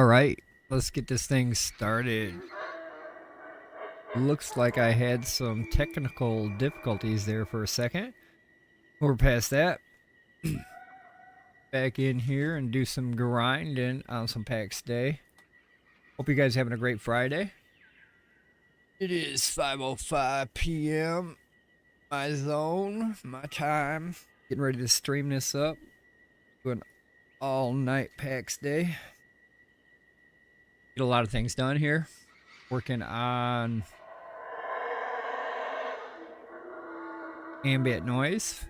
All right, let's get this thing started. Looks like I had some technical difficulties there for a second. We're past that. Back in here and do some grinding on some paxdei. Hope you guys having a great Friday. It is 5:05 p.m. My zone, my time. Getting ready to stream this up. Doing all-night paxdei. Get a lot of things done here. Working on ambient noise.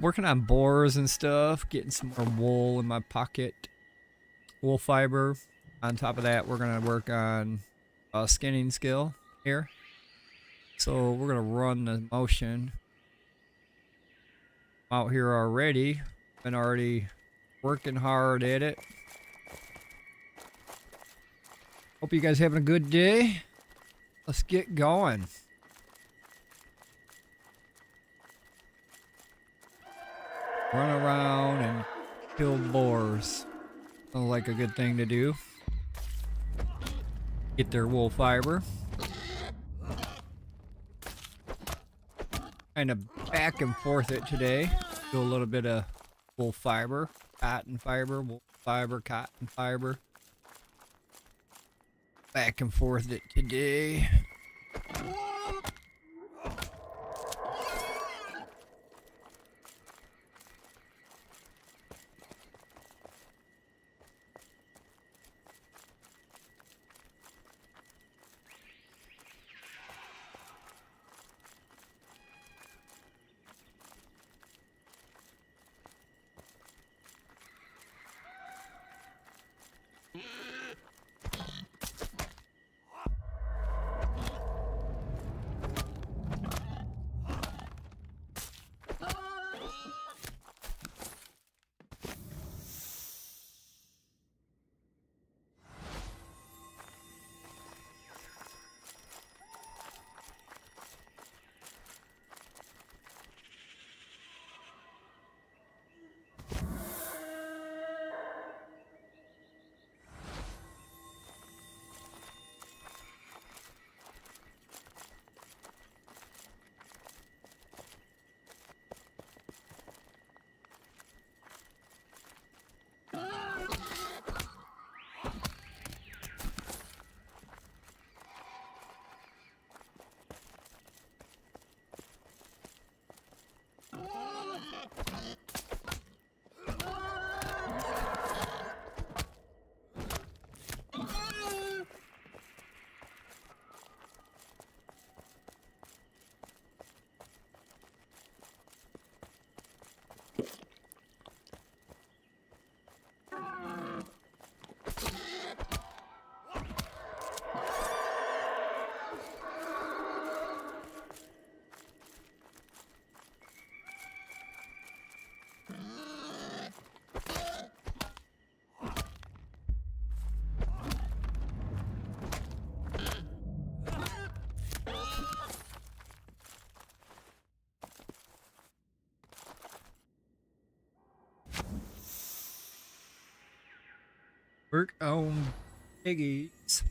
Working on boars and stuff. Getting some more wool in my pocket. Wool fiber. On top of that, we're going to work on a skinning skill here. So we're going to run the motion. I'm out here already. Been already working hard at it. Hope you guys having a good day. Let's get going. Run around and kill boars. Sounds like a good thing to do. Get their wool fiber. Kind of back and forth it today. Do a little bit of wool fiber, cotton fiber, wool fiber, cotton fiber. Back and forth it today. Work on piggies.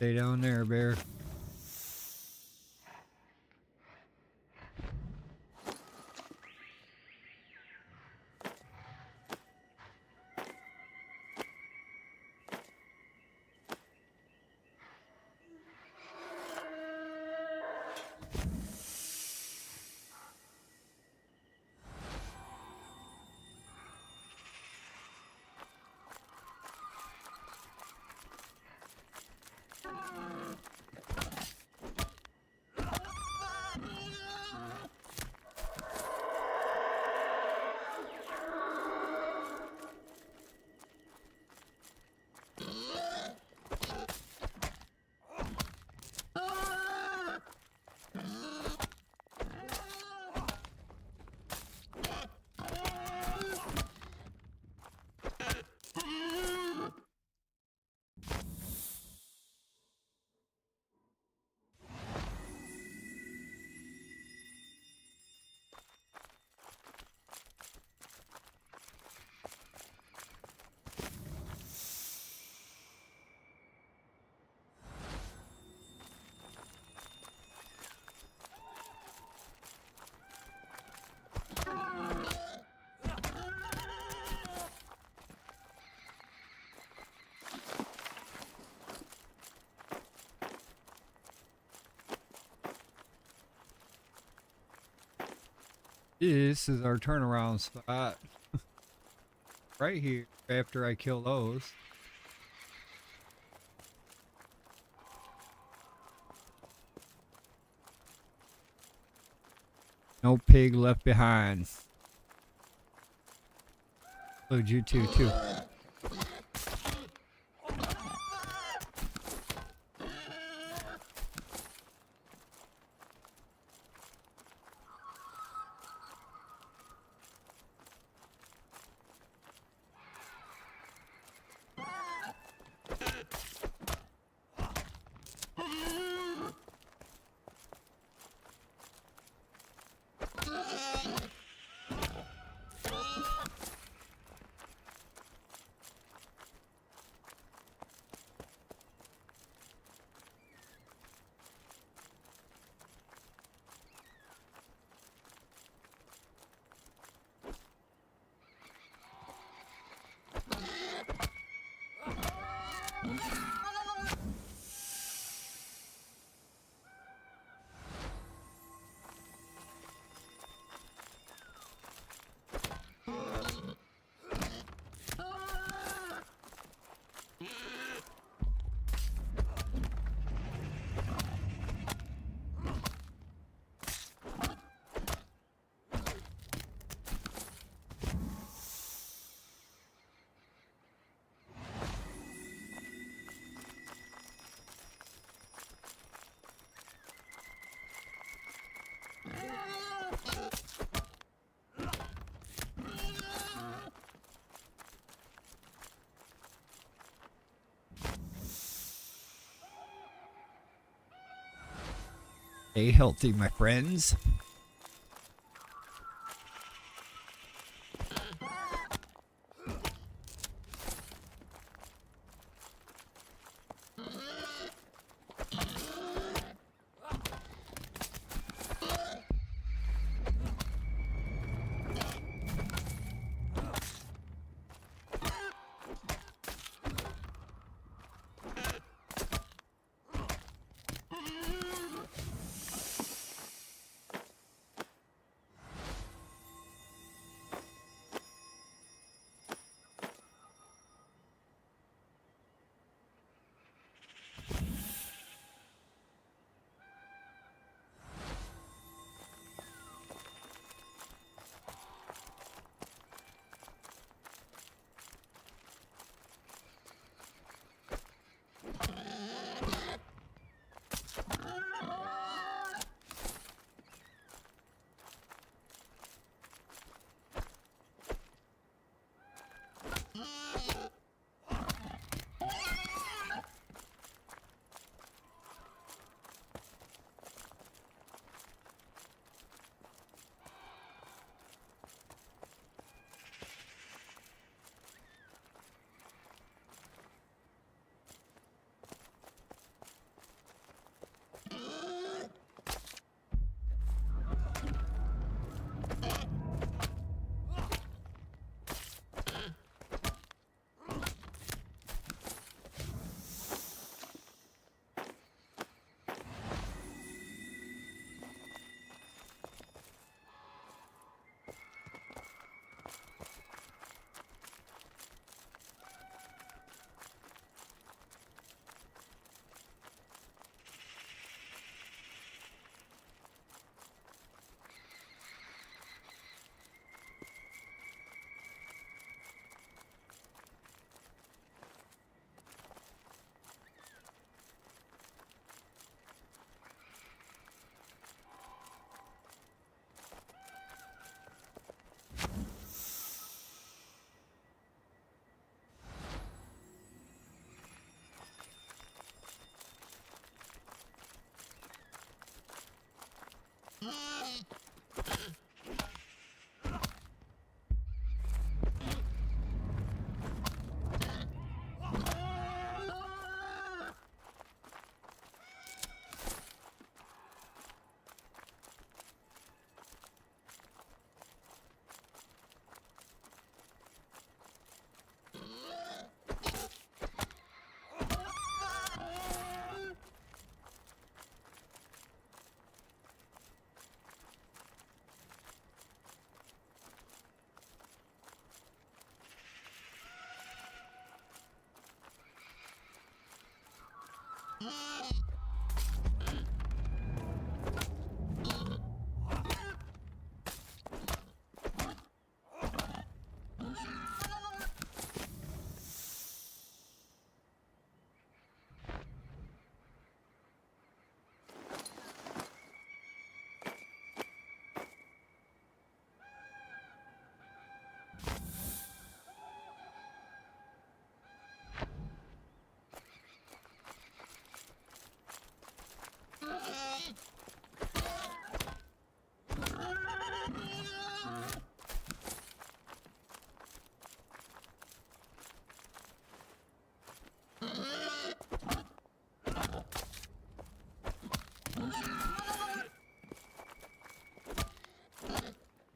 Stay down there, bear. This is our turnaround spot. Right here, after I kill those. No pig left behind. Include you too. Stay healthy, my friends.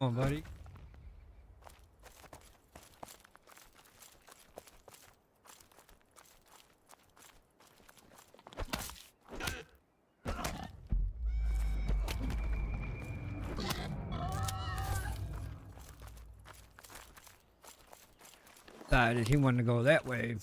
on, buddy. Decided he wanted to go that way.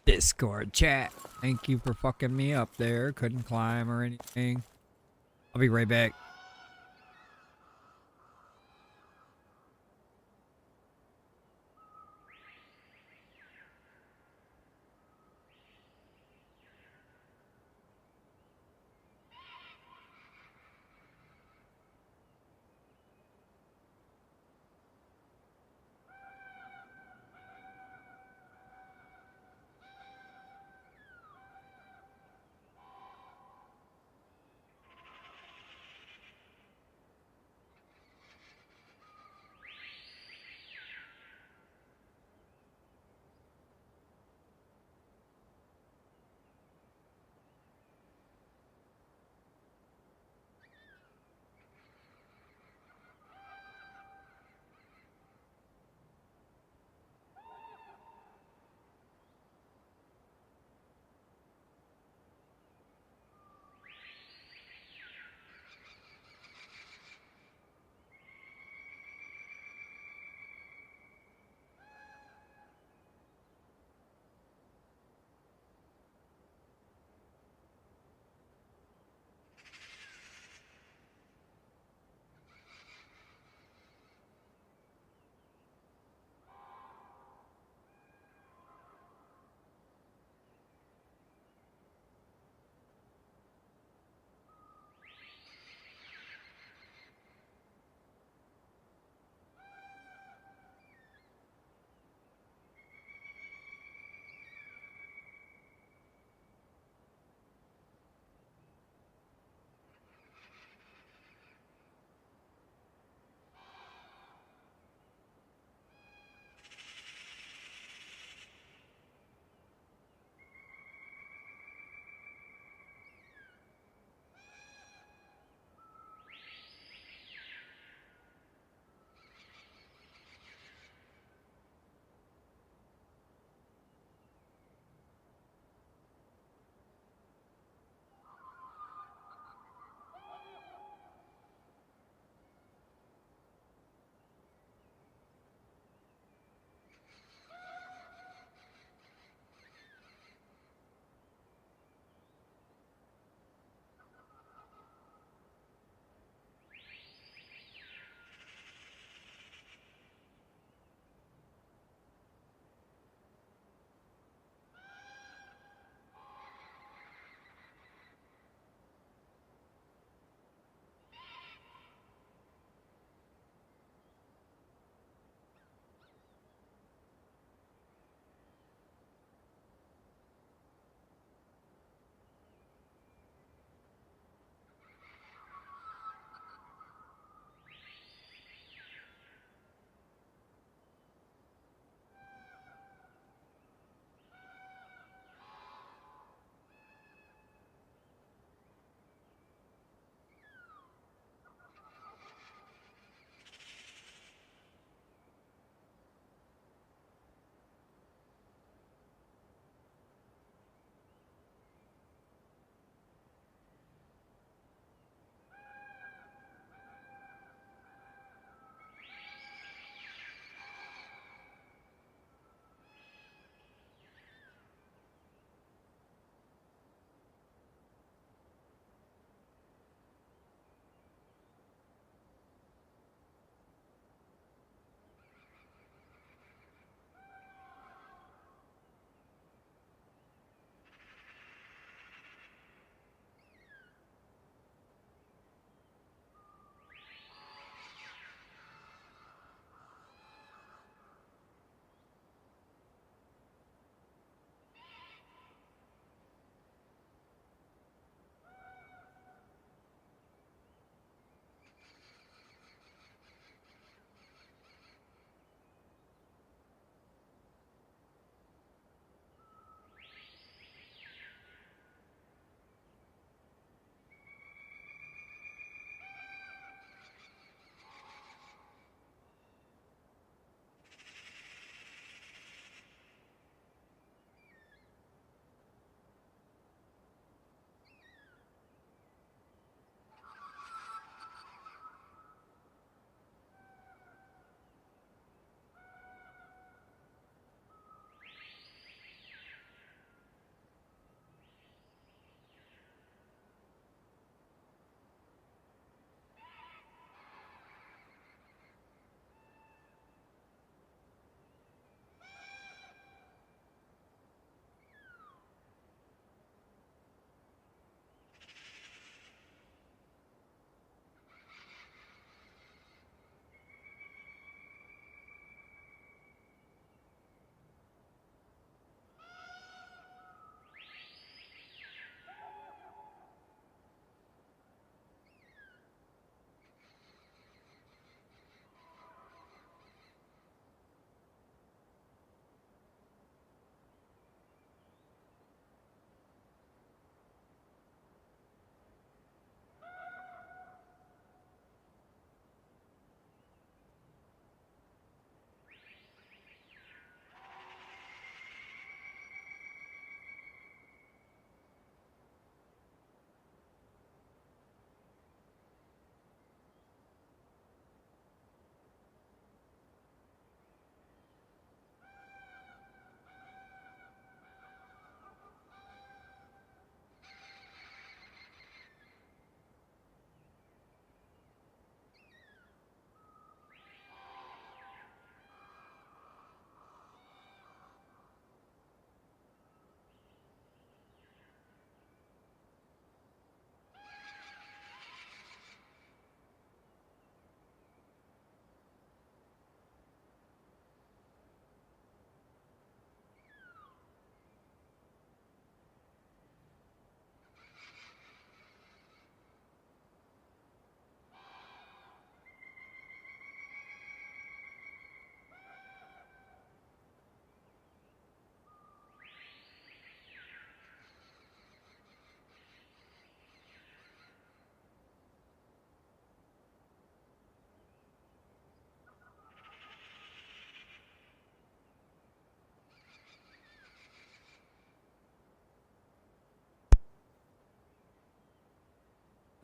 Discord chat. Thank you for fucking me up there. Couldn't climb or anything. I'll be right back.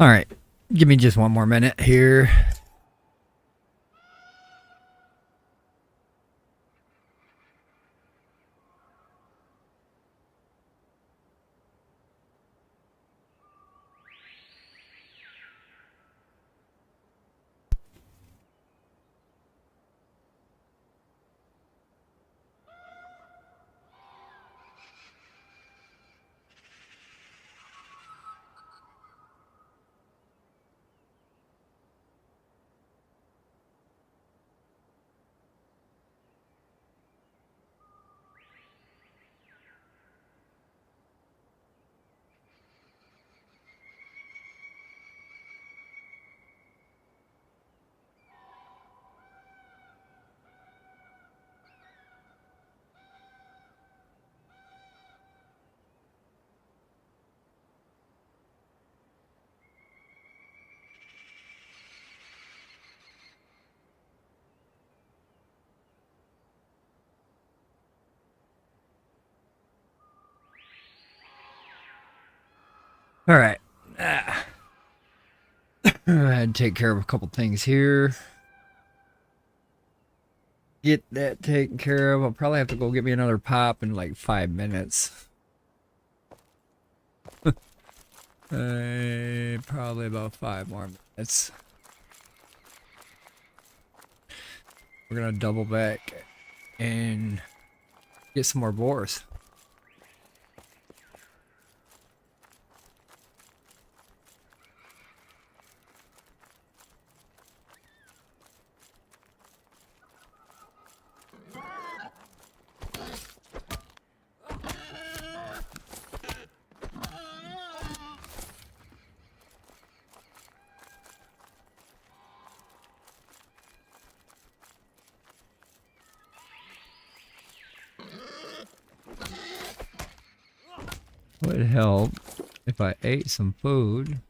All right, give me just one more minute here. All right. I had to take care of a couple things here. Get that taken care of. I'll probably have to go get me another pop in like 5 minutes. Probably about 5 more minutes. We're gonna double back and get some more boars. Would help if I ate some food.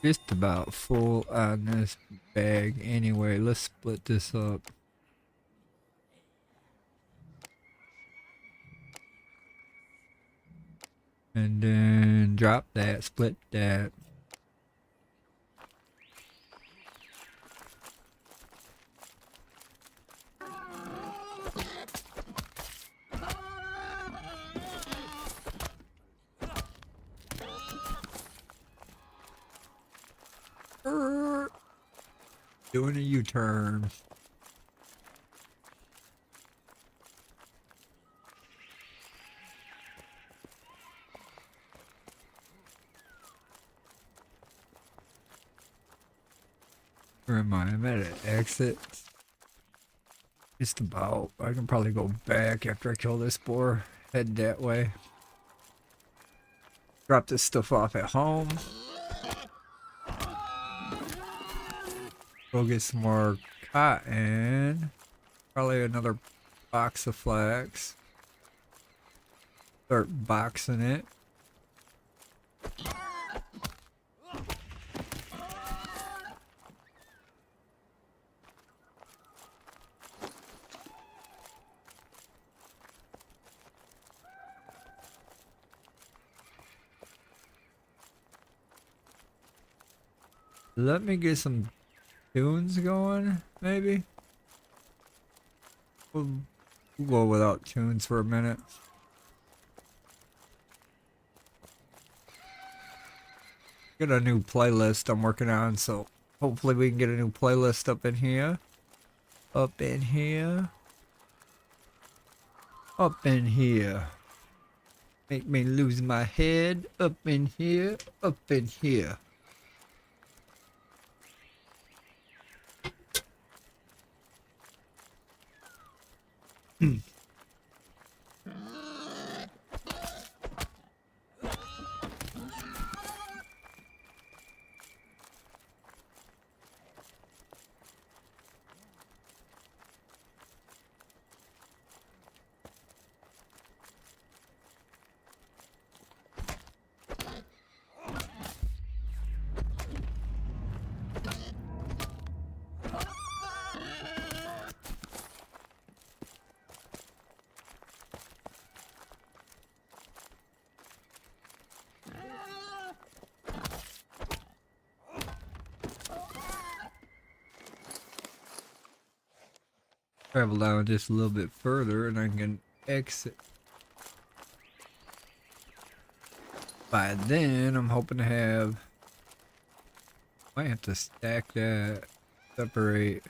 Just about full on this bag anyway. Let's split this up. And then drop that, split that. Doing a U-turn. Where am I? I'm at an exit. Just about. I can probably go back after I kill this boar. Head that way. Drop this stuff off at home. Go get some more cotton. Probably another box of flax. Start boxing it. Let me get some tunes going, maybe. We'll go without tunes for a minute. Got a new playlist I'm working on, so hopefully we can get a new playlist up in here. Up in here. Up in here. Make me lose my head. Up in here. Up in here. Travel down just a little bit further and I can exit. By then, I'm hoping to have... Might have to stack that, separate.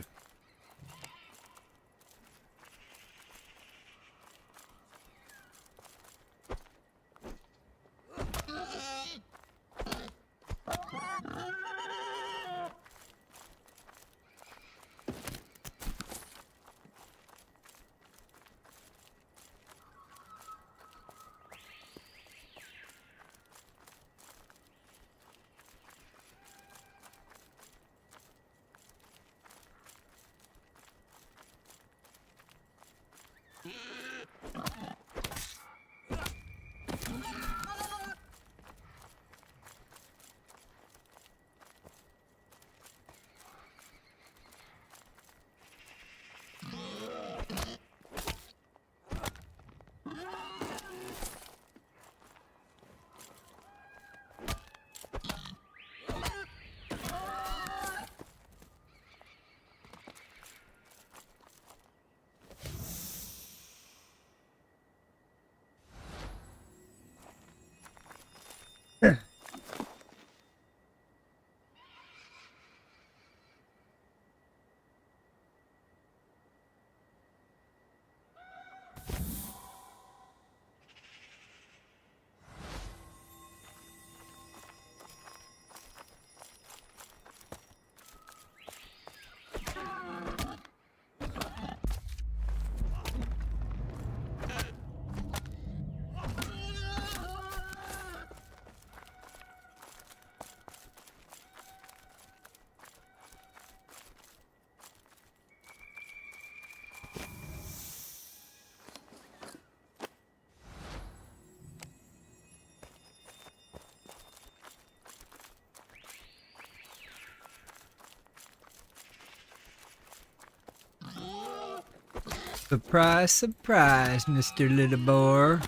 Surprise, surprise, Mr. Little Boy.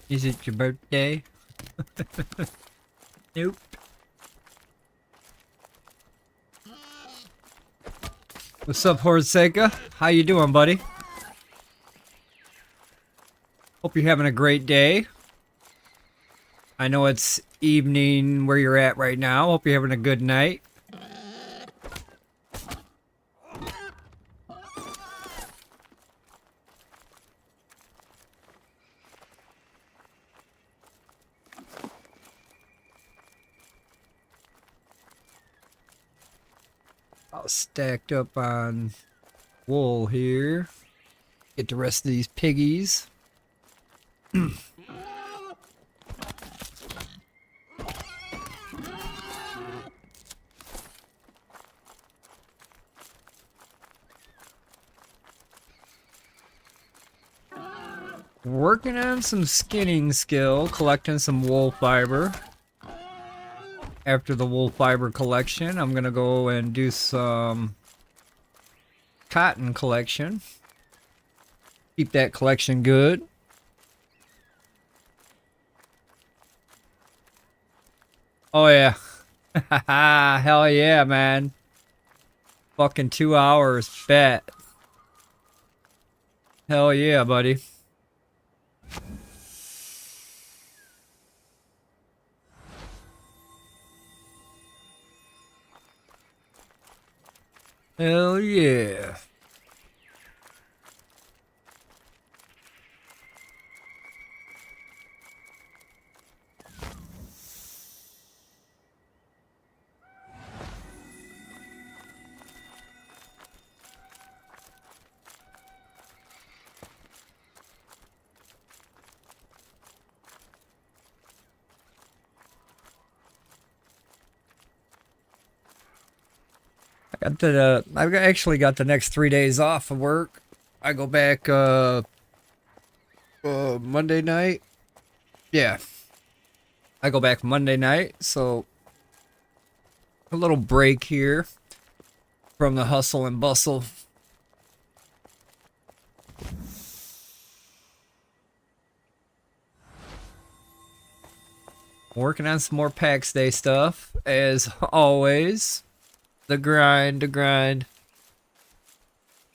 Is it your birthday? Nope. What's up, Horseca? How you doing, buddy? Hope you're having a great day. I know it's evening where you're at right now. Hope you're having a good night. All stacked up on wool here. Get the rest of these piggies. Working on some skinning skill, collecting some wool fiber. After the wool fiber collection, I'm gonna go and do some cotton collection. Keep that collection good. Oh yeah. Hell yeah, man. Fucking 2 hours, bet. Hell yeah, buddy. Hell yeah. I've actually got the next 3 days off of work. I go back Monday night. Yeah. I go back Monday night, so a little break here from the hustle and bustle. Working on some more paxdei stuff, as always. The grind, the grind.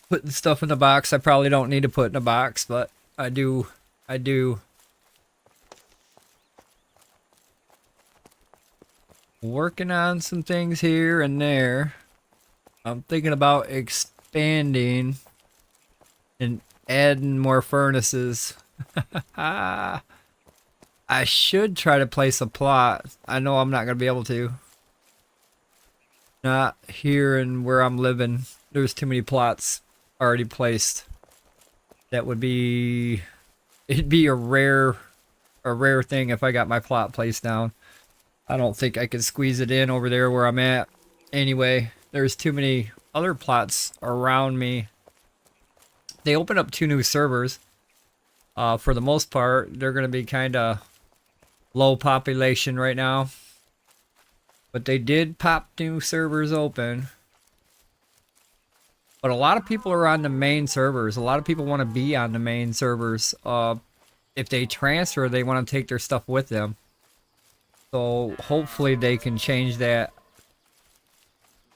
putting stuff in the box I probably don't need to put in a box, but I do. I do. Working on some things here and there. I'm thinking about expanding and adding more furnaces. I should try to place a plot. I know I'm not going to be able to. Not here and where I'm living. There's too many plots already placed. That would be... It'd be a rare thing if I got my plot placed down. I don't think I could squeeze it in over there where I'm at. Anyway, there's too many other plots around me. They opened up 2 new servers. For the most part, they're going to be kind of low population right now. But they did pop new servers open. But a lot of people are on the main servers. A lot of people want to be on the main servers. If they transfer, they want to take their stuff with them. So hopefully they can change that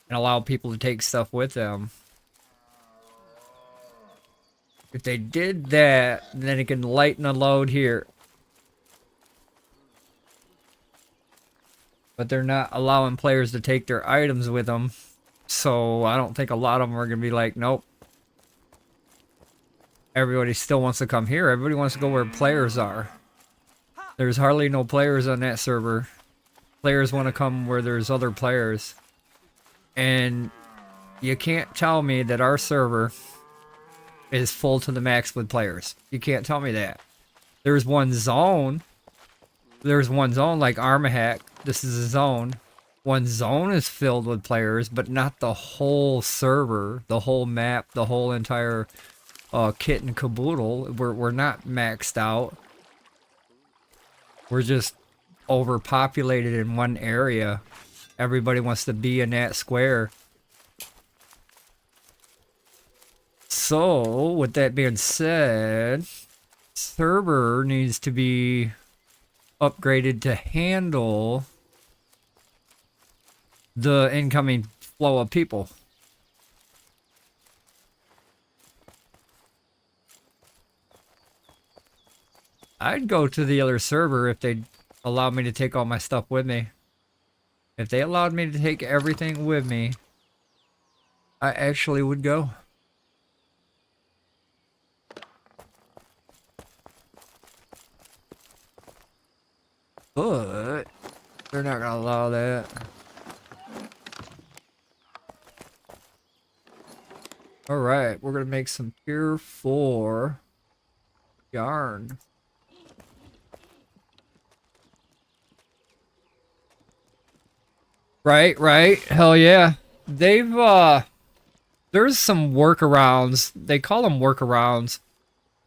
and allow people to take stuff with them. If they did that, then it can lighten the load here. But they're not allowing players to take their items with them. So I don't think a lot of them are going to be like, nope. Everybody still wants to come here. Everybody wants to go where players are. There's hardly no players on that server. Players want to come where there's other players. And you can't tell me that our server is full to the max with players. You can't tell me that. There's one zone. There's one zone like Armahack. This is a zone. One zone is filled with players, but not the whole server, the whole map, the whole entire kit and caboodle. We're not maxed out. We're just overpopulated in one area. Everybody wants to be in that square. So, with that being said, server needs to be upgraded to handle the incoming flow of people. I'd go to the other server if they allowed me to take all my stuff with me. If they allowed me to take everything with me, I actually would go. But they're not gonna allow that. Alright, we're gonna make some tier 4 yarn. Right. Hell yeah. They've, there's some workarounds. They call them workarounds.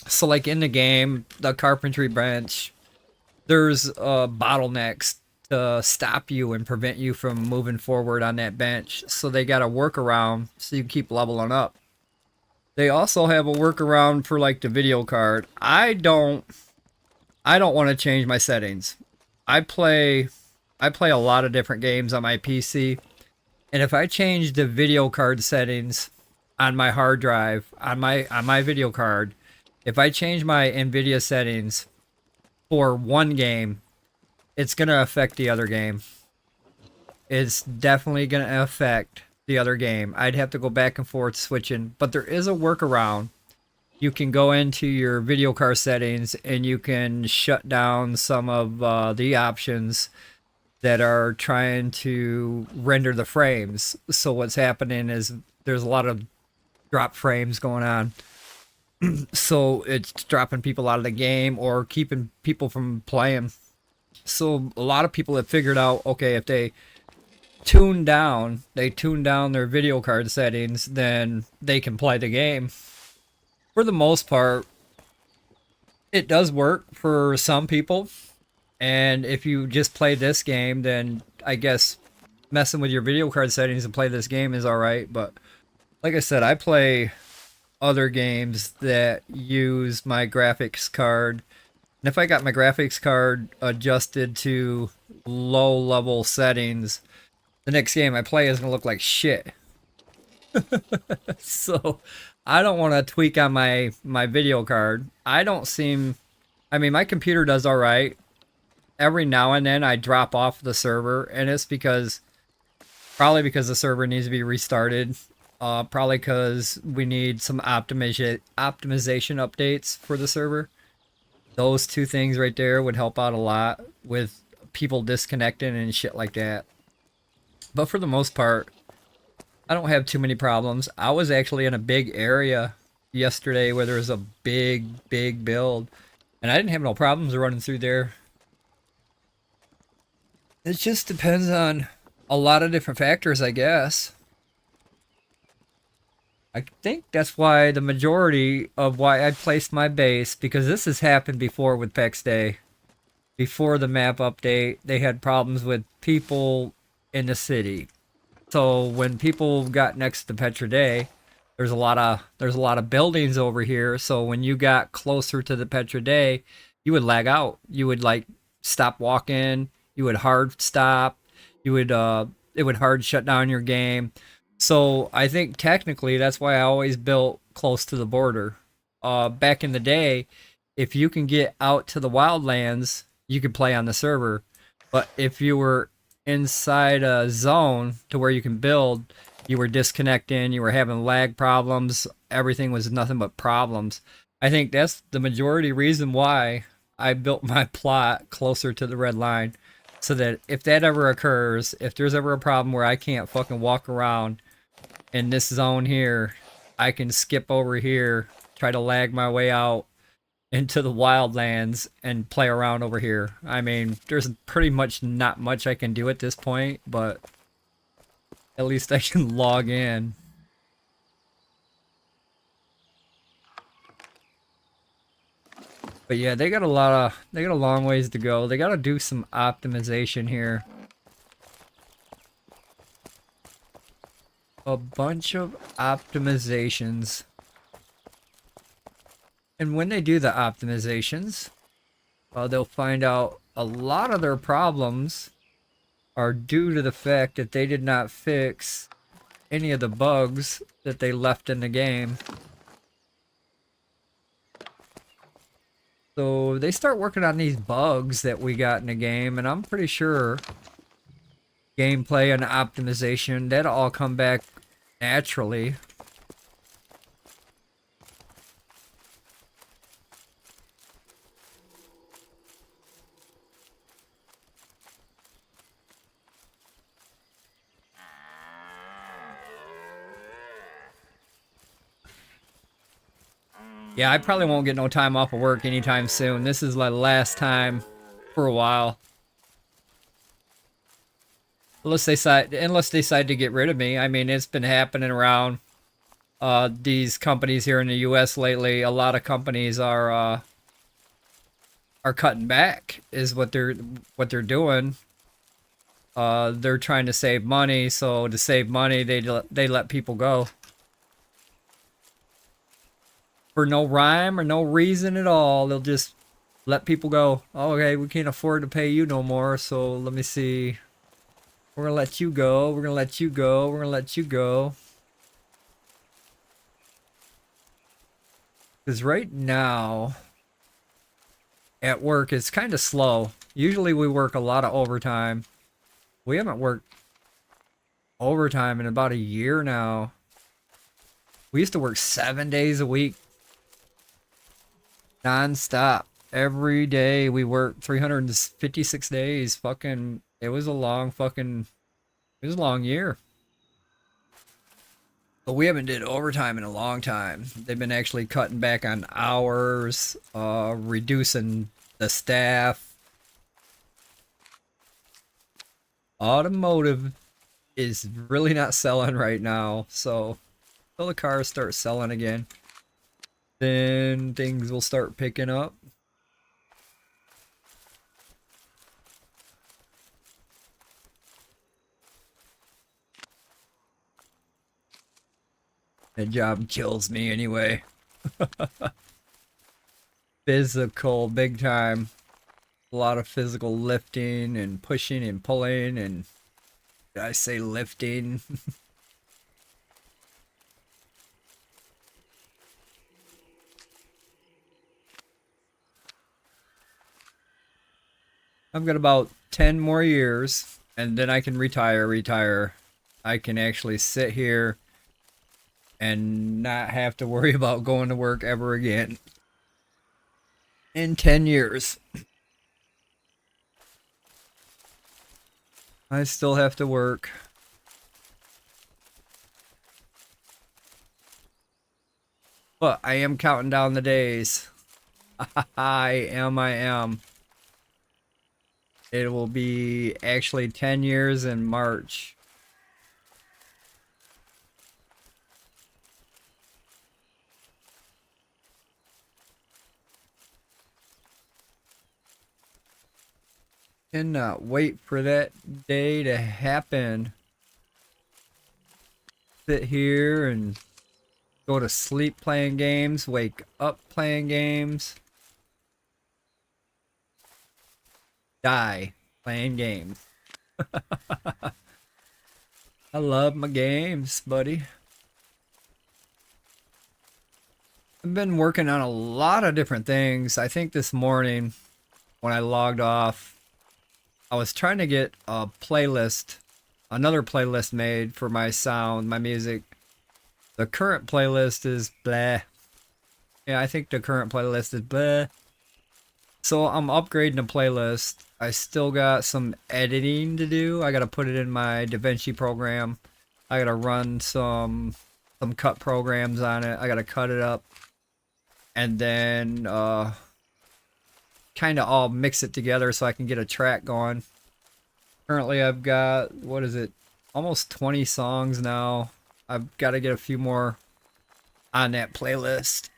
So, like, in the game, the carpentry bench, there's, bottlenecks to stop you and prevent you from moving forward on that bench. So they got a workaround so you keep leveling up. They also have a workaround for, like, the video card. I don't want to change my settings. I play a lot of different games on my PC, and if I change the video card settings on my hard drive, on my video card, if I change my NVIDIA settings for one game, it's going to affect the other game. It's definitely going to affect the other game. I'd have to go back and forth switching, but there is a workaround. You can go into your video card settings and you can shut down some of the options that are trying to render the frames. So what's happening is there's a lot of drop frames going on. So it's dropping people out of the game or keeping people from playing. So a lot of people have figured out, okay, if they tune down their video card settings, then they can play the game. For the most part, it does work for some people. And if you just play this game, then I guess messing with your video card settings and play this game is alright. But like I said, I play other games that use my graphics card. And if I got my graphics card adjusted to low level settings, the next game I play is going to look like shit. So I don't want to tweak on my video card. I don't seem, I mean, my computer does all right. Every now and then I drop off the server, and it's probably because the server needs to be restarted. Probably because we need some optimization updates for the server. Those two things right there would help out a lot with people disconnecting and shit like that. But for the most part, I don't have too many problems. I was actually in a big area yesterday where there was a big build, and I didn't have no problems running through there. It just depends on a lot of different factors, I guess. I think that's why the majority of why I placed my base, because this has happened before with paxdei. Before the map update, they had problems with people in the city. So when people got next to paxdei, there's a lot of buildings over here. So when you got closer to the paxdei, you would lag out. You would like stop walking. You would hard stop. You would it would hard shut down your game. So I think technically that's why I always built close to the border. Back in the day, if you can get out to the wildlands, you could play on the server. But if you were inside a zone to where you can build, you were disconnecting, you were having lag problems, everything was nothing but problems. I think that's the majority reason why I built my plot closer to the red line, so that if that ever occurs, if there's ever a problem where I can't fucking walk around in this zone here, I can skip over here, try to lag my way out into the wildlands and play around over here. I mean, there's pretty much not much I can do at this point, but at least I can log in. But yeah, they got a long ways to go. They got to do some optimization here. A bunch of optimizations. And when they do the optimizations, they'll find out a lot of their problems are due to the fact that they did not fix any of the bugs that they left in the game. So they start working on these bugs that we got in the game, and I'm pretty sure gameplay and optimization, that'll all come back naturally. Yeah, I probably won't get no time off of work anytime soon. This is my last time for a while. Unless they decide to get rid of me. I mean, it's been happening around these companies here in the US lately. A lot of companies are cutting back, is what they're doing. They're trying to save money, so to save money, they let people go. For no rhyme or no reason at all, they'll just let people go. Oh, okay, we can't afford to pay you no more, so let me see. We're gonna let you go, we're gonna let you go, we're gonna let you go. Because right now, at work, it's kind of slow. Usually we work a lot of overtime. We haven't worked overtime in about a year now. We used to work 7 days a week. Non-stop. Every day we worked 356 days. Fucking, it was a long year. But we haven't did overtime in a long time. They've been actually cutting back on hours, reducing the staff. Automotive is really not selling right now, so until the cars start selling again, then things will start picking up. That job kills me anyway. Physical, big time. A lot of physical lifting and pushing and pulling, and did I say lifting? I've got about 10 more years, and then I can retire. I can actually sit here and not have to worry about going to work ever again. In 10 years. I still have to work. But I am counting down the days. I am. It will be actually 10 years in March. Cannot wait for that day to happen. Sit here and go to sleep playing games, wake up playing games, die playing games. I love my games, buddy. I've been working on a lot of different things. I think this morning when I logged off, I was trying to get a playlist, another playlist made for my sound, my music. The current playlist is blah. Yeah, I think the current playlist is blah. So I'm upgrading the playlist. I still got some editing to do. I gotta put it in my DaVinci program. I gotta run some cut programs on it. I gotta cut it up. And then kind of all mix it together so I can get a track going. Currently I've got, what is it, almost 20 songs now. I've got to get a few more on that playlist.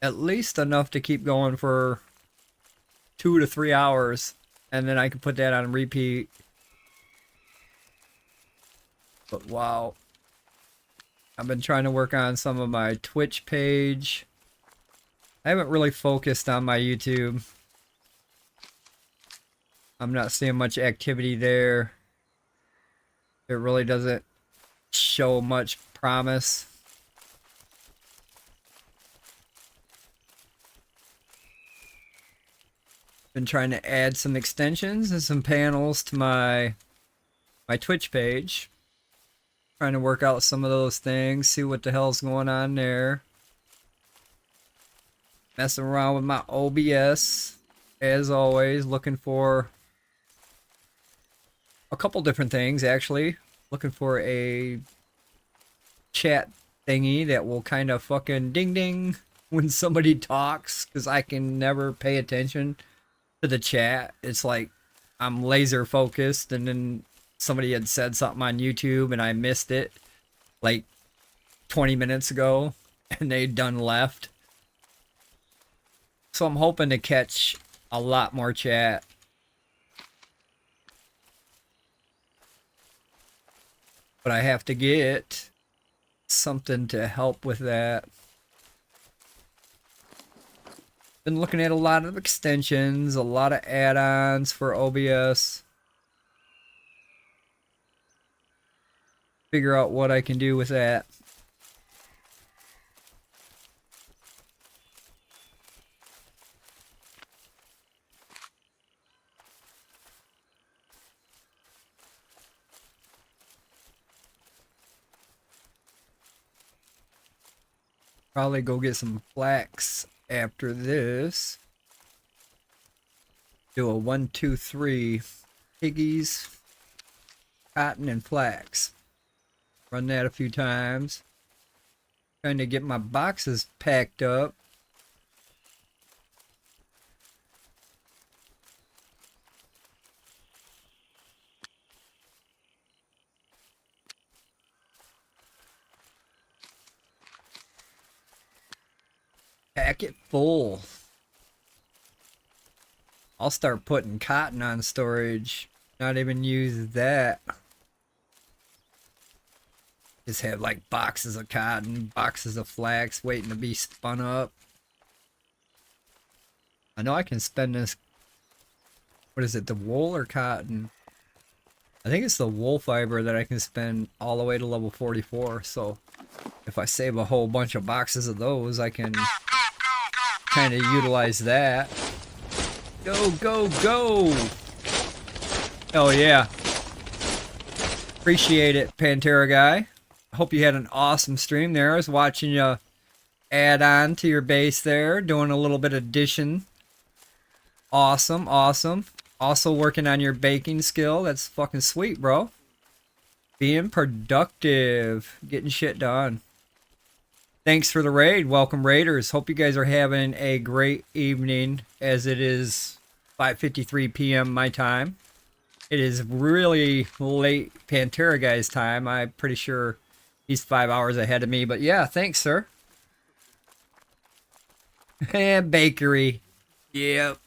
At least enough to keep going for 2 to 3 hours. And then I can put that on repeat. But wow. I've been trying to work on some of my Twitch page. I haven't really focused on my YouTube. I'm not seeing much activity there. It really doesn't show much promise. Been trying to add some extensions and some panels to my Twitch page. Trying to work out some of those things, see what the hell's going on there. Messing around with my OBS, as always, looking for a couple different things, actually. Looking for a chat thingy that will kind of fucking ding ding when somebody talks, because I can never pay attention to the chat. It's like I'm laser focused, and then somebody had said something on YouTube and I missed it like 20 minutes ago, and they done left. So I'm hoping to catch a lot more chat. But I have to get something to help with that. Been looking at a lot of extensions, a lot of add-ons for OBS. Figure out what I can do with that. Probably go get some flax after this. Do a 1, 2, 3 piggies, cotton, and flax. Run that a few times. Trying to get my boxes packed up. Pack it full. I'll start putting cotton on storage. Not even use that. Just have like boxes of cotton, boxes of flax waiting to be spun up. I know I can spend this. What is it, the wool or cotton? I think it's the wool fiber that I can spend all the way to level 44. So if I save a whole bunch of boxes of those, I can kind of utilize that. Go, go, go! Oh yeah. Appreciate it, Pantera guy. Hope you had an awesome stream there. I was watching you add on to your base there, doing a little bit of addition. Awesome, awesome. Also working on your baking skill. That's fucking sweet, bro. Being productive, getting shit done. Thanks for the raid. Welcome, Raiders. Hope you guys are having a great evening as it is 5:53 p.m. my time. It is really late Pantera guy's time. I'm pretty sure he's 5 hours ahead of me. But yeah, thanks, sir. And bakery. Yep.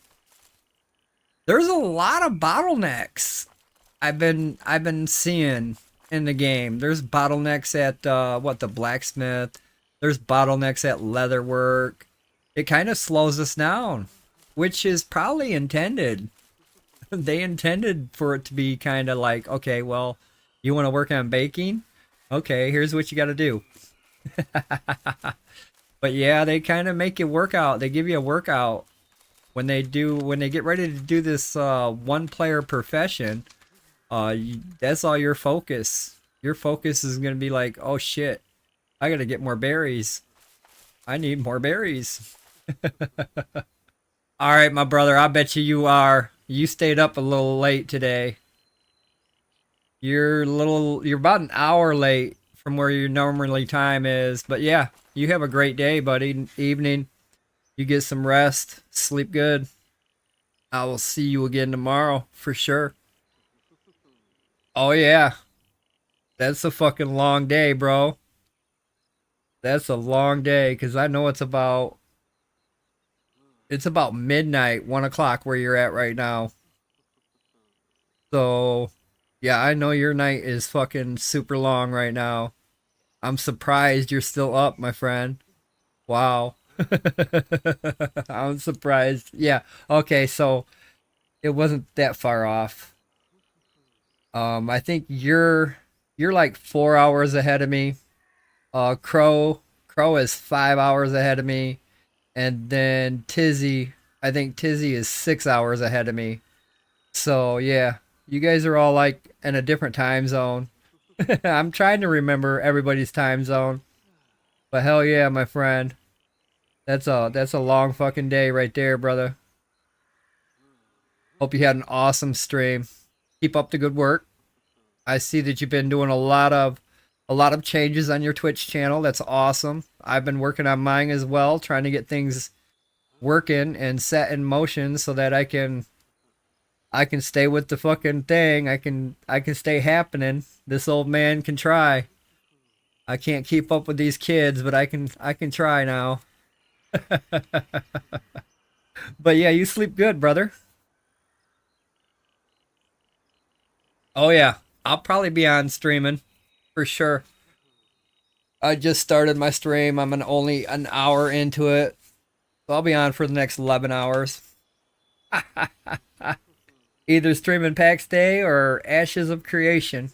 There's a lot of bottlenecks I've been seeing in the game. There's bottlenecks at the blacksmith. There's bottlenecks at leatherwork. It kind of slows us down, which is probably intended. They intended for it to be kind of like, okay, well, you want to work on baking? Okay, here's what you got to do. But yeah, they kind of make you work out. They give you a workout when they get ready to do this one player profession. That's all your focus. Your focus is going to be like, oh shit, I got to get more berries. I need more berries. All right, my brother, I bet you are. You stayed up a little late today. You're about an hour late from where your normally time is. But yeah, you have a great day, buddy. Evening. You get some rest. Sleep good. I will see you again tomorrow for sure. Oh yeah. That's a fucking long day, bro. That's a long day because I know it's about midnight, 1 o'clock where you're at right now. So, yeah, I know your night is fucking super long right now. I'm surprised you're still up, my friend. Wow. I'm surprised. Yeah. Okay, so it wasn't that far off. I think you're like 4 hours ahead of me. Crow is 5 hours ahead of me. And then I think Tizzy is 6 hours ahead of me. So yeah, you guys are all like in a different time zone. I'm trying to remember everybody's time zone. But hell yeah, my friend. That's a long fucking day right there, brother. Hope you had an awesome stream. Keep up the good work. I see that you've been doing a lot of changes on your Twitch channel. That's awesome. I've been working on mine as well, trying to get things working and set in motion so that I can stay with the fucking thing. I can stay happening. This old man can try. I can't keep up with these kids, but I can try now. But yeah, you sleep good, brother. Oh yeah, I'll probably be on streaming for sure. I just started my stream. I'm only an hour into it. So I'll be on for the next 11 hours. Either streaming paxdei or Ashes of Creation.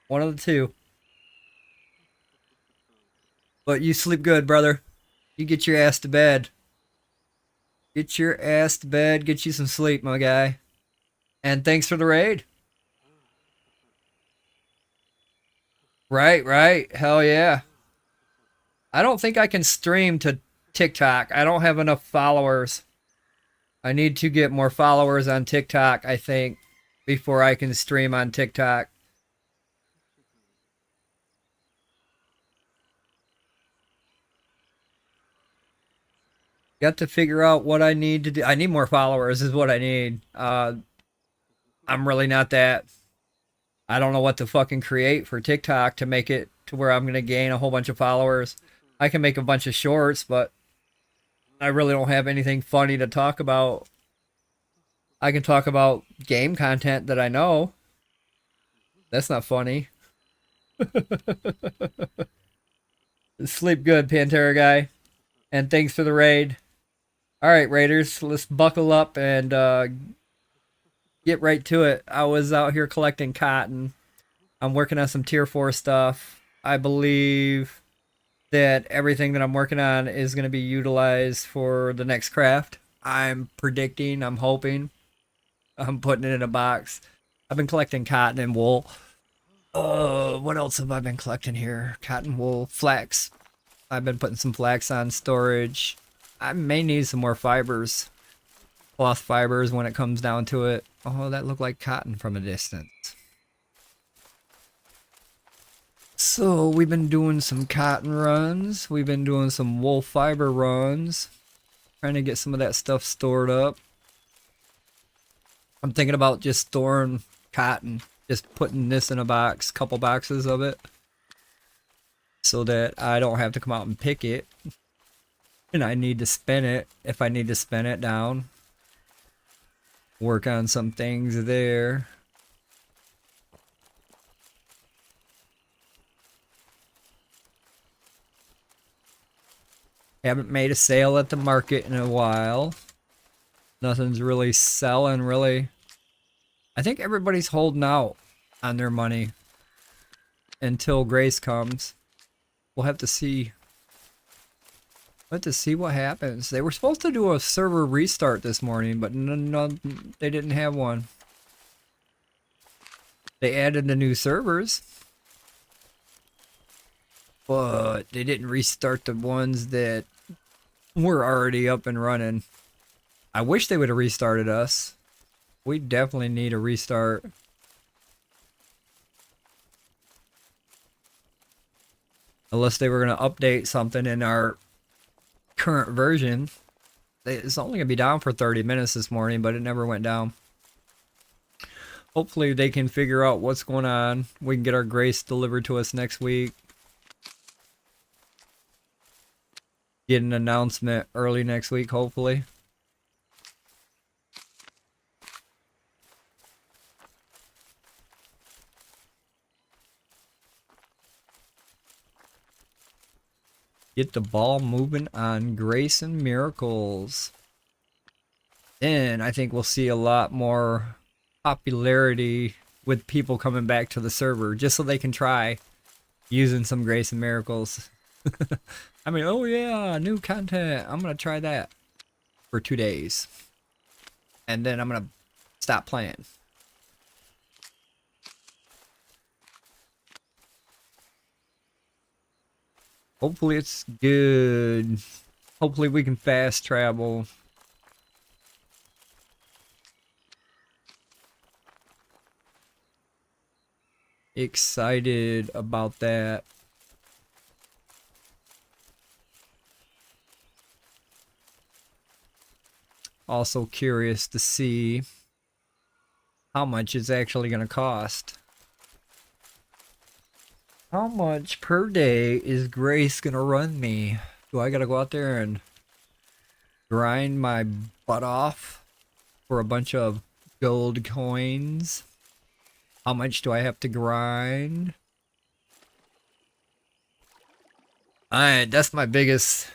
One of the two. But you sleep good, brother. You get your ass to bed. Get your ass to bed. Get you some sleep, my guy. And thanks for the raid. Right. Hell yeah. I don't think I can stream to TikTok. I don't have enough followers. I need to get more followers on TikTok, I think, before I can stream on TikTok. Got to figure out what I need to do. I need more followers is what I need. I'm really not that. I don't know what to fucking create for TikTok to make it to where I'm going to gain a whole bunch of followers. I can make a bunch of shorts, but I really don't have anything funny to talk about. I can talk about game content that I know. That's not funny. Sleep good, Pantera guy. And thanks for the raid. Alright, Raiders, let's buckle up and get right to it. I was out here collecting cotton. I'm working on some tier 4 stuff. I believe that everything that I'm working on is going to be utilized for the next craft. I'm predicting, I'm hoping. I'm putting it in a box. I've been collecting cotton and wool. What else have I been collecting here? Cotton, wool, flax. I've been putting some flax on storage. I may need some more fibers. Cloth fibers when it comes down to it. Oh, that looked like cotton from a distance. So we've been doing some cotton runs. We've been doing some wool fiber runs. Trying to get some of that stuff stored up. I'm thinking about just storing cotton. Just putting this in a box, couple boxes of it. So that I don't have to come out and pick it. And I need to spin it if I need to spin it down. Work on some things there. Haven't made a sale at the market in a while. Nothing's really selling, really. I think everybody's holding out on their money until Grace comes. We'll have to see. We'll have to see what happens. They were supposed to do a server restart this morning, but no, they didn't have one. They added the new servers, but they didn't restart the ones that were already up and running. I wish they would have restarted us. We definitely need a restart. Unless they were going to update something in our current version. It's only going to be down for 30 minutes this morning, but it never went down. Hopefully they can figure out what's going on. We can get our Grace delivered to us next week. Get an announcement early next week, hopefully. Get the ball moving on Grace and Miracles. Then I think we'll see a lot more popularity with people coming back to the server just so they can try using some Grace and Miracles. I mean, oh yeah, new content. I'm going to try that for 2 days. And then I'm going to stop playing. Hopefully it's good. Hopefully we can fast travel. Excited about that. Also curious to see how much it's actually going to cost. How much per day is Grace going to run me? Do I got to go out there and grind my butt off for a bunch of gold coins? How much do I have to grind? That's my biggest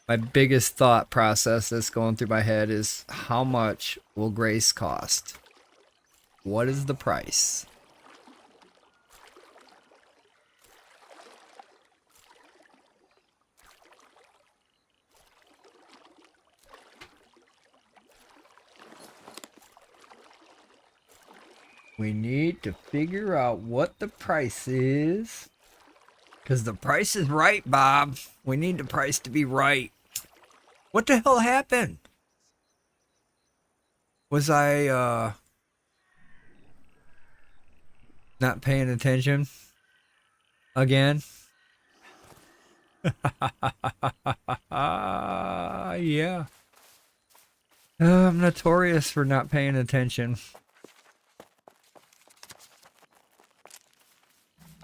thought process that's going through my head is how much will Grace cost? What is the price? We need to figure out what the price is. Because the price is right, Bob. We need the price to be right. What the hell happened? Was I, not paying attention? Again? Yeah. I'm notorious for not paying attention.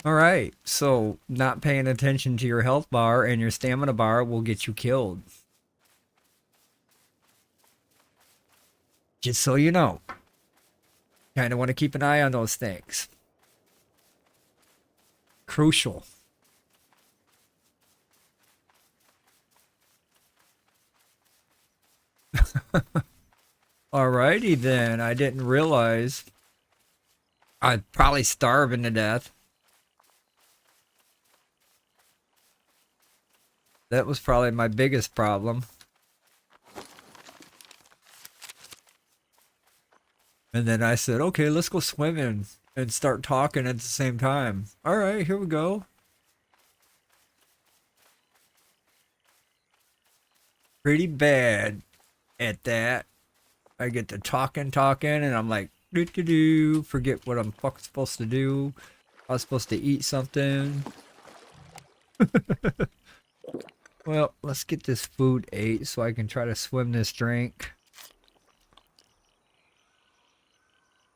Alright, so not paying attention to your health bar and your stamina bar will get you killed. Just so you know. Kind of want to keep an eye on those things. Crucial. Alrighty then, I didn't realize I'd probably starving to death. That was probably my biggest problem. And then I said, okay, let's go swimming and start talking at the same time. All right, here we go. Pretty bad at that. I get to talking, and I'm like, forget what I'm fucking supposed to do. I was supposed to eat something. Well, let's get this food ate so I can try to swim this drink.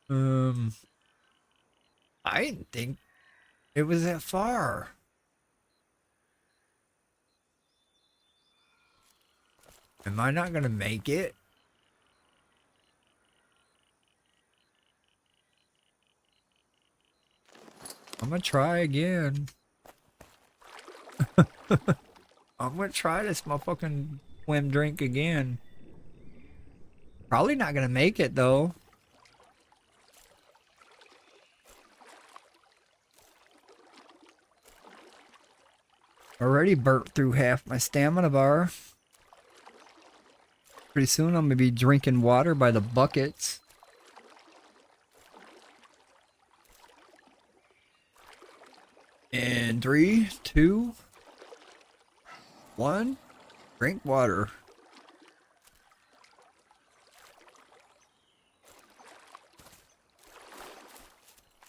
I didn't think it was that far. Am I not gonna make it? I'm gonna try again. I'm gonna try this motherfucking swim drink again. Probably not gonna make it though. Already burnt through half my stamina bar. Pretty soon I'm gonna be drinking water by the buckets. And 3, 2, 1, drink water.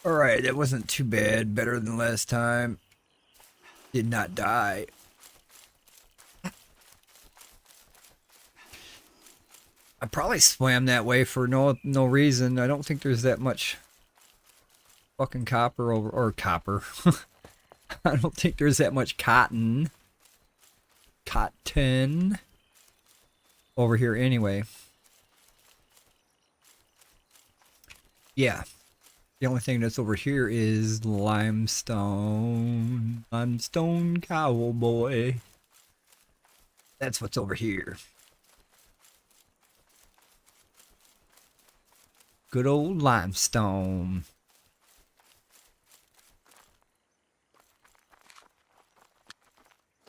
Alright, that wasn't too bad. Better than last time. Did not die. I probably swam that way for no reason. I don't think there's that much fucking copper over, or copper. I don't think there's that much cotton over here anyway. Yeah. The only thing that's over here is limestone. Limestone cowboy. That's what's over here. Good old limestone.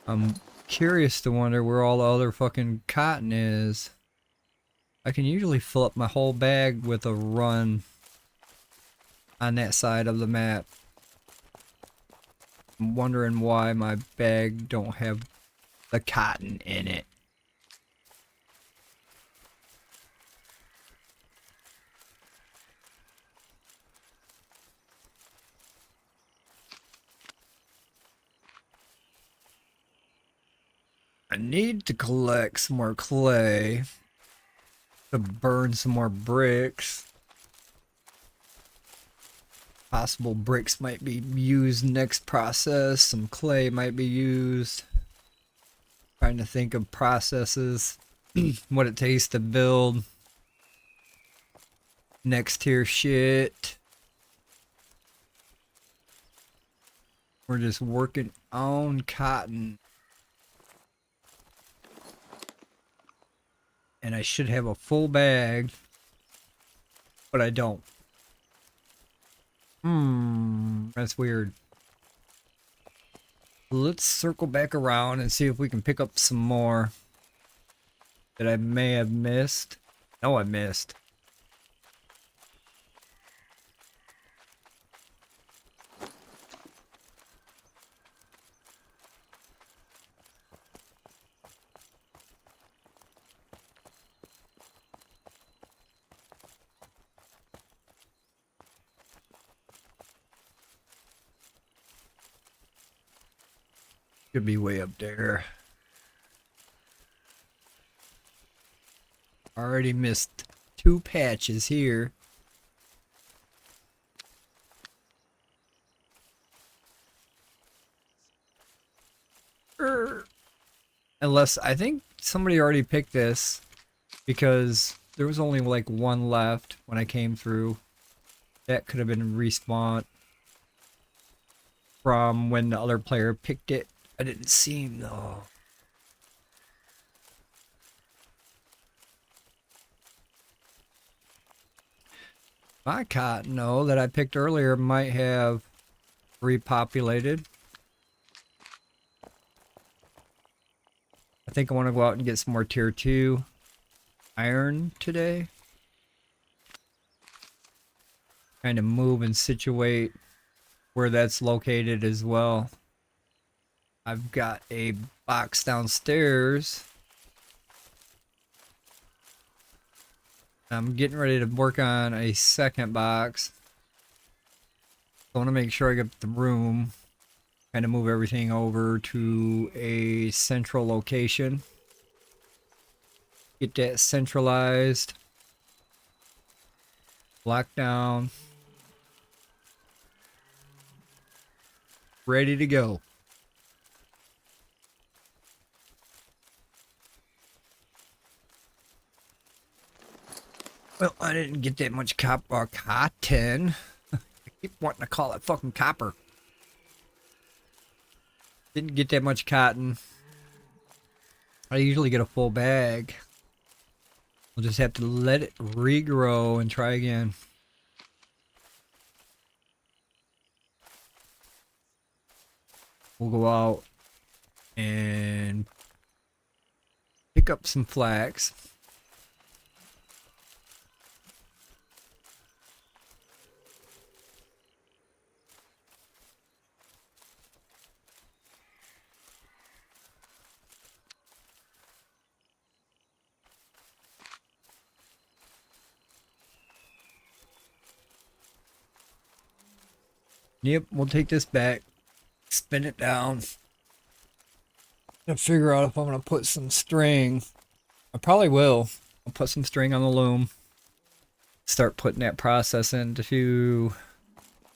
I'm curious to wonder where all the other fucking cotton is. I can usually fill up my whole bag with a run on that side of the map. I'm wondering why my bag don't have the cotton in it. I need to collect some more clay to burn some more bricks. Possible bricks might be used next process. Some clay might be used. Trying to think of processes. What it takes to build next tier shit. We're just working on cotton. And I should have a full bag, but I don't. That's weird. Let's circle back around and see if we can pick up some more that I may have missed. No, I missed. Could be way up there. Already missed 2 patches here. Unless, I think somebody already picked this because there was only like 1 left when I came through. That could have been respawned from when the other player picked it. I didn't see him though. My cotton, though, that I picked earlier might have repopulated. I think I want to go out and get some more tier 2 iron today. kind of move and situate where that's located as well. I've got a box downstairs. I'm getting ready to work on a second box. I want to make sure I get the room, kind of move everything over to a central location. Get that centralized, locked down, ready to go. Well, I didn't get that much cotton. I keep wanting to call it fucking copper. Didn't get that much cotton. I usually get a full bag. We'll just have to let it regrow and try again. We'll go out and pick up some flax. Yep, we'll take this back, spin it down, and figure out if I'm going to put some string. I probably will. I'll put some string on the loom, start putting that process into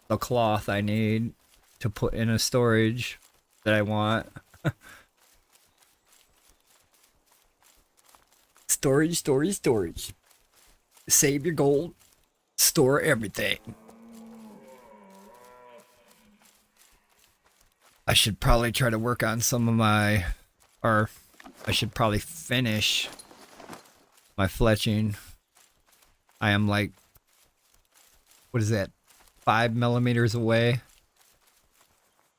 the cloth I need to put in a storage that I want. Storage, storage, storage. Save your gold, store everything. I should probably try to work on some of my, or I should probably finish my fletching. I am like, what is that, 5 millimeters away?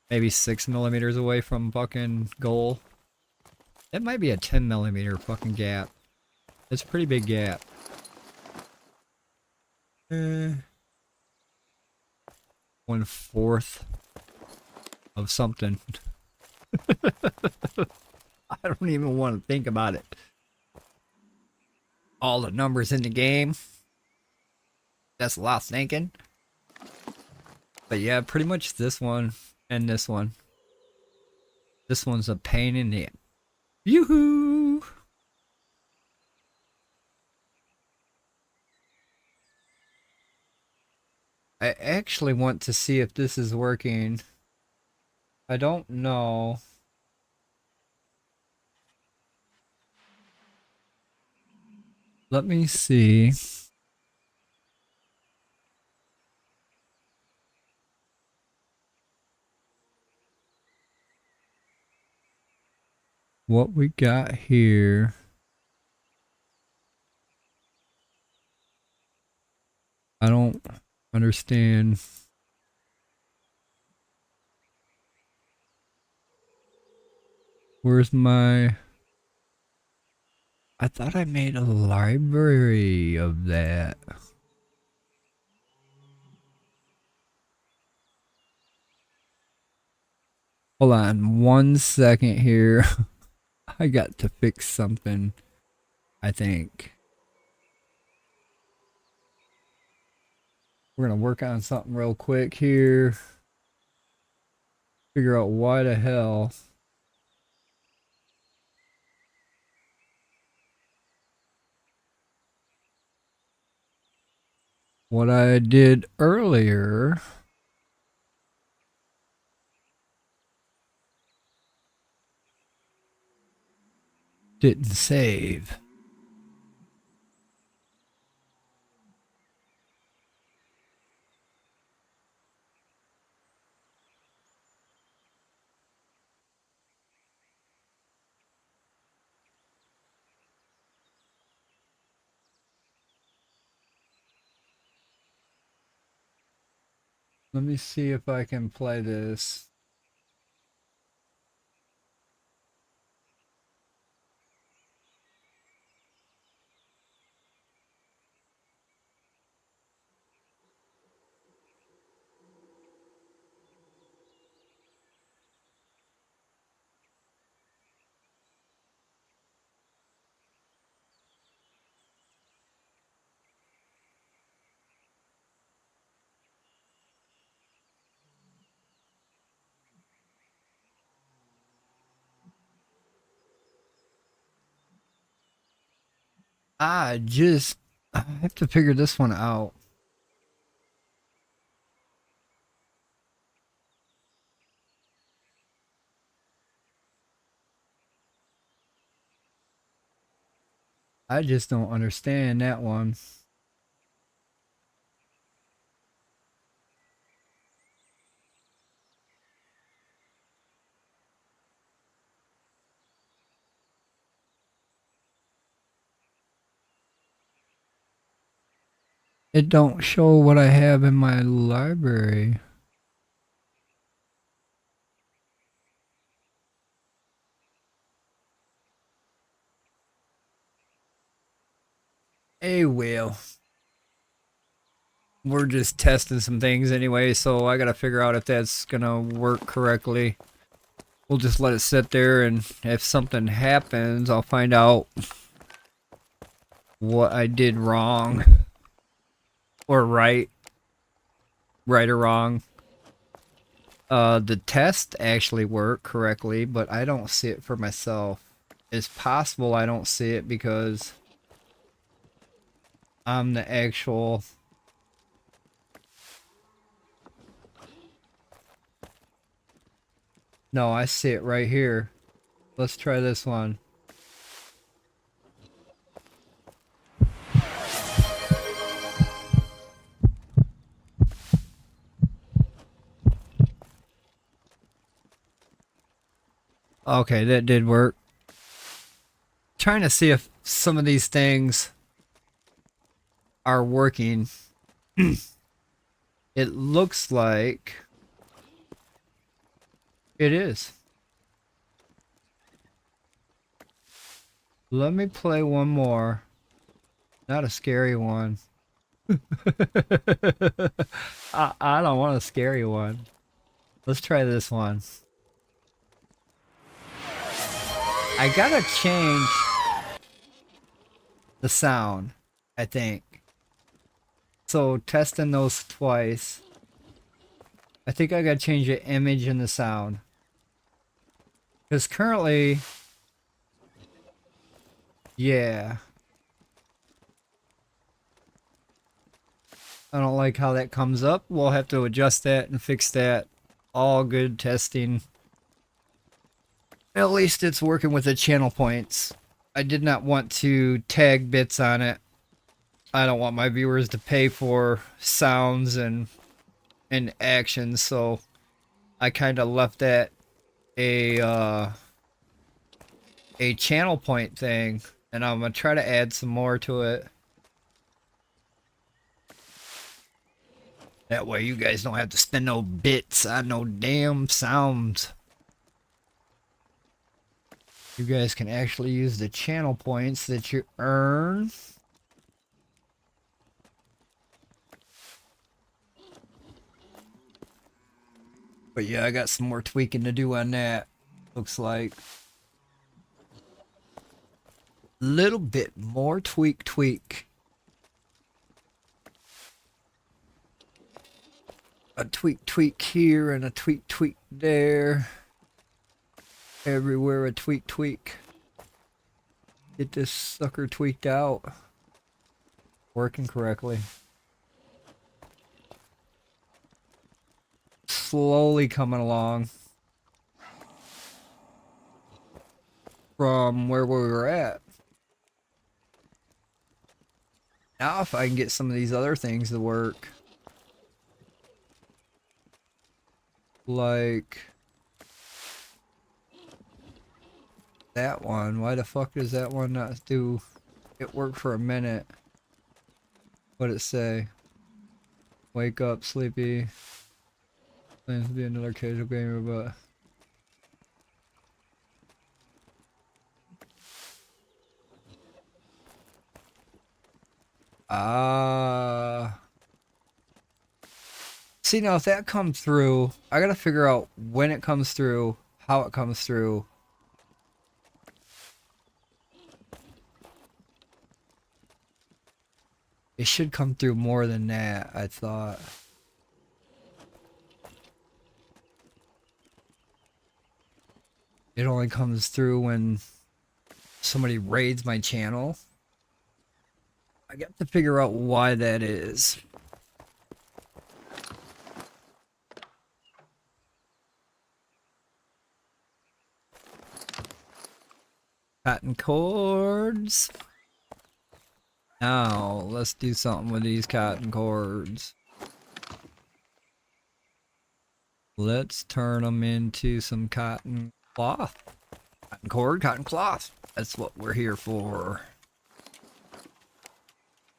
Maybe 6 millimeters away from fucking goal. That might be a 10 millimeter fucking gap. It's a pretty big gap. 1/4 of something. I don't even want to think about it. All the numbers in the game. That's a lot of thinking. But yeah, pretty much this one and this one. This one's a pain in the... Yoo-hoo! I actually want to see if this is working. I don't know. Let me see. What we got here. I don't understand. Where's my... I thought I made a library of that. Hold on 1 second here. I got to fix something, I think. We're gonna work on something real quick here. Figure out why the hell. What I did earlier didn't save. Let me see if I can play this. I have to figure this one out. I just don't understand that one. It don't show what I have in my library. Hey, well, we're just testing some things anyway, so I gotta figure out if that's gonna work correctly. We'll just let it sit there, and if something happens, I'll find out what I did wrong or right or wrong. The test actually worked correctly, but I don't see it for myself. It's possible I don't see it because I'm the actual... No, I see it right here. Let's try this one. Okay, that did work. Trying to see if some of these things are working. It looks like it is. Let me play one more. Not a scary one. I don't want a scary one. Let's try this one. I gotta change the sound, I think. So testing those twice. I think I gotta change the image and the sound. Because currently, yeah. I don't like how that comes up. We'll have to adjust that and fix that. All good testing. At least it's working with the channel points. I did not want to tag bits on it. I don't want my viewers to pay for sounds and actions, so I kind of left that a channel point thing, and I'm gonna try to add some more to it. That way you guys don't have to spend no bits on no damn sounds. You guys can actually use the channel points that you earn. But yeah, I got some more tweaking to do on that. Looks like. Little bit more tweak. A tweak here and a tweak there. Everywhere a tweak. Get this sucker tweaked out. Working correctly. Slowly coming along from where we were at. Now if I can get some of these other things to work. Like that one. Why the fuck does that one not do? It worked for a minute. What'd it say? Wake up, sleepy. Plans to be another casual gamer, but... See, now if that comes through, I gotta figure out when it comes through, how it comes through. It should come through more than that, I thought. It only comes through when somebody raids my channel. I got to figure out why that is. Cotton cords. Now, let's do something with these cotton cords. Let's turn them into some cotton cloth. Cotton cord, cotton cloth. That's what we're here for.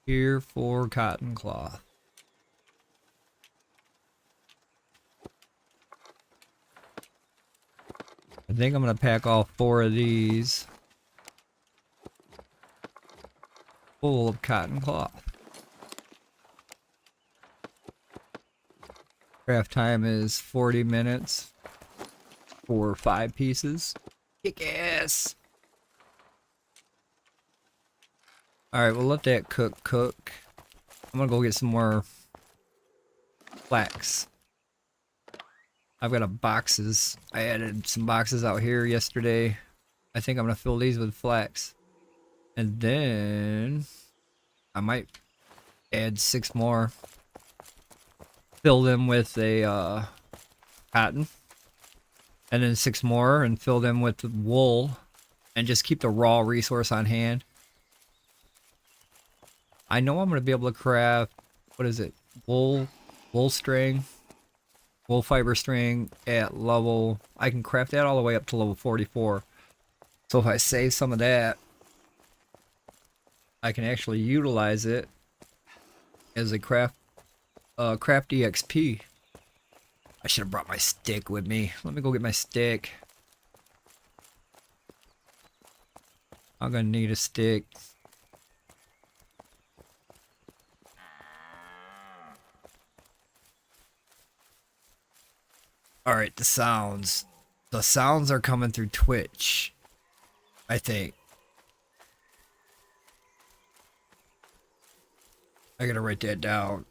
Here for cotton cloth. I think I'm going to pack all 4 of these full of cotton cloth. Craft time is 40 minutes for 5 pieces. Kick ass! Alright, we'll let that cook. I'm gonna go get some more flax. I've got boxes. I added some boxes out here yesterday. I think I'm gonna fill these with flax. And then I might add 6 more. Fill them with a cotton. And then 6 more and fill them with wool. And just keep the raw resource on hand. I know I'm going to be able to craft, what is it? Wool string. Wool fiber string at level, I can craft that all the way up to level 44. So if I save some of that, I can actually utilize it as a craft EXP. I should have brought my stick with me. Let me go get my stick. I'm gonna need a stick. Alright, the sounds. The sounds are coming through Twitch, I think. I gotta write that down.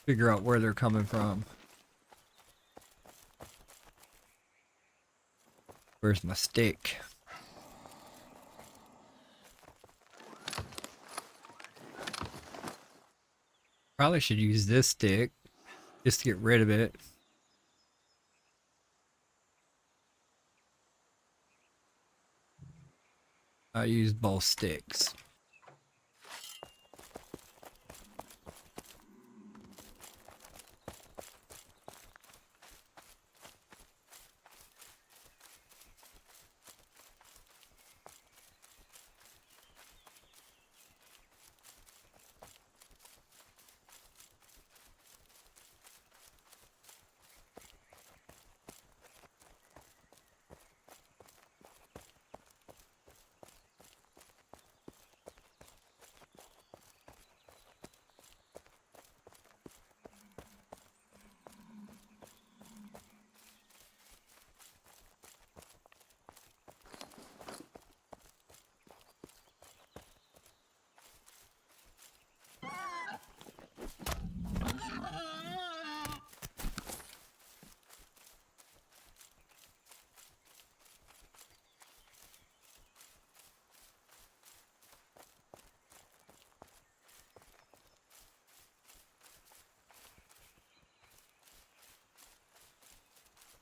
Figure out where they're coming from. Where's my stick? Probably should use this stick just to get rid of it. I use both sticks.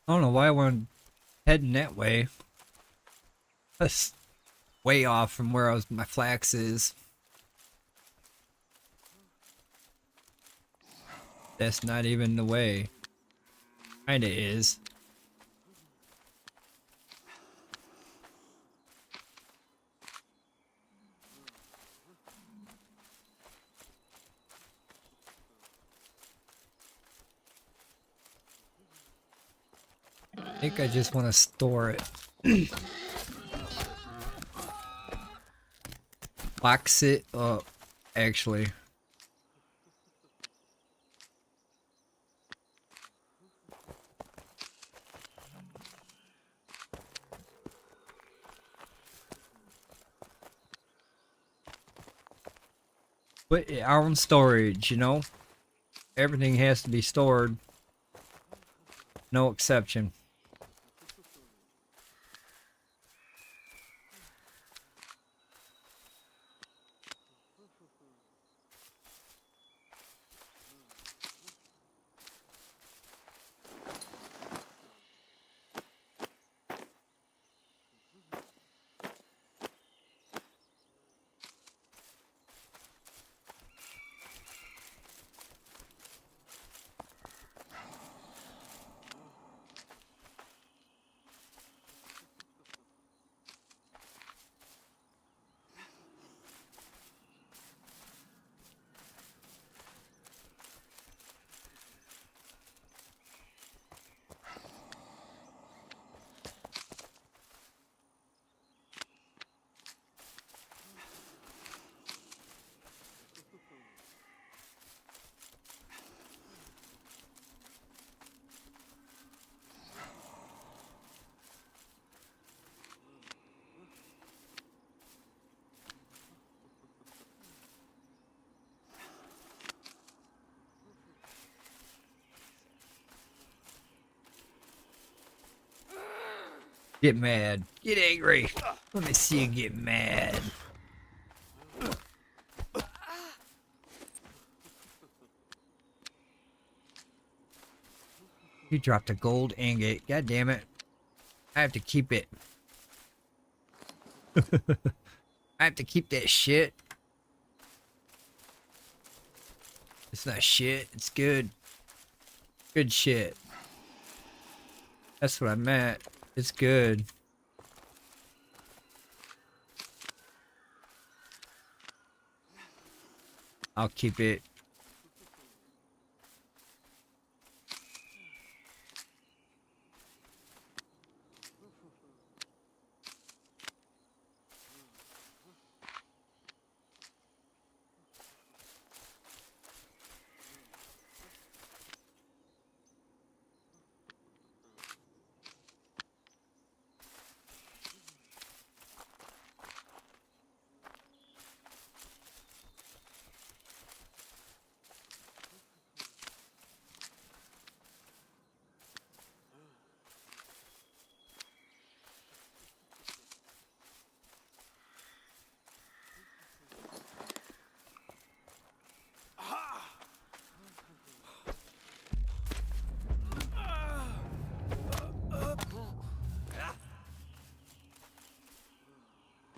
I don't know why I went heading that way. That's way off from where my flax is. That's not even the way. Kinda is. I think I just want to store it. Box it up, actually. Put it on storage, you know? Everything has to be stored. No exception. Get mad. Get angry. Let me see you get mad. You dropped a gold ingot. God damn it. I have to keep it. I have to keep that shit. It's not shit. It's good. Good shit. That's what I meant. It's good. I'll keep it.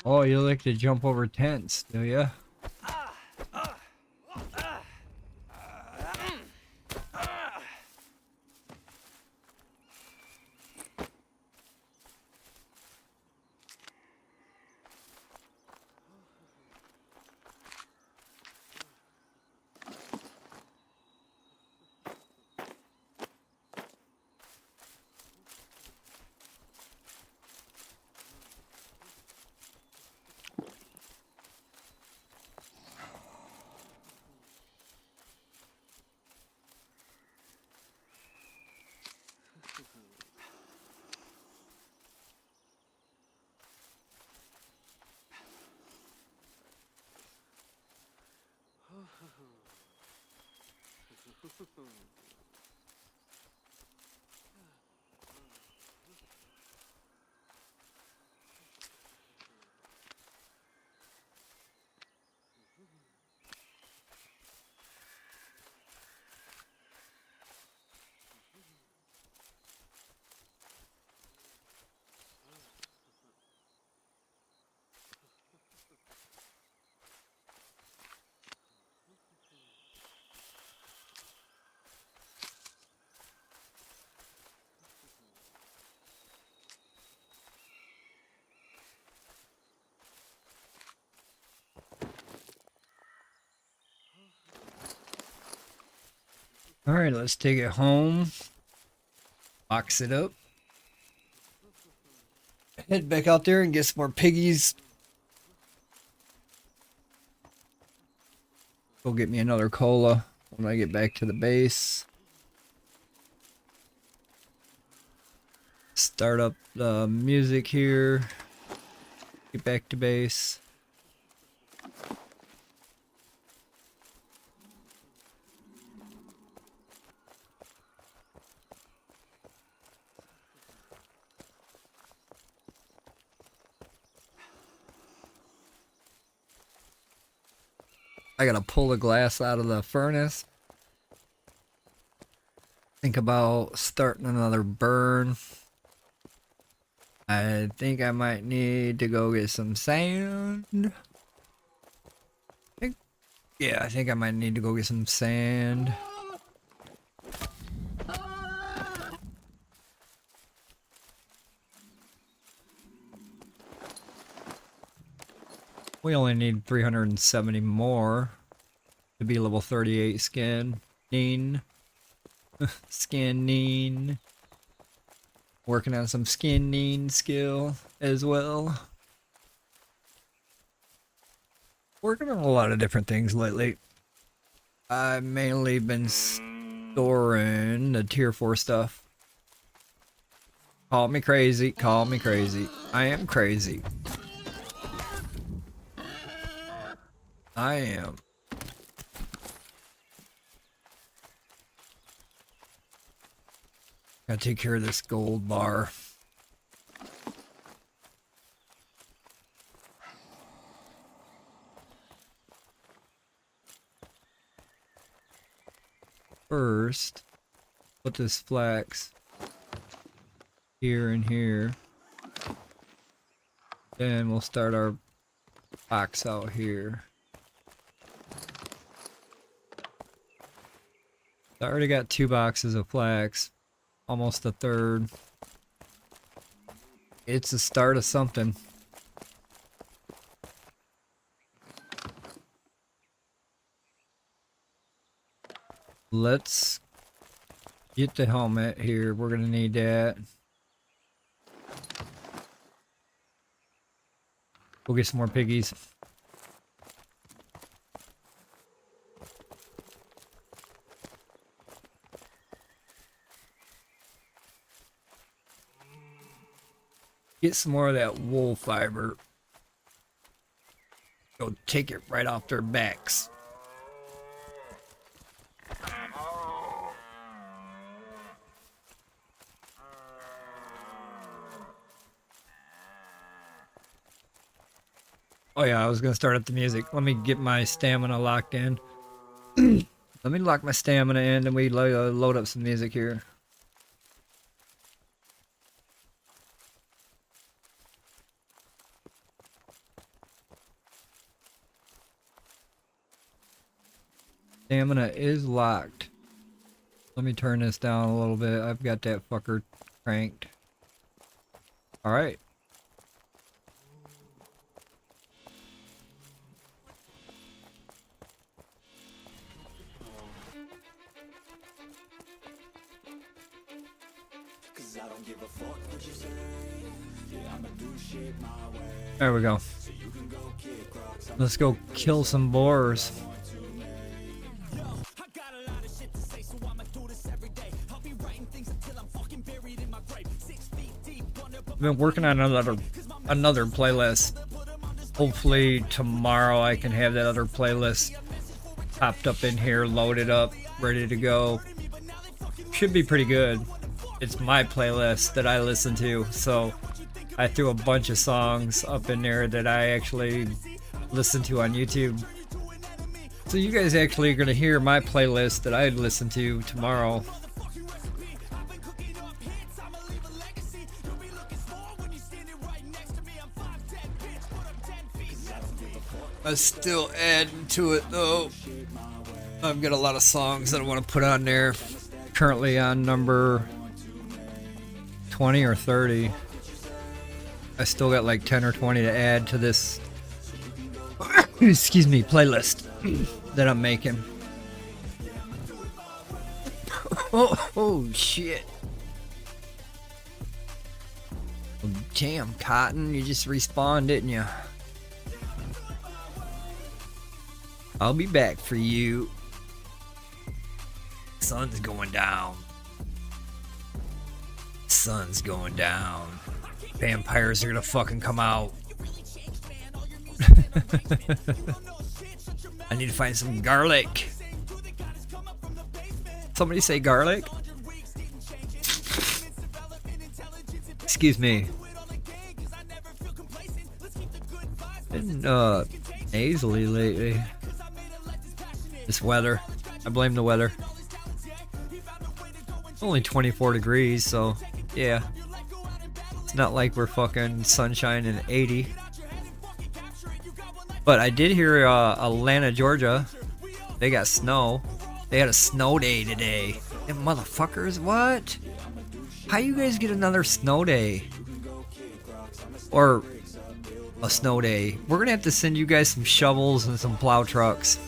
Oh, you like to jump over tents, do ya? Alright, let's take it home. Box it up. Head back out there and get some more piggies. Go get me another cola when I get back to the base. Start up the music here. Get back to base. I gotta pull the glass out of the furnace. Think about starting another burn. I think I might need to go get some sand. I think I might need to go get some sand. We only need 370 more to be level 38 scanning. Scanning. Working on some scanning skill as well. Working on a lot of different things lately. I've mainly been storing the tier 4 stuff. Call me crazy, call me crazy. I am crazy. I am. Gotta take care of this gold bar. first. Put this flax here and here. Then we'll start our box out here. I already got 2 boxes of flax. Almost a third. It's the start of something. Let's get the helmet here. We're gonna need that. We'll get some more piggies. Get some more of that wool fiber. Go take it right off their backs. Oh yeah, I was gonna start up the music. Let me get my stamina locked in. Let me lock my stamina in and we load up some music here. Stamina is locked. Let me turn this down a little bit. I've got that fucker cranked. Alright. There we go. Let's go kill some boars. I've been working on another playlist. Hopefully tomorrow I can have that other playlist popped up in here, loaded up, ready to go. Should be pretty good. It's my playlist that I listen to, so I threw a bunch of songs up in there that I actually listen to on YouTube. So you guys actually are going to hear my playlist that I listen to tomorrow. I'm still adding to it though. I've got a lot of songs that I want to put on there. Currently on number 20 or 30. I still got like 10 or 20 to add to this excuse me, playlist that I'm making. Oh shit. Damn, Cotton, you just respawned, didn't you? I'll be back for you. Sun's going down. Sun's going down. Vampires are gonna fucking come out. I need to find some garlic. Somebody say garlic? Excuse me. Been nasally lately. This weather. I blame the weather. It's only 24 degrees, so yeah. It's not like we're fucking sunshine and 80. But I did hear Atlanta, Georgia, they got snow. They had a snow day today. Them motherfuckers, what? How you guys get another snow day? Or a snow day? We're gonna have to send you guys some shovels and some plow trucks.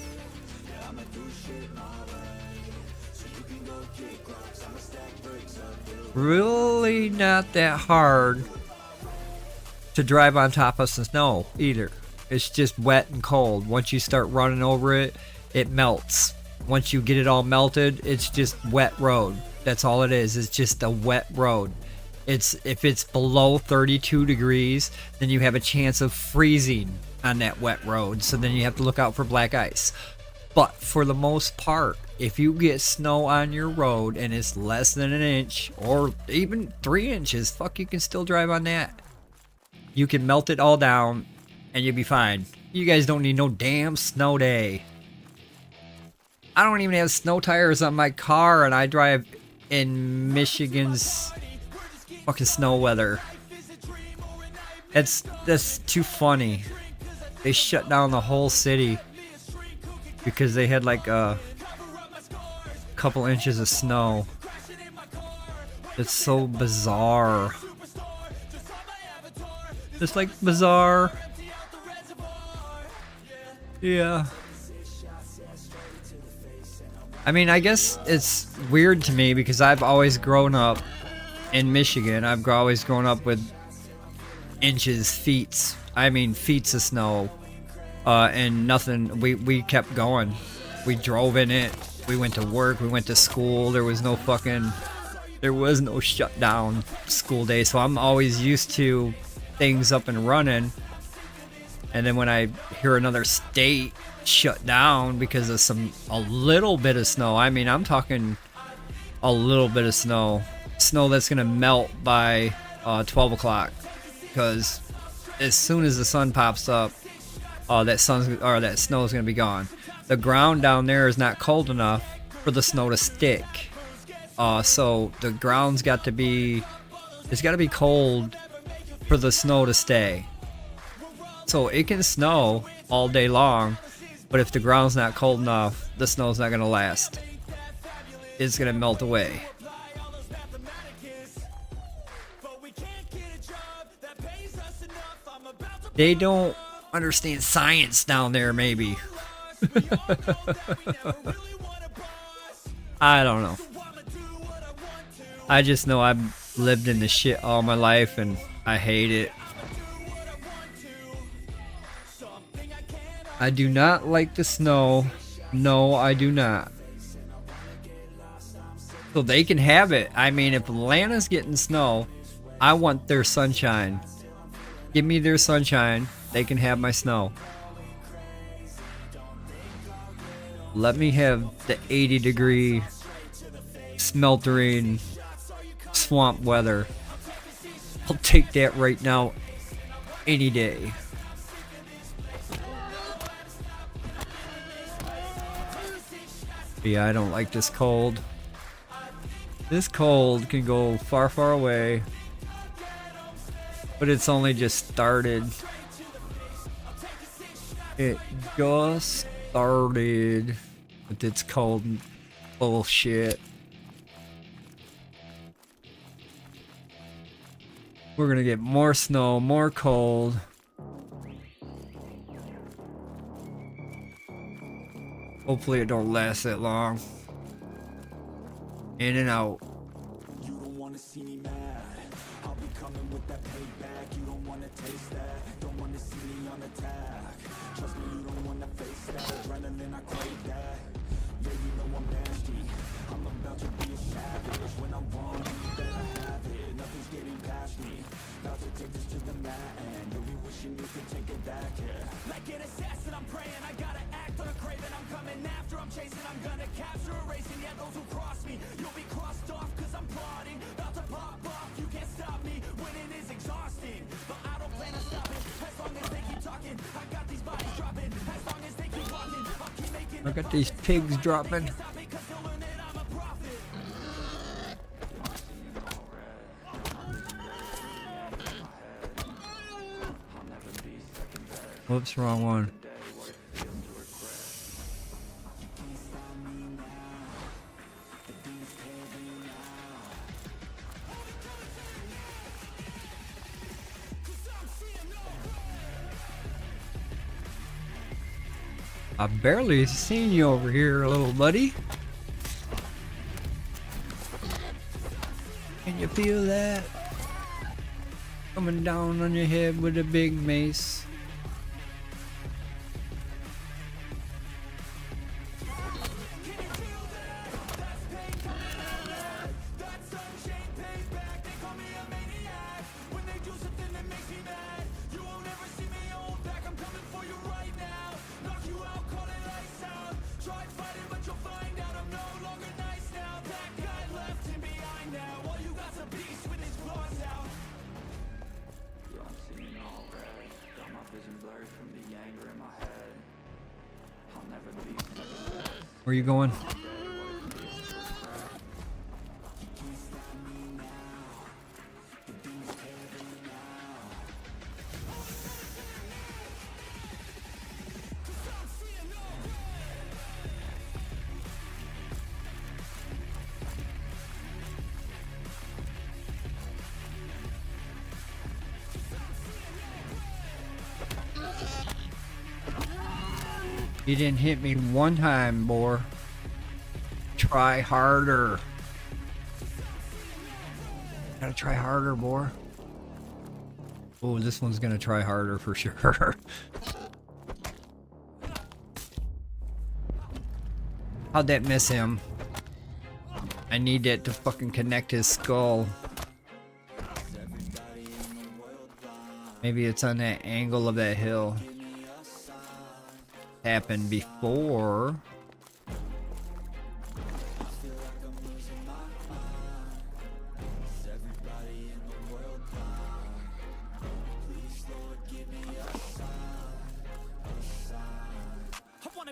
Really not that hard to drive on top of some snow either. It's just wet and cold. Once you start running over it, it melts. Once you get it all melted, it's just wet road. That's all it is. It's just a wet road. If it's below 32 degrees, then you have a chance of freezing on that wet road. So then you have to look out for black ice. But for the most part, if you get snow on your road and it's less than an inch or even 3 inches, fuck, you can still drive on that. You can melt it all down and you'll be fine. You guys don't need no damn snow day. I don't even have snow tires on my car, and I drive in Michigan's fucking snow weather. That's too funny. They shut down the whole city because they had like a couple inches of snow. It's so bizarre. It's like bizarre. Yeah. I mean, I guess it's weird to me because I've always grown up in Michigan. I've always grown up with inches, feet of snow, and nothing. We kept going. We drove in it. We went to work. We went to school. There was no shutdown school day. So I'm always used to things up and running. And then when I hear another state shut down because of a little bit of snow, I mean, I'm talking a little bit of snow that's gonna melt by 12 o'clock, because as soon as the sun pops up, that snow is gonna be gone. The ground down there is not cold enough for the snow to stick, so the ground's got to be cold for the snow to stay. So it can snow all day long, but if the ground's not cold enough, the snow's not gonna last. It's gonna melt away. They don't understand science down there, maybe. I don't know. I just know I've lived in this shit all my life and I hate it. I do not like the snow. No, I do not. So they can have it. I mean, if Atlanta's getting snow, I want their sunshine. Give me their sunshine. They can have my snow. Let me have the 80-degree smeltering swamp weather. I'll take that right now any day. Yeah, I don't like this cold. This cold can go far, far away. But it's only just started. It just started with its cold bullshit. We're gonna get more snow, more cold. Hopefully it don't last that long. In and out. You don't wanna see me mad. I'll be coming with that payback. You don't wanna taste that. Don't wanna see me on attack. Trust me, you don't wanna face that. Adrenaline, I crave that. Yeah, you know I'm nasty. I'm about to be a savage. When I'm wrong, you better have it. Nothing's getting past me. About to take this to the mat, and you'll be wishing you could take it back, yeah. Like an assassin, I'm praying. I gotta act on a craving. I'm coming after, I'm chasing. I'm gonna capture, erasing. Yeah, those who cross me, you'll be crossed off, cause I'm plotting. About to pop off, you can't stop me. Winning is exhausting, but I don't plan to stop it. As long as they keep talking, I got these bodies dropping. As long as they keep walking, I'll keep making. I got these pigs dropping. Whoops, wrong one. I barely seen you over here, little buddy. Can you feel that? Coming down on your head with a big mace. Where you going? You didn't hit me one time, boy. Try harder. Gotta try harder, boy. Oh, this one's gonna try harder for sure. How'd that miss him? I need that to fucking connect his skull. Maybe it's on that angle of that hill. Happened before.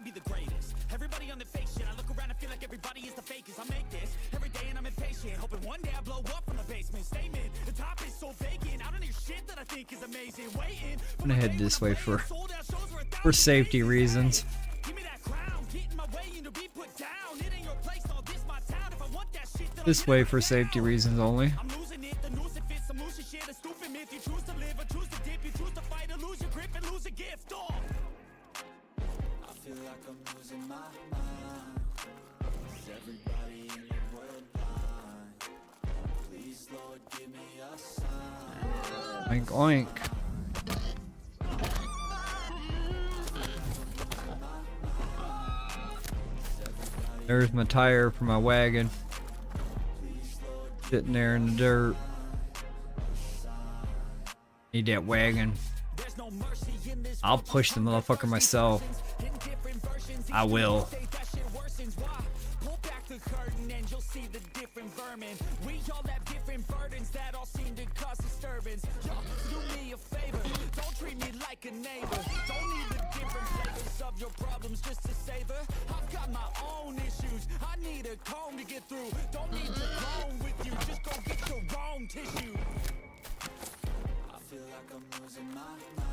Be the greatest. Everybody on the fake shit. I look around and feel like everybody is the fakest. I make this every day and I'm impatient, hoping one day I blow up from the basement. Statement, the top is so vacant. I don't hear shit that I think is amazing. Waiting. I'm gonna head this way for safety reasons. Give me that crown, get in my way and to be put down. It ain't your place, all this my town. If I want that shit, then This way for safety reasons only. I'm losing it. The noose it fits. I'm losing shit. A stupid myth. You choose to live or choose to dip. You choose to fight or lose your grip and lose a gift. Oh. Feel like I'm losing my mind. Is everybody in the world blind? Please, Lord, give me a sign. Oink oink. There's my tire for my wagon. Sitting there in the dirt. Need that wagon. I'll push the motherfucker myself. I will. Pull back the curtain and you'll see the different vermin. We all have different burdens that all seem to cause disturbance. Y'all do me a favor, don't treat me like a neighbor. Don't need the different flavors of your problems just to savor. I've got my own issues, I need a comb to get through. Don't need to groan with you, just go get your own tissue. I feel like I'm losing my mind.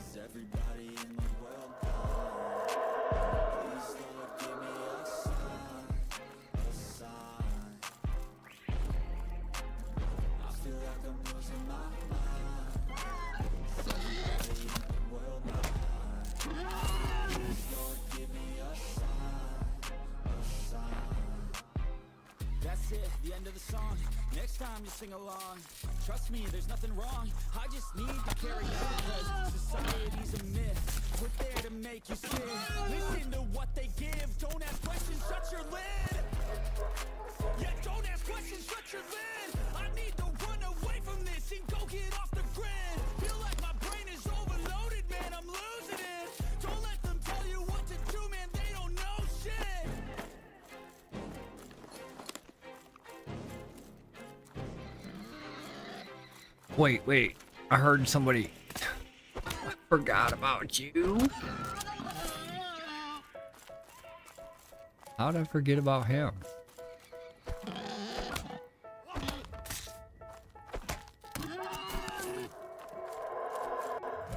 Is everybody in the world blind? Please, Lord, give me a sign, a sign. I feel like I'm losing my mind. Is everybody in the world blind? Please, Lord, give me a sign. That's it, the end of the song. Next time you sing along, trust me, there's nothing wrong. I just need to carry on, cause society's a myth. We're there to make you sit. Listen to what they give. Don't ask questions, shut your lid. Yeah, don't ask questions, shut your lid. I need to run away from this and go get off the grid. Feel like my brain is overloaded, man, I'm losing it. Don't let them tell you what to do, man, they don't know shit. Wait. I heard somebody. I forgot about you. How'd I forget about him?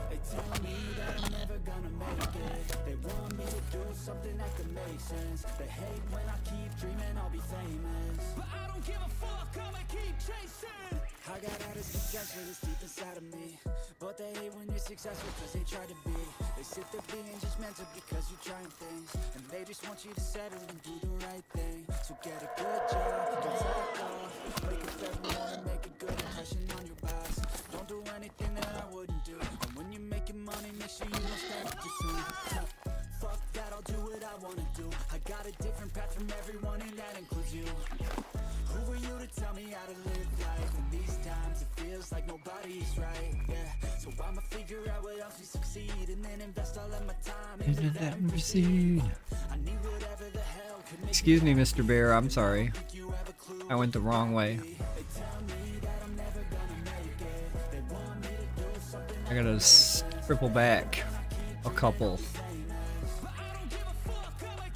They tell me that I'm never gonna make it. They want me to do something that could make sense. They hate when I keep dreaming I'll be famous. But I don't give a fuck, I'ma keep chasing. I got all this potential that's deep inside of me, but they hate when you're successful cause they try to be. They sit there being judgmental because you're trying things, and they just want you to settle and do the right thing. So get a good job, don't fuck off, wake up every morning, make a good impression on your boss. Don't do anything that I wouldn't do, and when you're making money, make sure you don't spend it too soon. Fuck that, I'll do what I wanna do. I got a different path from everyone and that includes you. Who are you to tell me how to live life? In these times it feels like nobody's right, yeah. So I'ma figure out what else we succeed, and then invest all of my time into that and proceed. I need whatever the hell could make. Excuse me, Mr. Bear. I'm sorry. You have a clue. I went the wrong way. They tell me that I'm never gonna make it. They want me to do something I gotta triple back a couple. But I don't give a fuck, I'ma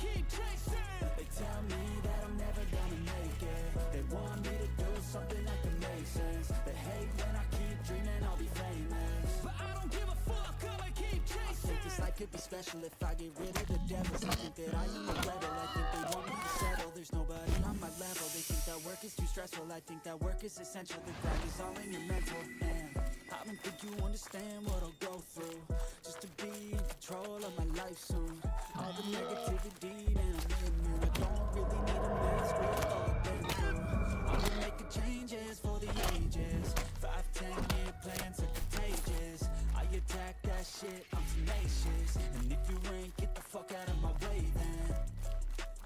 could be special if I get rid of the devils. I think that I am a rebel, I think they want me to settle. There's nobody on my level, they think that work is too stressful. I think that work is essential, the grind is all in your mental. And I don't think you understand what I'll go through just to be in control of my life soon. All the negativity, man, I'm immune. I don't really need a mask with all I've been through. I'm gonna make a changes for the ages. 5-10 year plans are contagious. I attack that shit, I'm tenacious. And if you ain't, get the fuck out of my way then.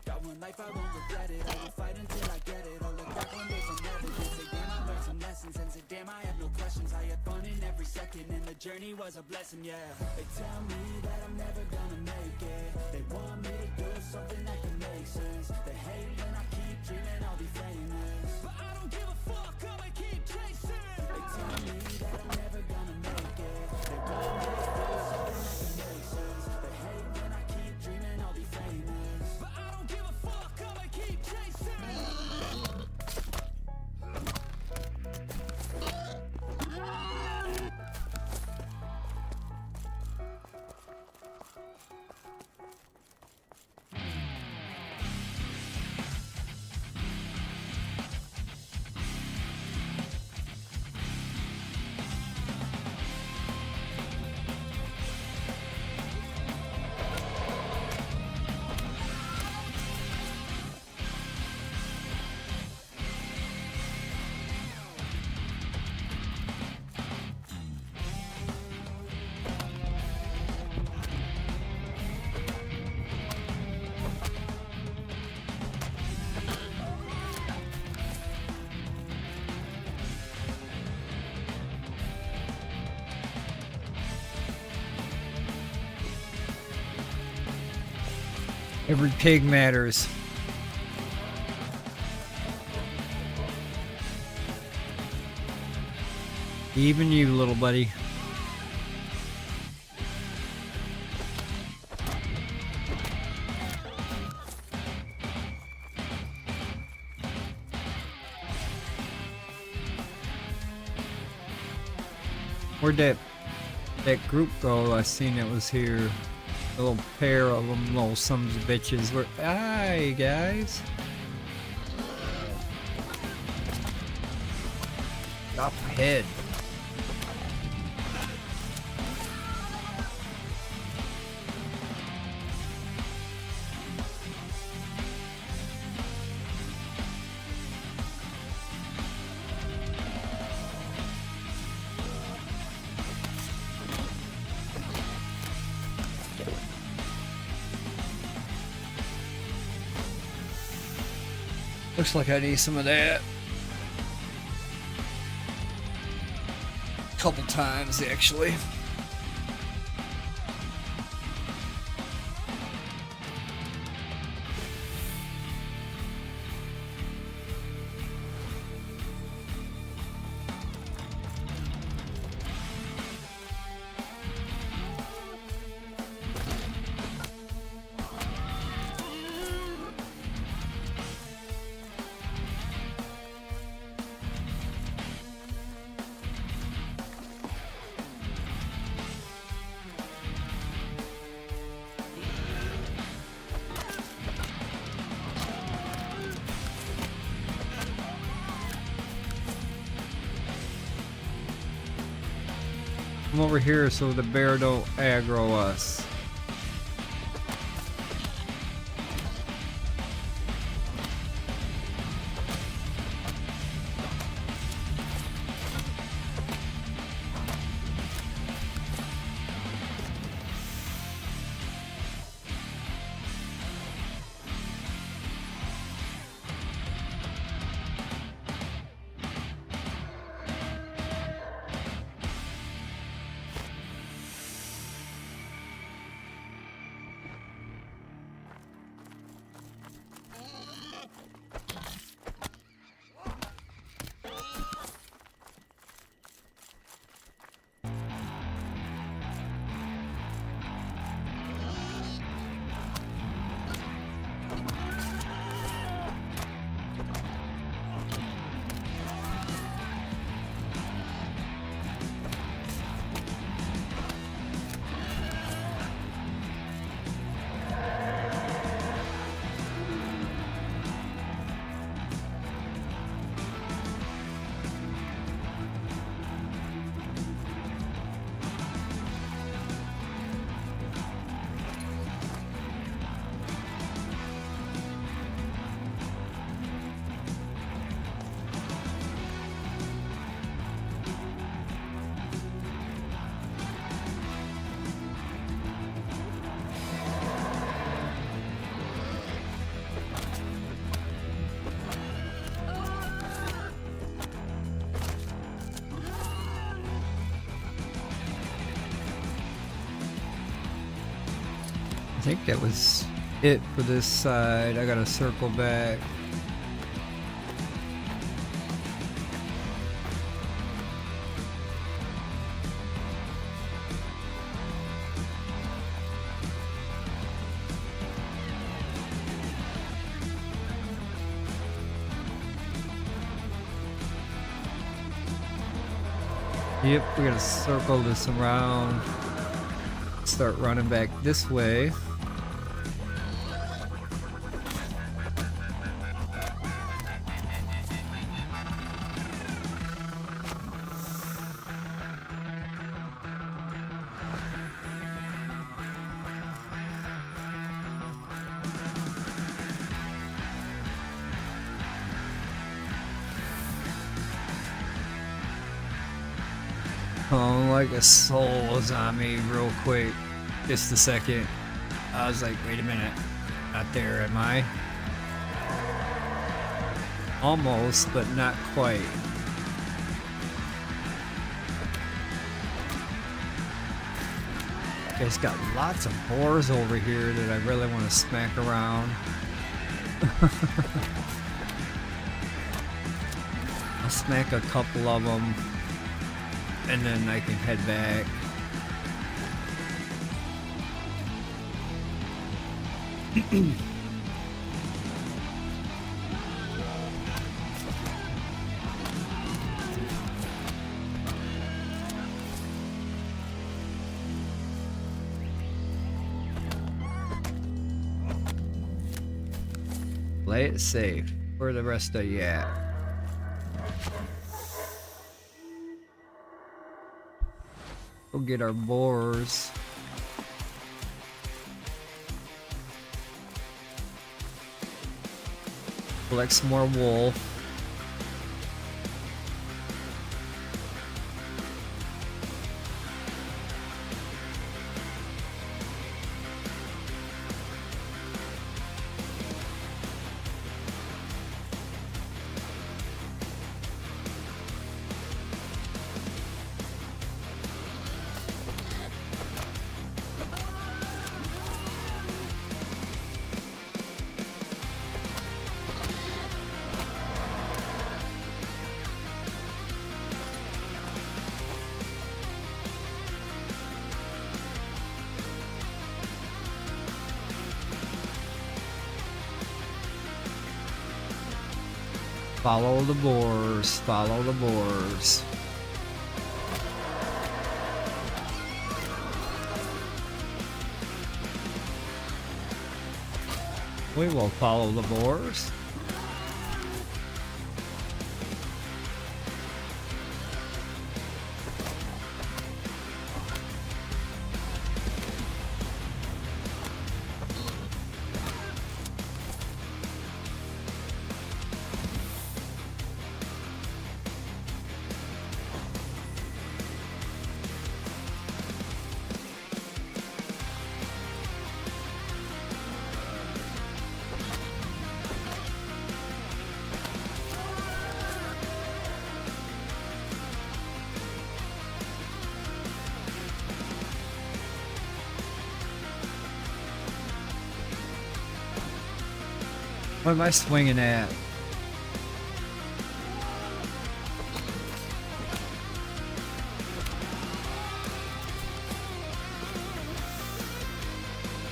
Got one life, I won't regret it. I will fight until I get it. I'll look back one day from evidence. Say damn, I learned some lessons. And say damn, I have no questions. I had fun in every second, and the journey was a blessing, yeah. They tell me that I'm never gonna make it. They want me to do something that can make sense. They hate when I keep dreaming I'll be famous, but I don't give a fuck, I'ma keep chasing. They tell me that I'm never gonna make it. They want me to do something that can make sense. They hate when I keep dreaming I'll be famous, but I don't give a fuck, I'ma keep chasing. Every pig matters. Even you, little buddy. Where'd that group go? I seen it was here. A little pair of them, little sons of bitches. Hi, guys. Off my head. Looks like I need some of that. Couple times, actually. Come over here so the bear don't aggro us. think that was it for this side. I gotta circle back. Yep, we gotta circle this around. Start running back this way. Oh, like a soul was on me real quick. Just a second. I was like, wait a minute. Not there, am I? Almost, but not quite. Guys got lots of boars over here that I really want to smack around. I'll smack a couple of them. And then I can head back. Play it safe. Where the rest of you at? We'll get our boars. Collect some more wool. Follow the boars, follow the boars. We will follow the boars. What am I swinging at?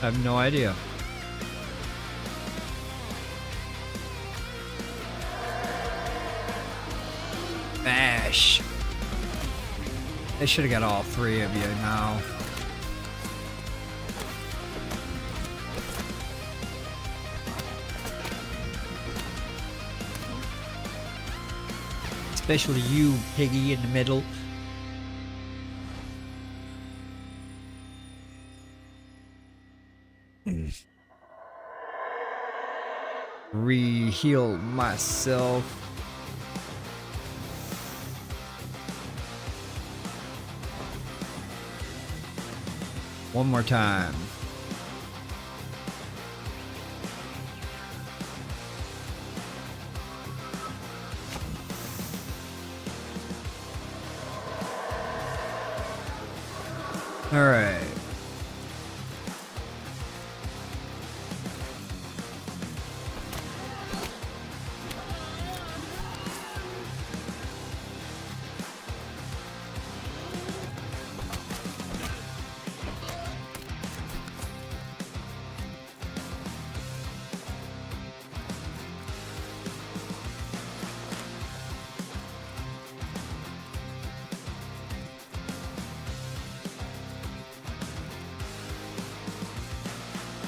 I have no idea. Bash. They should have got all three of you now. Especially you, piggy, in the middle. Re-heal myself. One more time. All right.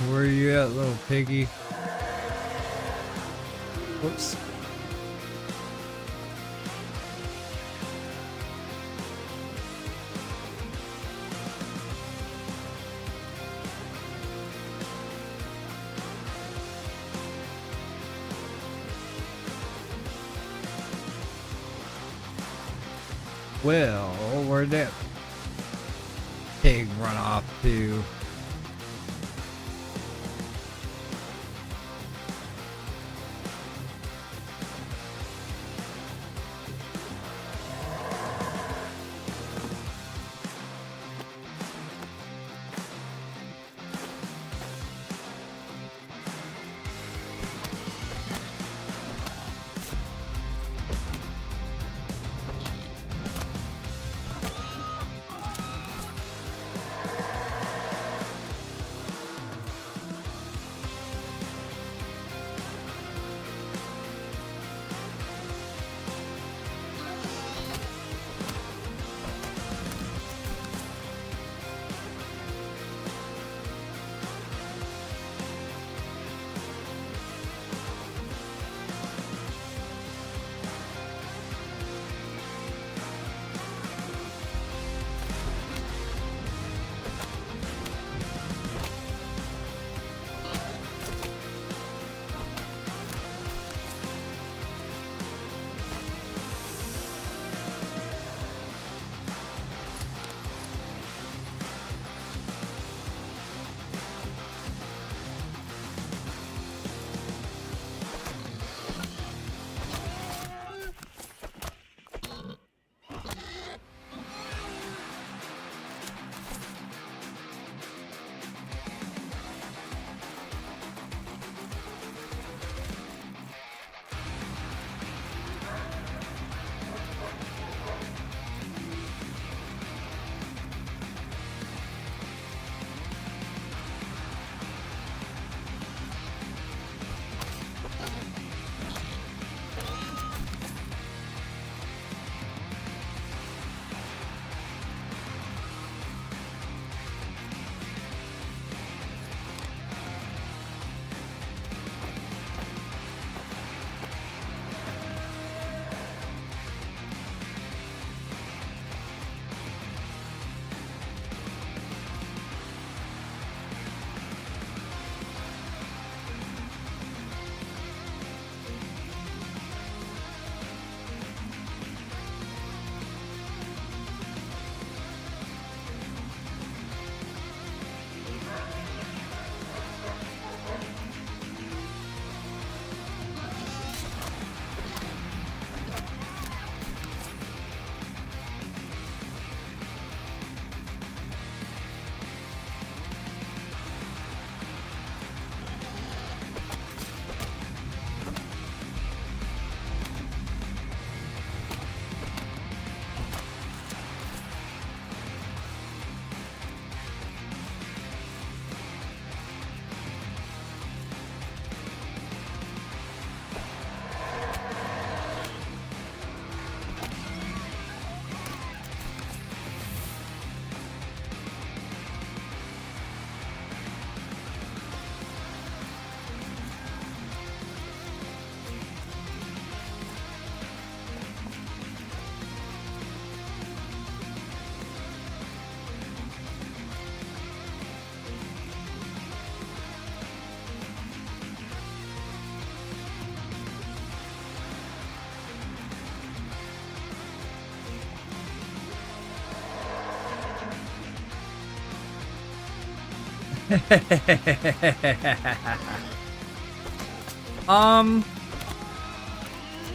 Where you at, little piggy? Whoops. Well, where'd that pig run off to?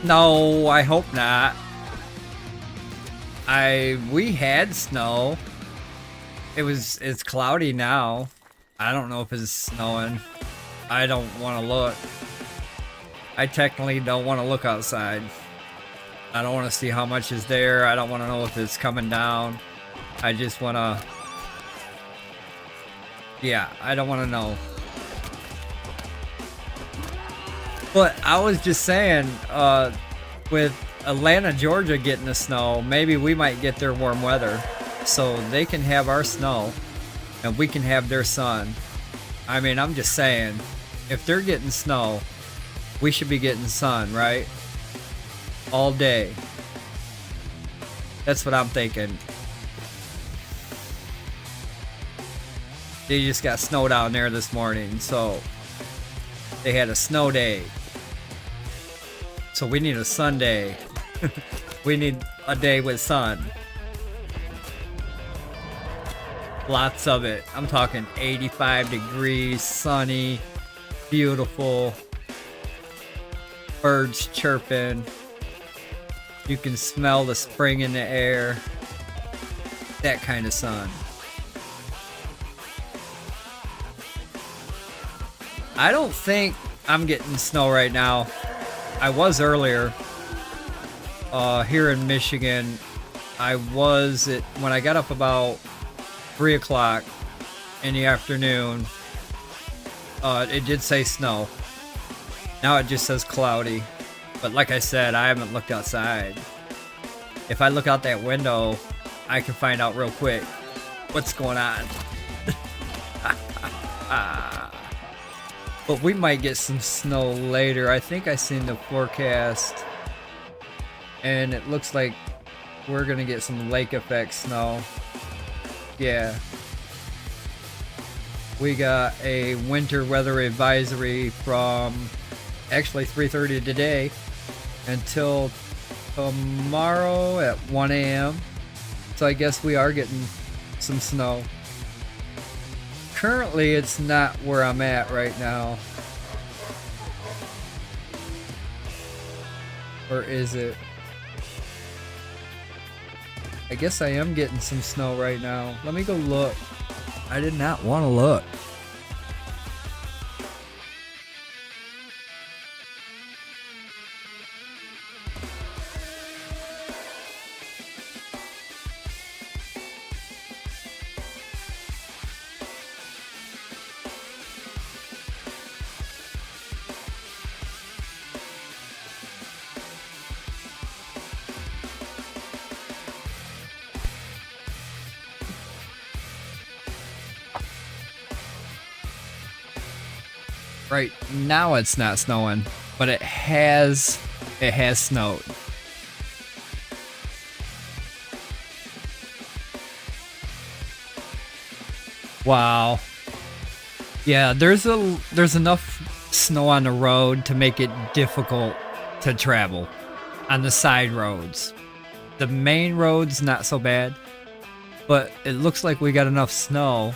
No, I hope not. We had snow. It's cloudy now. I don't know if it's snowing. I don't want to look. I technically don't want to look outside. I don't want to see how much is there. I don't want to know if it's coming down. I just want to... Yeah, I don't want to know. But I was just saying, with Atlanta, Georgia getting the snow, maybe we might get their warm weather. So they can have our snow, and we can have their sun. I mean, I'm just saying, if they're getting snow, we should be getting sun, right? All day. That's what I'm thinking. They just got snow down there this morning, so they had a snow day. So we need a sun day. We need a day with sun. Lots of it. I'm talking 85 degrees, sunny, beautiful, birds chirping. You can smell the spring in the air. That kind of sun. I don't think I'm getting snow right now. I was earlier. Here in Michigan, I was when I got up about 3 o'clock in the afternoon. It did say snow. Now it just says cloudy. But like I said, I haven't looked outside. If I look out that window, I can find out real quick what's going on. But we might get some snow later. I think I seen the forecast, and it looks like we're gonna get some lake effect snow. Yeah. We got a winter weather advisory from actually 3:30 today until tomorrow at 1 a.m. So I guess we are getting some snow. Currently, it's not where I'm at right now. Or is it? I guess I am getting some snow right now. Let me go look. I did not want to look. Right now it's not snowing, but it has snowed. Wow. Yeah, there's enough snow on the road to make it difficult to travel on the side roads. The main roads not so bad, but it looks like we got enough snow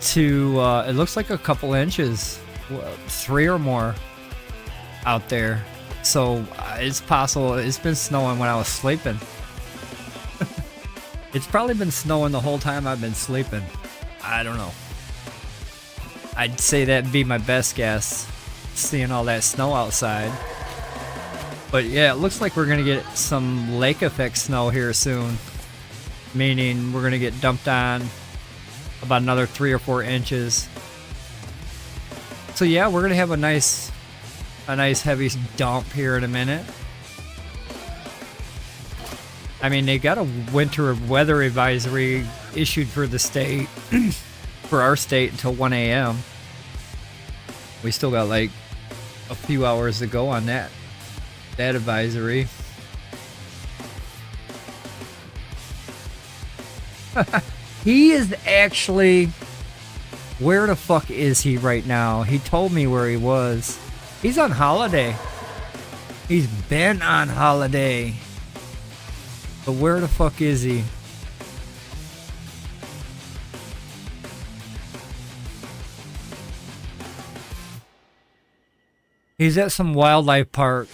to it looks like a couple inches, 3 or more out there. So it's possible it's been snowing when I was sleeping. It's probably been snowing the whole time I've been sleeping. I don't know. I'd say that'd be my best guess, seeing all that snow outside. But yeah, it looks like we're gonna get some lake effect snow here soon, meaning we're gonna get dumped on about another 3 or 4 inches. So yeah, we're gonna have a nice heavy dump here in a minute. I mean, they got a winter weather advisory issued for the state, for our state, until 1 a.m. We still got like a few hours to go on that advisory. He is actually... Where the fuck is he right now? He told me where he was. He's on holiday. He's been on holiday. But where the fuck is he? He's at some wildlife park.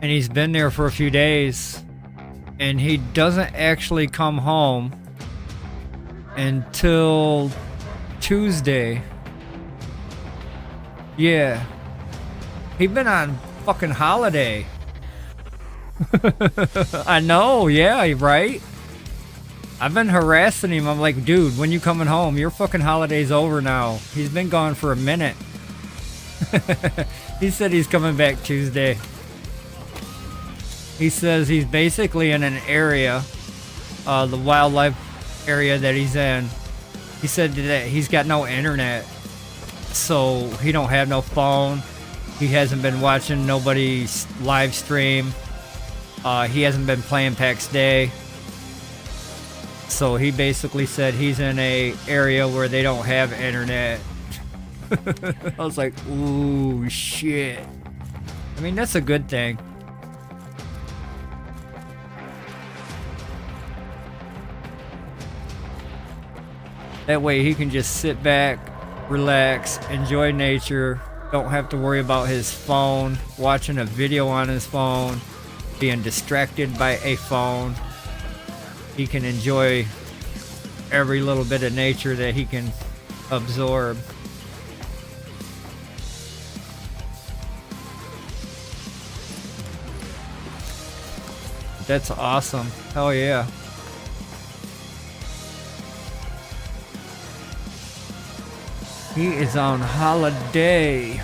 And he's been there for a few days. And he doesn't actually come home until Tuesday. Yeah. He's been on fucking holiday. I know, yeah, right? I've been harassing him. I'm like, dude, when you coming home? Your fucking holiday's over now. He's been gone for a minute. He said he's coming back Tuesday. He says he's basically in an area, the wildlife area that he's in, He said that he's got no internet, so he don't have no phone. He hasn't been watching nobody's live stream. He hasn't been playing paxdei. So he basically said he's in a area where they don't have internet. I was like, ooh, shit. I mean, that's a good thing. That way he can just sit back, relax, enjoy nature, don't have to worry about his phone, watching a video on his phone, being distracted by a phone. He can enjoy every little bit of nature that he can absorb. That's awesome. Hell yeah. He is on holiday.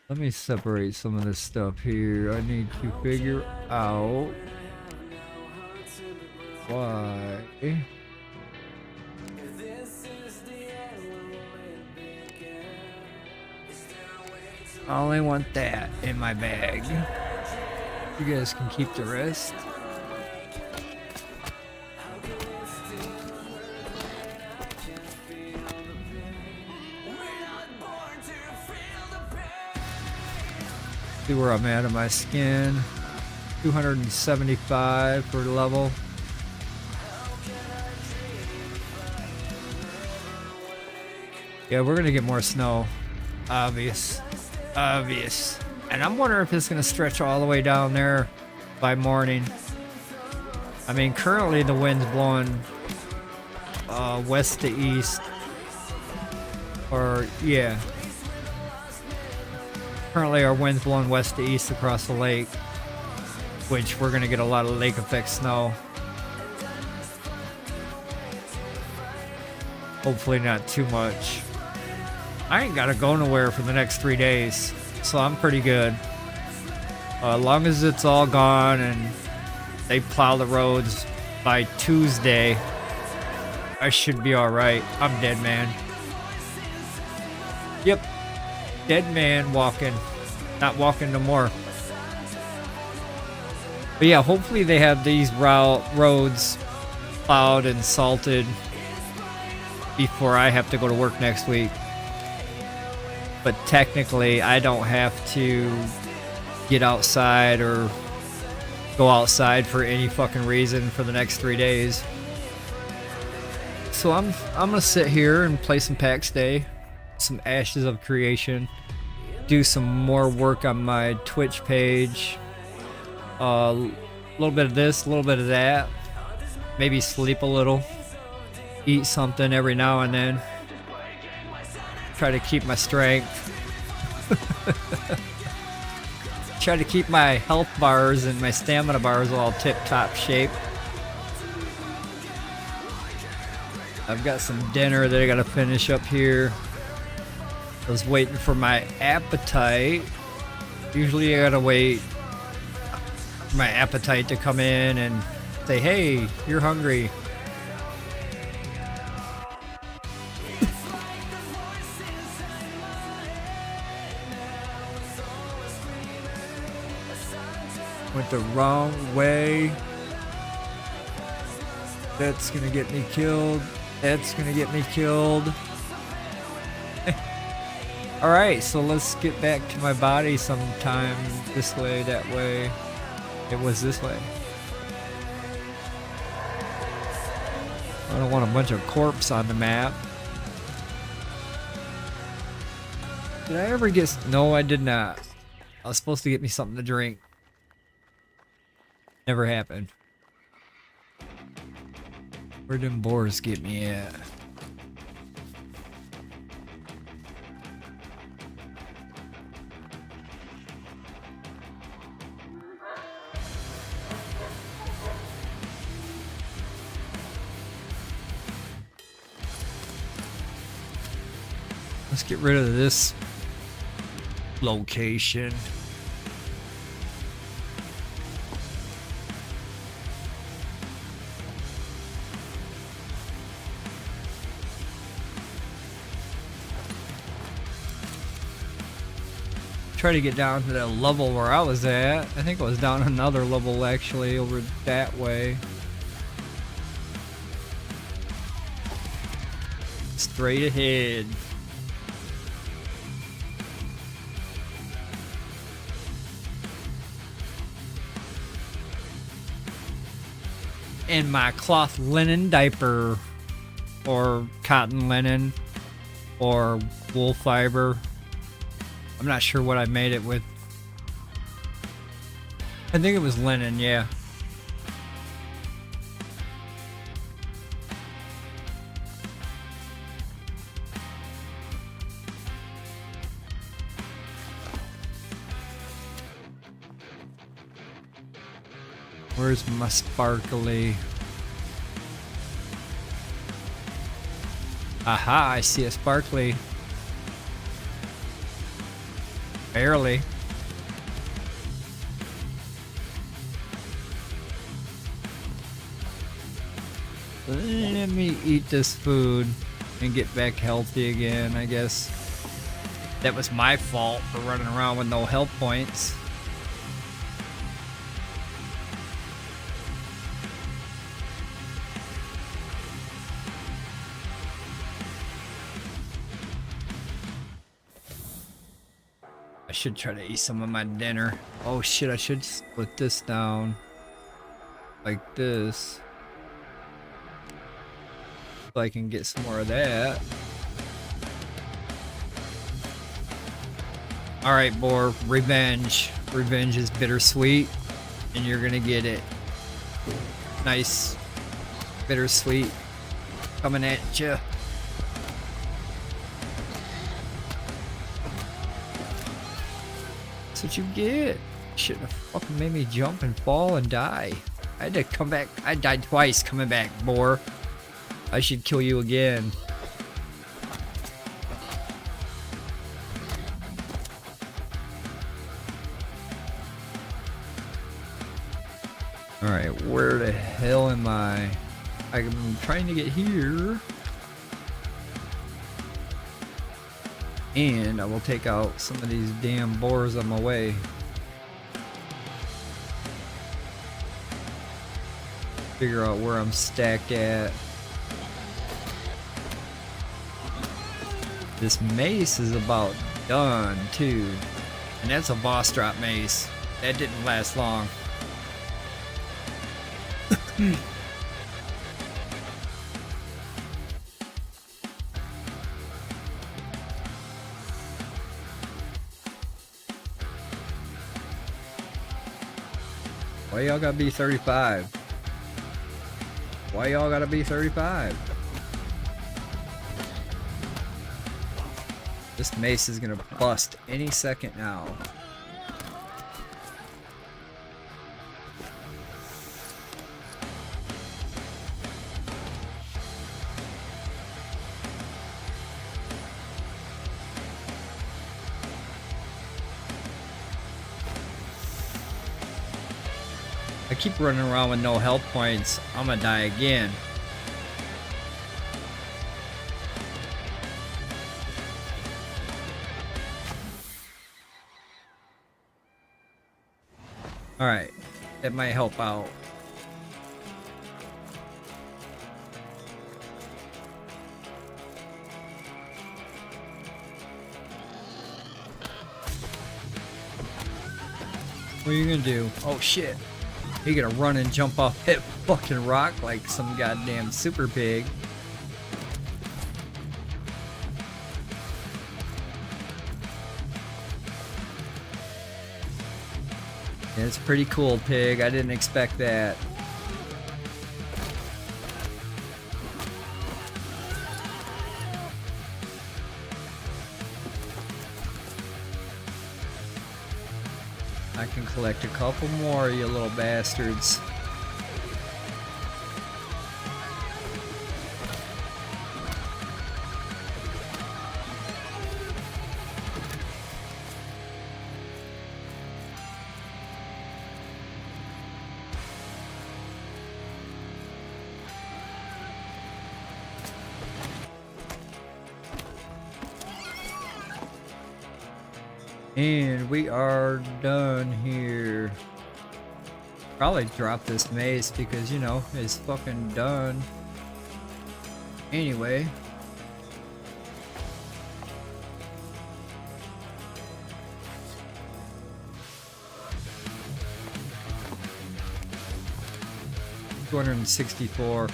Let me separate some of this stuff here. I need to figure out why. I only want that in my bag. You guys can keep the rest. See where I'm at in my skin. 275 for level. Yeah, we're gonna get more snow. Obvious. And I'm wondering if it's gonna stretch all the way down there by morning. I mean, currently the wind's blowing west to east. Or, yeah. Currently our wind's blowing west to east across the lake, which we're gonna get a lot of lake effect snow. Hopefully not too much. I ain't gotta go nowhere for the next 3 days, so I'm pretty good. As long as it's all gone and they plow the roads by Tuesday, I should be alright. I'm dead man. Yep. Dead man walking. Not walking no more. But yeah, hopefully they have these roads plowed and salted before I have to go to work next week. But technically, I don't have to get outside or go outside for any fucking reason for the next 3 days. So I'm gonna sit here and play some paxdei, some Ashes of Creation, do some more work on my Twitch page. A little bit of this, a little bit of that. Maybe sleep a little. Eat something every now and then. Try to keep my strength. Try to keep my health bars and my stamina bars all tip-top shape. I've got some dinner that I gotta finish up here. I was waiting for my appetite. Usually I gotta wait for my appetite to come in and say, hey, you're hungry. Went the wrong way. That's gonna get me killed. That's gonna get me killed. Alright, so let's get back to my body sometime. This way, that way. It was this way. I don't want a bunch of corpse on the map. Did I ever get... No, I did not. I was supposed to get me something to drink. Never happened. Where them boars get me at? Let's get rid of this location. Try to get down to that level where I was at. I think I was down another level actually over that way. Straight ahead. In my cloth linen diaper, or cotton linen, or wool fiber. I'm not sure what I made it with. I think it was linen, yeah. Where's my sparkly? Aha, I see a sparkly. Barely. Let me eat this food and get back healthy again, I guess. That was my fault for running around with no health points. I should try to eat some of my dinner. Oh shit, I should split this down like this so I can get some more of that. Alright, boar, revenge. Revenge is bittersweet, and you're gonna get it. Nice, bittersweet coming at ya. That's what you get. Shouldn't have fucking made me jump and fall and die. I had to come back. I died twice coming back, boar. I should kill you again. Alright, where the hell am I? I'm trying to get here. And I will take out some of these damn boars on my way. Figure out where I'm stacked at. This mace is about done too. And that's a boss drop mace. That didn't last long. Why y'all gotta be 35? Why y'all gotta be 35? This mace is gonna bust any second now. I keep running around with no health points. I'm gonna die again. Alright, that might help out. What are you gonna do? Oh shit. You're gonna run and jump off that fucking rock like some goddamn super pig. Yeah, it's pretty cool, pig. I didn't expect that. I can collect a couple more, you little bastards. And we are done here. Probably drop this mace because, you know, it's fucking done. Anyway. $264.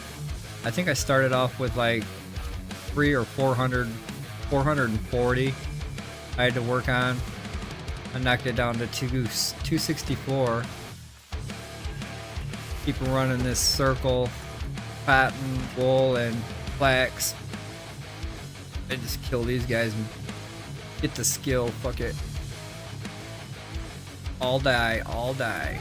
I think I started off with like 300 or 440 I had to work on. I knocked it down to 264. Keep running this circle, cotton, wool, and flax. I just kill these guys and get the skill. Fuck it. All die, all die.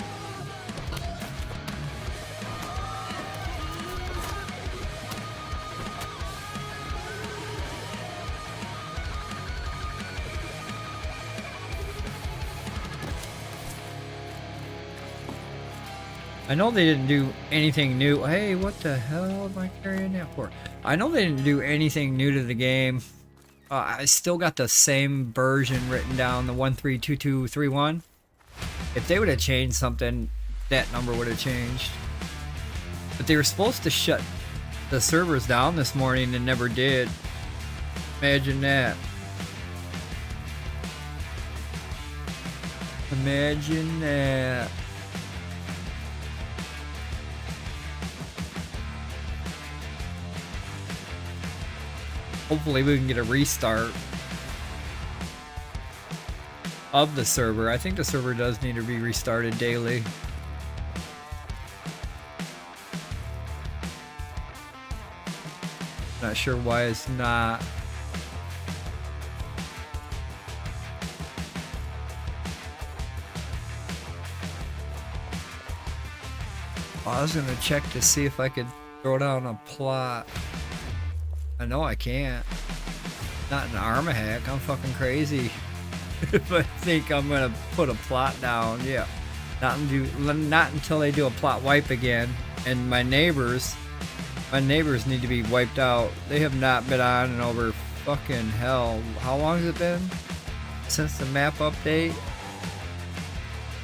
I know they didn't do anything new. Hey, what the hell am I carrying that for? I know they didn't do anything new to the game. I still got the same version written down, the 132231. If they would have changed something, that number would have changed. But they were supposed to shut the servers down this morning and never did. Imagine that. Imagine that. Hopefully we can get a restart of the server. I think the server does need to be restarted daily. Not sure why it's not. I was gonna check to see if I could throw down a plot. I know I can't. Not an armor hack. I'm fucking crazy. If I think I'm gonna put a plot down, yeah. Not until they do a plot wipe again. And my neighbors need to be wiped out. They have not been on in over fucking hell. How long has it been since the map update?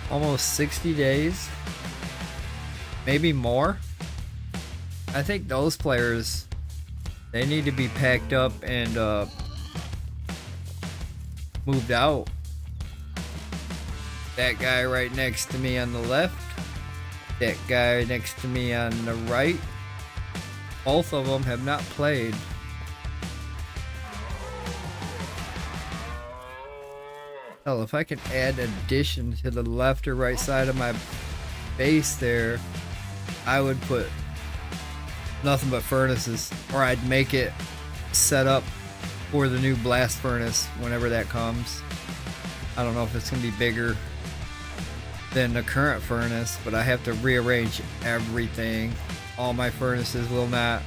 Almost 60 days. Maybe more. I think those players, they need to be packed up and moved out. That guy right next to me on the left. That guy next to me on the right. Both of them have not played. Hell, if I can add addition to the left or right side of my base there, I would put nothing but furnaces, or I'd make it set up for the new blast furnace whenever that comes. I don't know if it's gonna be bigger than the current furnace, but I have to rearrange everything. All my furnaces will not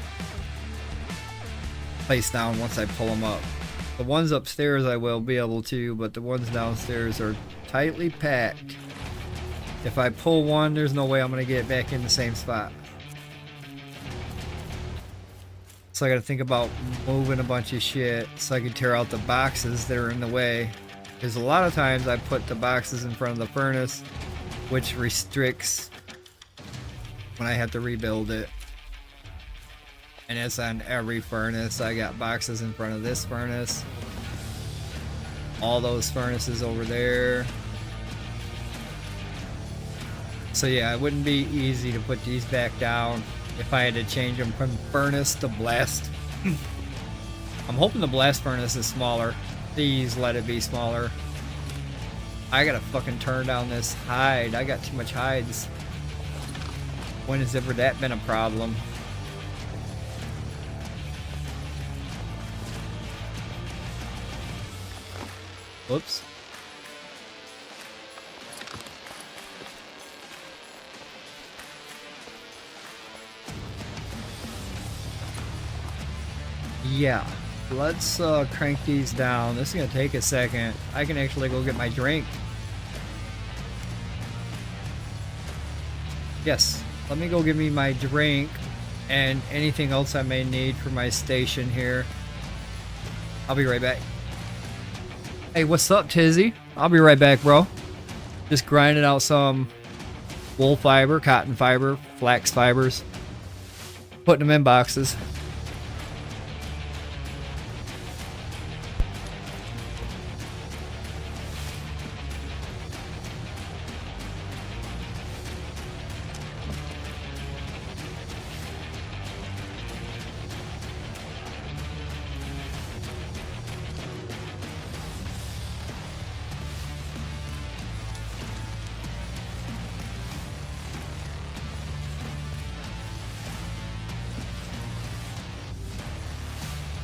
place down once I pull them up. The ones upstairs I will be able to, but the ones downstairs are tightly packed. If I pull one, there's no way I'm gonna get back in the same spot. So I gotta think about moving a bunch of shit so I can tear out the boxes that are in the way. Because a lot of times I put the boxes in front of the furnace, which restricts when I have to rebuild it. And it's on every furnace. I got boxes in front of this furnace. All those furnaces over there. So yeah, it wouldn't be easy to put these back down if I had to change them from furnace to blast. I'm hoping the blast furnace is smaller. Please let it be smaller. I gotta fucking turn down this hide. I got too much hides. When has ever that been a problem? Whoops. Yeah, let's crank these down. This is gonna take a second. I can actually go get my drink. Yes, let me go get me my drink and anything else I may need for my station here. I'll be right back. Hey, what's up, Tizzy? I'll be right back, bro. Just grinding out some wool fiber, cotton fiber, flax fibers. Putting them in boxes.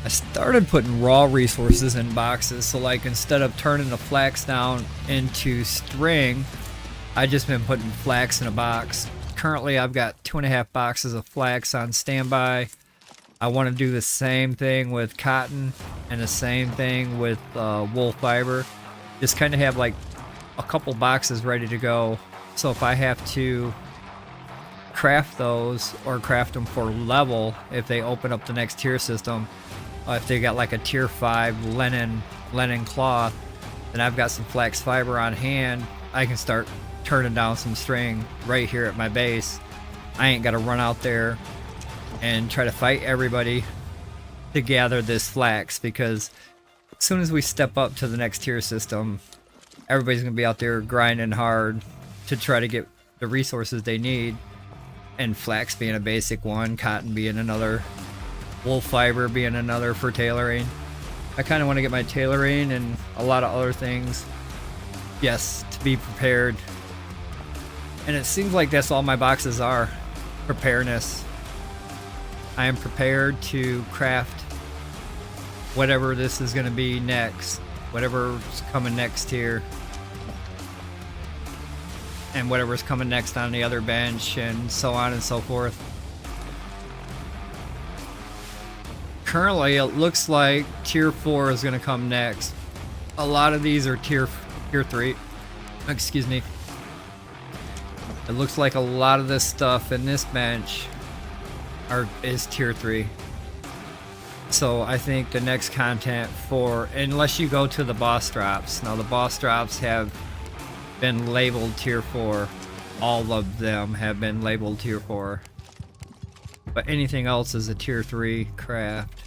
I started putting raw resources in boxes, so like instead of turning the flax down into string, I just been putting flax in a box. Currently I've got 2.5 boxes of flax on standby. I want to do the same thing with cotton and the same thing with wool fiber. Just kind of have like a couple boxes ready to go, so if I have to craft those or craft them for level, if they open up the next tier system, if they got like a tier 5 linen cloth, then I've got some flax fiber on hand. I can start turning down some string right here at my base. I ain't got to run out there and try to fight everybody to gather this flax, because as soon as we step up to the next tier system, everybody's going to be out there grinding hard to try to get the resources they need, and flax being a basic one, cotton being another, wool fiber being another for tailoring. I kind of want to get my tailoring and a lot of other things, yes, to be prepared. And it seems like that's all my boxes are, preparedness. I am prepared to craft whatever this is going to be next, whatever's coming next here, and whatever's coming next on the other bench, and so on and so forth. Currently, it looks like tier 4 is going to come next. A lot of these are tier 3. Excuse me. It looks like a lot of this stuff in this bench is tier 3. So I think the next content for, unless you go to the boss drops. Now the boss drops have been labeled tier 4. All of them have been labeled tier 4. But anything else is a tier 3 craft.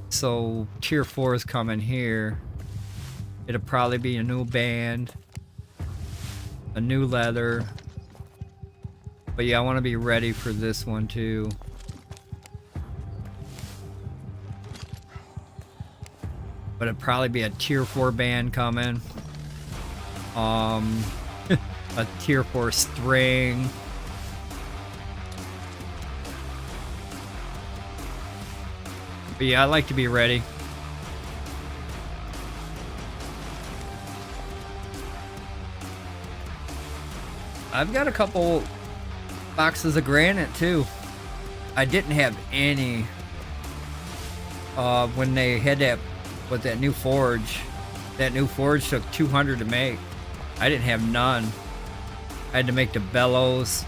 So tier 4 is coming here. It'll probably be a new band, a new leather. But yeah, I want to be ready for this one too. But it'll probably be a tier 4 band coming. A tier 4 string. But yeah, I like to be ready. I've got a couple boxes of granite too. I didn't have any when they had that with that new forge. That new forge took 200 to make. I didn't have none. I had to make the bellows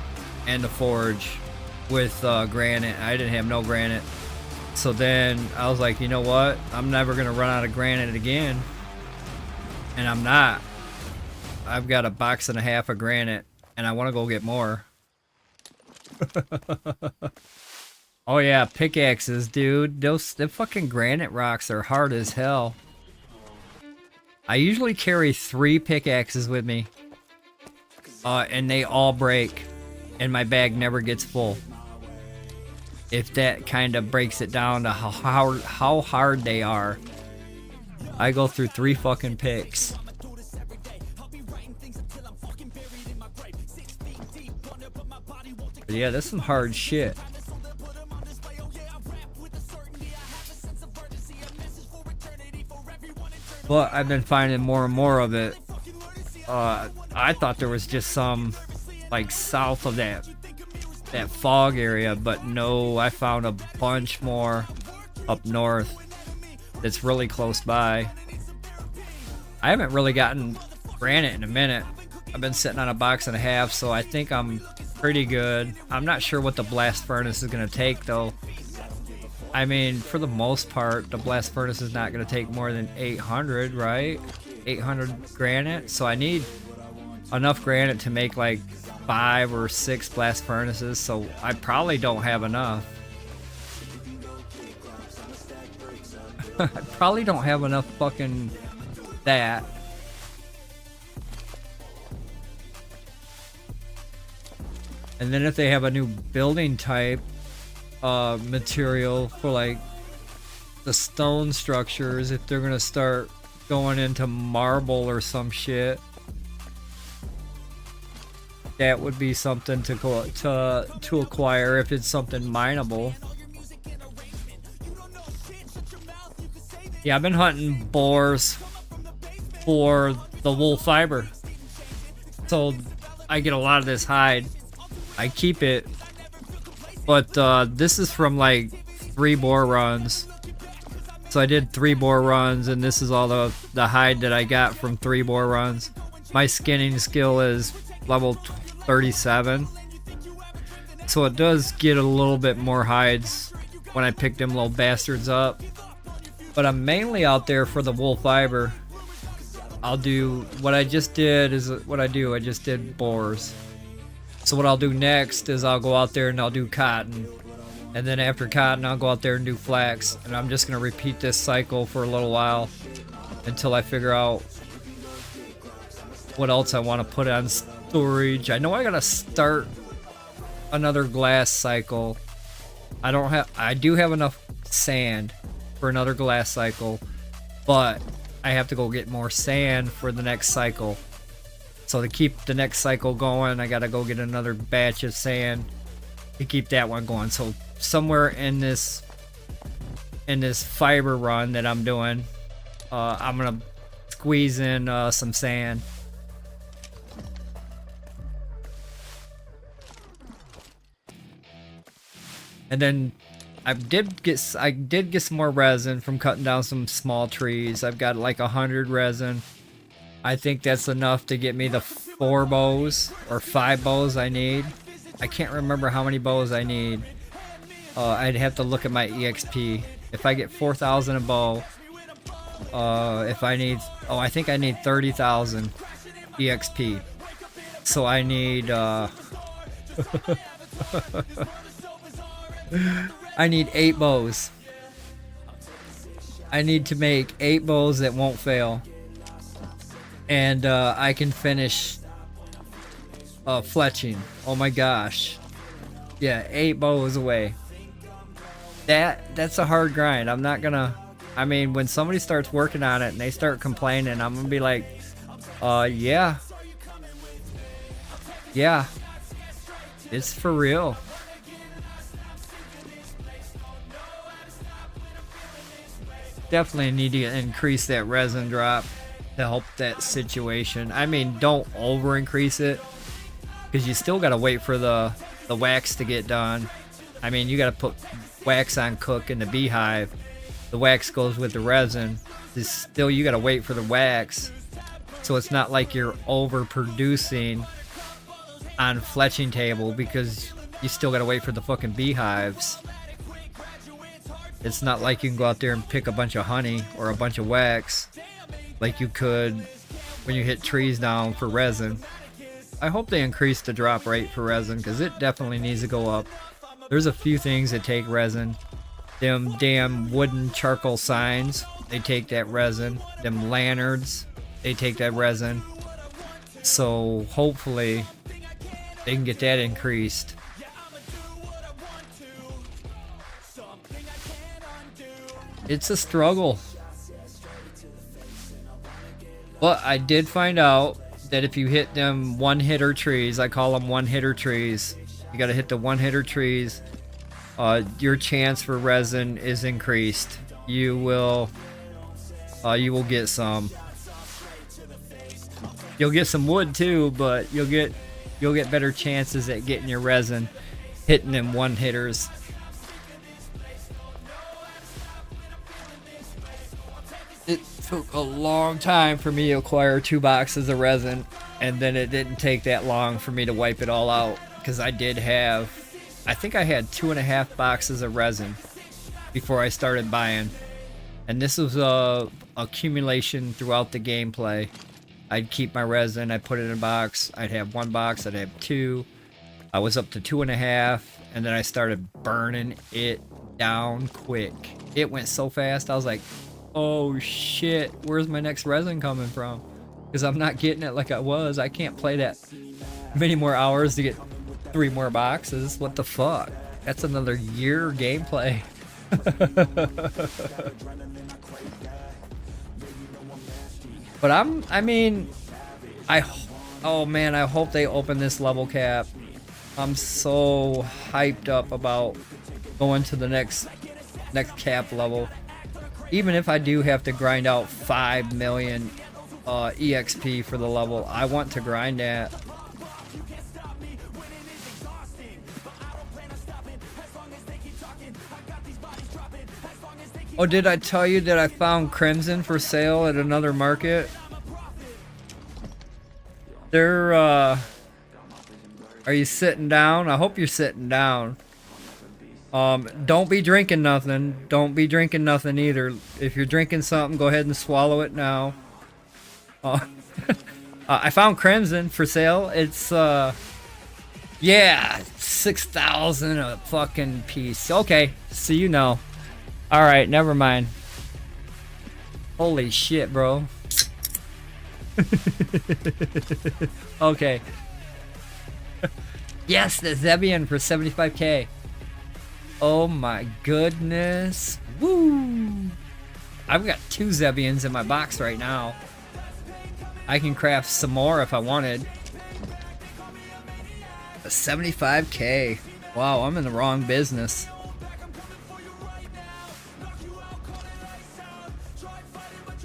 and the forge with granite. I didn't have no granite. So then I was like, you know what? I'm never going to run out of granite again. And I'm not. I've got a box and a half of granite, and I want to go get more. Oh yeah, pickaxes, dude. The fucking granite rocks are hard as hell. I usually carry 3 pickaxes with me. And they all break. And my bag never gets full. If that kind of breaks it down to how hard they are. I go through 3 fucking picks. But yeah, that's some hard shit. But I've been finding more and more of it. I thought there was just some like south of that fog area, but no, I found a bunch more up north that's really close by. I haven't really gotten granite in a minute. I've been sitting on a box and a half, so I think I'm pretty good. I'm not sure what the blast furnace is going to take though. I mean, for the most part, the blast furnace is not going to take more than 800, right? 800 granite. So I need enough granite to make like 5 or 6 blast furnaces. So I probably don't have enough. I probably don't have enough fucking that. And then if they have a new building type material for like the stone structures, if they're gonna start going into marble or some shit, that would be something to acquire if it's something mineable. Yeah, I've been hunting boars for the wool fiber, so I get a lot of this hide. I keep it, but this is from like 3 boar runs. So I did 3 boar runs, and this is all the hide that I got from 3 boar runs. My skinning skill is level 37, so it does get a little bit more hides when I pick them little bastards up. But I'm mainly out there for the wool fiber. I'll do what I just did is what I do. I just did boars. So what I'll do next is I'll go out there and I'll do cotton. And then after cotton, I'll go out there and do flax. And I'm just going to repeat this cycle for a little while until I figure out what else I want to put on storage. I know I got to start another glass cycle. I do have enough sand for another glass cycle, but I have to go get more sand for the next cycle. So to keep the next cycle going, I gotta go get another batch of sand to keep that one going. So somewhere in this fiber run that I'm doing, I'm gonna squeeze in some sand. And then I did get some more resin from cutting down some small trees. I've got like 100 resin. I think that's enough to get me the 4 bows or 5 bows I need. I can't remember how many bows I need. I'd have to look at my EXP. If I get 4,000 a bow, if I need, I think I need 30,000 EXP. So I need, I need 8 bows. I need to make 8 bows that won't fail. And I can finish fletching. Oh my gosh. Yeah, 8 bows away. That's a hard grind. I'm not gonna, I mean, when somebody starts working on it and they start complaining, I'm gonna be like, yeah. Yeah. It's for real. Definitely need to increase that resin drop to help that situation. I mean, don't over increase it, because you still gotta wait for the wax to get done. I mean, you gotta put wax on cook in the beehive. The wax goes with the resin. Still, you gotta wait for the wax. So it's not like you're overproducing on fletching table, because you still gotta wait for the fucking beehives. It's not like you can go out there and pick a bunch of honey or a bunch of wax like you could when you hit trees down for resin. I hope they increase the drop rate for resin, because it definitely needs to go up. There's a few things that take resin. Them damn wooden charcoal signs, they take that resin. Them lanterns, they take that resin. So hopefully they can get that increased. It's a struggle. But I did find out that if you hit them one-hitter trees, I call them one-hitter trees. You gotta hit the one-hitter trees. Your chance for resin is increased. You will get some. You'll get some wood too, but you'll get better chances at getting your resin hitting them one-hitters. It took a long time for me to acquire 2 boxes of resin, and then it didn't take that long for me to wipe it all out, because I think I had 2.5 boxes of resin before I started buying. And this was accumulation throughout the gameplay. I'd keep my resin, I'd put it in a box, I'd have one box, I'd have two. I was up to 2.5, and then I started burning it down quick. It went so fast, I was like, oh shit, where's my next resin coming from? Because I'm not getting it like I was. I can't play that many more hours to get 3 more boxes. What the fuck? That's another year gameplay. But oh man, I hope they open this level cap. I'm so hyped up about going to the next cap level. Even if I do have to grind out 5 million EXP for the level, I want to grind that. Oh, did I tell you that I found Crimson for sale at another market? They're, are you sitting down? I hope you're sitting down. Don't be drinking nothing. Don't be drinking nothing either. If you're drinking something, go ahead and swallow it now. I found Crimson for sale. It's, yeah, 6,000 a fucking piece. Okay, so you know. Alright, never mind. Holy shit, bro. Okay. Yes, the Zebian for 75k. Oh my goodness. Woo! I've got 2 Zebians in my box right now. I can craft some more if I wanted. A 75k. Wow, I'm in the wrong business.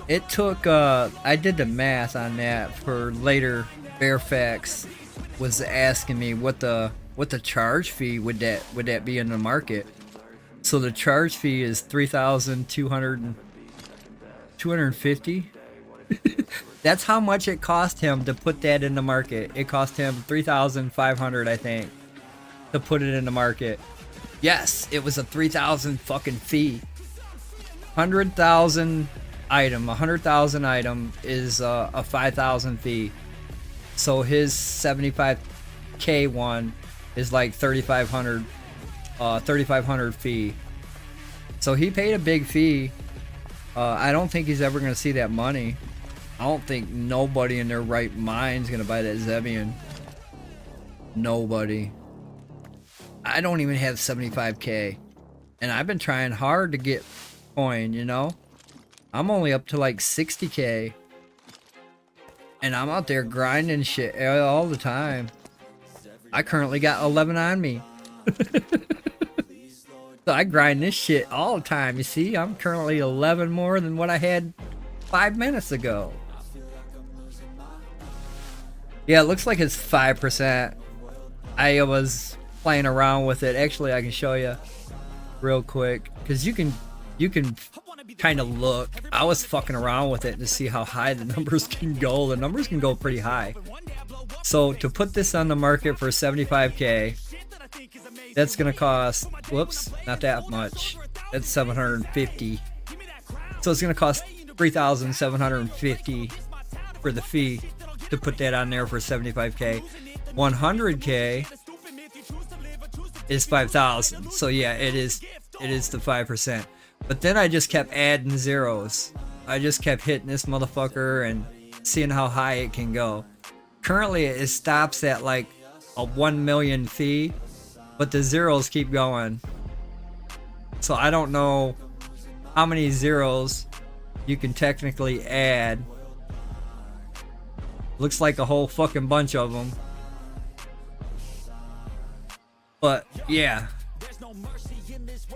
It took, I did the math on that for later. Fairfax was asking me what the charge fee would that be in the market. So the charge fee is 250. That's how much it cost him to put that in the market. It cost him 3,500, I think, to put it in the market. Yes, it was a 3,000 fucking fee. 100,000 item, 100,000 item is a 5,000 fee. So his 75k one is like 3,500 fee. So he paid a big fee. I don't think he's ever gonna see that money. I don't think nobody in their right mind's gonna buy that Zebian. Nobody. I don't even have 75k, and I've been trying hard to get coin, you know. I'm only up to like 60k, and I'm out there grinding shit all the time. I currently got 11 on me. So I grind this shit all the time. You see, I'm currently 11 more than what I had 5 minutes ago. Yeah, it looks like it's 5%. I was playing around with it. Actually, I can show you real quick, because you can kind of look. I was fucking around with it to see how high the numbers can go. The numbers can go pretty high. So to put this on the market for 75k, that's gonna cost, whoops, not that much. That's 750. So it's gonna cost 3,750 for the fee to put that on there for 75k. 100k is 5,000. So yeah, it is the 5%. But then I just kept adding zeros. I just kept hitting this motherfucker and seeing how high it can go. Currently it stops at like a 1 million fee, but the zeros keep going. So I don't know how many zeros you can technically add. Looks like a whole fucking bunch of them. But yeah.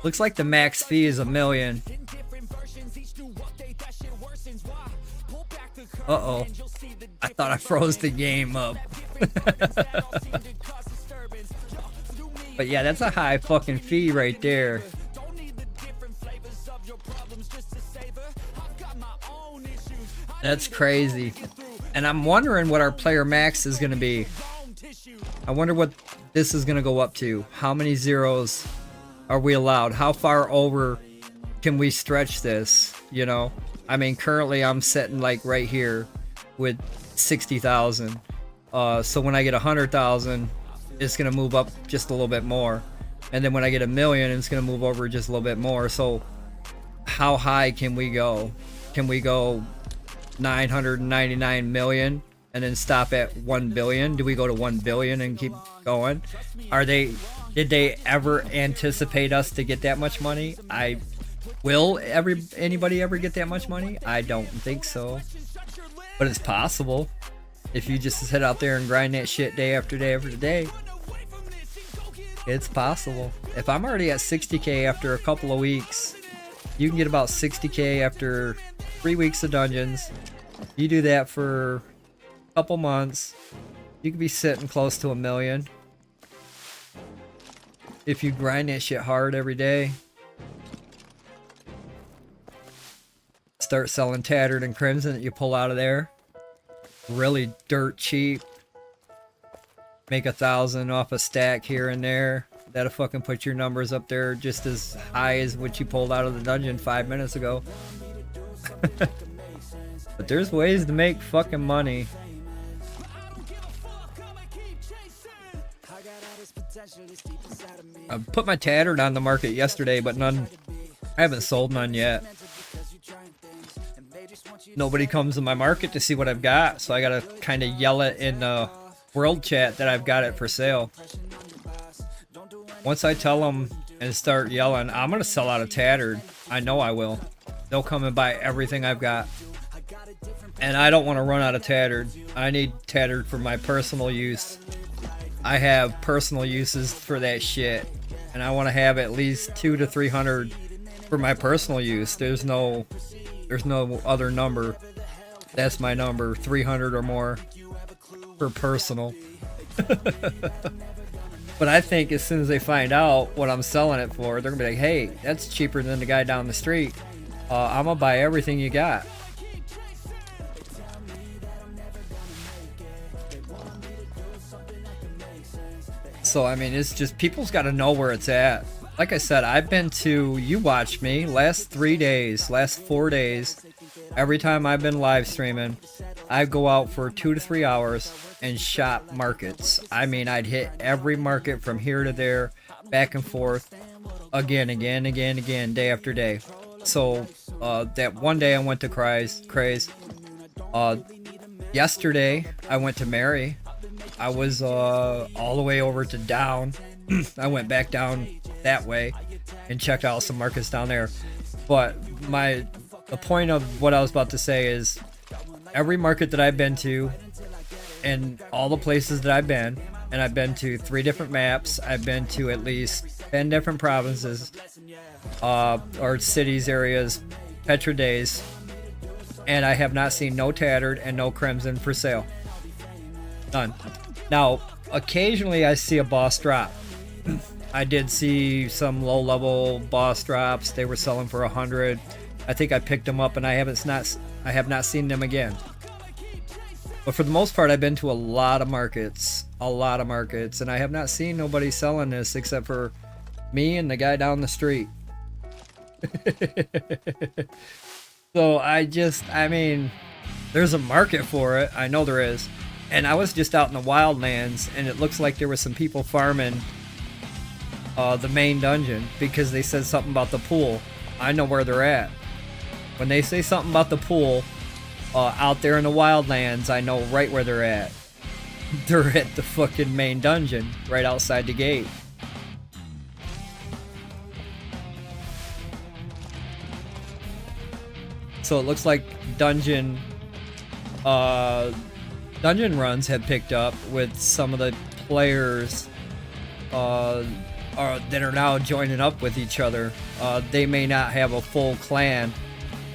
Looks like the max fee is 1 million. Uh-oh. I thought I froze the game up. But yeah, that's a high fucking fee right there. That's crazy. And I'm wondering what our player max is going to be. I wonder what this is going to go up to. How many zeros are we allowed? How far over can we stretch this, you know? I mean, currently I'm sitting like right here with 60,000. So when I get 100,000, it's gonna move up just a little bit more, and then when I get 1 million, it's gonna move over just a little bit more. So how high can we go? Can we go 999 million and then stop at 1 billion? Do we go to 1 billion and keep going? Did they ever anticipate us to get that much money? Will anybody ever get that much money? I don't think so, but it's possible if you just sit out there and grind that shit day after day after day. It's possible. If I'm already at 60k after a couple of weeks, you can get about 60k after 3 weeks of dungeons. You do that for a couple months, you could be sitting close to 1 million if you grind that shit hard every day. Start selling tattered and crimson that you pull out of there really dirt cheap. Make 1,000 off a stack here and there. That'll fucking put your numbers up there just as high as what you pulled out of the dungeon 5 minutes ago. But there's ways to make fucking money. I put my tattered on the market yesterday, but I haven't sold none yet. Nobody comes to my market to see what I've got, so I gotta kind of yell it in the world chat that I've got it for sale. Once I tell them and start yelling, I'm gonna sell out of tattered, I know I will. They'll come and buy everything I've got. And I don't want to run out of tattered. I need tattered for my personal use. I have personal uses for that shit, and I want to have at least 200 to 300 for my personal use. There's no other number. That's my number, 300 or more for personal. But I think as soon as they find out what I'm selling it for, they're gonna be like, hey, that's cheaper than the guy down the street. I'm gonna buy everything you got. So I mean, it's just, people's got to know where it's at. Like I said, I've been to, you watched me, last 4 days, every time I've been live streaming, I go out for 2 to 3 hours and shop markets. I mean, I'd hit every market from here to there, back and forth, again, day after day. So that one day I went to Craze. Yesterday I went to Mary. I was all the way over to down. I went back down that way and checked out some markets down there. But the point of what I was about to say is, every market that I've been to and all the places that I've been, and I've been to 3 different maps, I've been to at least 10 different provinces, or cities, areas, Petra days, and I have not seen no tattered and no crimson for sale. None. Now, occasionally I see a boss drop. I did see some low-level boss drops. They were selling for 100. I think I picked them up, and I have not seen them again. But for the most part, I've been to a lot of markets, and I have not seen nobody selling this except for me and the guy down the street. So I mean, there's a market for it. I know there is. And I was just out in the wildlands, and it looks like there were some people farming the main dungeon because they said something about the pool. I know where they're at. When they say something about the pool out there in the wildlands, I know right where they're at. They're at the fucking main dungeon, right outside the gate. So it looks like dungeon runs have picked up with some of the players that are now joining up with each other. They may not have a full clan,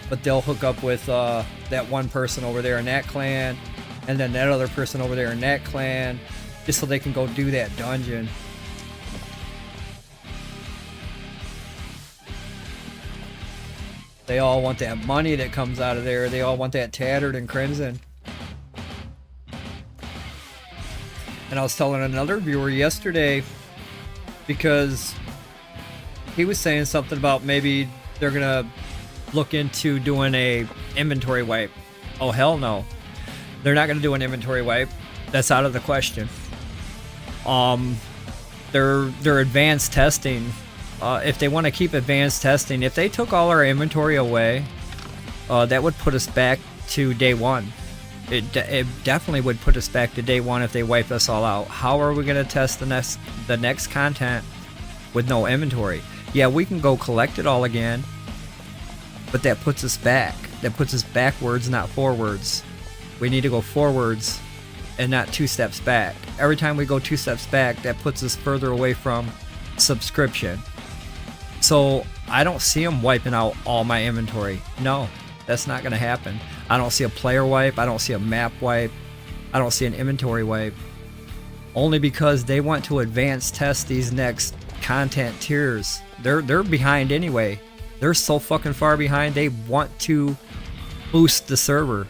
but they'll hook up with that one person over there in that clan, and then that other person over there in that clan, just so they can go do that dungeon. They all want that money that comes out of there. They all want that tattered and crimson. And I was telling another viewer yesterday, because he was saying something about maybe they're gonna look into doing a inventory wipe. Oh hell no, they're not gonna do an inventory wipe. That's out of the question. Their advanced testing. If they want to keep advanced testing, if they took all our inventory away, that would put us back to day one. It definitely would put us back to day one if they wipe us all out. How are we gonna test the next content with no inventory? Yeah, we can go collect it all again, but that puts us back. That puts us backwards, not forwards. We need to go forwards and not 2 steps back. Every time we go 2 steps back, that puts us further away from subscription. So I don't see them wiping out all my inventory. No, that's not gonna happen. I don't see a player wipe. I don't see a map wipe. I don't see an inventory wipe. Only because they want to advance test these next content tiers. They're behind anyway. They're so fucking far behind. They want to boost the server.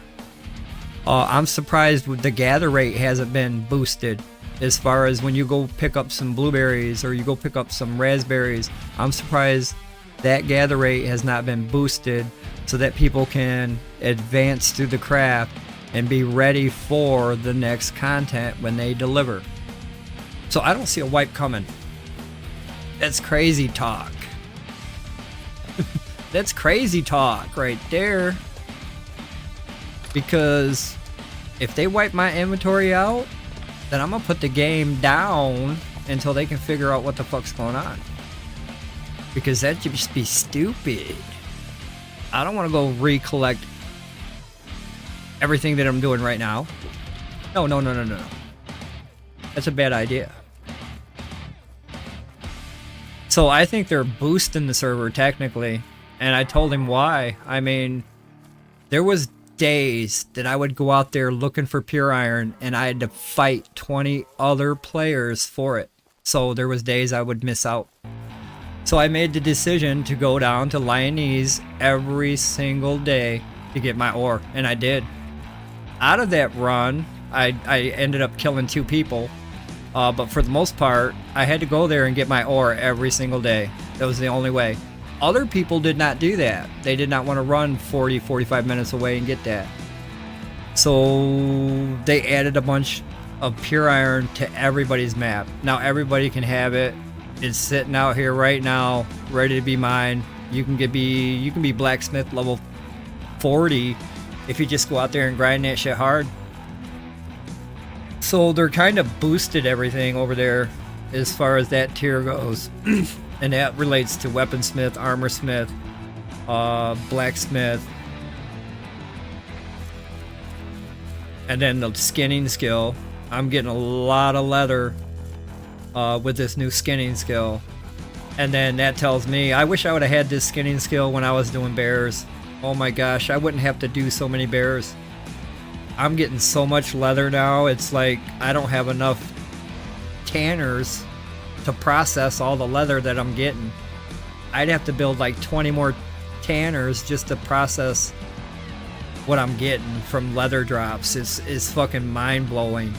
I'm surprised the gather rate hasn't been boosted. As far as when you go pick up some blueberries or you go pick up some raspberries, I'm surprised that gather rate has not been boosted so that people can advance through the craft and be ready for the next content when they deliver. So I don't see a wipe coming. That's crazy talk. That's crazy talk right there. Because if they wipe my inventory out, then I'm gonna put the game down until they can figure out what the fuck's going on. Because that'd just be stupid. I don't want to go recollect everything that I'm doing right now. No. That's a bad idea. So I think they're boosting the server technically, and I told him why. I mean, there was days that I would go out there looking for pure iron and I had to fight 20 other players for it. So there was days I would miss out. So I made the decision to go down to Lyonese every single day to get my ore, and I did. Out of that run, I ended up killing 2 people, but for the most part, I had to go there and get my ore every single day. That was the only way. Other people did not do that. They did not want to run 40, 45 minutes away and get that. So they added a bunch of pure iron to everybody's map. Now everybody can have it. It's sitting out here right now, ready to be mined. You can be blacksmith level 40 if you just go out there and grind that shit hard. So they're kind of boosted everything over there as far as that tier goes. And that relates to weaponsmith, armorsmith, blacksmith, and then the skinning skill. I'm getting a lot of leather with this new skinning skill, and then that tells me I wish I would have had this skinning skill when I was doing bears. Oh my gosh, I wouldn't have to do so many bears. I'm getting so much leather now, it's like I don't have enough tanners to process all the leather that I'm getting. I'd have to build like 20 more tanners just to process what I'm getting from leather drops. It's fucking mind-blowing.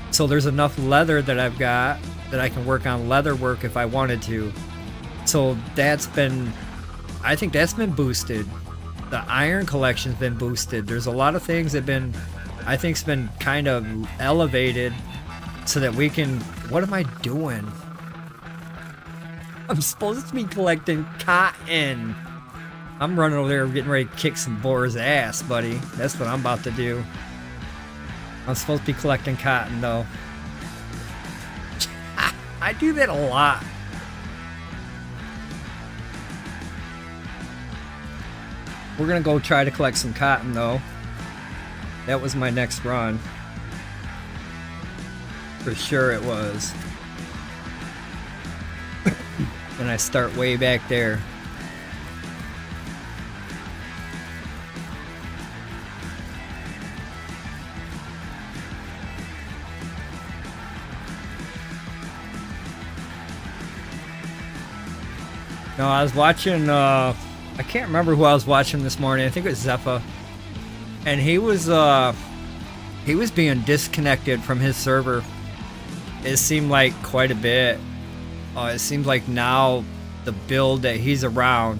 So there's enough leather that I've got that I can work on leather work if I wanted to. So I think that's been boosted. The iron collection's been boosted. There's a lot of things that I think's been kind of elevated so that we can, what am I doing? I'm supposed to be collecting cotton. I'm running over there getting ready to kick some boar's ass, buddy. That's what I'm about to do. I'm supposed to be collecting cotton, though. I do that a lot. We're gonna go try to collect some cotton, though. That was my next run. For sure it was. And I start way back there. No, I was watching, I can't remember who I was watching this morning. I think it was Zepha. And he was being disconnected from his server. It seemed like quite a bit. It seems like now the build that he's around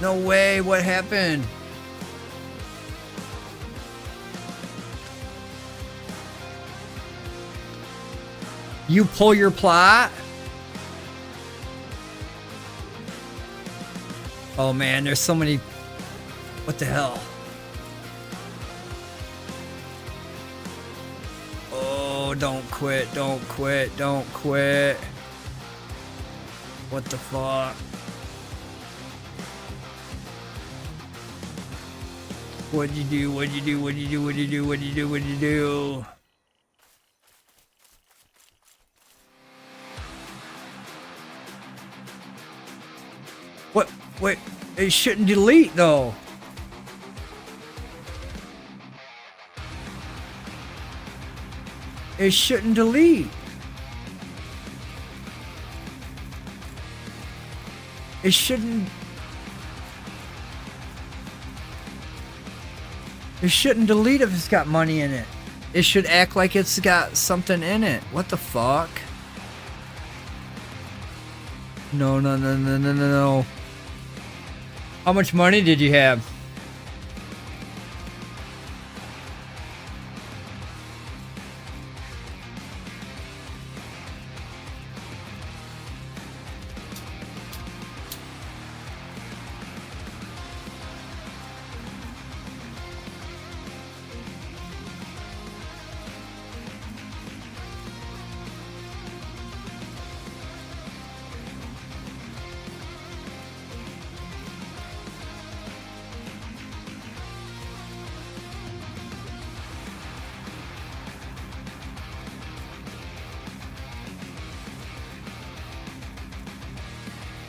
No way, what happened? You pull your plot? Oh man, there's so many. What the hell? Oh, don't quit, don't quit, don't quit. What the fuck? What'd you do? What'd you do? What'd you do? What'd you do? What'd you do? What'd you do? What? Wait, it shouldn't delete though. It shouldn't delete. It shouldn't. It shouldn't delete if it's got money in it. It should act like it's got something in it. What the fuck? No, no, no, no, no, no, no. How much money did you have?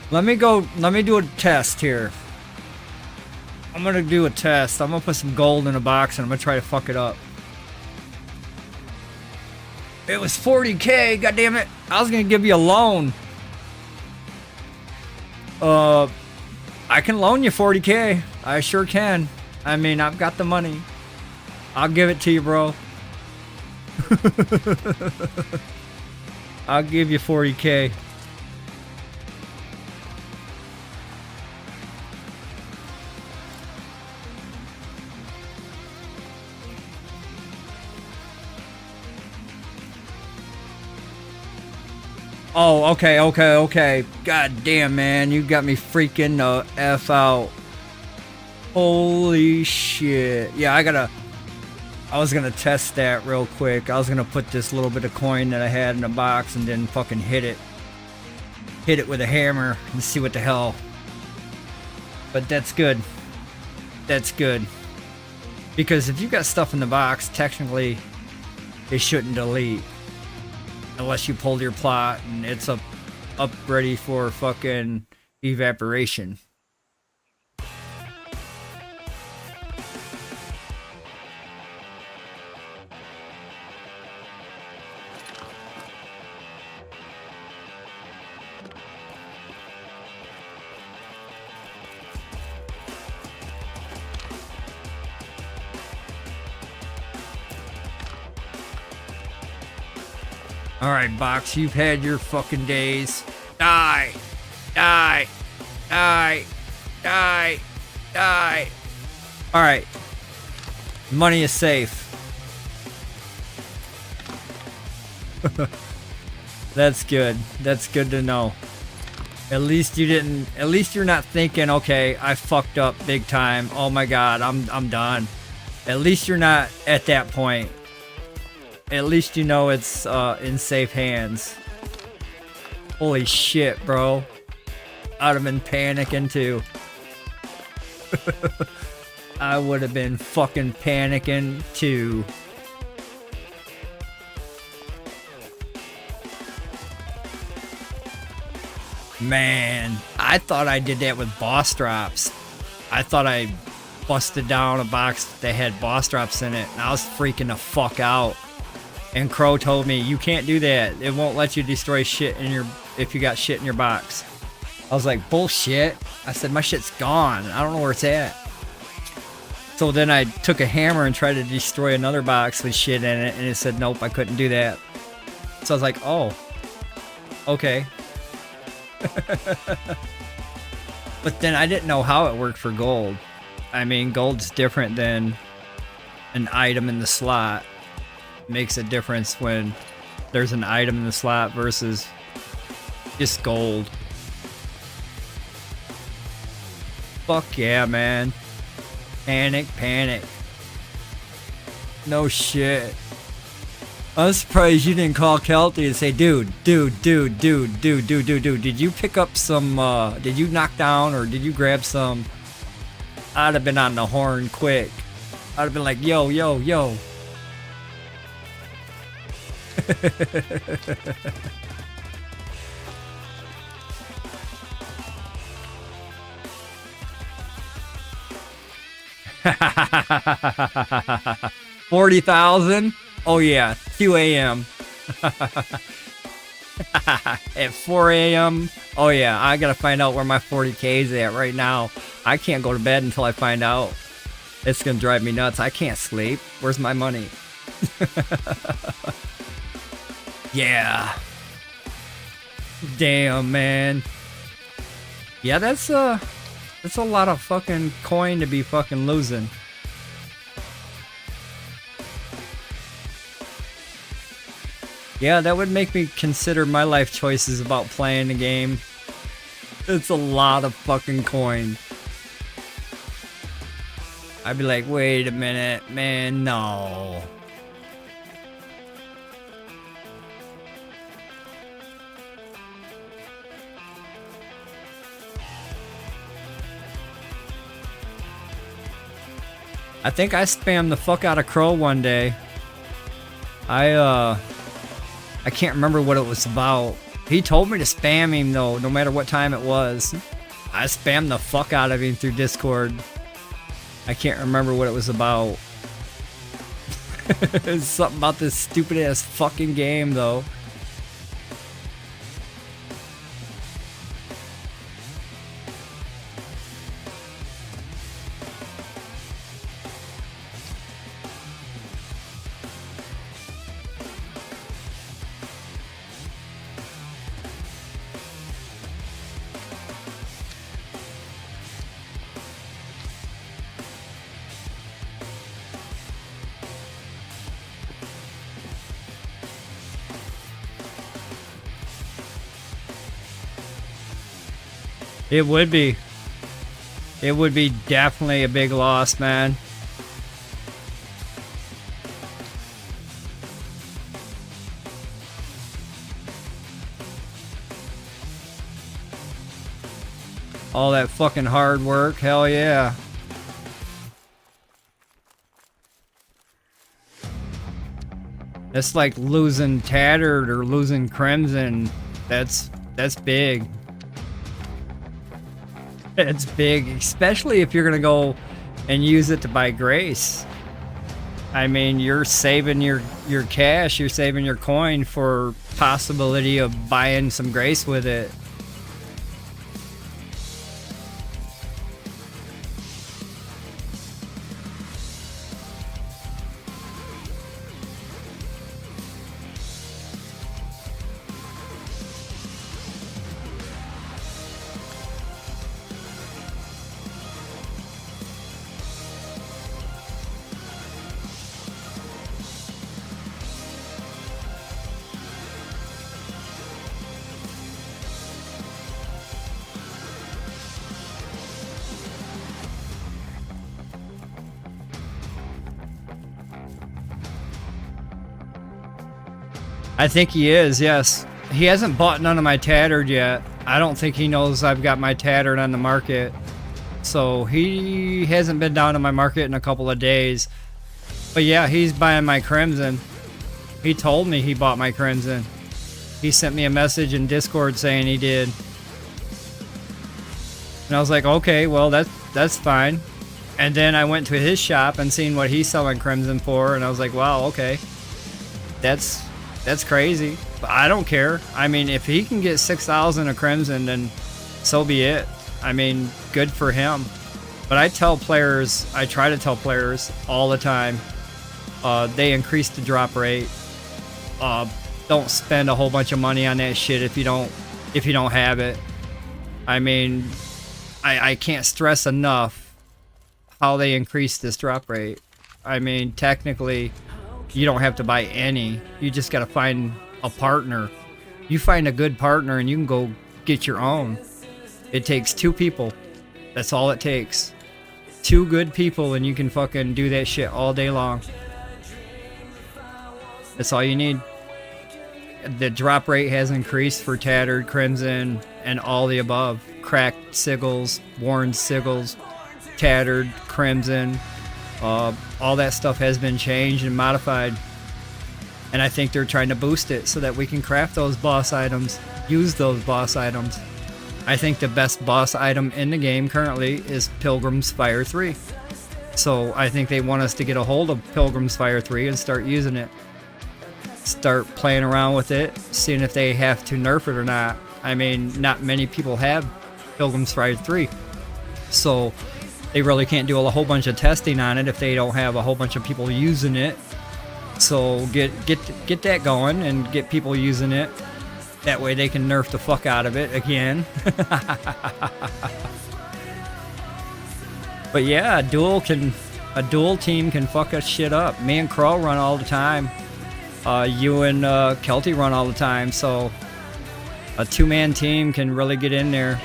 Let me do a test here. I'm gonna do a test. I'm gonna put some gold in a box and I'm gonna try to fuck it up. It was 40K, god damn it. I was gonna give you a loan. I can loan you 40K. I sure can. I mean, I've got the money. I'll give it to you, bro. I'll give you 40K. Oh, okay, okay, okay. God damn, man. You got me freaking the F out. Holy shit. Yeah, I was gonna test that real quick. I was gonna put this little bit of coin that I had in a box and then fucking hit it. Hit it with a hammer and see what the hell. But that's good. That's good. Because if you got stuff in the box, technically, it shouldn't delete. Unless you pulled your plot and it's up ready for fucking evaporation. Alright, Box, you've had your fucking days. Die! Die! Die! Die! Die! Alright. Money is safe. That's good. That's good to know. At least you're not thinking, okay, I fucked up big time. Oh my god, I'm done. At least you're not at that point. At least you know it's in safe hands. Holy shit, bro. I'd have been panicking too. I would have been fucking panicking too. Man, I thought I did that with boss drops. I thought I busted down a box that had boss drops in it, and I was freaking the fuck out. And Crow told me, you can't do that. It won't let you destroy shit in your, if you got shit in your box. I was like, bullshit. I said, my shit's gone. I don't know where it's at. So then I took a hammer and tried to destroy another box with shit in it, and it said, nope, I couldn't do that. So I was like, oh, okay. But then I didn't know how it worked for gold. I mean, gold's different than an item in the slot. Makes a difference when there's an item in the slot versus just gold. Fuck yeah, man. Panic. No shit. I'm surprised you didn't call Kelty and say, dude, did you pick up some, did you knock down or did you grab some? I'd have been on the horn quick. I'd have been like, yo. $40,000? Oh yeah, 2 a.m. At 4 a.m. Oh yeah, I gotta find out where my 40K is at right now. I can't go to bed until I find out. It's gonna drive me nuts. I can't sleep. Where's my money? Yeah. Damn, man. Yeah, that's a lot of fucking coin to be fucking losing. Yeah, that would make me consider my life choices about playing the game. It's a lot of fucking coin. I'd be like, wait a minute, man, no. I think I spammed the fuck out of Crow one day. I can't remember what it was about. He told me to spam him though, no matter what time it was. I spammed the fuck out of him through Discord. I can't remember what it was about. It's something about this stupid ass fucking game though. It would be. It would be definitely a big loss, man. All that fucking hard work, hell yeah. It's like losing Tattered or losing Crimson. That's big. It's big, especially if you're gonna go and use it to buy Grace. I mean, you're saving your cash, you're saving your coin for possibility of buying some Grace with it. I think he is, yes. He hasn't bought none of my Tattered yet. I don't think he knows I've got my Tattered on the market. So he hasn't been down to my market in a couple of days. But yeah, he's buying my Crimson. He told me he bought my Crimson. He sent me a message in Discord saying he did. And I was like, okay, well, that's fine. And then I went to his shop and seen what he's selling Crimson for, and I was like, wow, okay. That's crazy. But I don't care. I mean, if he can get 6,000 of Crimson, then so be it. I mean, good for him. But I tell players, I try to tell players all the time, they increase the drop rate. Don't spend a whole bunch of money on that shit if you don't have it. I mean, I can't stress enough how they increased this drop rate. I mean, technically, you don't have to buy any. You just got to find a partner. You find a good partner and you can go get your own. It takes 2 people. That's all it takes. 2 good people and you can fucking do that shit all day long. That's all you need. The drop rate has increased for tattered, crimson, and all the above. Cracked sigils, worn sigils, tattered, crimson. All that stuff has been changed and modified. And I think they're trying to boost it so that we can craft those boss items, use those boss items. I think the best boss item in the game currently is Pilgrim's Fire 3. So I think they want us to get a hold of Pilgrim's Fire 3 and start using it. Start playing around with it, seeing if they have to nerf it or not. I mean, not many people have Pilgrim's Fire 3. So they really can't do a whole bunch of testing on it if they don't have a whole bunch of people using it. So get that going and get people using it. That way they can nerf the fuck out of it again. But yeah, a duel team can fuck us shit up. Me and Crow run all the time. You and Kelty run all the time. So a 2-man team can really get in there.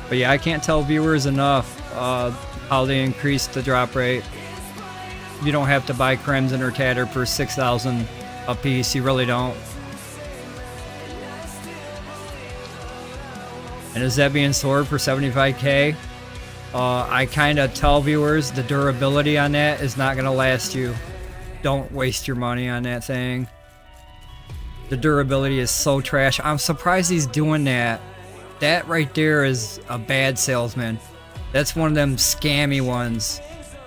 But yeah, I can't tell viewers enough how they increased the drop rate. You don't have to buy Crimson or Tatter for 6,000 a piece. You really don't. And a Zebian sword for 75k. I kind of tell viewers the durability on that is not going to last you. Don't waste your money on that thing. The durability is so trash. I'm surprised he's doing that. That right there is a bad salesman. That's one of them scammy ones.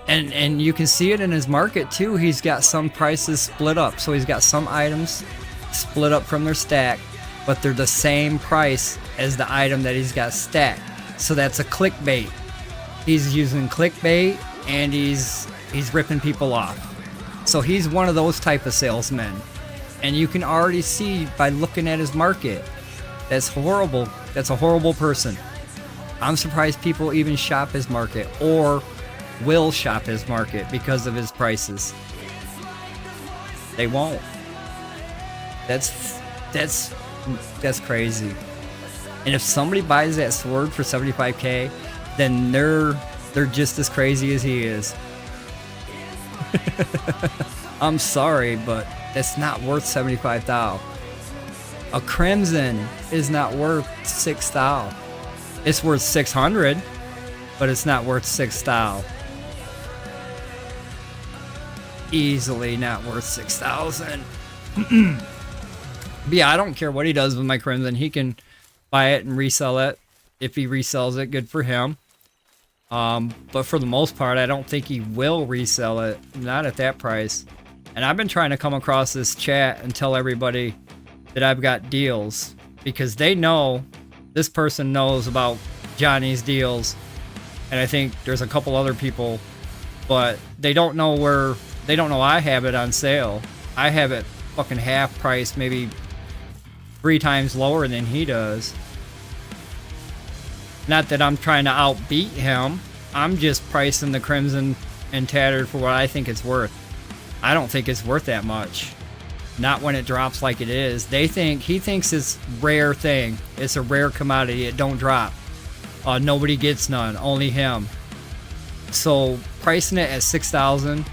And you can see it in his market too. He's got some prices split up. So he's got some items split up from their stack, but they're the same price as the item that he's got stacked. So that's a clickbait. He's using clickbait and he's ripping people off. So he's one of those type of salesmen. And you can already see by looking at his market. That's horrible. That's a horrible person. I'm surprised people even shop his market or will shop his market because of his prices. They won't. That's crazy. And if somebody buys that sword for 75k, then they're just as crazy as he is. I'm sorry, but that's not worth 75,000. A Crimson is not worth 6,000. It's worth 600, but it's not worth 6,000. Easily not worth 6,000. But yeah, I don't care what he does with my Crimson. He can buy it and resell it. If he resells it, good for him. But for the most part, I don't think he will resell it. Not at that price. And I've been trying to come across this chat and tell everybody that I've got deals, because they know, this person knows about Johnny's deals, and I think there's a couple other people, but they don't know I have it on sale. I have it fucking half price, maybe 3 times lower than he does. Not that I'm trying to outbeat him. I'm just pricing the Crimson and Tattered for what I think it's worth. I don't think it's worth that much. Not when it drops like it is. He thinks it's rare thing. It's a rare commodity. It don't drop. Nobody gets none. Only him. So pricing it at 6,000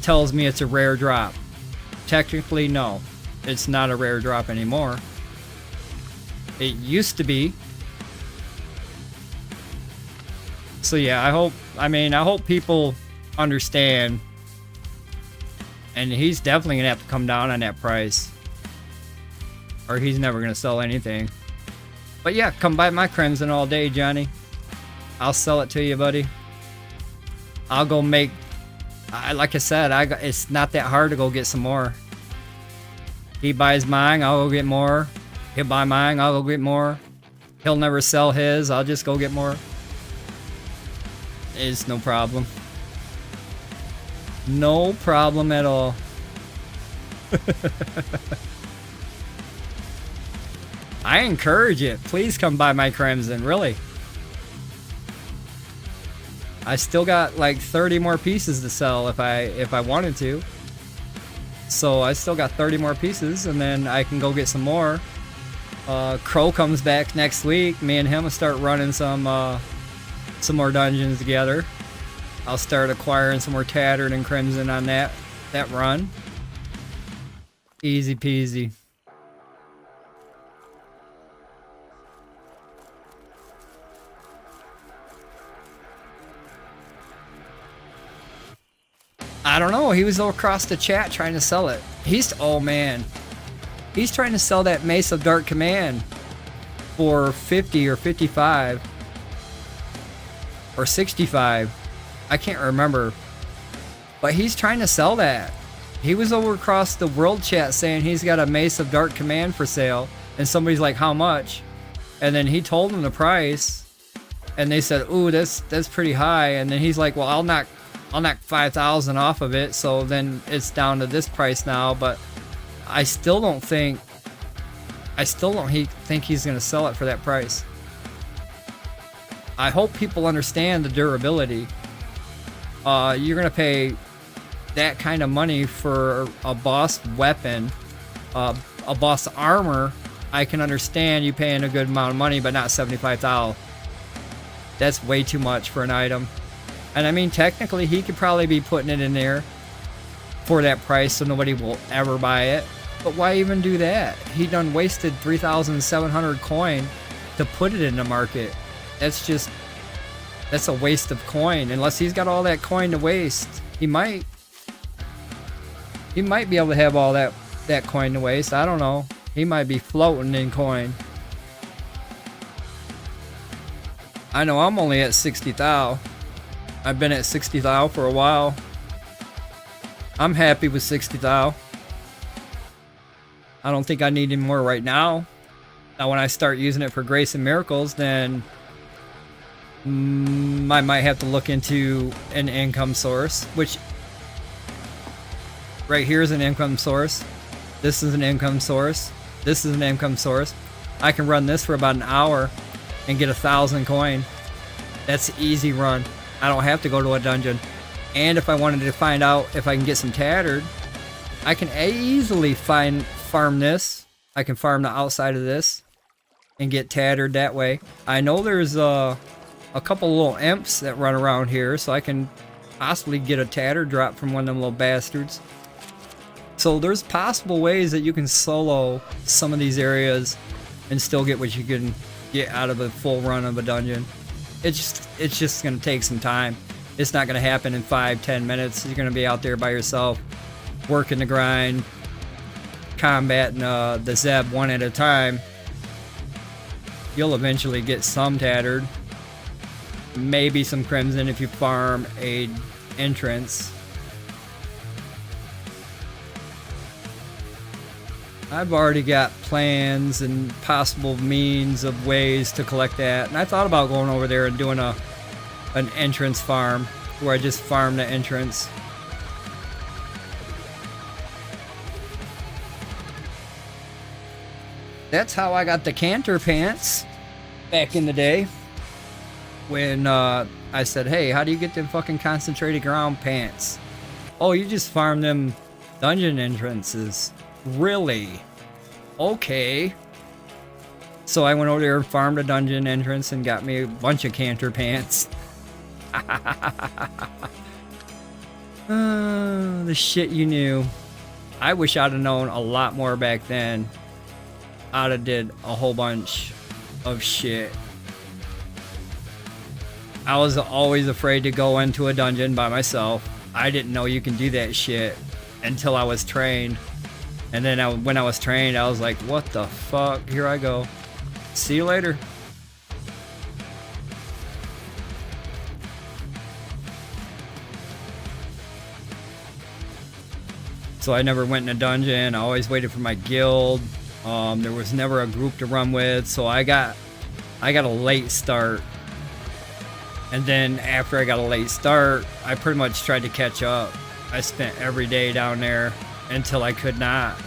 tells me it's a rare drop. Technically, no. It's not a rare drop anymore. It used to be. So yeah, I hope people understand. And he's definitely gonna have to come down on that price, or he's never gonna sell anything. But yeah, come buy my Crimson all day, Johnny. I'll sell it to you, buddy. I'll go make. Like I said, it's not that hard to go get some more. He buys mine, I'll go get more. He'll buy mine, I'll go get more. He'll never sell his, I'll just go get more. It's no problem. No problem at all. I encourage it. Please come buy my Crimson, really. I still got like 30 more pieces to sell if I wanted to. So I still got 30 more pieces, and then I can go get some more. Crow comes back next week. Me and him will start running some more dungeons together. I'll start acquiring some more Tattered and Crimson on that run. Easy peasy. I don't know. He was all across the chat trying to sell it. Oh man. He's trying to sell that Mace of Dark Command for 50 or 55 or 65. I can't remember. But he's trying to sell that. He was over across the world chat saying he's got a Mace of Dark Command for sale. And somebody's like, how much? And then he told them the price. And they said, ooh, that's pretty high. And then he's like, well, I'll knock 5,000 off of it. So then it's down to this price now. But I still don't think he's going to sell it for that price. I hope people understand the durability. You're going to pay that kind of money for a boss weapon, a boss armor. I can understand you paying a good amount of money, but not 75,000. That's way too much for an item. And I mean, technically, he could probably be putting it in there for that price so nobody will ever buy it. But why even do that? He done wasted 3,700 coin to put it in the market. That's a waste of coin. Unless he's got all that coin to waste. He might be able to have all that coin to waste. I don't know. He might be floating in coin. I know I'm only at 60,000. I've been at 60,000 for a while. I'm happy with 60,000. I don't think I need any more right now. Now when I start using it for Grace and Miracles, then I might have to look into an income source, which right here is an income source. This is an income source. This is an income source. I can run this for about an hour and get 1,000 coin. That's an easy run. I don't have to go to a dungeon. And if I wanted to find out if I can get some Tattered, I can easily farm this. I can farm the outside of this and get Tattered that way. I know there's a couple little imps that run around here, so I can possibly get a Tattered drop from one of them little bastards. So there's possible ways that you can solo some of these areas and still get what you can get out of a full run of a dungeon. It's just gonna take some time. It's not gonna happen in 5-10 minutes. You're gonna be out there by yourself, working the grind, combating the Zeb one at a time. You'll eventually get some Tattered, maybe some Crimson if you farm a entrance. I've already got plans and possible means of ways to collect that, and I thought about going over there and doing an entrance farm where I just farm the entrance. That's how I got the Canter pants back in the day when I said, hey, how do you get them fucking concentrated ground pants? Oh, you just farm them dungeon entrances. Really? Okay. So I went over there and farmed a dungeon entrance and got me a bunch of Canter pants. The shit you knew. I wish I'd have known a lot more back then. I'd have did a whole bunch of shit. I was always afraid to go into a dungeon by myself. I didn't know you can do that shit until I was trained. And then when I was trained, I was like, what the fuck? Here I go. See you later. So I never went in a dungeon. I always waited for my guild. There was never a group to run with, so I got a late start. And then after I got a late start, I pretty much tried to catch up. I spent every day down there until I could not.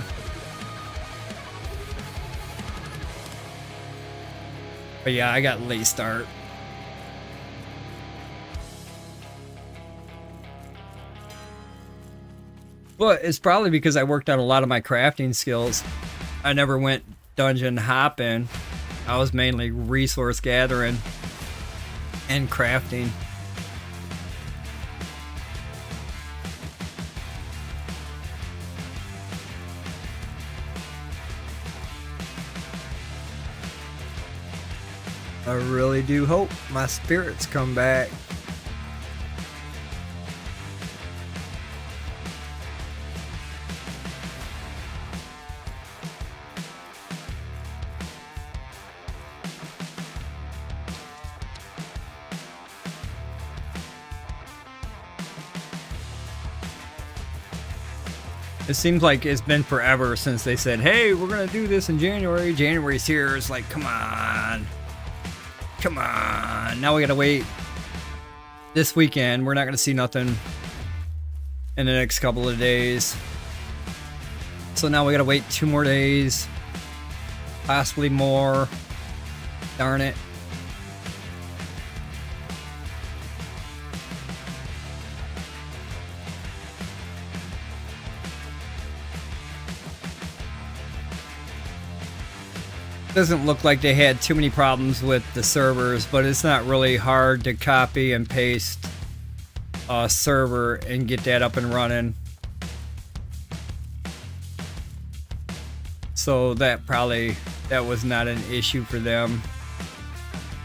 But yeah, I got late start. But it's probably because I worked on a lot of my crafting skills. I never went dungeon hopping. I was mainly resource gathering and crafting. I really do hope my spirits come back. It seems like it's been forever since they said, hey, we're gonna do this in January. January's here. It's like, come on. Come on. Now we gotta wait this weekend. We're not gonna see nothing in the next couple of days. So now we gotta wait 2 more days. Possibly more. Darn it. Doesn't look like they had too many problems with the servers, but it's not really hard to copy and paste a server and get that up and running. So that was not an issue for them.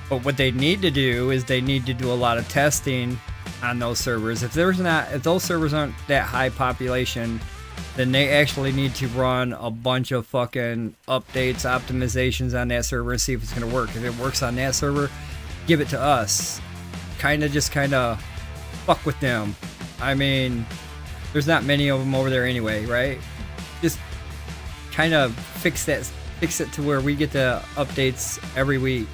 But what they need to do is they need to do a lot of testing on those servers. If those servers aren't that high population, then they actually need to run a bunch of fucking updates, optimizations on that server and see if it's going to work. If it works on that server, give it to us. Kind of fuck with them. I mean, there's not many of them over there anyway, right? Just kind of fix it to where we get the updates every week.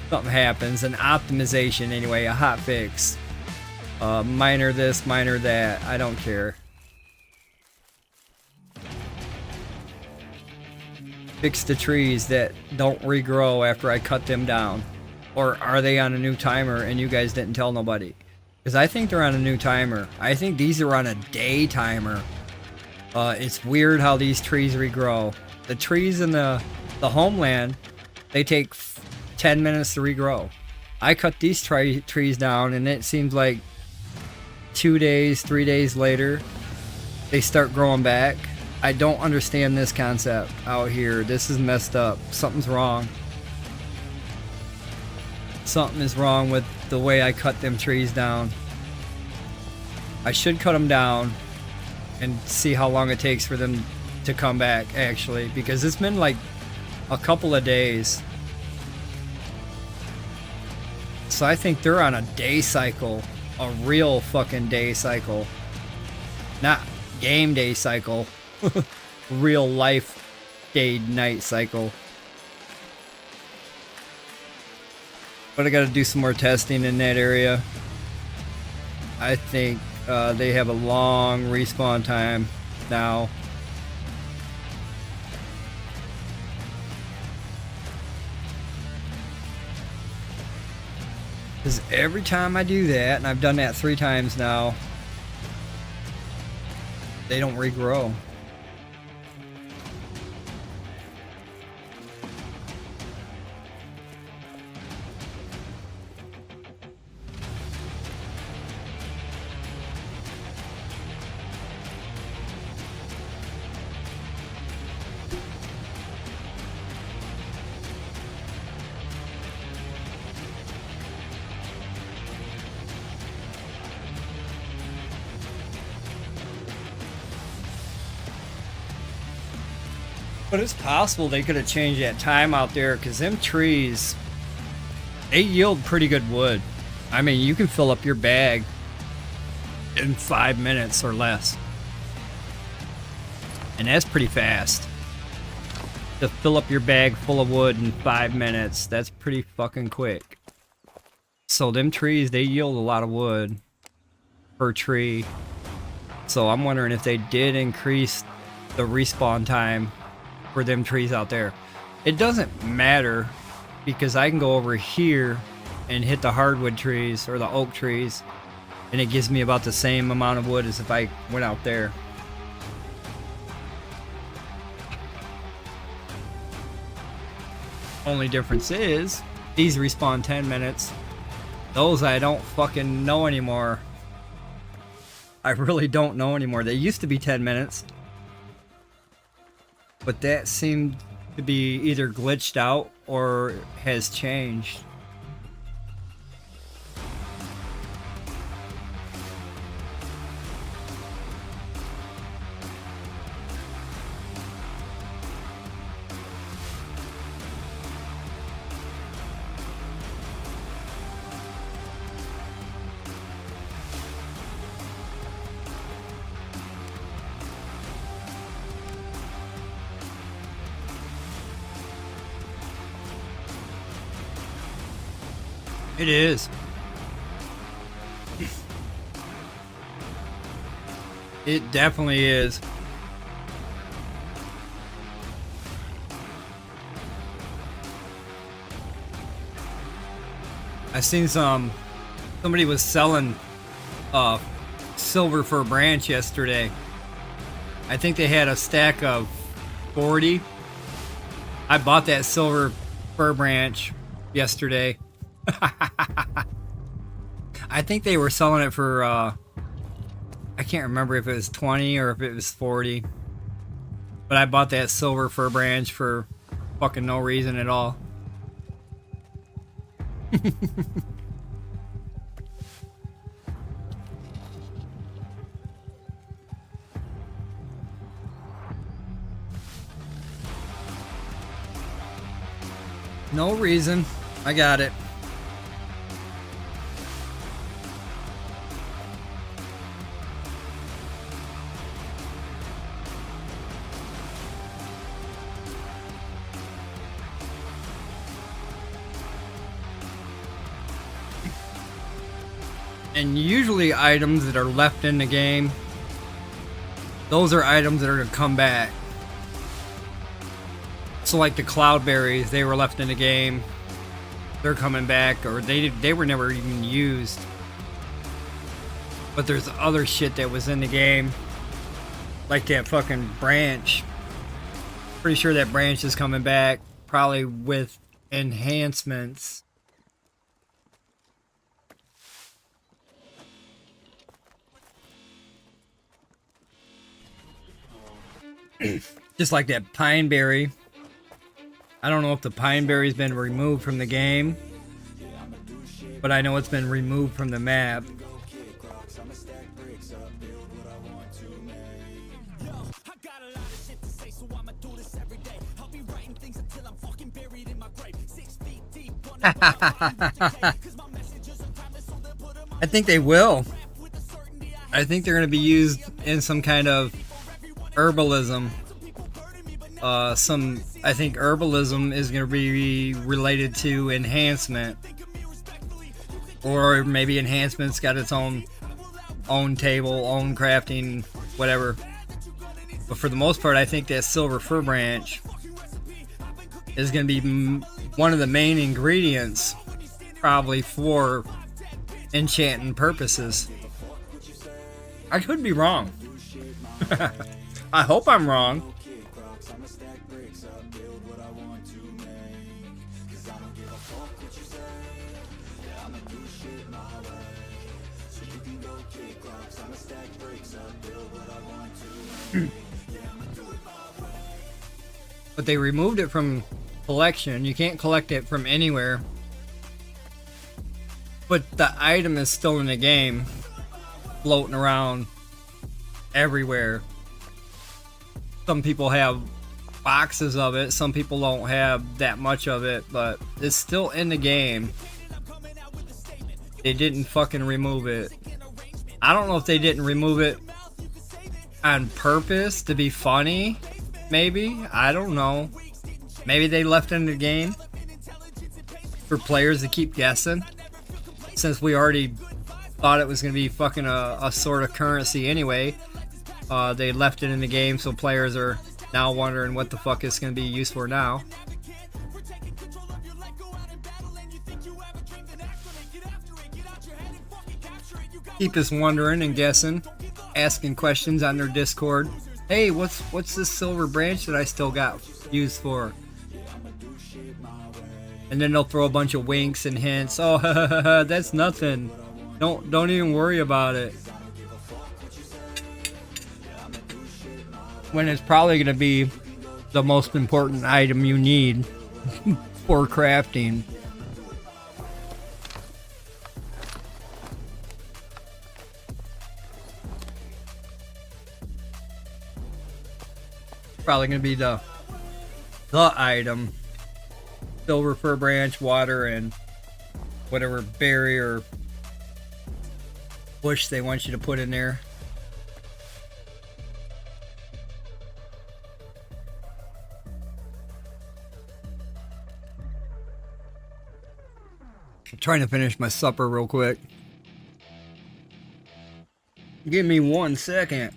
Something happens, an optimization anyway, a hot fix. Minor this, minor that, I don't care. Fix the trees that don't regrow after I cut them down. Or are they on a new timer and you guys didn't tell nobody? Because I think they're on a new timer. I think these are on a day timer. It's weird how these trees regrow. The trees in the homeland, they take 10 minutes to regrow. I cut these trees down and it seems like 2 days, 3 days later, they start growing back. I don't understand this concept out here. This is messed up. Something's wrong. Something is wrong with the way I cut them trees down. I should cut them down and see how long it takes for them to come back, actually, because it's been like a couple of days. So I think they're on a day cycle. A real fucking day cycle. Not game day cycle. Real life day night cycle. But I gotta do some more testing in that area. I think they have a long respawn time now. Because every time I do that, and I've done that 3 times now, they don't regrow. But it's possible they could have changed that time out there, because them trees, they yield pretty good wood. I mean, you can fill up your bag in 5 minutes or less. And that's pretty fast. To fill up your bag full of wood in 5 minutes, that's pretty fucking quick. So them trees, they yield a lot of wood per tree. So I'm wondering if they did increase the respawn time for them trees out there. It doesn't matter because I can go over here and hit the hardwood trees or the oak trees, and it gives me about the same amount of wood as if I went out there. Only difference is these respawn 10 minutes. Those I don't fucking know anymore. I really don't know anymore. They used to be 10 minutes. But that seemed to be either glitched out or has changed. It is. It definitely is. I seen somebody was selling silver fir branch yesterday. I think they had a stack of 40. I bought that silver fir branch yesterday. I think they were selling it for I can't remember if it was 20 or if it was 40, but I bought that silver fir branch for fucking no reason at all. No reason. I got it. And usually items that are left in the game, those are items that are going to come back. So like the cloudberries, they were left in the game, they're coming back, or they were never even used. But there's other shit that was in the game, like that fucking branch. Pretty sure that branch is coming back, probably with enhancements. Just like that pine berry. I don't know if the pine berry's been removed from the game, but I know it's been removed from the map. I think they will. I think they're going to be used in some kind of herbalism. I think herbalism is going to be related to enhancement, or maybe enhancement's got its own table, own crafting, whatever. But for the most part, I think that silver fir branch is going to be one of the main ingredients, probably for enchanting purposes. I could be wrong. I hope I'm wrong. But they removed it from collection. You can't collect it from anywhere. But the item is still in the game, floating around everywhere. Some people have boxes of it, some people don't have that much of it, but it's still in the game. They didn't fucking remove it. I don't know if they didn't remove it on purpose to be funny, maybe. I don't know. Maybe they left it in the game for players to keep guessing, since we already thought it was going to be fucking a sort of currency anyway. They left it in the game, so players are now wondering what the fuck it's going to be used for now. Keep us wondering and guessing, asking questions on their Discord. Hey, what's this silver branch that I still got used for? And then they'll throw a bunch of winks and hints. Oh, that's nothing. Don't even worry about it. When it's probably going to be the most important item you need for crafting. Probably going to be the item. Silver fir branch, water, and whatever berry or bush they want you to put in there. I'm trying to finish my supper real quick. Give me 1 second.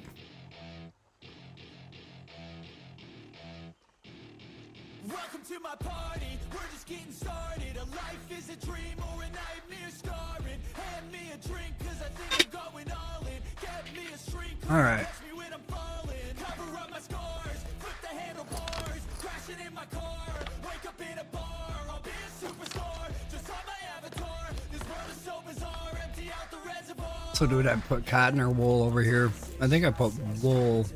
Welcome to my party, we're just getting started. A life is a dream or a nightmare scarring. Hand me a drink, cause I think I'm going all in. Get me a shrink, Alright. catch me when I'm falling. Cover up my scars, flip the handlebars. Crashing in my car, wake up in a bar. I'll be a superstar, just on my avatar. This world is so bizarre, empty out the reservoir. So dude, I put cotton or wool over here. I think I put wool.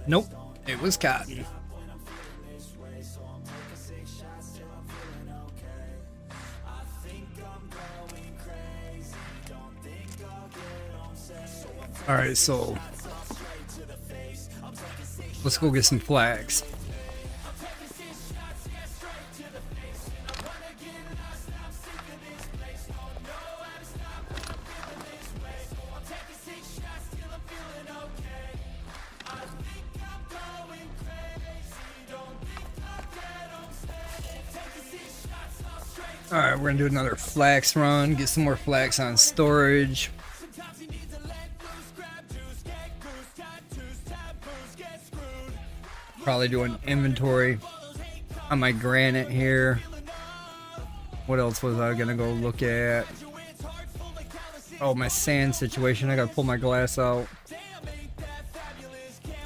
Nope, it was cotton. Alright, so let's go get some flags. Alright, we're gonna do another flax run, get some more flax on storage. Probably do an inventory on my granite here. What else was I gonna go look at? Oh, my sand situation. I gotta pull my glass out.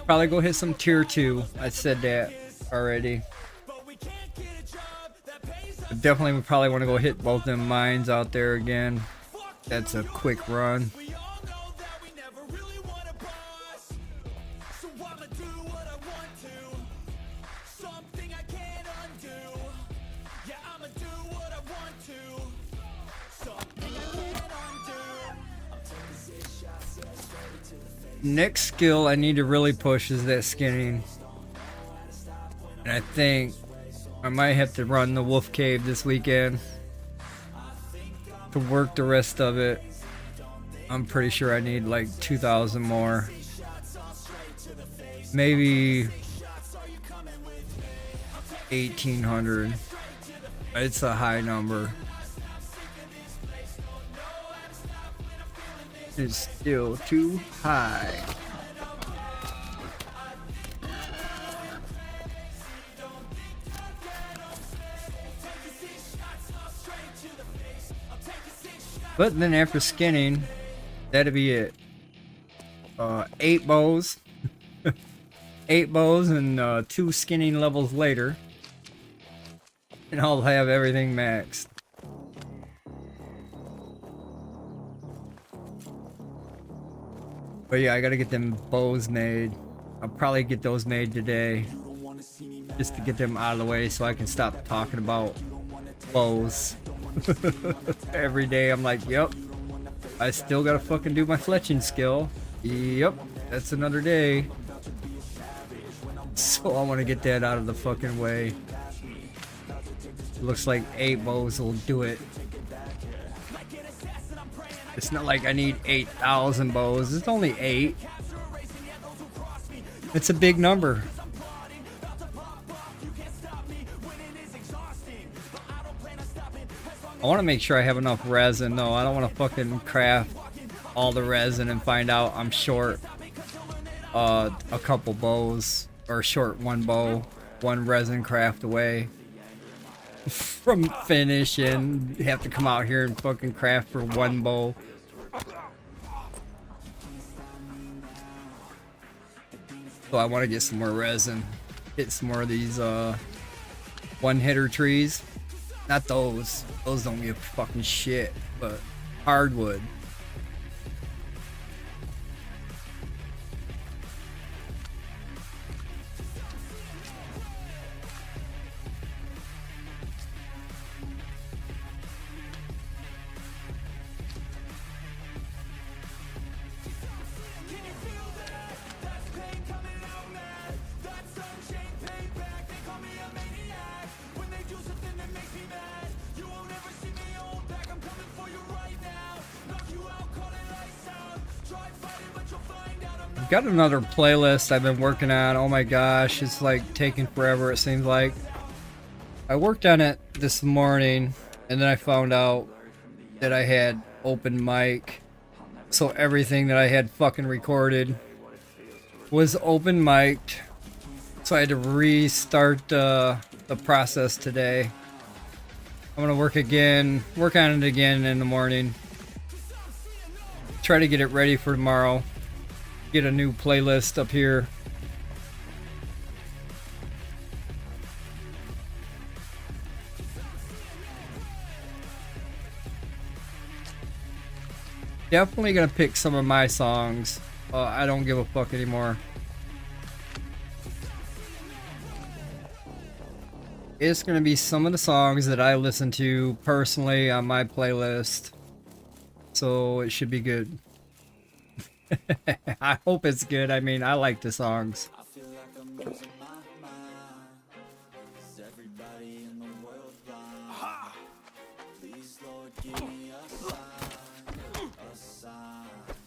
Probably go hit some tier 2. I said that already. But definitely would probably want to go hit both them mines out there again. That's a quick run. Next skill I need to really push is that skinning. And I think I might have to run the wolf cave this weekend to work the rest of it. I'm pretty sure I need like 2,000 more. Maybe 1,800. It's a high number. It's still too high. But then after skinning, that'd be it. 8 bows. 8 bows and 2 skinning levels later. And I'll have everything maxed. But yeah, I gotta get them bows made. I'll probably get those made today. Just to get them out of the way so I can stop talking about bows. Every day I'm like, yep, I still gotta fucking do my fletching skill. Yep, that's another day. So I want to get that out of the fucking way. Looks like 8 bows will do it. It's not like I need 8,000 bows. It's only 8. It's a big number. I want to make sure I have enough resin though. I don't want to fucking craft all the resin and find out I'm short a couple bows, or short one bow, one resin craft away from finish, and have to come out here and fucking craft for one bow. So I want to get some more resin, get some more of these one hitter trees. Not those don't give fucking shit, but hardwood. Got another playlist I've been working on. Oh my gosh, it's like taking forever, it seems like. I worked on it this morning, and then I found out that I had open mic. So everything that I had fucking recorded was open mic'd. So I had to restart the process today. I'm gonna work on it again in the morning. Try to get it ready for tomorrow. Get a new playlist up here. Definitely gonna pick some of my songs. I don't give a fuck anymore. It's gonna be some of the songs that I listen to personally on my playlist. So it should be good. I hope it's good. I mean, I like the songs. I feel like I'm losing my mind. Is everybody in the world blind? Please, Lord, give me a sign, a sign.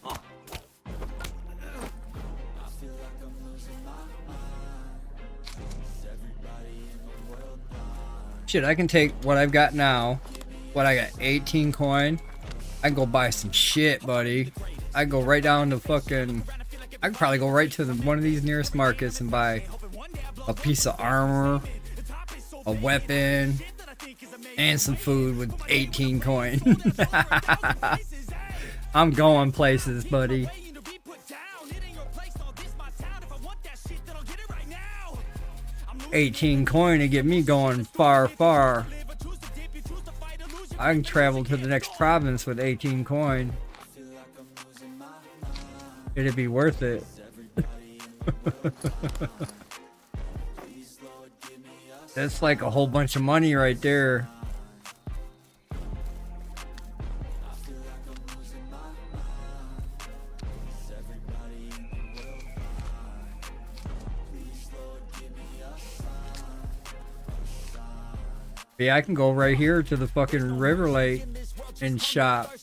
I feel like I'm losing my mind. Is everybody in the world blind? Shit, I can take what I've got now. What I got, 18 coin. I can go buy some shit, buddy. I go right down to fucking... I could probably go right to one of these nearest markets and buy a piece of armor, a weapon, and some food with 18 coin. I'm going places, buddy. 18 coin to get me going far, far. I can travel to the next province with 18 coin. It'd be worth it. That's like a whole bunch of money right there. Yeah, I can go right here to the fucking River Lake and shop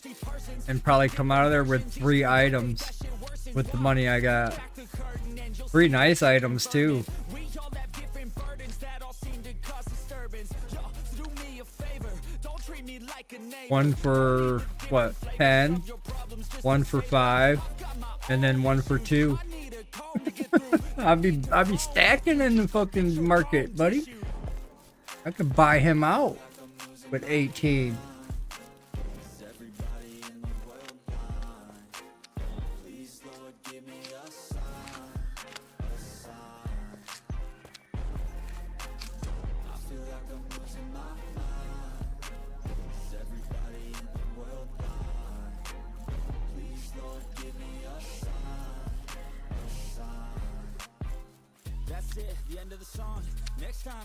and probably come out of there with 3 items with the money I got. 3 nice items too. One for what, 10, one for 5, and then one for 2. I'll be stacking in the fucking market, buddy. I could buy him out with 18.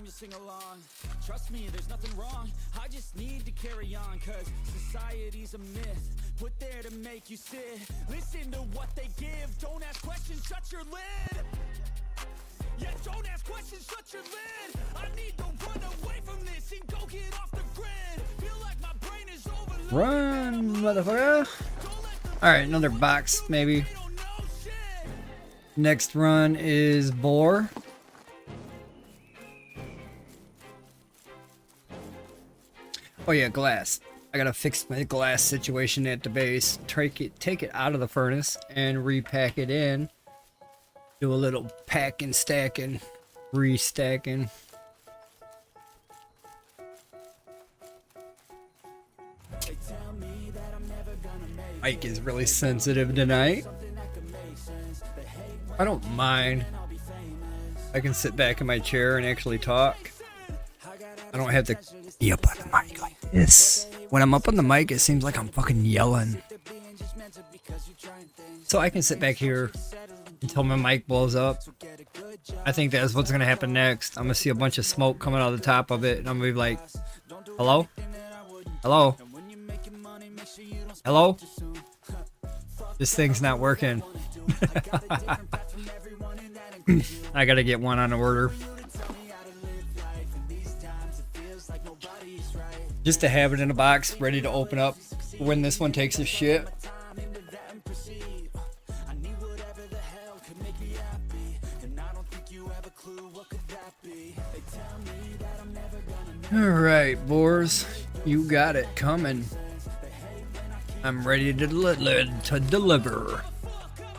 Sing along. Trust me, there's nothing wrong. I just need to carry on, cause society's a myth put there to make you sit. Listen to what they give. Don't ask questions, shut your lid. Yeah, don't ask questions, shut your lid. I need to run away from this and go get off the grid. Feel like my brain is overloaded. Run, motherfucker. Alright, another box, maybe. Next run is boar. Oh yeah, glass. I gotta fix my glass situation at the base. Take it out of the furnace and repack it in. Do a little packing, stacking, restacking. Mike is really sensitive tonight. I don't mind. I can sit back in my chair and actually talk. I don't have to be up on the mic like this. When I'm up on the mic, it seems like I'm fucking yelling. So I can sit back here until my mic blows up. I think that's what's gonna happen next. I'm gonna see a bunch of smoke coming out of the top of it, and I'm gonna be like, hello? Hello? Hello? This thing's not working. I gotta get one on order. Just to have it in a box, ready to open up when this one takes a shit. Alright, boars. You got it coming. I'm ready to deliver.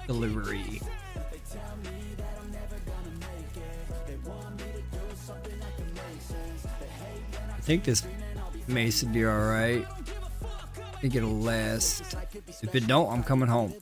Delivery. I think this mace would be alright. I think it'll last. If it don't, I'm coming home.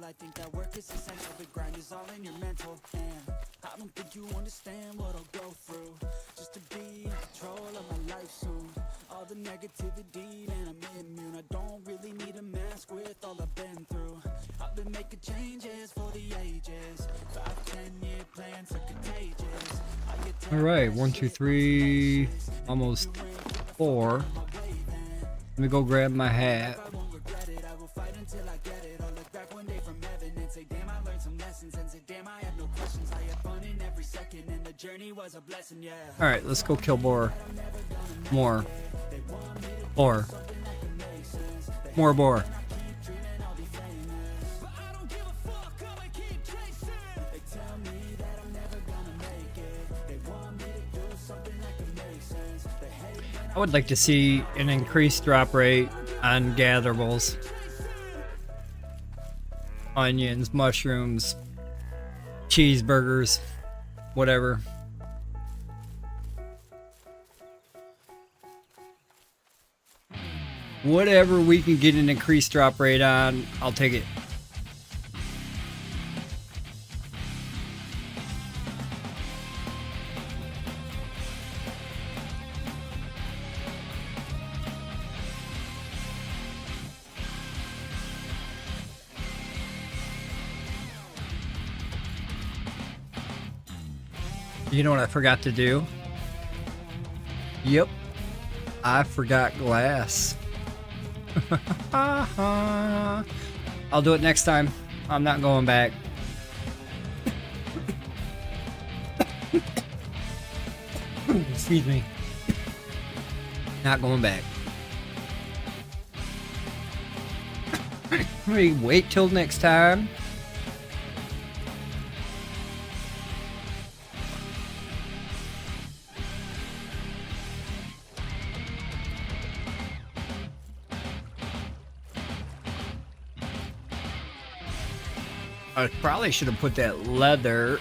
I think that work is essential. The grind is all in your mental. And I don't think you understand what I'll go through just to be in control of my life soon. All the negativity, man, I'm immune. I don't really need a mask with all I've been through. I've been making changes for the ages. 5-10-year plans are contagious. All right, 1, 2, 3, almost 4. Let me go grab my hat. All right, let's go kill boar. More boar. More boar. I would like to see an increased drop rate on gatherables. Onions, mushrooms, cheeseburgers, whatever. Whatever we can get an increased drop rate on, I'll take it. You know what I forgot to do? Yep, I forgot glass. I'll do it next time. I'm not going back. Excuse me. Not going back. Wait till next time. I probably should have put that leather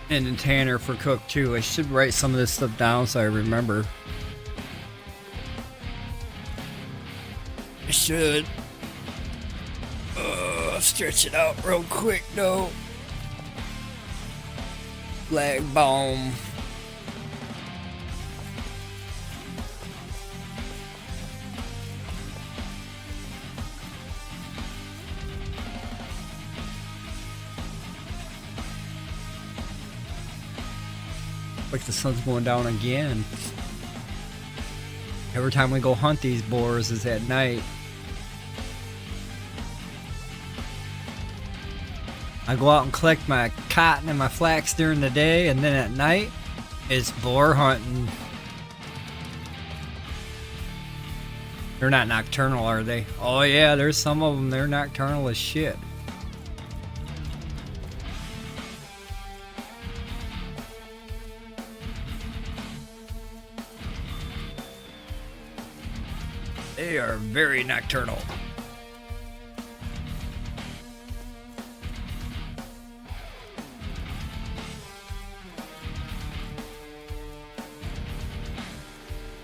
in the tanner for cook too. I should write some of this stuff down so I remember. I should stretch it out real quick though. Lag bomb. Like the sun's going down again. Every time we go hunt these boars is at night. I go out and collect my cotton and my flax during the day, and then at night it's boar hunting. They're not nocturnal, are they? Oh yeah, there's some of them, they're nocturnal as shit. They are very nocturnal.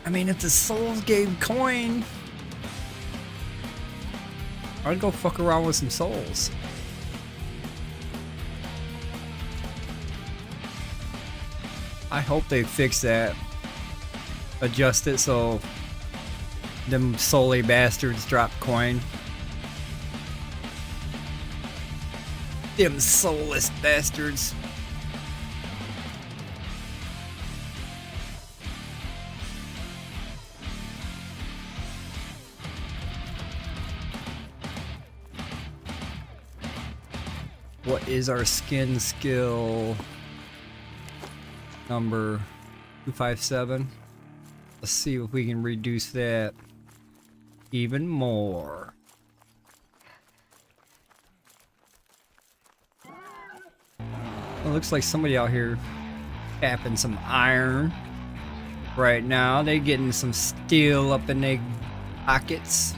I mean, if the souls gave coin, I'd go fuck around with some souls. I hope they fix that. Adjust it so them solely bastards drop coin. Them soulless bastards. What is our skin skill? Number 257. Let's see if we can reduce that even more. It looks like somebody out here tapping some iron right now. They getting some steel up in their pockets.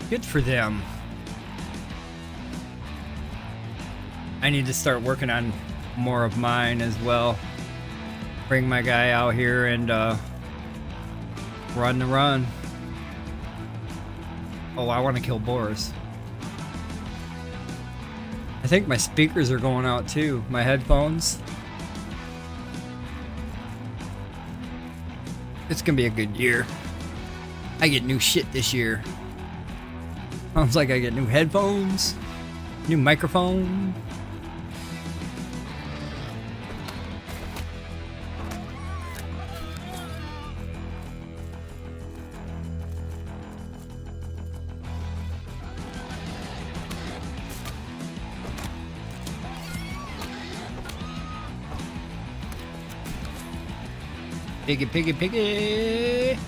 Good for them. I need to start working on more of mine as well. Bring my guy out here and run the run. Oh, I want to kill boars. I think my speakers are going out too. My headphones. It's gonna be a good year. I get new shit this year. Sounds like I get new headphones, new microphone. Piggy, piggy, piggy.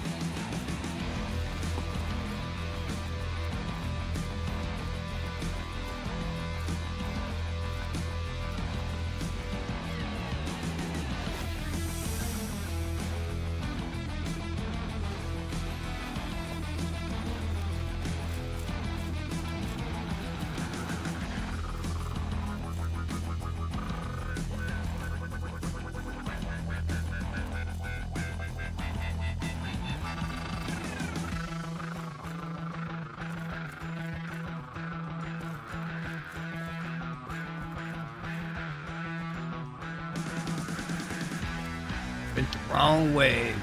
Went the wrong way.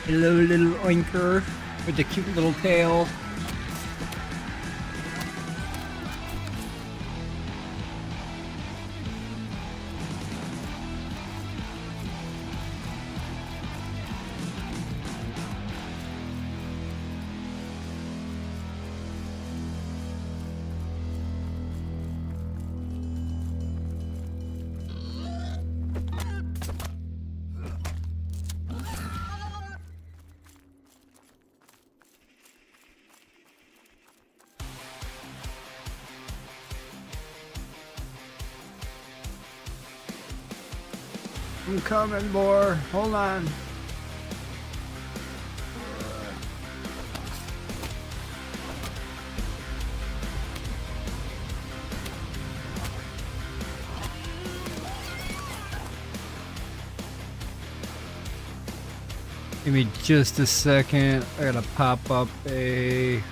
Hello, little oinker with the cute little tail. I'm coming, boy. Hold on. Give me just a second. I gotta pop up a...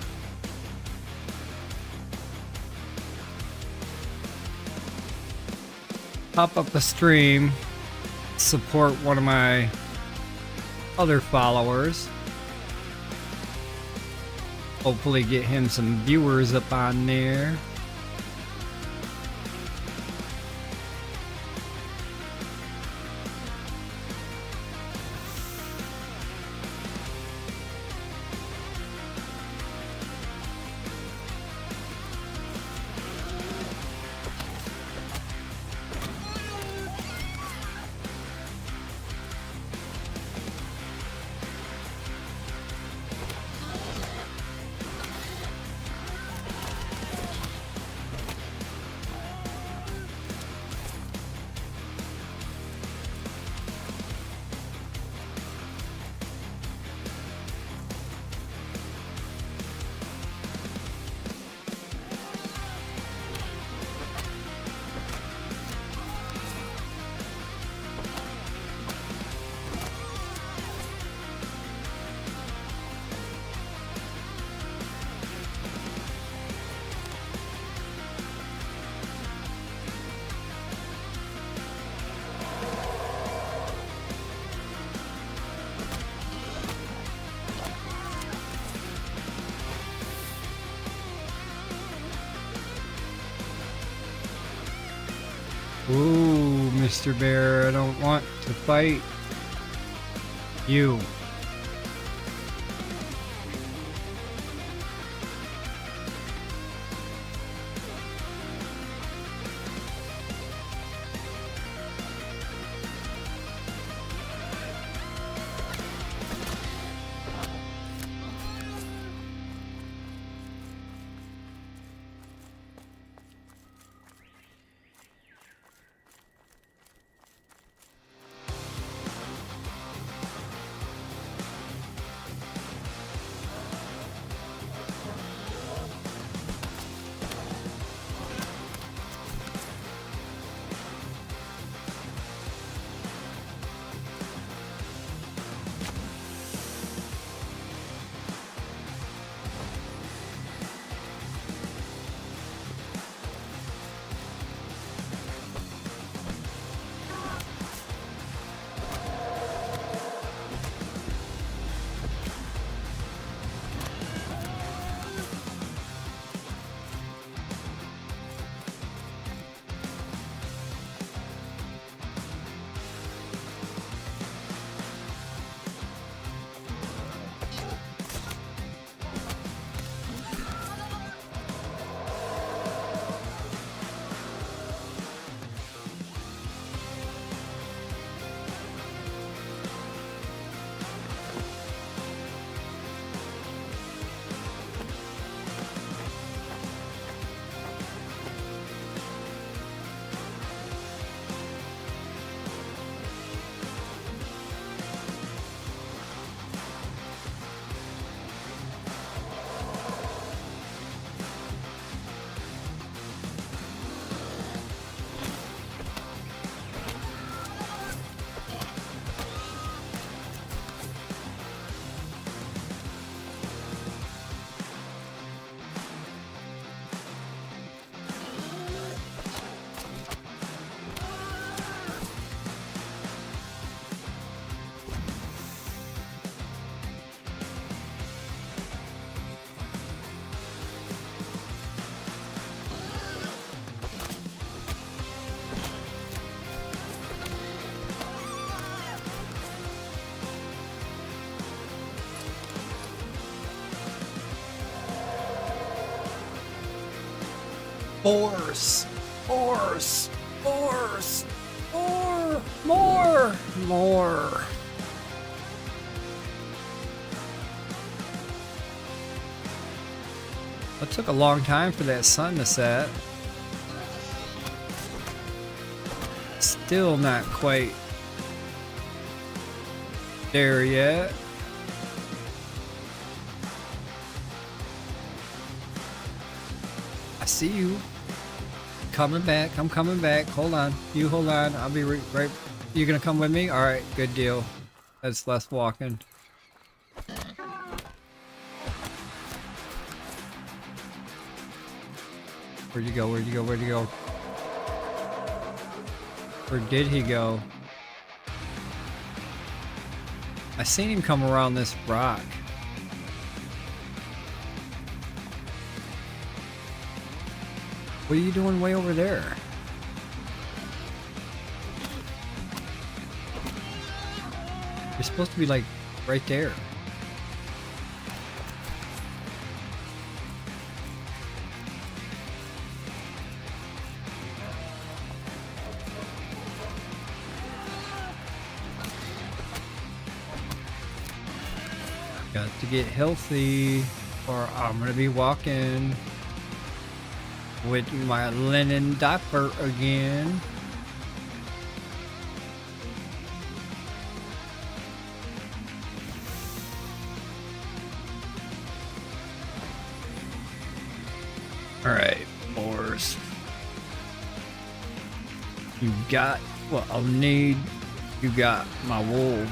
stream. Support one of my other followers. Hopefully get him some viewers up on there. Ooh, Mr. Bear, I don't want to fight you. Force, force, force, more. It took a long time for that sun to set. Still not quite there yet. I see you. Coming back. I'm coming back. Hold on. You hold on. I'll be right. You gonna come with me? All right. Good deal. That's less walking. Where'd you go? Where'd you go? Where'd you go? Where did he go? I seen him come around this rock. What are you doing way over there? You're supposed to be like right there. Got to get healthy or I'm gonna be walking with my linen diaper again. Alright, boars. You got what I'll need. You got my wool.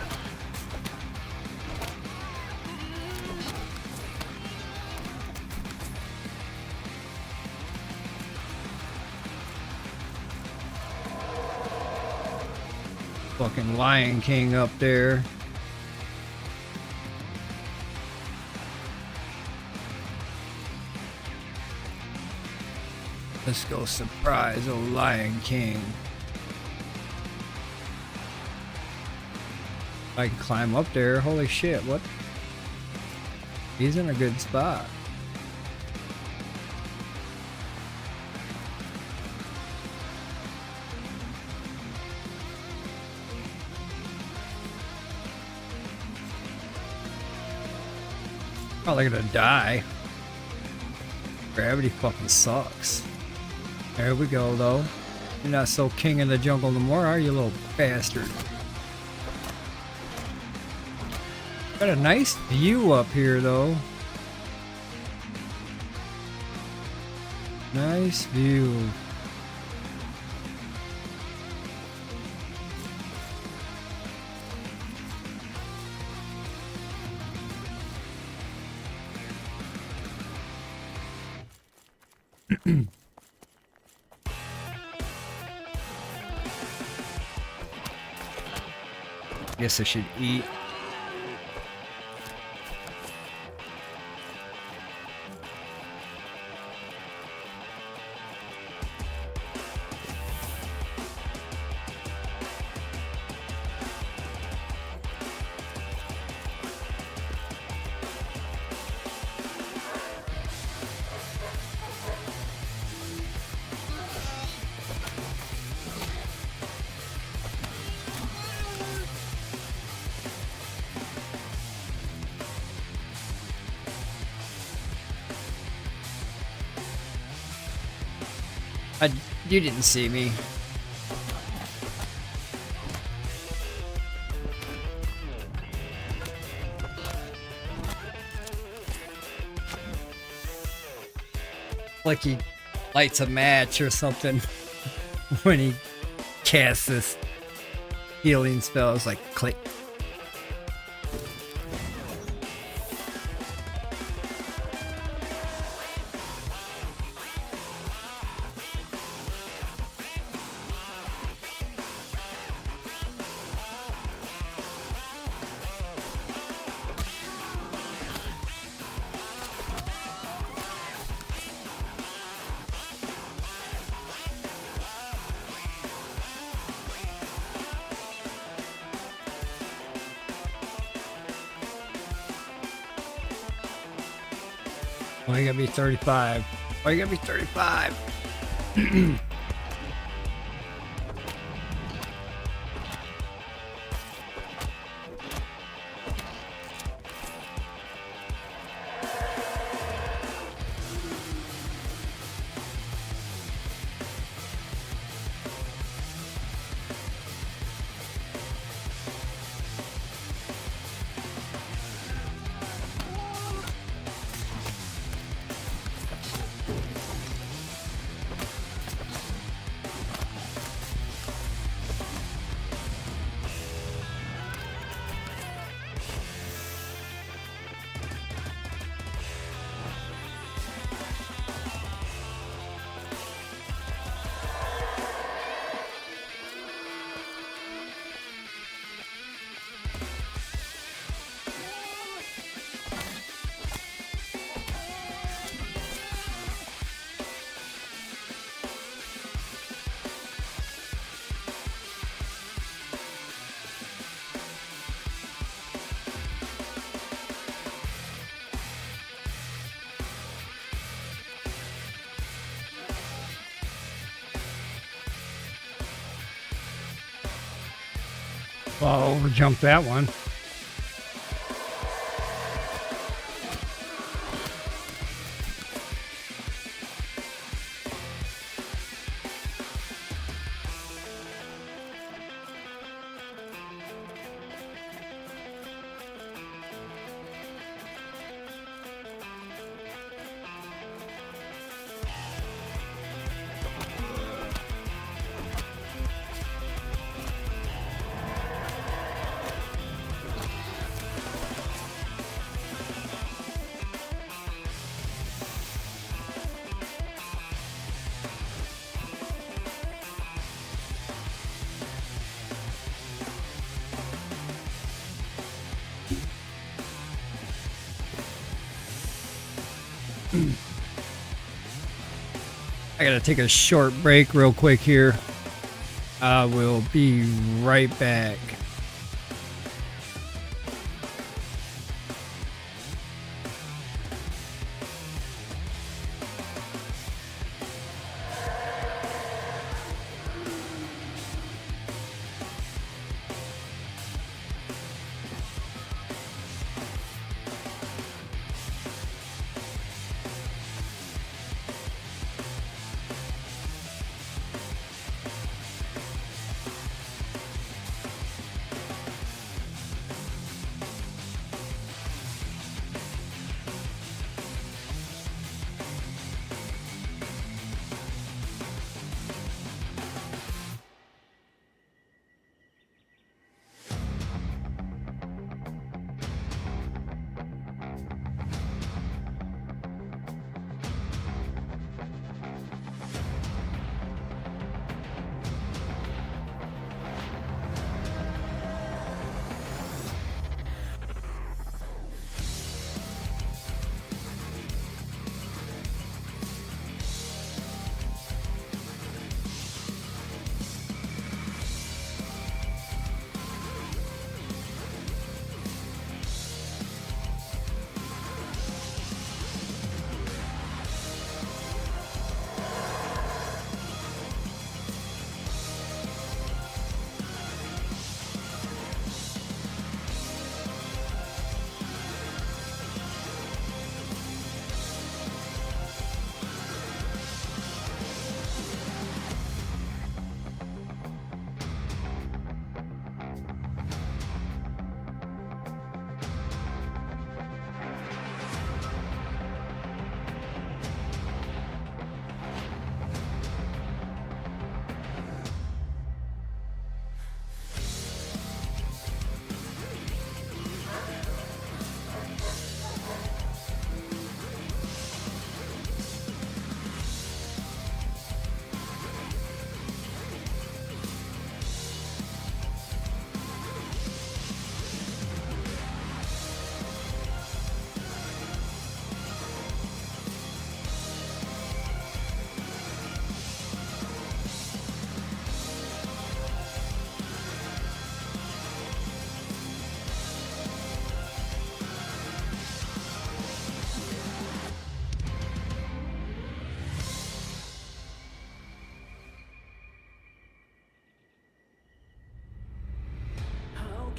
Fucking Lion King up there. Let's go surprise old Lion King. I can climb up there. Holy shit, what? He's in a good spot. Probably gonna die. Gravity fucking sucks. There we go, though. You're not so king of the jungle no more, are you, little bastard? Got a nice view up here, though. Nice view. Guess I should eat. You didn't see me. Like he lights a match or something when he casts this healing spell. It's like click. Why you gotta be 35? Why you gotta be 35? Well, I'll overjump that one. I gotta take a short break real quick here. I will be right back.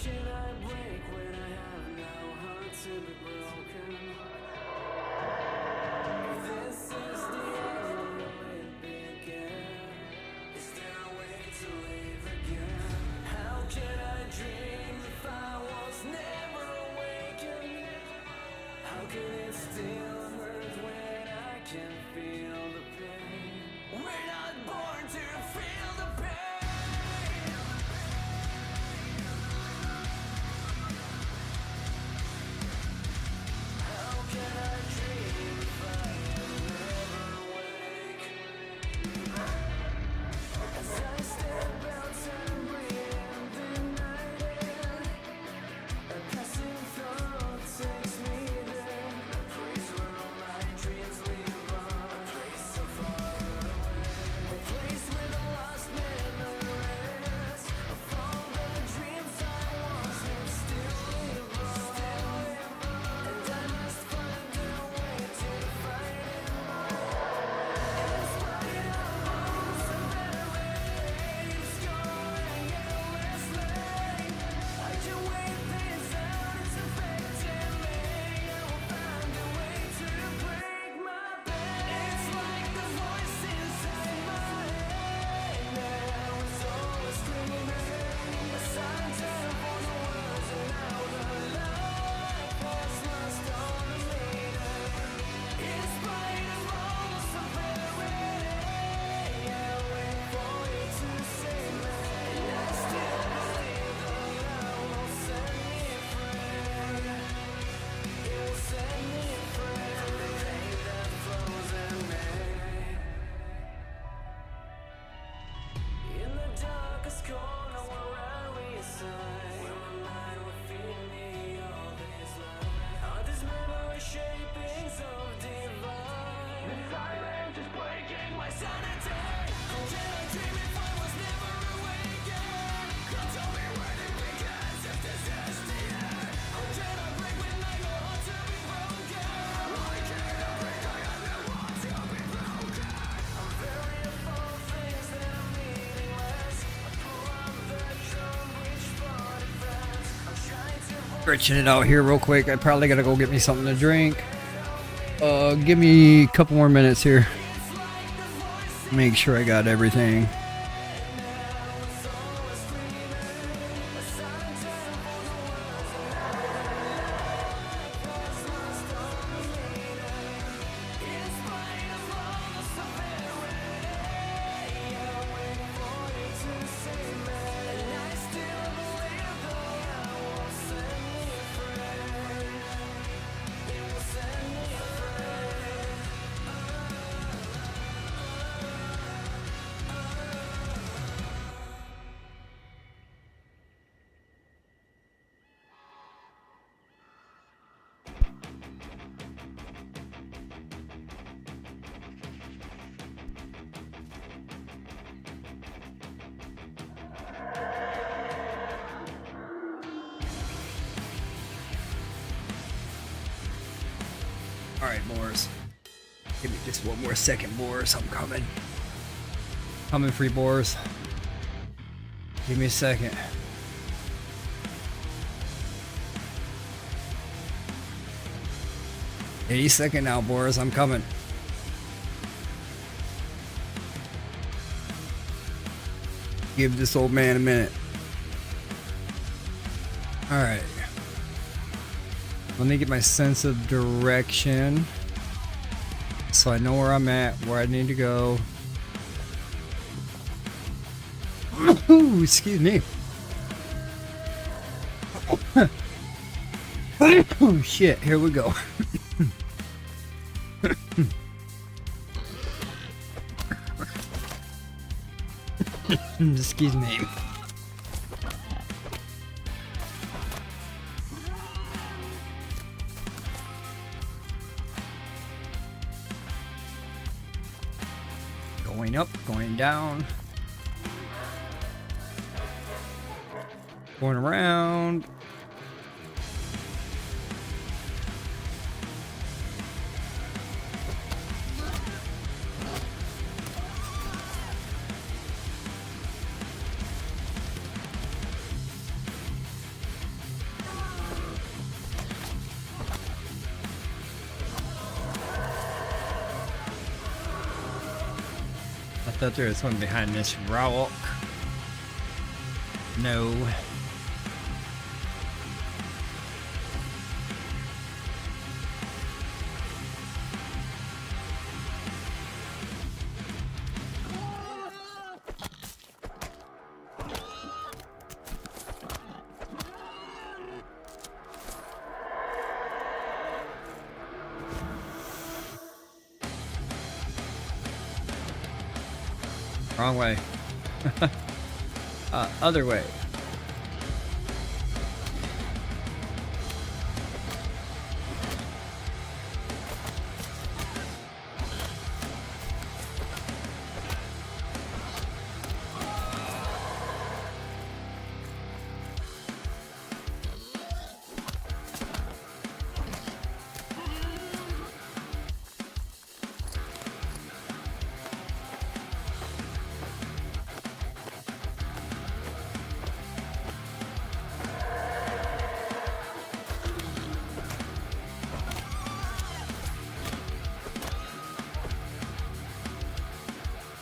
can I break when I have no heart to be broken? If this is the end, will it begin? Is there a way to live again? How can I dream if I was never awakened? How can it still hurt when I can feel the pain? We're not born to feel the pain. How can I dream if I am never awake? As I step out and breathe the night air, a passing thought takes me there. A place where all my dreams live on. A place so far away. A place where the lost memories of all the dreams I once had still live on. And I must find a way to fight it all. In spite of all the waves going endlessly, I can wait this out, it's affecting me. I will find a way to break my pain. It's like the voice inside my head now is always screaming, a sign for the words and how the life has lost all the meaning. In spite of all the severity, I wait for you to save me, and I still believe that love will set me free. It will set me free from the pain that flows in me. In the darkest corner where I reside, where my mind will feed me all these lies, are these memory shapings of divine? The silence is breaking my sanity. How can I dream if I was never awakened? Tell me where it begins if this is the end. How can I break when I know how to be broken? Why can't I break? I am the one to be broken. I'm very of things that are meaningless. I pull on the drum, reach for defense. I'm trying to Stretching it out here real quick. I probably gotta go get me something to drink. Give me a couple more minutes here. Make sure I got everything. Alright, Boris. Give me just one more second, Boris. I'm coming. Coming for you, Boris. Give me a second. Any second now, Boris. I'm coming. Give this old man a minute. Alright. Let me get my sense of direction so I know where I'm at, where I need to go. Ooh, excuse me. Oh shit, here we go. Excuse me. Going up, going down. Going around. thought there was one behind this rock. No. Wrong way. Other way.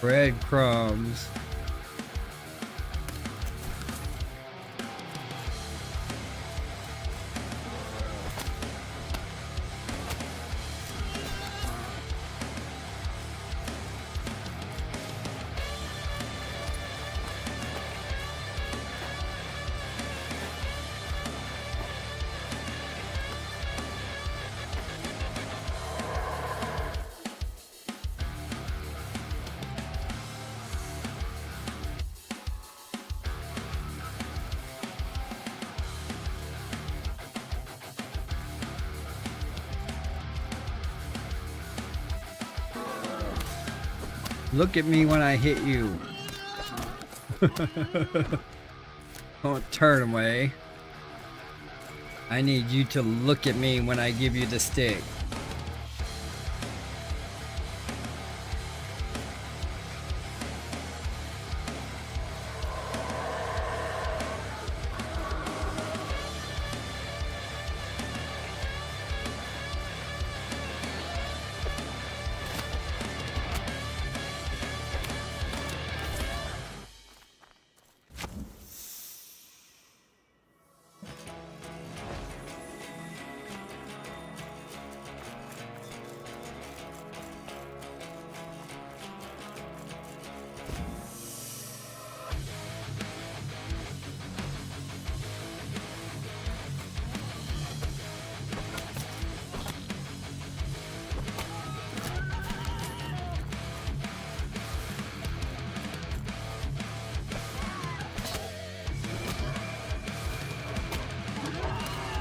Breadcrumbs. Look at me when I hit you. Don't turn away. I need you to look at me when I give you the stick.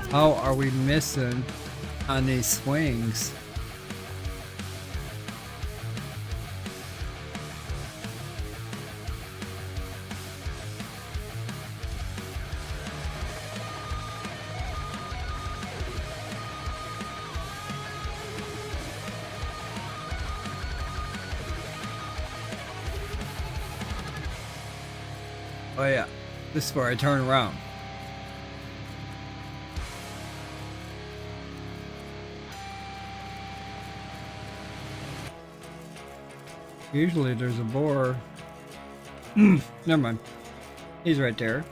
How are we missing on these swings? Oh yeah, this is where I turn around. Usually there's a boar. Never mind. He's right there.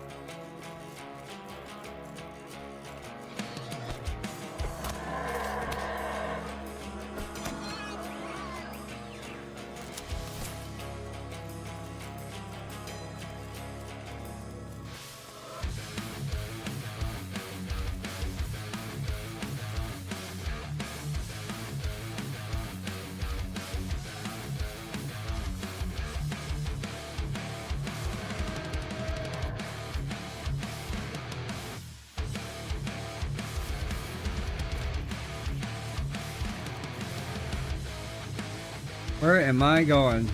Where am I going?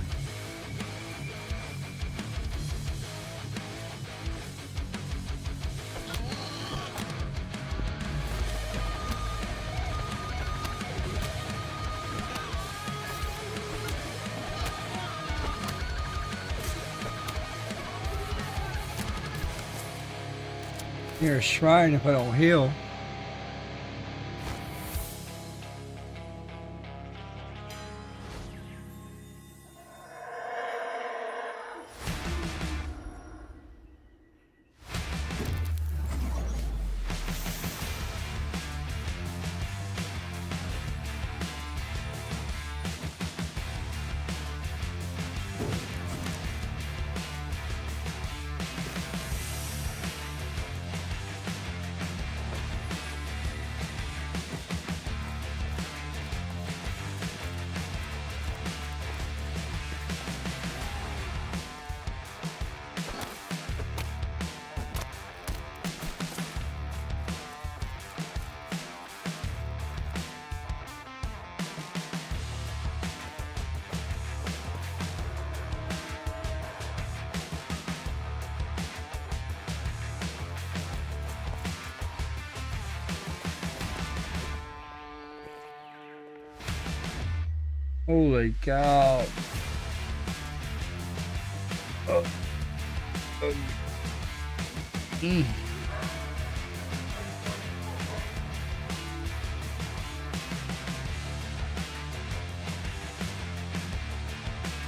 Near a shrine if I don't heal. Holy cow.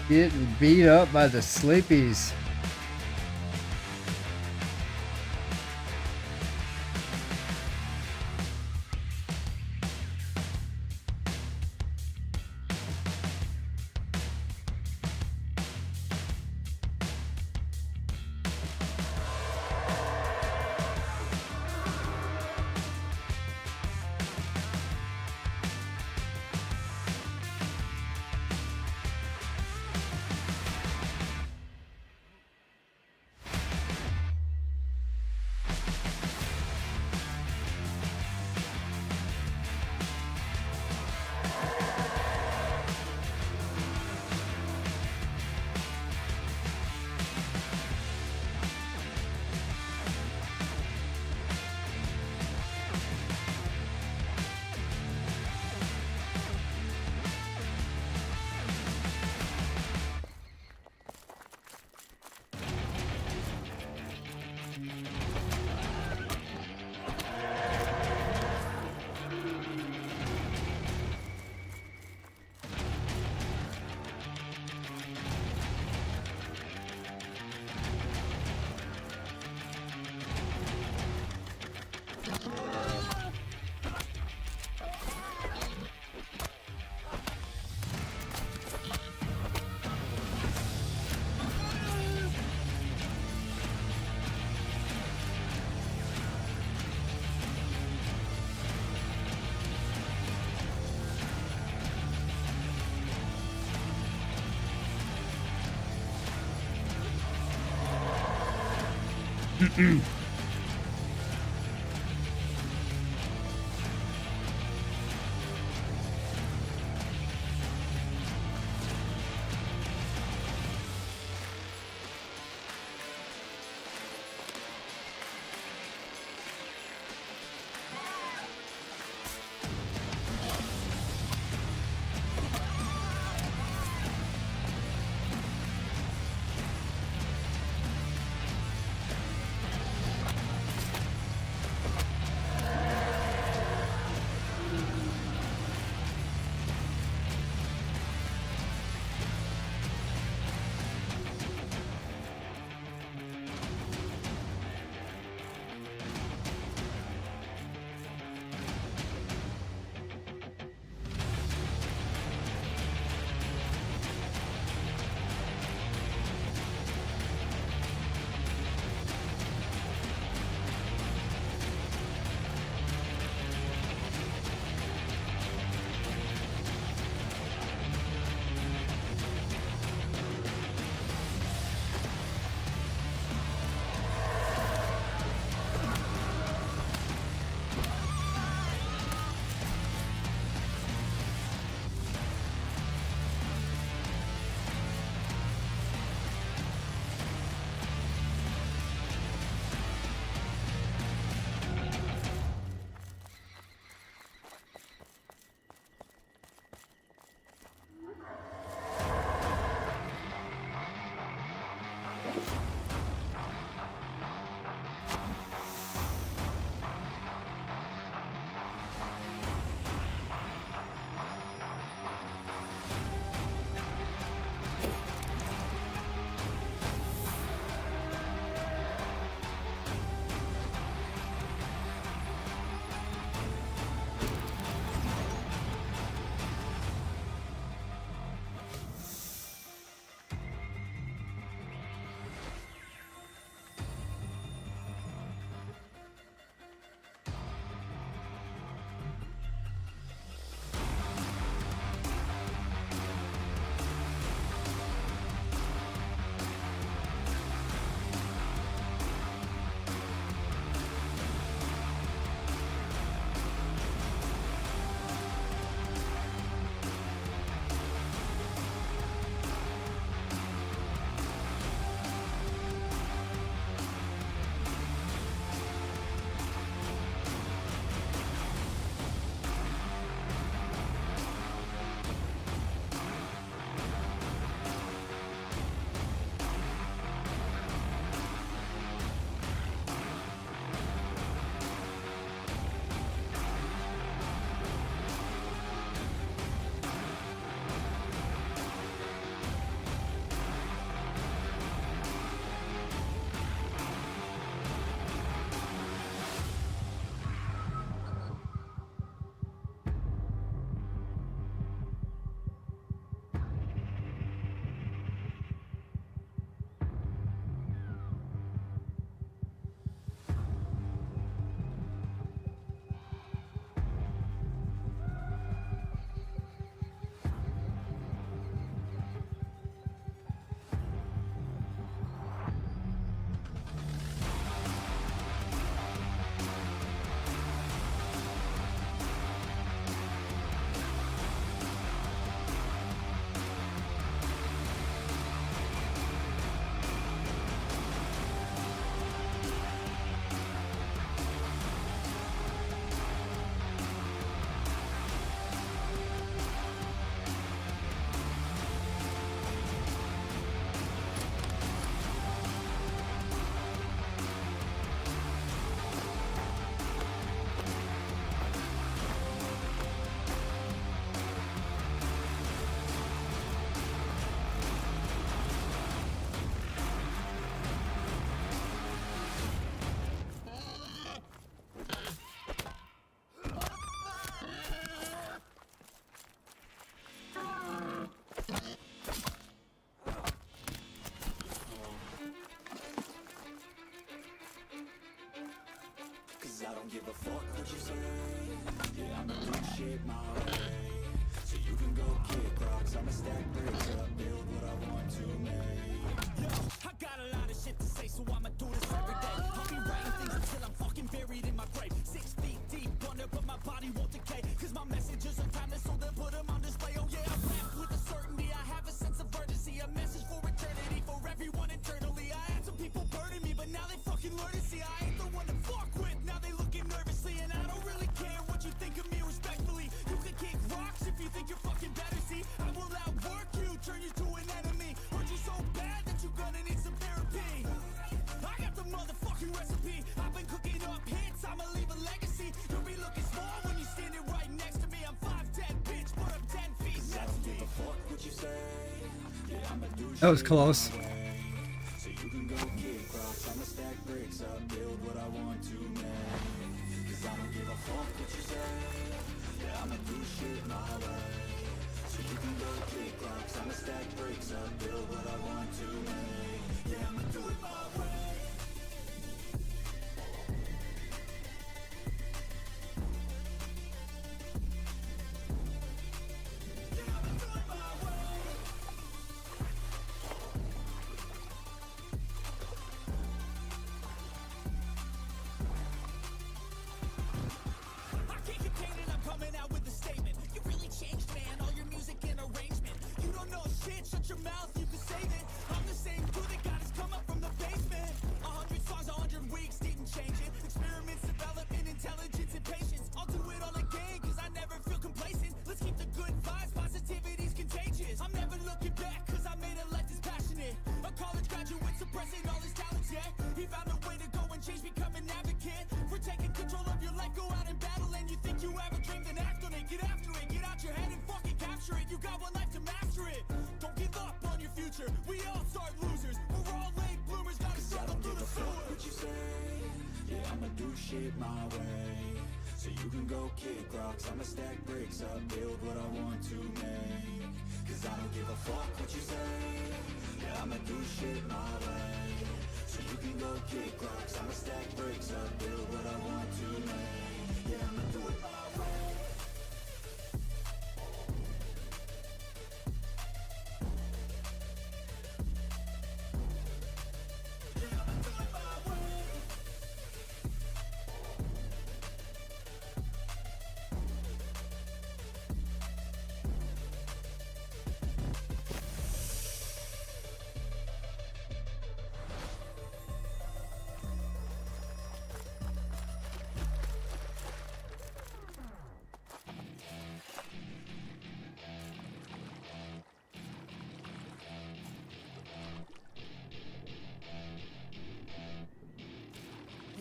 Getting beat up by the sleepies. give a fuck what you say. Yeah, I'ma do shit my way. So you can go kick rocks, I'ma stack bricks up, build what I want to make. Yo, I got a lot of shit to say, so I'ma do this every day. I'll be writing things until I'm fucking buried in my grave. 6 feet deep under, but my body won't decay. Cause my messages are timeless, so they'll put them on display. Oh yeah, I rap with a certainty, I have a sense of urgency. A message for eternity, for everyone eternally. I had some people burning me, but now they fucking learn to see I ain't the one to fuck with. Now they looking nervously, and I don't really care what you think of me respectfully. You can kick rocks if you think you're fucking better, see. I will outwork you, turn you to an enemy. Hurt you so bad that you're gonna need some therapy. I got the motherfucking recipe. I've been cooking up hits, I'ma leave a legacy. You'll be looking small when you're standing right next to me. I'm 5'10", bitch, but I'm 10 feet I next don't to me. give a fuck what you say. Yeah, I'ma do That was shit close. my way. So you can go kick rocks, I'ma stack bricks up, build what I want to make. Cause I don't give a fuck what you say. Yeah, I'ma do shit my way. So you can go kick rocks, I'ma stack bricks up, build what I want to make. Yeah, I'ma do it my way. Yeah, I'ma do it my way. I can't contain it, I'm coming out with a statement. You really changed, man, all your music and arrangement. You don't know shit, shut your mouth, you can save it. I'm the same dude that got his come up from the basement. 100 songs, 100 weeks, didn't change it. Experiments, development, intelligence, and patience. I'll do it all again, cause I never feel complacent. Let's keep the good vibes, positivity's contagious. I'm never looking back, cause I made a life that's passionate. A college graduate suppressing all his talents, yeah. He found a way to go and change, become an advocate. For taking control of your life, go out and battle. And you think you have a dream, then act on it. Get after it, get out your head and fucking capture it. You got one life to master it. Don't give up on your future, we all start losers. We're all late bloomers, gotta I struggle don't through give the a fuck sewer. what you say. Yeah, I'ma do shit my way. So you can go kick rocks, I'ma stack bricks up, build what I want to make. Cause I don't give a fuck what you say. Yeah, I'ma do shit my way. So you can go kick rocks, I'ma stack bricks up, build what I want to make. Yeah, I'ma do it my way. Yeah, I'ma do it my way.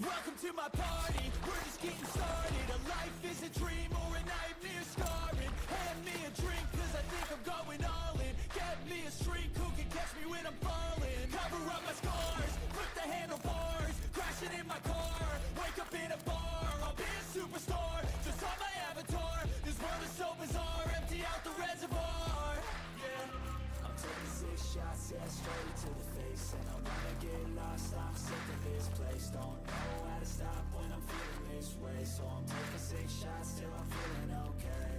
Welcome to my party, we're just getting started. A life is a dream or a nightmare scarring. Hand me a drink cause I think I'm going all in. Get me a shrink who can catch me when I'm falling. Cover up my scars, flip the handlebars. Crashing in my car, wake up in a bar. I'll be a superstar, just on my avatar. This world is so bizarre, empty out the reservoir. Yeah. I'm taking 6 shots, yeah, straight to the face. And I wanna get lost, I'm sick of this place. Don't know how to stop when I'm feeling this way. So I'm taking 6 shots till I'm feeling okay.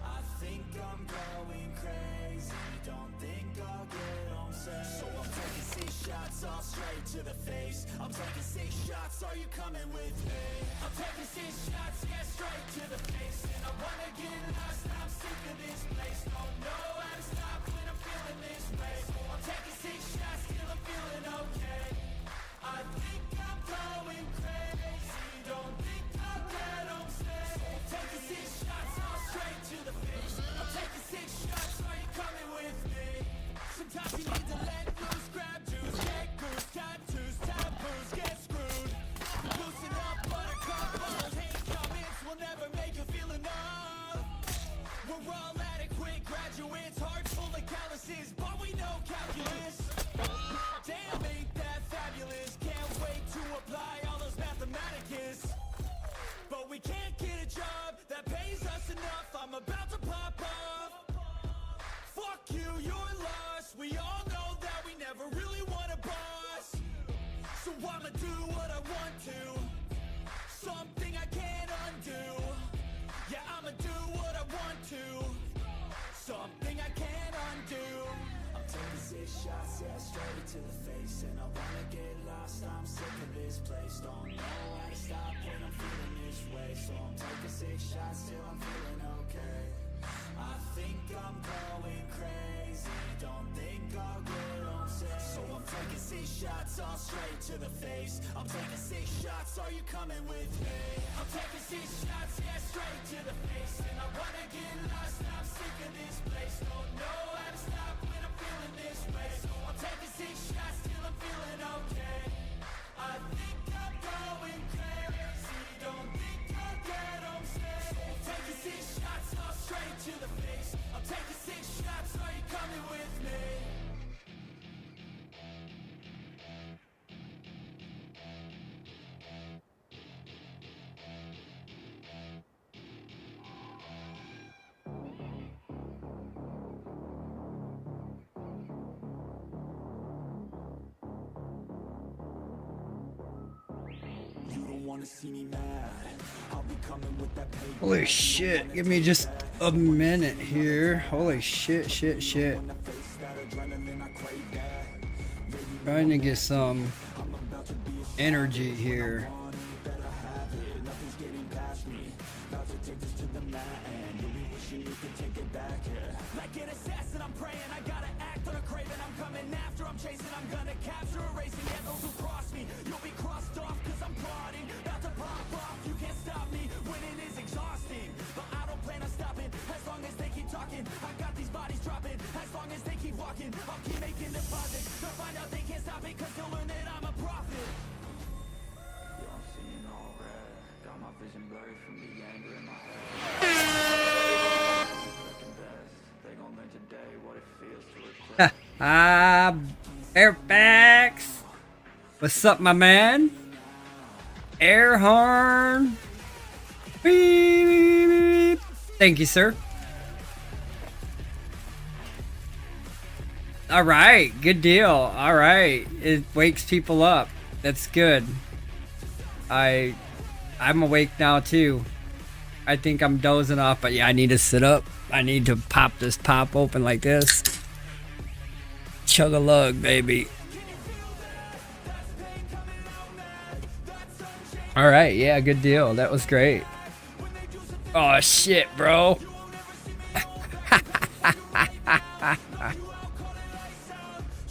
I think I'm going crazy, don't think I'll get home safe. So I'm taking 6 shots, all straight to the face. I'm taking 6 shots, are you coming with me? I'm taking 6 shots, yeah, straight to the face. And I wanna get lost, I'm sick of this place. Don't know how to stop when I'm feeling this way. So I'm taking 6 shots till I'm feeling okay. I think I'm going crazy, don't think I'll get home safe. I'm taking 6 shots, all straight to the face. I'm taking 6 shots, are you coming with me? Sometimes you need to let loose, grab juice, get goose, tattoos, taboos, get screwed. Loosen up, buttercup, balls, hate comments will never make you feel enough. We're all adequate graduates, hearts full of calluses, but we know calculus. Damn, ain't that fabulous? Can't wait to apply all those mathematicus. But we can't get a job that pays us enough. I'm about to pop off. Fuck you, you're lost. We all know that we never really want a boss. So I'ma do what I want to. So something I can't undo. Yeah, I'ma do what I want to. Something I can't undo. I'm taking 6 shots, yeah, straight to the face. And I wanna get lost, I'm sick of this place. Don't know how to stop when I'm feeling this way. So I'm taking 6 shots till I'm feeling okay. I think I'm going crazy, don't think I'll get on safe. So I'm taking 6 shots, all straight to the face. I'm taking 6 shots, are you coming with me? I'm taking 6 shots, yeah, straight to the face. And I wanna get lost, I'm sick of this place. Don't know how to stop when I'm feeling this way. So I'm taking 6 shots till I'm feeling okay. I think I'm going crazy, don't think I'll get on safe. So I'm taking 6 shots, all straight to the face. I'm taking 6 shots, are you coming with me? You don't wanna see me mad. I'll be coming with that paper. Holy shit, give me just a minute here. Holy shit. Trying to get some energy here. Like an assassin, I'm praying. I gotta act on a craving. I'm coming after, I'm chasing. I'm gonna capture, erasing. Yeah, those who cross me, you'll be crossed off, cause I'm plotting. About to pop off, you can't stop me. Winning is exhausting, but I don't plan on stopping. As long as they keep talking, I got these bodies dropping. As long as they keep walking, I'll keep making deposits. They'll find out they can't stop it, cause they'll learn that I'm a prophet. Yeah, I'm seeing all red. Got my vision blurry from the anger in my head. Second best. They gon' learn today what it feels to regret. Airbags. What's up, my man? Air horn. Beep. Thank you, sir. All right, good deal. All right, it wakes people up. That's good. I'm awake now too. I think I'm dozing off, but yeah, I need to sit up. I need to pop this pop open like this. Chug a lug, baby. All right, yeah, good deal. That was great. Oh shit, bro.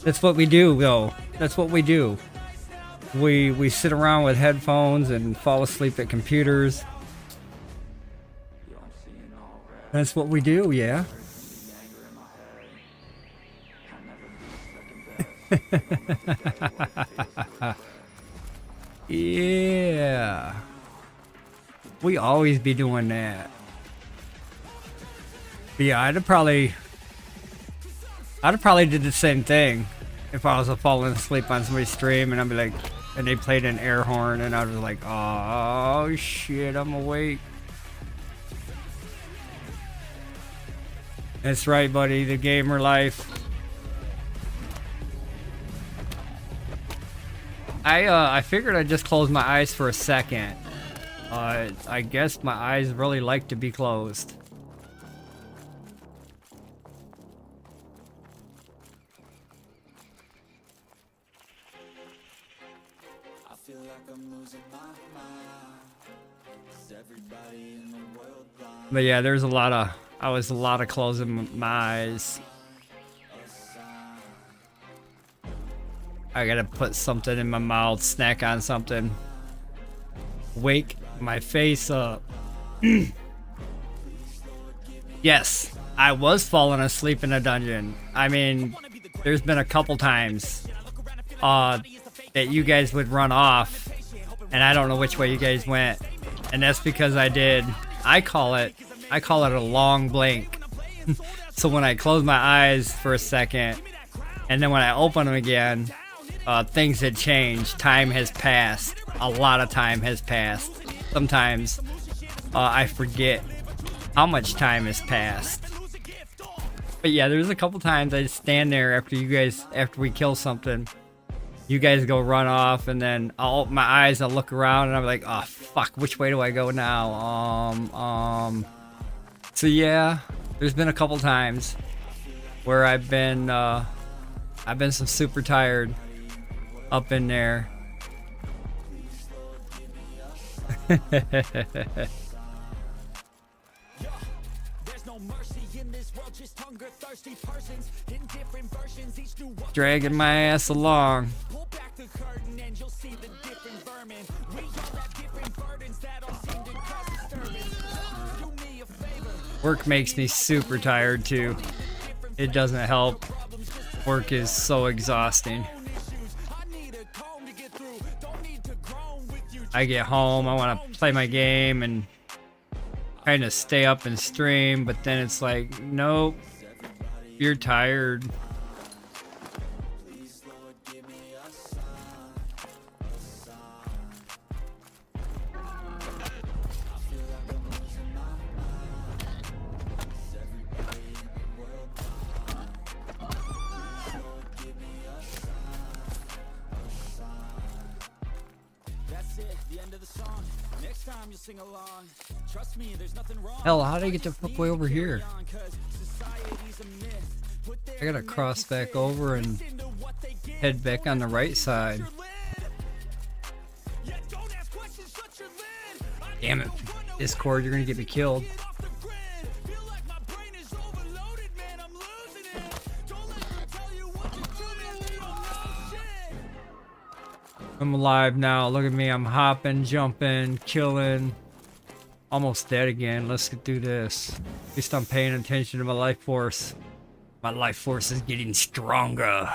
That's what we do, though. That's what we do. We sit around with headphones and fall asleep at computers. Yeah, I'm seeing all red. That's what we do, yeah. The anger in my head. I'll never be second best. They gon' learn today what it feels to regret. Yeah. We always be doing that. But yeah, I'd have probably did the same thing if I was falling asleep on somebody's stream and I'd be like, and they played an air horn and I was like, oh shit, I'm awake. That's right, buddy, the gamer life. I figured I'd just close my eyes for a second. I guess my eyes really like to be closed. I feel like I'm losing my mind. 'Cause everybody in the world blind. But yeah, I was a lot of closing my eyes. I gotta put something in my mouth, snack on something. Wake my face up. Yes, I was falling asleep in a dungeon. I mean, there's been a couple times that you guys would run off, and I don't know which way you guys went, and that's because I call it a long blink. So when I close my eyes for a second, and then when I open them again, things had changed. Time has passed. A lot of time has passed. Sometimes I forget how much time has passed. But yeah, there's a couple times I just stand there after we kill something, You guys go run off, and then I'll open my eyes, I'll look around, and I'm like, oh fuck, which way do I go now? So yeah, there's been a couple times where I've been some super tired up in there. Dragging my ass along. Work makes me super tired too. It doesn't help. Work is so exhausting. I get home, I want to play my game and kind of stay up and stream, but then it's like, nope, you're tired. Hell, how did I get the fuck way over here? I gotta cross back over and head back on the right side. Damn it, Discord, you're gonna get me killed. I'm alive now, look at me, I'm hopping, jumping, killing. Almost dead again. Let's do this. At least I'm paying attention to my life force. My life force is getting stronger.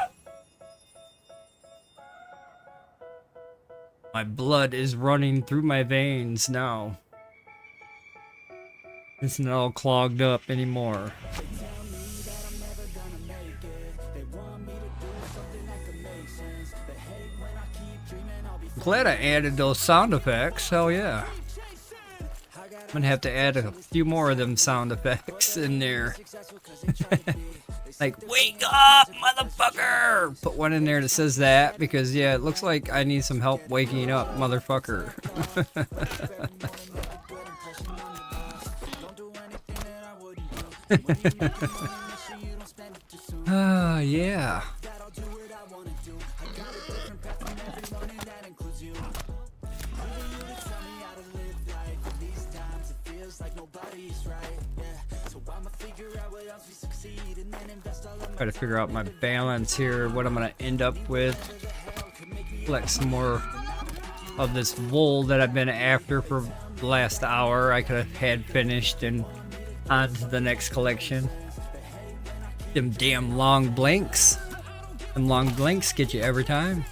My blood is running through my veins now. It's not all clogged up anymore. Glad I added those sound effects. Hell yeah. I'm gonna have to add a few more of them sound effects in there. Like, wake up, motherfucker! Put one in there that says that, because yeah, it looks like I need some help waking up, motherfucker. Ah, yeah. Try to figure out my balance here, what I'm gonna end up with. Collect some more of this wool that I've been after for the last hour. I could have had finished and on to the next collection. Them damn long blinks. Them long blinks get you every time.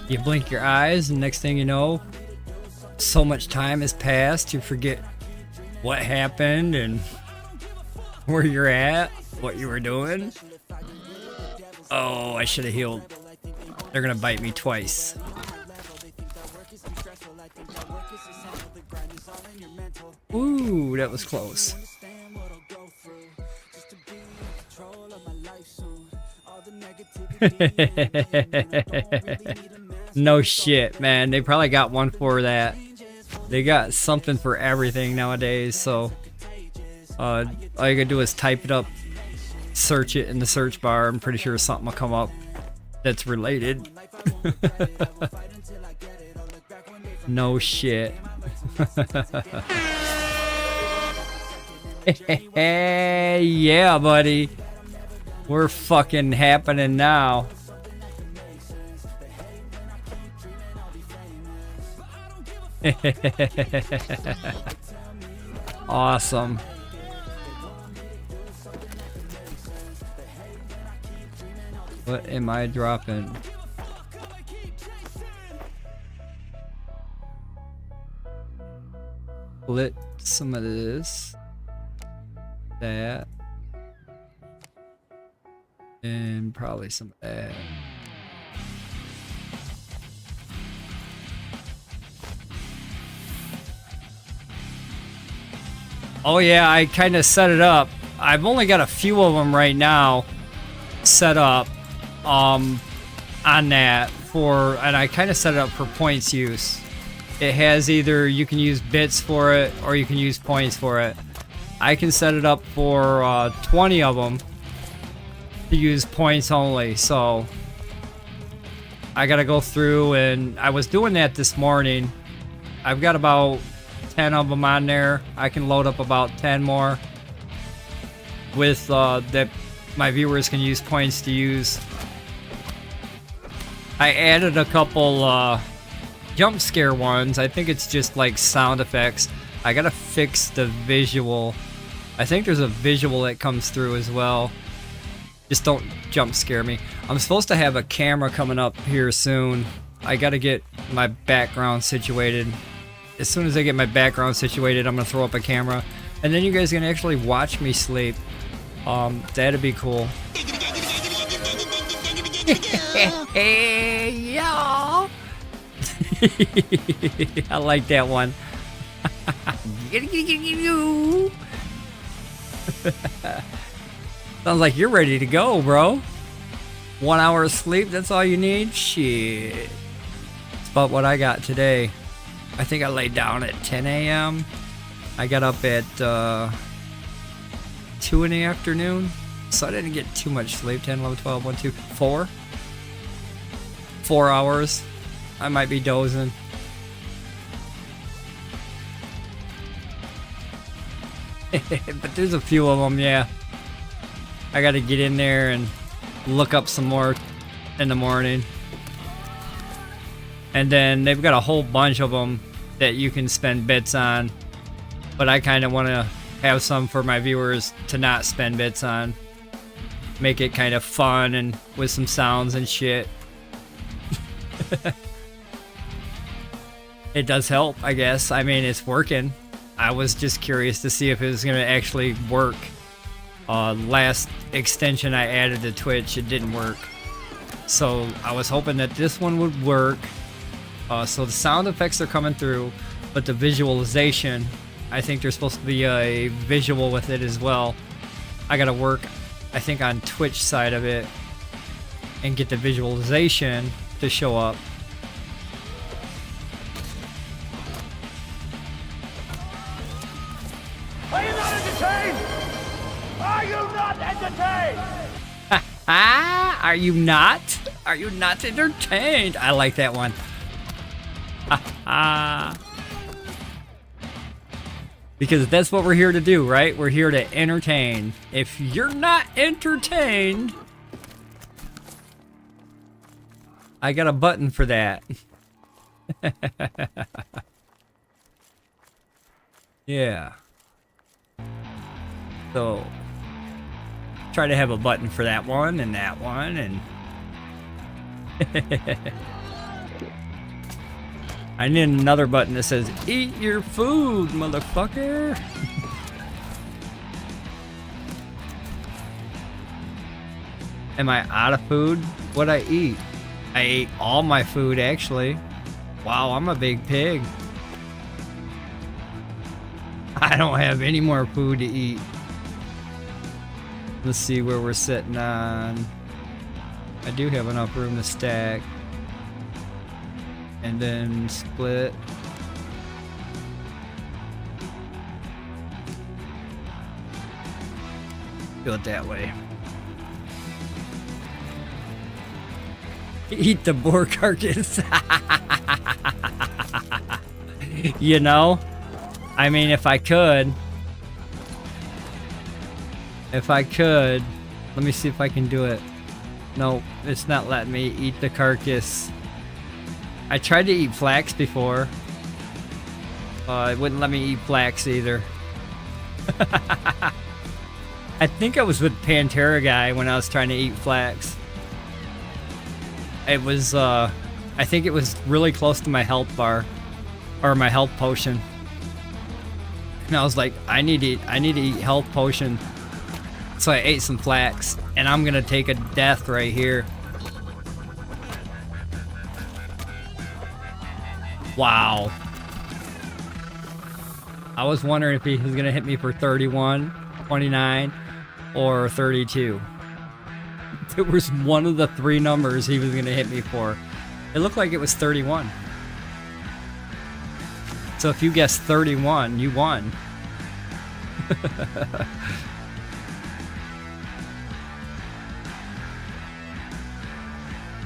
You blink your eyes and next thing you know, so much time has passed, you forget what happened and where you're at, what you were doing. Oh, I should have healed. They're gonna bite me twice. Ooh, that was close. No shit, man. They probably got one for that. They got something for everything nowadays, so all you gotta do is type it up, search it in the search bar. I'm pretty sure something will come up that's related. No shit. Yeah, buddy. We're fucking happening now. Awesome. What am I dropping? Split some of this, that, and probably some of that. Oh yeah, I kind of set it up. I've only got a few of them right now set up. on that for, and I kind of set it up for points use. It has either you can use bits for it or you can use points for it. I can set it up for 20 of them to use points only. So I gotta go through, and I was doing that this morning. I've got about 10 of them on there. I can load up about 10 more with that my viewers can use points to use. I added a couple jump scare ones. I think it's just like sound effects. I gotta fix the visual. I think there's a visual that comes through as well. Just don't jump scare me. I'm supposed to have a camera coming up here soon. I gotta get my background situated. As soon as I get my background situated, I'm gonna throw up a camera, and then you guys can actually watch me sleep. That'd be cool. Hey, y'all. I like that one. Sounds like you're ready to go, bro. 1 hour of sleep, that's all you need? Shit. It's about what I got today. I think I laid down at 10 a.m. I got up at 2 in the afternoon. So I didn't get too much sleep. 10, 11, 12, 1, 2, 4. 4 hours. I might be dozing. But there's a few of them, yeah. I gotta get in there and look up some more in the morning. And then they've got a whole bunch of them that you can spend bits on. But I kind of want to have some for my viewers to not spend bits on. Make it kind of fun and with some sounds and shit. It does help, I guess. I mean, it's working. I was just curious to see if it was going to actually work. Last extension I added to Twitch, it didn't work. So I was hoping that this one would work. So the sound effects are coming through, but the visualization, I think there's supposed to be a visual with it as well. I gotta work, I think, on Twitch side of it and get the visualization to show up. Are you not entertained? Are you not entertained? Are you not? Are you not entertained? I like that one. Because that's what we're here to do, right? We're here to entertain. If you're not entertained, I got a button for that. Yeah. So try to have a button for that one and that one, and I need another button that says eat your food, motherfucker. Am I out of food? What'd I eat? I ate all my food, actually. Wow, I'm a big pig. I don't have any more food to eat. Let's see where we're sitting on. I do have enough room to stack. And then split. Do it that way. Eat the boar carcass. You know? I mean, if I could. Let me see if I can do it. No, it's not letting me eat the carcass. I tried to eat flax before. It wouldn't let me eat flax either. I think I was with Pantera Guy when I was trying to eat flax. It was, I think it was really close to my health bar. Or my health potion. And I was like, I need to eat health potion. So I ate some flax. And I'm gonna take a death right here. Wow. I was wondering if he was gonna hit me for 31, 29, or 32. It was one of the 3 numbers he was going to hit me for. It looked like it was 31. So if you guessed 31, you won.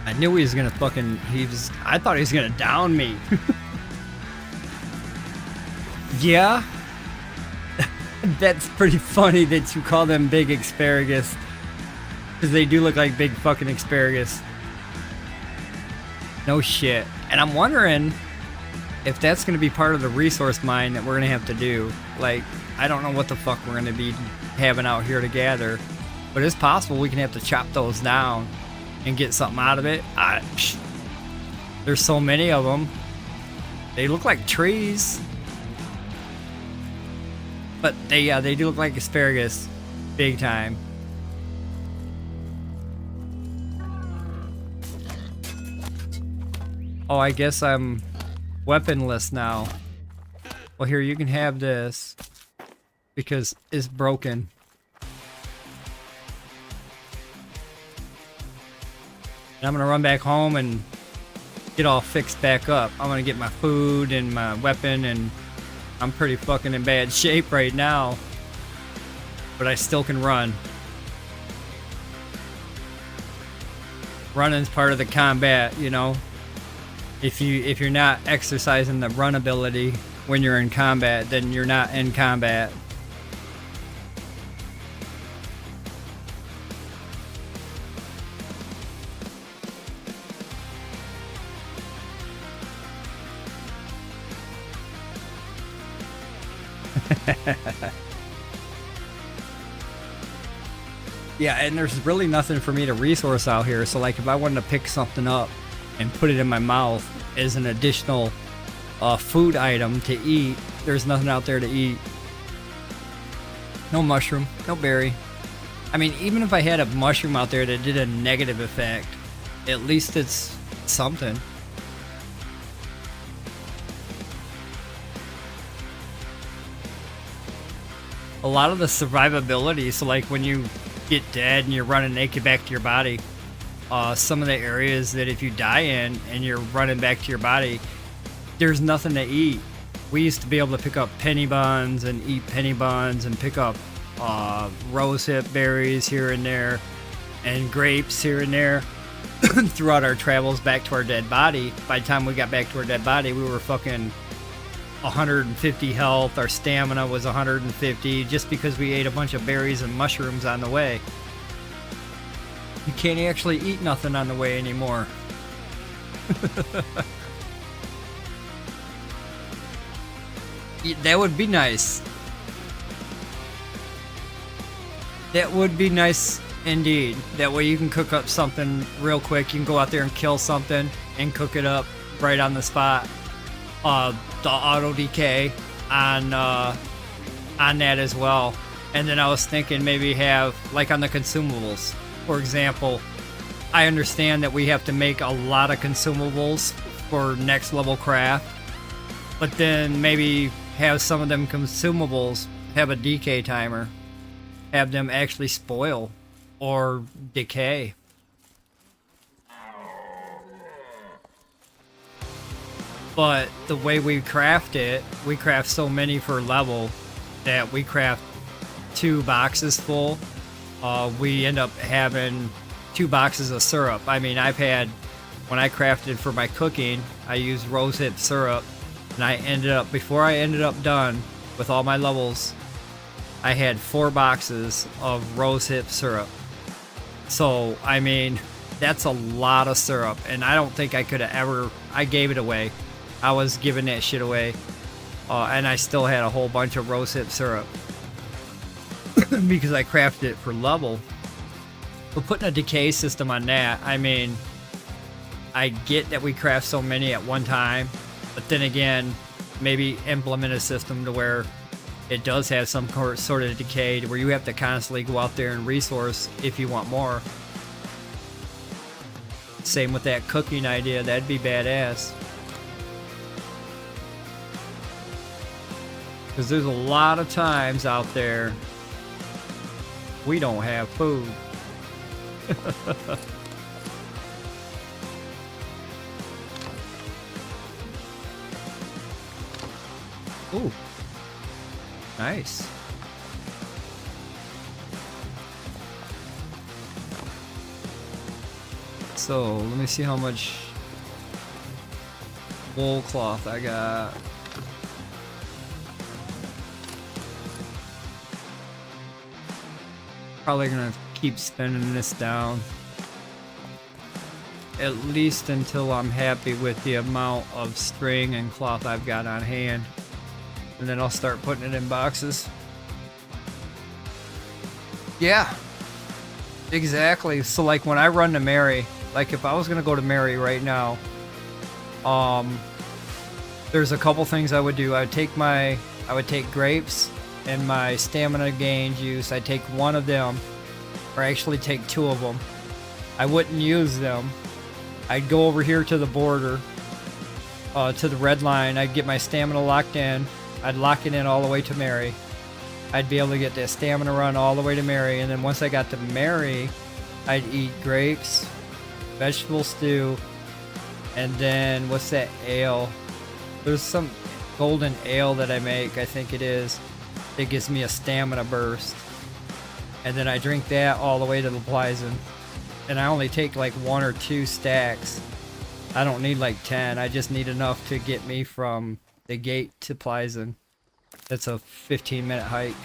I knew he was gonna I thought he was gonna down me. Yeah. That's pretty funny that you call them big asparagus. Because they do look like big fucking asparagus. No shit. And I'm wondering if that's gonna be part of the resource mine that we're gonna have to do. Like, I don't know what the fuck we're gonna be having out here to gather. But it's possible we can have to chop those down and get something out of it. There's so many of them. They look like trees. But they do look like asparagus. Big time. Oh, I guess I'm weaponless now. Well, here, you can have this. Because it's broken. And I'm gonna run back home and get all fixed back up. I'm gonna get my food and my weapon, and I'm pretty fucking in bad shape right now. But I still can run. Running's part of the combat, you know. If you're not exercising the run ability when you're in combat, then you're not in combat. Yeah, and there's really nothing for me to resource out here. So like if I wanted to pick something up and put it in my mouth as an additional food item to eat, there's nothing out there to eat. No mushroom, no berry. I mean, even if I had a mushroom out there that did a negative effect, at least it's something. A lot of the survivability, so like when you get dead and you're running naked back to your body, some of the areas that if you die in and you're running back to your body, there's nothing to eat. We used to be able to pick up penny buns and eat penny buns and pick up rosehip berries here and there and grapes here and there throughout our travels back to our dead body. By the time we got back to our dead body, we were fucking 150 health. Our stamina was 150 just because we ate a bunch of berries and mushrooms on the way. You can't actually eat nothing on the way anymore. That would be nice. That would be nice indeed. That way you can cook up something real quick. You can go out there and kill something and cook it up right on the spot. The auto decay on that as well. And then I was thinking maybe have like on the consumables, for example. I understand that we have to make a lot of consumables for next level craft, but then maybe have some of them consumables have a decay timer, have them actually spoil or decay. But the way we craft it, we craft so many per level that we craft 2 boxes full. We end up having 2 boxes of syrup. I mean, I've had, when I crafted for my cooking, I used rosehip syrup, and I ended up, before I ended up done with all my levels, I had 4 boxes of rosehip syrup. So, I mean, that's a lot of syrup, and I don't think I could have ever, I gave it away. I was giving that shit away, and I still had a whole bunch of rosehip syrup because I crafted it for level. But putting a decay system on that, I mean, I get that we craft so many at one time, but then again, maybe implement a system to where it does have some sort of decay to where you have to constantly go out there and resource if you want more. Same with that cooking idea, that'd be badass. Because there's a lot of times out there we don't have food. Ooh. Nice. So, let me see how much wool cloth I got. Probably gonna keep spending this down. At least until I'm happy with the amount of string and cloth I've got on hand. And then I'll start putting it in boxes. Yeah. Exactly. So like when I run to Mary, like if I was gonna go to Mary right now, there's a couple things I would do. I would take grapes and my stamina gain juice. I'd take one of them, or actually take two of them. I wouldn't use them. I'd go over here to the border, to the red line. I'd get my stamina locked in. I'd lock it in all the way to Mary. I'd be able to get that stamina run all the way to Mary, and then once I got to Mary, I'd eat grapes, vegetable stew, and then what's that ale? There's some golden ale that I make, I think it is. It gives me a stamina burst. And then I drink that all the way to the Pleasant. And I only take like 1 or 2 stacks. I don't need like 10. I just need enough to get me from the gate to Pleasant. That's a 15-minute hike.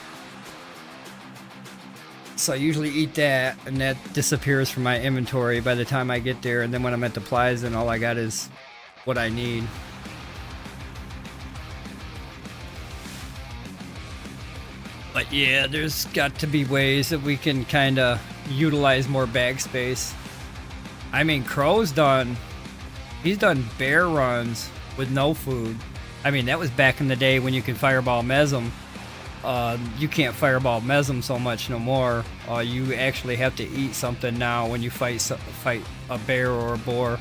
So I usually eat that, and that disappears from my inventory by the time I get there. And then when I'm at the Pleasant, all I got is what I need. But yeah, there's got to be ways that we can kind of utilize more bag space. I mean, Crow's he's done bear runs with no food. I mean, that was back in the day when you could fireball mesm. You can't fireball mesm so much no more. You actually have to eat something now when you fight a bear or a boar.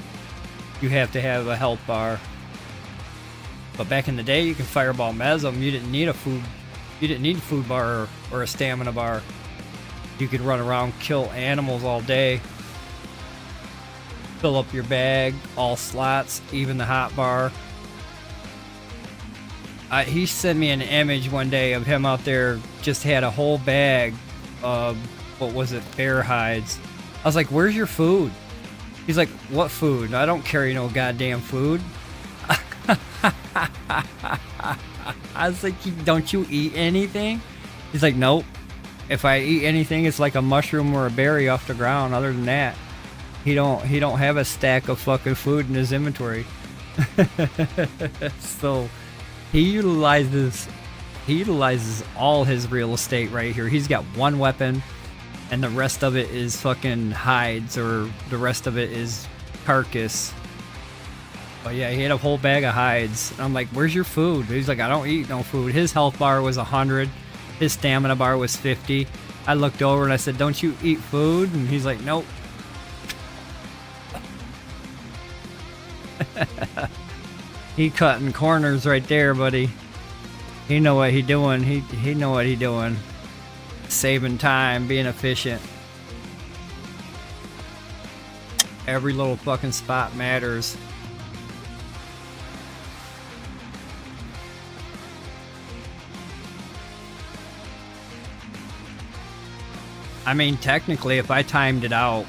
You have to have a health bar. But back in the day, you could fireball mesm. You didn't need a food bar or a stamina bar. You could run around, kill animals all day. Fill up your bag, all slots, even the hot bar. He sent me an image one day of him out there, just had a whole bag of, what was it, bear hides. I was like, where's your food? He's like, what food? I don't carry no goddamn food. I was like, don't you eat anything? He's like, nope. If I eat anything, it's like a mushroom or a berry off the ground. Other than that, he don't have a stack of fucking food in his inventory. So he utilizes all his real estate right here. He's got one weapon, and the rest of it is fucking hides, or the rest of it is carcass. But yeah, he had a whole bag of hides. I'm like, where's your food? He's like, I don't eat no food. His health bar was 100. His stamina bar was 50. I looked over and I said, don't you eat food? And he's like, nope. He cutting corners right there, buddy. He know what he doing. He know what he doing. Saving time, being efficient. Every little fucking spot matters. I mean, technically, if I timed it out,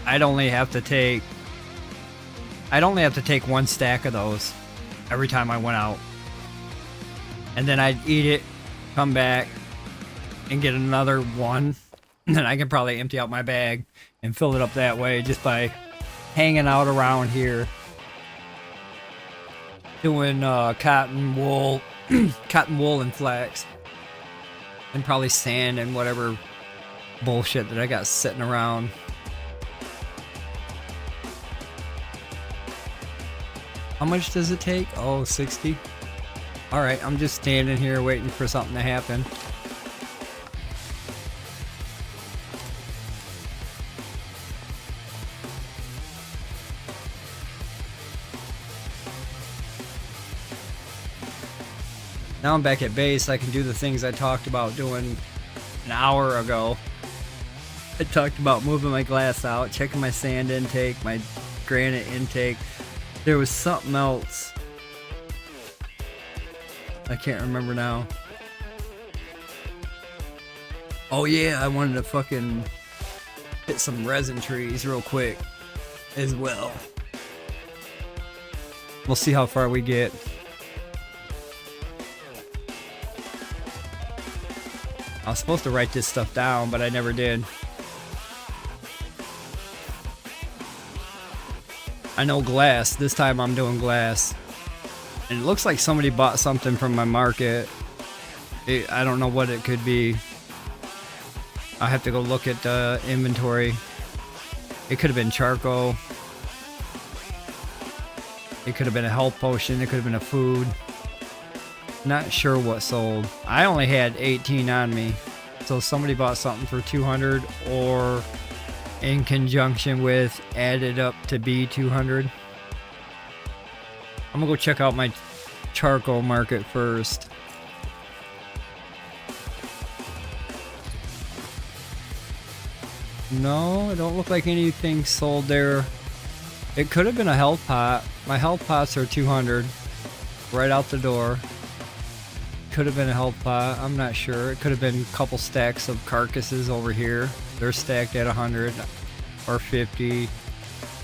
I'd only have to take 1 stack of those every time I went out. And then I'd eat it, come back, and get another one. And then I can probably empty out my bag and fill it up that way just by hanging out around here. Doing cotton wool and flax. And probably sand and whatever bullshit that I got sitting around. How much does it take? Oh, 60. Alright, I'm just standing here waiting for something to happen. Now I'm back at base. I can do the things I talked about doing an hour ago. I talked about moving my glass out, checking my sand intake, my granite intake. There was something else. I can't remember now. Oh yeah, I wanted to fucking hit some resin trees real quick as well. We'll see how far we get. I was supposed to write this stuff down, but I never did. I know glass. This time I'm doing glass. And it looks like somebody bought something from my market. I don't know what it could be. I have to go look at the inventory. It could have been charcoal. It could have been a health potion. It could have been a food. Not sure what sold. I only had 18 on me. So somebody bought something for 200 or in conjunction with added up to be 200. I'm gonna go check out my charcoal market first. No, it don't look like anything sold there. It could have been a health pot. My health pots are 200 right out the door. Could have been a health pot. I'm not sure. It could have been a couple stacks of carcasses over here. They're stacked at 100 or 50,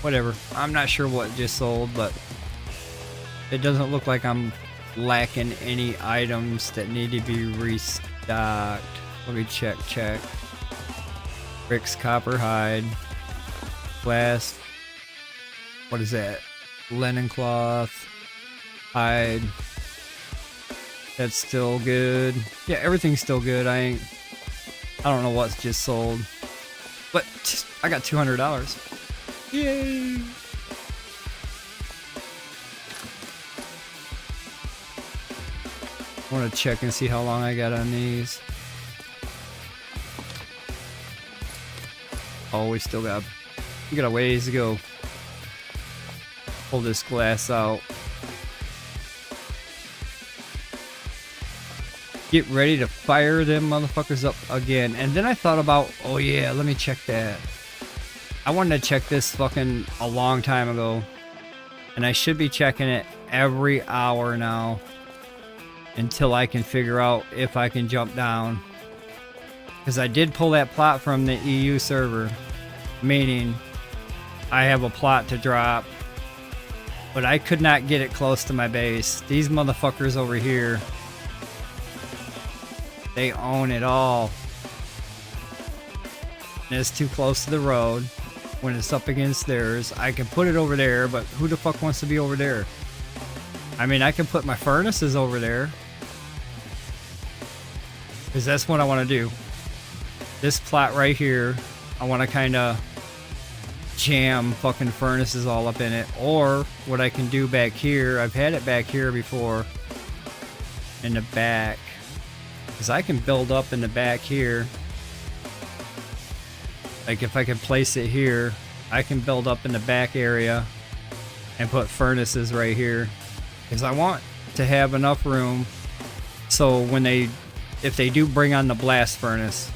whatever. I'm not sure what just sold, but it doesn't look like I'm lacking any items that need to be restocked. Let me check. Bricks, copper, hide, glass. What is that? Linen cloth, hide. That's still good. Yeah, everything's still good. I don't know what's just sold, but I got $200. Yay! I want to check and see how long I got on these. Oh, we got a ways to go. Pull this glass out. Get ready to fire them motherfuckers up again. And then I thought about, oh yeah, let me check that. I wanted to check this fucking a long time ago. And I should be checking it every hour now. Until I can figure out if I can jump down. Because I did pull that plot from the EU server. Meaning, I have a plot to drop. But I could not get it close to my base. These motherfuckers over here, they own it all. And it's too close to the road. When it's up against theirs, I can put it over there, but who the fuck wants to be over there? I mean, I can put my furnaces over there. Because that's what I want to do. This plot right here, I want to kind of jam fucking furnaces all up in it. Or what I can do back here, I've had it back here before. In the back. Because I can build up in the back here. Like if I can place it here, I can build up in the back area and put furnaces right here. Because I want to have enough room so if they do bring on the blast furnace,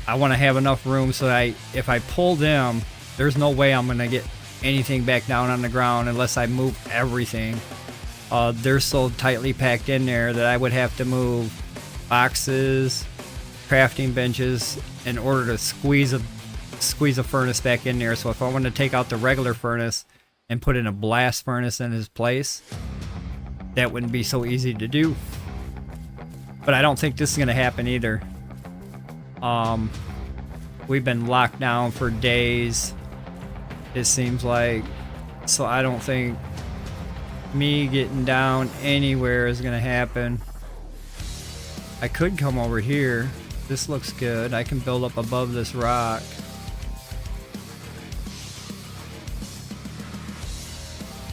I want to have enough room so that if I pull them, there's no way I'm going to get anything back down on the ground unless I move everything. They're so tightly packed in there that I would have to move boxes, crafting benches in order to squeeze a furnace back in there. So if I want to take out the regular furnace and put in a blast furnace in its place, that wouldn't be so easy to do. But I don't think this is going to happen either. We've been locked down for days, it seems like. So I don't think me getting down anywhere is going to happen. I could come over here. This looks good. I can build up above this rock.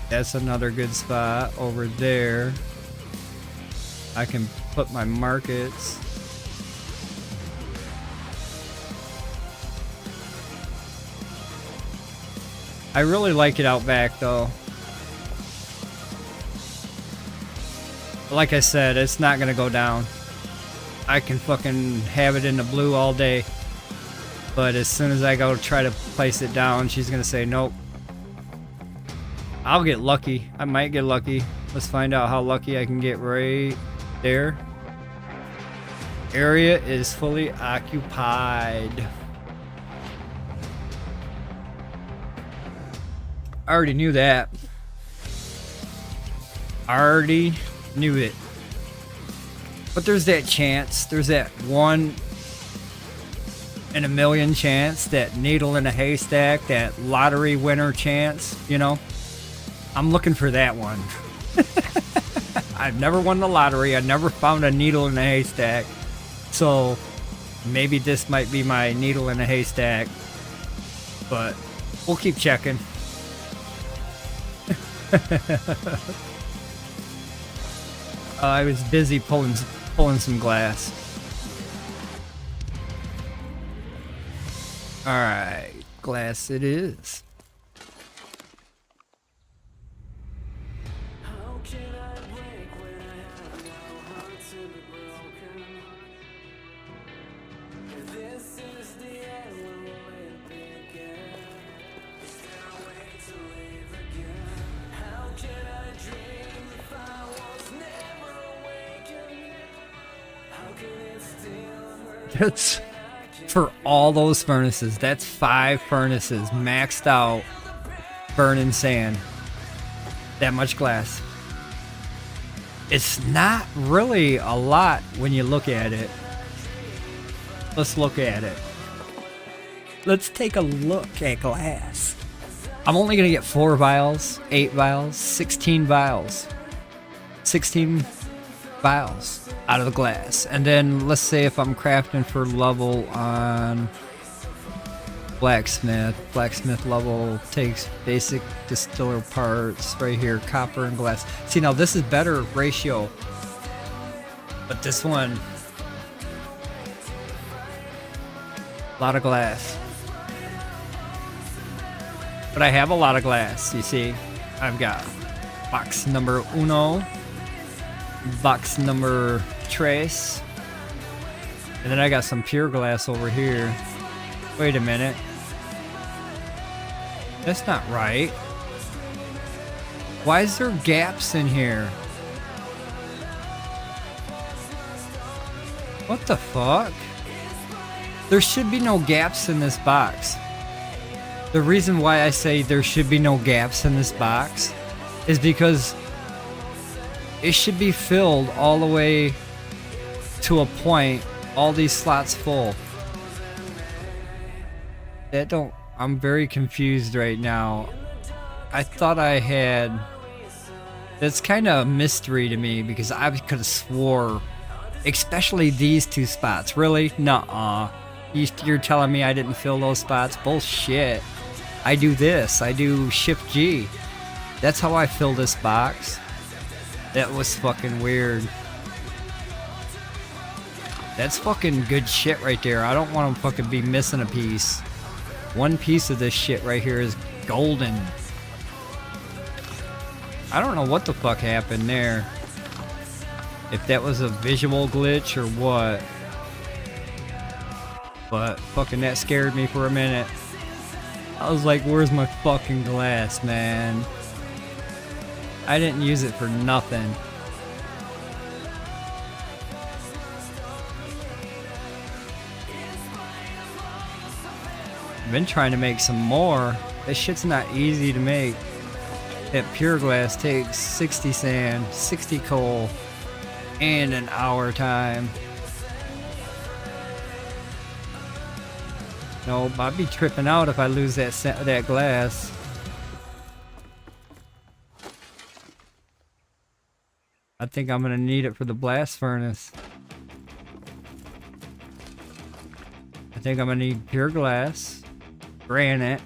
That's another good spot over there. I can put my markets. I really like it out back though. Like I said, it's not gonna go down. I can fucking have it in the blue all day. But as soon as I go try to place it down, she's gonna say nope. I'll get lucky. I might get lucky. Let's find out how lucky I can get right there. Area is fully occupied. I already knew that. Already knew it. But there's that chance. There's that 1 in a million chance. That needle in a haystack. That lottery winner chance. You know? I'm looking for that one. I've never won the lottery. I've never found a needle in a haystack. So maybe this might be my needle in a haystack. But we'll keep checking. I was busy pulling some glass. Alright, glass it is. How can I break when I have no heart to be broken? If this is the end, when will it begin? Is there a way to live again? How can I dream if I was never awakened? How can it still hurt? That's for all those furnaces. That's 5 furnaces maxed out burning sand. That much glass. It's not really a lot when you look at it. Let's look at it. Let's take a look at glass. I'm only gonna get 4 vials, 8 vials, 16 vials. 16 vials out of the glass. And then let's say if I'm crafting for level on blacksmith level takes basic distiller parts right here, copper and glass. See, now this is better ratio, but this one, a lot of glass. But I have a lot of glass, you see. I've got box number 1, box number 3, and then I got some pure glass over here. Wait a minute. That's not right. Why is there gaps in here? What the fuck? There should be no gaps in this box. The reason why I say there should be no gaps in this box is because it should be filled all the way to a point, all these slots full. That don't, I'm very confused right now. I thought I had, that's kind of a mystery to me because I could have swore, especially these 2 spots. Really? Nuh-uh. You're telling me I didn't fill those spots? Bullshit. I do this. I do Shift G. That's how I fill this box. That was fucking weird. That's fucking good shit right there. I don't want to fucking be missing a piece. 1 piece of this shit right here is golden. I don't know what the fuck happened there. If that was a visual glitch or what. But fucking that scared me for a minute. I was like, where's my fucking glass, man? I didn't use it for nothing. I've been trying to make some more. This shit's not easy to make. That pure glass takes 60 sand, 60 coal, and an hour time. No, I'd be tripping out if I lose that glass. I think I'm gonna need it for the blast furnace. I think I'm gonna need pure glass, granite,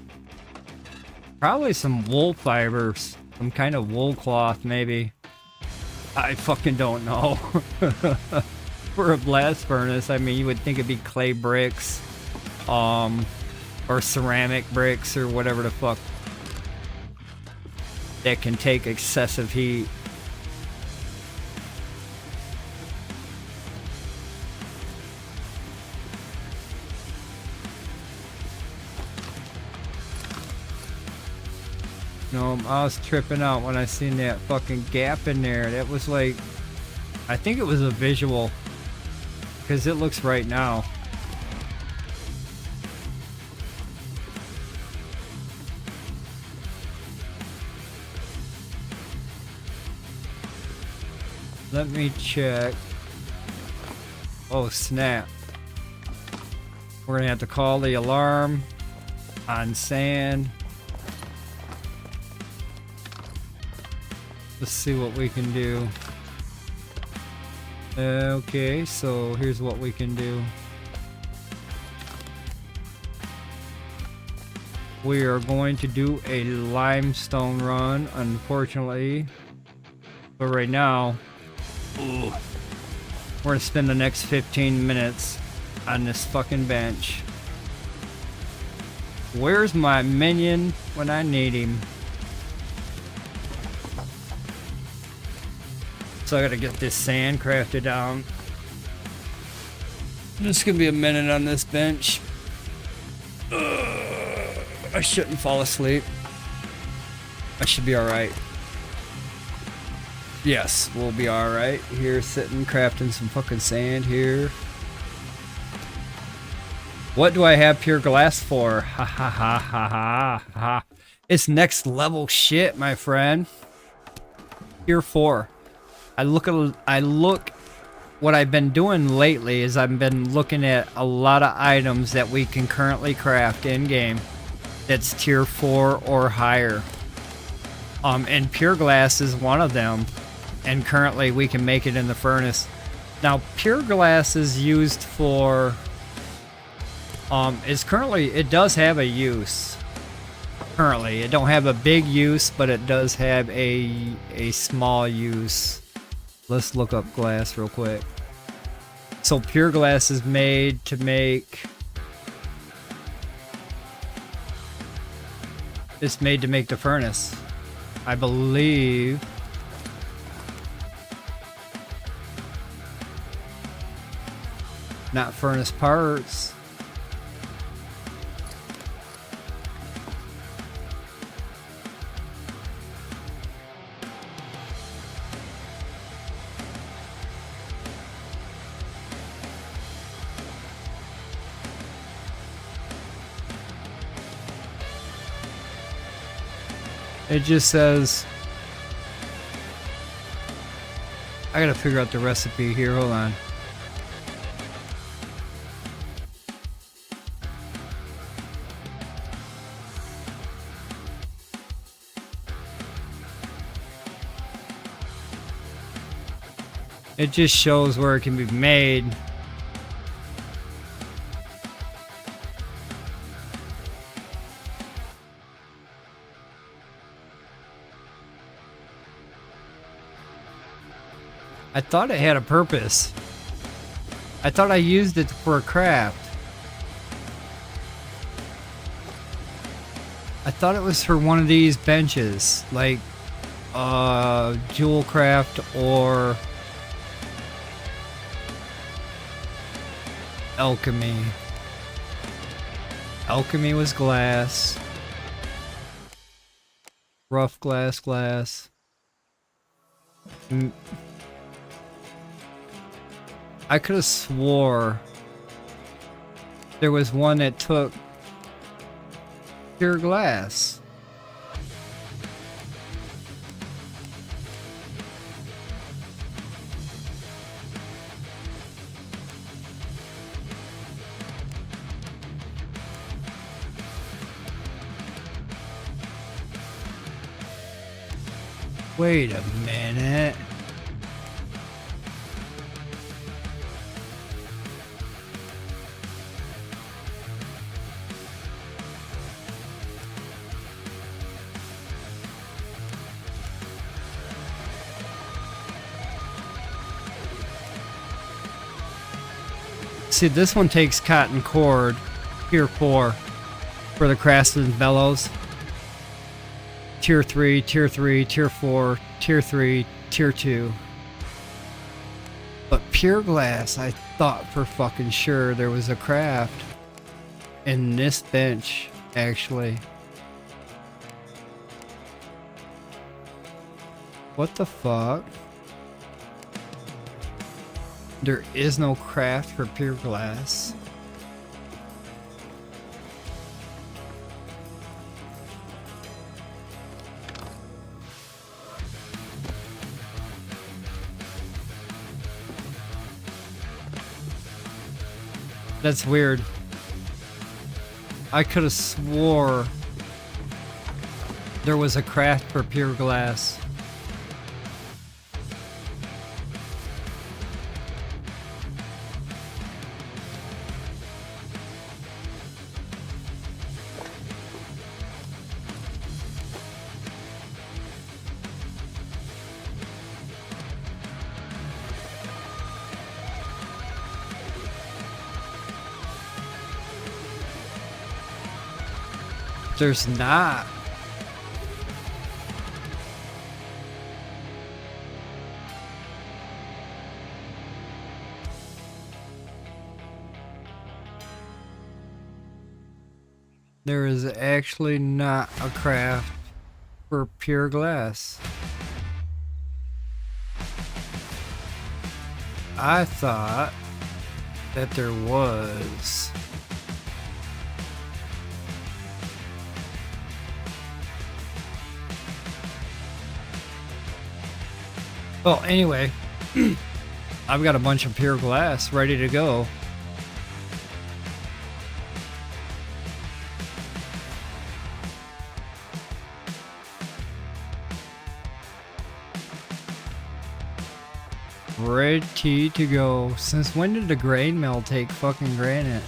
probably some wool fibers, some kind of wool cloth maybe. I fucking don't know. For a blast furnace, I mean, you would think it'd be clay bricks, or ceramic bricks or whatever the fuck that can take excessive heat. No, I was tripping out when I seen that fucking gap in there. That was like, I think it was a visual, because it looks right now. Let me check. Oh snap. We're gonna have to call the alarm on sand. Let's see what we can do. Okay, so here's what we can do. We are going to do a limestone run, unfortunately. But right now, we're gonna spend the next 15 minutes on this fucking bench. Where's my minion when I need him? So I gotta get this sand crafted down. This is gonna be a minute on this bench. I shouldn't fall asleep. I should be alright. Yes, we'll be alright. Here sitting crafting some fucking sand here. What do I have pure glass for? Ha ha ha ha ha ha. It's next level shit, my friend. Tier 4. I look what I've been doing lately is I've been looking at a lot of items that we can currently craft in game that's tier 4 or higher. And pure glass is one of them, and currently we can make it in the furnace. Now pure glass is used for it does have a use. Currently it don't have a big use, but it does have a small use. Let's look up glass real quick. So pure glass is made to make... It's made to make the furnace, I believe. Not furnace parts. It just says, I gotta figure out the recipe here, hold on. It just shows where it can be made. I thought it had a purpose. I thought I used it for a craft. I thought it was for one of these benches, like jewel craft or alchemy. Alchemy was glass. Rough glass. I could have swore there was one that took pure glass. Wait a minute. See, this one takes cotton cord, tier 4, for the craftsman bellows. Tier 3, tier 3, tier 4, tier 3, tier 2. But pure glass, I thought for fucking sure there was a craft in this bench, actually. What the fuck? There is no craft for pure glass. That's weird. I could have swore there was a craft for pure glass. There's not. There is actually not a craft for pure glass. I thought that there was. Well, anyway, I've got a bunch of pure glass ready to go. Ready to go. Since when did the grain mill take fucking granite?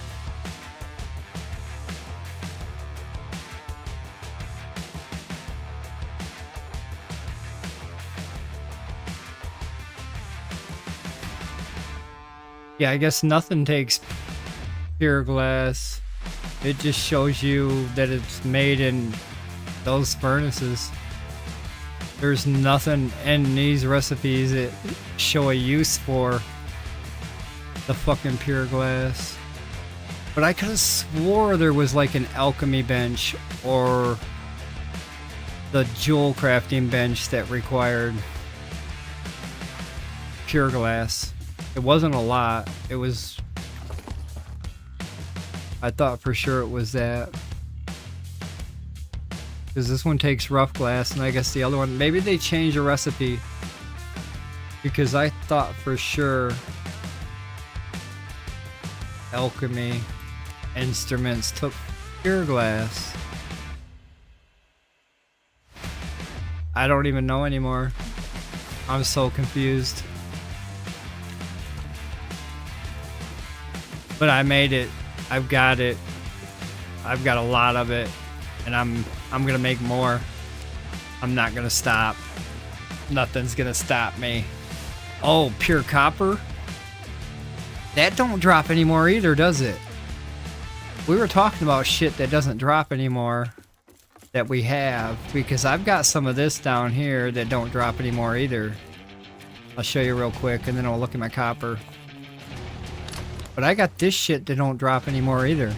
Yeah, I guess nothing takes pure glass. It just shows you that it's made in those furnaces. There's nothing in these recipes that show a use for the fucking pure glass. But I could have swore there was like an alchemy bench or the jewel crafting bench that required pure glass. It wasn't a lot. It was... I thought for sure it was that. Because this one takes rough glass, and I guess the other one... Maybe they changed the recipe. Because I thought for sure... Alchemy instruments took pure glass. I don't even know anymore. I'm so confused. But I made it. I've got it. I've got a lot of it. And I'm gonna make more. I'm not gonna stop. Nothing's gonna stop me. Oh, pure copper? That don't drop anymore either, does it? We were talking about shit that doesn't drop anymore that we have, because I've got some of this down here that don't drop anymore either. I'll show you real quick and then I'll look at my copper. But I got this shit that don't drop anymore either.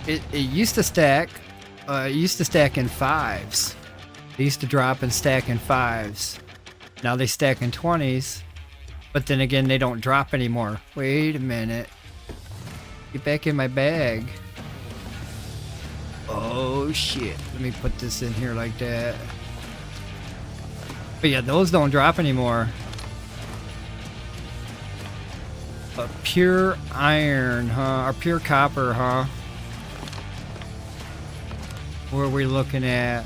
It used to stack. It used to stack in 5s. They used to drop and stack in 5s. Now they stack in 20s. But then again, they don't drop anymore. Wait a minute. Get back in my bag. Oh shit. Let me put this in here like that. But yeah, those don't drop anymore. But pure iron, huh? Or pure copper, huh? What are we looking at?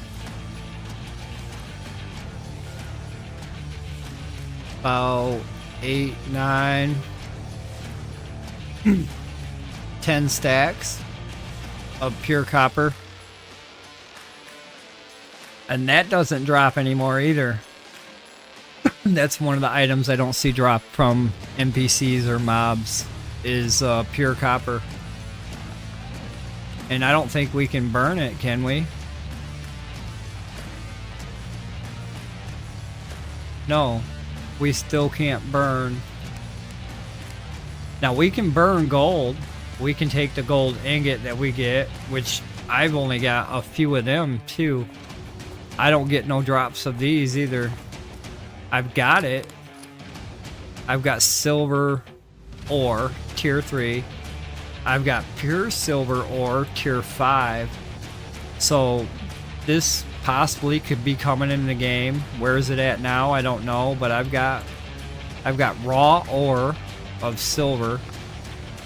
About 8, 9, 10 stacks of pure copper. And that doesn't drop anymore either. That's one of the items I don't see drop from NPCs or mobs is pure copper. And I don't think we can burn it, can we? No, we still can't burn. Now we can burn gold. We can take the gold ingot that we get, which I've only got a few of them too. I don't get no drops of these either. I've got it. I've got silver ore, tier 3. I've got pure silver ore, tier 5. So this possibly could be coming in the game. Where is it at now? I don't know, but I've got raw ore of silver,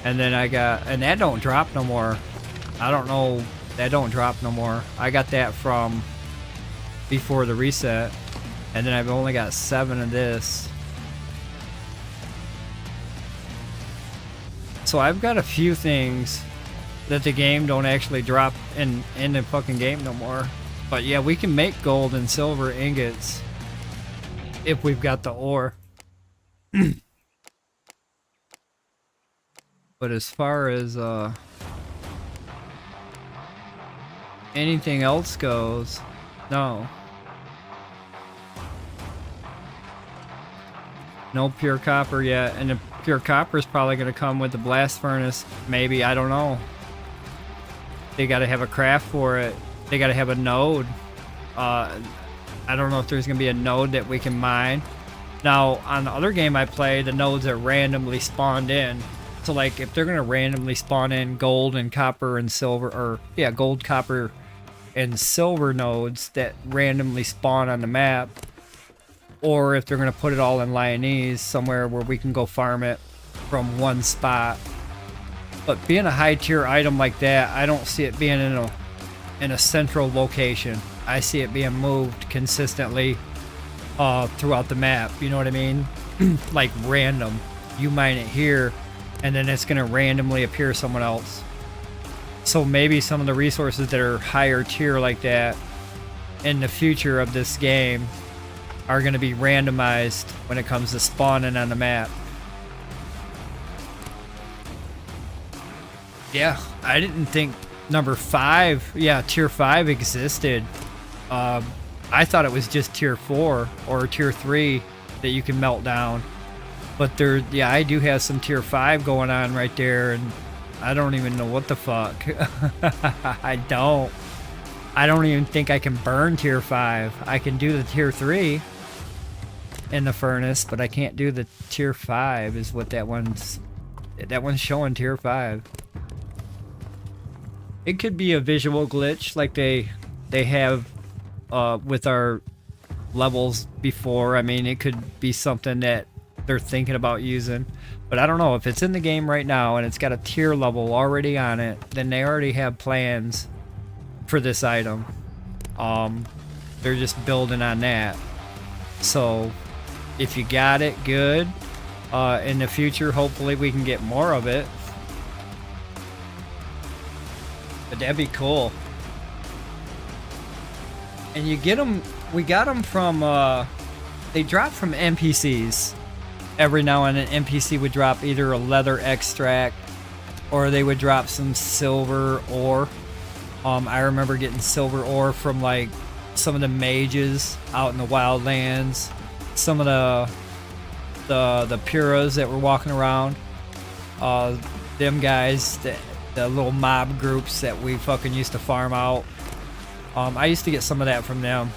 and then and that don't drop no more. I don't know, that don't drop no more. I got that from before the reset, and then I've only got 7 of this. So I've got a few things that the game don't actually drop in the fucking game no more. But yeah, we can make gold and silver ingots if we've got the ore. But as far as anything else goes, no. No pure copper yet, and the pure copper is probably going to come with the blast furnace. Maybe, I don't know. They got to have a craft for it. They got to have a node. I don't know if there's going to be a node that we can mine. Now, on the other game I play, the nodes are randomly spawned in. So, like, if they're going to randomly spawn in gold and copper and silver, or, yeah, gold, copper, and silver nodes that randomly spawn on the map, or if they're going to put it all in Lyonese, somewhere where we can go farm it from one spot. But being a high tier item like that, I don't see it being in a central location. I see it being moved consistently throughout the map. You know what I mean? Like random. You mine it here, and then it's going to randomly appear somewhere else. So maybe some of the resources that are higher tier like that in the future of this game are going to be randomized when it comes to spawning on the map. Yeah, I didn't think number 5, yeah, tier 5 existed. I thought it was just tier 4 or tier 3 that you can melt down. But there, yeah, I do have some tier 5 going on right there, and I don't even know what the fuck. I don't even think I can burn tier 5. I can do the tier 3 in the furnace, but I can't do the tier 5 is what that one's showing, tier 5. It could be a visual glitch like they have with our levels before. I mean, it could be something that they're thinking about using, but I don't know. If it's in the game right now and it's got a tier level already on it, then they already have plans for this item. They're just building on that. So if you got it, good. In the future, hopefully we can get more of it. But that'd be cool. And you get them, we got them from, they drop from NPCs. Every now and then, NPC would drop either a leather extract or they would drop some silver ore. I remember getting silver ore from like some of the mages out in the wildlands. Some of the Puras that were walking around. Them guys, the little mob groups that we fucking used to farm out. I used to get some of that from them.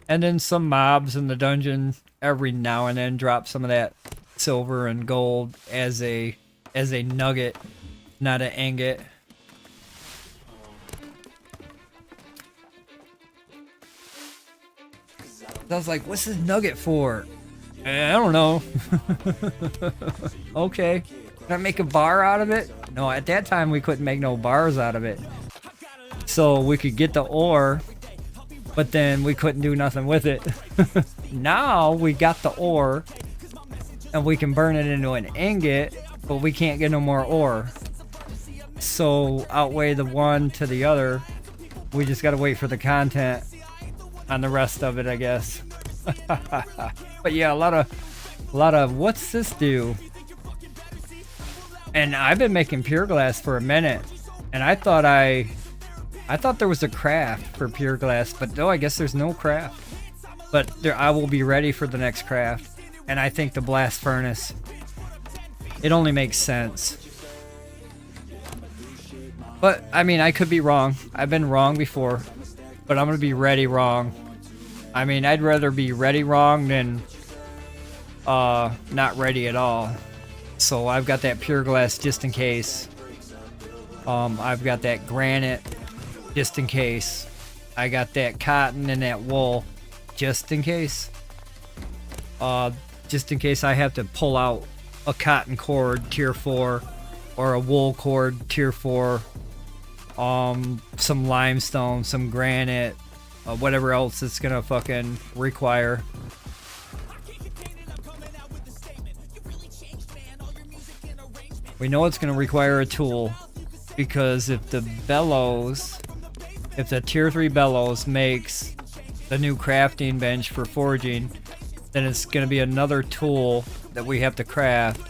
And then some mobs in the dungeon every now and then drop some of that silver and gold as a nugget, not an ingot. I was like, what's this nugget for? I don't know. Okay. Can I make a bar out of it? No, at that time we couldn't make no bars out of it. So we could get the ore, but then we couldn't do nothing with it. Now we got the ore, and we can burn it into an ingot, but we can't get no more ore. So outweigh the one to the other. We just gotta wait for the content on the rest of it, I guess. But yeah, a lot of what's this do? And I've been making pure glass for a minute, and I thought there was a craft for pure glass, but no, I guess there's no craft. But I will be ready for the next craft, and I think the blast furnace, it only makes sense. But I mean, I could be wrong. I've been wrong before. but I'm gonna be ready wrong. I mean, I'd rather be ready wrong than not ready at all. So I've got that pure glass just in case. I've got that granite just in case. I got that cotton and that wool just in case. Just in case I have to pull out a cotton cord tier 4 or a wool cord tier 4, some limestone, some granite, whatever else it's gonna fucking require. We know it's gonna require a tool, because if the tier 3 bellows makes the new crafting bench for forging, then it's gonna be another tool that we have to craft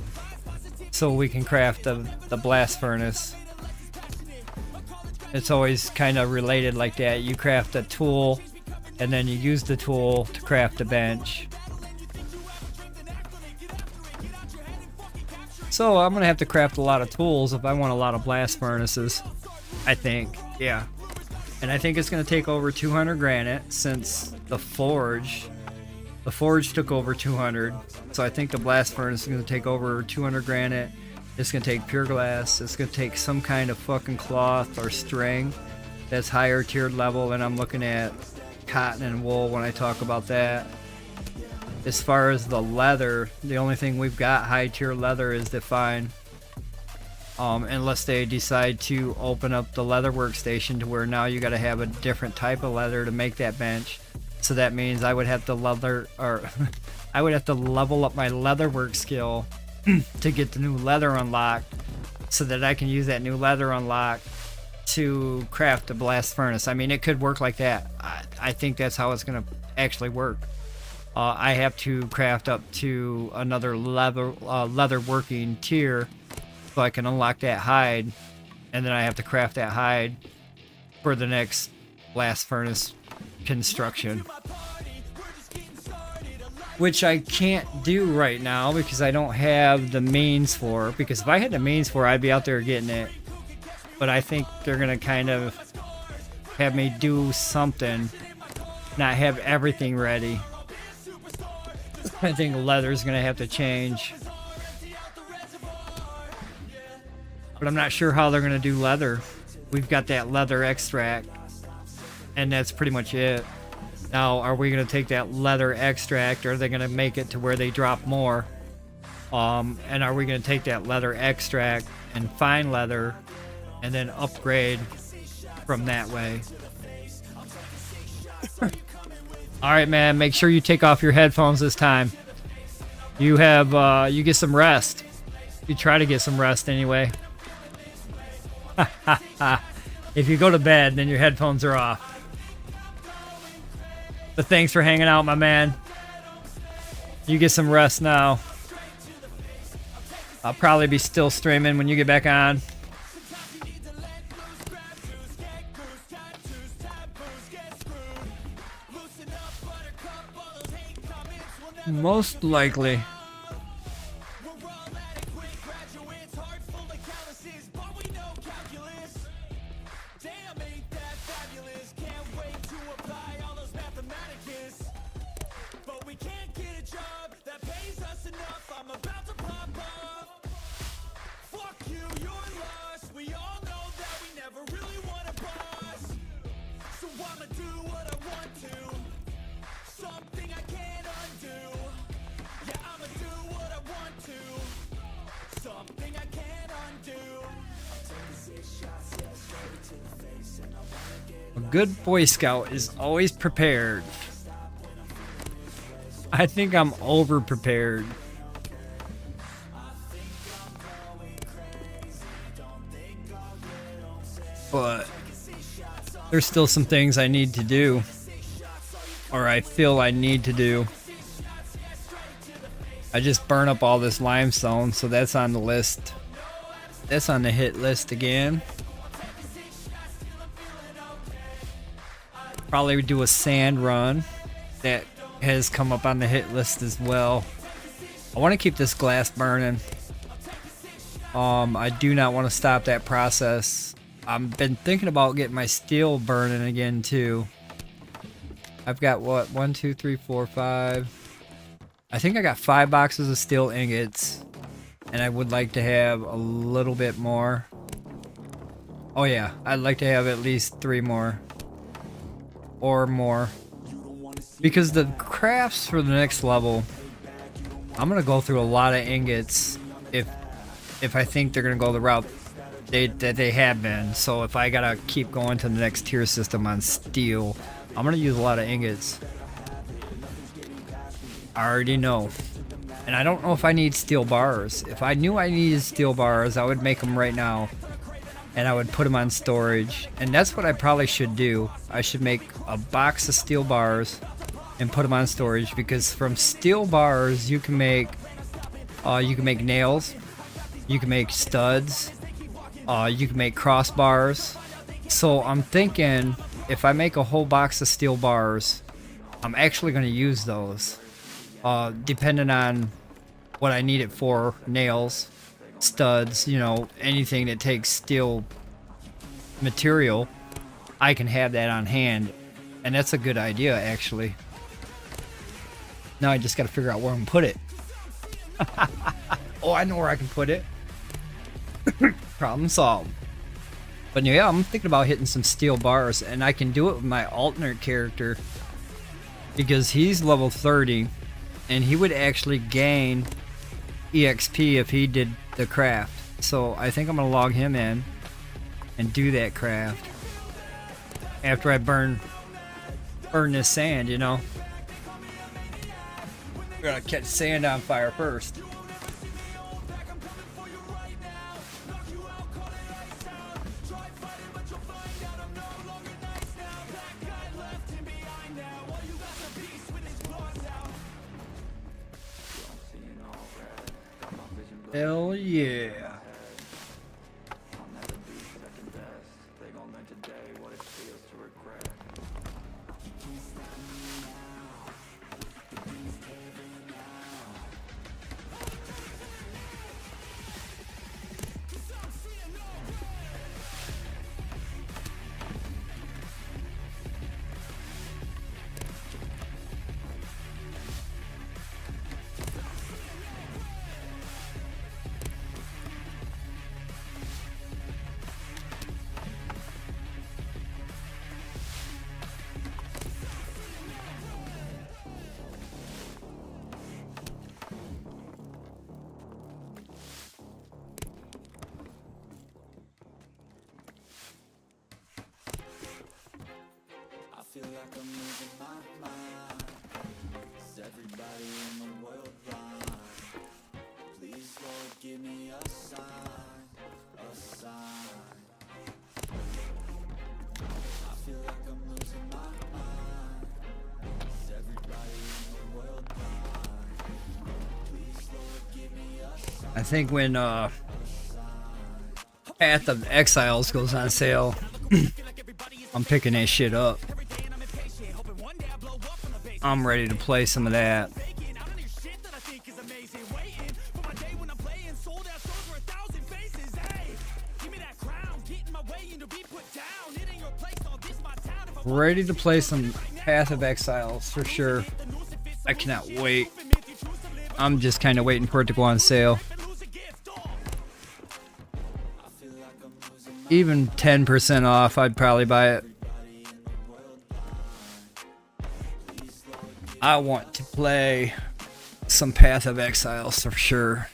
so we can craft the blast furnace. It's always kind of related like that. You craft a tool and then you use the tool to craft a bench. So I'm gonna have to craft a lot of tools if I want a lot of blast furnaces, I think. Yeah. And I think it's gonna take over 200 granite, since the forge took over 200. So I think the blast furnace is gonna take over 200 granite. It's gonna take pure glass. It's gonna take some kind of fucking cloth or string that's higher tiered level, and I'm looking at cotton and wool when I talk about that. As far as the leather, the only thing we've got high tier leather is defined. Unless they decide to open up the leather workstation to where now you got to have a different type of leather to make that bench. So that means I would have to I would have to level up my leather work skill to get the new leather unlocked, so that I can use that new leather unlock to craft a blast furnace. I mean, it could work like that. I think that's how it's gonna actually work. I have to craft up to another leather working tier so I can unlock that hide, and then I have to craft that hide for the next blast furnace construction, which I can't do right now because I don't have the means for. Because if I had the means for it, I'd be out there getting it. But I think they're gonna kind of have me do something, not have everything ready. I think leather's gonna have to change, but I'm not sure how they're gonna do leather. We've got that leather extract, and that's pretty much it. Now, are we gonna take that leather extract, or are they gonna make it to where they drop more? And are we gonna take that leather extract and fine leather, and then upgrade from that way? All right, man. Make sure you take off your headphones this time. You get some rest. You try to get some rest anyway. If you go to bed, then your headphones are off. But thanks for hanging out, my man. You get some rest now. I'll probably be still streaming when you get back on. Most likely. A good Boy Scout is always prepared. I think I'm over prepared. But there's still some things I need to do, or I feel I need to do. I just burn up all this limestone, so that's on the list. That's on the hit list again. Probably do a sand run. That has come up on the hit list as well. I want to keep this glass burning. I do not want to stop that process. I've been thinking about getting my steel burning again too. I've got what? 1, 2, 3, 4, 5. I think I got 5 boxes of steel ingots. And I would like to have a little bit more. Oh yeah, I'd like to have at least 3 more. Or more. Because the crafts for the next level, I'm gonna go through a lot of ingots if I think they're gonna go the route that they have been. So if I gotta keep going to the next tier system on steel, I'm gonna use a lot of ingots. I already know. And I don't know if I need steel bars. If I knew I needed steel bars, I would make them right now. And I would put them on storage. And that's what I probably should do. I should make a box of steel bars and put them on storage, because from steel bars you can make nails, you can make studs, you can make crossbars. So I'm thinking if I make a whole box of steel bars, I'm actually going to use those, depending on what I need it for. Nails, studs, you know, anything that takes steel material, I can have that on hand. And that's a good idea, actually. Now I just got to figure out where I'm gonna put it. Oh, I know where I can put it. Problem solved. But yeah, I'm thinking about hitting some steel bars, and I can do it with my alternate character because he's level 30 and he would actually gain EXP if he did the craft. So I think I'm gonna log him in and do that craft after I burn this sand, you know. We're gonna catch sand on fire first. Hell yeah. Feel like I'm losing my mind. Is everybody in the world blind? Please, Lord, give me a sign, a sign. I feel like I'm losing my mind. Is everybody in the world blind? Please, Lord, give me a sign. I think when Path of Exiles goes on sale, I'm picking that shit up. I'm ready to play some of that. Ready to play some Path of Exiles for sure. I cannot wait. I'm just kind of waiting for it to go on sale. Even 10% off, I'd probably buy it. I want to play some Path of Exiles for sure.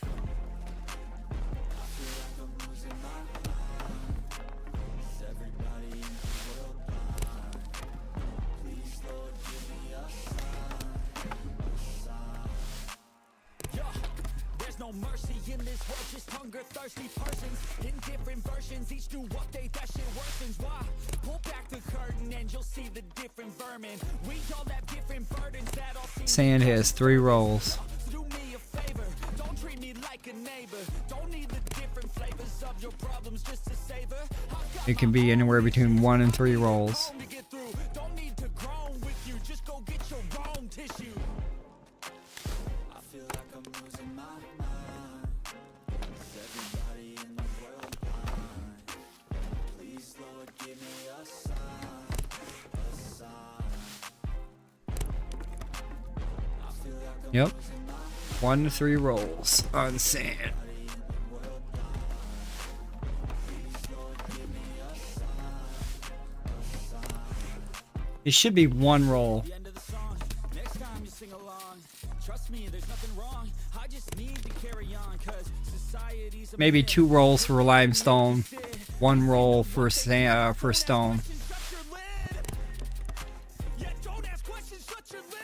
There's no mercy in this world, just hunger thirsty persons in different versions. Each new update, that shit worsens. Why? Pull back the curtain and you'll see the different vermin. We all have different burdens that all seem. Sand has 3 rolls. Do me a favor, don't treat me like a neighbor. Don't need the different flavors of your problems just to savor. It can be anywhere between 1 and 3 rolls. To get through, don't need to groan with you. Just go get your own tissue. I feel like I'm losing my mind. Is everybody in the world blind? Please, Lord, give me a sign, a sign. Yep. 1 to 3 rolls on sand. It should be 1 roll. The end of the song. Next time you sing along. Trust me, there's nothing wrong. I just need to carry on, 'cause society's a Maybe 2 rolls for limestone, 1 roll for sand, for stone. shut your lid. Yeah, don't ask questions, shut your lid.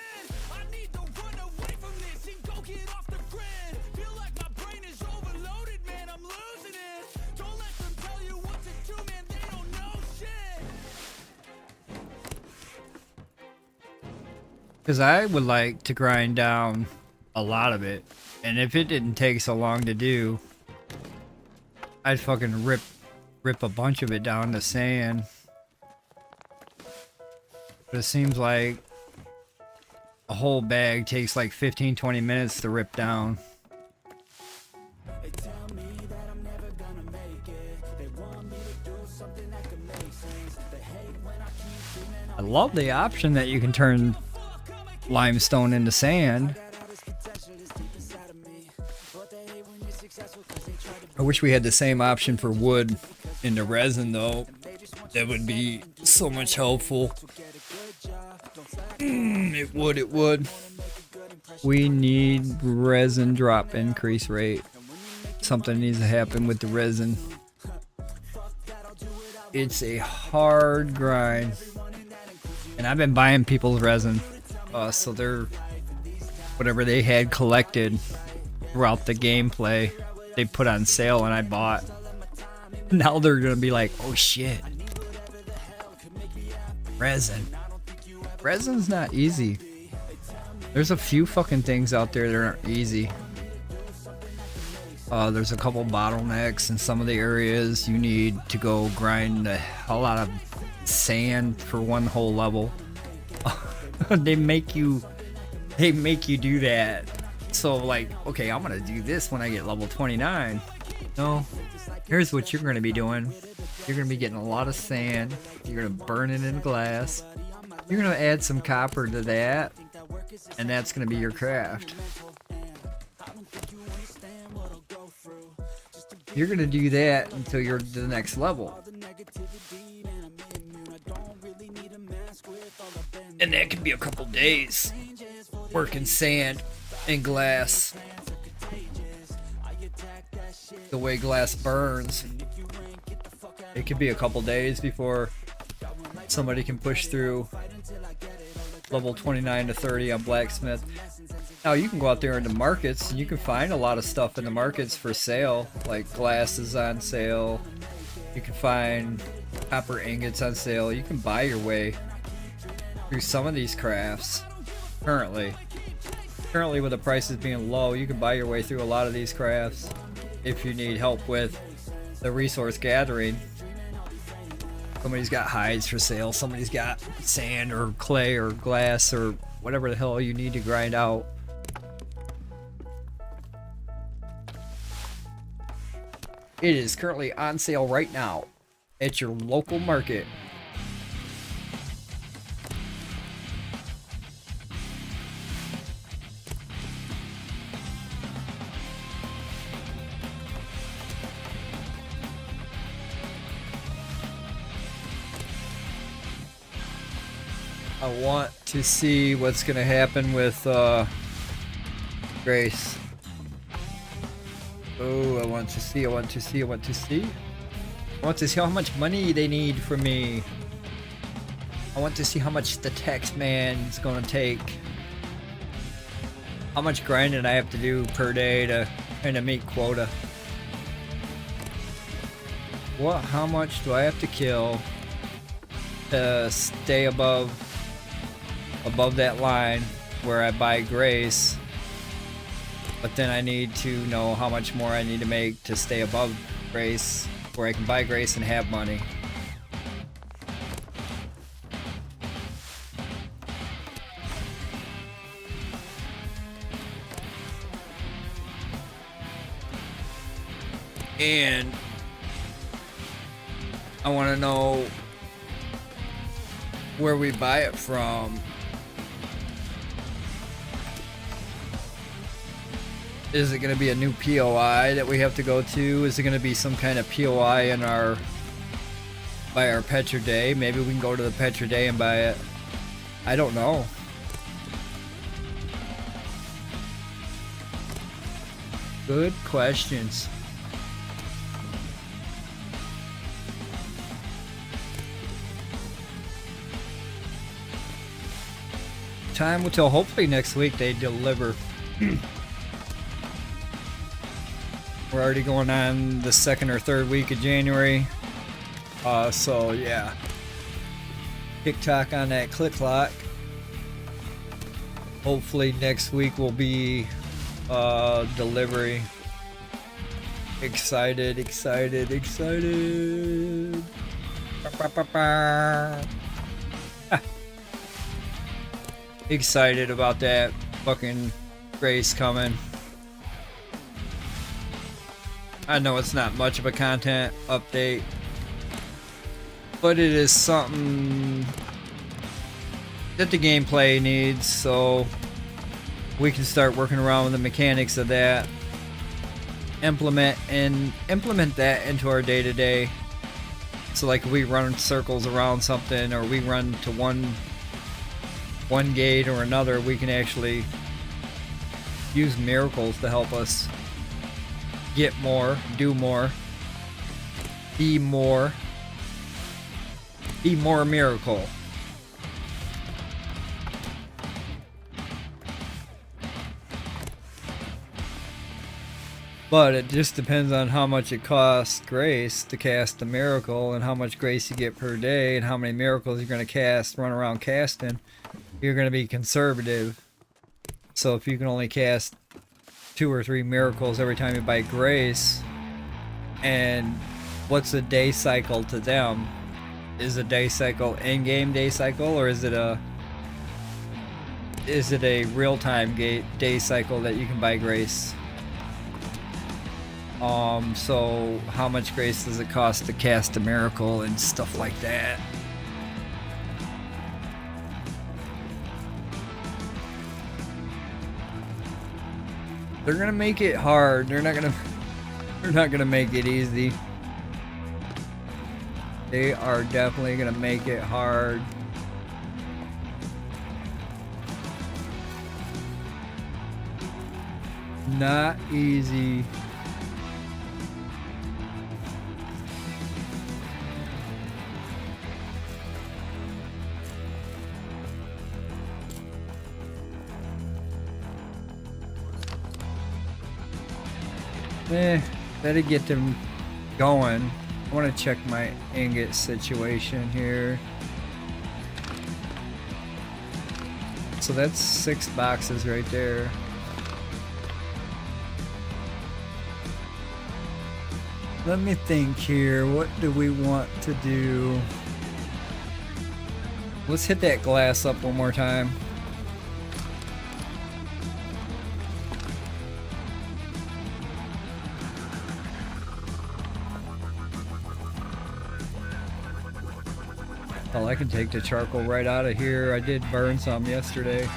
I need to run away from this and go get off the grid. Feel like my brain is overloaded, man, I'm losing it. Don't let them tell you what to do, man, they don't know shit. Because I would like to grind down a lot of it. And if it didn't take so long to do, I'd fucking rip a bunch of it down to sand. But it seems like a whole bag takes like 15-20 minutes to rip down. They tell me that I'm never gonna make it. They want me to do something that can make sense. They hate when I keep dreaming. I love the option that you can turn limestone into sand. I wish we had the same option for wood into resin though. That would be so much helpful. It would. We need resin drop increase rate. Something needs to happen with the resin. It's a hard grind. And I've been buying people's resin. So they're whatever they had collected throughout the gameplay, they put on sale and I bought. Now they're gonna be like, oh shit. Resin. Resin's not easy. There's a few fucking things out there that aren't easy. There's a couple bottlenecks in some of the areas. You need to go grind a lot of sand for one whole level. They make you do that. So like, okay, I'm gonna do this when I get level 29. No, here's what you're gonna be doing. You're gonna be getting a lot of sand. You're gonna burn it in glass. You're gonna add some copper to that, and that's gonna be your craft. You're gonna do that until you're to the next level. And that could be a couple days working sand and glass. The way glass burns, it could be a couple days before somebody can push through level 29 to 30 on blacksmith. Now you can go out there in the markets and you can find a lot of stuff in the markets for sale, like glasses on sale. You can find copper ingots on sale. You can buy your way through some of these crafts. Currently with the prices being low, you can buy your way through a lot of these crafts if you need help with the resource gathering. Somebody's got hides for sale, somebody's got sand or clay or glass or whatever the hell you need to grind out. It is currently on sale right now at your local market. I want to see what's going to happen with Grace. Oh, I want to see how much money they need from me. I want to see how much the tax man is going to take. How much grinding I have to do per day to kind of meet quota. How much do I have to kill to stay above that line where I buy Grace? But then I need to know how much more I need to make to stay above Grace, where I can buy Grace and have money. And I want to know where we buy it from. Is it going to be a new POI that we have to go to? Is it going to be some kind of POI in our by our Petra Day? Maybe we can go to the Petra Day and buy it. I don't know. Good questions. Time will tell. Hopefully next week they deliver. We're already going on the second or third week of January. So yeah. TikTok on that click clock. Hopefully next week will be delivery. Excited. Excited about that fucking race coming. I know it's not much of a content update, but it is something that the gameplay needs, so we can start working around with the mechanics of that, implement that into our day-to-day. So like if we run circles around something, or we run to one gate or another, we can actually use miracles to help us get more, do more, be more miracle. But it just depends on how much it costs grace to cast a miracle, and how much grace you get per day, and how many miracles you're going to cast, run around casting. You're going to be conservative. So if you can only cast 2 or 3 miracles every time you buy grace, and what's a day cycle to them? Is a day cycle in-game day cycle, or is it a real-time day cycle that you can buy grace? So how much grace does it cost to cast a miracle and stuff like that? They're gonna make it hard. They're not gonna make it easy. They are definitely gonna make it hard. Not easy. Better get them going. I want to check my ingot situation here. So that's 6 boxes right there. Let me think here. What do we want to do? Let's hit that glass up one more time. Well, I can take the charcoal right out of here. I did burn some yesterday.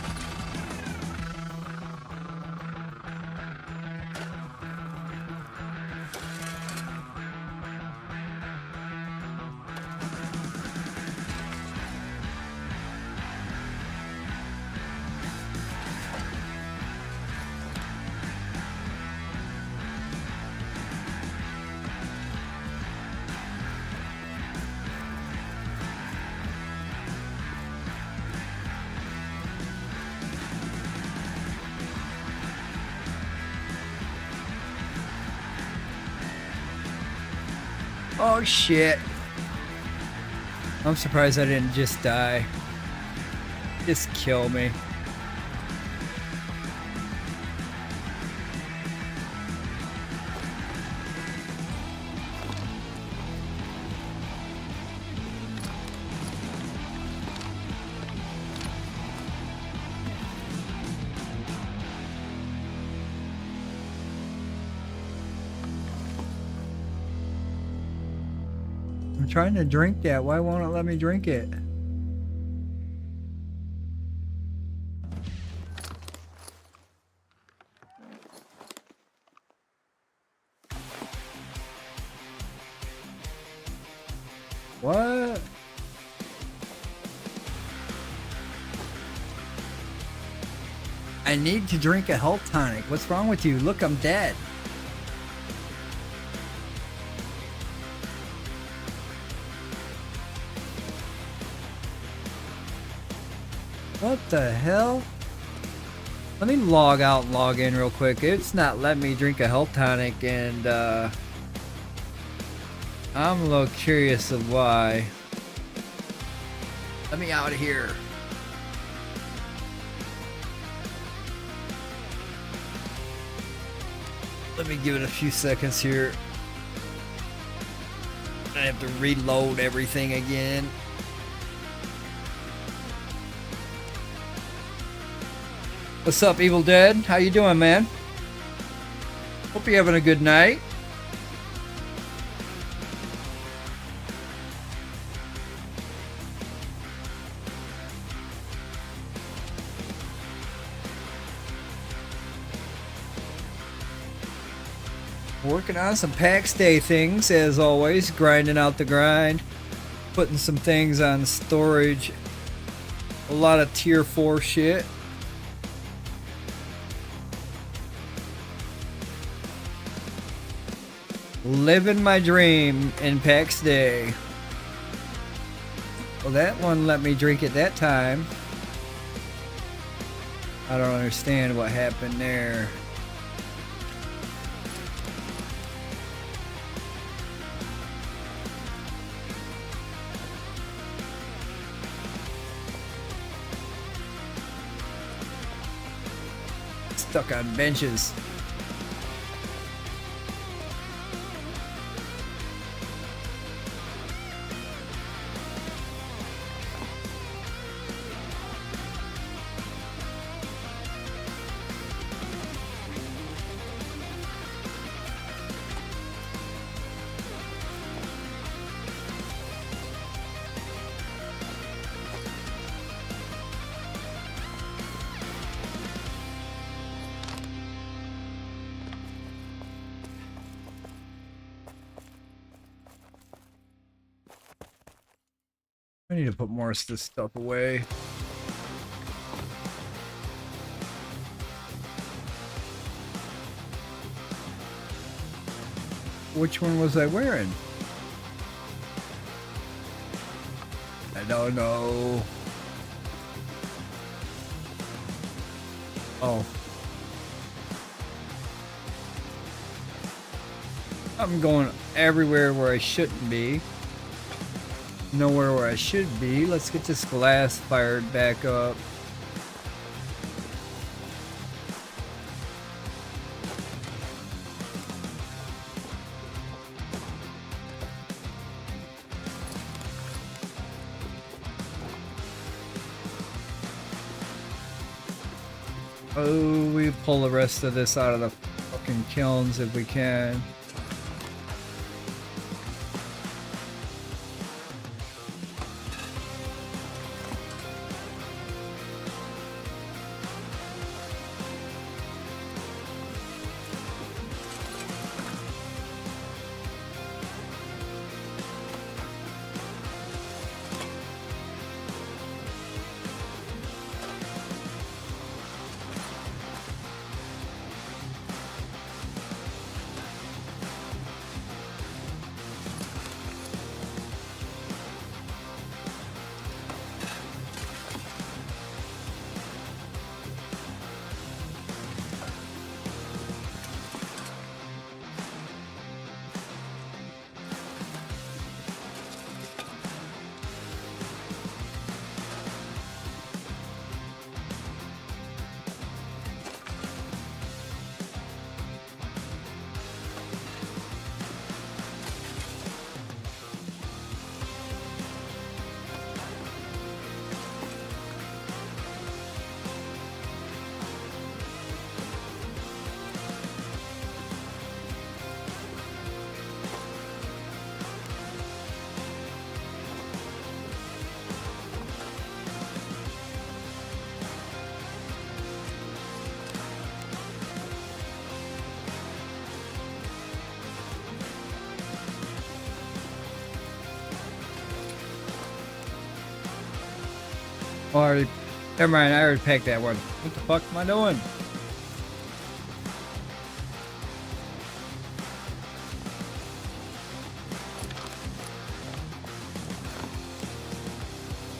Oh shit. I'm surprised I didn't just die. Just kill me. I'm trying to drink that. Why won't it let me drink it? What? I need to drink a health tonic. What's wrong with you? Look, I'm dead. What the hell? Let me log out and log in real quick. It's not letting me drink a health tonic, and I'm a little curious of why. Let me out of here. Let me give it a few seconds here. I have to reload everything again. What's up, Evil Dead? How you doing, man? Hope you're having a good night. Working on some paxdei things, as always. Grinding out the grind. Putting some things on storage. A lot of tier 4 shit. Living my dream in paxdei. Well, that one let me drink it that time. I don't understand what happened there. Stuck on benches. I need to put more of this stuff away. Which one was I wearing? I don't know. Oh. I'm going everywhere where I shouldn't be. Nowhere where I should be. Let's get this glass fired back up. Oh, we pull the rest of this out of the fucking kilns if we can. Already, never mind. I already packed that one. What the fuck am I doing?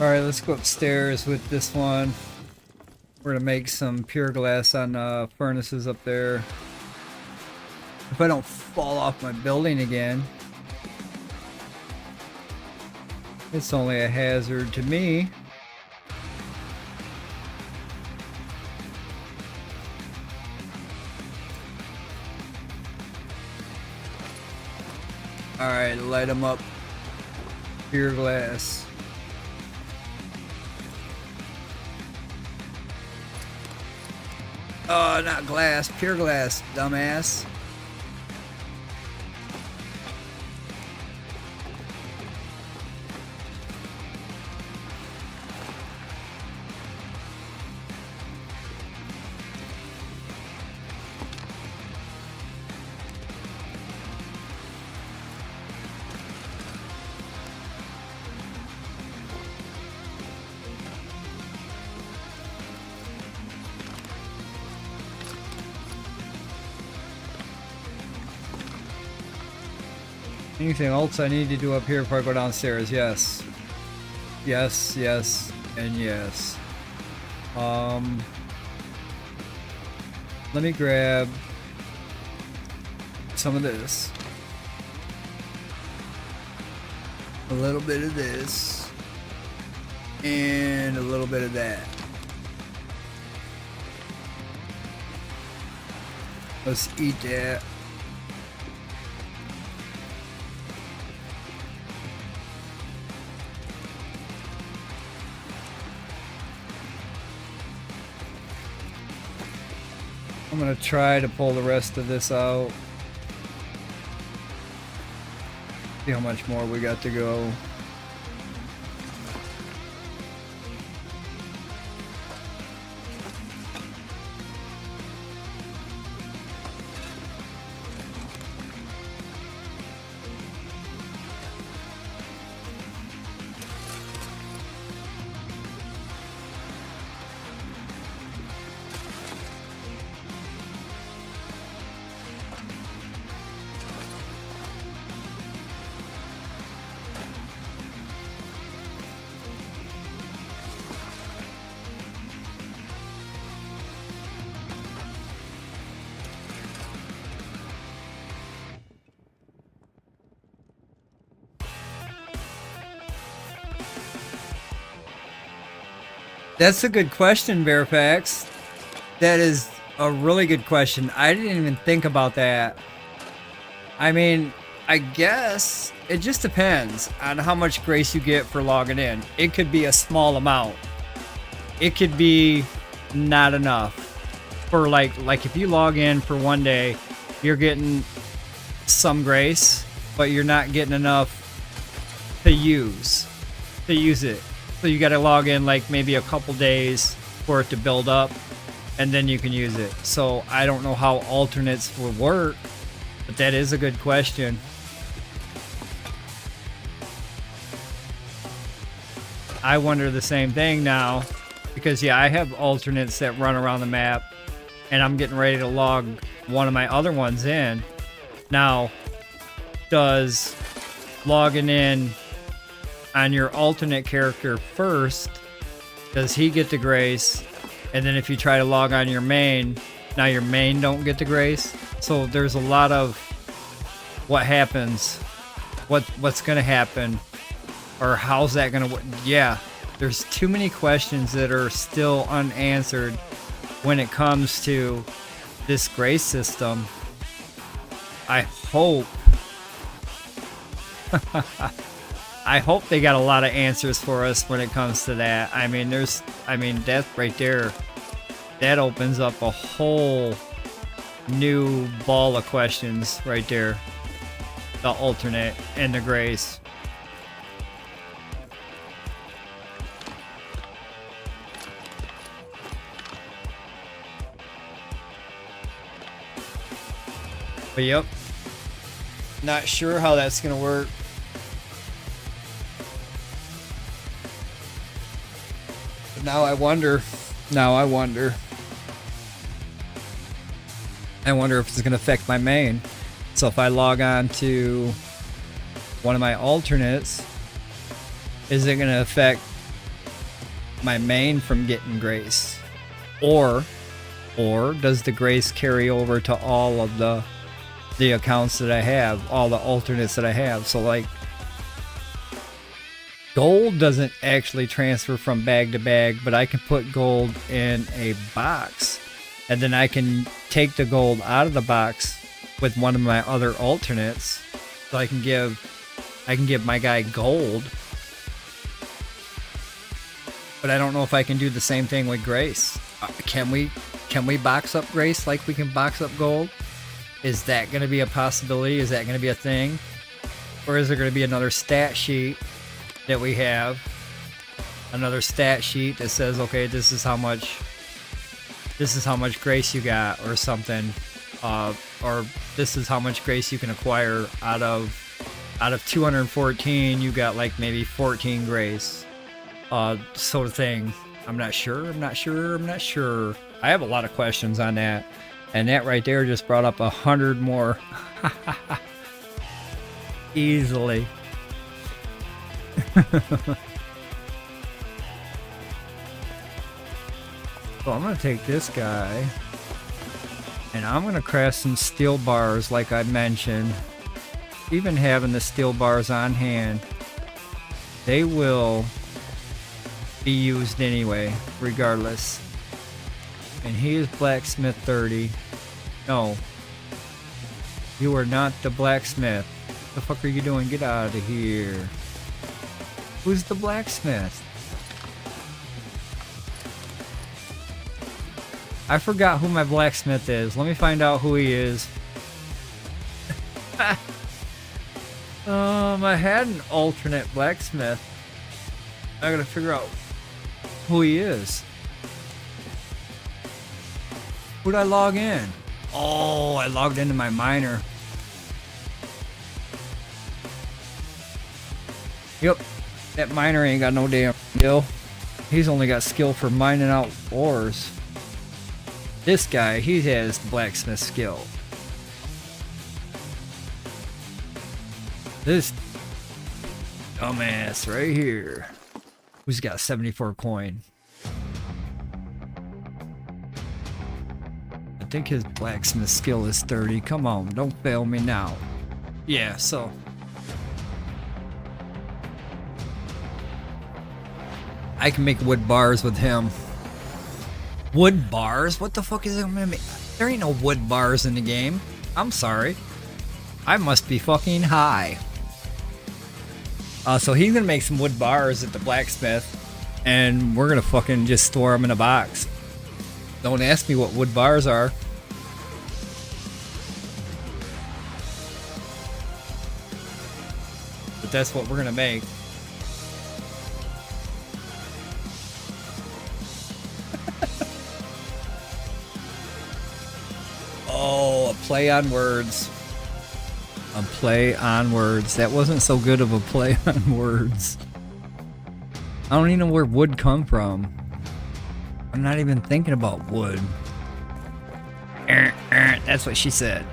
All right, let's go upstairs with this one. We're gonna make some pure glass on furnaces up there. If I don't fall off my building again. It's only a hazard to me. Alright, light them up. Pure glass. Oh, not glass. Pure glass, dumbass. Anything else I need to do up here before I go downstairs? Yes. Yes, yes, and yes. Let me grab some of this. A little bit of this. And a little bit of that. Let's eat that. I'm gonna try to pull the rest of this out. See how much more we got to go. That's a good question, Bearfax. That is a really good question. I didn't even think about that. I mean, I guess it just depends on how much grace you get for logging in. It could be a small amount. It could be not enough. For like if you log in for one day, you're getting some grace, but you're not getting enough to use it. So you got to log in like maybe a couple days for it to build up, and then you can use it. So I don't know how alternates will work, but that is a good question. I wonder the same thing now, because yeah, I have alternates that run around the map, and I'm getting ready to log one of my other ones in. Now, does logging in on your alternate character first, does he get the grace? And then if you try to log on your main, now your main don't get the grace. So there's a lot of what happens, what's gonna happen, or how's that gonna work. Yeah, there's too many questions that are still unanswered when it comes to this grace system. I hope I hope they got a lot of answers for us when it comes to that. I mean, that right there, that opens up a whole new ball of questions right there. The alternate and the grace. But yep, not sure how that's gonna work. now I wonder. I wonder if it's going to affect my main. So if I log on to one of my alternates, is it going to affect my main from getting grace? Or does the grace carry over to all of the accounts that I have, all the alternates that I have? So like, gold doesn't actually transfer from bag to bag, but I can put gold in a box, and then I can take the gold out of the box with one of my other alternates, so I can give my guy gold. But I don't know if I can do the same thing with grace. Can we box up grace like we can box up gold? Is that going to be a possibility? Is that going to be a thing? Or is there going to be another stat sheet that we have? Another stat sheet that says, okay, this is how much grace you got, or something. Or this is how much grace you can acquire out of 214, you got like maybe 14 grace. Sort of thing. I'm not sure. I have a lot of questions on that. And that right there just brought up 100 more. Easily. So I'm going to take this guy, and I'm going to craft some steel bars like I mentioned. Even having the steel bars on hand, they will be used anyway, regardless. And he is blacksmith 30. No, you are not the blacksmith. What the fuck are you doing? Get out of here. Who's the blacksmith? I forgot who my blacksmith is. Let me find out who he is. I had an alternate blacksmith. I gotta figure out who he is. Who'd I log in? Oh, I logged into my miner. Yep, that miner ain't got no damn skill. He's only got skill for mining out ores. This guy, he has blacksmith skill. This dumbass right here, who's got 74 coin. I think his blacksmith skill is 30. Come on, don't fail me now. Yeah, so I can make wood bars with him. Wood bars? What the fuck is it gonna make? There ain't no wood bars in the game. I'm sorry. I must be fucking high. So he's gonna make some wood bars at the blacksmith, and we're gonna fucking just store them in a box. Don't ask me what wood bars are. But that's what we're gonna make. Oh, a play on words. A play on words. That wasn't so good of a play on words. I don't even know where wood come from. I'm not even thinking about wood. That's what she said.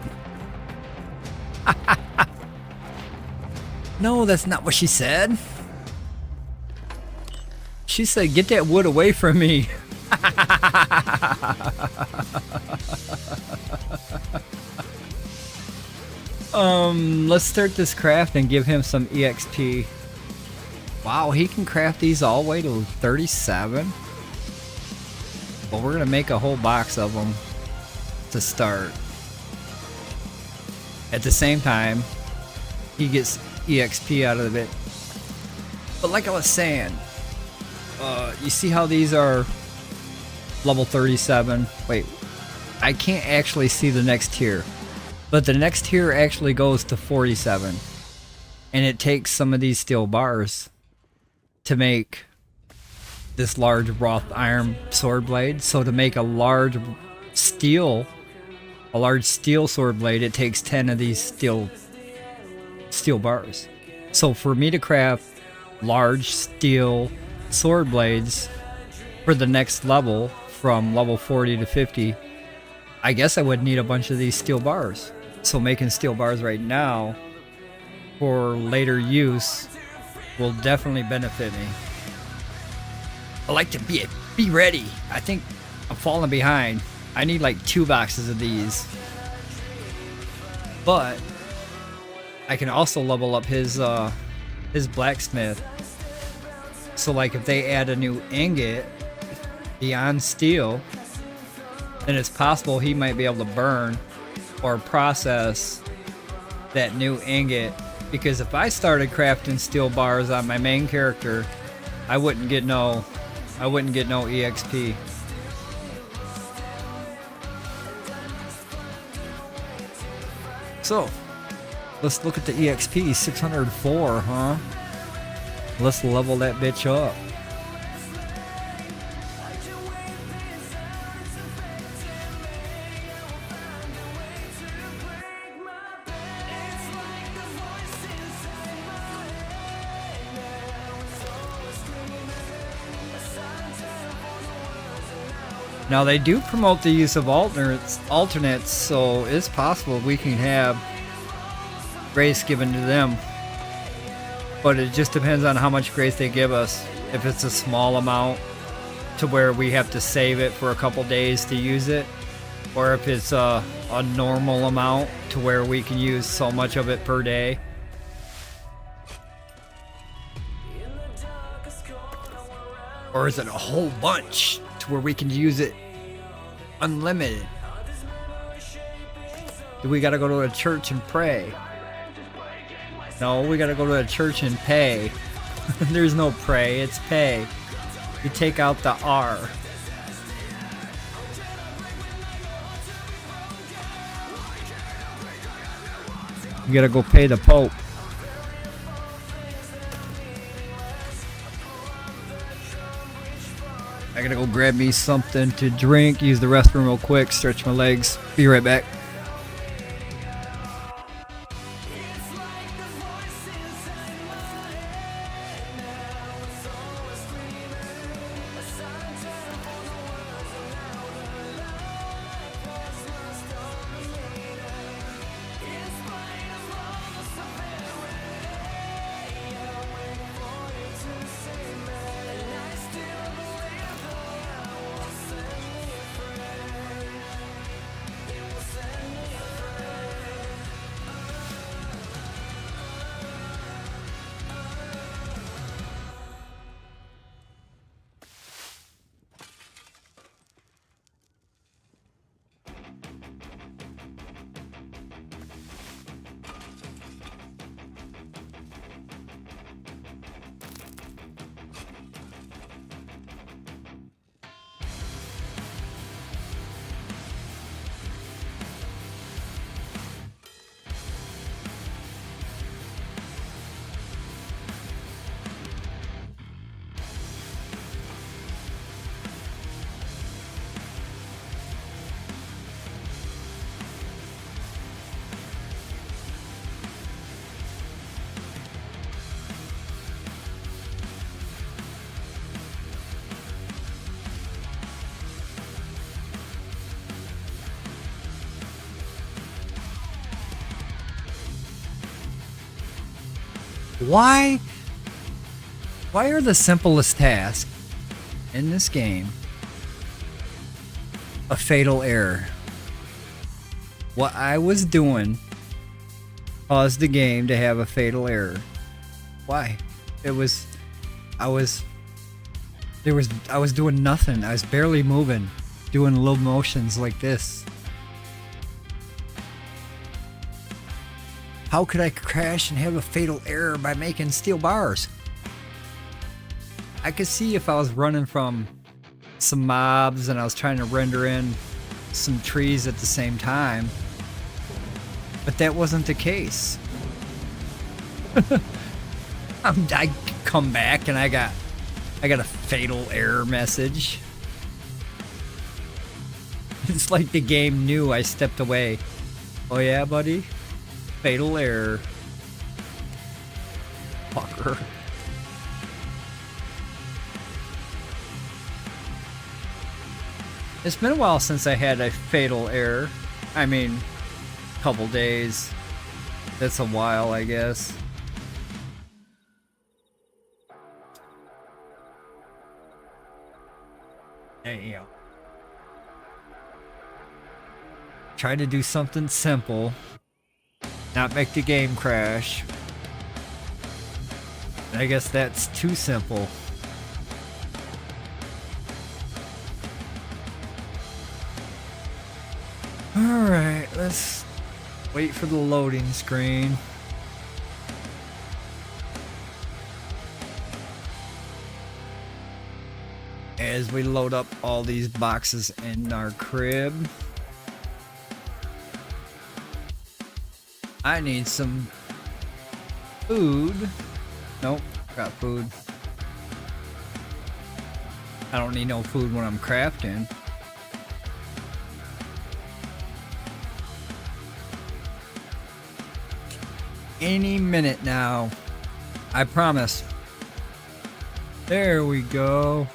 No, that's not what she said. She said, get that wood away from me. Let's start this craft and give him some EXP. Wow, he can craft these all the way to 37. Well, we're gonna make a whole box of them to start. At the same time, he gets EXP out of it. But like I was saying, you see how these are level 37? Wait, I can't actually see the next tier. But the next tier actually goes to 47. And it takes some of these steel bars to make this large wrought iron sword blade. So to make a large steel sword blade, it takes 10 of these steel bars. So for me to craft large steel sword blades, for the next level from level 40 to 50, I guess I would need a bunch of these steel bars. So making steel bars right now for later use will definitely benefit me. I like to be ready. I think I'm falling behind. I need like 2 boxes of these. But I can also level up his blacksmith. So like if they add a new ingot beyond steel, then it's possible he might be able to burn or process that new ingot. Because if I started crafting steel bars on my main character, I wouldn't get no EXP. So let's look at the EXP. 604, huh? Let's level that bitch up. Now they do promote the use of alternates, so it's possible we can have grace given to them. But it just depends on how much grace they give us. If it's a small amount to where we have to save it for a couple days to use it, or if it's a normal amount to where we can use so much of it per day. Or is it a whole bunch to where we can use it unlimited? Do we gotta go to a church and pray? No, we gotta go to a church and pay. There's no pray, it's pay. You take out the R. You gotta go pay the Pope. I gotta go grab me something to drink, use the restroom real quick, stretch my legs. Be right back. Why are the simplest tasks in this game a fatal error? What I was doing caused the game to have a fatal error. Why? I was doing nothing. I was barely moving, doing little motions like this. How could I crash and have a fatal error by making steel bars? I could see if I was running from some mobs and I was trying to render in some trees at the same time, but that wasn't the case. I come back and I got a fatal error message. It's like the game knew I stepped away. Oh yeah, buddy? Fatal error. Fucker. It's been a while since I had a fatal error. I mean, couple days. That's a while, I guess. Damn. Try to do something simple. Not make the game crash. I guess that's too simple. Alright, let's wait for the loading screen. As we load up all these boxes in our crib. I need some food. Nope, got food. I don't need no food when I'm crafting. Any minute now. I promise. There we go.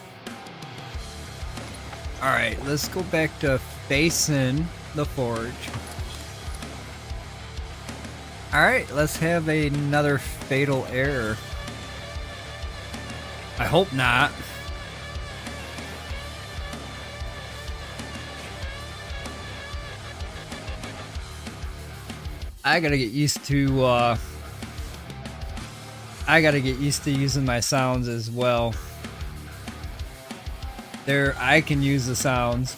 Alright, let's go back to facing the forge. Alright, let's have another fatal error. I hope not. I gotta get used to using my sounds as well. There, I can use the sounds.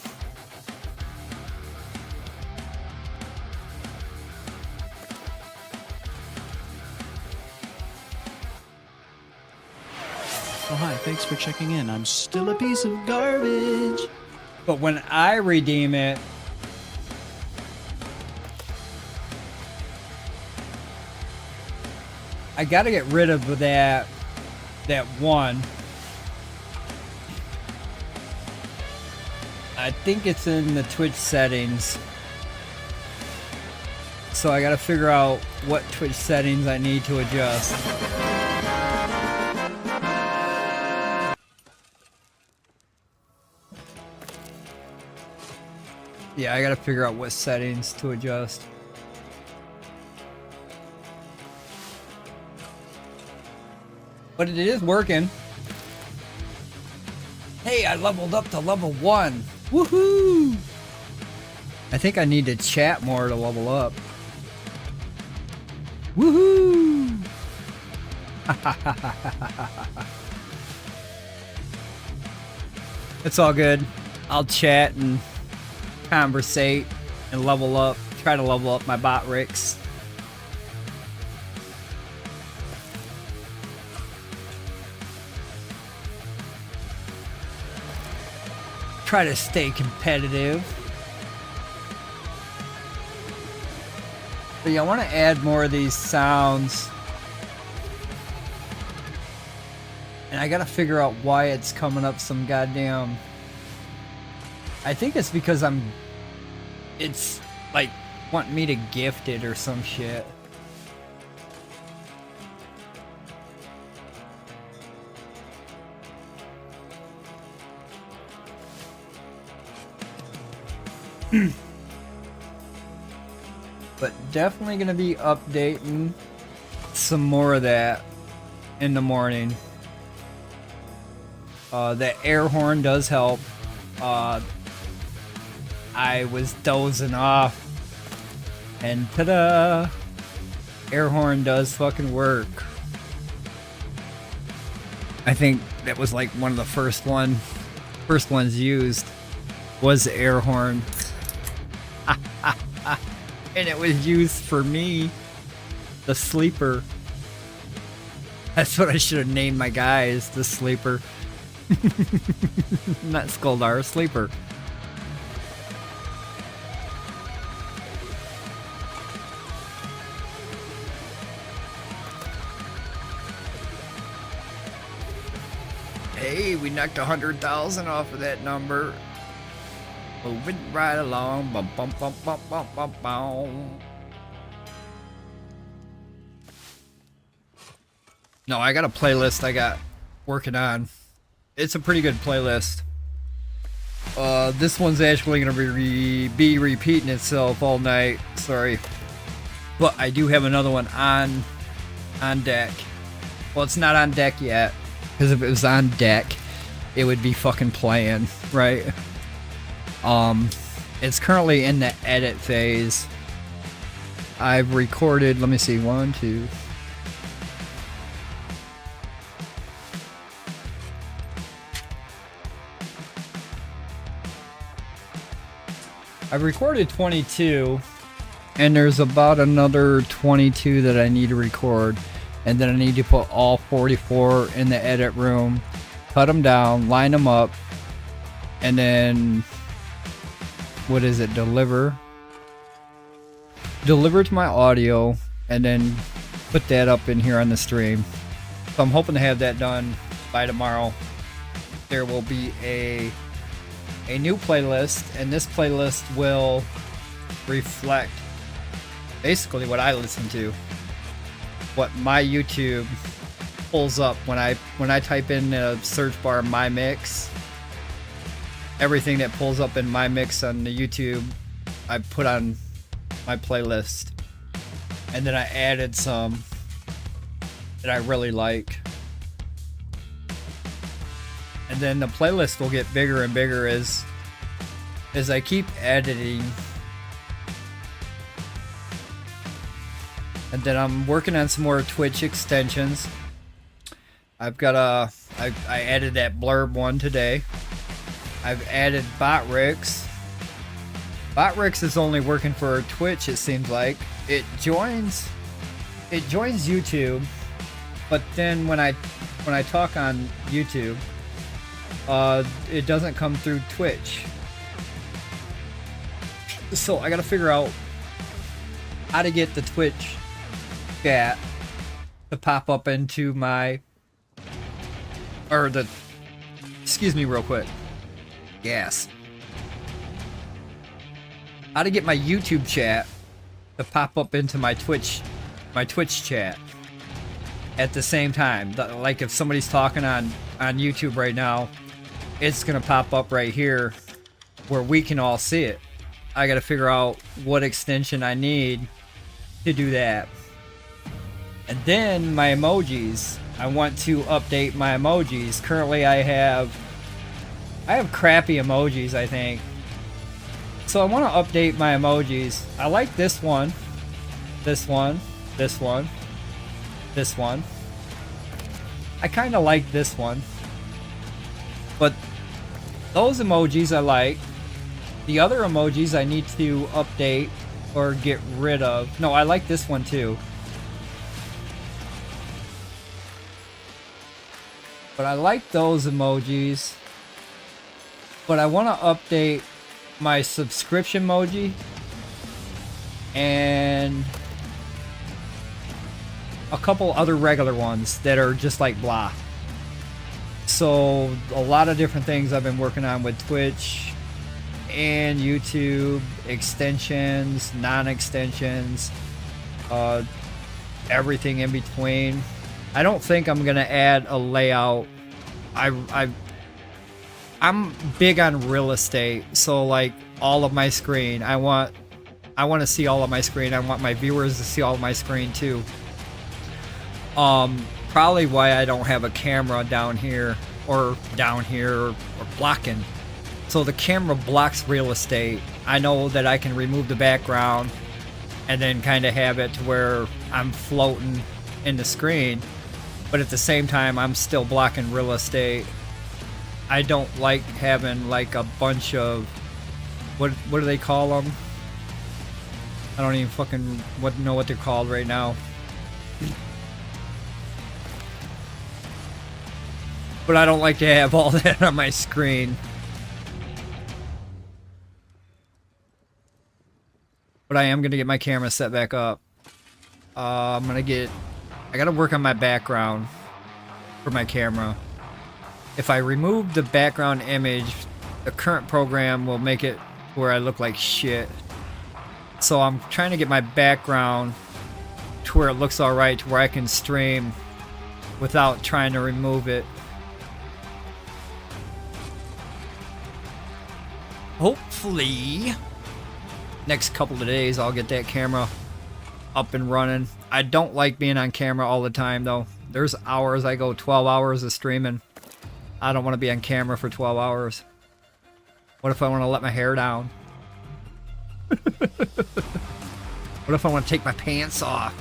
Oh, hi, thanks for checking in. I'm still a piece of garbage. But when I redeem it, I gotta get rid of that one. I think it's in the Twitch settings. So I gotta figure out what Twitch settings I need to adjust. Yeah, I gotta figure out what settings to adjust. But it is working. Hey, I leveled up to level 1. Woohoo! I think I need to chat more to level up. Woohoo! It's all good. I'll chat and conversate and level up. Try to level up my bot Ricks. Try to stay competitive. But yeah, I want to add more of these sounds. And I gotta figure out why it's coming up some goddamn... I think it's because it's like wanting me to gift it or some shit. But definitely gonna be updating some more of that in the morning. The air horn does help. I was dozing off, and ta-da! Air horn does fucking work. I think that was like one of the first ones used was the air horn. And it was used for me, the sleeper. That's what I should have named my guys, the sleeper. Not Skuldar, sleeper. Hey, we knocked 100,000 off of that number. Moving right along. Bum, bum, bum, bum, bum, bum, bum. No, I got a playlist I got working on. It's a pretty good playlist. This one's actually gonna be repeating itself all night. Sorry, but I do have another one on deck. Well, it's not on deck yet, because if it was on deck, it would be fucking playing, right? It's currently in the edit phase. I've recorded, let me see, 1, 2. I've recorded 22, and there's about another 22 that I need to record, and then I need to put all 44 in the edit room, cut them down, line them up, and then, what is it, deliver to my audio, and then put that up in here on the stream. So I'm hoping to have that done by tomorrow. There will be a new playlist, and this playlist will reflect basically what I listen to, what my YouTube pulls up when I type in the search bar my mix. Everything that pulls up in my mix on the YouTube, I put on my playlist, and then I added some that I really like. And then the playlist will get bigger and bigger as I keep editing. And then I'm working on some more Twitch extensions. I've got I added that blurb one today. I've added Botrix. Botrix is only working for Twitch, it seems like. It joins YouTube, but then when I talk on YouTube, it doesn't come through Twitch. So I gotta figure out how to get the Twitch chat to pop up into my, excuse me real quick. Gas. How to get my YouTube chat to pop up into my Twitch chat at the same time. Like if somebody's talking on YouTube right now, it's gonna pop up right here where we can all see it. I gotta figure out what extension I need to do that. And then my emojis. I want to update my emojis. Currently I have crappy emojis, I think. So I want to update my emojis. I like this one, this one, this one, this one. I kind of like this one. But those emojis I like. The other emojis I need to update or get rid of. No, I like this one too. But I like those emojis. But I want to update my subscription emoji and a couple other regular ones that are just like blah. So a lot of different things I've been working on with Twitch and YouTube, extensions, non-extensions, everything in between. I don't think I'm gonna add a layout. I'm big on real estate, so like all of my screen, I want to see all of my screen. I want my viewers to see all of my screen too. Probably why I don't have a camera down here or blocking. So the camera blocks real estate. I know that I can remove the background and then kind of have it to where I'm floating in the screen, but at the same time I'm still blocking real estate. I don't like having like a bunch of what do they call them? I don't even fucking know what they're called right now. But I don't like to have all that on my screen. But I am gonna get my camera set back up. I gotta work on my background for my camera. If I remove the background image, the current program will make it where I look like shit. So I'm trying to get my background to where it looks alright, to where I can stream without trying to remove it. hopefully next couple of days I'll get that camera up and running. I don't like being on camera all the time though. There's hours I go 12 hours of streaming. I don't want to be on camera for 12 hours. What if I want to let my hair down? What if I want to take my pants off?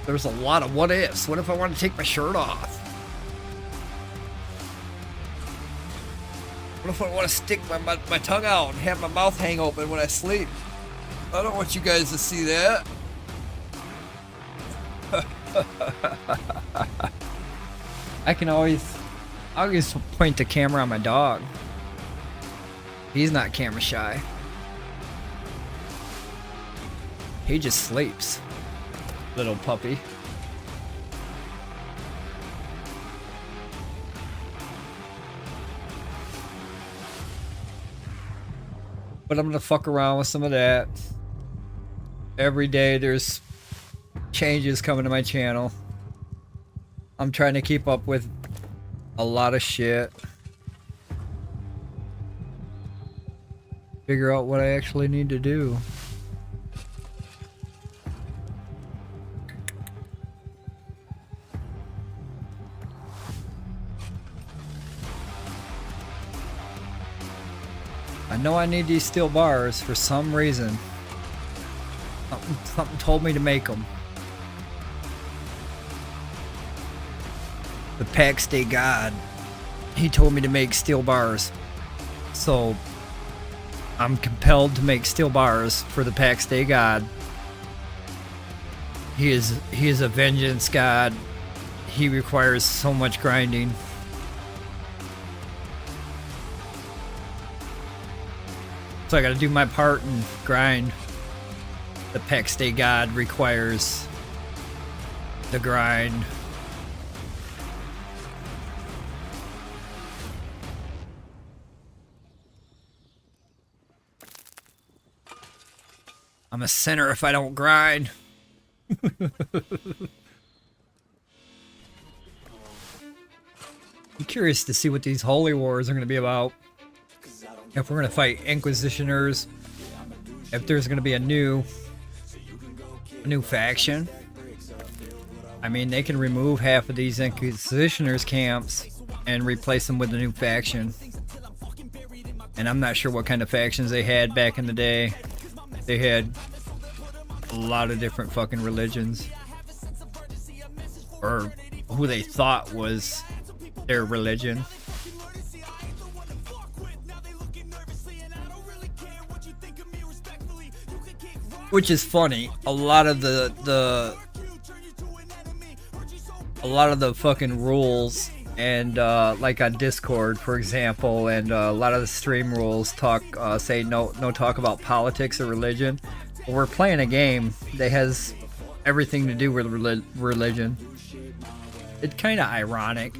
There's a lot of what ifs. What if I want to take my shirt off? What if I want to stick my tongue out and have my mouth hang open when I sleep? I don't want you guys to see that. I'll always point the camera on my dog. He's not camera shy. He just sleeps. Little puppy. But I'm gonna fuck around with some of that. Every day there's changes coming to my channel. I'm trying to keep up with a lot of shit. Figure out what I actually need to do. I know I need these steel bars for some reason. Something told me to make them. The paxdei god, he told me to make steel bars. So I'm compelled to make steel bars for the paxdei god. He is a vengeance god. He requires so much grinding. So I gotta do my part and grind. The paxdei god requires the grind. I'm a sinner if I don't grind. I'm curious to see what these holy wars are gonna be about. If we're gonna fight Inquisitioners, if there's gonna be a new faction. I mean, they can remove half of these Inquisitioners camps and replace them with a new faction. And I'm not sure what kind of factions they had back in the day. They had a lot of different fucking religions, or who they thought was their religion. Which is funny. A lot of the fucking rules, and like on Discord, for example, and a lot of the stream rules say no talk about politics or religion. But we're playing a game that has everything to do with religion. It's kind of ironic.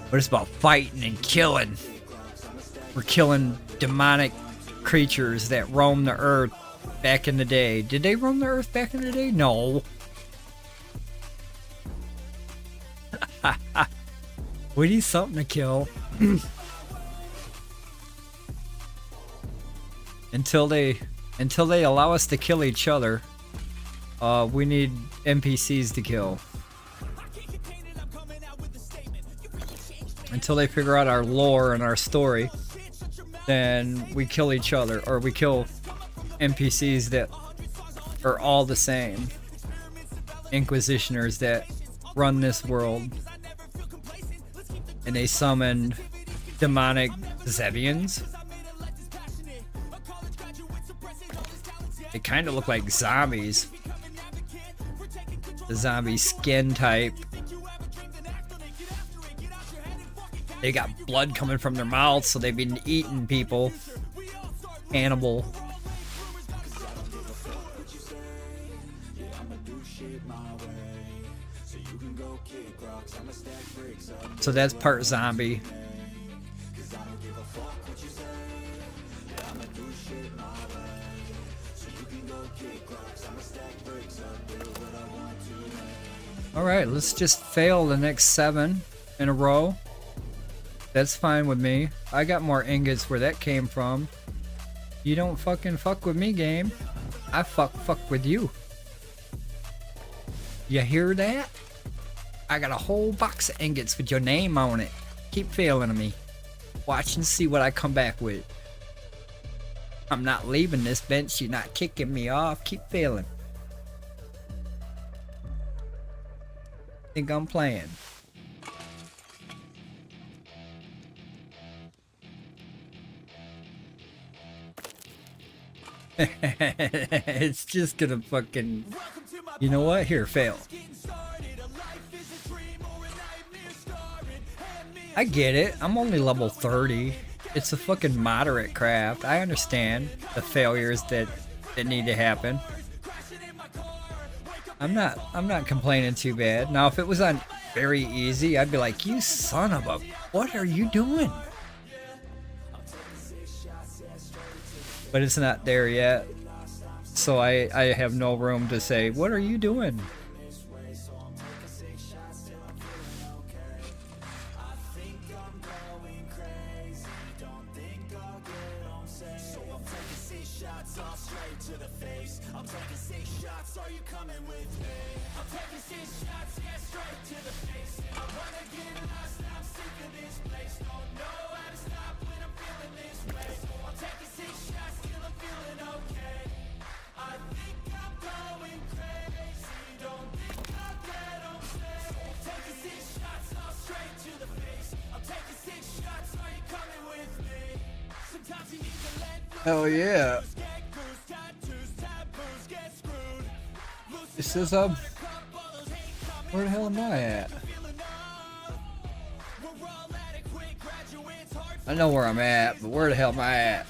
But it's about fighting and killing. We're killing demonic creatures that roam the earth back in the day. Did they roam the earth back in the day? No. We need something to kill. Until they allow us to kill each other, we need NPCs to kill. Until they figure out our lore and our story, then we kill each other, or we kill NPCs that are all the same. Inquisitioners that run this world. And they summon demonic Zebians. They kind of look like zombies. The zombie skin type. They got blood coming from their mouths, so they've been eating people. Cannibal. So that's part zombie. Alright, let's just fail the next 7 in a row. That's fine with me. I got more ingots where that came from. You don't fucking fuck with me, game. I fuck with you. You hear that? I got a whole box of ingots with your name on it. Keep failing me. Watch and see what I come back with. I'm not leaving this bench. You're not kicking me off. Keep failing. Think I'm playing. It's just gonna fucking... You know what? Here, fail. I get it. I'm only level 30. It's a fucking moderate craft. I understand the failures that need to happen. I'm not complaining too bad. Now, if it was on very easy, I'd be like, you son of a... What are you doing? But it's not there yet. So I have no room to say, what are you doing? Hell yeah. It says where the hell am I at? I know where I'm at, but where the hell am I at?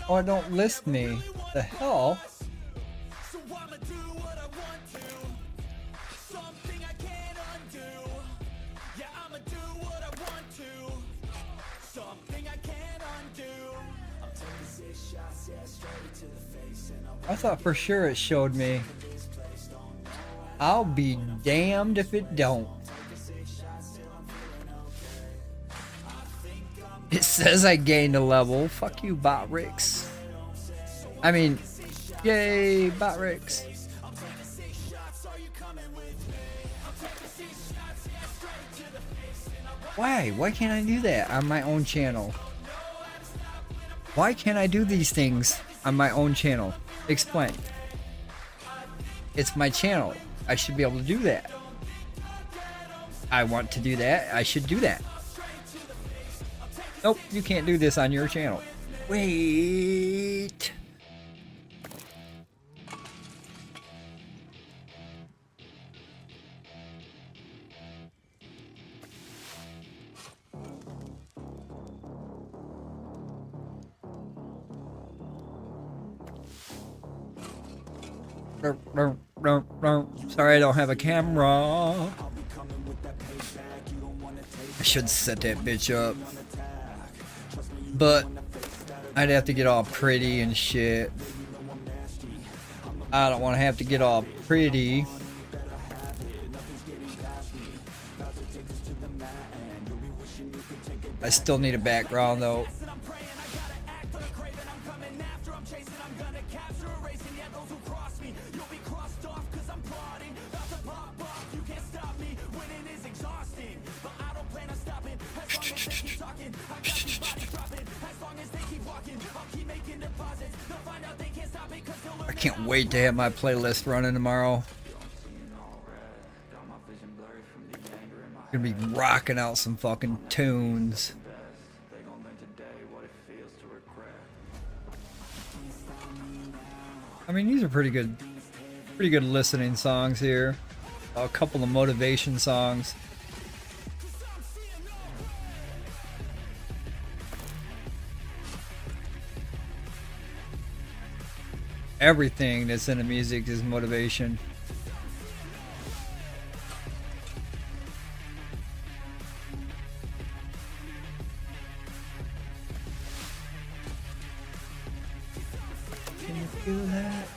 Oh, it don't list me. The hell? I thought for sure it showed me. I'll be damned if it don't. It says I gained a level. Fuck you, bot Ricks. I mean, yay, bot Ricks. Why? Why can't I do that on my own channel? Why can't I do these things on my own channel? Explain. It's my channel. I should be able to do that. I want to do that. I should do that. Nope, you can't do this on your channel. Wait. Sorry, I don't have a camera. I should set that bitch up. But I'd have to get all pretty and shit. I don't want to have to get all pretty. I still need a background though. I can't wait to have my playlist running tomorrow. Gonna be rocking out some fucking tunes. I mean, these are pretty good listening songs here. A couple of motivation songs. Everything that's in the music is motivation. Can you feel that?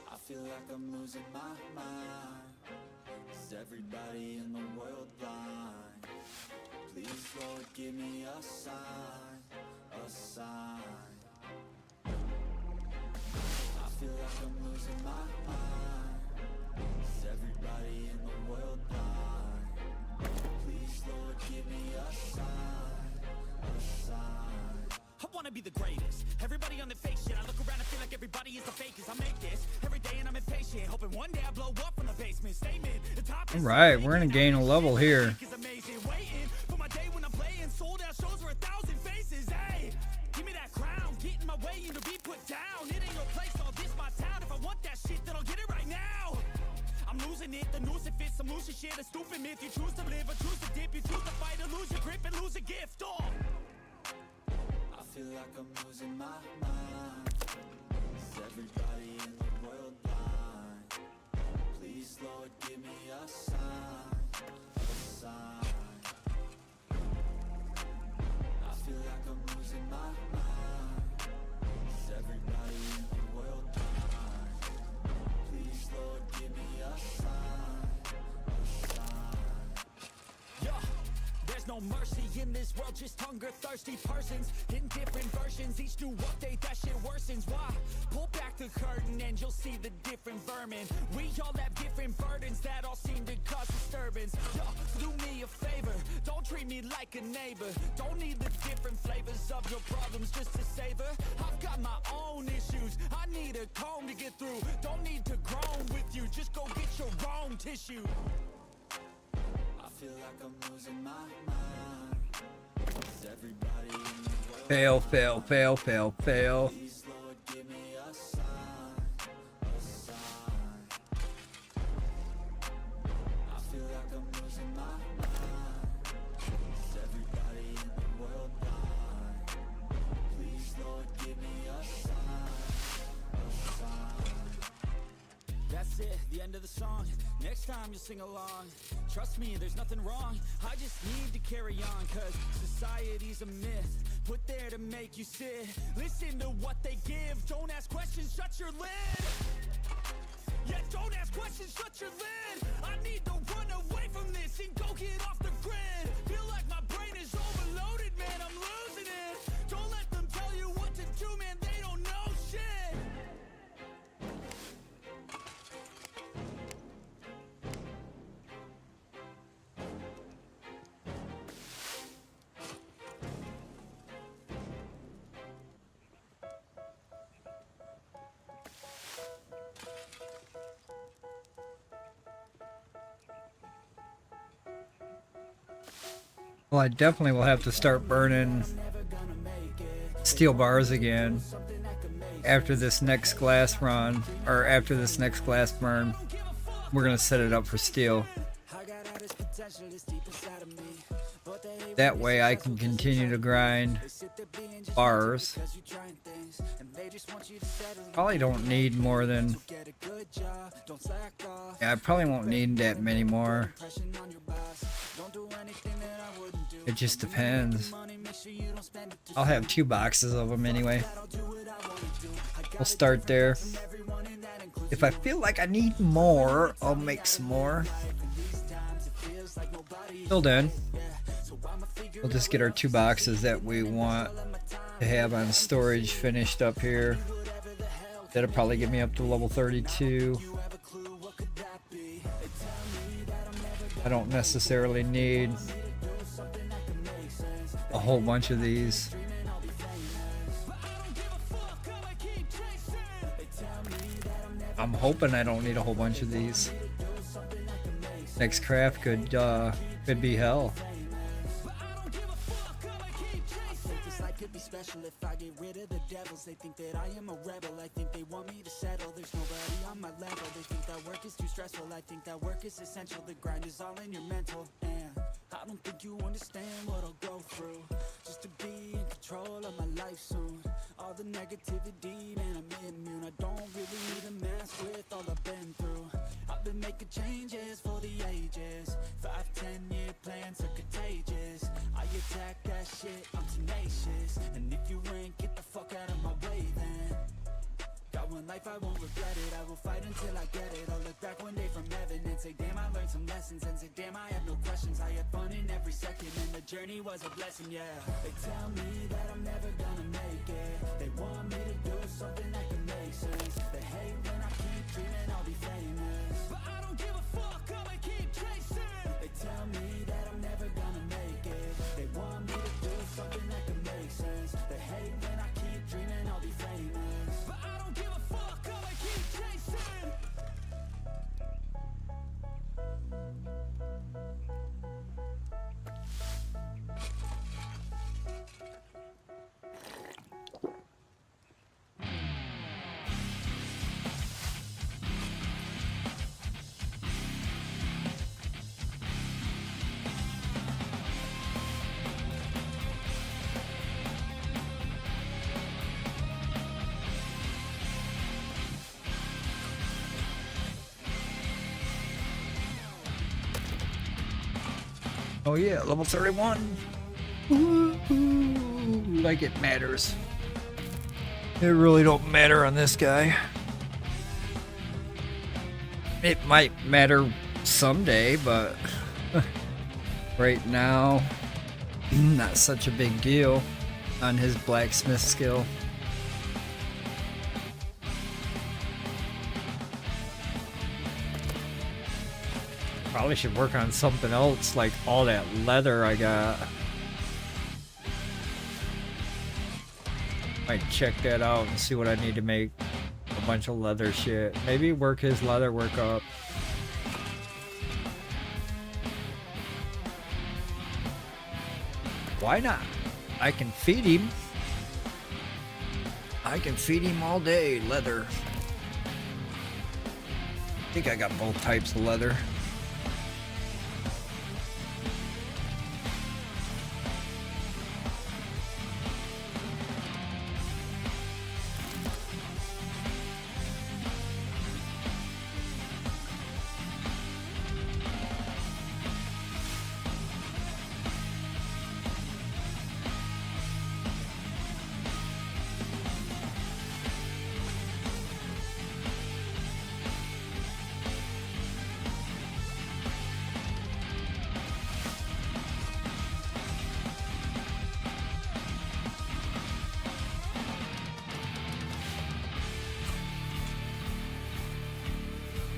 I feel like I'm losing my mind. Is everybody in the world blind? Please, Lord, give me a sign, a sign. I feel like I'm losing my mind. Is everybody in the world blind? Please, Lord, give me a sign, a sign. I wanna be the greatest. Everybody on the fake shit. I look around and feel like everybody is the fakest. I make this every day and I'm impatient, hoping one day I blow up from the basement. Statement. The top is Alright, we're gonna gain a level here. is amazing. Waiting for my day when I'm playing sold out shows for 1,000 faces. Hey, give me that crown. Get in my way and to be put down. It ain't your place, all this my town. If I want that shit, then I'll get it right now. I'm losing it, the noose it fits. I'm losing shit, a stupid myth. You choose to live or choose to dip. You choose to fight or lose your grip and lose a gift. Oh, I feel like I'm losing my mind. Is everybody in the world blind? Please, Lord, give me a sign, a sign. I feel like I'm losing my mind. Is everybody in the world blind? Please, Lord, give me a sign, a sign. Yeah. There's no mercy in this world, just hunger-thirsty persons in different versions. Each new update, that shit worsens. Why? Pull back the curtain and you'll see the different vermin. We all have different burdens that all seem to cause disturbance. Yo, do me a favor, don't treat me like a neighbor. Don't need the different flavors of your problems just to savor. I've got my own issues, I need a comb to get through. Don't need to groan with you, just go get your own tissue. I feel like I'm losing my mind. Is everybody in the world? Fail, fail, fail, fail, fail. Please, Lord, give me a sign, a sign. I feel like I'm losing my mind. Is everybody in the world blind? Please, Lord, give me a sign, a sign. That's it, the end of the song. Next time you sing along. Trust me, there's nothing wrong. I just need to carry on, cause society's a myth put there to make you sit. Listen to what they give. Don't ask questions, shut your lid. Yeah, don't ask questions, shut your lid. I need to run away from this and go get off the grid. Feel like my brain is overloaded, man, I'm losing it. Don't let them tell you what to do, man, they don't know shit. Well, I definitely will have to start burning steel bars again after this next glass run, or after this next glass burn. We're gonna set it up for steel. I got all this potential, That way I can continue to grind bars. Probably don't need more than... Yeah, I probably won't need that many more. It just depends. I'll have 2 boxes of them anyway. We'll start there. If I feel like I need more, I'll make some more. Till then, we'll just get our 2 boxes that we want to have on storage finished up here. That'll probably get me up to level 32. I don't necessarily need a whole bunch of these. I'm hoping I don't need a whole bunch of these. Next craft could be hell. If I get rid of the devils, they think that I am a rebel. I think they want me to settle. There's nobody on my level. They think that work is too stressful. I think that work is essential. The grind is all in your mental. And I don't think you understand what I'll go through just to be in control of my life soon. All the negativity, man, I'm immune. I don't really need to mess with all I've been through. I've been making changes for the ages. 5-10 year plans are contagious. I attack that shit, I'm tenacious. And if you ain't, get the fuck out of my way then. Got one life, I won't regret it. I will fight until I get it. I'll look back one day from heaven and say, damn, I learned some lessons. And say, damn, I have no questions. I had fun in every second and the journey was a blessing, yeah. They tell me that I'm never gonna make it. They want me to do something that can make sense. They hate when I keep dreaming I'll be famous, but I don't give a fuck, I'ma keep chasing. They tell me that I'm never gonna make it. They want me to do something that can make sense. They hate when I keep dreaming I'll be famous, but I don't give a fuck, I'ma keep chasing. Oh yeah, level 31. Ooh, like it matters. It really don't matter on this guy. It might matter someday, but right now, not such a big deal on his blacksmith skill. Probably should work on something else, like all that leather I got. Might check that out and see what I need to make a bunch of leather shit. Maybe work his leather work up. Why not? I can feed him. I can feed him all day, leather. I think I got both types of leather.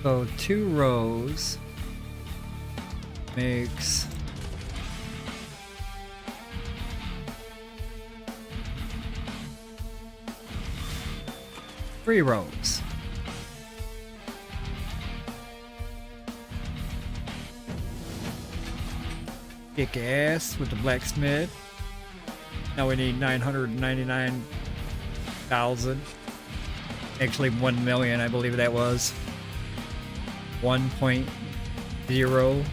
So 2 rows makes 3 rows. Kick ass with the blacksmith. Now we need 999,000. Actually 1 million, I believe that was. 1.0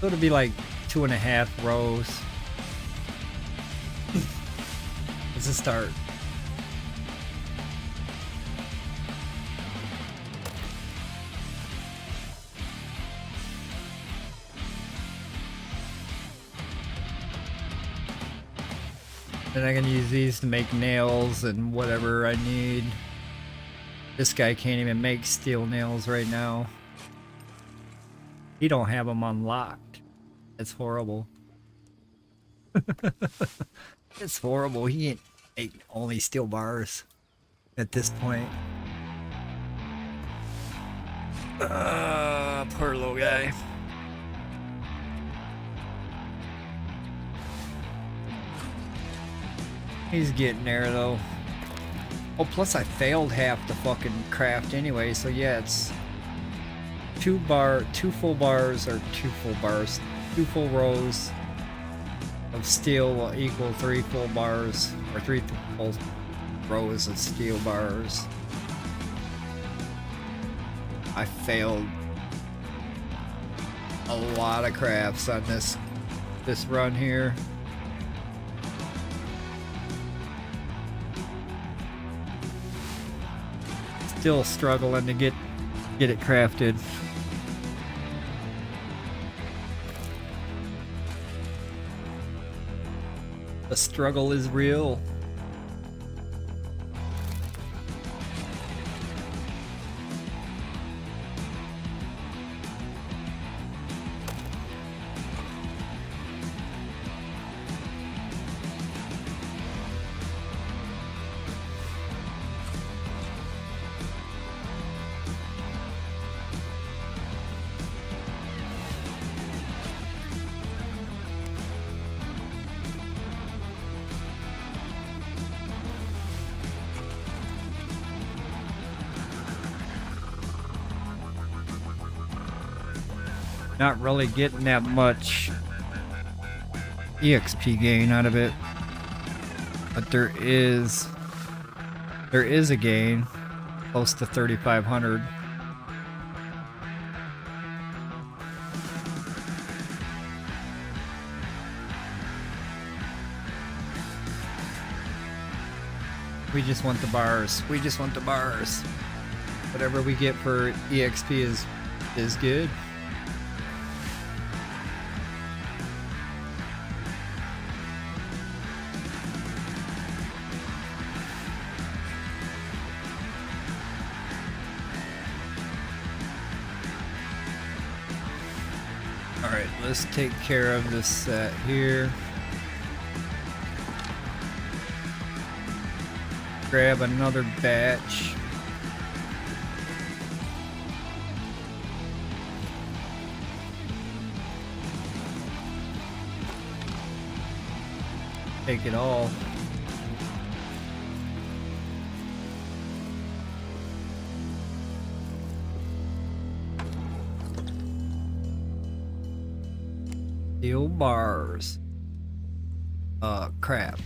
So it'll be like 2.5 rows. It's a start. Then I can use these to make nails and whatever I need. This guy can't even make steel nails right now. He don't have them unlocked. That's horrible. It's horrible. He can't make only steel bars at this point. Poor little guy. He's getting there though. Oh, plus I failed half the fucking craft anyway, so yeah, it's 2 full bars, or 2 full rows of steel will equal 3 full bars, or 3 full rows of steel bars. I failed a lot of crafts on this run here. Still struggling to get it crafted. The struggle is real. Not really getting that much EXP gain out of it, but there is a gain close to 3,500. We just want the bars. We just want the bars. Whatever we get for EXP is good. Alright, let's take care of this set here. Grab another batch. Take it all. Steel bars. Craft.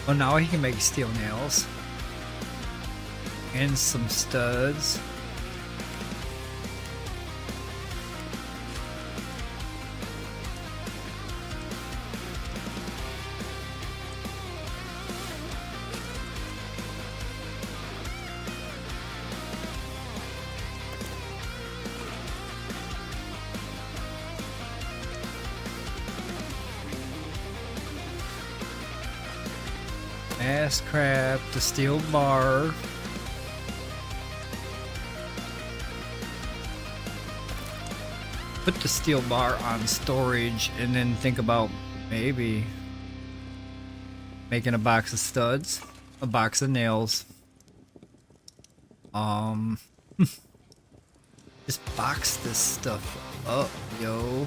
Well, now he can make steel nails. And some studs. Mass craft, the steel bar. Put the steel bar on storage and then think about maybe making a box of studs, a box of nails. Just box this stuff up, yo.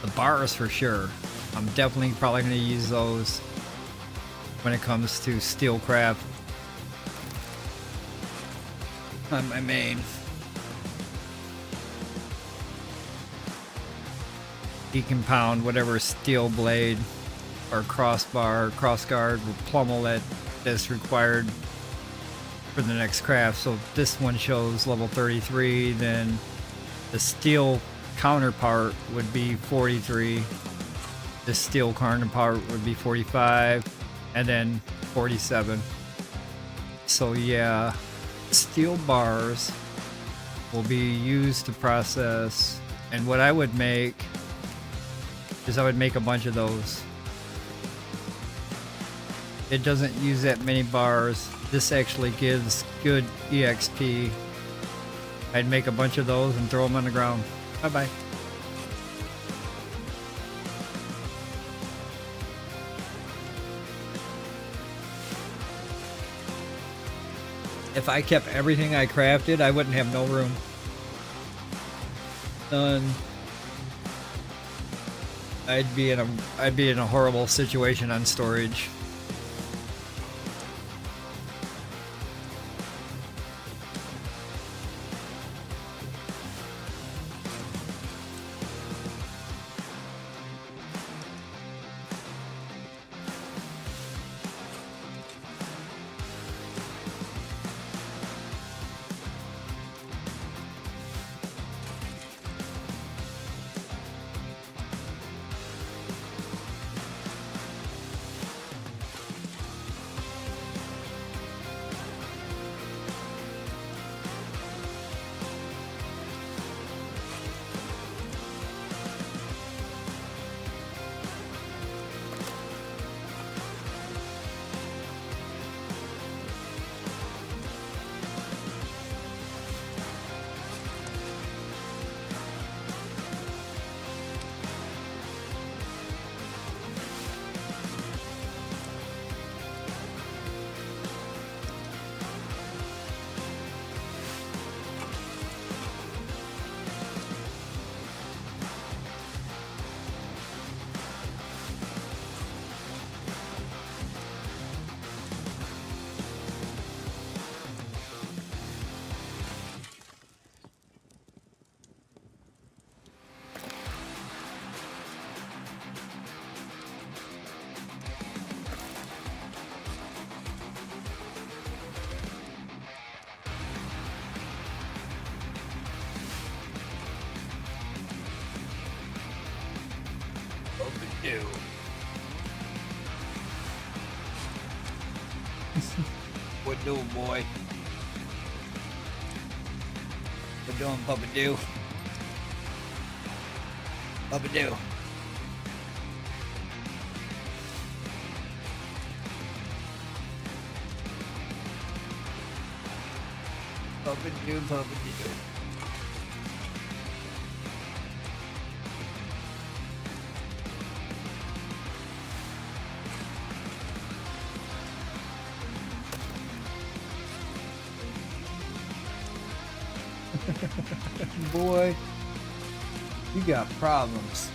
The bars for sure. I'm definitely probably going to use those when it comes to steel craft on my main. He can pound whatever steel blade or crossbar, crossguard, or pommel that's required for the next craft. So this one shows level 33, then the steel counterpart would be 43. The steel counterpart would be 45, and then 47. So yeah, steel bars will be used to process, and what I would make is I would make a bunch of those. It doesn't use that many bars. This actually gives good EXP. I'd make a bunch of those and throw them on the ground. Bye bye. If I kept everything I crafted, I wouldn't have no room. None. I'd be in a horrible situation on storage. do. What doing, boy? What doing, Papa Do? Papa Do. Papa Do, Papa Do. Boy, you got problems.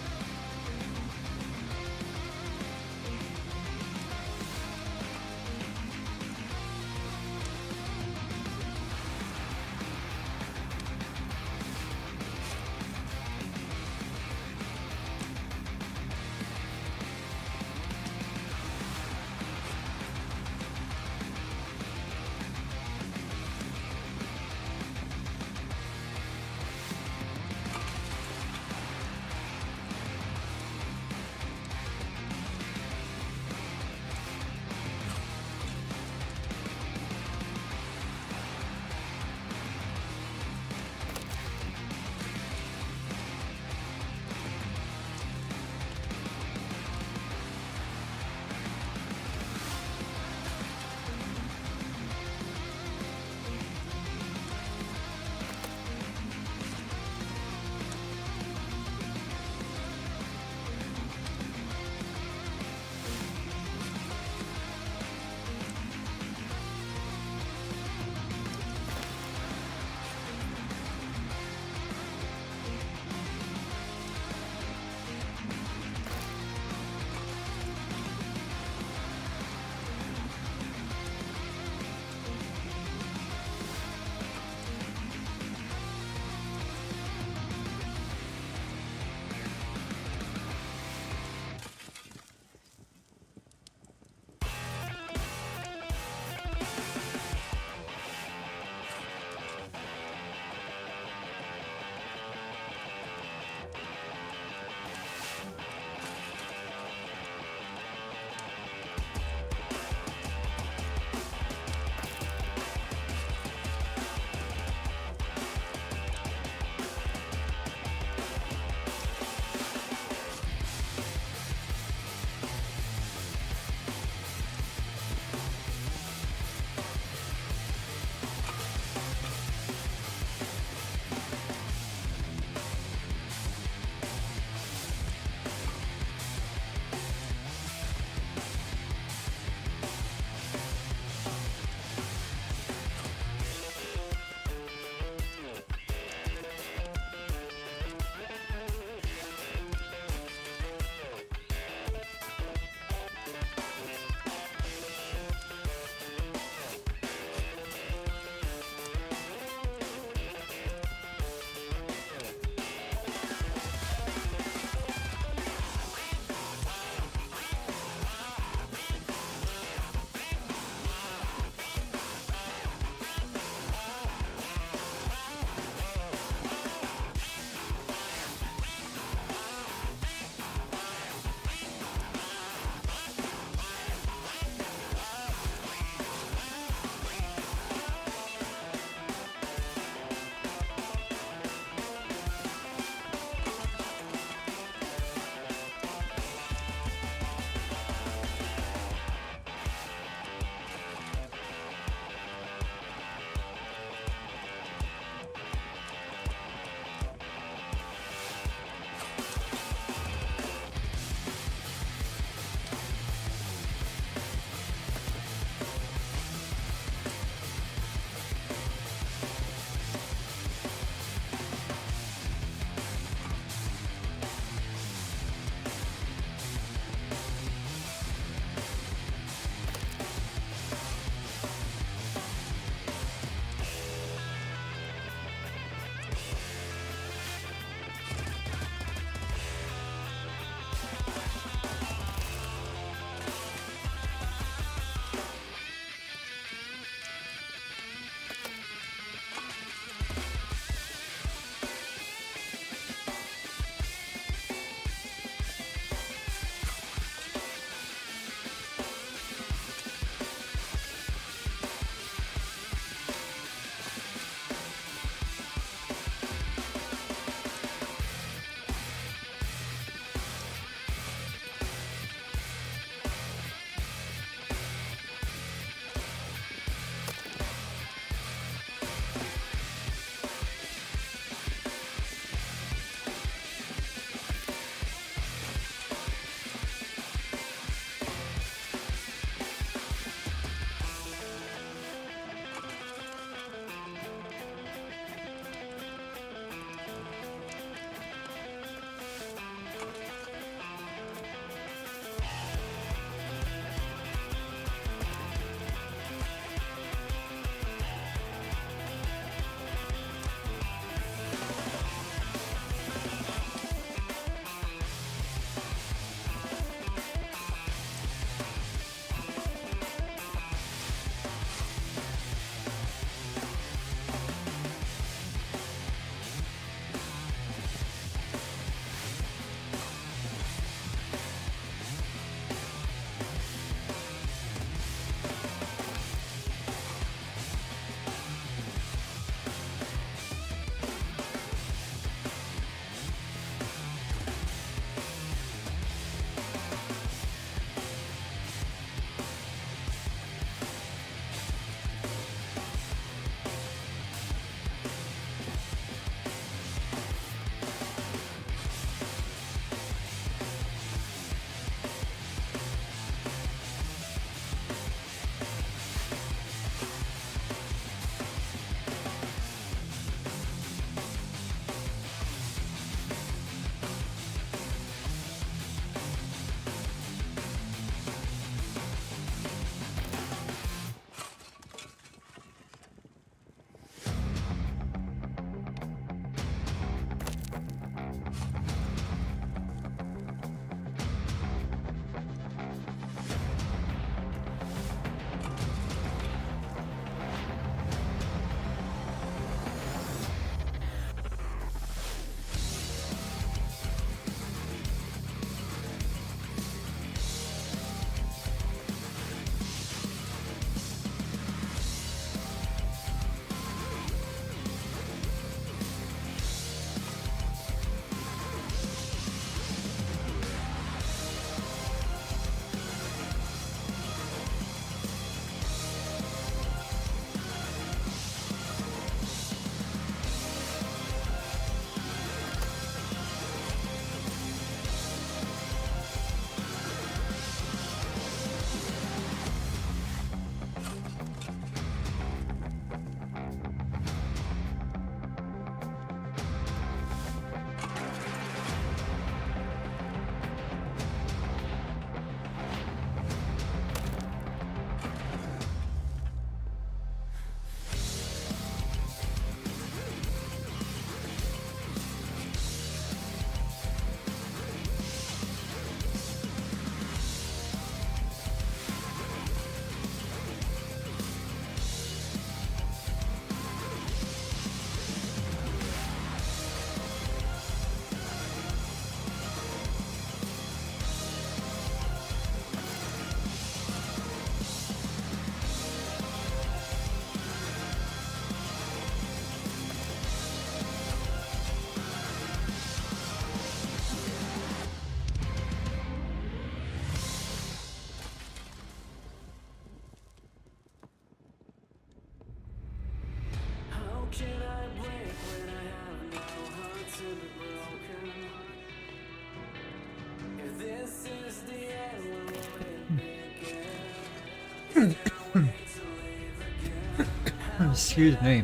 Excuse me.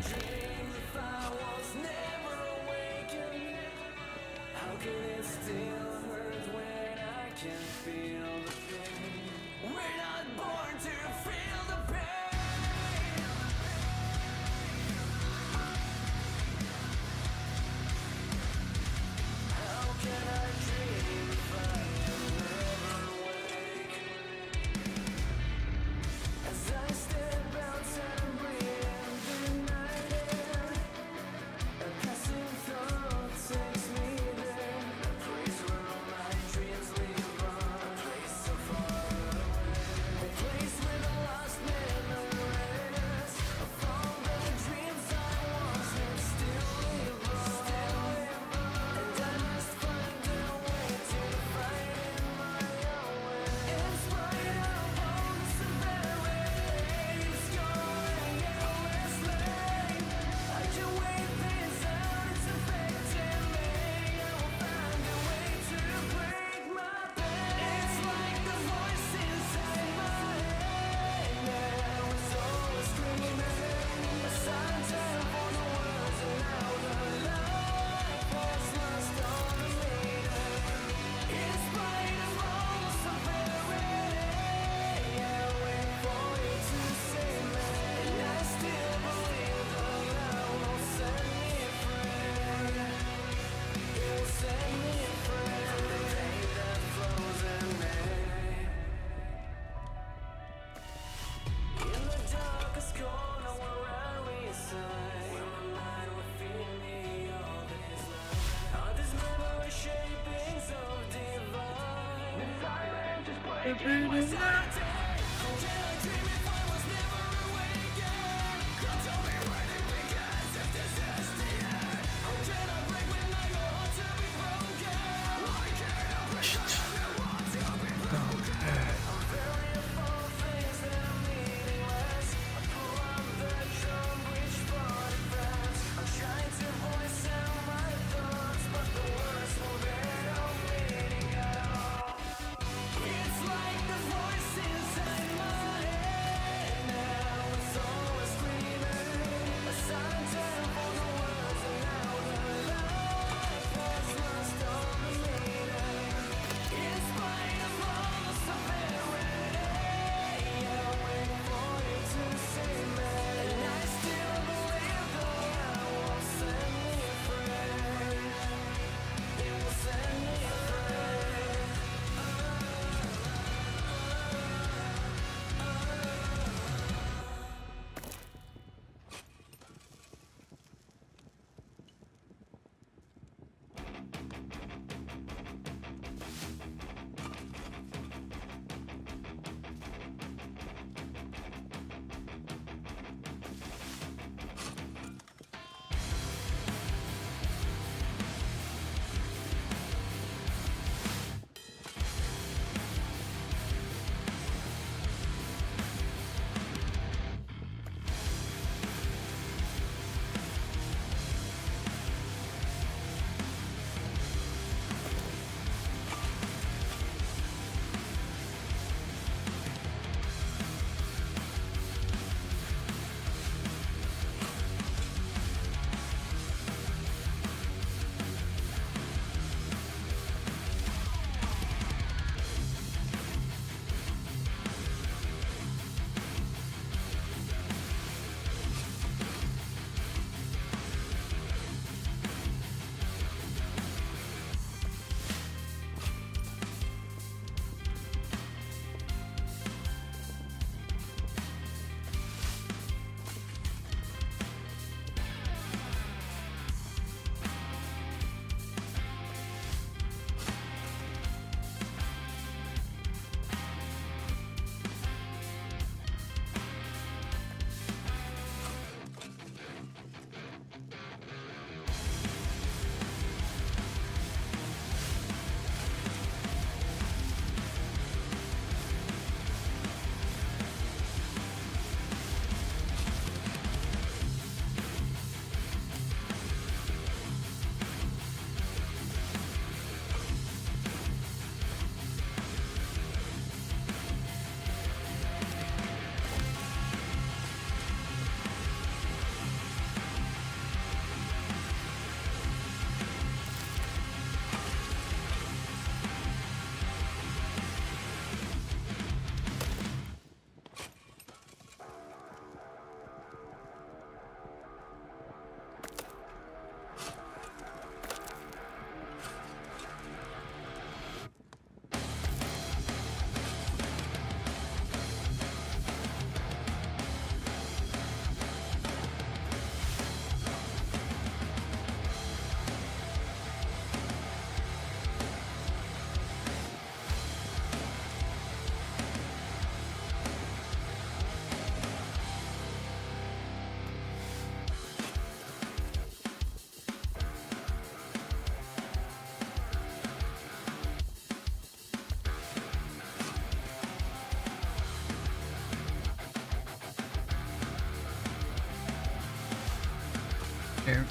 Here.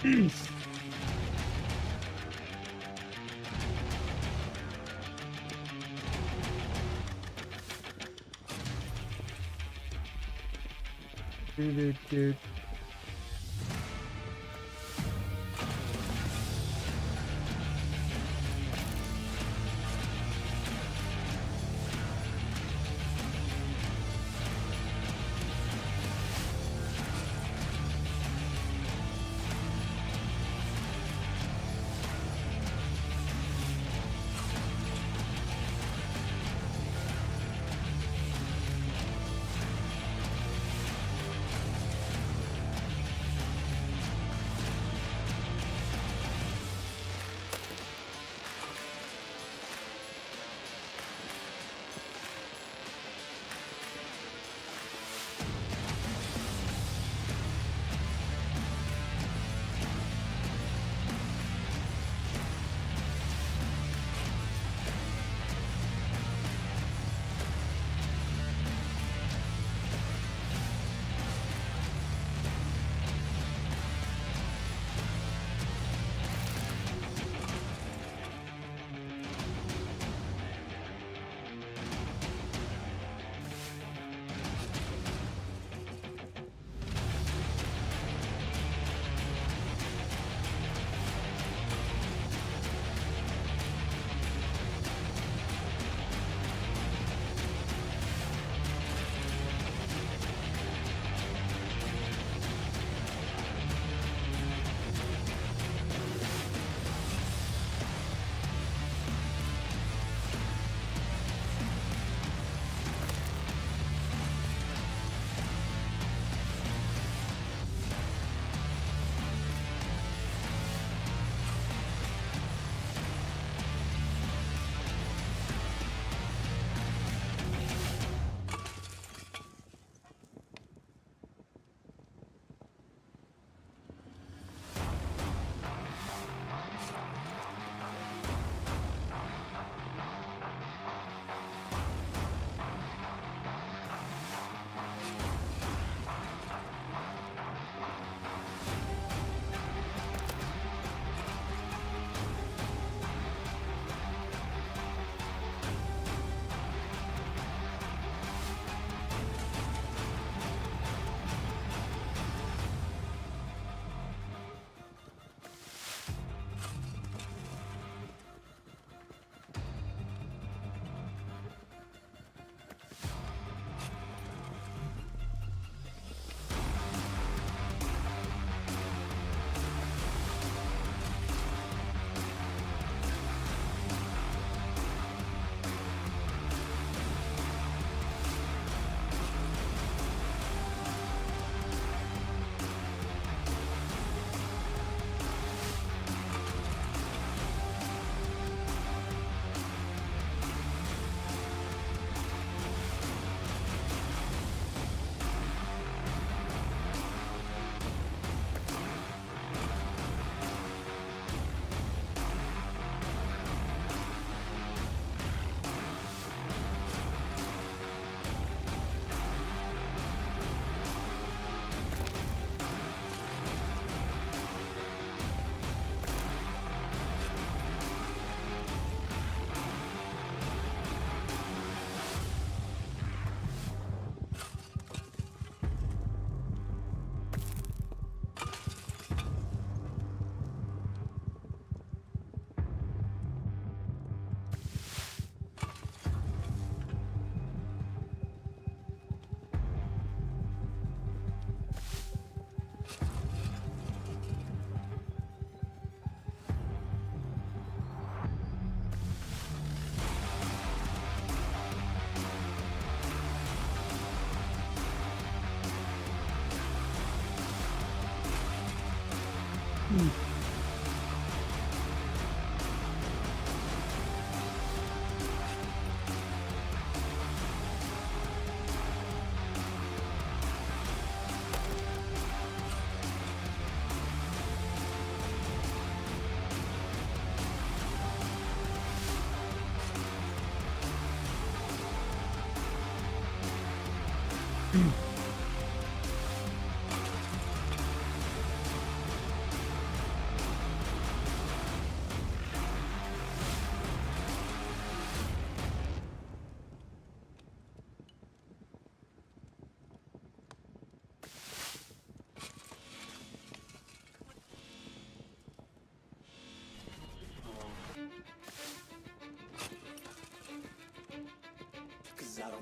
Dude.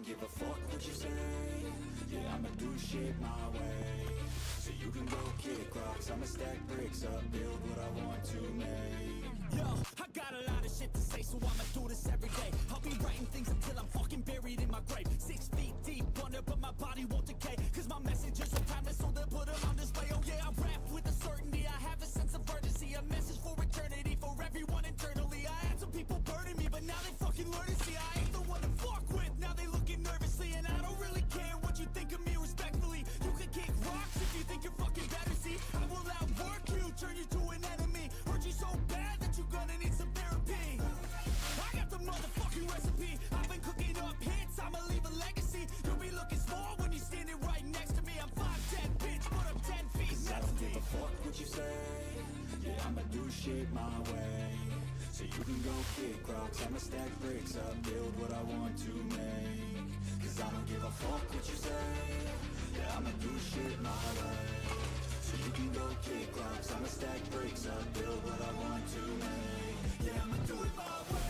don't give a fuck what you say. Yeah, I'ma do shit my way. So you can go kick rocks, I'ma stack bricks up, build what I want to make. Yo, I got a lot of shit to say, so I'ma do this every day. I'll be writing things until I'm fucking buried in my grave. 6 feet deep under, but my body won't decay. Cause my messages are timeless, so they'll put them on display. Oh yeah, I rap with a certainty, I have a sense of urgency. A message for eternity, for everyone internally. I had some people burning me, but now they fucking learn to see I ain't the one to fuck with. Now they looking nervously, and I don't really care what you think of me respectfully. You can kick rocks if you think you're fucking better, see. I will outwork you, turn you to an enemy. Hurt you so bad that you're gonna need some therapy. I got the motherfucking recipe. I've been cooking up hits, I'ma leave a legacy. You'll be looking small when you're standing right next to me. I'm 5'10", bitch, but I'm 10 feet I next don't to me. give a fuck what you say. Yeah, I'ma do shit my way. So you can go kick rocks, I'ma stack bricks up, build what I want to make. Cause I don't give a fuck what you say. Yeah, I'ma do shit my way. So you can go kick rocks, I'ma stack bricks up, build what I want to make. Yeah, I'ma do it my way.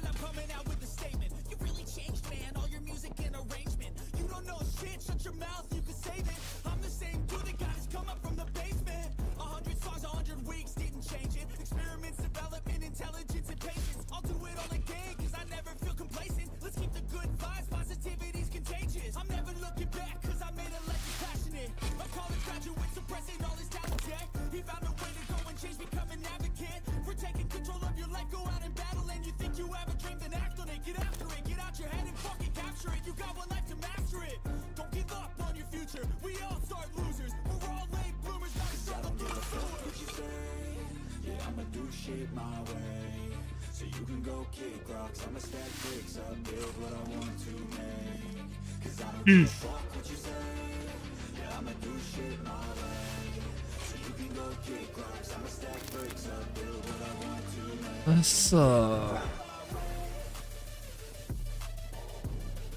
I'm coming out with a statement. You really changed, man. All your music and arrangement. You don't know shit. Shut your mouth. You can save it. I'm the same dude that got his come up from the basement. 100 songs, 100 weeks didn't change it. Experiments, development, intelligence, and patience. I'll do it all again, cause I never feel complacent. Let's keep the good vibes. Positivity's contagious. I'm never looking back, cause I made a legend passionate. A college graduate suppressing all his talent. Yeah, he found a way to go and change, become an advocate. For taking control of your life, go out and battle. And you think you have a dream, then act on it. Get after it, get out your head and fucking capture it. You got one life to master it. Don't give up on your future. We all start losers. We're all late bloomers, not I don't give a fuck what you say. Yeah, I'ma do shit my way. So you can go kick rocks, I'ma stack bricks up, build what I want to make. Cause I don't give a fuck what you say. Yeah, I'ma do shit my way. So you can go kick rocks, I'ma stack bricks up, build what I want to make. Let's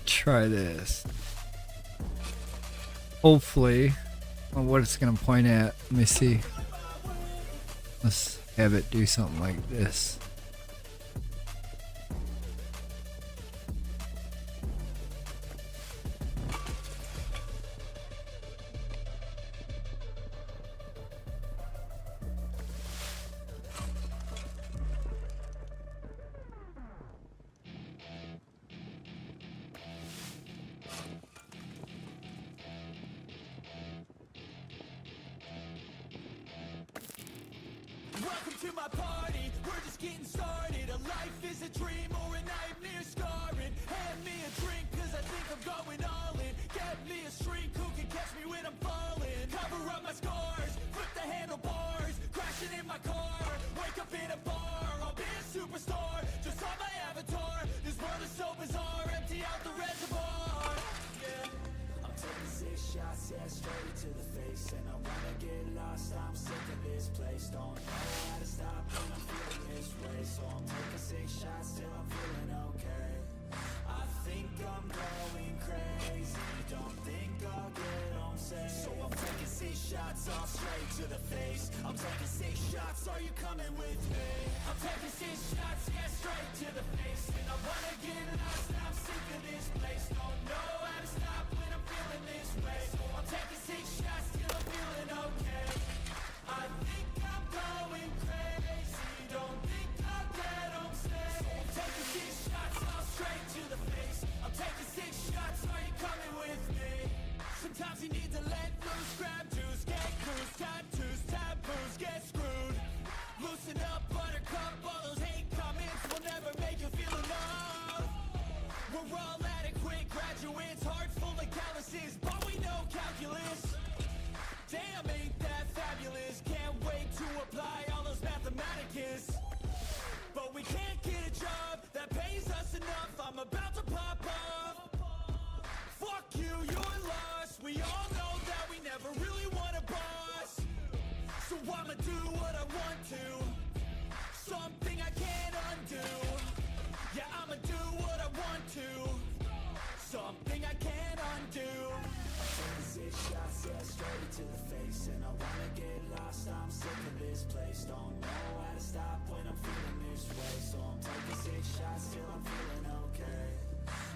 try this. Hopefully, what it's gonna point at. Let me see. Let's have it do something like this. Welcome to my party, we're just getting started. A life is a dream or a nightmare scarring. Hand me a drink cause I think I'm going all in. Get me a shrink who can catch me when I'm falling. Cover up my scars, flip the handlebars. Crashing in my car, wake up in a bar. I'll be a superstar, just on my avatar. This world is so bizarre, empty out the reservoir. Yeah. I'm taking 6 shots, yeah, straight to the face. And I wanna get lost, I'm sick of this place. Don't know how to stop when I'm feeling this way. So I'm taking 6 shots till I'm feeling okay. I think I'm going crazy, don't think I'll get on safe. So I'm taking 6 shots, all straight to the face. I'm taking 6 shots, are you coming with me? I'm taking 6 shots, yeah, straight to the face. And I wanna get lost, and I'm sick of this place. Don't know how to stop when I'm feeling this way. So I'm taking 6 shots till I'm feeling okay. I think I'm going crazy, don't think I'll get on stage. So I'm taking 6 shots, all straight to the face. I'm taking 6 shots, are you coming with me? Sometimes you need to let loose, grab juice, get cruise, tattoos, taboos, get screwed. Loosen up, buttercup, all those hate comments will never make you feel enough. We're all adequate graduates, hearts full of calluses, but we know calculus. Damn, ain't that fabulous? Can't wait to apply all those mathematicus. But we can't get a job that pays us enough. I'm about to pop up. Fuck you, you're lost. We all know that we never really want a boss. So I'ma do what I want to. Something to the face. And I wanna get lost, I'm sick of this place. Don't know how to stop when I'm feeling this way. So I'm taking 6 shots till I'm feeling okay.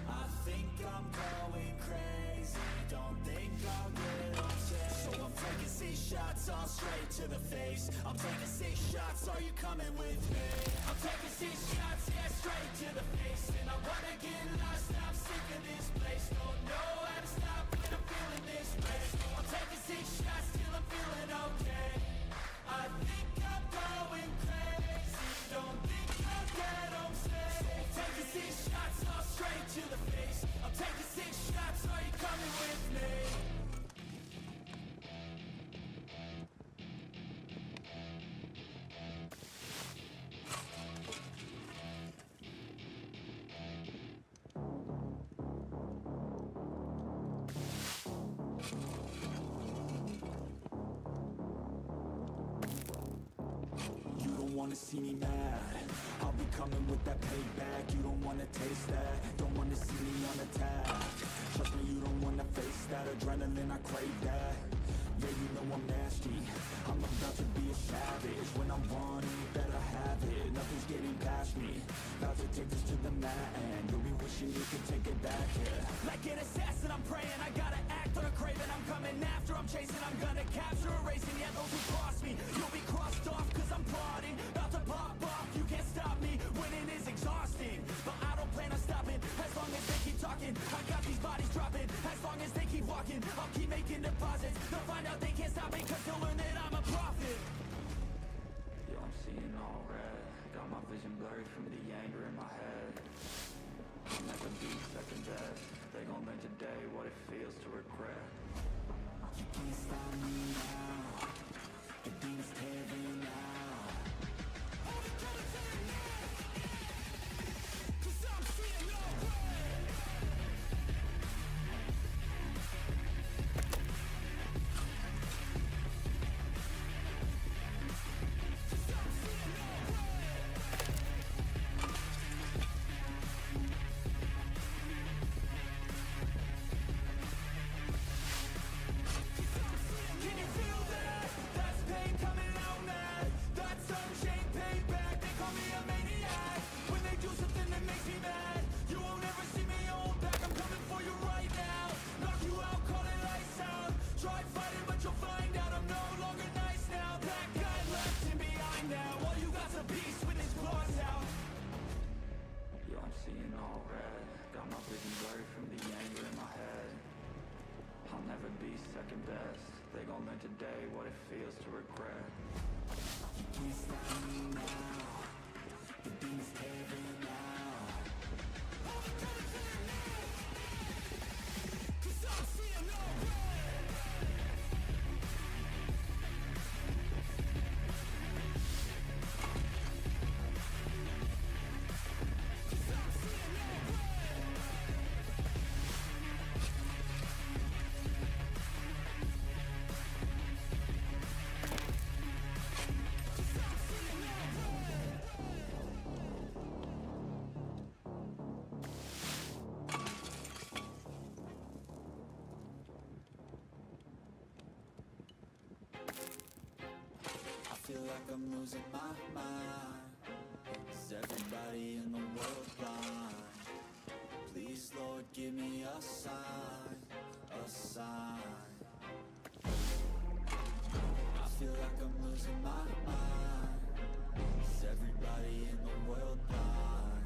I think I'm going crazy, don't think I'll get upset. So I'm taking 6 shots all straight to the face. I'm taking 6 shots, are you coming with me? I'm taking 6 shots, yeah, straight to the face. And I wanna get lost, I'm sick of this place. Don't know how to stop when I'm feeling this way. I'm taking 6 shots till I'm feeling okay. I think I'm going crazy, don't think I'll get upset. So I'm taking 6 shots all straight to the face. I'm taking 6 shots, are you coming with me? You don't wanna see me mad, I'll be coming with that payback. You don't wanna taste that, don't wanna see me on attack. Trust me, you don't wanna face that adrenaline, I crave that. Yeah, you know I'm nasty, I'm about to be a savage. When I'm running, you better have it, nothing's getting past me. About to take this to the mat and you'll be wishing you could take it back, yeah. Like an assassin, I'm praying, I gotta act on a craving. I'm coming after, I'm chasing, I'm gonna capture, erasing. Yeah, those who cross me, you'll be crossed off, cause I'm plotting. About to pop off, you can't stop me, winning is exhausting. But I don't plan on stopping, as long as they keep talking. I got these bodies dropping, as long as they keep walking. I'll keep making deposits, they'll find out they can't stop me, cause they'll learn that I'm a prophet. Yo, I'm seeing all red, got my vision blurry from the anger in my head. I'll never be second best, they gon' learn today what it feels to regret. You can't stop me now, the demons tearing now. Can you feel that? That's pain coming out mad. That's unchained payback. They call me a maniac. When they do something that makes me mad, you won't ever see me hold back. I'm coming for you right now. Knock you out, call it lights out. Try fighting, but you'll find out I'm no longer nice now. That guy left him behind now. All you got's a beast with his claws out. Yo, I'm seeing all red. Got my vision blurry from the anger in my head. I'll never be second best. They gon' learn today what it feels to regret. You can't stop me now. The demons tearing now. Cause I'm seeing all red. Cause I'm seeing all red. I feel like I'm losing my mind. Is everybody in the world blind? Please, Lord, give me a sign, a sign. I feel like I'm losing my mind. Is everybody in the world blind?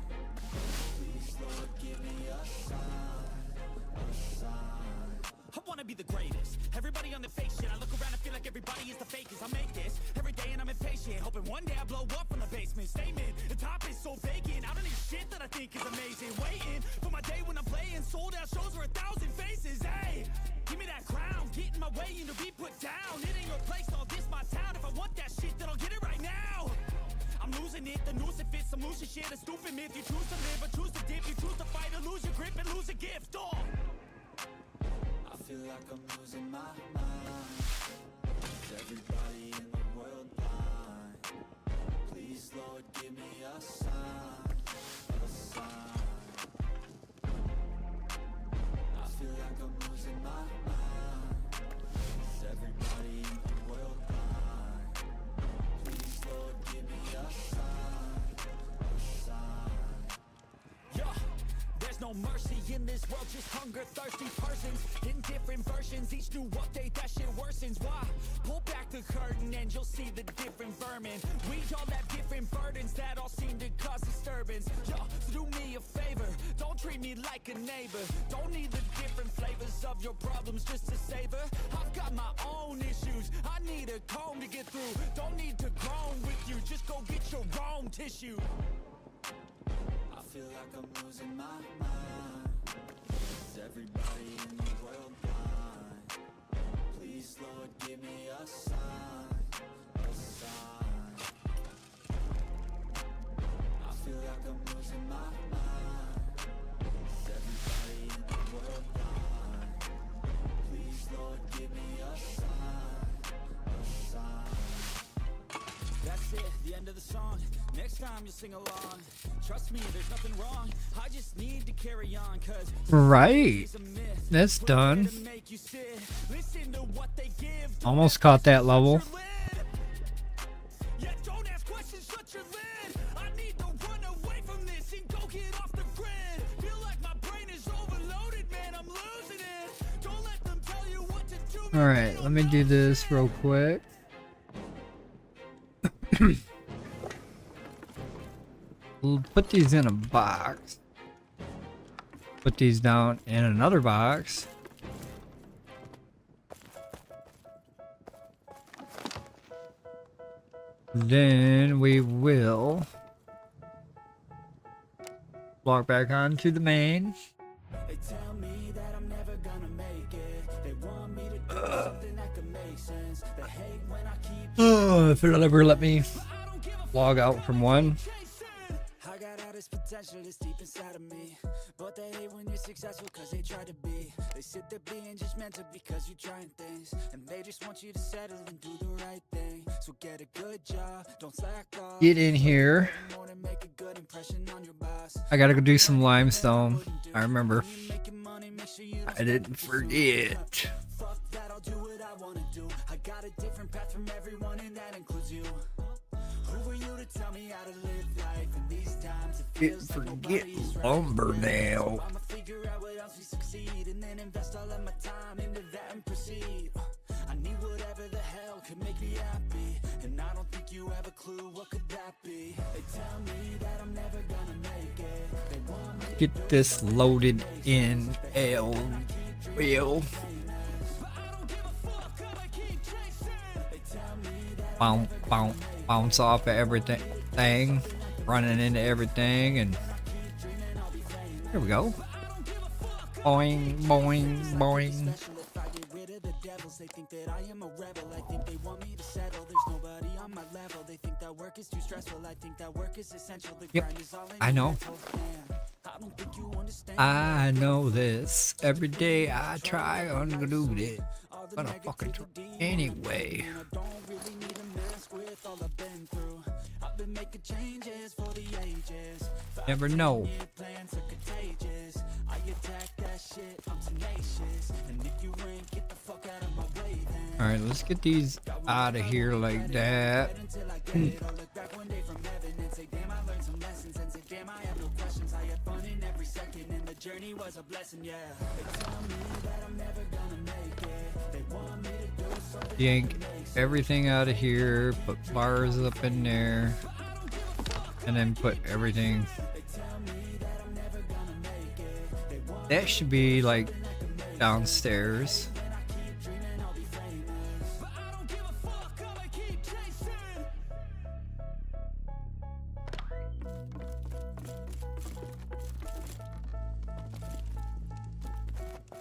Please, Lord, give me a sign, a sign. I wanna be the greatest. Everybody on the fake shit. I look around and feel like everybody is the fakest. I make this every day and I'm impatient, hoping one day I blow up from the basement. Statement, the top is so vacant. I don't need shit that I think is amazing. Waiting for my day when I'm playing sold out shows for 1,000 faces. Hey, give me that crown, get in my way and to be put down. It ain't your place, all this my town. If I want that shit, then I'll get it right now. I'm losing it, the noose it fits. I'm losing shit, a stupid myth. You choose to live or choose to dip. You choose to fight or lose your grip and lose a gift. Oh, I feel like I'm losing my mind. Is everybody in the world blind? Please, Lord, give me a sign, a sign. I feel like I'm losing my mind. Is everybody in the world blind? Please, Lord, give me a sign. Yeah, there's no mercy in this world, just hunger, thirsty persons in different versions. Each new update, that shit worsens. Why? Pull back the curtain and you'll see the different vermin. We all have different burdens that all seem to cause disturbance. Yo, so do me a favor, don't treat me like a neighbor. Don't need the different flavors of your problems just to savor. I've got my own issues, I need a comb to get through. Don't need to groan with you, just go get your own tissue. I feel like I'm losing my mind. Is everybody in the world blind? Please, Lord, give me a sign, a sign. I feel like I'm losing my mind. Is everybody in the world blind? Please, Lord, give me a sign, a sign. That's it, the end of the song. Next time you sing along. Trust me, there's nothing wrong. I just need to carry on, cause Right. it's a myth. That's done. To make you sit, listen to what they give. Don't Almost ask caught that questions, level. shut your lid. Yeah, don't ask questions, shut your lid. I need to run away from this and go get off the grid. Feel like my brain is overloaded, man, I'm losing it. Don't let them tell you what to do. man, Alright, they let me don't do know this real quick. We'll put these in a box. Put these down in another box. Then we will log back on to the main. They tell me that I'm never gonna make it. They want me to do something that could make sense. They hate when I keep If it'll ever let me I don't give a log out from one. chasing. I got all this potential that's deep inside of me, but they hate when you're successful cause they try to be. They sit there being judgmental because you're trying things, and they just want you to settle and do the right thing. So get a good job, don't slack off. Get in here. More to make a good impression on your boss. I gotta go do some limestone. I remember. When you're making money, make sure you don't I didn't forget. fuck that, I'll do what I wanna do. I got a different path from everyone, and that includes you. Who are you to tell me how to live life in these times? It feels like Forget nobody's right. lumber now. I'ma figure out what else we succeed, and then invest all of my time into that and proceed. I need whatever the hell could make me happy, and I don't think you have a clue what could that be. They tell me that I'm never gonna make it. They want me Get this loaded in L wheel. Bounce off of everything, running into everything, and here we go. Boing, boing, boing. if I get rid of the devils. They think that I am a rebel. I think they want me to settle. There's nobody on my level. They think that work is too stressful. I think that work is essential. The Yep, grind is all in I your know. mental. Man, I don't think you understand. I know this. Every day I try unglued it. All the But I fucking try negativity anyway. and I don't really need a mask with all I've been through. I've been making changes for the ages. Never know. Your plans are contagious. I attack that shit, I'm tenacious. And if you ain't, get the fuck out of my way then. Alright, let's get these out of here like that. Until I get it, I'll look back one day from heaven and say, damn, I learned some lessons. And say, damn, I have no questions. I had fun in every second, and the journey was a blessing, yeah. They tell me that I'm never gonna make it. They want me to do something. Yank everything out of here, put bars up in there, and then put everything. That should be like downstairs.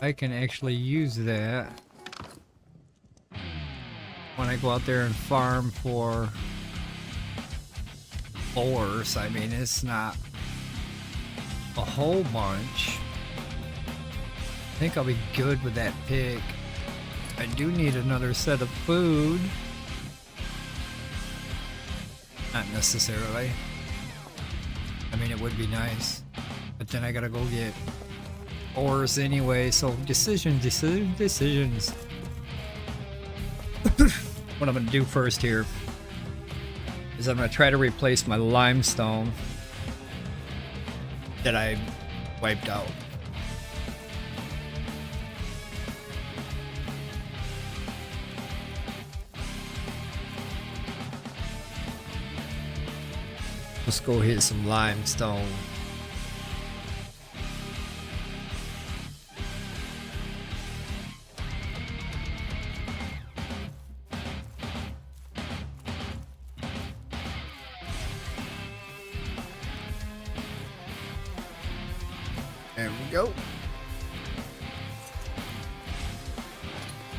I can actually use that when I go out there and farm for ores. I mean, it's not a whole bunch. I think I'll be good with that pick. I do need another set of food. Not necessarily. I mean, it would be nice. But then I gotta go get ores anyway, so decisions. what I'm gonna do first here is I'm gonna try to replace my limestone that I wiped out. Let's go hit some limestone. There we go.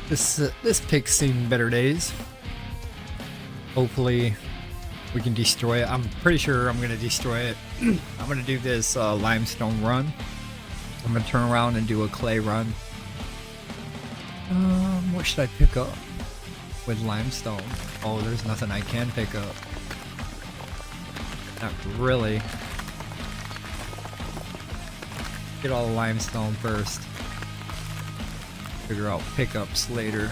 This pig's seen better days. Hopefully we can destroy it. I'm pretty sure I'm gonna destroy it. I'm gonna do this limestone run. I'm gonna turn around and do a clay run. What should I pick up with limestone? Oh, there's nothing I can pick up. Not really. Get all the limestone first. Figure out pickups later.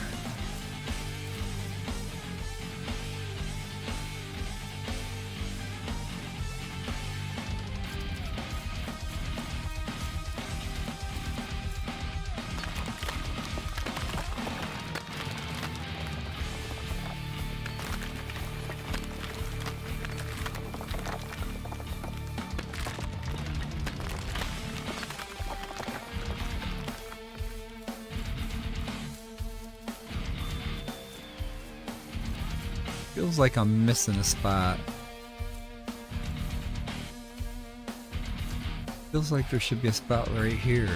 Feels like I'm missing a spot. Feels like there should be a spot right here.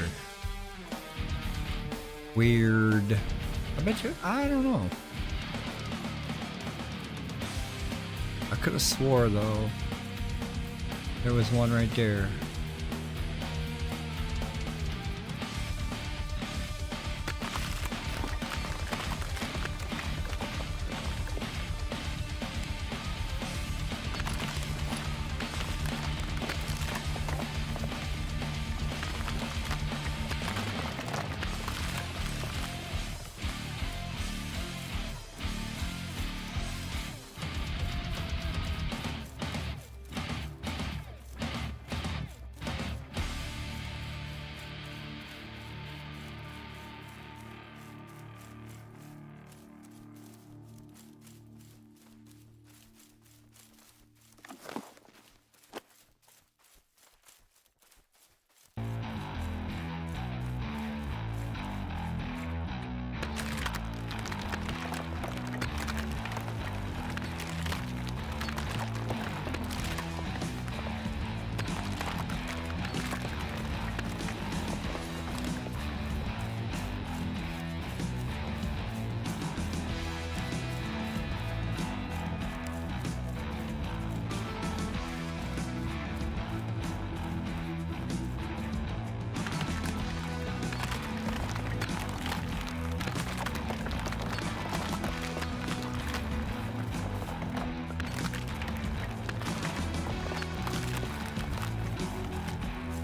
Weird. I bet you, I don't know. I could have swore though there was one right there.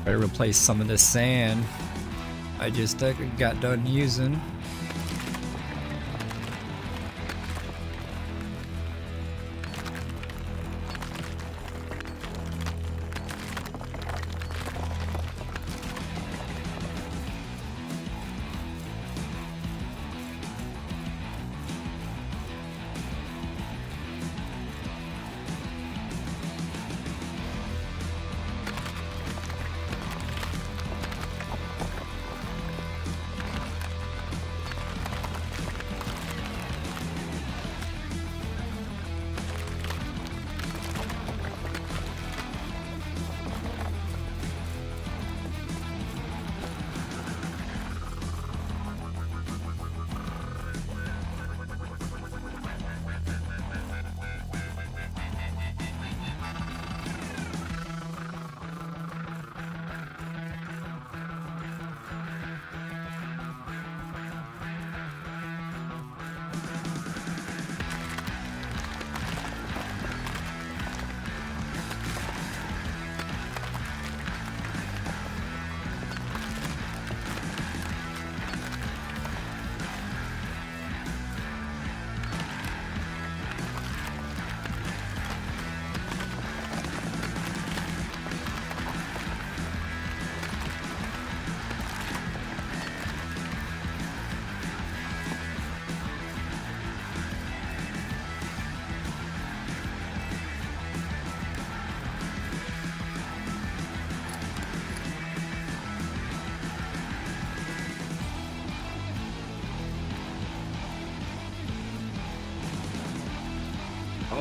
Better replace some of this sand I just got done using.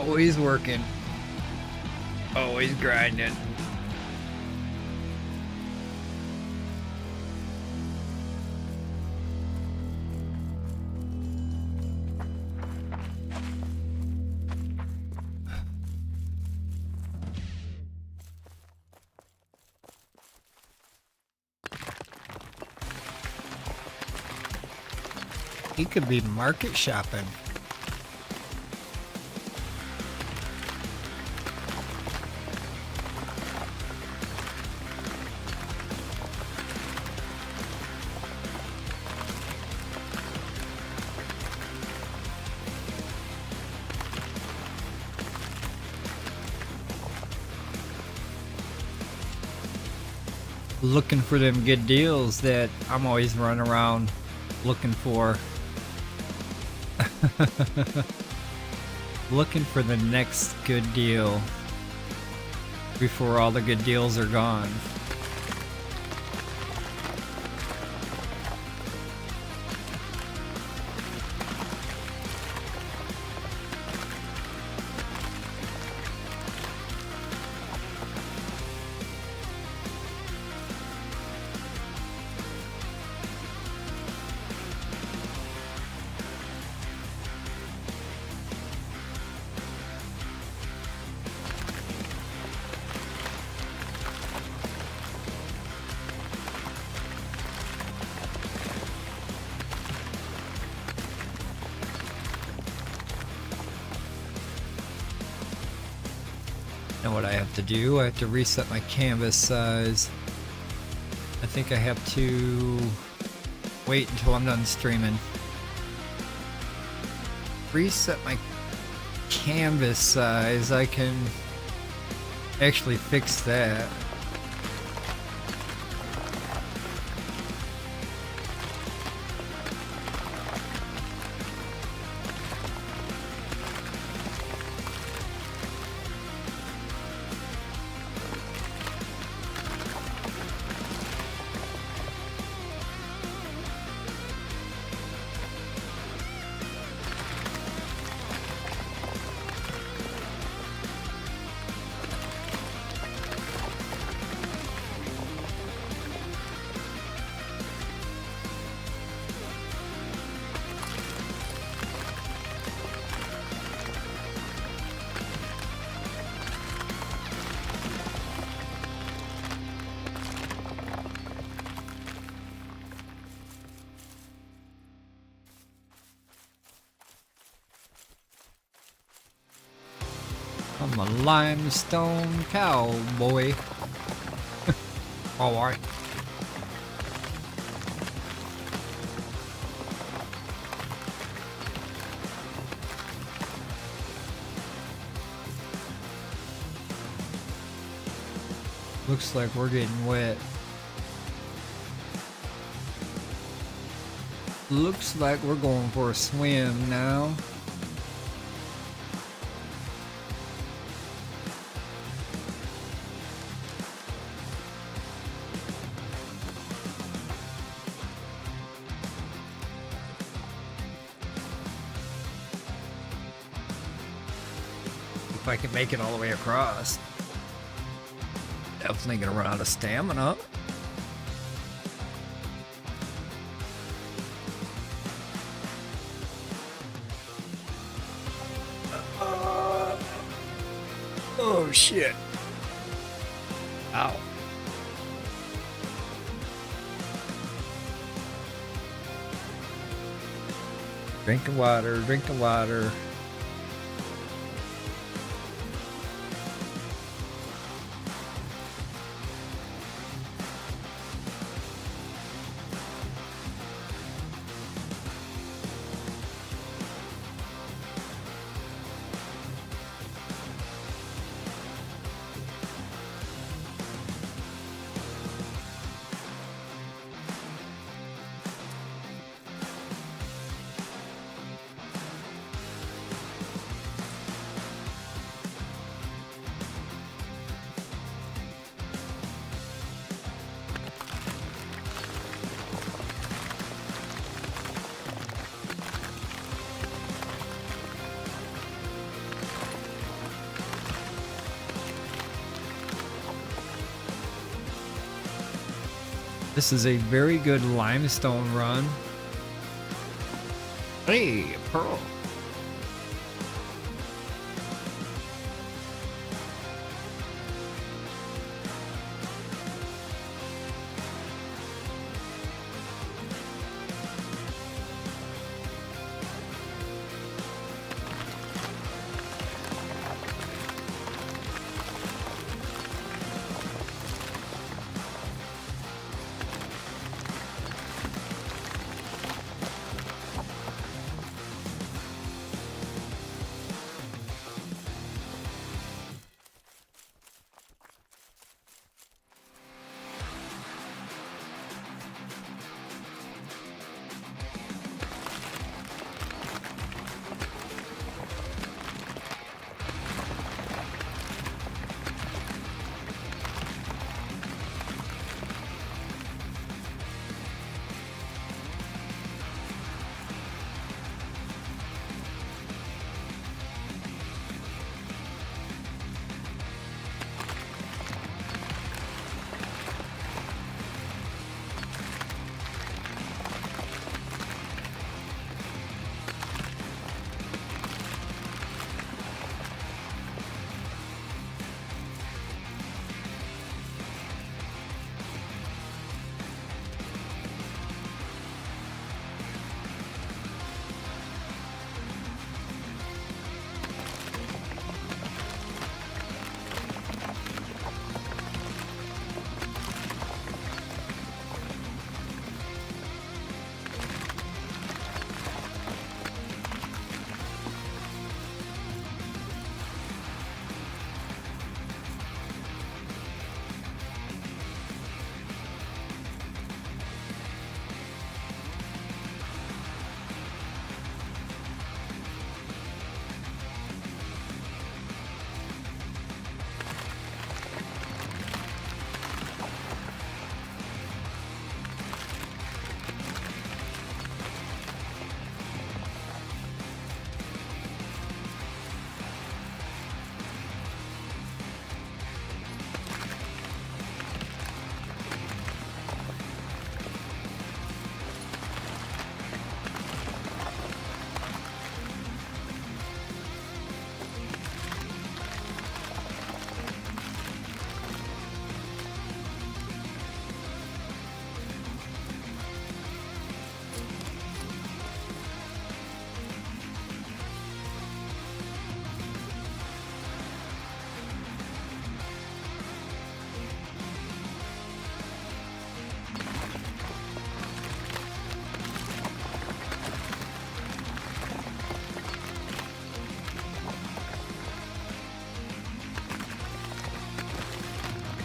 Always working. Always grinding. He could be market shopping. Looking for them good deals that I'm always running around looking for. Looking for the next good deal before all the good deals are gone. Know what I have to do? I have to reset my canvas size. I think I have to wait until I'm done streaming. Reset my canvas size. I can actually fix that. I'm a limestone cowboy. Alright. Looks like we're getting wet. Looks like we're going for a swim now. If I can make it all the way across. Definitely gonna run out of stamina. Oh shit. Ow. Drinking water, drinking water. This is a very good limestone run. Hey, a pearl.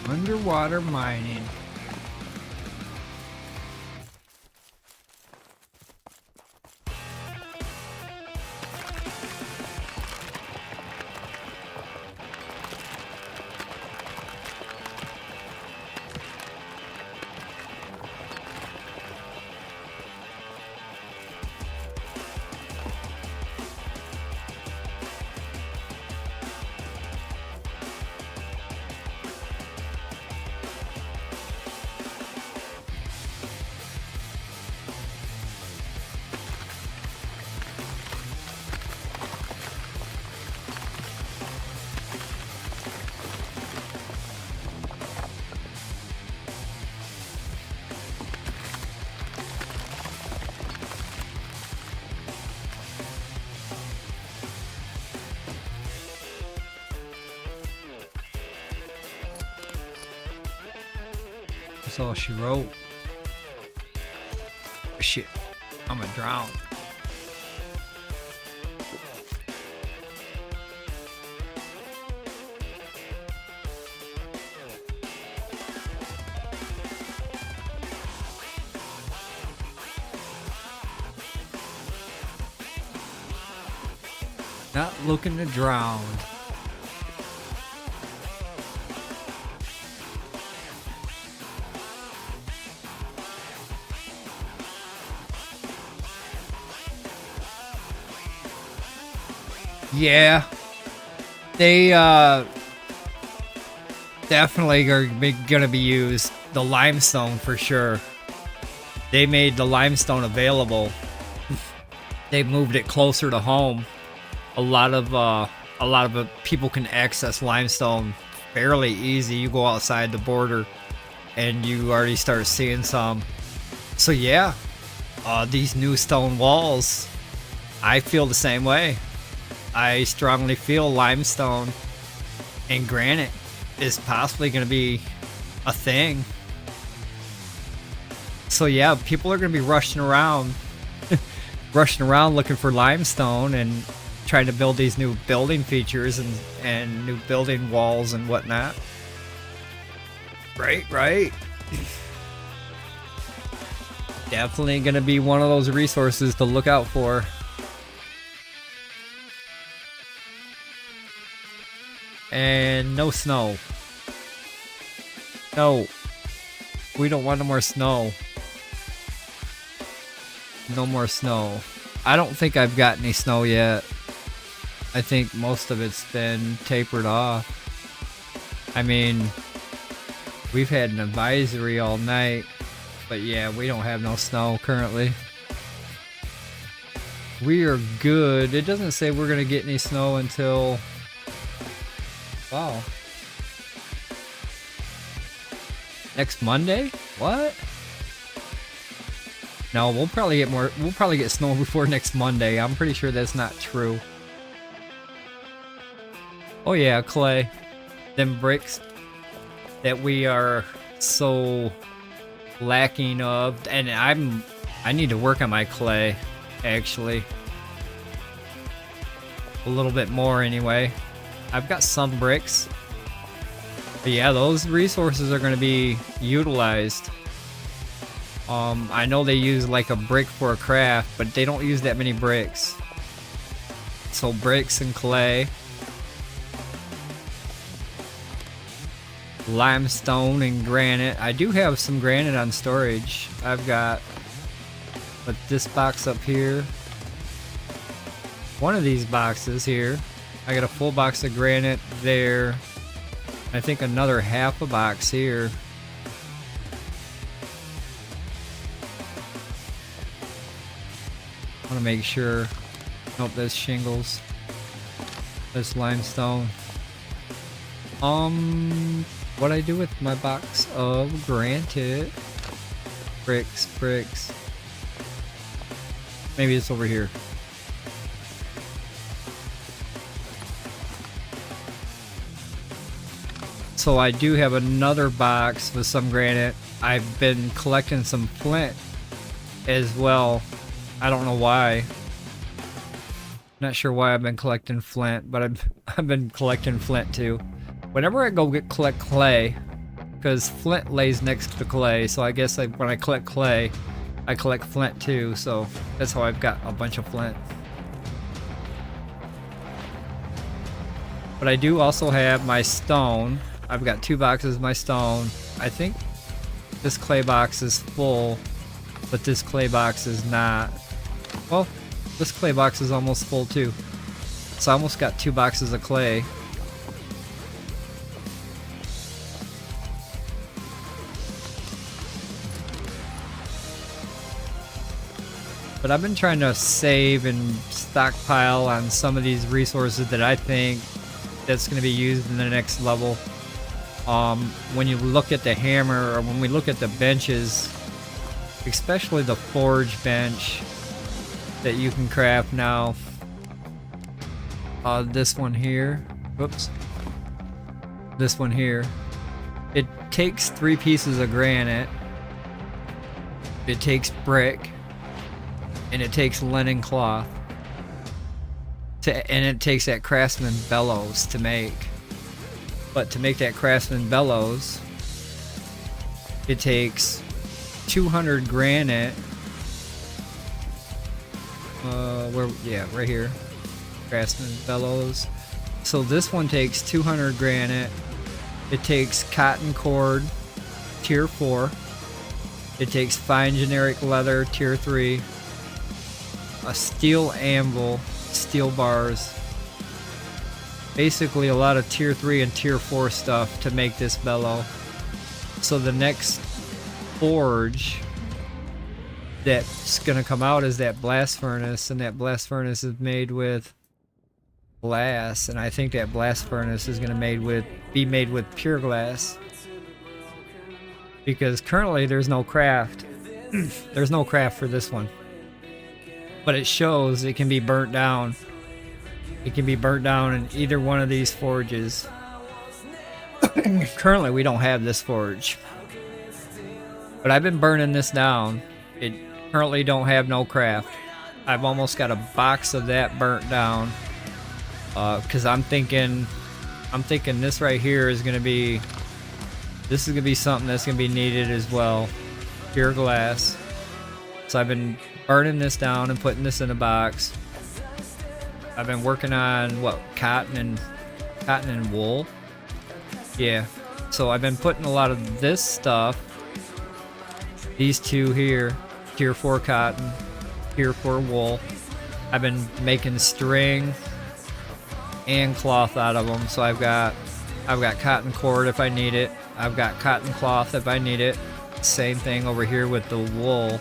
Underwater mining. That's all she wrote. Shit, I'm gonna drown. Not looking to drown. Yeah, they definitely are gonna be used. The limestone for sure. they made the limestone available. They moved it closer to home. A lot of people can access limestone fairly easy. You go outside the border and you already start seeing some. So yeah, these new stone walls, I feel the same way. I strongly feel limestone and granite is possibly going to be a thing. So yeah, people are going to be rushing around looking for limestone and trying to build these new building features and new building walls and whatnot. Right. Definitely going to be one of those resources to look out for. And no snow. No. We don't want no more snow. No more snow. I don't think I've got any snow yet. I think most of it's been tapered off. I mean, we've had an advisory all night, but yeah, we don't have no snow currently. We are good. It doesn't say we're gonna get any snow until... Wow. Next Monday? What? No, we'll probably get snow before next Monday. I'm pretty sure that's not true. Oh yeah, clay. Them bricks that we are so lacking of, and I need to work on my clay, actually. A little bit more anyway. I've got some bricks. But yeah, those resources are going to be utilized. I know they use like a brick for a craft, but they don't use that many bricks. So bricks and clay. Limestone and granite. I do have some granite on storage. I've got this box up here. One of these boxes here. I got a full box of granite there. I think another half a box here. I want to make sure. Nope, that's shingles. That's limestone. What I do with my box of granite? Bricks. Maybe it's over here. So I do have another box with some granite. I've been collecting some flint as well. I don't know why. Not sure why I've been collecting flint, but I've been collecting flint too. Whenever I go collect clay, because flint lays next to clay, so I guess when I collect clay, I collect flint too. So that's how I've got a bunch of flint. But I do also have my stone. I've got 2 boxes of my stone. I think this clay box is full, but this clay box is not. Well, this clay box is almost full too. So I almost got 2 boxes of clay. But I've been trying to save and stockpile on some of these resources that I think that's going to be used in the next level. When you look at the hammer, or when we look at the benches, especially the forge bench that you can craft now. This one here. Whoops. This one here. It takes 3 pieces of granite. It takes brick. And it takes linen cloth. And it takes that craftsman bellows to make. But to make that craftsman bellows, it takes 200 granite. Right here. Craftsman bellows. So this one takes 200 granite. It takes cotton cord, tier 4. It takes fine generic leather, tier 3. A steel anvil, steel bars. Basically a lot of tier 3 and tier 4 stuff to make this bellow. So the next forge that's gonna come out is that blast furnace, and that blast furnace is made with glass, and I think that blast furnace is gonna be made with pure glass, because currently there's no craft. There's no craft for this one, but it shows it can be burnt down. It can be burnt down in either one of these forges. Currently we don't have this forge, but I've been burning this down. It currently don't have no craft. I've almost got a box of that burnt down, because I'm thinking this right here is gonna be something that's gonna be needed as well. Pure glass. So I've been burning this down and putting this in a box. I've been working on what, cotton and wool. Yeah. So I've been putting a lot of this stuff. These two here, tier 4 cotton, tier 4 wool. I've been making string and cloth out of them. So I've got cotton cord if I need it. I've got cotton cloth if I need it. Same thing over here with the wool.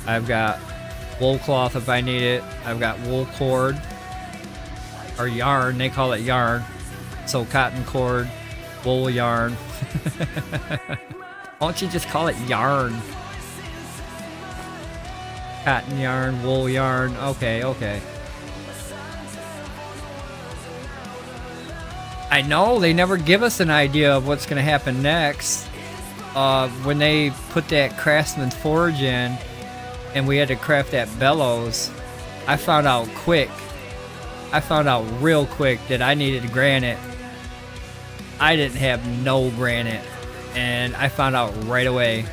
I've got wool cloth if I need it. I've got wool cord or yarn. They call it yarn. So cotton cord, wool yarn. Why don't you just call it yarn? Cotton yarn, wool yarn. Okay. I know they never give us an idea of what's going to happen next. When they put that Craftsman's Forge in and we had to craft that bellows, I found out real quick that I needed granite. I didn't have no granite, and I found out right away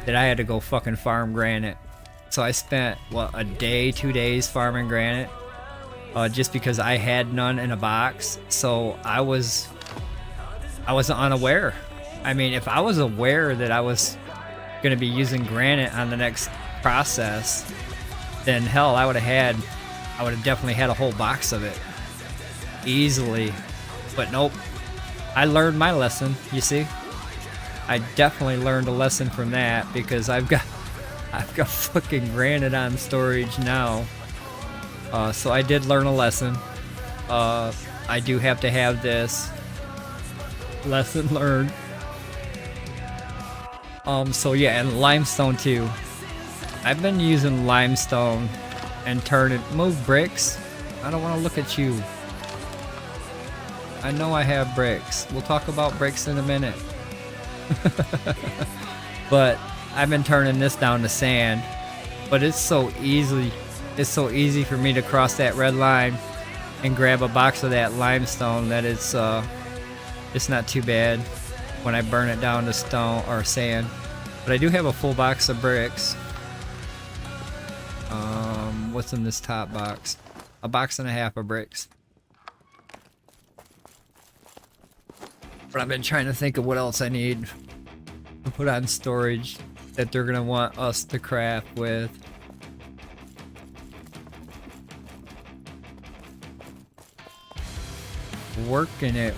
that I had to go fucking farm granite. So I spent, a day, 2 days farming granite. Just because I had none in a box, so I was unaware. I mean, if I was aware that I was going to be using granite on the next process, then hell, I would have definitely had a whole box of it easily. But nope, I learned my lesson. You see, I definitely learned a lesson from that, because I've got fucking granite on storage now. So I did learn a lesson. I do have to have this. Lesson learned. So yeah, and limestone too. I've been using limestone and move bricks. I don't want to look at you. I know I have bricks. We'll talk about bricks in a minute. But I've been turning this down to sand. But it's so easy for me to cross that red line and grab a box of that limestone that it's not too bad when I burn it down to stone or sand. But I do have a full box of bricks. What's in this top box? A box and a half of bricks. But I've been trying to think of what else I need to put on storage that they're gonna want us to craft with. Working it.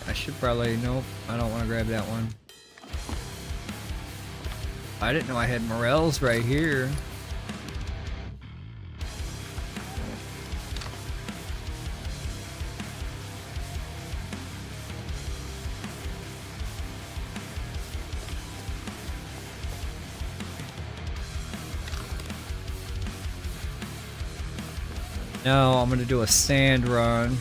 I should probably, nope, I don't want to grab that one. I didn't know I had morels right here. Now I'm gonna do a sand run.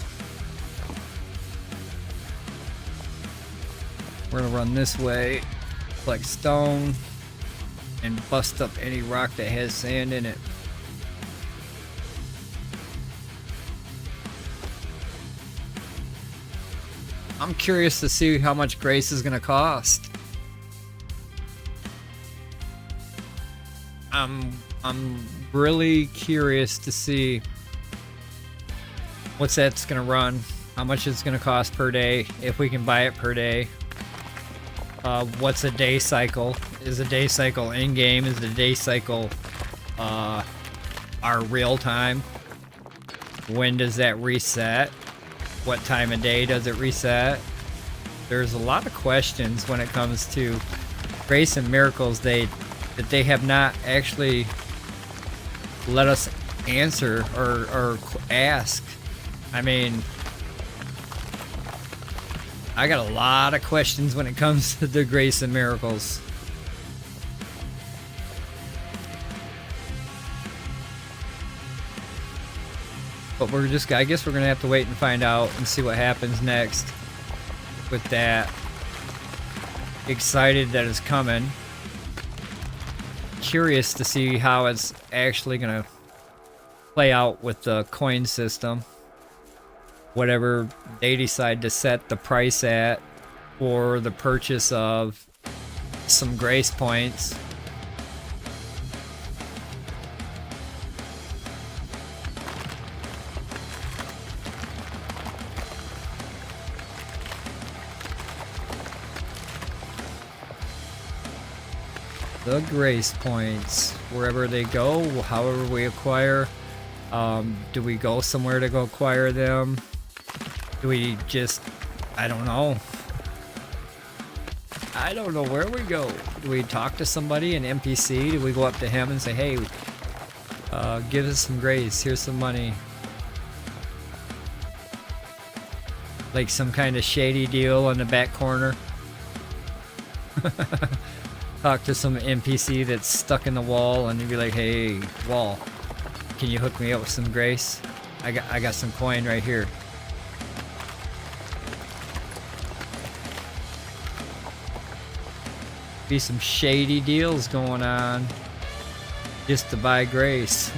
We're gonna run this way, collect stone, and bust up any rock that has sand in it. I'm curious to see how much Grace is gonna cost. I'm really curious to see what's that's gonna run, how much it's gonna cost per day, if we can buy it per day. What's a day cycle? Is a day cycle in-game? Is the day cycle our real time? When does that reset? What time of day does it reset? There's a lot of questions when it comes to grace and miracles that they have not actually let us answer or ask. I mean, I got a lot of questions when it comes to the grace and miracles. But I guess we're gonna have to wait and find out and see what happens next with that. Excited that it's coming. Curious to see how it's actually gonna play out with the coin system. Whatever they decide to set the price at for the purchase of some grace points. The grace points, wherever they go, however we acquire. Do we go somewhere to go acquire them? Do we just, I don't know. I don't know where we go. Do we talk to somebody, an NPC? Do we go up to him and say, hey, give us some grace, here's some money? Like some kind of shady deal in the back corner. Talk to some NPC that's stuck in the wall and you'd be like, hey, wall, can you hook me up with some grace? I got some coin right here. Be some shady deals going on just to buy grace.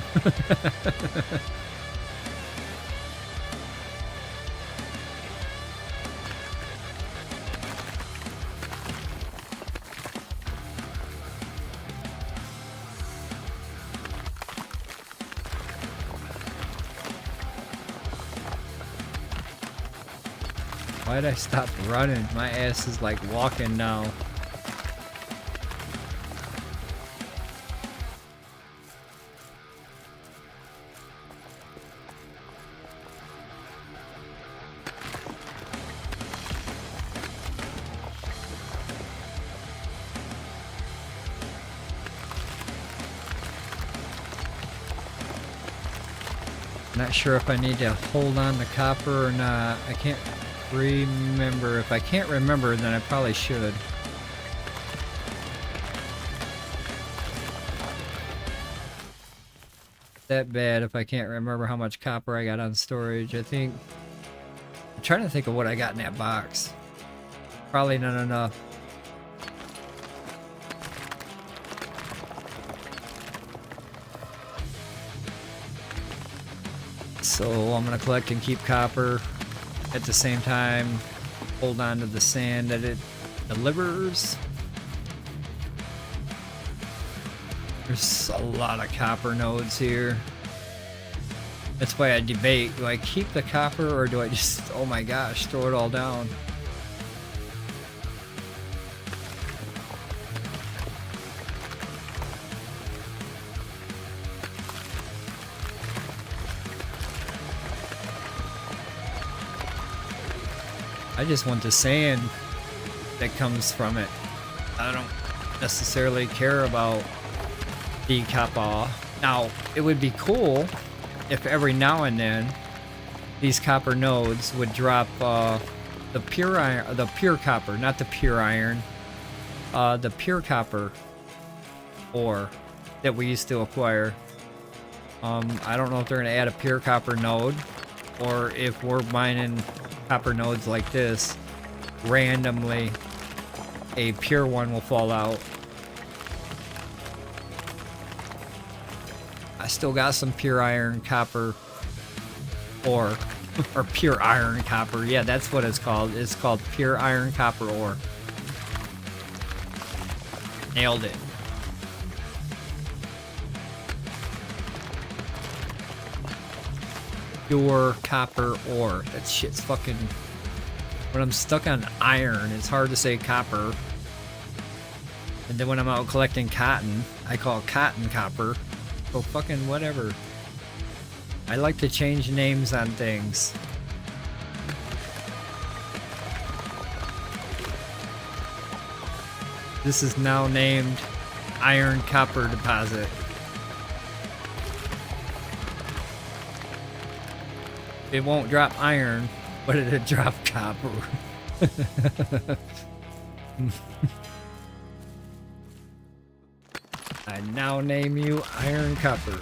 Why'd I stop running? My ass is like walking now. Not sure if I need to hold on to copper or not. I can't remember. If I can't remember, then I probably should. That bad if I can't remember how much copper I got on storage. I'm trying to think of what I got in that box. Probably not enough. So I'm gonna collect and keep copper. At the same time, hold on to the sand that it delivers. There's a lot of copper nodes here. That's why I debate, do I keep the copper or do I just, oh my gosh, throw it all down? I just want the sand that comes from it. I don't necessarily care about the copper. Now, it would be cool if every now and then these copper nodes would drop the pure iron, the pure copper, not the pure iron, the pure copper ore that we used to acquire. I don't know if they're gonna add a pure copper node or if we're mining copper nodes like this, randomly a pure one will fall out. I still got some pure iron copper ore, or pure iron copper. Yeah, that's what it's called. It's called pure iron copper ore. Nailed it. Pure copper ore. That shit's fucking... When I'm stuck on iron, it's hard to say copper. And then when I'm out collecting cotton, I call cotton copper. So fucking whatever. I like to change names on things. This is now named Iron Copper Deposit. It won't drop iron, but it'll drop copper. I now name you Iron Copper.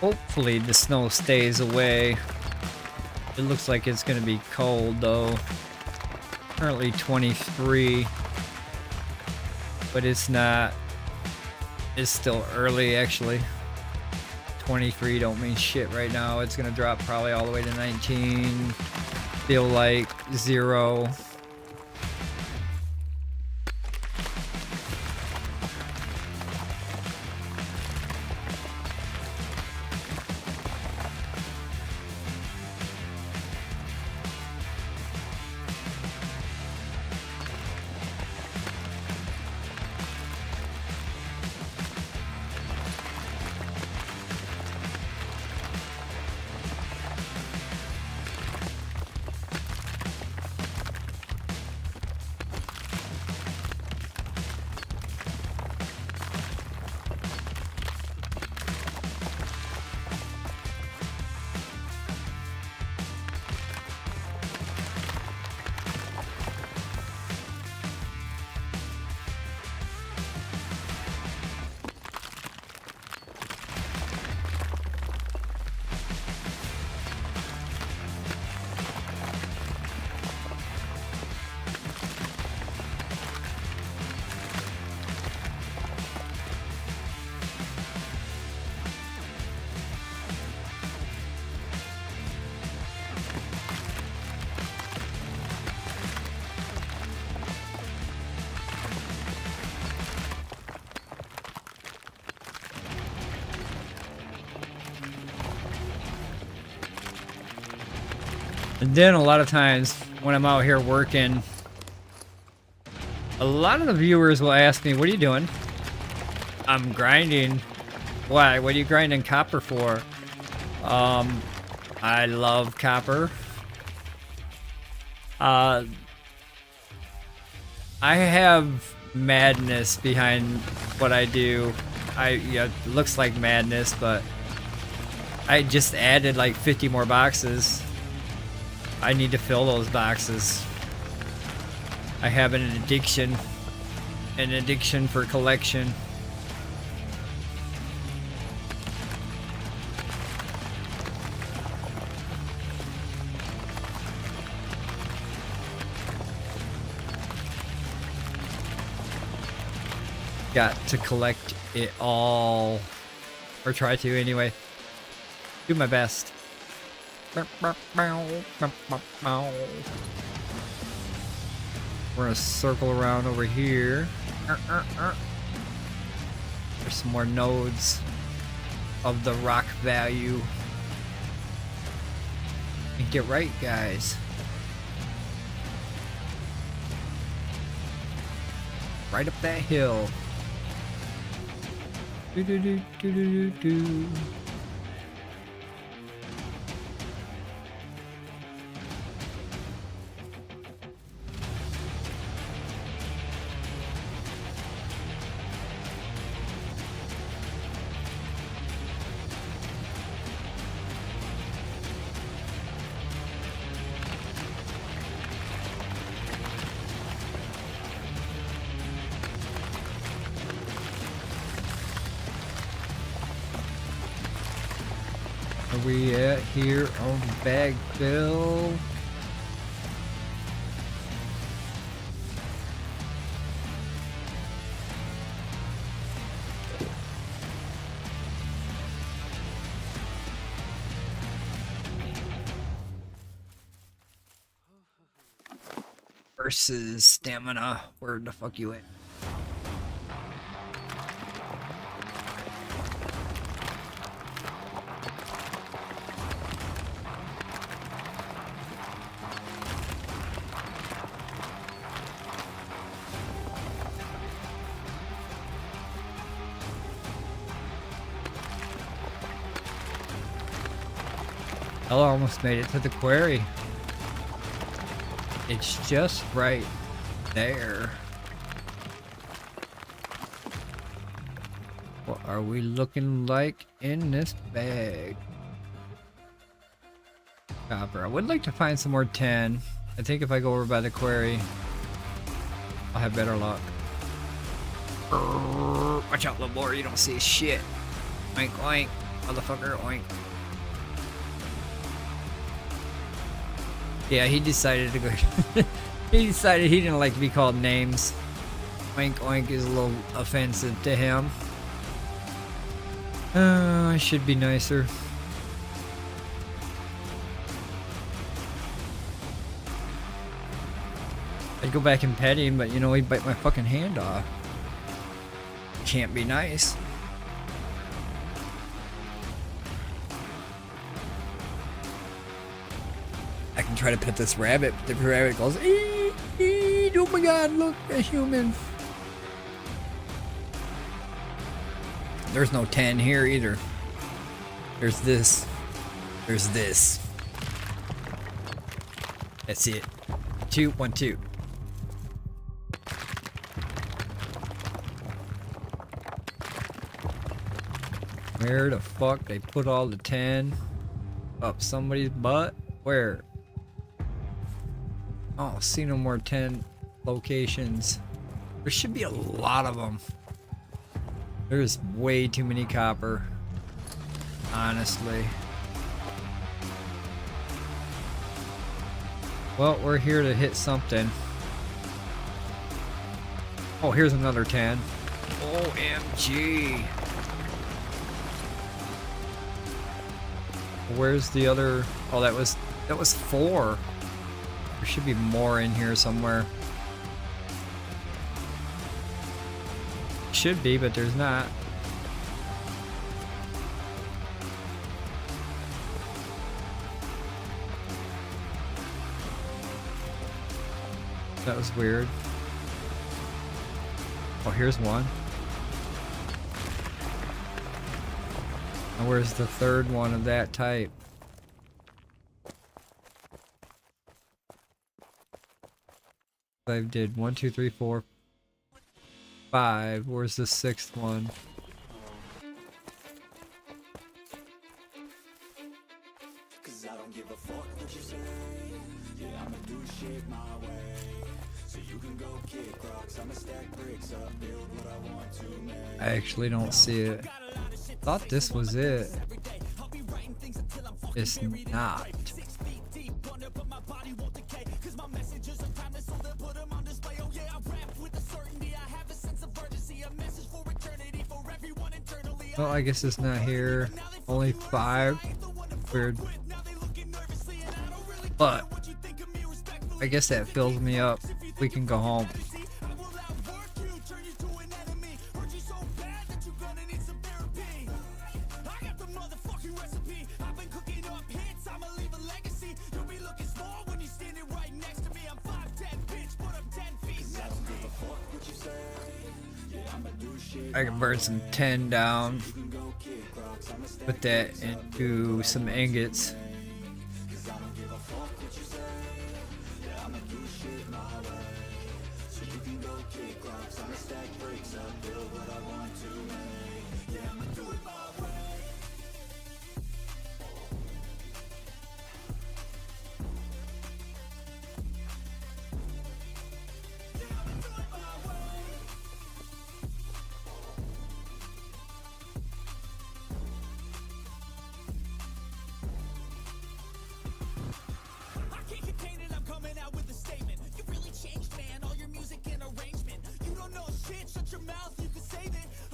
Hopefully the snow stays away. It looks like it's gonna be cold though. Currently 23, but it's not. It's still early actually. 23 don't mean shit right now. It's gonna drop probably all the way to 19. Feel like 0. And then a lot of times when I'm out here working, a lot of the viewers will ask me, what are you doing? I'm grinding. Why? What are you grinding copper for? I love copper. I have madness behind what I do. It looks like madness, but I just added like 50 more boxes. I need to fill those boxes. I have an addiction for collection. Got to collect it all, or try to anyway. Do my best. We're gonna circle around over here. There's some more nodes of the rock value. And get right, guys. Right up that hill. Do do do do do do. Are we at here on Bagville? versus stamina. Where the fuck you at? I almost made it to the quarry. It's just right there. What are we looking like in this bag? Copper. I would like to find some more 10. I think if I go over by the quarry, I'll have better luck. Watch out, little boy. You don't see shit. Oink, oink. Motherfucker, oink. Yeah, he decided to go. He decided he didn't like to be called names. Oink oink is a little offensive to him. I should be nicer. I'd go back and pet him, but you know, he'd bite my fucking hand off. Can't be nice. I can try to pet this rabbit, but the rabbit goes, ee, ee, oh my god, look, a human. There's no 10 here either. There's this. There's this. That's it. 2, 1, 2. Where the fuck they put all the 10? Up somebody's butt? Where? Oh, see no more 10 locations. There should be a lot of them. There's way too many copper. Honestly. Well, we're here to hit something. Oh, here's another 10. OMG. Where's the other? Oh, that was 4. There should be more in here somewhere. Should be, but there's not. That was weird. Oh, here's one. And where's the third one of that type? I did 1, 2, 3, 4, 5. Where's the 6th one? Cause I don't give a fuck what you say. Yeah, I'ma do shit my way. So you can go kick rocks, I'ma stack bricks up, build what I want to make. I actually don't see it. Thought this was it. It's not. Well, I guess it's not here. Only 5. Weird. But I guess that fills me up. We can go home. I can burn some 10 down. Put that into some ingots. Shut your mouth, you can save it.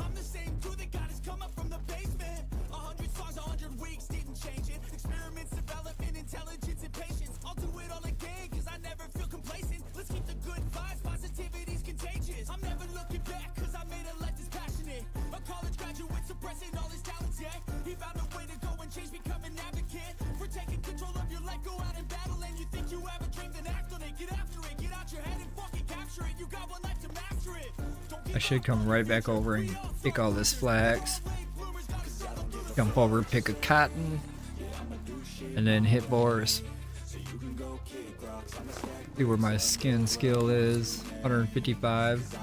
I should come right back over and pick all this flax. Jump over, pick a cotton, and then hit boars. See where my skin skill is. 155.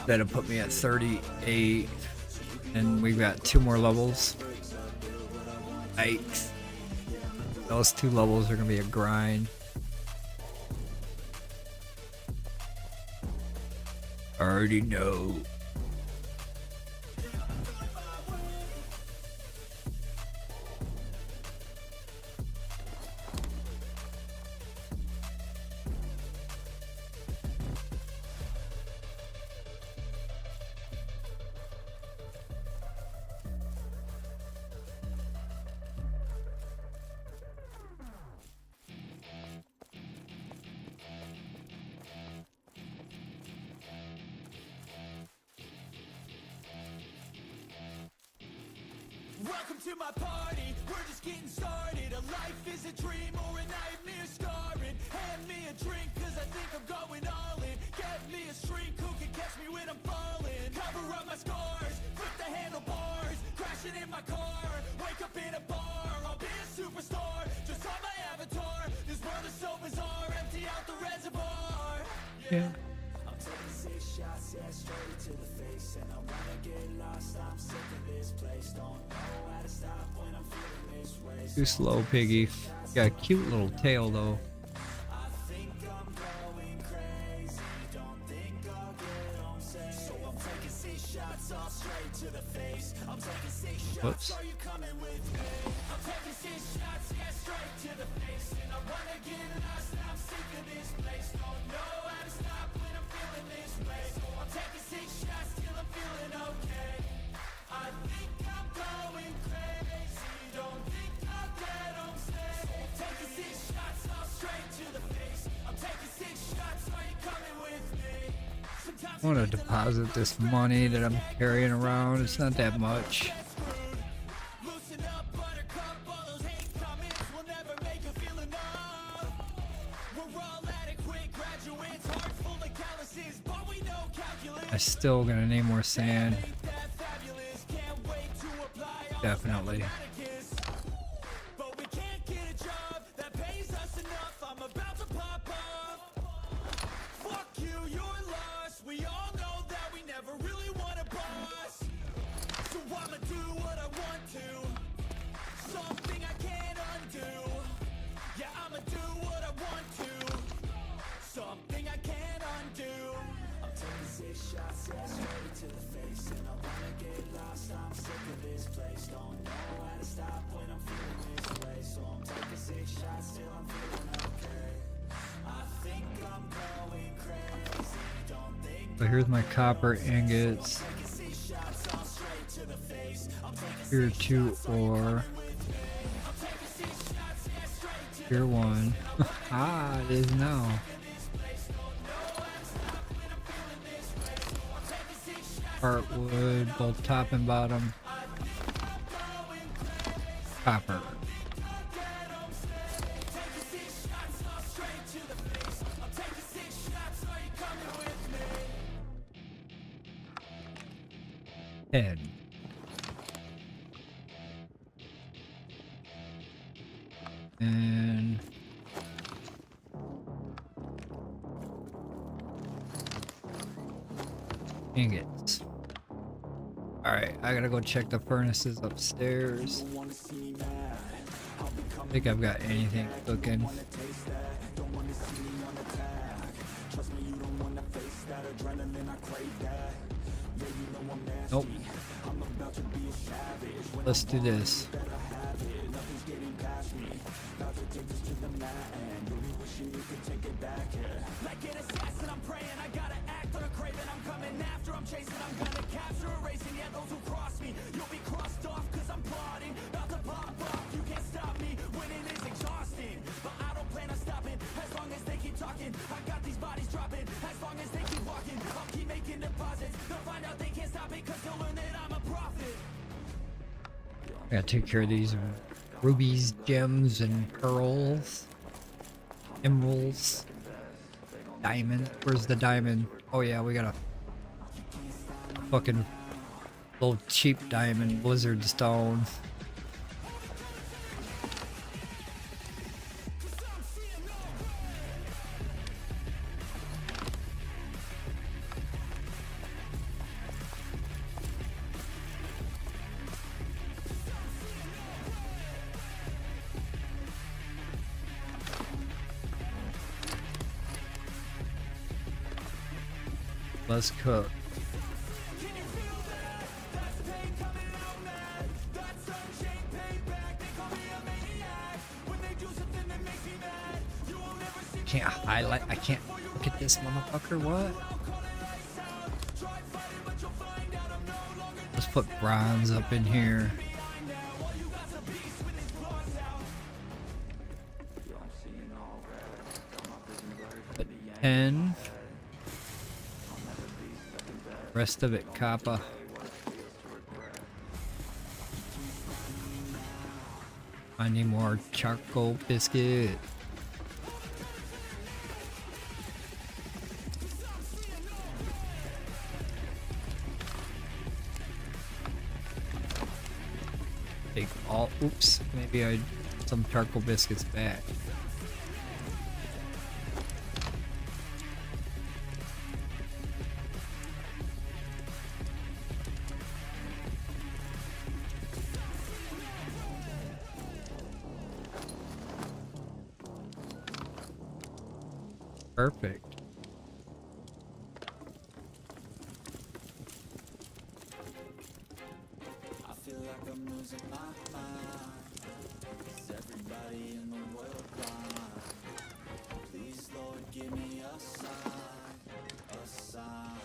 That'll put me at 38. And we've got 2 more levels. Yikes. Those 2 levels are gonna be a grind. Already know. Welcome to my party, we're just getting started. A life is a dream or a nightmare scarring. Hand me a drink cause I think I'm going all in. Get me a shrink who can catch me when I'm falling. Cover up my scars, flip the handlebars. Crashing in my car, wake up in a bar. I'll be a superstar, just on my avatar. This world is so bizarre, empty out the reservoir. Yeah. I'm taking 6 shots, yeah, straight to the face. And I wanna get lost, I'm sick of this place. Don't know how to stop when I'm feeling this way. Too slow, piggy. Got a cute little tail though. I think I'm going crazy. Don't think I'll get home safe. So I'm taking 6 shots, all straight to the face. I'm taking 6 shots, Whoops. are you coming with me? I'm taking 6 shots, yeah, straight to the face. And I wanna get lost, I'm sick of this place. Don't know how to stop when I'm feeling this way. So I'm taking 6 shots till I'm feeling okay. I think I'm going crazy. Don't think I'll get home safe. So I'm taking 6 shots, all straight to the face. I'm taking 6 shots, are you coming with me? Sometimes I want to deposit this money that I'm carrying around. It's not that much. loosen up, buttercup. All those hate comments will never make you feel enough. We're all adequate graduates, hearts full of calluses, but we know calculus. I'm still gonna need more sand. Ain't that fabulous? Can't wait to apply all Definitely. Atticus. But we can't get a job that pays us enough. I'm about to pop off. Fuck you, you're lost. We all know that we never really want a boss. So I'ma do what I want to. Something I can't undo. Yeah, I'ma do what I want to. Something I can't undo. I'm taking 6 shots, yeah, straight to the face. And I wanna get lost, I'm sick of this place. Don't know how to stop when I'm feeling this way. So I'm taking 6 shots till I'm feeling okay. I think I'm going crazy. Don't think So here's my copper ingots. taking 6 shots, all straight to the face. I'm taking Here 2 ore. Here 1. Ah, it is now. Heartwood, both top and bottom. Copper. Head. And ingots. Alright, I gotta go check the furnaces upstairs. I think I've got anything cooking. Nope. Let's do this. Like an assassin, I'm praying. I gotta act on a craving. I'm coming after, I'm chasing. I'm gonna capture, erasing. Yeah, those who cross me, you'll be crossed off. Cause I'm plotting, about to pop off. You can't stop me, winning is exhausting. But I don't plan on stopping, as long as they keep talking. I got these bodies dropping, as long as they keep walking. I'll keep making deposits, they'll find out they can't stop it. Cause they'll learn that I'm a prophet. I gotta take care of these rubies, gems, and pearls. Emeralds. Diamond. Where's the diamond? Oh yeah, we got a fucking little cheap diamond blizzard stone. Let's cook. Can't highlight. I can't look at this motherfucker. What? Let's put bronze up in here. Put 10. Rest of it copper. I need more charcoal biscuit. Take all. Oops. Maybe I some charcoal biscuits back. Perfect. I feel like I'm losing my mind. Is everybody in the world blind? Please, Lord, give me a sign, a sign.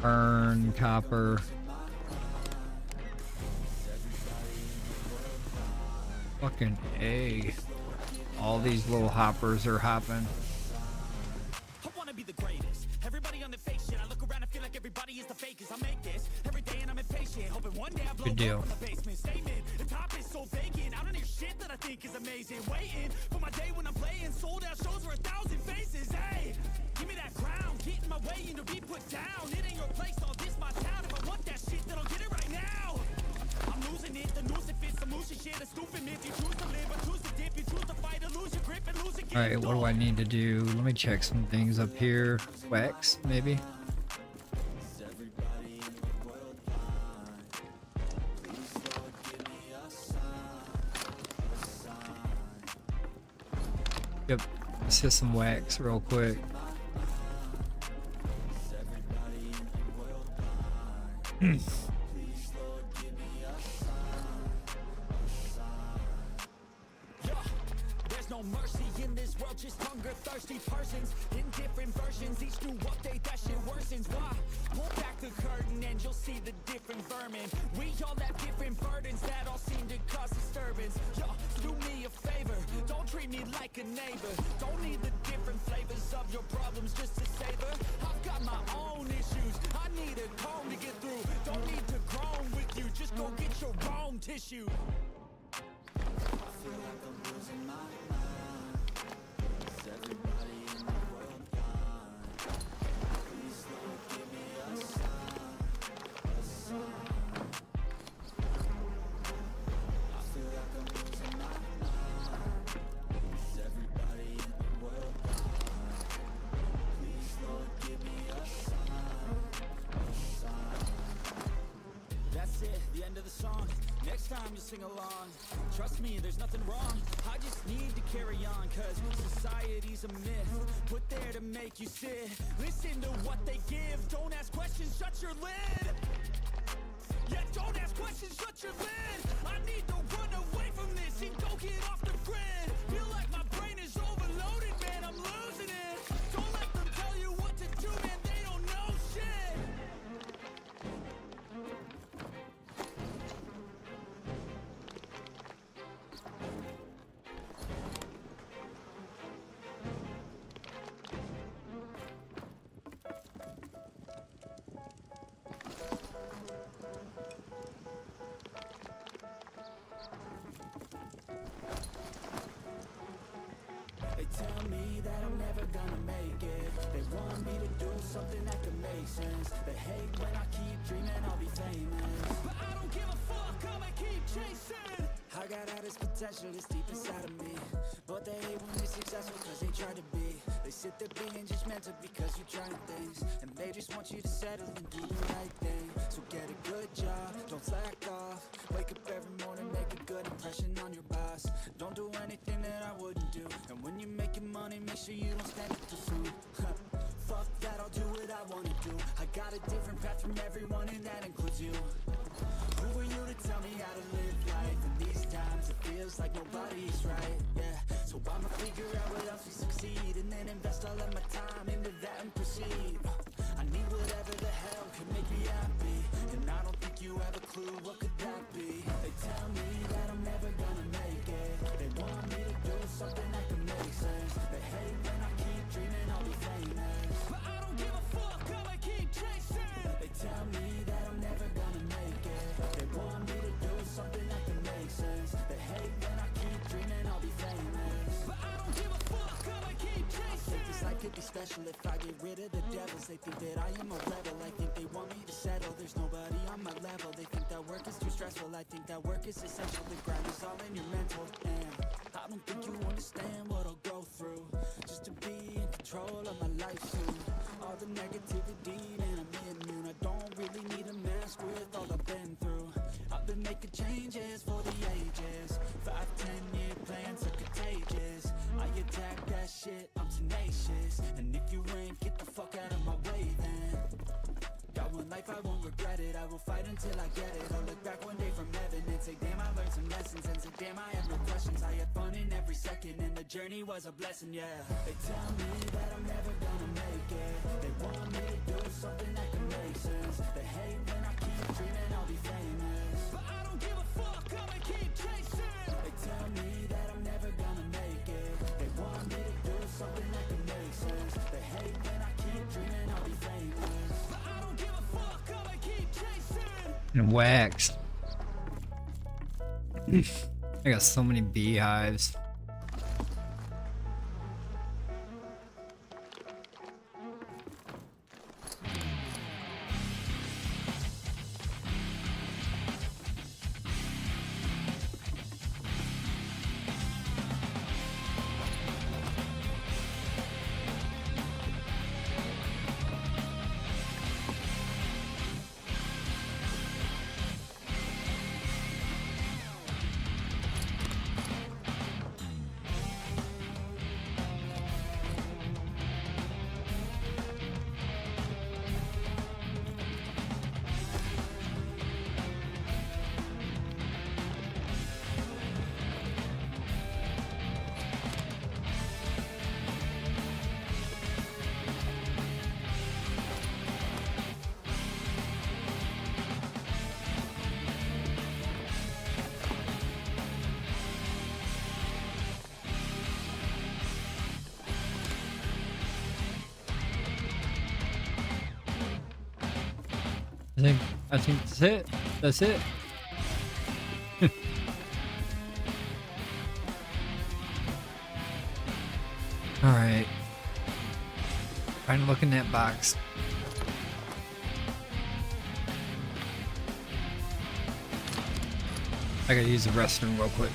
Burn copper. Fucking A. All these little hoppers are hopping. I wanna be the greatest. Everybody on the fake shit. I look around and feel like everybody is the fakest. I make this every day and I'm impatient. Hoping one day I blow Good deal. up from the basement. Statement. The top is so vacant. I don't hear shit that I think is amazing. Waiting for my day when I'm playing. Sold out shows for 1,000 faces. Hey, give me that crown. Get in my way and to be put down. It ain't your place. All this my town. If I want that shit, then I'll get it right now. I'm losing it. The noose it fits. Some moose shit. A stupid myth. You choose to live or choose to dip. You choose to fight or lose your grip and lose again. Alright, what do I need to do? Let me check some things up here. Wax, maybe? Yep, let's hit some wax real quick. There's no mercy in this world, just hunger thirsty persons in different versions. Each new update, that shit worsens. Why? Pull back the curtain and you'll see the different vermin. We all have different burdens that all seem to cause disturbance. Yo, do me a favor, don't treat me like a neighbor. Don't need the different flavors of your problems just to savor. I've got my own issues, I need a comb to get through. Don't need to groan with you, just go get your own tissue. I feel like I'm losing my mind. Is everybody in the world blind? Please, Lord, give me a sign, a sign. I feel like I'm losing my mind. Is everybody in the world blind? Please, Lord, give me a sign, a sign. That's it, the end of the song. Next time you sing along. Trust me, there's nothing wrong. I just need to carry on, cause society's a myth put there to make you sit. Listen to what they give. Don't ask questions, shut your lid. Yeah, don't ask questions, shut your lid. I need to run away from this and go get off the grid. Feel like my brain is overloaded, man, I'm losing it. Don't let them tell you what to do, man, they don't know shit. sense. They hate when I keep dreaming I'll be famous, but I don't give a fuck, I'ma keep chasing. I got all this potential that's deep inside of me, but they hate when you're successful cause they try to be. They sit there being judgmental because you're trying things, and they just want you to settle and do the right thing. So get a good job, don't slack off. Wake up every morning, make a good impression on your boss. Don't do anything that I wouldn't do, and when you're making money, make sure you don't spend it too soon. Fuck that, I'll do what I wanna do. I got a different path from everyone, and that includes you. Who are you to tell me how to live life? In these times it feels like nobody's right, yeah. So I'ma figure out what else we succeed, and then invest all of my time into that and proceed. I need whatever the hell can make me happy, and I don't think you have a clue what could that be. They tell me that I'm never gonna make it. They want me to do something that can make sense. They hate when I keep dreaming I'll be famous, but I don't give a fuck, I'ma keep chasing. They tell me that I'm never gonna make it. They want me to do something that can make sense. They hate when I keep dreaming I'll be famous, but I don't give a fuck, I'ma keep chasing. I think this life could be special if I get rid of the devils. They think that I am a rebel, I think they want me to settle. There's nobody on my level, they think that work is too stressful. I think that work is essential, the grind is all in your mental. And I don't think you understand what I'll go through just to be in control of my life soon. All the negativity, man, I'm immune. I don't really need a mask with all I've been through. I've been making changes for the ages. 5-10 year plans are contagious. I attack that shit, I'm tenacious. And if you ain't, get the fuck out of my way then. Got one life, I won't regret it. I will fight until I get it. I'll look back one day from heaven and say, damn, I learned some lessons. And say, damn, I have no questions. I had fun in every second, and the journey was a blessing, yeah. They tell me that I'm never gonna make it. They want me to do something that can make sense. They hate when I keep dreaming I'll be famous, but I don't give a fuck, I'ma keep chasing. They tell me that I'm never gonna make it. They want me to do something that can make sense. They hate when I keep dreaming I'll be famous, but I don't give a fuck, I'ma keep chasing. And waxed. I got so many beehives. I think that's it. That's it. All right. Trying to look in that box. I gotta use the restroom real quick.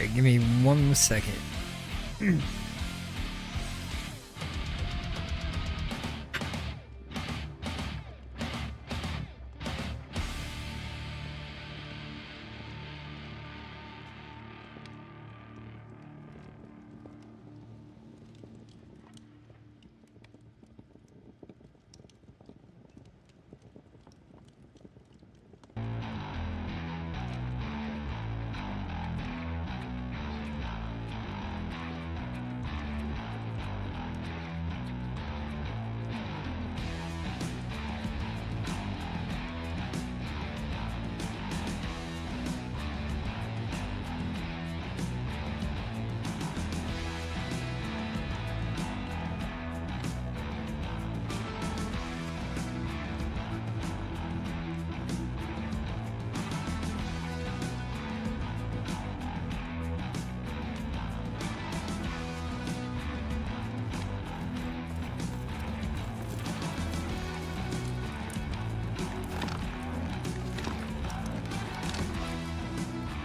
Alright, give me 1 second.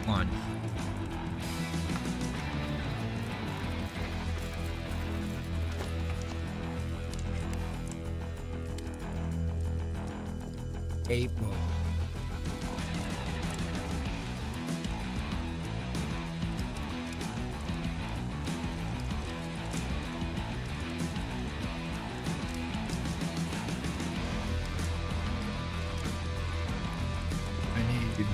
One. Eight more. I need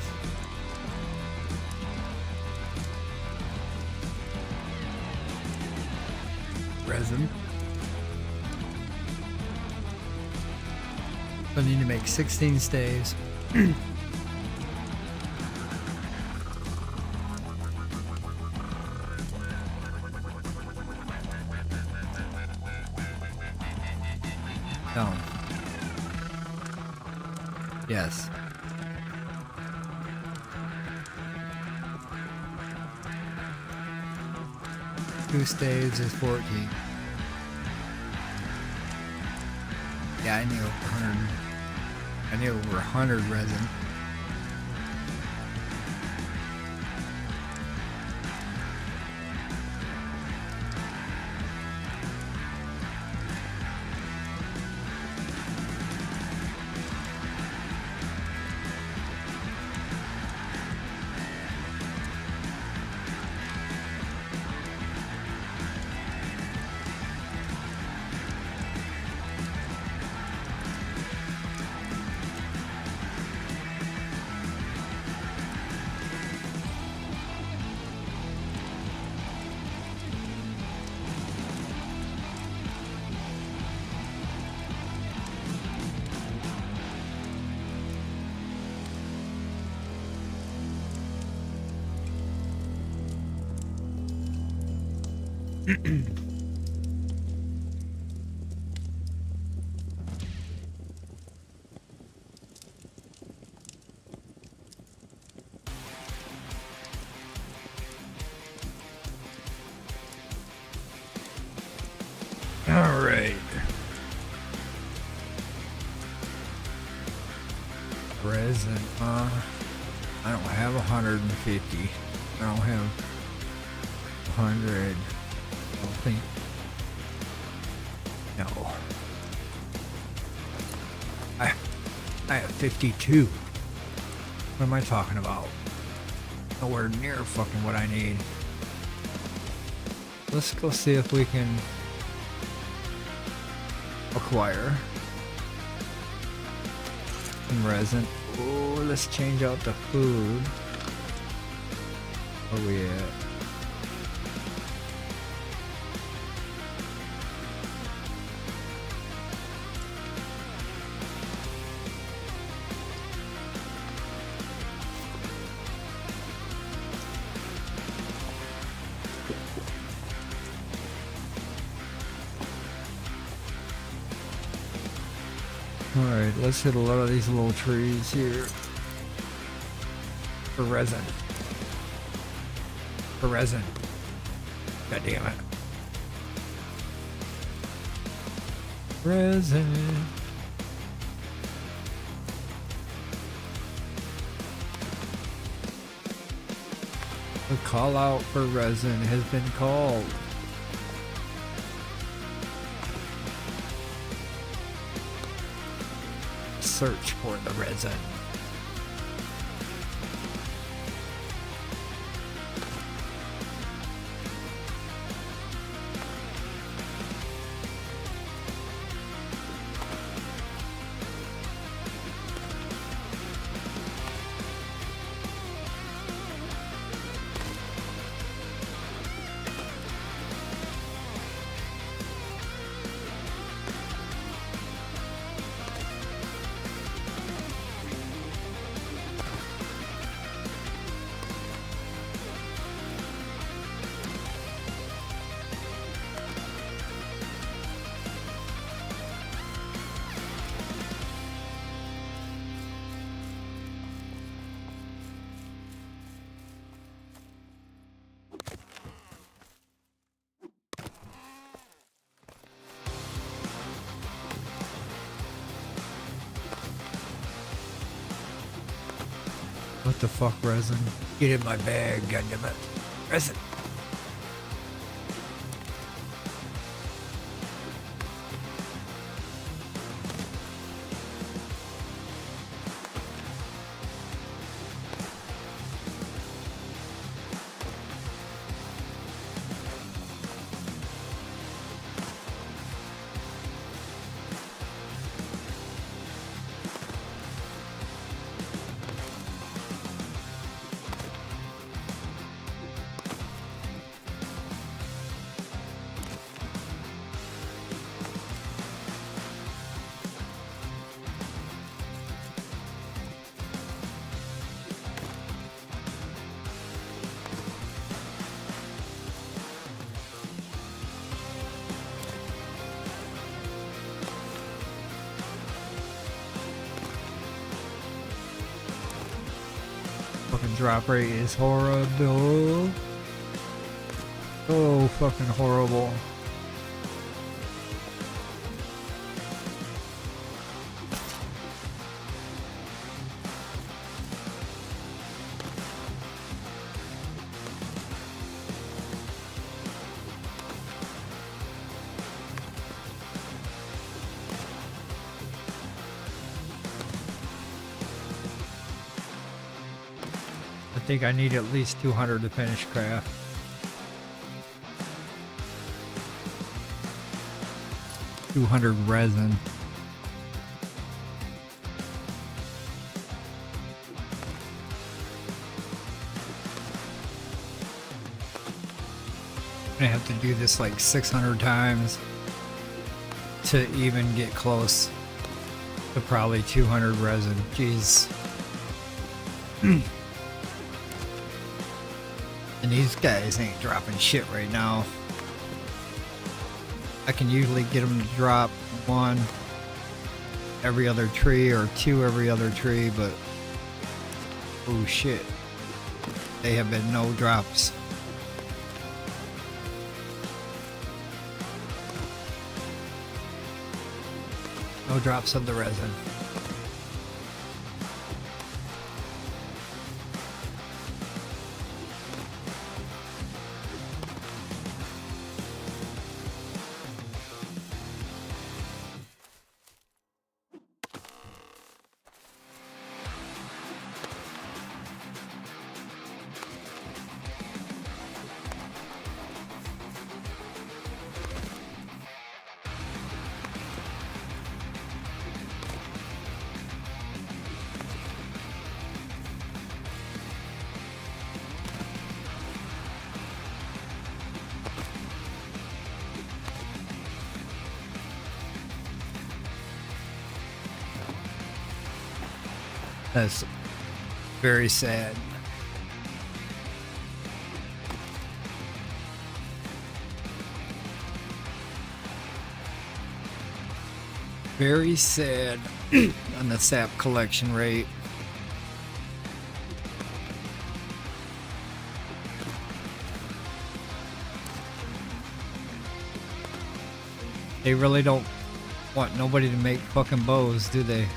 resin. I need to make 16 staves. No. Yes. Two staves is 14. Yeah, I need over 100. I need over 100 resin. All right. Resin. I don't have 150. I don't have 100. I don't think. No. I have 52. What am I talking about? Nowhere near fucking what I need. Let's go see if we can acquire some resin. Oh, let's change out the food. Where we at? Alright, let's hit a lot of these little trees here. For resin. For resin. God damn it. Resin. The call out for resin has been called. Search for the resin. What the fuck, resin? Get in my bag, goddammit. Resin. Fucking drop rate is horrible. Oh, fucking horrible. I think I need at least 200 to finish craft. $200 resin. I have to do this like 600 times to even get close to probably 200 resin. Jeez. And these guys ain't dropping shit right now. I can usually get them to drop one every other tree or two every other tree, but oh shit, they have been no drops. No drops of the resin. That's very sad. Very sad on the sap collection rate. They really don't want nobody to make fucking bows, do they?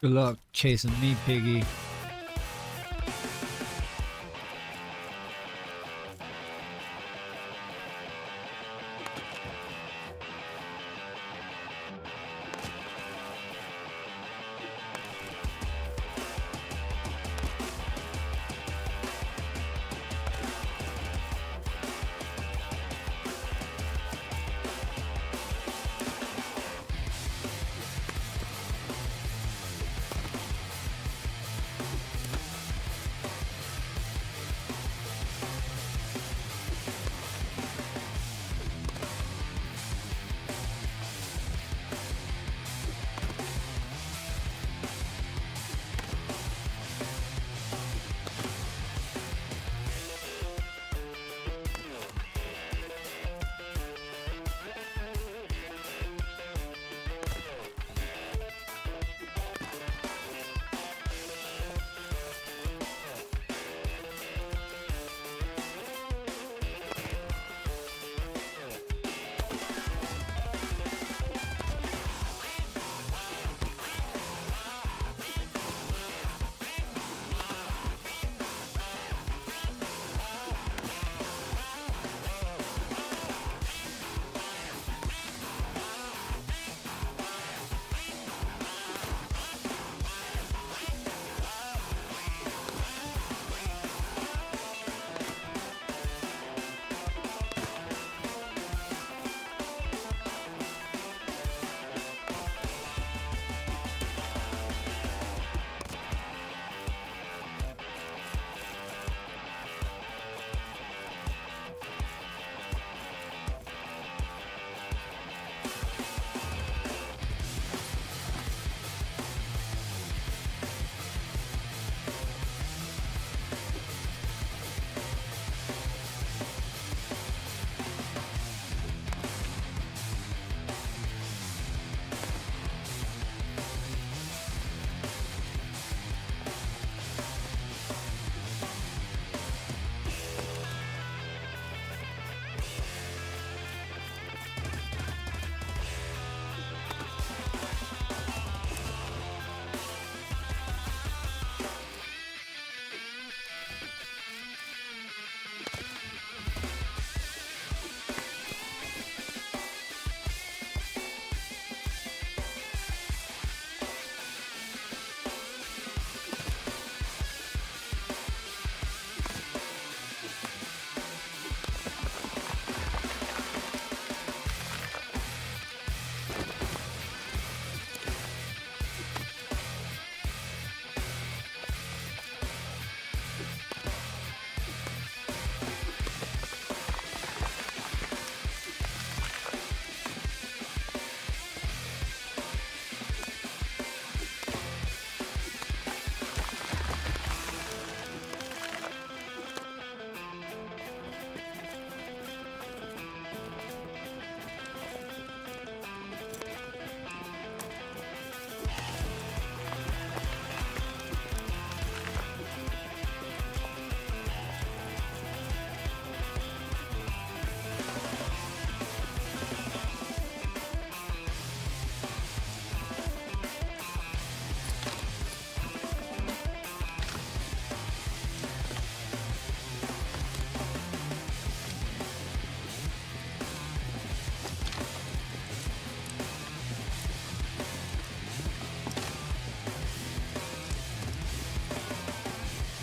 Good luck chasing me, piggy.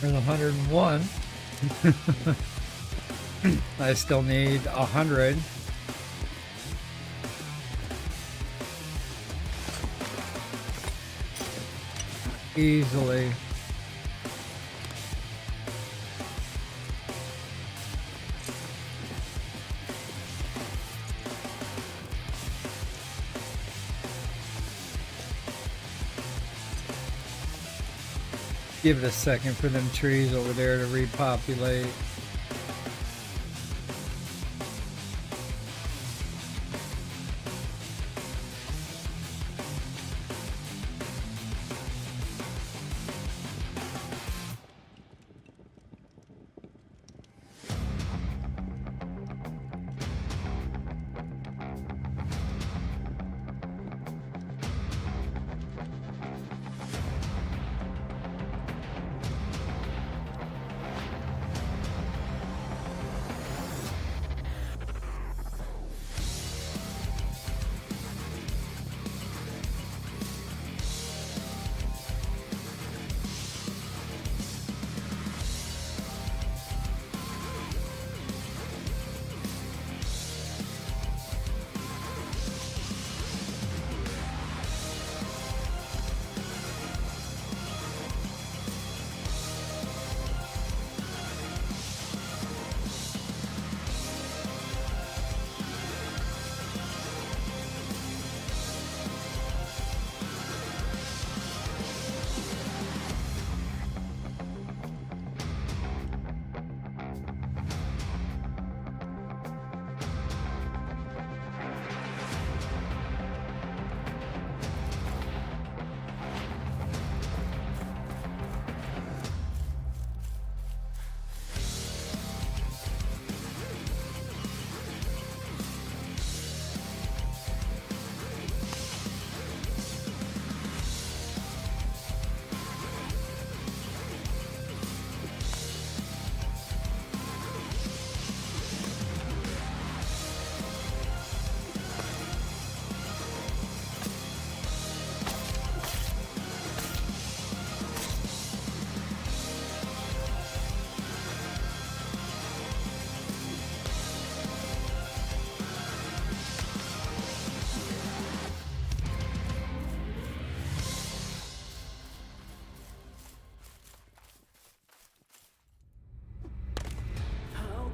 There's 101. I still need 100. Easily. Give it a second for them trees over there to repopulate.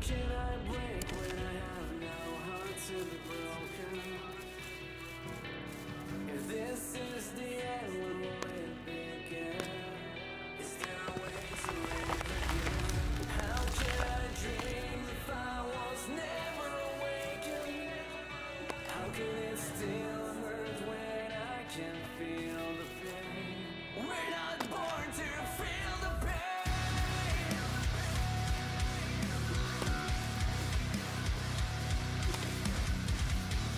can I break when I have no heart to be broken? If this is the end, when will it begin? Is there a way to live again? How can I dream if I was never awakened? How can it still hurt when I can feel the pain? We're not born to feel the pain.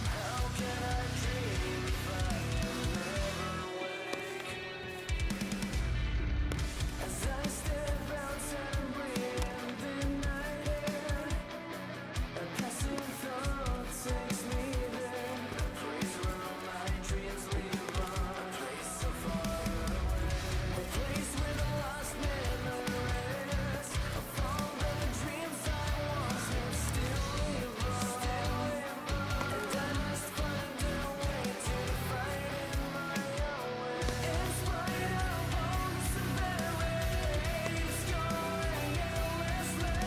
How can I dream if I am never awake? As I step outside and breathe the night air, a passing thought takes me there. A place where all my dreams live on. A place so far away. A place with the lost memories of all the dreams I once had still live on. And I must find a way to fight in my own way. In spite of all the severity, scoring endlessly,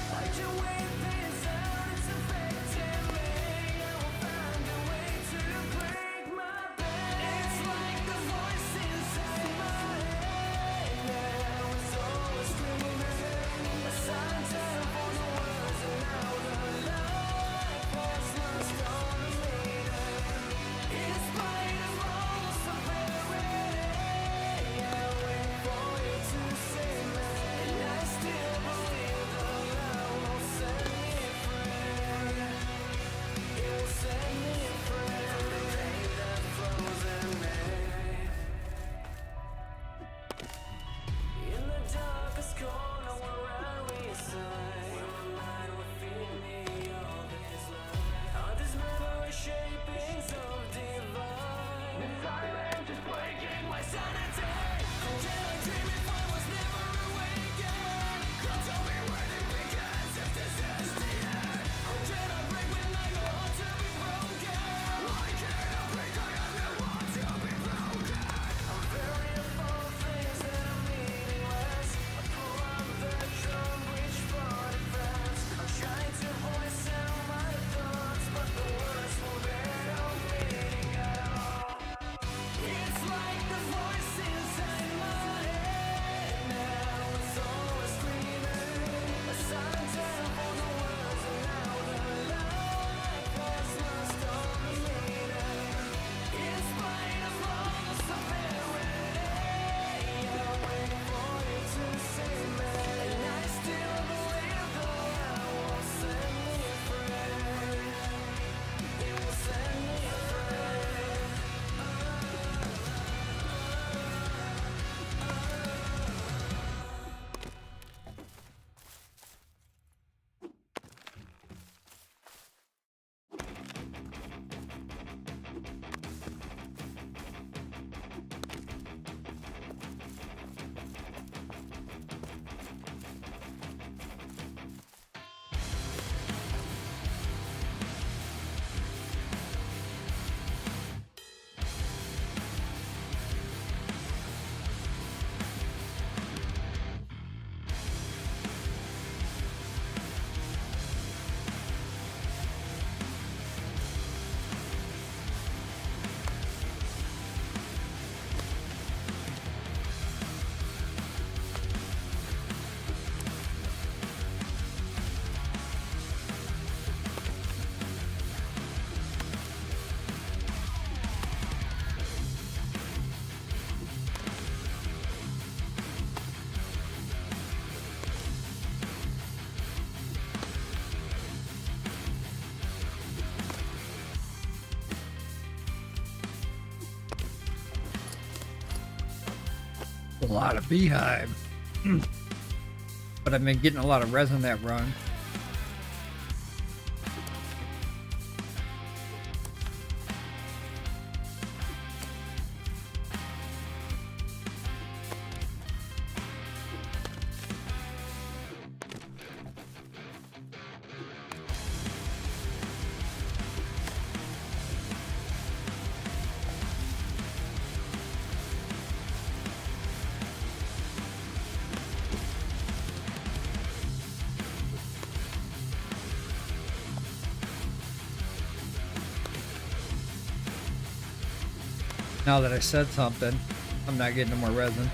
I can wait this out, it's affecting me. I will find a way to break my pain. It's like the voice inside my head now is always screaming. A soundtrack for the words and how the life has lost all the meaning. In spite of all the severity, I wait for you to see me, and I still believe the love will set me free. It will set me free from the pain that flows in me. In the darkest corner where I reside, where my mind will feed me all this light. Are these memory shapings of divine? The silence is breaking my sanity. How can I dream if I was never awakened? Tell me when it begins, if this is the end. How can I break when I go on to be broken? Why can't I break? I only want to be broken. I'm very full of things that are meaningless. I pull on the drum, reach for the fence. I'm trying to voice out my thoughts, but the words will bear no meaning at all. It's like the voice inside my head now is always screaming. A soundtrack for the words and how the life has lost all the meaning. In spite of all the severity, I wait for you to see me, and I still believe the love will set me free. It will set me free. A lot of beehive. But I've been getting a lot of resin that run. Now that I said something, I'm not getting no more resin.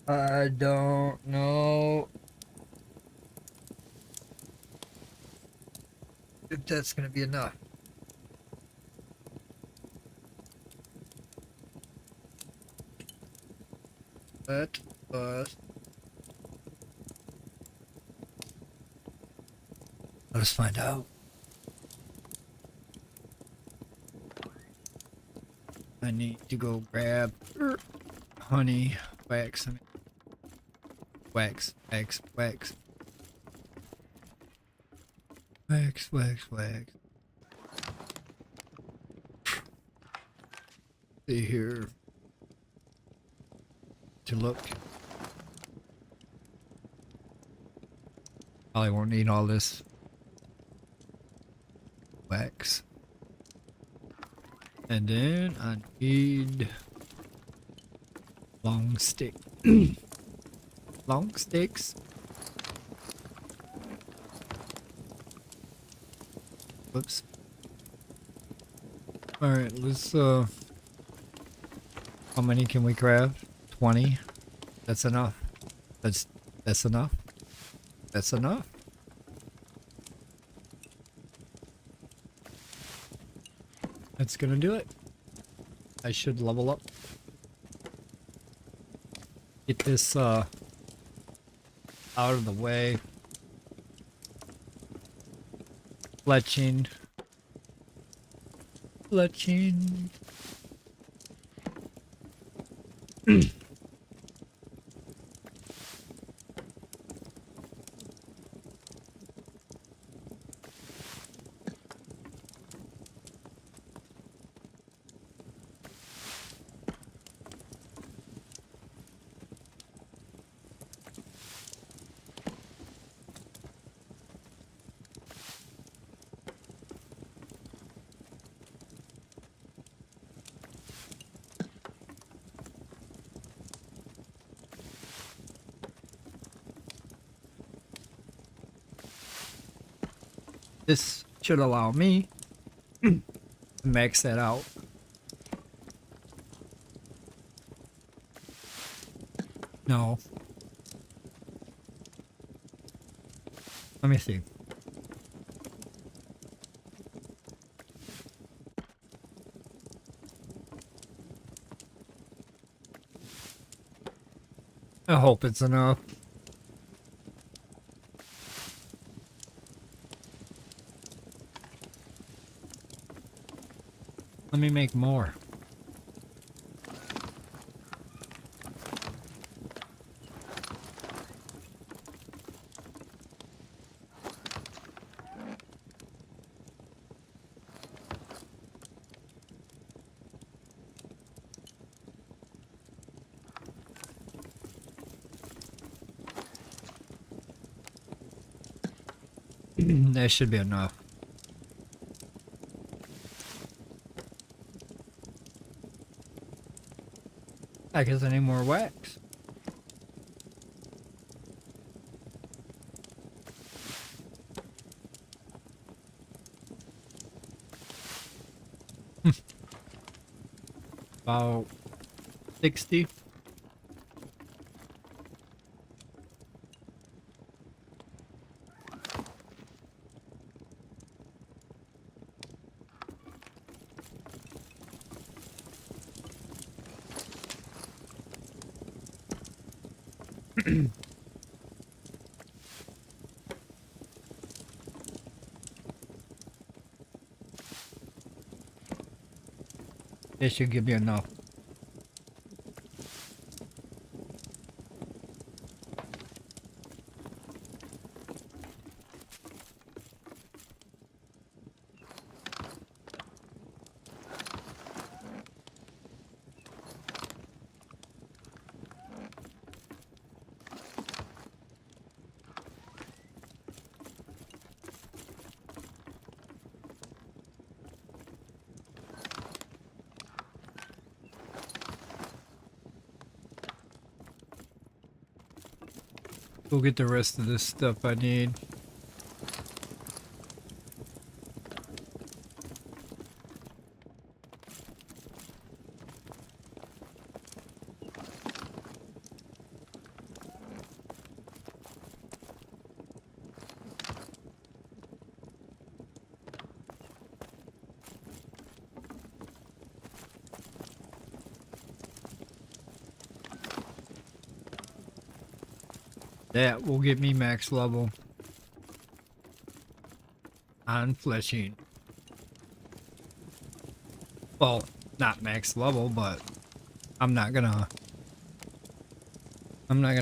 I don't know if that's gonna be enough. Let us find out. I need to go grab honey, wax, wax, wax, wax, wax, wax, wax. See here. To look. Probably won't need all this wax. And then I need long stick. Long sticks. Whoops. Alright, let's how many can we craft? 20. That's enough. That's enough. That's enough. That's gonna do it. I should level up. Get this out of the way. Fletching. Fletching. This should allow me to max that out. No. Let me see. I hope it's enough. Let me make more. That should be enough. I guess I need more wax. About 60. This should give me enough. Go get the rest of this stuff I need. That will get me max level on fleshing. Well, not max level, but I'm not gonna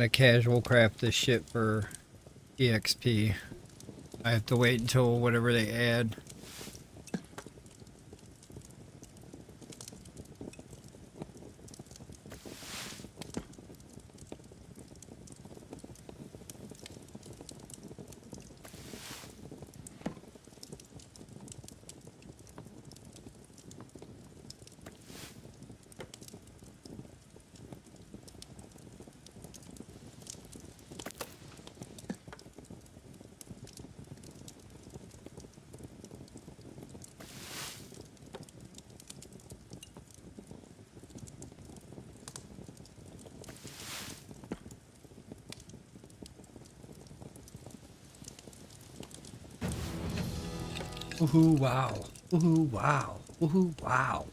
casual craft this shit for EXP. I have to wait until whatever they add. Woohoo, wow. Woohoo, wow. Woohoo, wow.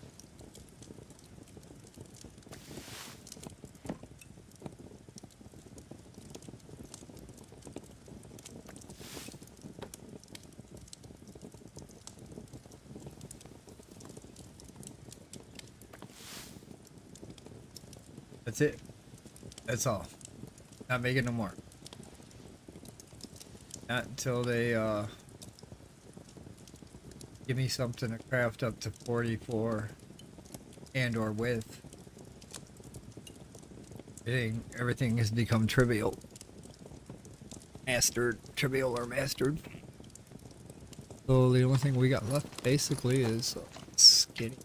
That's it. That's all. Not making no more. Not until they give me something to craft up to 44 and or with. Everything has become trivial. Trivial or mastered. So the only thing we got left basically is skinny.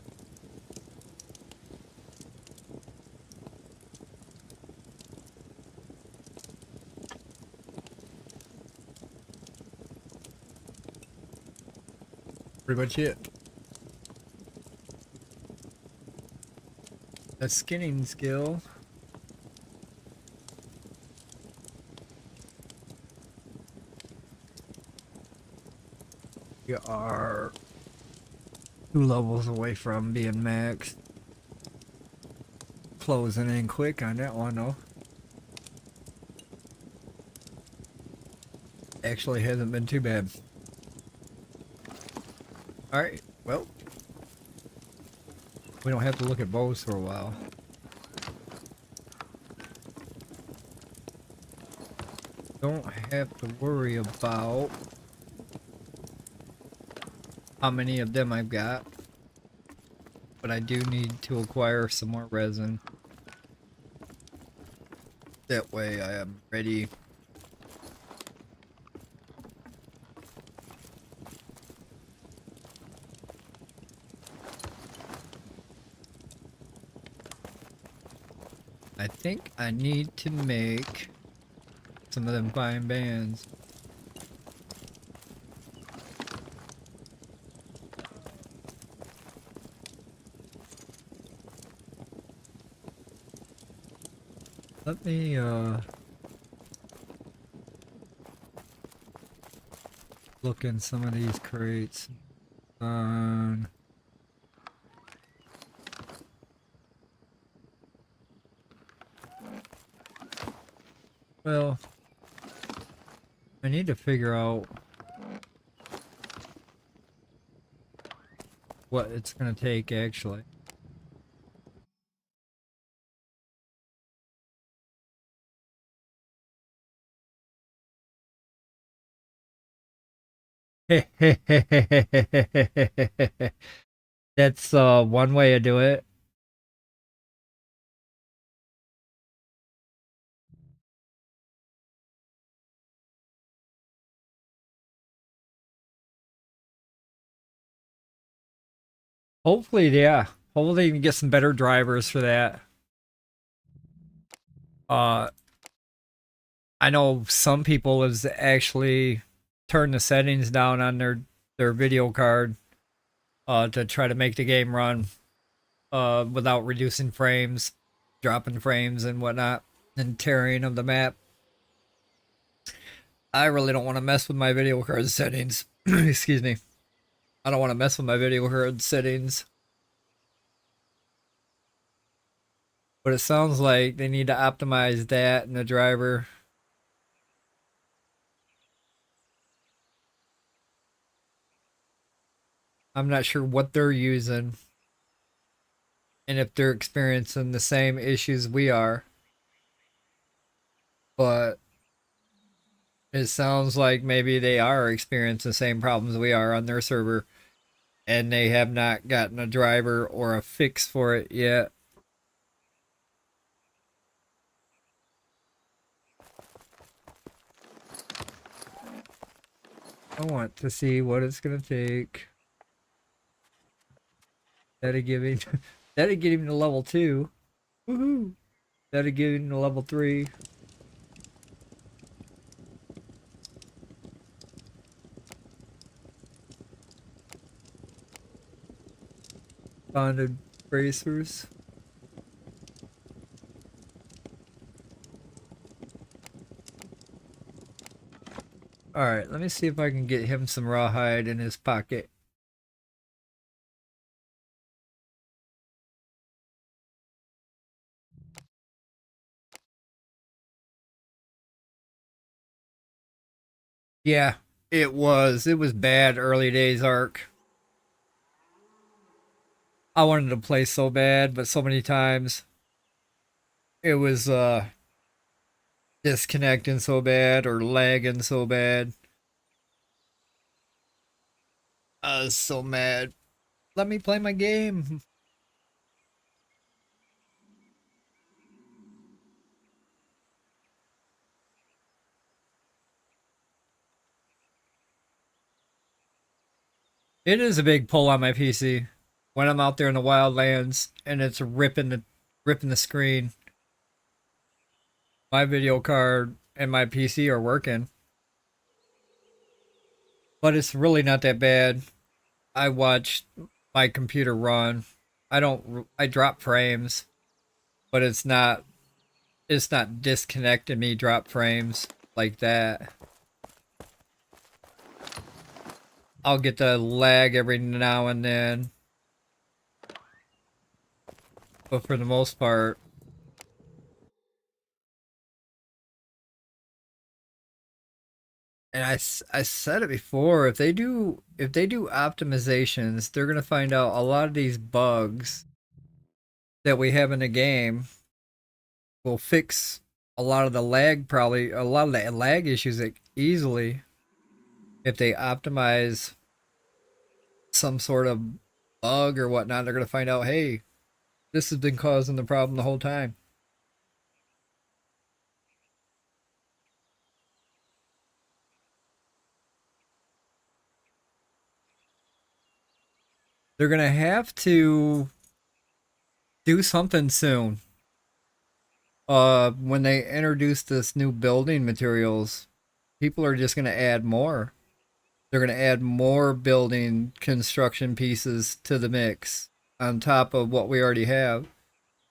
Pretty much it. The skinning skill. We are 2 levels away from being maxed. Closing in quick on that one though. Actually hasn't been too bad. Alright, well. We don't have to look at bows for a while. Don't have to worry about how many of them I've got. But I do need to acquire some more resin. That way I am ready. I think I need to make some of them fine bands. Let me look in some of these crates. Well, I need to figure out what it's gonna take actually. That's one way to do it. Hopefully, yeah. Hopefully you can get some better drivers for that. I know some people has actually turned the settings down on their video card to try to make the game run without reducing frames, dropping frames and whatnot, and tearing of the map. I really don't want to mess with my video card settings. Excuse me. I don't want to mess with my video card settings. But it sounds like they need to optimize that in the driver. I'm not sure what they're using and if they're experiencing the same issues we are. But it sounds like maybe they are experiencing the same problems we are on their server, and they have not gotten a driver or a fix for it yet. I want to see what it's gonna take. That'll give him that'll get him to level 2. Woohoo! That'll get him to level 3. Bonded bracers. Alright, let me see if I can get him some rawhide in his pocket. Yeah, it was. It was bad early days Ark. I wanted to play so bad, but so many times it was disconnecting so bad or lagging so bad. I was so mad. Let me play my game. It is a big pull on my PC when I'm out there in the wildlands and it's ripping the screen. My video card and my PC are working, but it's really not that bad. I watched my computer run. I drop frames, but it's not disconnecting me drop frames like that. I'll get the lag every now and then, but for the most part, and I said it before, if they do optimizations, they're gonna find out a lot of these bugs that we have in the game will fix a lot of the lag, probably a lot of the lag issues that easily if they optimize some sort of bug or whatnot. They're gonna find out, hey, this has been causing the problem the whole time. They're gonna have to do something soon. When they introduce this new building materials, people are just gonna add more. They're gonna add more building construction pieces to the mix on top of what we already have.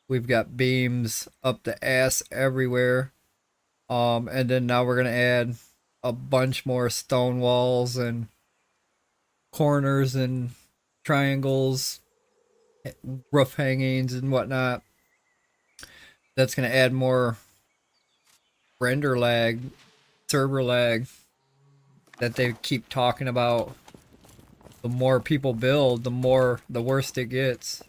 We've got beams up the ass everywhere. And then now we're gonna add a bunch more stone walls and corners and triangles, roof hangings and whatnot. That's gonna add more render lag, server lag that they keep talking about. The more people build, the worse it gets.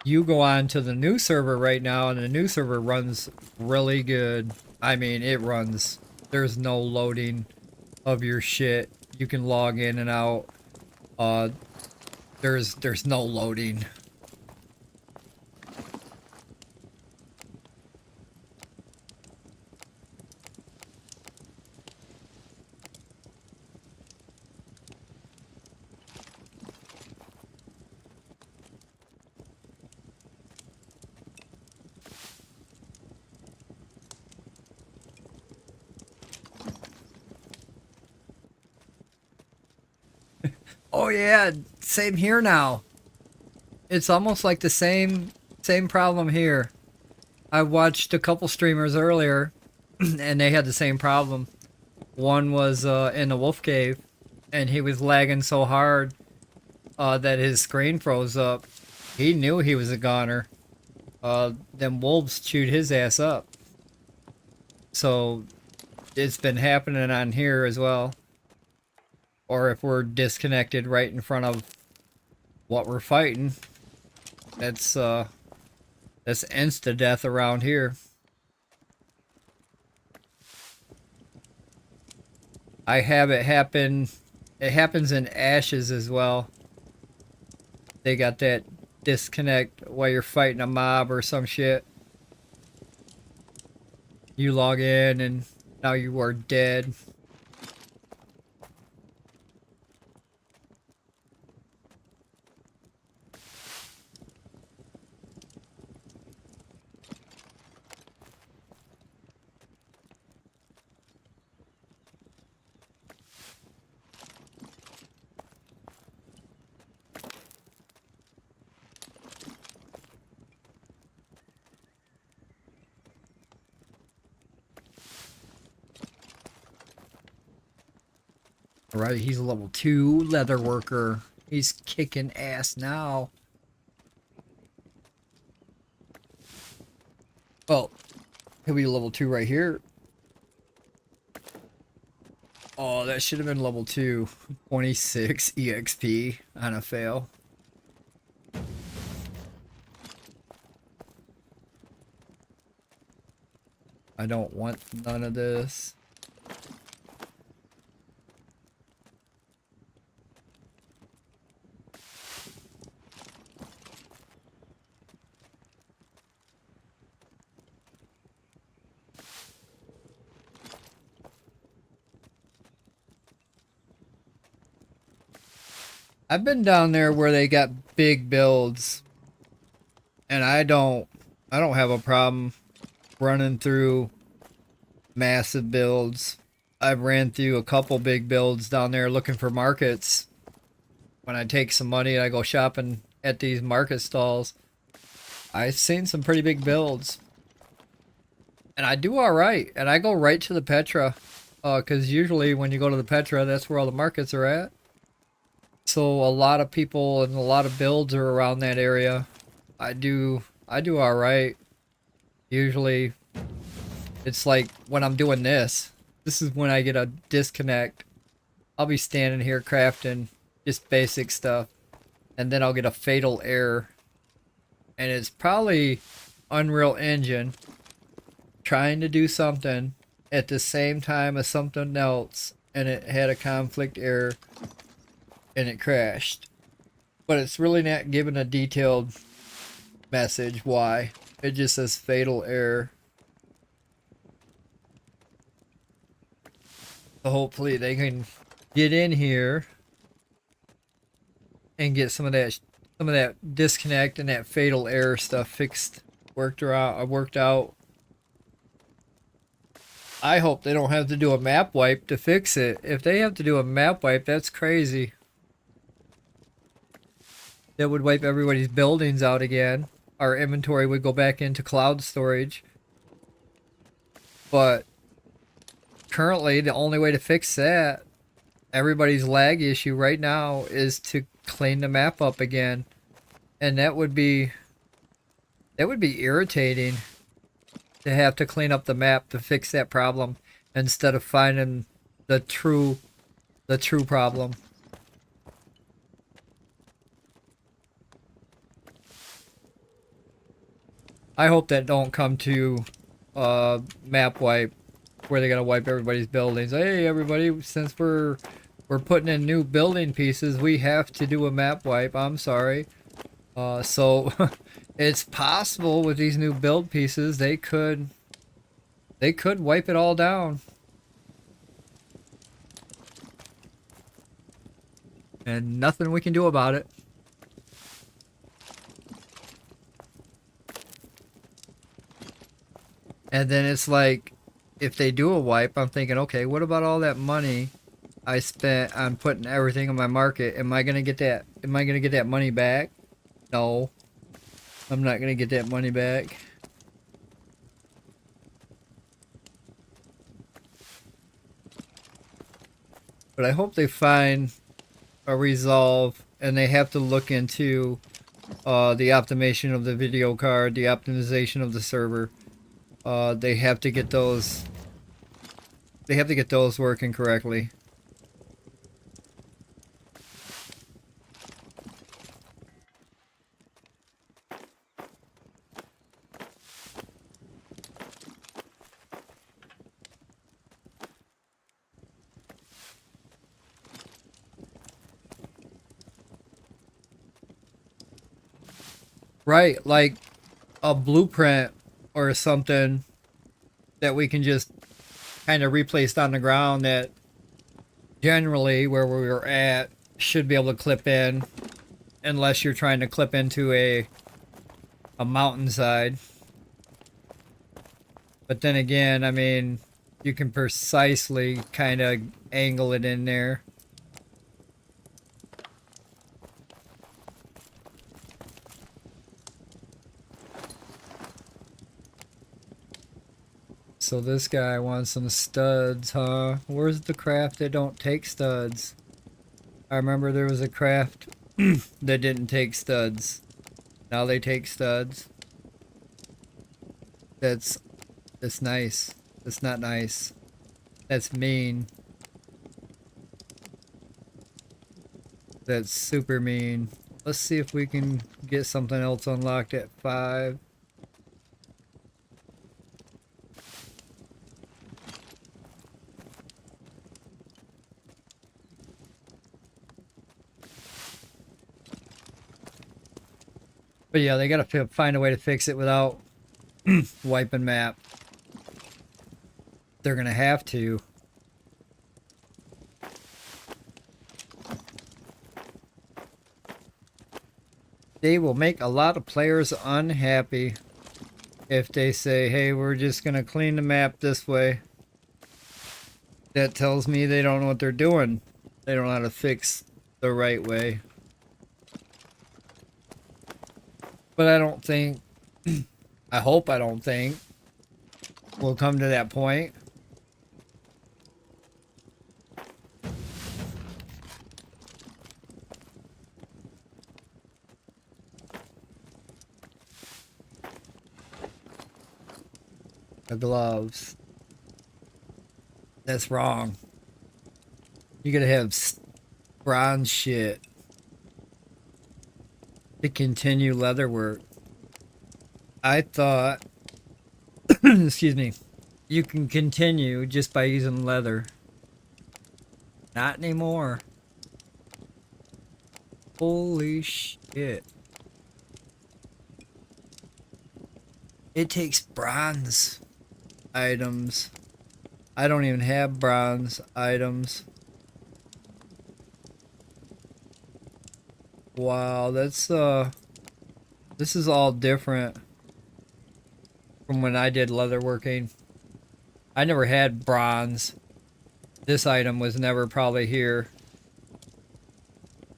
You go on to the new server right now, and the new server runs really good. I mean, it runs. There's no loading of your shit. You can log in and out. There's no loading. Oh yeah, same here now. It's almost like the same problem here. I watched a couple streamers earlier and they had the same problem. One was in the wolf cave and he was lagging so hard that his screen froze up. He knew he was a goner. Them wolves chewed his ass up. So it's been happening on here as well. Or if we're disconnected right in front of what we're fighting, that's insta death around here. I have it happen. It happens in Ashes as well. They got that disconnect while you're fighting a mob or some shit. You log in and now you are dead. Alright, he's a level 2 leather worker. He's kicking ass now. Well, he'll be level 2 right here. Oh, that should have been level 2. 26 EXP on a fail. I don't want none of this. I've been down there where they got big builds, and I don't have a problem running through massive builds. I've ran through a couple big builds down there looking for markets. When I take some money and I go shopping at these market stalls, I've seen some pretty big builds. And I do alright. And I go right to the Petra. Because usually when you go to the Petra, that's where all the markets are at. So a lot of people and a lot of builds are around that area. I do alright. Usually it's like when I'm doing this is when I get a disconnect. I'll be standing here crafting just basic stuff, and then I'll get a fatal error, and it's probably Unreal Engine trying to do something at the same time as something else, and it had a conflict error and it crashed. But it's really not giving a detailed message why. It just says fatal error. So hopefully they can get in here and get some of that disconnect and that fatal error stuff fixed, worked out. I hope they don't have to do a map wipe to fix it. If they have to do a map wipe, that's crazy. That would wipe everybody's buildings out again. Our inventory would go back into cloud storage. But currently, the only way to fix that, everybody's lag issue right now, is to clean the map up again. And that would be irritating to have to clean up the map to fix that problem instead of finding the true problem. I hope that don't come to map wipe where they're gonna wipe everybody's buildings. Hey everybody, since we're putting in new building pieces, we have to do a map wipe. I'm sorry. So it's possible with these new build pieces they could wipe it all down. And nothing we can do about it. And then it's like, if they do a wipe, I'm thinking, okay, what about all that money I spent on putting everything in my market? Am I gonna get that? Am I gonna get that money back? No, I'm not gonna get that money back. But I hope they find a resolve, and they have to look into the optimization of the video card, the optimization of the server. They have to get those They have to get those working correctly. Right, like a blueprint or something that we can just kind of replace on the ground that generally where we were at should be able to clip in unless you're trying to clip into a mountainside. But then again, I mean, you can precisely kind of angle it in there. So this guy wants some studs, huh? Where's the craft that don't take studs? I remember there was a craft that didn't take studs. Now they take studs. That's nice. That's not nice. That's mean. That's super mean. Let's see if we can get something else unlocked at 5. But yeah, they gotta find a way to fix it without wiping map. They're gonna have to. They will make a lot of players unhappy if they say, hey, we're just gonna clean the map this way. That tells me they don't know what they're doing. They don't know how to fix the right way. But I don't think, I hope I don't think, we'll come to that point. The gloves. That's wrong. You gotta have bronze shit to continue leather work. I thought, excuse me, you can continue just by using leather. Not anymore. Holy shit. It takes bronze items. I don't even have bronze items. Wow, that's this is all different from when I did leatherworking. I never had bronze. This item was never probably here.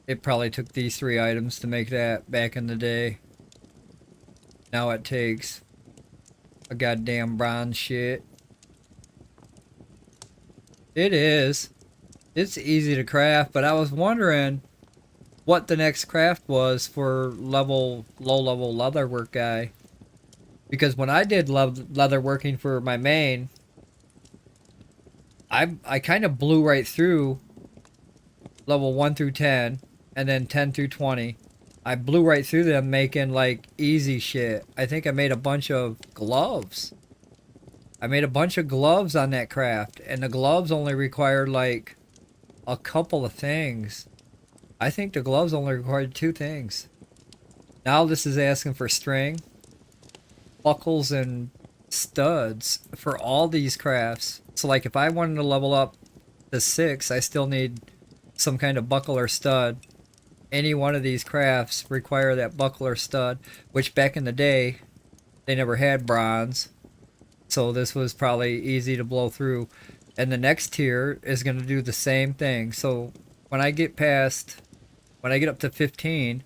It probably took these 3 items to make that back in the day. Now it takes a goddamn bronze shit. It is. It's easy to craft, but I was wondering what the next craft was for low level leatherwork guy. Because when I did leatherworking for my main, I kind of blew right through level 1 through 10 and then 10 through 20. I blew right through them making like easy shit. I think I made a bunch of gloves. I made a bunch of gloves on that craft, and the gloves only required like a couple of things. I think the gloves only required 2 things. Now this is asking for string, buckles, and studs for all these crafts. So like if I wanted to level up to 6, I still need some kind of buckle or stud. Any one of these crafts require that buckle or stud, which back in the day, they never had bronze. So this was probably easy to blow through. And the next tier is going to do the same thing. So when I get up to 15,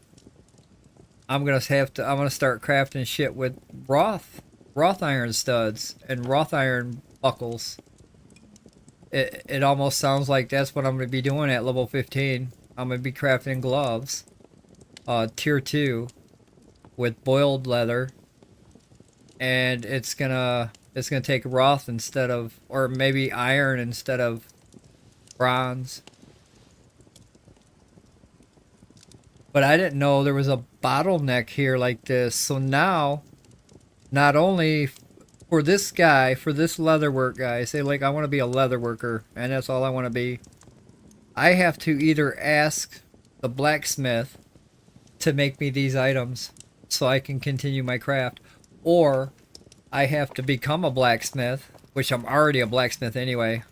I'm going to start crafting shit with wrought iron studs and wrought iron buckles. It almost sounds like that's what I'm going to be doing at level 15. I'm going to be crafting gloves, tier 2, with boiled leather, and it's gonna It's going to take Roth instead of, or maybe iron instead of bronze. But I didn't know there was a bottleneck here like this. So now, not only for this guy, for this leatherwork guy, say like I want to be a leather worker and that's all I want to be. I have to either ask the blacksmith to make me these items so I can continue my craft, or I have to become a blacksmith, which I'm already a blacksmith anyway.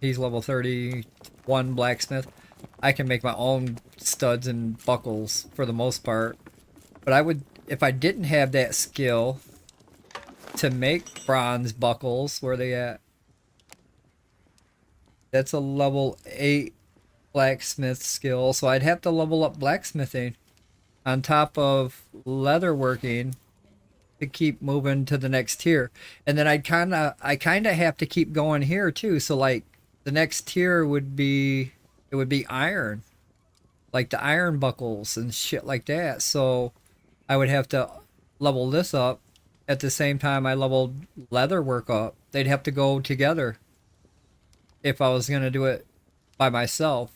He's level 31 blacksmith. I can make my own studs and buckles for the most part. But I would, if I didn't have that skill to make bronze buckles, where are they at? That's a level 8 blacksmith skill, so I'd have to level up blacksmithing on top of leatherworking to keep moving to the next tier. And then I kind of have to keep going here too. So like the next tier would be, it would be iron, like the iron buckles and shit like that. So I would have to level this up at the same time I leveled leather work up. They'd have to go together if I was going to do it by myself.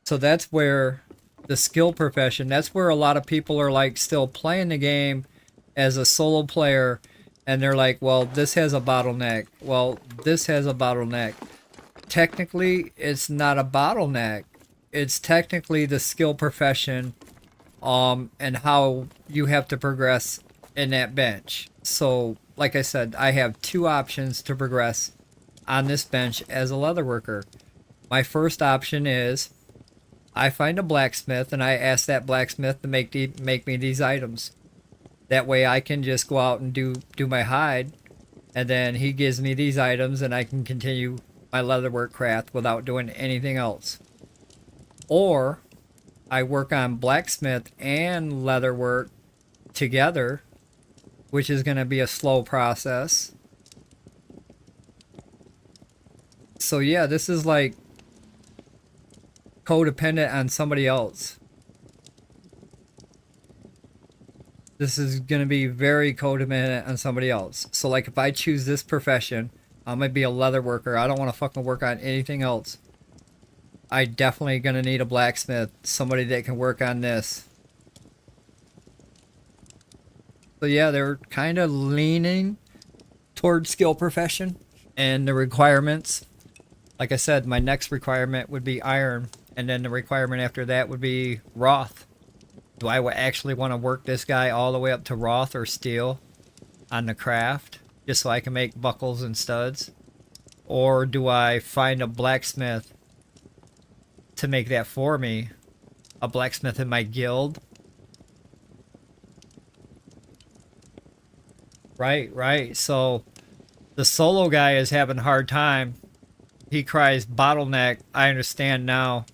So that's where the skill profession, that's where a lot of people are like still playing the game as a solo player, and they're like, well, this has a bottleneck. Well, this has a bottleneck. Technically, it's not a bottleneck. It's technically the skill profession, and how you have to progress in that bench. So, like I said, I have two options to progress on this bench as a leather worker. My first option is I find a blacksmith and I ask that blacksmith to make me these items. That way I can just go out and do my hide, and then he gives me these items and I can continue my leatherwork craft without doing anything else. Or I work on blacksmith and leatherwork together, which is going to be a slow process. So yeah, this is like codependent on somebody else. This is going to be very codependent on somebody else. So like if I choose this profession, I'm going to be a leather worker. I don't want to fucking work on anything else. I definitely going to need a blacksmith, somebody that can work on this. So yeah, they're kind of leaning towards skill profession and the requirements. Like I said, my next requirement would be iron, and then the requirement after that would be Roth. Do I actually want to work this guy all the way up to Roth or steel on the craft just so I can make buckles and studs? Or do I find a blacksmith to make that for me? A blacksmith in my guild? Right. So the solo guy is having a hard time. He cries bottleneck. I understand now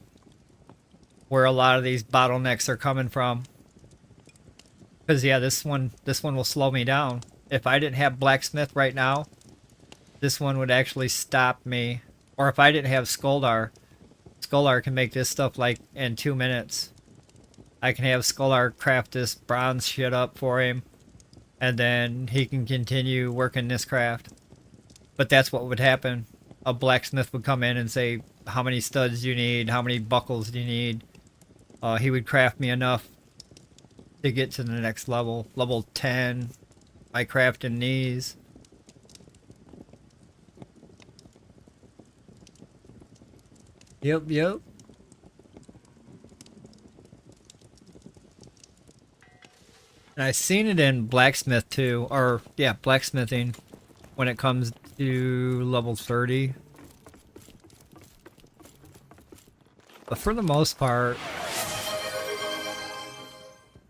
where a lot of these bottlenecks are coming from. Because yeah, this one will slow me down. If I didn't have blacksmith right now, this one would actually stop me. Or if I didn't have Skoldar can make this stuff like in 2 minutes. I can have Skoldar craft this bronze shit up for him, and then he can continue working this craft. But that's what would happen. A blacksmith would come in and say, how many studs do you need? How many buckles do you need? He would craft me enough to get to the next level. Level 10. I crafting these. Yep. And I've seen it in blacksmith too, or yeah, blacksmithing when it comes to level 30. But for the most part,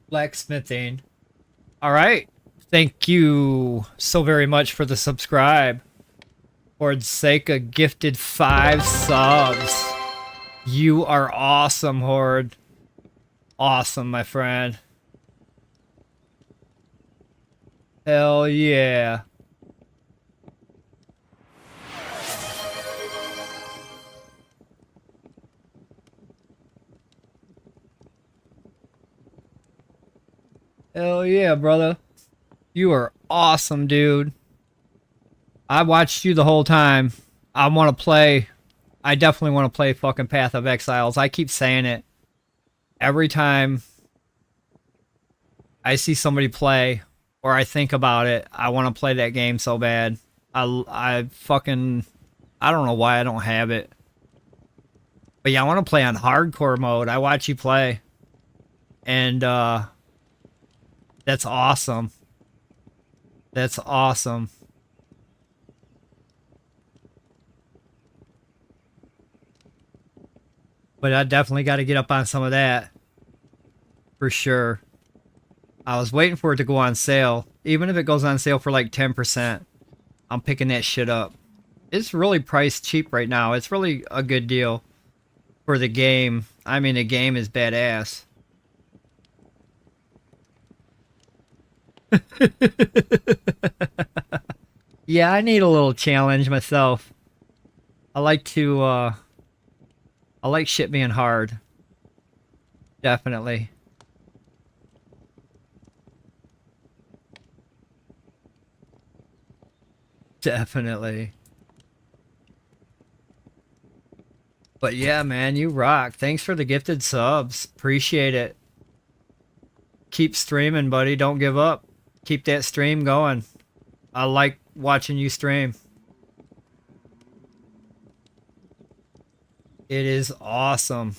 blacksmithing. Alright. Thank you so very much for the subscribe. Horde Seika gifted 5 subs. You are awesome, Horde. Awesome, my friend. Hell yeah. Hell yeah, brother. You are awesome, dude. I watched you the whole time. I want to play. I definitely want to play fucking Path of Exiles. I keep saying it. Every time I see somebody play or I think about it, I want to play that game so bad. I fucking, I don't know why I don't have it. But yeah, I want to play on hardcore mode. I watch you play. And that's awesome. That's awesome. But I definitely got to get up on some of that. For sure. I was waiting for it to go on sale. Even if it goes on sale for like 10%, I'm picking that shit up. It's really priced cheap right now. It's really a good deal for the game. I mean, the game is badass. Yeah, I need a little challenge myself. I like to, I like shit being hard. Definitely. Definitely. But yeah, man, you rock. Thanks for the gifted subs. Appreciate it. Keep streaming, buddy. Don't give up. Keep that stream going. I like watching you stream. It is awesome.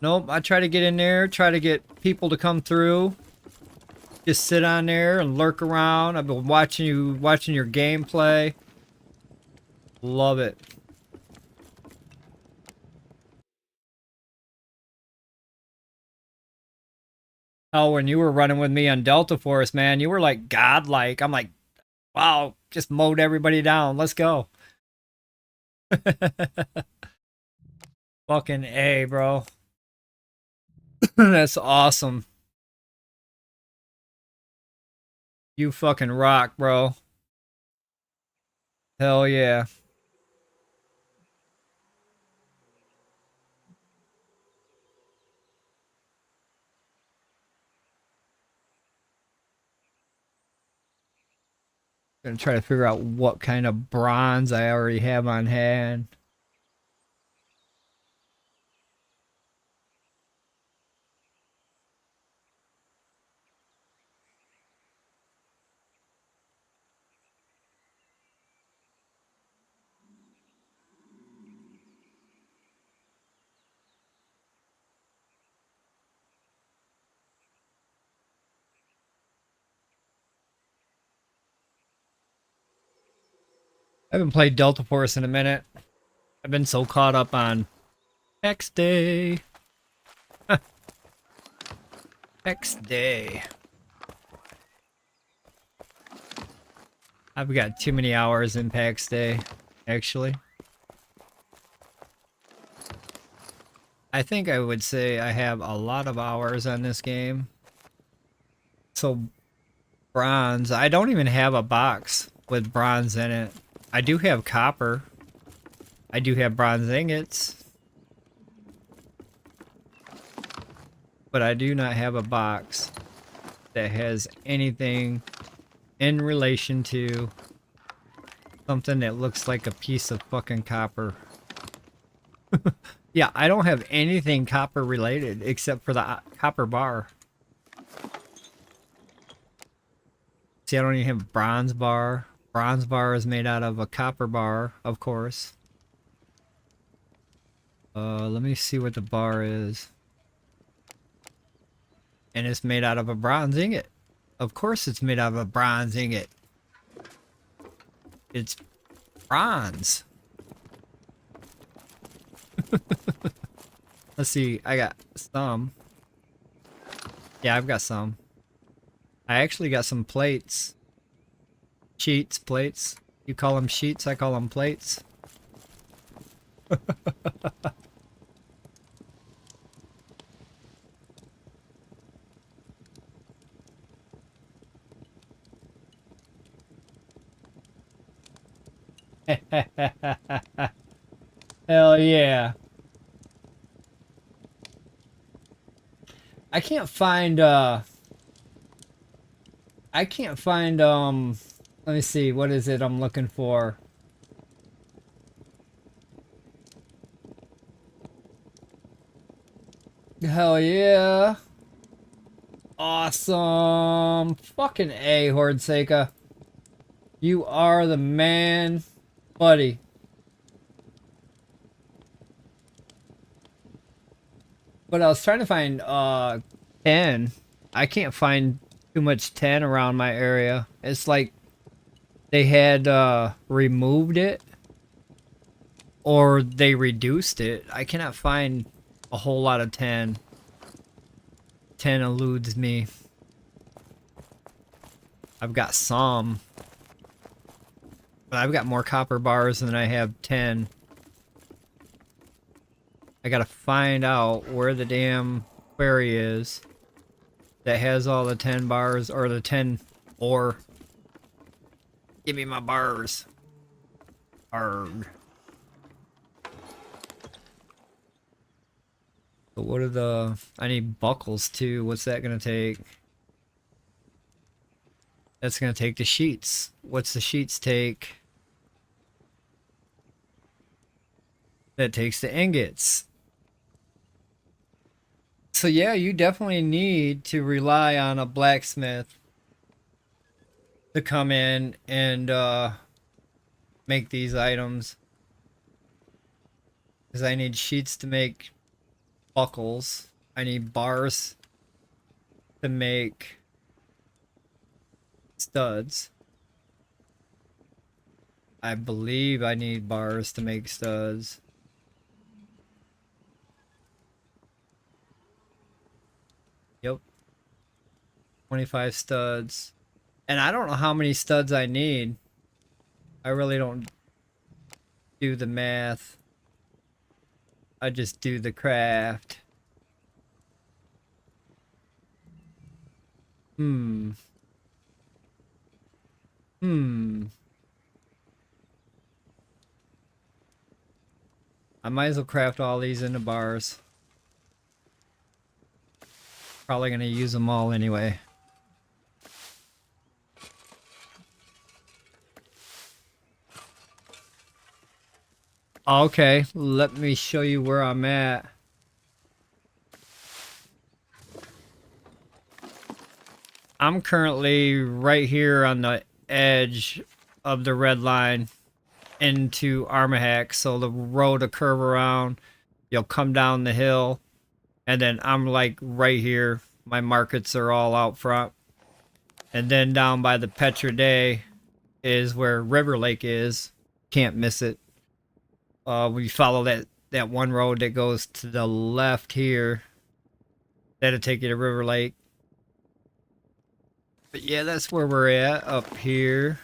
Nope, I try to get in there, try to get people to come through. Just sit on there and lurk around. I've been watching your gameplay. Love it. Oh, when you were running with me on Delta Force, man, you were like godlike. I'm like, wow, just mowed everybody down. Let's go. Fucking A, bro. That's awesome. You fucking rock, bro. Hell yeah. Gonna try to figure out what kind of bronze I already have on hand. I haven't played Delta Force in a minute. I've been so caught up on paxdei. paxdei. I've got too many hours in paxdei, actually. I think I would say I have a lot of hours on this game. So, bronze. I don't even have a box with bronze in it. I do have copper. I do have bronze ingots. But I do not have a box that has anything in relation to something that looks like a piece of fucking copper. Yeah, I don't have anything copper related except for the copper bar. See, I don't even have bronze bar. Bronze bar is made out of a copper bar, of course. Let me see what the bar is. And it's made out of a bronze ingot. Of course it's made out of a bronze ingot. It's bronze. Let's see, I got some. Yeah, I've got some. I actually got some plates. Sheets, plates. You call them sheets, I call them plates. Hell yeah. I can't find let me see, what is it I'm looking for? Hell yeah. Awesome. Fucking A, Hordseika. You are the man, buddy. But I was trying to find 10. I can't find too much 10 around my area. It's like they had removed it or they reduced it. I cannot find a whole lot of 10. 10 eludes me. I've got some. But I've got more copper bars than I have 10. I gotta find out where the damn quarry is that has all the 10 bars, or the 10 ore. Give me my bars. Arg. So what are the... I need buckles too. What's that gonna take? That's gonna take the sheets. What's the sheets take? That takes the ingots. So yeah, you definitely need to rely on a blacksmith to come in and make these items. Because I need sheets to make buckles. I need bars to make studs. I believe I need bars to make studs. Yep. 25 studs. And I don't know how many studs I need. I really don't do the math. I just do the craft. I might as well craft all these into bars. Probably gonna use them all anyway. Okay, let me show you where I'm at. I'm currently right here on the edge of the red line into Armahack, so the road will curve around, you'll come down the hill, and then I'm like right here. My markets are all out front. And then down by the paxdei is where River Lake is. Can't miss it. We follow that one road that goes to the left here. That'll take you to River Lake. But yeah, that's where we're at, up here.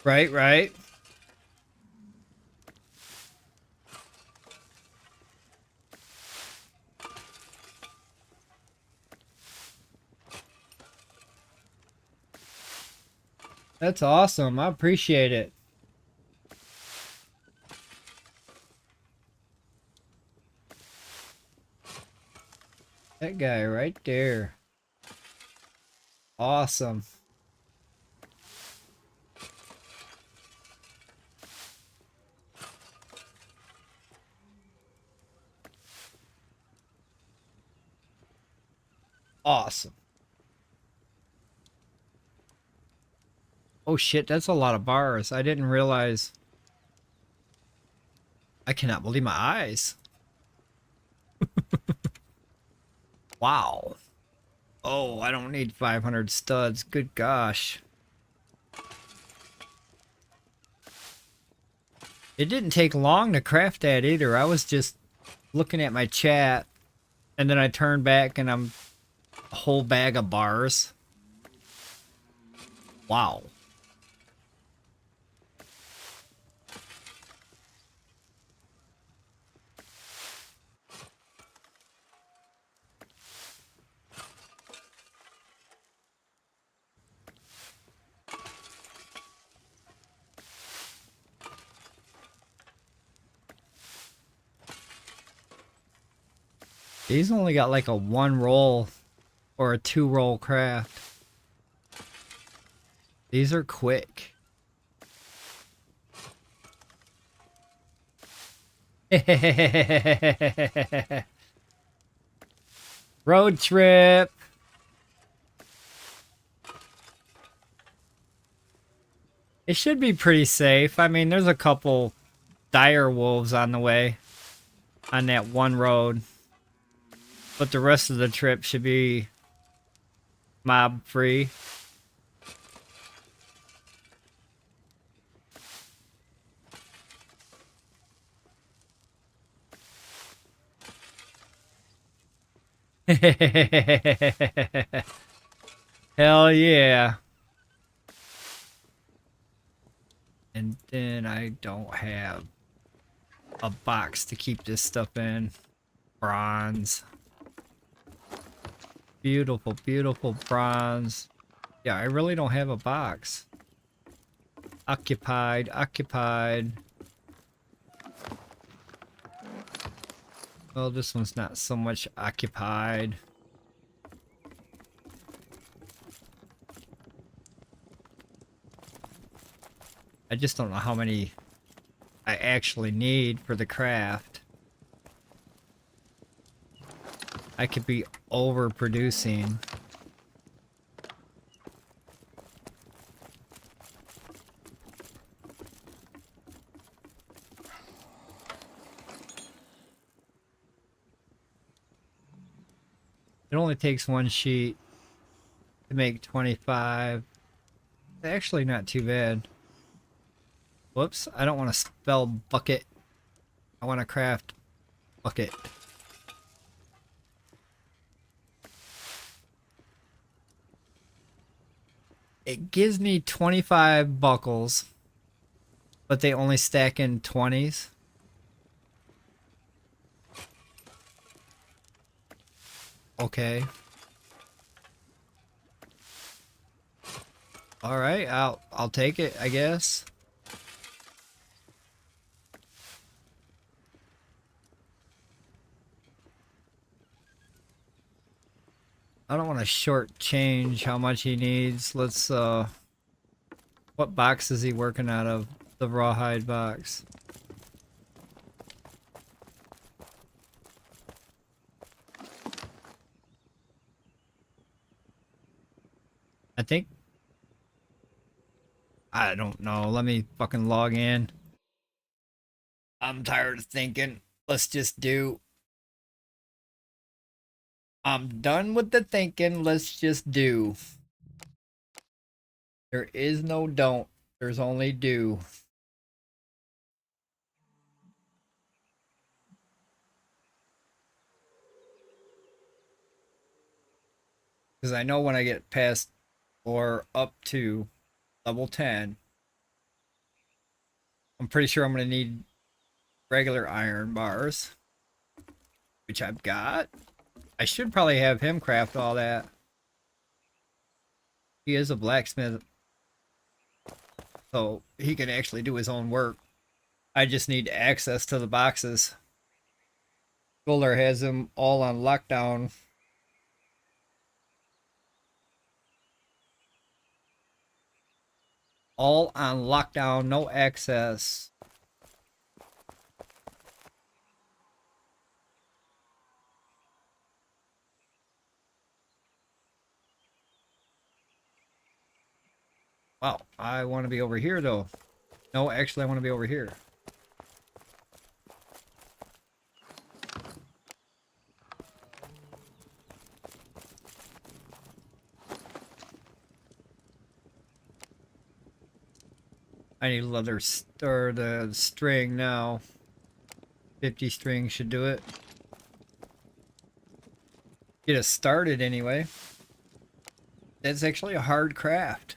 Right. That's awesome. I appreciate it. That guy right there. Awesome. Awesome. Oh shit, that's a lot of bars. I didn't realize. I cannot believe my eyes. Wow. Oh, I don't need 500 studs. Good gosh. It didn't take long to craft that either. I was just looking at my chat, and then I turned back and I'm a whole bag of bars. Wow. These only got like a 1 roll or a 2 roll craft. These are quick. Road trip. It should be pretty safe. I mean, there's a couple dire wolves on the way on that one road. But the rest of the trip should be mob free. Hell yeah. And then I don't have a box to keep this stuff in. Bronze. Beautiful, beautiful bronze. Yeah, I really don't have a box. Occupied, occupied. Well, this one's not so much occupied. I just don't know how many I actually need for the craft. I could be overproducing. It only takes 1 sheet to make 25. It's actually not too bad. Whoops, I don't want to spell bucket. I want to craft bucket. It gives me 25 buckles, but they only stack in 20s. Okay. All right, I'll take it, I guess. I don't want to shortchange how much he needs. Let's what box is he working out of? The rawhide box. I think I don't know. Let me fucking log in. I'm tired of thinking. Let's just do. I'm done with the thinking. Let's just do. There is no don't. There's only do. Because I know when I get past or up to level 10, I'm pretty sure I'm going to need regular iron bars, which I've got. I should probably have him craft all that. He is a blacksmith, so he can actually do his own work. I just need access to the boxes. Fuller has them all on lockdown. All on lockdown, no access. Wow, I want to be over here though. No, actually I want to be over here. I need leather or the string now. 50 string should do it. get us started anyway. That's actually a hard craft.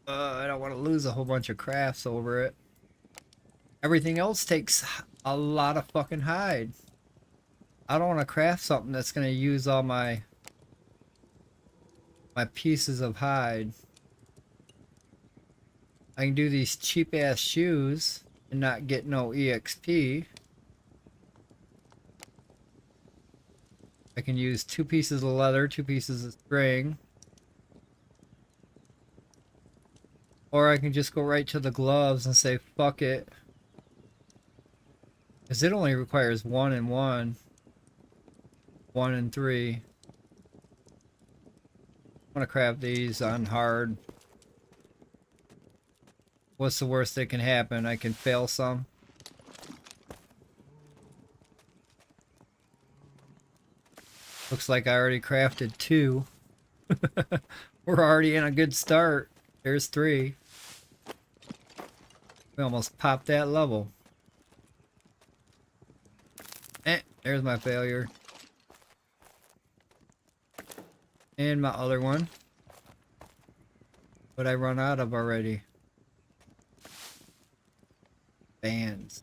I don't want to lose a whole bunch of crafts over it. Everything else takes a lot of fucking hide. I don't want to craft something that's going to use all my pieces of hide. I can do these cheap ass shoes and not get no EXP. I can use 2 pieces of leather, 2 pieces of string. Or I can just go right to the gloves and say fuck it. Because it only requires 1 and 1. 1 and 3. I'm gonna craft these on hard. What's the worst that can happen? I can fail some. Looks like I already crafted 2. We're already in a good start. There's 3. We almost popped that level. There's my failure. And my other one. But I run out of already. Bands.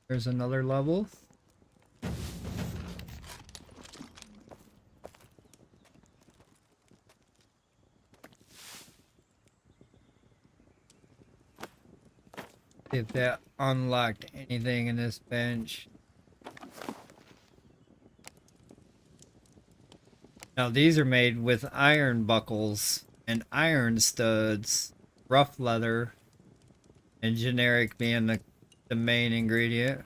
There's another level. See if that unlocked anything in this bench. Now these are made with iron buckles and iron studs, rough leather, and generic being the main ingredient.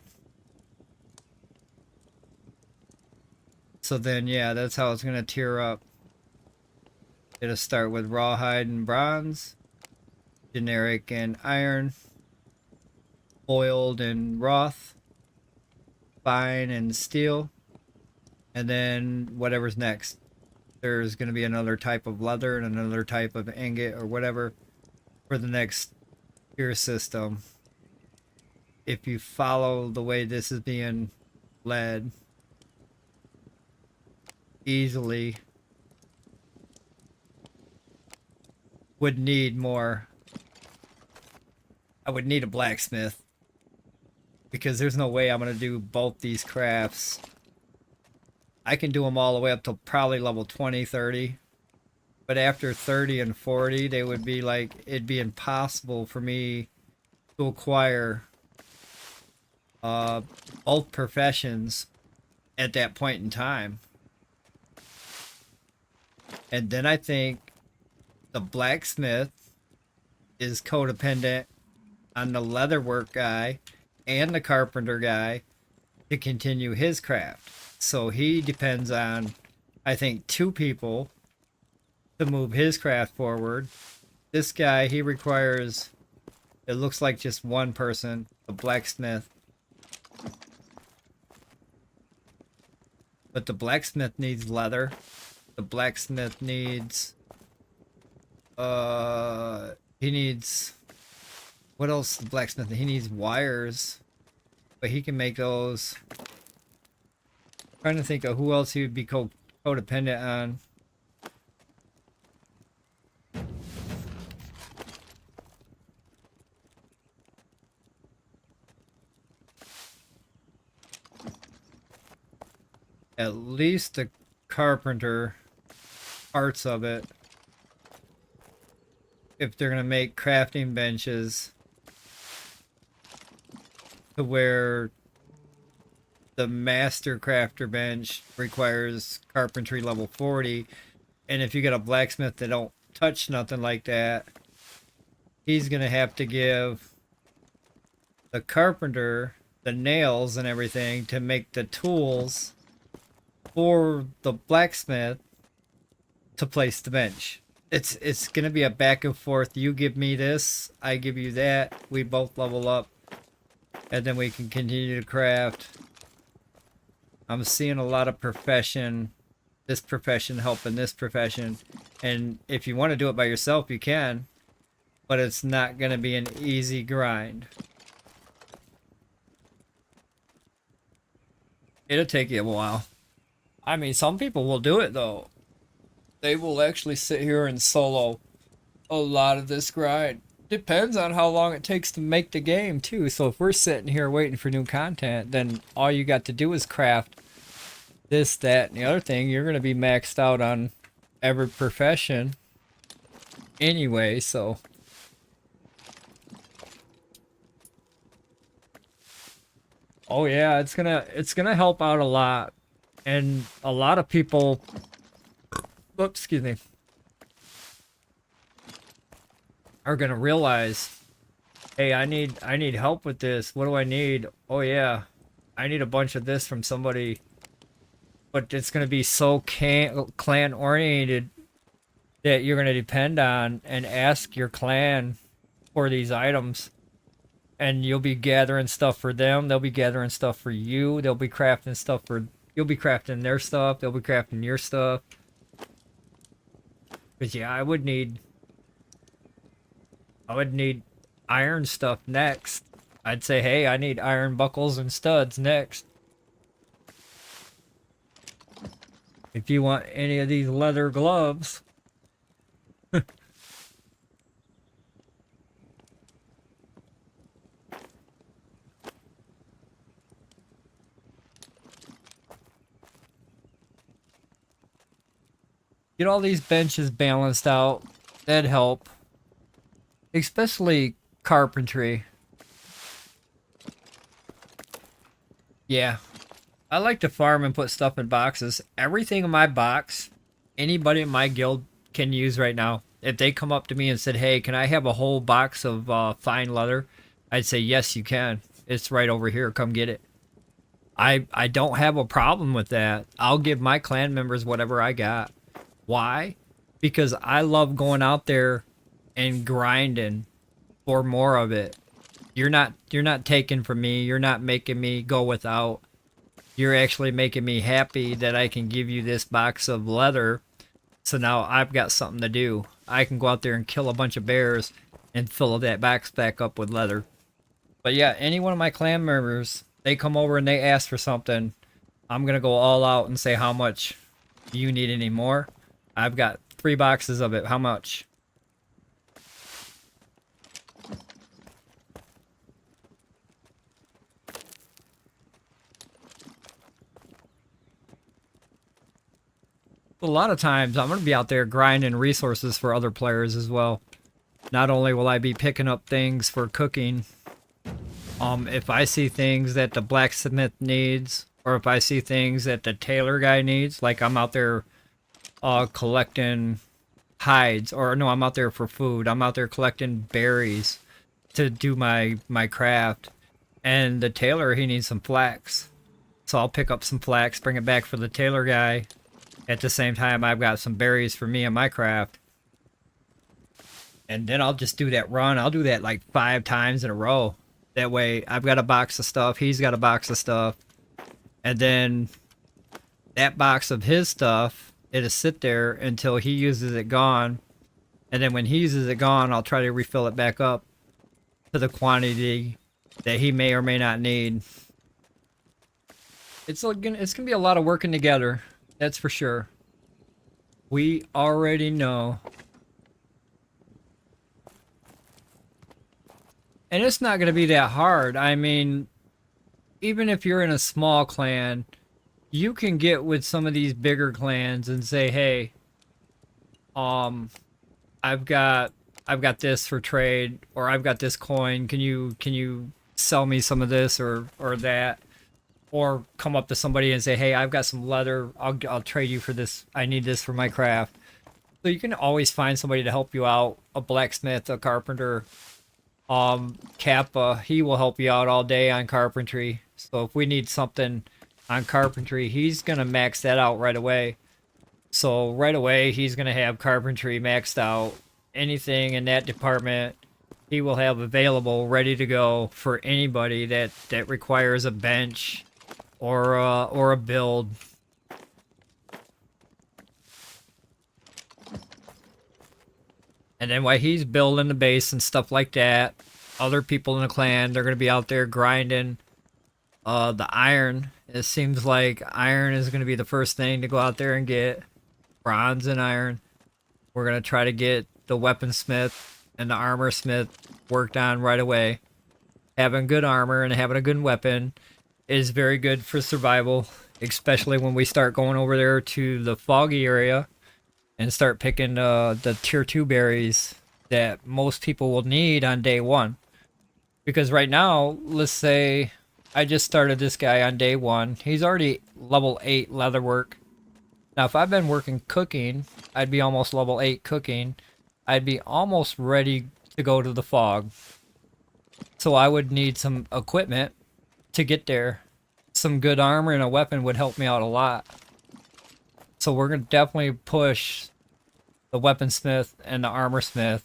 So then, yeah, that's how it's gonna tier up. It'll start with rawhide and bronze, generic and iron, oiled and wrought, fine and steel, and then whatever's next. There's gonna be another type of leather and another type of ingot or whatever for the next tier system. If you follow the way this is being led, easily would need more. I would need a blacksmith because there's no way I'm gonna do both these crafts. I can do them all the way up to probably level 20, 30. But after 30 and 40, they would be like, it'd be impossible for me to acquire both professions at that point in time. And then I think the blacksmith is codependent on the leatherwork guy and the carpenter guy to continue his craft. So he depends on, I think, 2 people to move his craft forward. This guy, he requires, it looks like just 1 person, a blacksmith. But the blacksmith needs leather. The blacksmith needs, he needs, what else the blacksmith, he needs wires. But he can make those. I'm trying to think of who else he would be codependent on. At least the carpenter, parts of it, if they're gonna make crafting benches to where the master crafter bench requires carpentry level 40, and if you get a blacksmith that don't touch nothing like that, he's gonna have to give the carpenter the nails and everything to make the tools for the blacksmith to place the bench. It's gonna be a back and forth. You give me this, I give you that. We both level up, and then we can continue to craft. I'm seeing a lot of profession, this profession helping this profession, and if you want to do it by yourself, you can, but it's not gonna be an easy grind. It'll take you a while. I mean, some people will do it though. They will actually sit here and solo a lot of this grind. Depends on how long it takes to make the game too. So if we're sitting here waiting for new content, then all you got to do is craft this, that, and the other thing. You're going to be maxed out on every profession anyway, so. Oh yeah, it's gonna help out a lot. And a lot of people, oops, excuse me, are gonna realize, hey, I need help with this. What do I need? Oh yeah, I need a bunch of this from somebody. But it's gonna be so clan oriented that you're gonna depend on and ask your clan for these items. And you'll be gathering stuff for them. They'll be gathering stuff for you. They'll be crafting stuff for... You'll be crafting their stuff. They'll be crafting your stuff. But yeah, I would need iron stuff next. I'd say, hey, I need iron buckles and studs next. If you want any of these leather gloves... Get all these benches balanced out. That'd help. Especially carpentry. Yeah. I like to farm and put stuff in boxes. Everything in my box, anybody in my guild can use right now. If they come up to me and said, hey, can I have a whole box of fine leather? I'd say, yes, you can. It's right over here. Come get it. I don't have a problem with that. I'll give my clan members whatever I got. Why? Because I love going out there and grinding for more of it. You're not taking from me. You're not making me go without. You're actually making me happy that I can give you this box of leather. So now I've got something to do. I can go out there and kill a bunch of bears and fill that box back up with leather. But yeah, any one of my clan members, they come over and they ask for something, I'm going to go all out and say, how much? Do you need any more? I've got 3 boxes of it. How much? A lot of times I'm going to be out there grinding resources for other players as well. Not only will I be picking up things for cooking, if I see things that the blacksmith needs, or if I see things that the tailor guy needs, like I'm out there collecting hides, or no, I'm out there for food. I'm out there collecting berries to do my craft. And the tailor, he needs some flax. So I'll pick up some flax, bring it back for the tailor guy. At the same time, I've got some berries for me and my craft. And then I'll just do that run. I'll do that like 5 times in a row. That way, I've got a box of stuff. He's got a box of stuff. And then that box of his stuff, it'll sit there until he uses it gone. And then when he uses it gone, I'll try to refill it back up to the quantity that he may or may not need. It's gonna be a lot of working together. That's for sure. We already know. And it's not going to be that hard. I mean, even if you're in a small clan, you can get with some of these bigger clans and say, hey, I've got this for trade, or I've got this coin. Can you sell me some of this or that? or come up to somebody and say, hey, I've got some leather, I'll trade you for this, I need this for my craft. So you can always find somebody to help you out, a blacksmith, a carpenter. Kappa, he will help you out all day on carpentry. So if we need something on carpentry, he's gonna max that out right away. So right away, he's gonna have carpentry maxed out. Anything in that department, he will have available, ready to go for anybody that requires a bench or a build. And then while he's building the base and stuff like that, other people in the clan, they're going to be out there grinding the iron. It seems like iron is going to be the first thing to go out there and get. Bronze and iron. We're going to try to get the weaponsmith and the armor smith worked on right away. Having good armor and having a good weapon is very good for survival, especially when we start going over there to the foggy area and start picking the tier 2 berries that most people will need on day 1. Because right now, let's say I just started this guy on day 1. He's already level 8 leatherwork. Now, if I've been working cooking, I'd be almost level 8 cooking. I'd be almost ready to go to the fog. So I would need some equipment to get there. Some good armor and a weapon would help me out a lot. So we're going to definitely push the weaponsmith and the armorsmith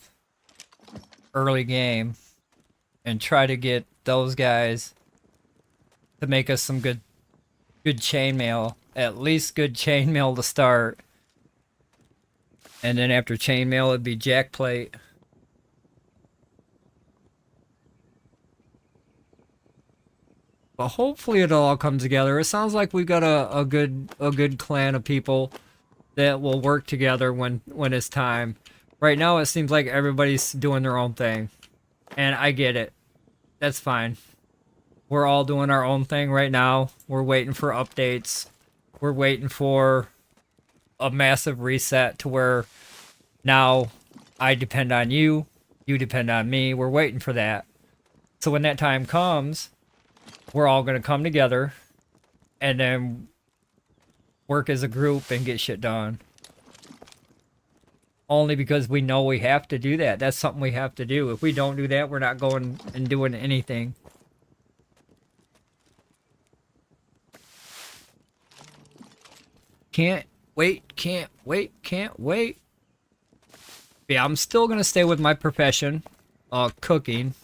early game and try to get those guys to make us some good chainmail. At least good chainmail to start. And then after chainmail, it'd be jackplate. But hopefully it all comes together. It sounds like we've got a good clan of people that will work together when it's time. Right now it seems like everybody's doing their own thing. And I get it. That's fine. We're all doing our own thing right now. We're waiting for updates. We're waiting for a massive reset to where now I depend on you, you depend on me. We're waiting for that. So when that time comes, we're all going to come together and then work as a group and get shit done. Only because we know we have to do that. That's something we have to do. If we don't do that, we're not going and doing anything. Can't wait, can't wait, can't wait. Yeah, I'm still going to stay with my profession, cooking.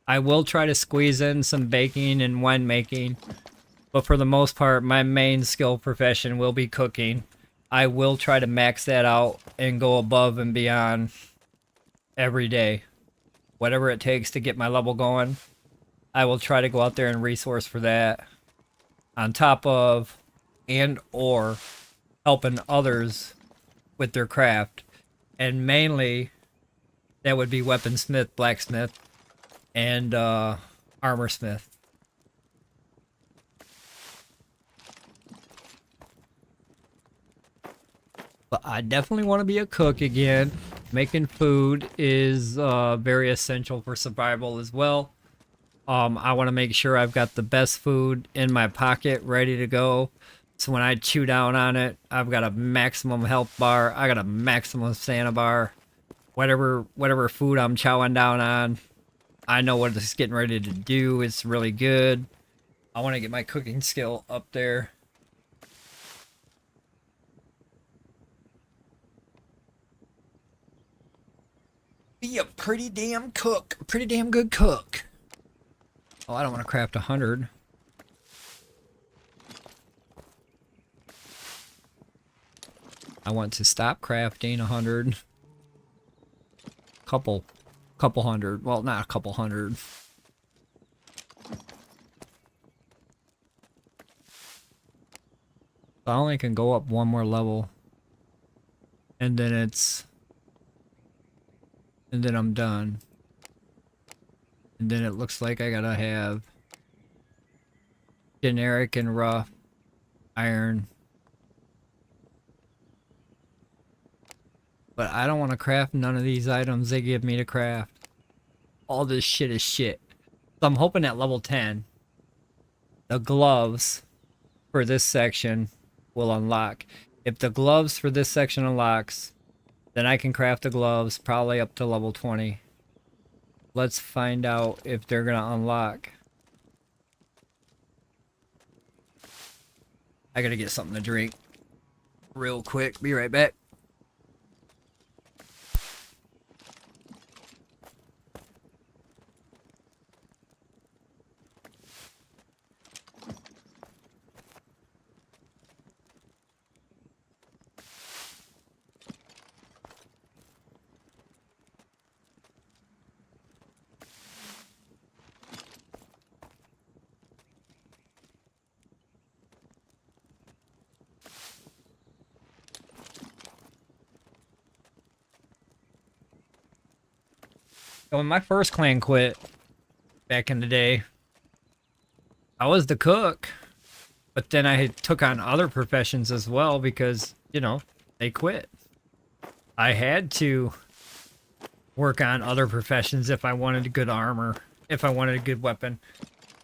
I will try to squeeze in some baking and wine making, but for the most part, my main skill profession will be cooking. I will try to max that out and go above and beyond every day. Whatever it takes to get my level going, I will try to go out there and resource for that. On top of and or helping others with their craft. And mainly, that would be weaponsmith, blacksmith, and armorsmith. But I definitely want to be a cook again. Making food is very essential for survival as well. I want to make sure I've got the best food in my pocket ready to go. So when I chew down on it, I've got a maximum health bar. I got a maximum stamina bar. Whatever food I'm chowing down on, I know what it's getting ready to do. It's really good. I want to get my cooking skill up there. Be a pretty damn cook. A pretty damn good cook. Oh, I don't want to craft 100. I want to stop crafting 100. Couple hundred. Well, not a couple hundred. I only can go up one more level. And then I'm done. And then it looks like I gotta have generic and rough iron. But I don't want to craft none of these items they give me to craft. All this shit is shit. So I'm hoping at level 10, the gloves for this section will unlock. If the gloves for this section unlocks, then I can craft the gloves probably up to level 20. Let's find out if they're gonna unlock. I gotta get something to drink real quick. Be right back. So when my first clan quit back in the day, I was the cook, but then I took on other professions as well because, you know, they quit. I had to work on other professions if I wanted good armor, if I wanted a good weapon,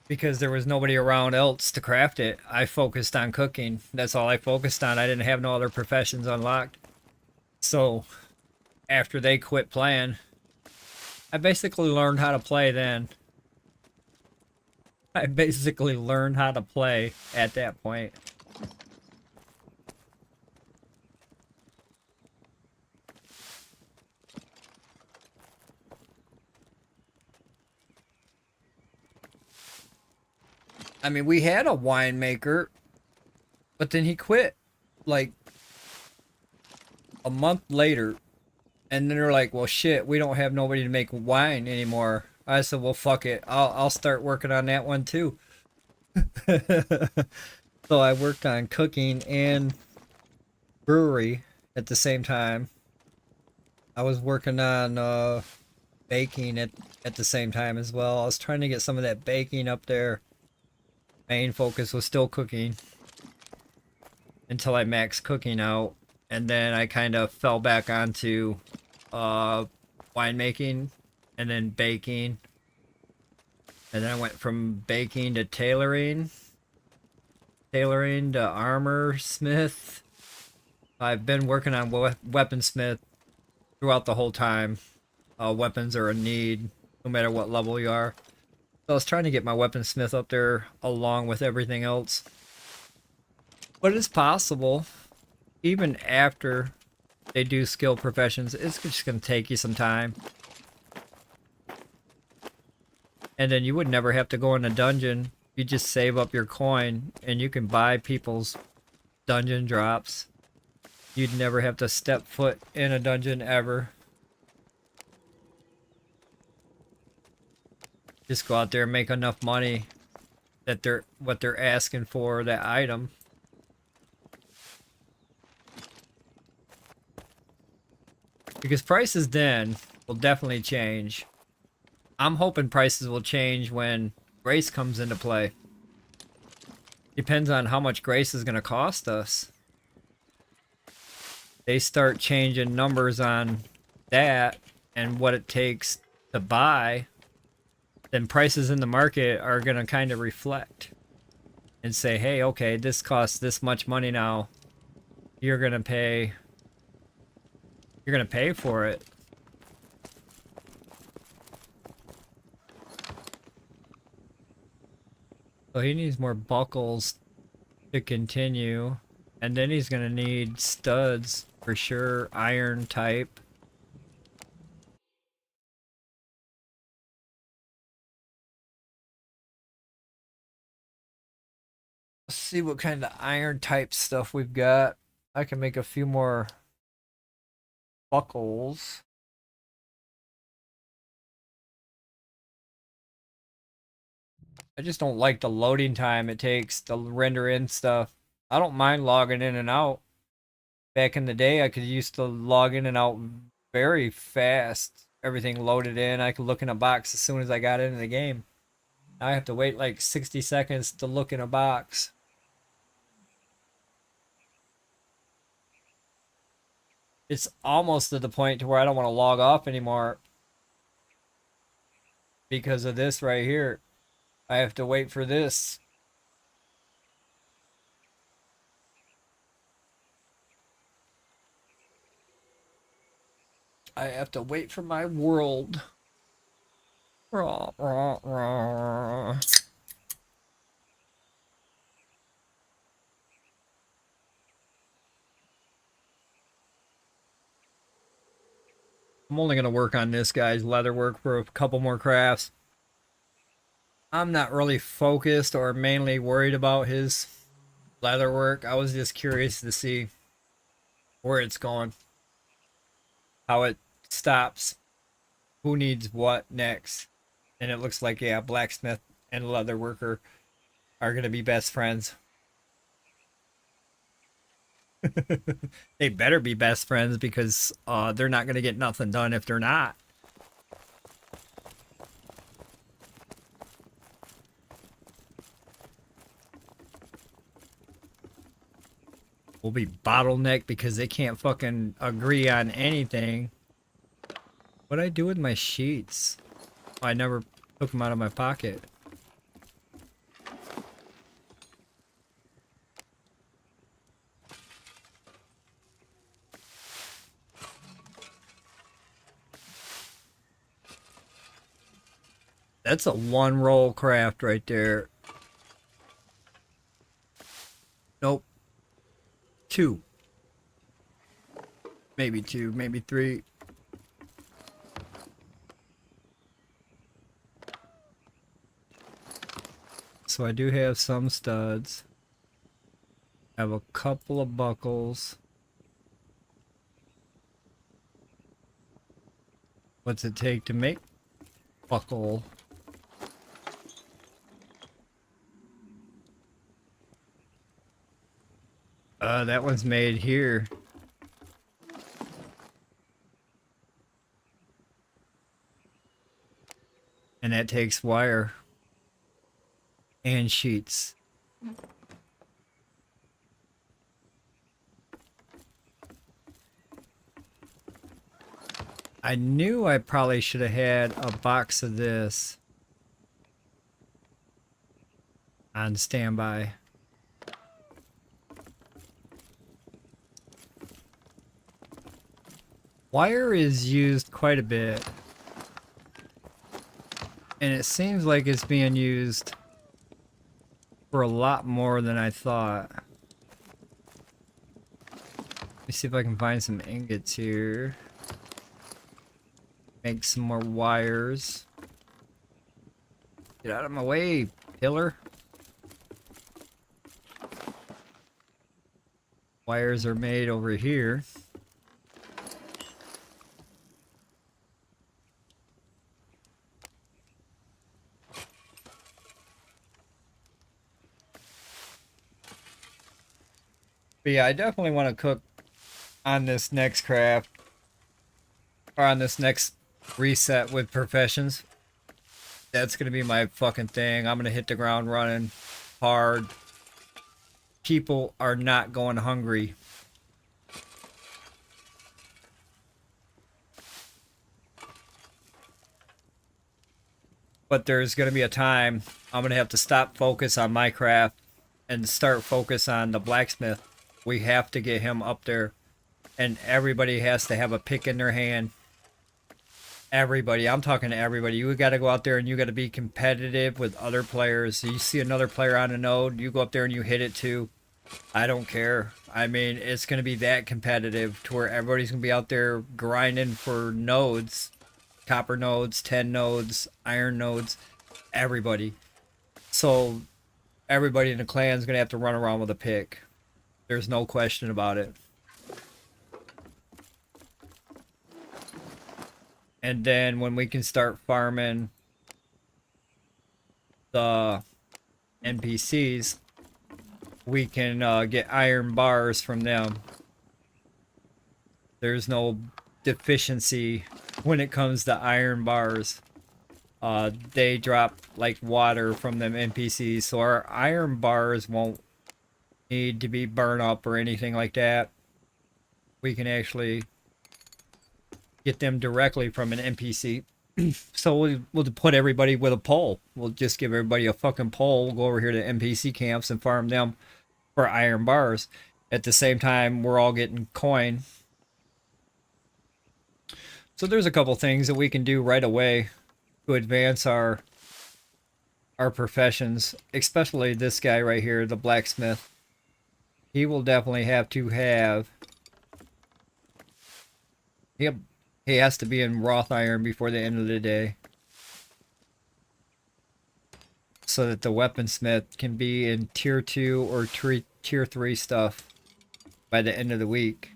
because there was nobody around else to craft it. I focused on cooking. That's all I focused on. I didn't have no other professions unlocked. So after they quit playing, I basically learned how to play then. I basically learned how to play at that point. I mean, we had a winemaker, but then he quit like a month later. And then they're like, well, shit, we don't have nobody to make wine anymore. I said, well, fuck it. I'll start working on that one too. So I worked on cooking and brewery at the same time. I was working on baking at the same time as well. I was trying to get some of that baking up there. Main focus was still cooking until I maxed cooking out. And then I kind of fell back onto winemaking and then baking. And then I went from baking to tailoring to armor smith. I've been working on weaponsmith throughout the whole time. Weapons are a need no matter what level you are. So I was trying to get my weaponsmith up there along with everything else. But it's possible. Even after they do skill professions, it's just going to take you some time. And then you would never have to go in a dungeon. You just save up your coin and you can buy people's dungeon drops. You'd never have to step foot in a dungeon ever. Just go out there and make enough money that what they're asking for that item. Because prices then will definitely change. I'm hoping prices will change when Grace comes into play. Depends on how much Grace is going to cost us. They start changing numbers on that and what it takes to buy, then prices in the market are going to kind of reflect and say, hey, okay, this costs this much money now. You're going to pay for it. So he needs more buckles to continue. And then he's going to need studs for sure, iron type. Let's see what kind of iron type stuff we've got. I can make a few more buckles. I just don't like the loading time it takes to render in stuff. I don't mind logging in and out. Back in the day, I could used to log in and out very fast. Everything loaded in. I could look in a box as soon as I got into the game. Now I have to wait like 60 seconds to look in a box. It's almost to the point to where I don't want to log off anymore because of this right here. I have to wait for this I have to wait for my world. Rah, rah, rah. I'm only going to work on this guy's leather work for a couple more crafts. I'm not really focused or mainly worried about his leather work. I was just curious to see where it's going, how it stops, who needs what next. And it looks like, yeah, blacksmith and leather worker are going to be best friends. They better be best friends because they're not going to get nothing done if they're not. We'll be bottlenecked because they can't fucking agree on anything. What'd I do with my sheets? Oh, I never took them out of my pocket. That's a one roll craft right there. Nope. Two. Maybe two, maybe three. So I do have some studs. I have a couple of buckles. What's it take to make buckle? That one's made here. And that takes wire and sheets. I knew I probably should have had a box of this on standby. Wire is used quite a bit. And it seems like it's being used for a lot more than I thought. Let me see if I can find some ingots here. Make some more wires. Get out of my way, pillar. Wires are made over here. But yeah, I definitely want to cook on this next craft. Or on this next reset with professions. That's going to be my fucking thing. I'm going to hit the ground running hard. People are not going hungry. But there's going to be a time I'm going to have to stop focus on my craft and start focus on the blacksmith. We have to get him up there. And everybody has to have a pick in their hand. Everybody. I'm talking to everybody. You got to go out there and you got to be competitive with other players. You see another player on a node, you go up there and you hit it too. I don't care. I mean, it's going to be that competitive to where everybody's going to be out there grinding for nodes. Copper nodes, 10 nodes, iron nodes, everybody. So everybody in the clan is going to have to run around with a pick. There's no question about it. And then when we can start farming the NPCs, we can get iron bars from them. There's no deficiency when it comes to iron bars. They drop like water from them NPCs, so our iron bars won't need to be burned up or anything like that. We can actually get them directly from an NPC. So we'll put everybody with a pole. We'll just give everybody a fucking pole. We'll go over here to NPC camps and farm them for iron bars. At the same time, we're all getting coin. So there's a couple things that we can do right away to advance our professions, especially this guy right here, the blacksmith. He will definitely have to have he has to be in wrought iron before the end of the day, so that the weaponsmith can be in tier 2 or tier 3 stuff by the end of the week.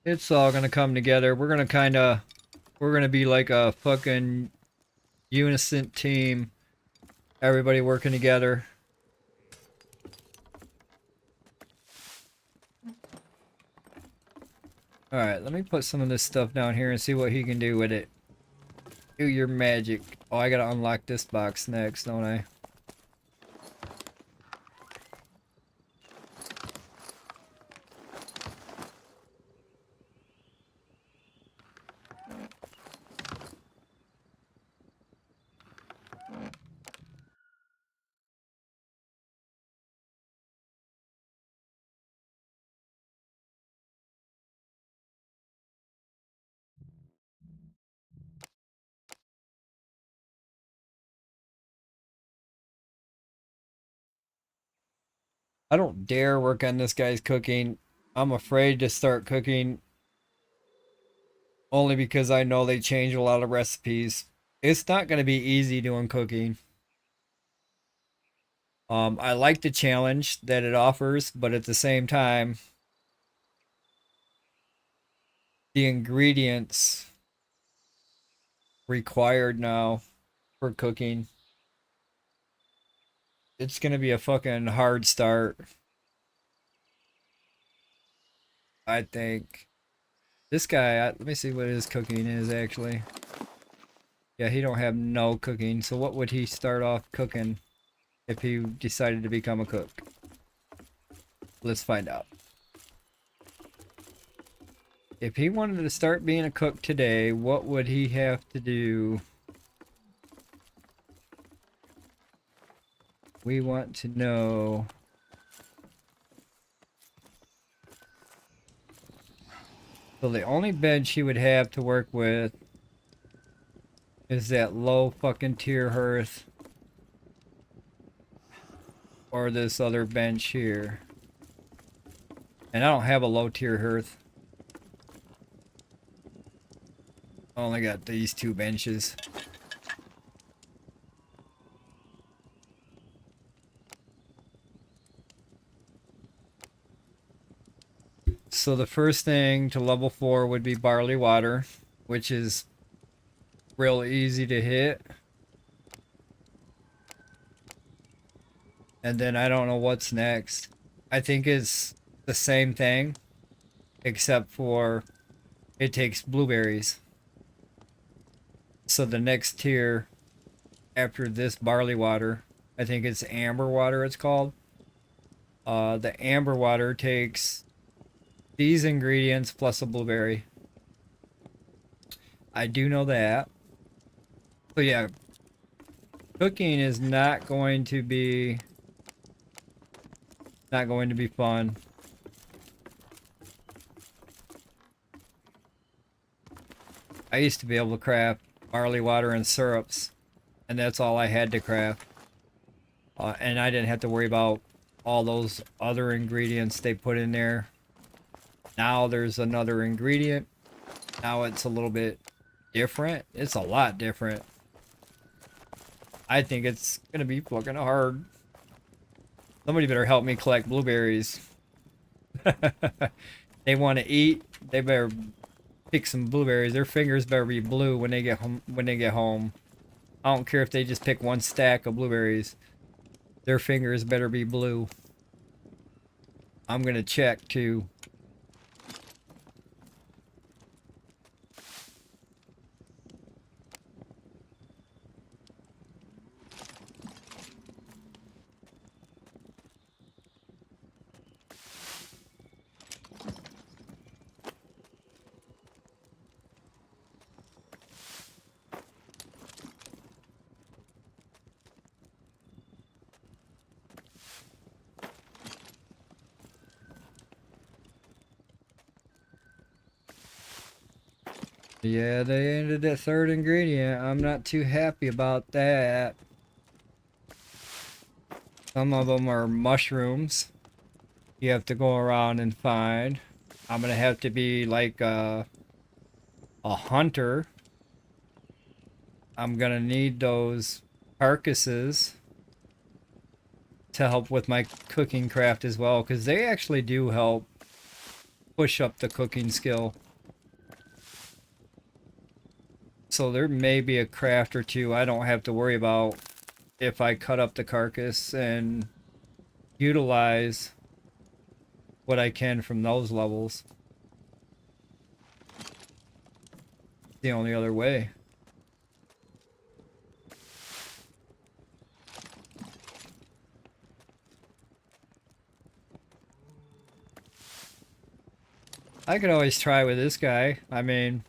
It's all gonna come together. We're gonna be like a fucking unison team. Everybody working together. Alright, let me put some of this stuff down here and see what he can do with it. Do your magic. Oh, I gotta unlock this box next, don't I? I don't dare work on this guy's cooking. I'm afraid to start cooking only because I know they change a lot of recipes. It's not going to be easy doing cooking. I like the challenge that it offers, but at the same time, the ingredients required now for cooking, it's going to be a fucking hard start. I think. This guy, let me see what his cooking is actually. Yeah, he don't have no cooking. So what would he start off cooking if he decided to become a cook? Let's find out. If he wanted to start being a cook today, what would he have to do? We want to know. So the only bench he would have to work with is that low fucking tier hearth. Or this other bench here. And I don't have a low tier hearth. I only got these two benches. So the first thing to level 4 would be barley water, which is real easy to hit. And then I don't know what's next. I think it's the same thing, except for it takes blueberries. So the next tier after this barley water, I think it's amber water it's called. The amber water takes these ingredients plus a blueberry. I do know that. So yeah, cooking is not going to be fun. I used to be able to craft barley water and syrups, and that's all I had to craft. And I didn't have to worry about all those other ingredients they put in there. Now there's another ingredient. Now it's a little bit different. It's a lot different. I think it's gonna be fucking hard. Somebody better help me collect blueberries. They want to eat. They better pick some blueberries. Their fingers better be blue when they get home. I don't care if they just pick one stack of blueberries. Their fingers better be blue. I'm gonna check too. Yeah, they ended that third ingredient. I'm not too happy about that. Some of them are mushrooms. You have to go around and find. I'm gonna have to be like a hunter. I'm gonna need those carcasses to help with my cooking craft as well, because they actually do help push up the cooking skill. So there may be a craft or two I don't have to worry about if I cut up the carcass and utilize what I can from those levels. The only other way. I could always try with this guy. I mean,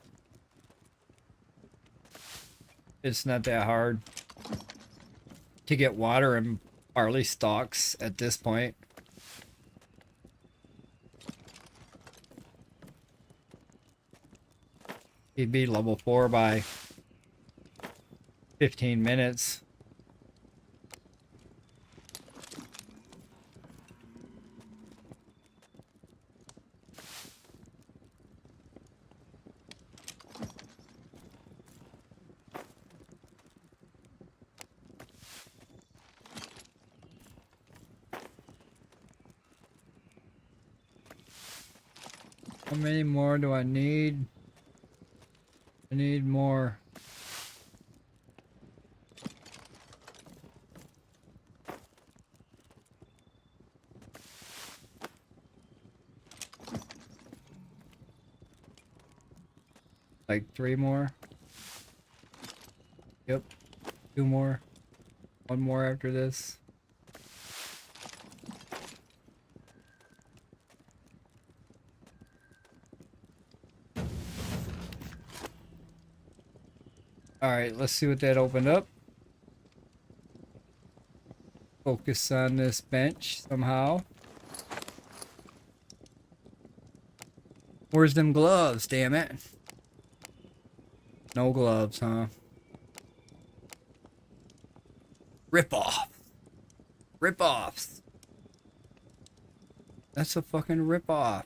it's not that hard to get water and barley stalks at this point. He'd be level 4 by 15 minutes. How many more do I need? I need more. Like 3 more. Yep. 2 more. 1 more after this. Alright, let's see what that opened up. Focus on this bench somehow. Where's them gloves, damn it? No gloves, huh? Rip off. Rip offs. That's a fucking rip off.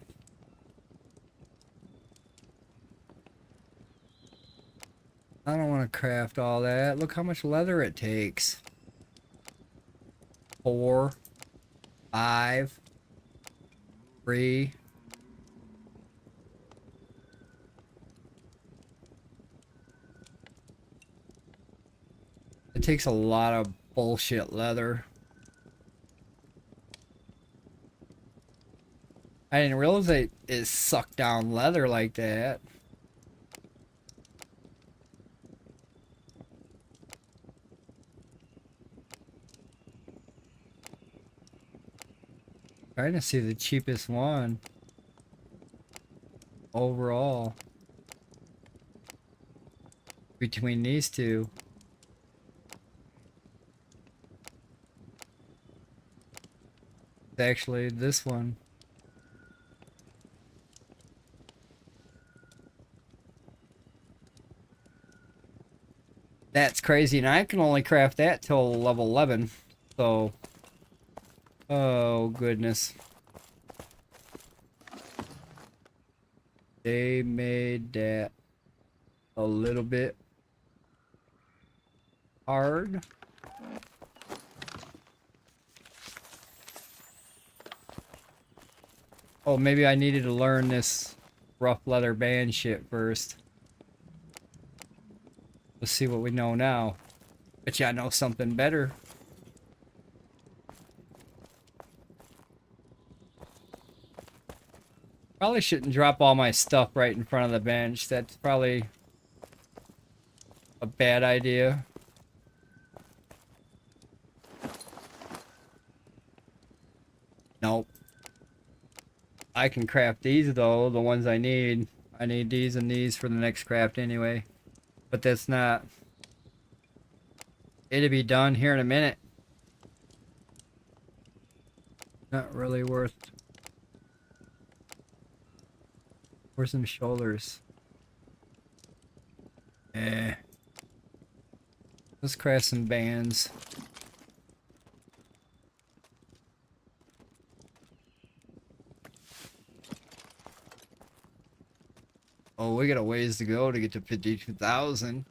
I don't want to craft all that. Look how much leather it takes. 4, 5, 3. It takes a lot of bullshit leather. I didn't realize it sucked down leather like that. Trying to see the cheapest one overall between these two. It's actually this one. That's crazy, and I can only craft that till level 11. So, oh goodness. They made that a little bit hard. Oh, maybe I needed to learn this rough leather band shit first. Let's see what we know now. Bet you I know something better. Probably shouldn't drop all my stuff right in front of the bench. That's probably a bad idea. Nope. I can craft these though, the ones I need. I need these and these for the next craft anyway. But that's not... It'll be done here in a minute. Not really worth... Where's some shoulders? Eh. Let's craft some bands. Oh, we got a ways to go to get to 52,000.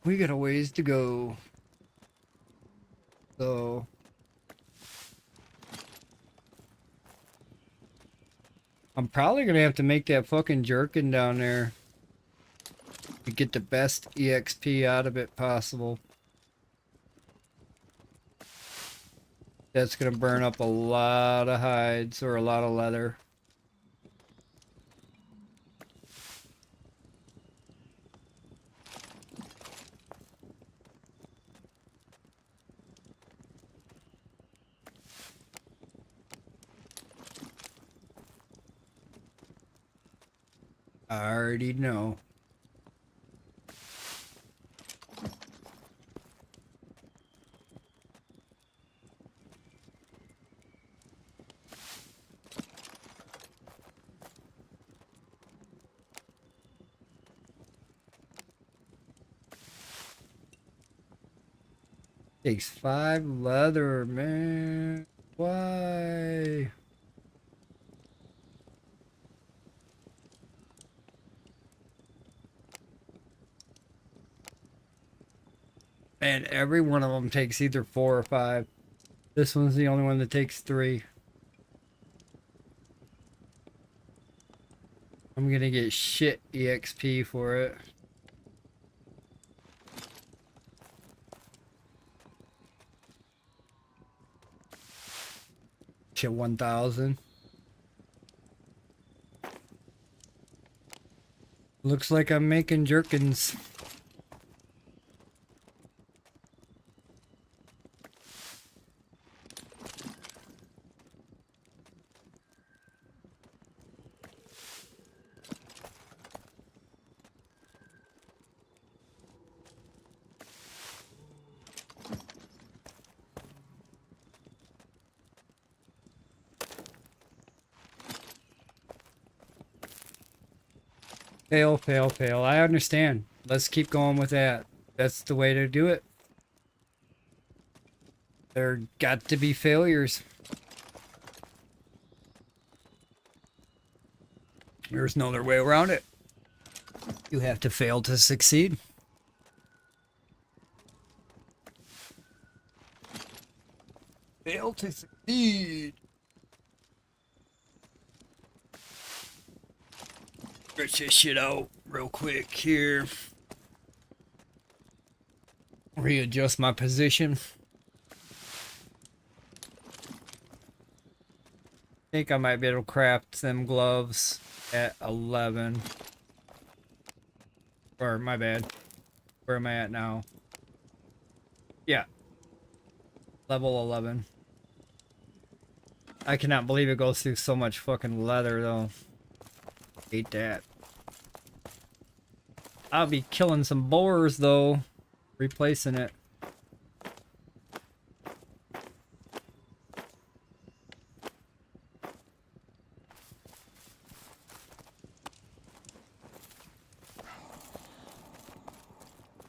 We got a ways to go. So I'm probably gonna have to make that fucking jerkin down there to get the best EXP out of it possible. That's gonna burn up a lot of hides or a lot of leather. I already know. Takes 5 leather, man. Why? And every one of them takes either 4 or 5. This one's the only one that takes 3. I'm gonna get shit EXP for it. Shit, 1,000. Looks like I'm making jerkins. Fail, fail, fail. I understand. Let's keep going with that. That's the way to do it. There got to be failures. There's no other way around it. You have to fail to succeed. Fail to succeed. Stretch this shit out real quick here. Readjust my position. Think I might be able to craft them gloves at 11. Or, my bad. Where am I at now? Yeah. Level 11. I cannot believe it goes through so much fucking leather, though. Hate that. I'll be killing some boars, though. Replacing it.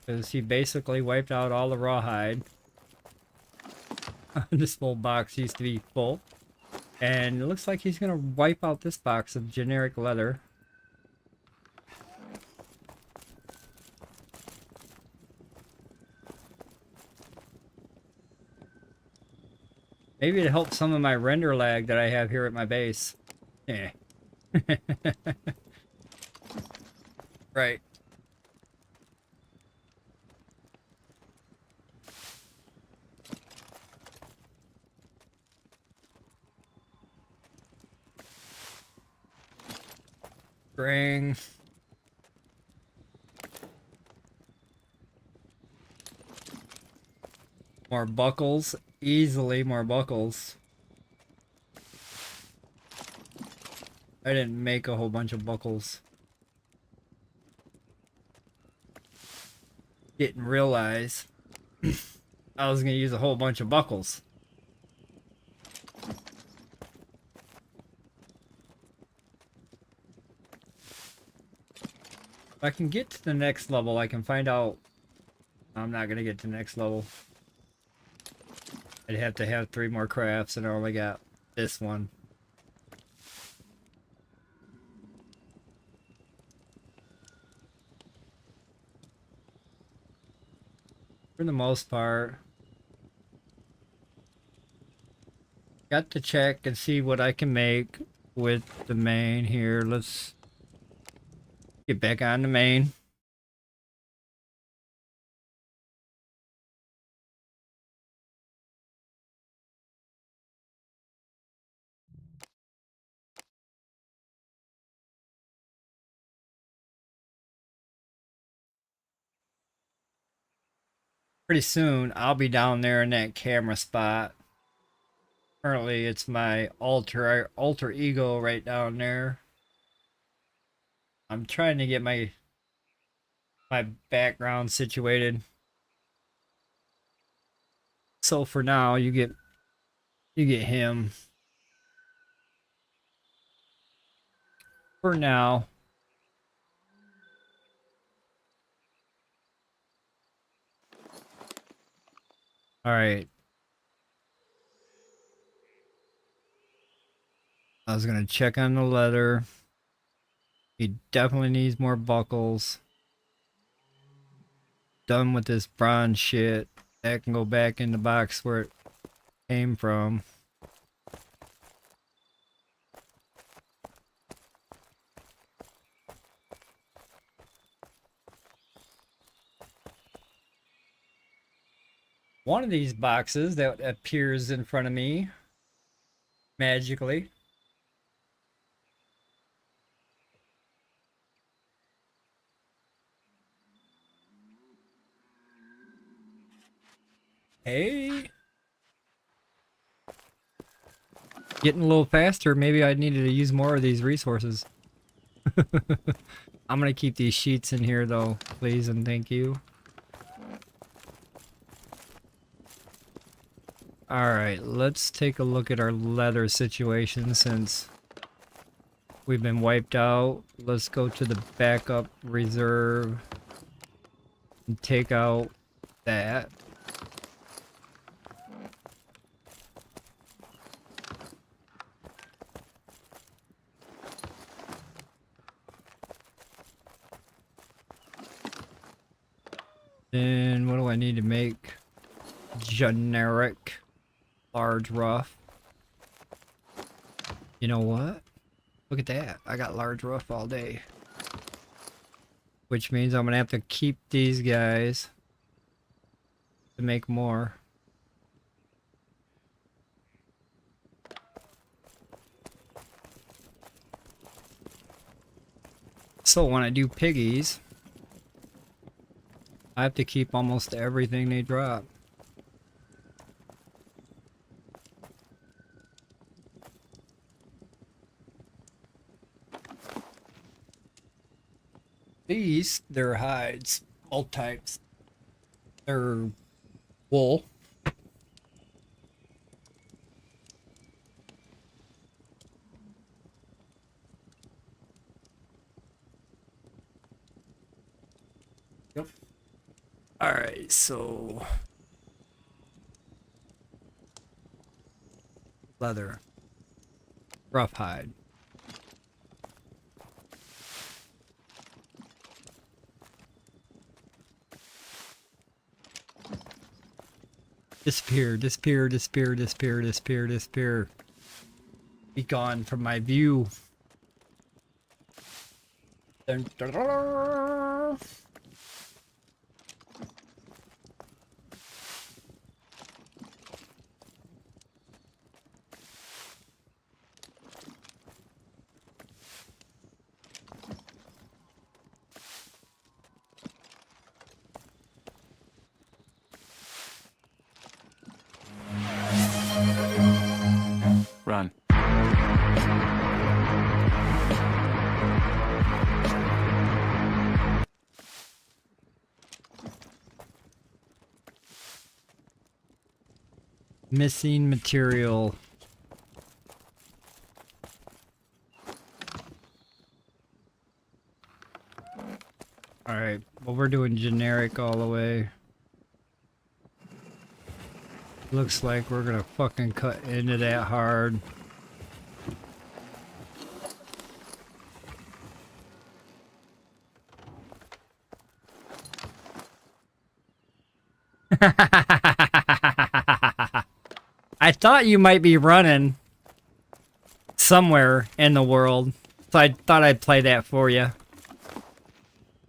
Because he basically wiped out all the rawhide. This whole box used to be full. And it looks like he's going to wipe out this box of generic leather. Maybe to help some of my render lag that I have here at my base. Yeah. Right. String. More buckles. Easily more buckles. I didn't make a whole bunch of buckles. Didn't realize I was going to use a whole bunch of buckles. If I can get to the next level, I can find out. I'm not gonna get to the next level. I'd have to have 3 more crafts, and I only got this one. For the most part, got to check and see what I can make with the main here. Let's get back on the main. Pretty soon, I'll be down there in that camera spot. Currently, it's my alter ego right down there. I'm trying to get my background situated. So for now, you get him. For now. All right. I was gonna check on the leather. He definitely needs more buckles. Done with this bronze shit. That can go back in the box where it came from. One of these boxes that appears in front of me magically. Hey. Getting a little faster. Maybe I needed to use more of these resources. I'm going to keep these sheets in here though, please and thank you. Alright, let's take a look at our leather situation since we've been wiped out. Let's go to the backup reserve and take out that. Then what do I need to make? Generic large rough. You know what? Look at that. I got large rough all day. Which means I'm gonna have to keep these guys to make more. So when I do piggies, I have to keep almost everything they drop. These, they're hides, all types. They're wool. Yep. Alright, so leather. Rough hide. Disappear, disappear, disappear, disappear, disappear, disappear. Be gone from my view. Dun, dun, dun, dun. Run. Missing material. we're doing generic all the way. Looks like we're gonna fucking cut into that hard. I thought you might be running somewhere in the world, so I thought I'd play that for you.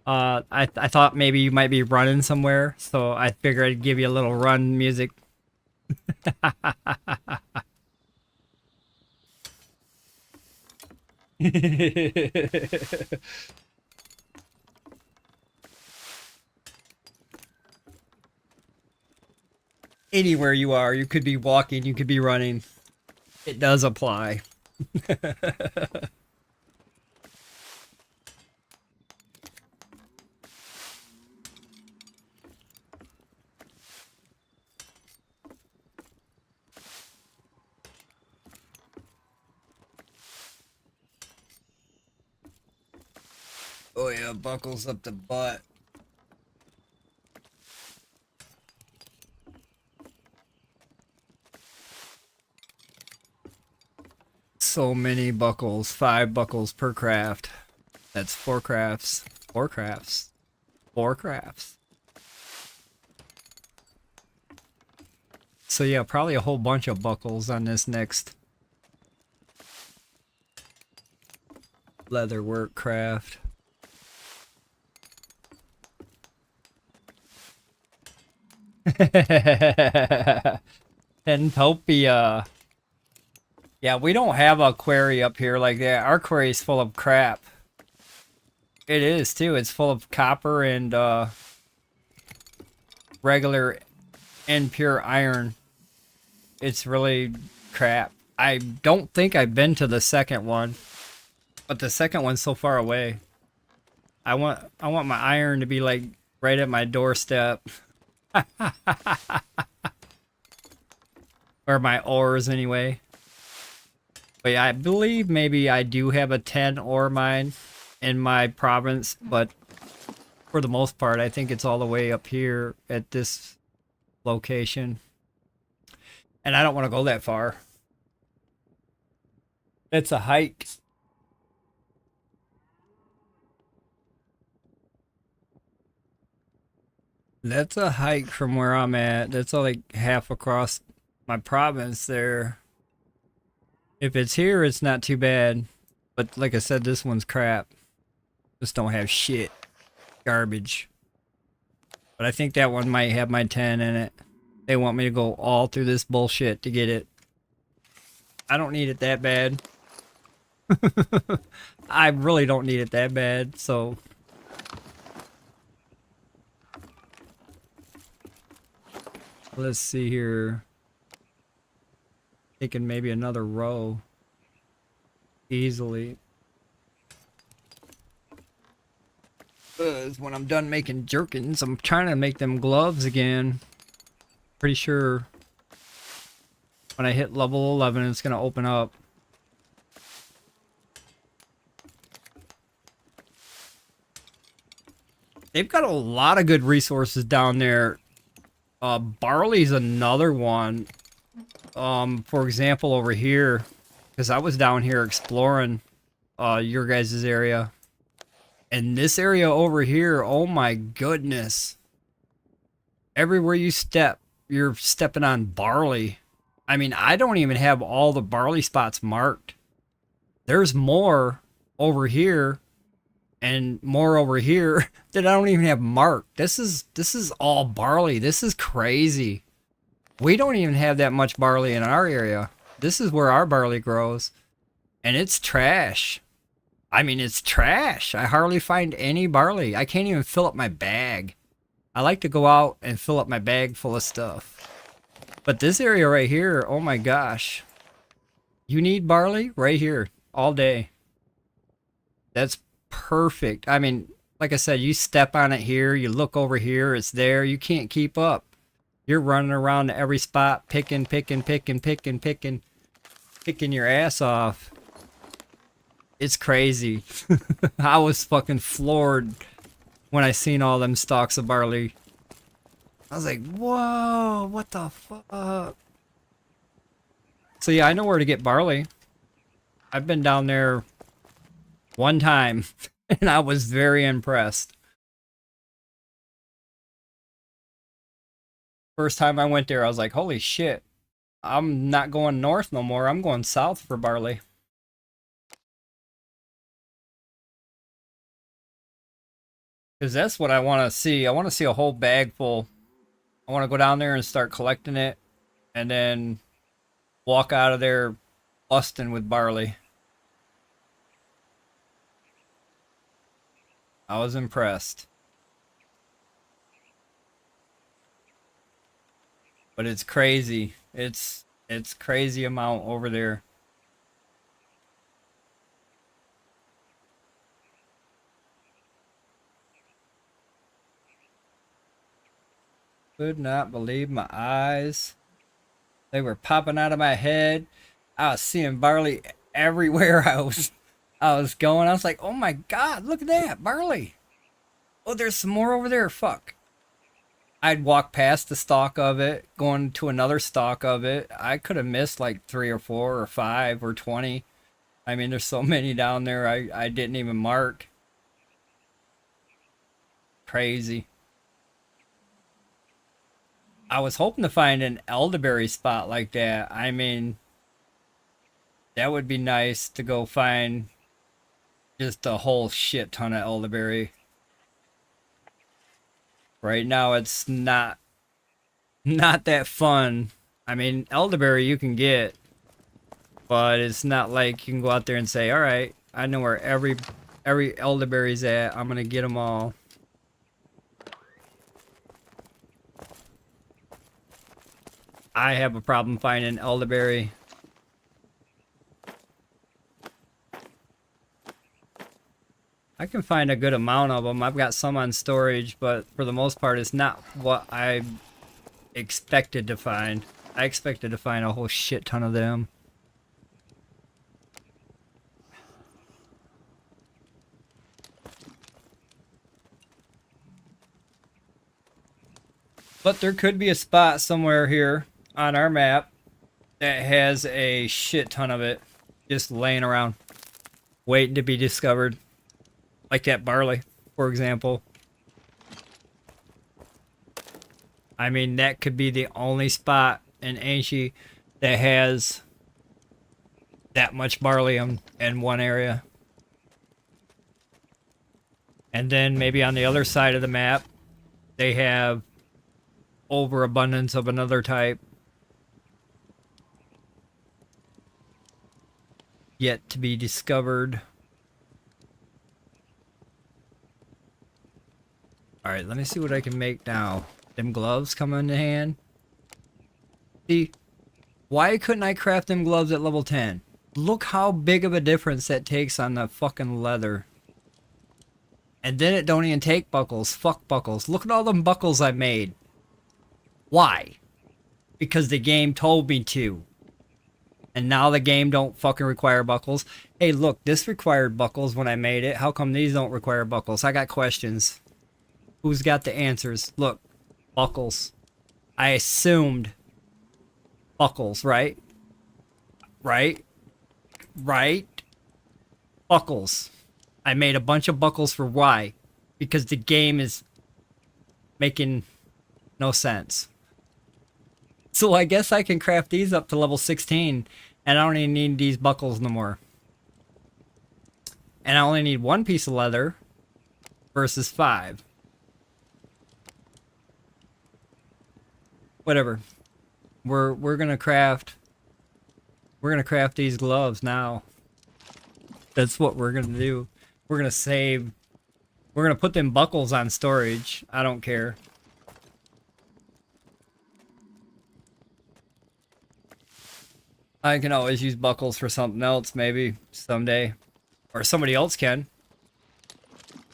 I thought maybe you might be running somewhere, so I figured I'd give you a little run music. Anywhere you are, you could be walking, you could be running. It does apply. Oh yeah, buckles up the butt. So many buckles, 5 buckles per craft. That's 4 crafts. 4 crafts. 4 crafts. So yeah, probably a whole bunch of buckles on this next leatherwork craft. Entopia. Yeah, we don't have a quarry up here like that. Our quarry is full of crap. It is too. It's full of copper and regular and pure iron. It's really crap. I don't think I've been to the second one, but the second one's so far away. I want my iron to be like right at my doorstep. Or my ores anyway. But yeah, I believe maybe I do have a 10 ore mine in my province, but for the most part I think it's all the way up here at this location. And I don't want to go that far. It's a hike. That's a hike from where I'm at. That's like half across my province there. If it's here, it's not too bad. But like I said, this one's crap. Just don't have shit. Garbage. But I think that one might have my 10 in it. They want me to go all through this bullshit to get it. I don't need it that bad. I really don't need it that bad, so... Let's see here. Taking maybe another row. Easily. When I'm done making jerkins, I'm trying to make them gloves again. Pretty sure when I hit level 11, it's going to open up. They've got a lot of good resources down there. Barley's another one. For example, over here, because I was down here exploring your guys' area. And this area over here, oh my goodness. Everywhere you step, you're stepping on barley. I mean, I don't even have all the barley spots marked. There's more over here and more over here that I don't even have marked. This is all barley. This is crazy. We don't even have that much barley in our area. This is where our barley grows. And it's trash. I mean, it's trash. I hardly find any barley. I can't even fill up my bag. I like to go out and fill up my bag full of stuff. But this area right here, oh my gosh. You need barley? Right here. All day. That's perfect. I mean, like I said, you step on it here, you look over here, it's there. You can't keep up. You're running around to every spot, picking your ass off. It's crazy. I was fucking floored when I seen all them stalks of barley. I was like, whoa, what the fuck? So yeah, I know where to get barley. I've been down there one time and I was very impressed. First time I went there, I was like, holy shit. I'm not going north no more. I'm going south for barley. Because that's what I want to see. I want to see a whole bag full. I want to go down there and start collecting it. And then walk out of there busting with barley. I was impressed. But it's crazy. It's crazy amount over there. Could not believe my eyes. They were popping out of my head. I was seeing barley everywhere I was going. I was like, oh my god, look at that, barley. Oh, there's some more over there. Fuck. I'd walk past the stalk of it, going to another stalk of it. I could have missed like 3 or 4 or 5 or 20. I mean, there's so many down there I didn't even mark. Crazy. I was hoping to find an elderberry spot like that. I mean, that would be nice to go find just a whole shit ton of elderberry. Right now it's not that fun. I mean, elderberry you can get, but it's not like you can go out there and say, all right, I know where every elderberry's at. I'm going to get them all. I have a problem finding elderberry. I can find a good amount of them. I've got some on storage, but for the most part, it's not what I expected to find. I expected to find a whole shit ton of them. But there could be a spot somewhere here on our map that has a shit ton of it just laying around, waiting to be discovered. Like that barley, for example. I mean, that could be the only spot in Ainshie that has that much barley in one area. And then maybe on the other side of the map, they have overabundance of another type. Yet to be discovered. Alright, let me see what I can make now. Them gloves come in hand. See, why couldn't I craft them gloves at level 10? Look how big of a difference that takes on the fucking leather. And then it don't even take buckles. Fuck buckles. Look at all them buckles I made. Why? Because the game told me to. And now the game don't fucking require buckles. Hey, look, this required buckles when I made it. How come these don't require buckles? I got questions. Who's got the answers? Look, buckles. I assumed buckles, right? Right? Buckles. I made a bunch of buckles for why? Because the game is making no sense. So I guess I can craft these up to level 16 and I don't even need these buckles no more. And I only need 1 piece of leather versus 5. Whatever. We're gonna craft these gloves now. That's what we're gonna do. We're gonna save. We're gonna put them buckles on storage. I don't care. I can always use buckles for something else, maybe someday, or somebody else can.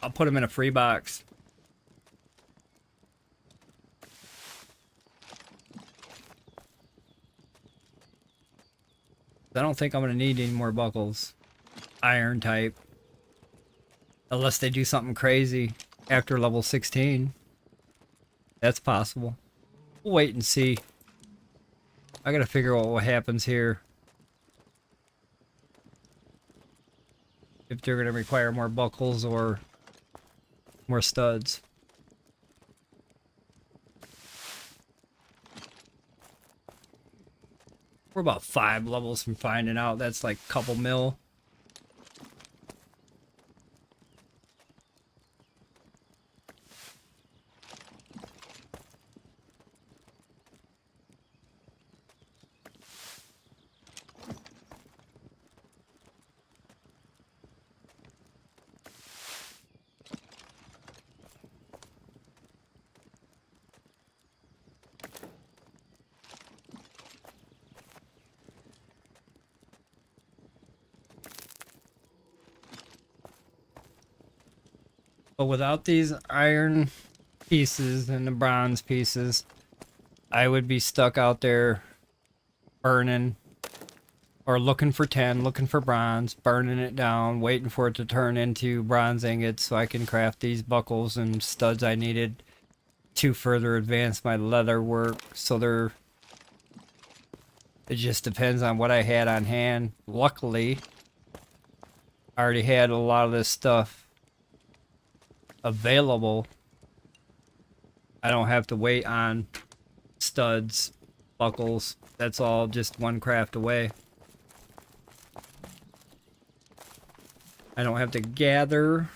I'll put them in a free box. I don't think I'm going to need any more buckles. Iron type. Unless they do something crazy. after level 16. That's possible. We'll wait and see. I gotta figure out what happens here. If they're gonna require more buckles or more studs. We're about 5 levels from finding out. That's like a couple mil. But without these iron pieces and the bronze pieces, I would be stuck out there burning or looking for 10, looking for bronze, burning it down, waiting for it to turn into bronze ingots so I can craft these buckles and studs I needed to further advance my leather work. So it just depends on what I had on hand. Luckily, I already had a lot of this stuff available. I don't have to wait on studs, buckles. That's all just one craft away. I don't have to gather,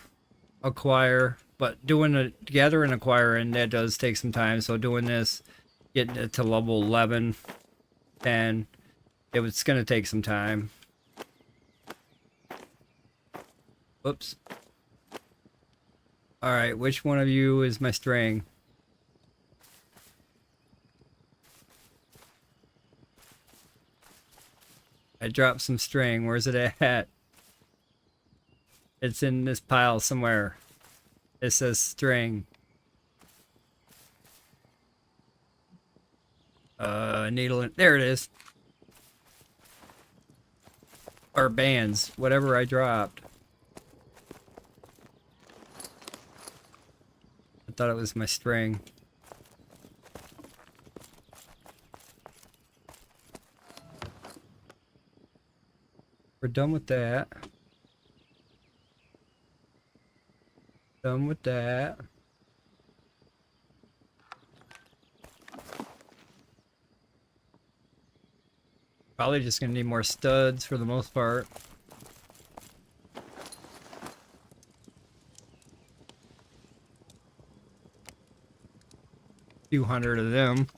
acquire, but doing a gather and acquiring, that does take some time. So doing this, getting it to level 11, 10, it's gonna take some time. Oops. Alright, which one of you is my string? I dropped some string. Where's it at? It's in this pile somewhere. It says string. Needle. There it is. Or bands. Whatever I dropped. I thought it was my string. We're done with that. Done with that. Probably just gonna need more studs for the most part. Few hundred of them.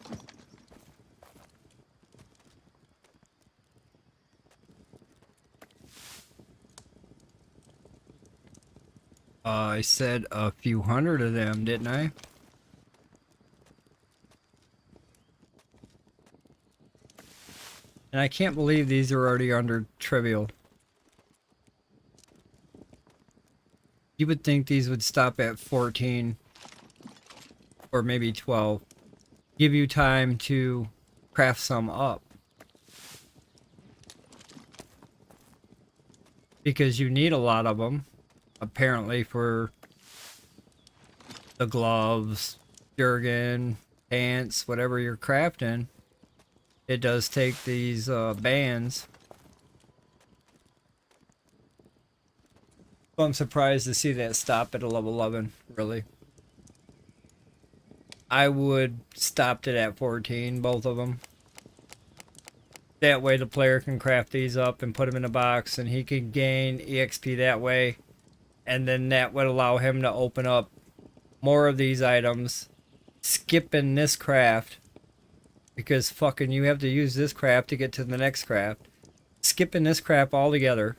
I said a few hundred of them, didn't I? And I can't believe these are already under trivial. You would think these would stop at 14 or maybe 12. Give you time to craft some up. Because you need a lot of them, apparently, for the gloves, jerkin, pants, whatever you're crafting. It does take these bands. So I'm surprised to see that stop at a level 11, really. I would stopped it at 14, both of them. That way the player can craft these up and put them in a box, and he can gain EXP that way. And then that would allow him to open up more of these items, skipping this craft. Because fucking you have to use this craft to get to the next craft. Skipping this craft altogether.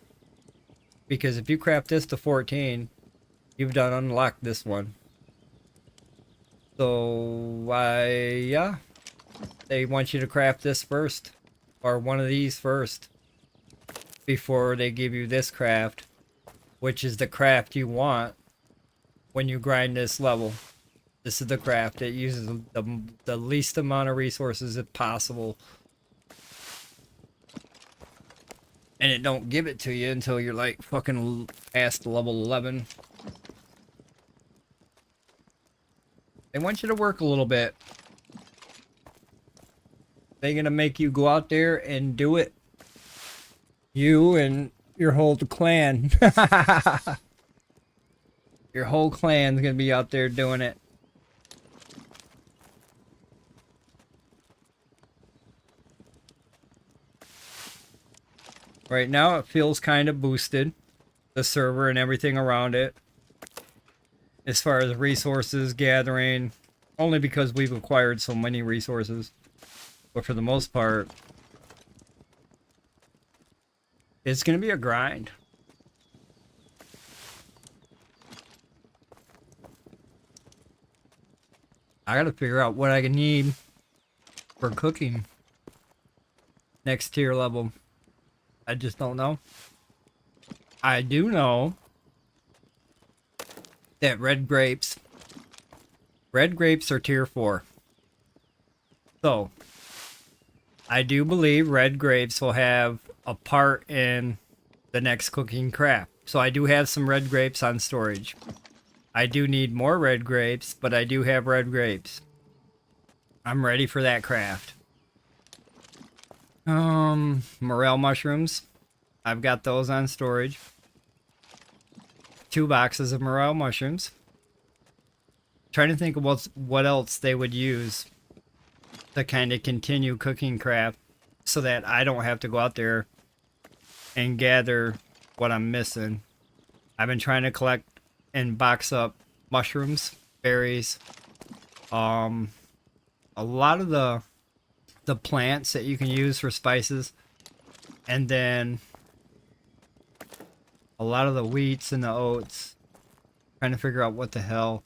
Because if you craft this to 14, you've done unlocked this one. So, yeah. They want you to craft this first. Or one of these first. Before they give you this craft. Which is the craft you want when you grind this level. This is the craft. It uses the least amount of resources if possible. And it don't give it to you until you're like fucking past level 11. They want you to work a little bit. They're gonna make you go out there and do it. You and your whole clan. Your whole clan's gonna be out there doing it. Right now it feels kind of boosted. The server and everything around it. As far as resources gathering. Only because we've acquired so many resources. But for the most part, it's going to be a grind. I got to figure out what I can need for cooking. Next tier level. I just don't know. I do know that red grapes are tier 4. So, I do believe red grapes will have a part in the next cooking craft. So I do have some red grapes on storage. I do need more red grapes, but I do have red grapes. I'm ready for that craft. Morel mushrooms. I've got those on storage. 2 boxes of morel mushrooms. Trying to think of what else they would use to kind of continue cooking craft so that I don't have to go out there and gather what I'm missing. I've been trying to collect and box up mushrooms, berries, a lot of the plants that you can use for spices, and then a lot of the wheats and the oats. Trying to figure out what the hell.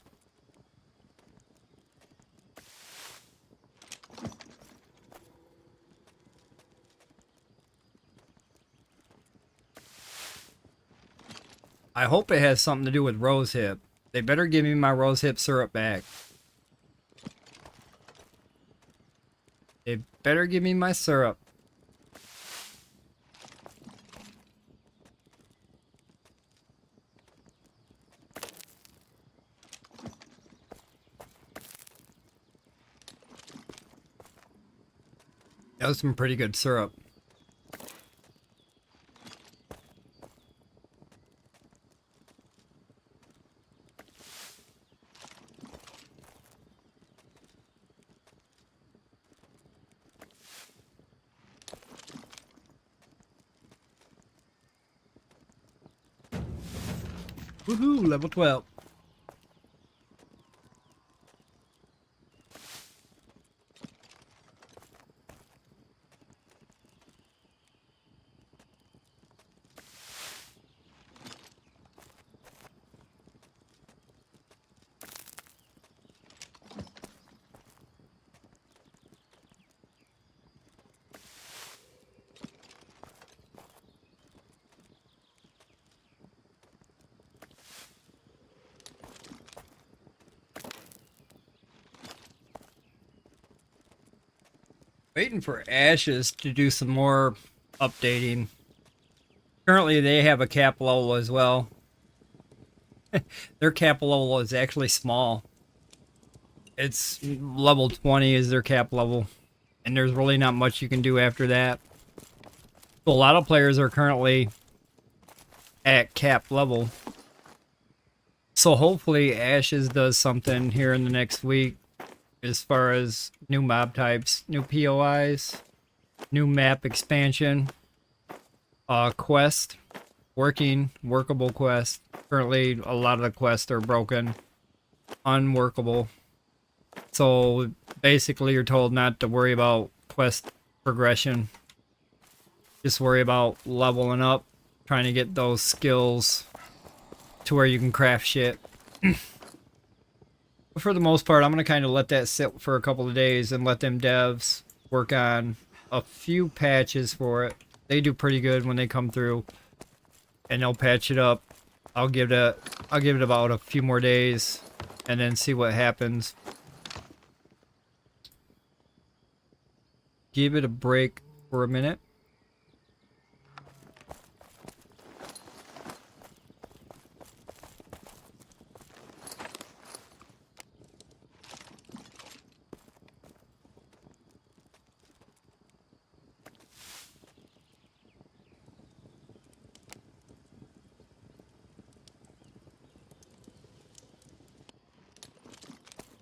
I hope it has something to do with rosehip. They better give me my rosehip syrup back. They better give me my syrup. That was some pretty good syrup. Woohoo, level 12. Waiting for Ashes to do some more updating. Currently, they have a cap level as well. Their cap level is actually small. It's level 20 is their cap level. And there's really not much you can do after that. So a lot of players are currently at cap level. So hopefully Ashes does something here in the next week. As far as new mob types, new POIs, new map expansion, quest, workable quest. Currently, a lot of the quests are broken, unworkable. So basically, you're told not to worry about quest progression. Just worry about leveling up, trying to get those skills to where you can craft shit. But for the most part, I'm going to kind of let that sit for a couple of days and let them devs work on a few patches for it. They do pretty good when they come through, and they'll patch it up. I'll give it about a few more days and then see what happens. Give it a break for a minute.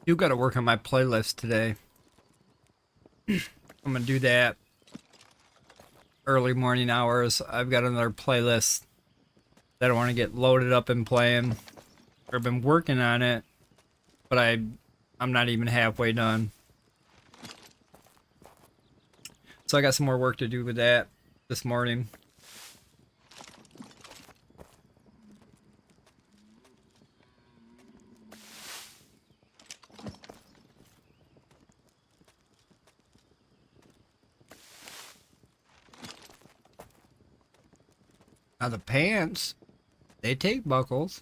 You got to work on my playlist today. I'm gonna do that early morning hours. I've got another playlist that I want to get loaded up and playing. I've been working on it, but I'm not even halfway done. So I got some more work to do with that this morning. Now the pants, they take buckles.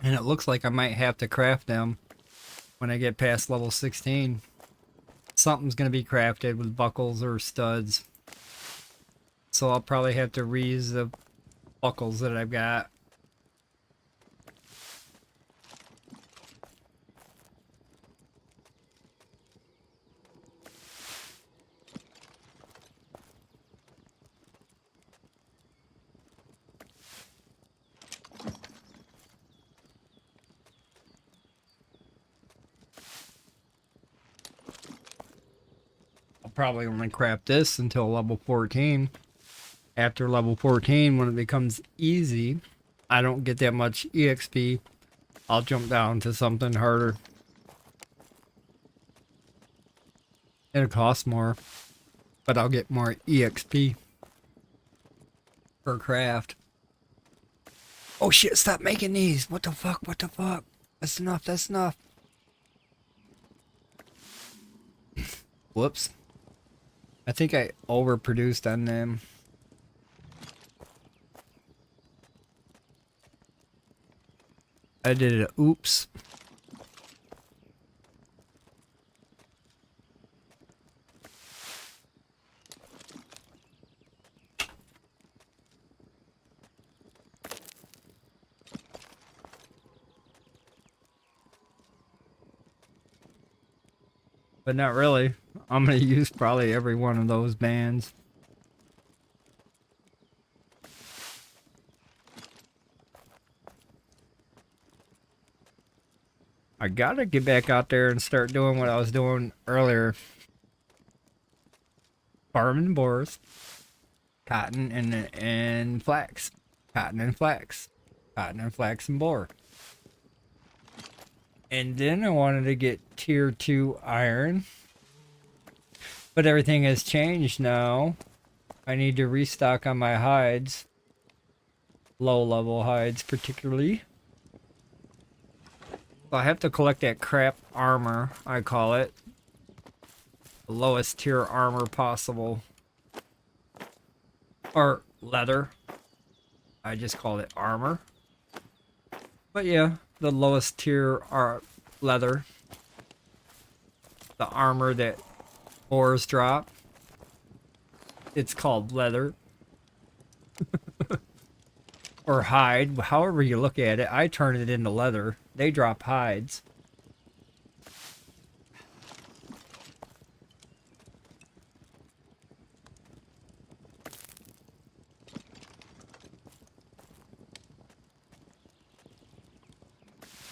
And it looks like I might have to craft them when I get past level 16. Something's going to be crafted with buckles or studs. So I'll probably have to reuse the buckles that I've got. Probably only craft this until level 14. After level 14, when it becomes easy, I don't get that much EXP, I'll jump down to something harder. It'll cost more, but I'll get more EXP per craft. Oh shit, stop making these! What the fuck, what the fuck? That's enough, that's enough. Whoops. I think I overproduced on them. I did it. Oops. But not really. I'm going to use probably every one of those bands. I gotta get back out there and start doing what I was doing earlier. Farming boars. Cotton and flax. Cotton and flax. Cotton and flax and boar. And then I wanted to get tier 2 iron. But everything has changed now. I need to restock on my hides. Low level hides particularly. So I have to collect that crap armor, I call it. The lowest tier armor possible. Or leather. I just call it armor. But yeah, the lowest tier leather. The armor that ores drop. It's called leather. Or hide, however you look at it. I turn it into leather. They drop hides.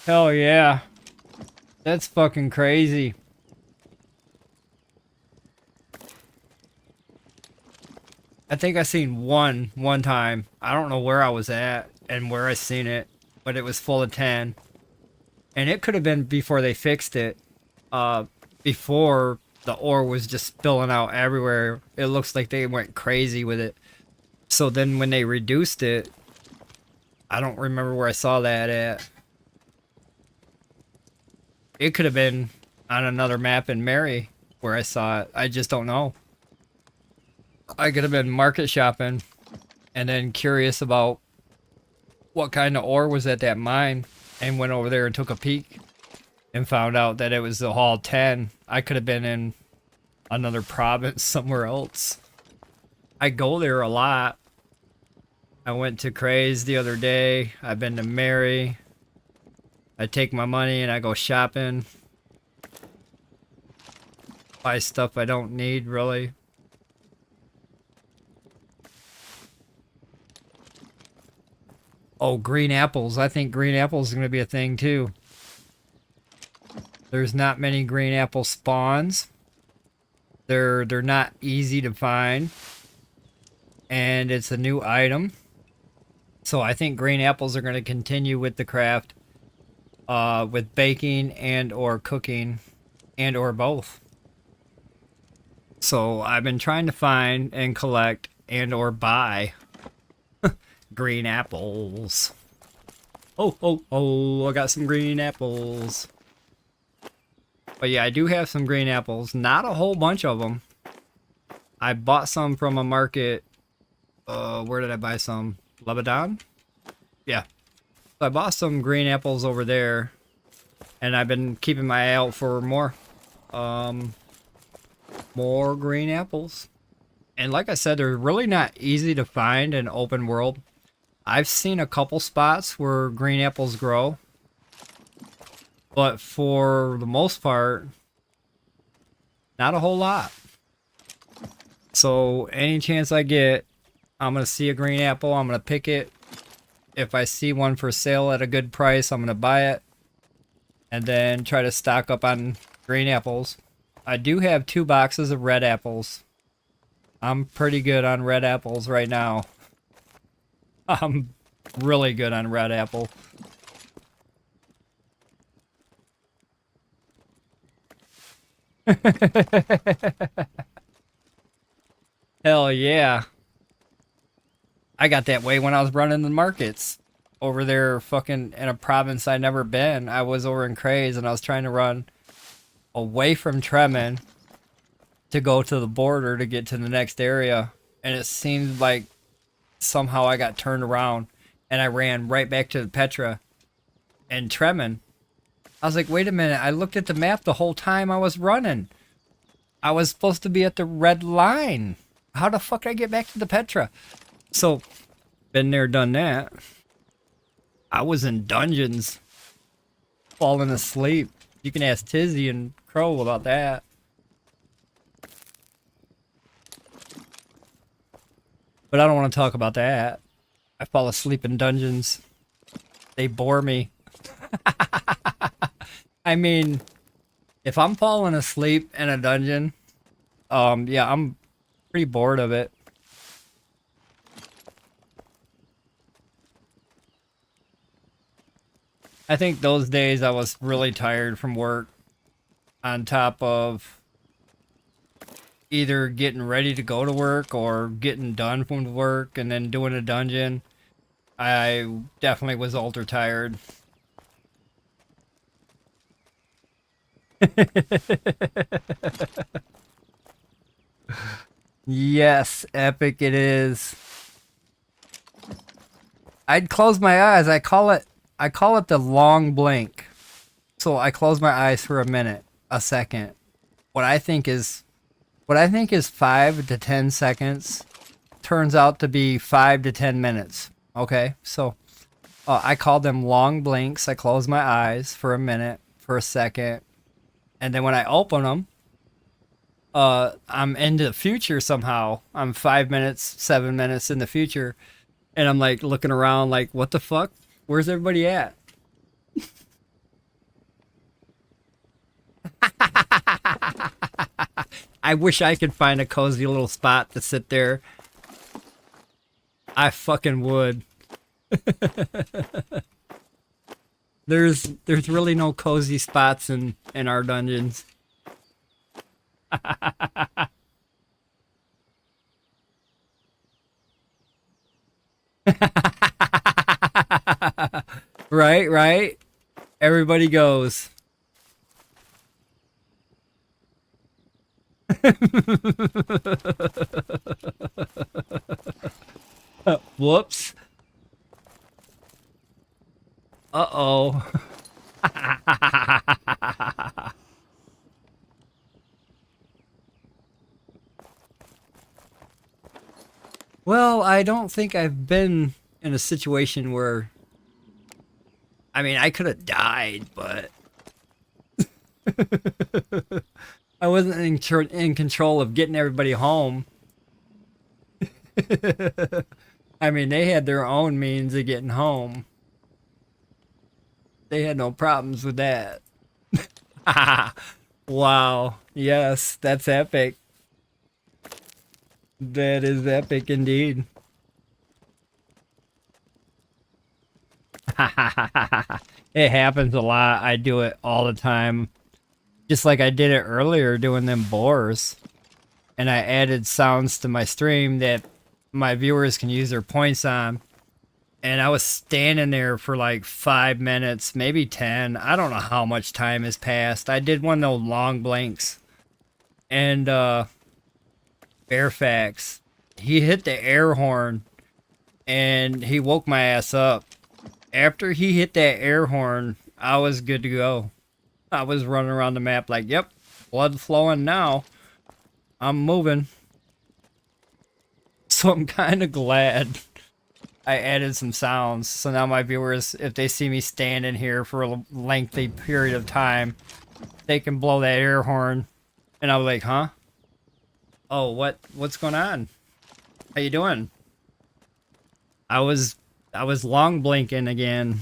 Hell yeah. That's fucking crazy. I think I seen one time. I don't know where I was at and where I seen it, but it was full of 10. And it could have been before they fixed it. Before the ore was just spilling out everywhere. It looks like they went crazy with it. So then when they reduced it, I don't remember where I saw that at. It could have been on another map in Mary where I saw it. I just don't know. I could have been market shopping and then curious about what kind of ore was at that mine and went over there and took a peek and found out that it was the Hall 10. I could have been in another province somewhere else. I go there a lot. I went to Craze the other day. I've been to Mary. I take my money and I go shopping. Buy stuff I don't need, really. Oh, green apples. I think green apples is going to be a thing too. There's not many green apple spawns. They're not easy to find. And it's a new item. So I think green apples are going to continue with the craft. With baking and or cooking and or both. So I've been trying to find and collect and or buy green apples. Oh, I got some green apples. But yeah, I do have some green apples. Not a whole bunch of them. I bought some from a market. Where did I buy some? Lebanon? Yeah. So I bought some green apples over there. And I've been keeping my eye out for more. More green apples. And like I said, they're really not easy to find in open world. I've seen a couple spots where green apples grow. But for the most part, not a whole lot. So any chance I get, I'm going to see a green apple, I'm going to pick it. If I see one for sale at a good price, I'm going to buy it. And then try to stock up on green apples. I do have 2 boxes of red apples. I'm pretty good on red apples right now. I'm really good on red apple. Hell yeah. I got that way when I was running the markets. Over there fucking in a province I'd never been. I was over in Craze and I was trying to run away from Tremon to go to the border to get to the next area. And it seemed like somehow I got turned around and I ran right back to Petra and Tremon. I was like, wait a minute. I looked at the map the whole time I was running. I was supposed to be at the red line. How the fuck did I get back to the Petra? So, been there, done that. I was in dungeons, falling asleep. You can ask Tizzy and Crow about that. But I don't want to talk about that. I fall asleep in dungeons. They bore me. I mean, if I'm falling asleep in a dungeon, yeah, I'm pretty bored of it. I think those days I was really tired from work, on top of either getting ready to go to work or getting done from work and then doing a dungeon. I definitely was ultra tired. Yes, epic it is. I'd close my eyes. I call it the long blink. So I close my eyes for a minute, a second. What I think is 5 to 10 seconds turns out to be 5 to 10 minutes. Okay? So I call them long blinks. I close my eyes for a minute, for a second. And then when I open them, I'm into the future somehow. I'm 5 minutes, 7 minutes in the future. And I'm like looking around like, what the fuck? Where's everybody at? I wish I could find a cozy little spot to sit there. I fucking would. There's really no cozy spots in our dungeons. Right. Everybody goes. Whoops. Uh-oh. Well, I don't think I've been in a situation where... I mean, I could have died, but... I wasn't in control of getting everybody home. I mean, they had their own means of getting home. They had no problems with that. Wow. Yes, that's epic. That is epic indeed. It happens a lot. I do it all the time. Just like I did it earlier doing them boars. And I added sounds to my stream that my viewers can use their points on. And I was standing there for like 5 minutes, maybe 10. I don't know how much time has passed. I did one of those long blinks. And Fairfax, he hit the air horn and he woke my ass up. After he hit that air horn, I was good to go. I was running around the map like, yep, blood flowing now. I'm moving. So I'm kind of glad I added some sounds. So now my viewers, if they see me standing here for a lengthy period of time, they can blow that air horn. And I was like, huh? Oh, what's going on? How you doing? I was long blinking again.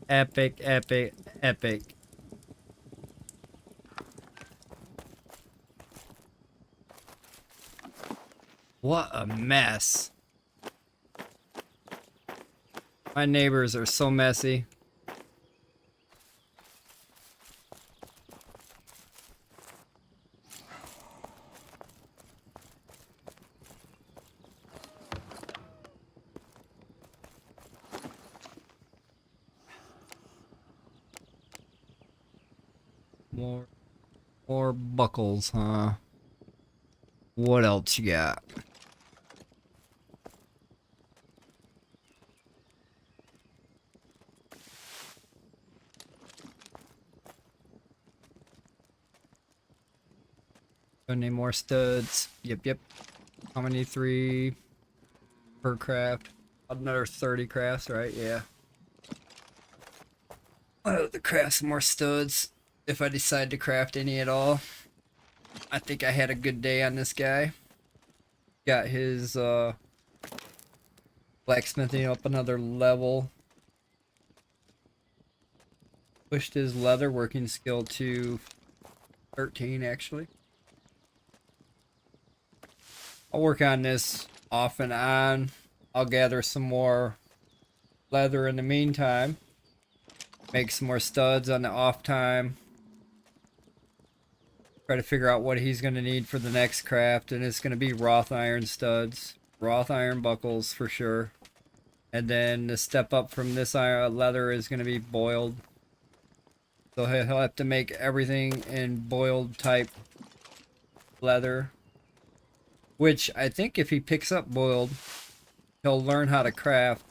Epic, epic, epic. What a mess. My neighbors are so messy. More buckles, huh? What else you got? Don't need more studs. Yep. How many? 3 per craft? Another 30 crafts, right? Yeah. I'll have to craft some more studs if I decide to craft any at all. I think I had a good day on this guy. Got his blacksmithing up another level. Pushed his leather working skill to 13 actually. I'll work on this off and on. I'll gather some more leather in the meantime. Make some more studs on the off time. Try to figure out what he's going to need for the next craft. And it's going to be wrought iron studs. Wrought iron buckles for sure. And then the step up from this iron leather is going to be boiled. So he'll have to make everything in boiled type leather. Which I think if he picks up boiled, he'll learn how to craft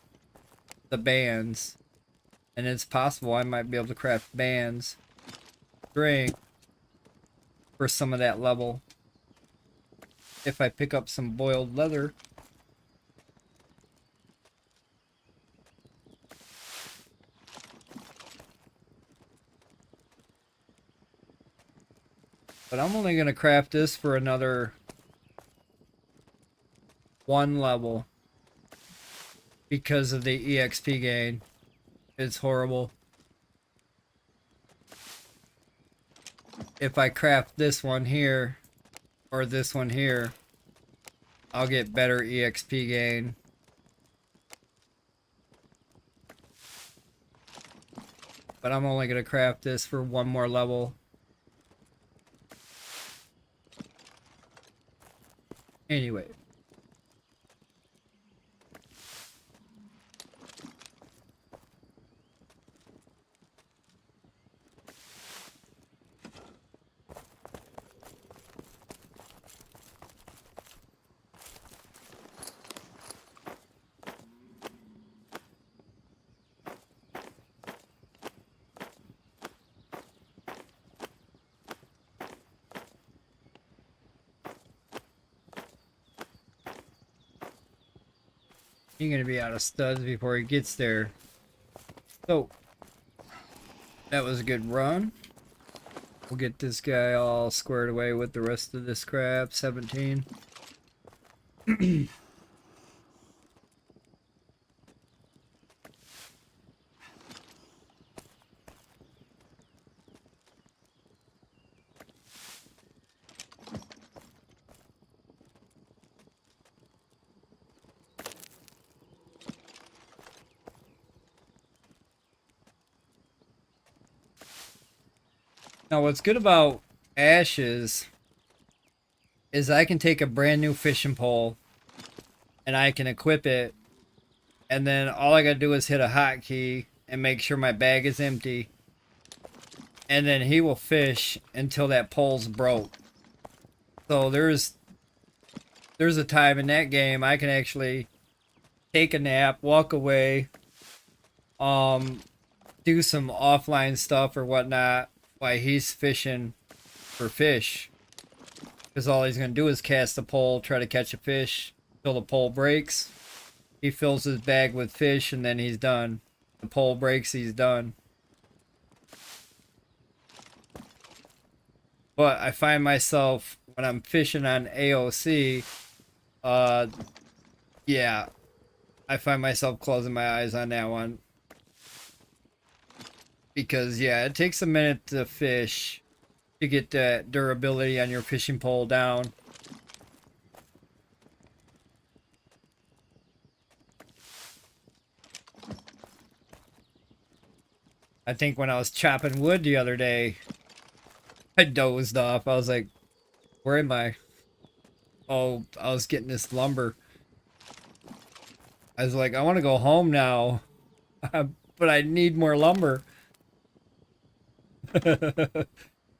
the bands. And it's possible I might be able to craft bands, string, for some of that level. If I pick up some boiled leather. But I'm only going to craft this for another 1 level because of the EXP gain. It's horrible. If I craft this one here or this one here, I'll get better EXP gain. But I'm only going to craft this for 1 more level. Anyway. He's gonna be out of studs before he gets there. So that was a good run. We'll get this guy all squared away with the rest of this crap. 17. Now, what's good about ashes is I can take a brand new fishing pole and I can equip it, and then all I gotta do is hit a hotkey and make sure my bag is empty, and then he will fish until that pole's broke. So there's a time in that game I can actually take a nap, walk away, do some offline stuff or whatnot while he's fishing for fish. Because all he's going to do is cast the pole, try to catch a fish till the pole breaks. He fills his bag with fish and then he's done. The pole breaks, he's done. But I find myself, when I'm fishing on AOC, yeah, I find myself closing my eyes on that one. Because, yeah, it takes a minute to fish to get that durability on your fishing pole down. I think when I was chopping wood the other day, I dozed off. I was like, where am I? Oh, I was getting this lumber. I was like, I want to go home now, but I need more lumber.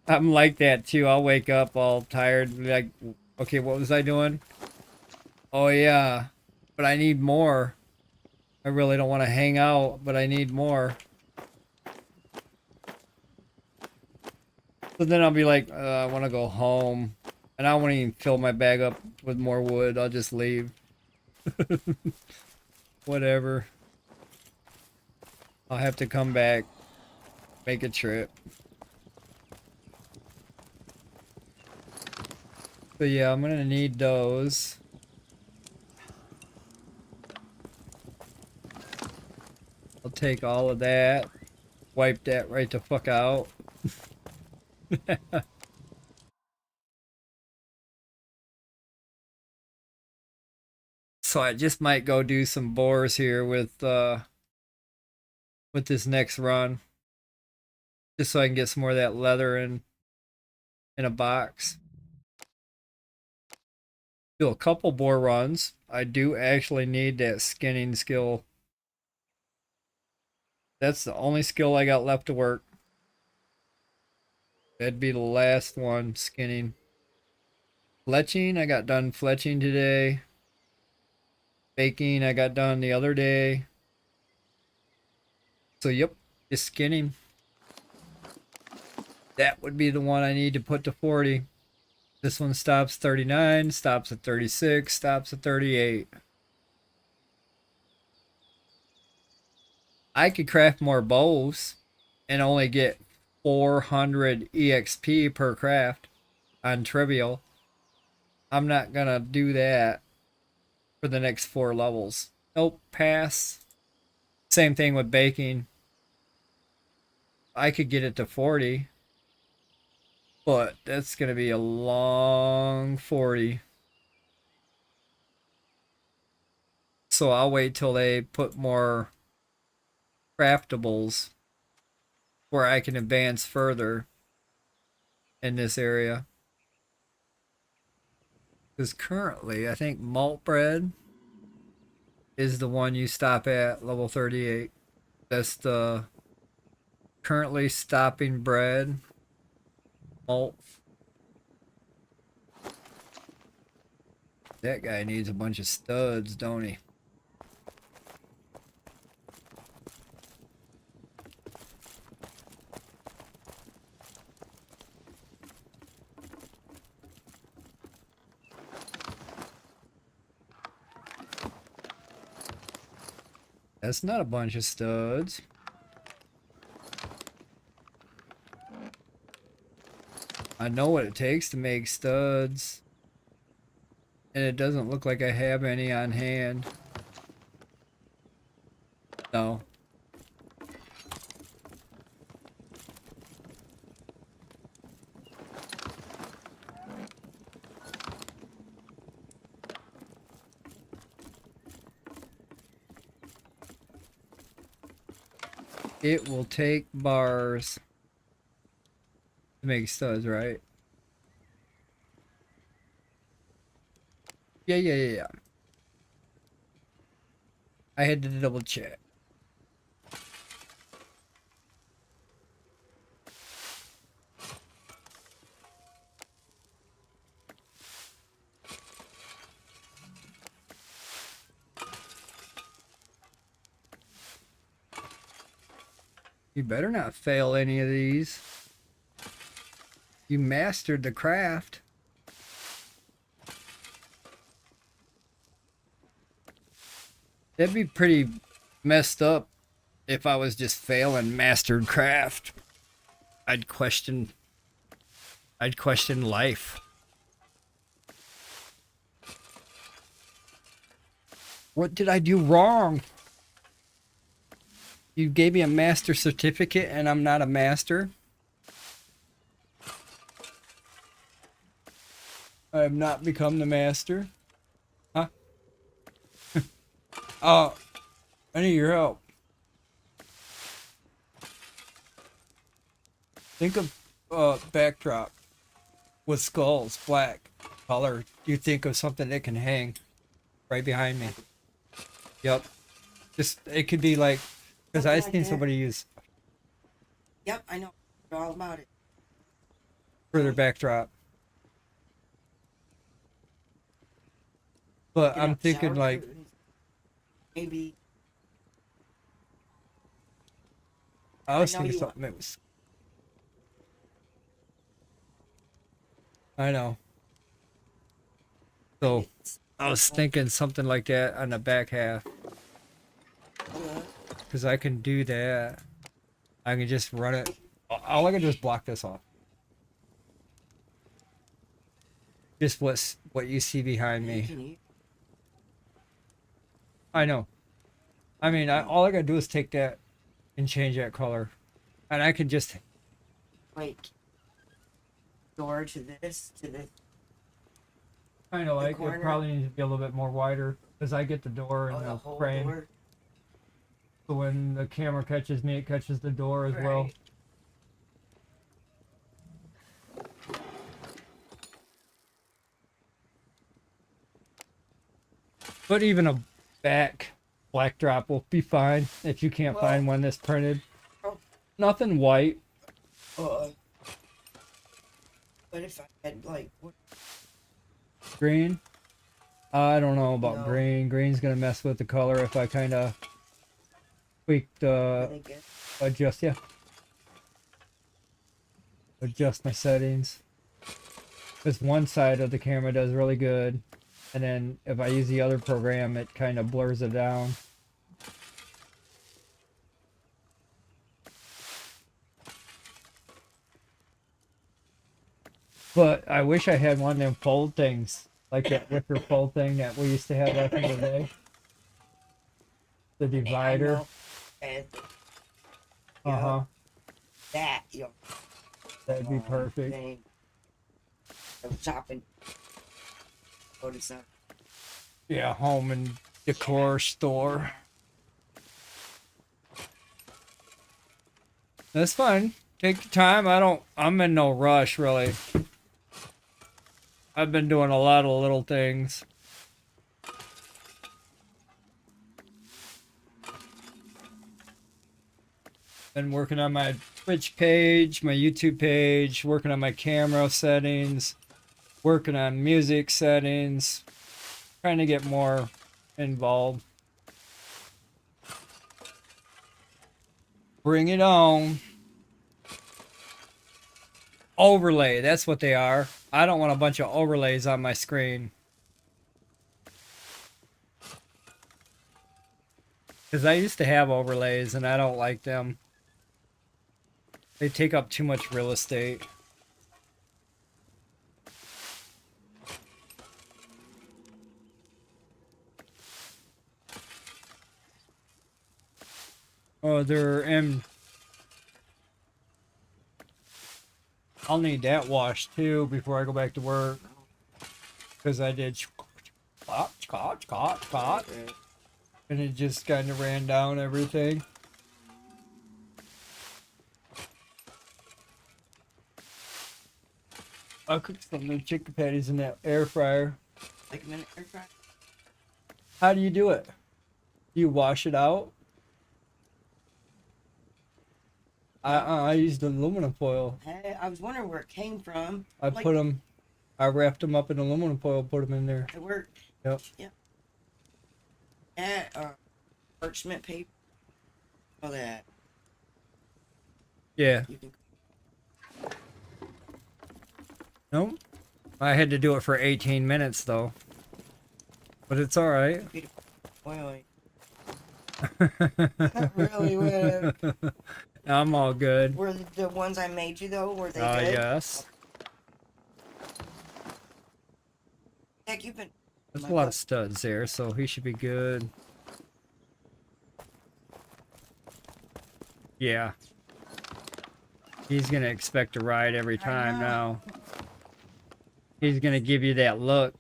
I'm like that too. I'll wake up all tired and be like, okay, what was I doing? Oh yeah, but I need more. I really don't want to hang out, but I need more. So then I'll be like, I want to go home. And I won't even fill my bag up with more wood. I'll just leave. Whatever. I'll have to come back. Make a trip. But yeah, I'm gonna need those. I'll take all of that. Wipe that right the fuck out. So I just might go do some bores here with this next run. Just so I can get some more of that leather in a box. Do a couple bore runs. I do actually need that skinning skill. That's the only skill I got left to work. That'd be the last one, skinning. Fletching, I got done fletching today. Baking, I got done the other day. So yep, just skinning. That would be the one I need to put to 40. This one stops 39, stops at 36, stops at 38. I could craft more bows and only get 400 EXP per craft on trivial. I'm not gonna do that for the next 4 levels. Nope, pass. Same thing with baking. I could get it to 40. But that's going to be a long 40. So I'll wait till they put more craftables where I can advance further in this area. Because currently, I think malt bread is the one you stop at level 38. That's the currently stopping bread. Malt. That guy needs a bunch of studs, don't he? That's not a bunch of studs. I know what it takes to make studs. And it doesn't look like I have any on hand. No. It will take bars to make studs, right? Yeah. I had to double check. You better not fail any of these. You mastered the craft. That'd be pretty messed up if I was just failing mastered craft. I'd question life. What did I do wrong? You gave me a master certificate and I'm not a master? I have not become the master. Huh? I need your help. Think of backdrop with skulls, black color. You think of something that can hang right behind me. Yep. Just, it could be like, because Something I've like seen that. somebody use Yep, I know all about it. for their backdrop. But Get I'm up thinking shower like, curtains. Maybe I was know thinking you something that was. I know. So I was thinking something like that on the back half. Because I can do that. I can just run it. All I can do is block this off. Just what you see behind me. I know. I mean, all I gotta do is take that and change that color. And I can just... like door to this Kind of like it corner. probably needs to be a little bit more wider. Because I get the door and the the whole frame. door. So when the camera catches me, it catches the door as well. Right. But even a back black drop will be fine if you can't find one that's printed. Oh. Nothing white. But if I had like Green. I don't know about No. green. Green's gonna mess with the color if I kind of tweak I the think it, adjust my settings. Because one side of the camera does really good, and then if I use the other program, it kind of blurs it down. But I wish I had one of them fold things, like that wicker fold thing that we used to have back in the day. The I divider. know. And Uh-huh. that, you know, That'd be perfect. thing. I was shopping. Go to some. Yeah, home and decor store. That's fine. Take your time. I'm in no rush, really. I've been doing a lot of little things. Been working on my Twitch page, my YouTube page, working on my camera settings, working on music settings, trying to get more involved. Bring it on. Overlay, that's what they are. I don't want a bunch of overlays on my screen. Because I used to have overlays and I don't like them. They take up too much real estate. Oh, they're in. I'll need that washed too before I go back to work. Because I did caught. And it just kind of ran down everything. I'll cook some chicken patties in that air fryer. Like a minute, air fryer. How do you do it? Do you wash it out? I used aluminum foil. Hey, I was wondering where it came from. I Like, put them. I wrapped them up in aluminum foil. Put them in there. it worked. Yep. That parchment paper. All that. Yeah. You can. Nope. I had to do it for 18 minutes though. But it's all right. Oily. Not really. I'm all good. Were the ones I made you though? Were they good? Yes. Heck, you've been. There's a lot of studs there, so he should be good. Yeah. He's gonna expect a ride every time now. He's gonna give you that look.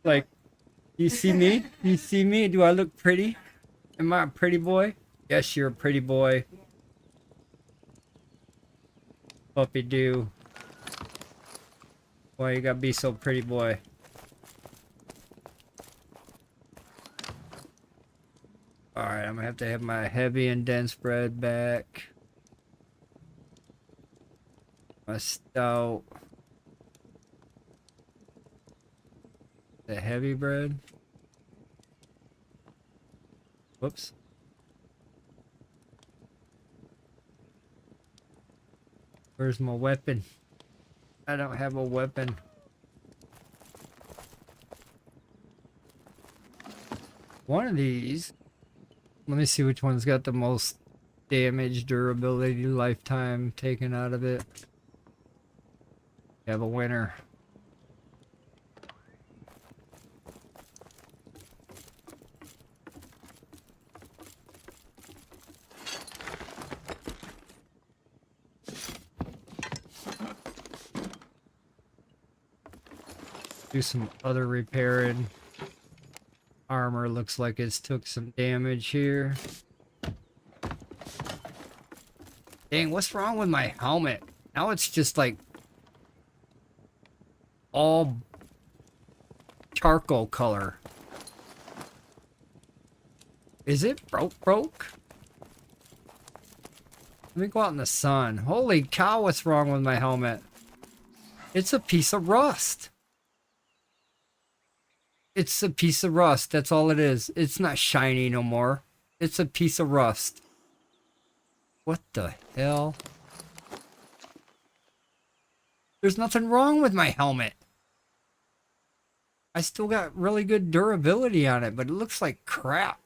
Like, you see me? You see me? Do I look pretty? Am I a pretty boy? Yes, you're a pretty boy. Puppy do. Why you gotta be so pretty, boy? Alright, I'm gonna have my heavy and dense bread back. My stout. The heavy bread. Whoops. Where's my weapon? I don't have a weapon. One of these. Let me see which one's got the most damage, durability, lifetime taken out of it. You have a winner. Do some other repairing. Armor looks like it's took some damage here. Dang, what's wrong with my helmet? Now it's just like all charcoal color. Is it broke? Let me go out in the sun. Holy cow, what's wrong with my helmet? It's a piece of rust. It's a piece of rust. That's all it is. It's not shiny no more. It's a piece of rust. What the hell? There's nothing wrong with my helmet. I still got really good durability on it, but it looks like crap.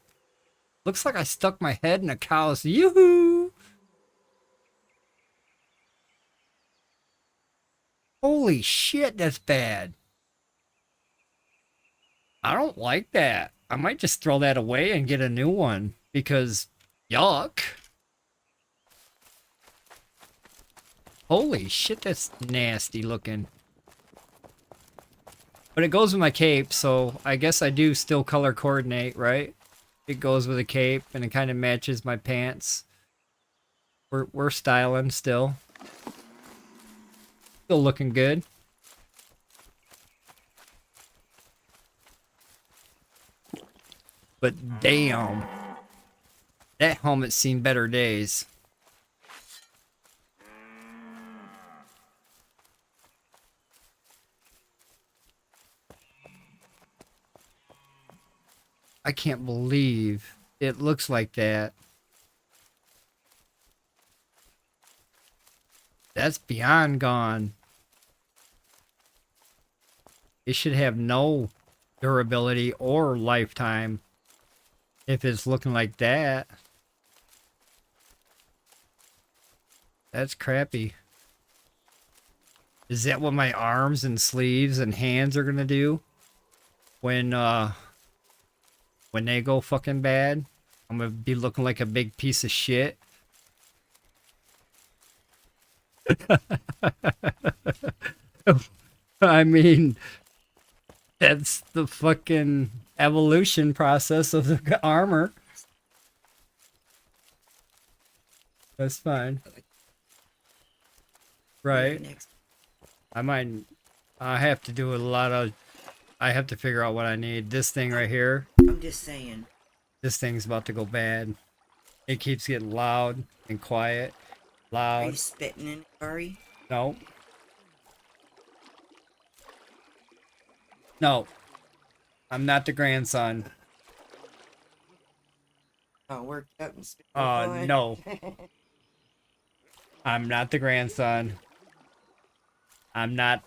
Looks like I stuck my head in a cow's. Yoo-hoo! Holy shit, that's bad. I don't like that. I might just throw that away and get a new one because yuck. Holy shit, that's nasty looking. But it goes with my cape, so I guess I do still color coordinate, right? It goes with a cape and it kind of matches my pants. We're styling still. Still looking good. But damn, that helmet's seen better days. I can't believe it looks like that. That's beyond gone. It should have no durability or lifetime. If it's looking like that, that's crappy. Is that what my arms and sleeves and hands are gonna do when they go fucking bad? I'm gonna be looking like a big piece of shit. I mean, that's the fucking evolution process of the armor. That's fine. Right. Next. I have to do a lot of, I have to figure out what I need. This thing right here, I'm just saying. this thing's about to go bad. It keeps getting loud and quiet. Are you Loud. spitting in it, Ari? No. No. I'm not the grandson. Oh, worked up and spitting. No. I'm not the grandson. I'm not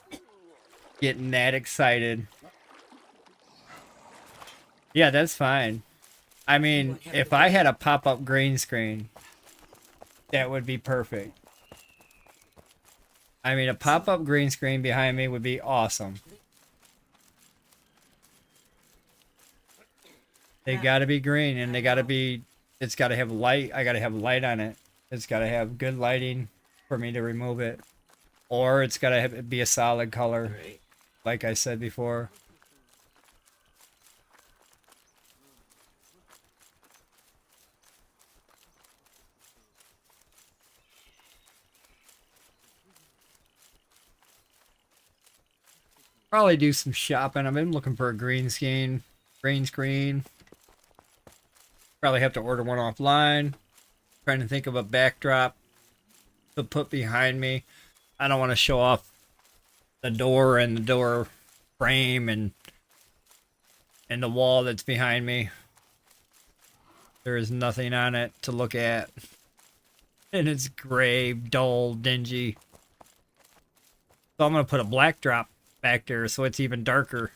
getting that excited. Yeah, that's fine. I mean, if I had a pop-up green screen, that would be perfect. I mean, a pop-up green screen behind me would be awesome. They gotta be green, and they gotta be, it's gotta have light. I gotta have light on it. It's gotta have good lighting for me to remove it. Or it's gotta have, be a solid color, like I said before. Probably do some shopping. I've been looking for a green screen. Probably have to order one offline. Trying to think of a backdrop to put behind me. I don't want to show off the door and the door frame and the wall that's behind me. There is nothing on it to look at. And it's gray, dull, dingy. So I'm going to put a black drop back there so it's even darker.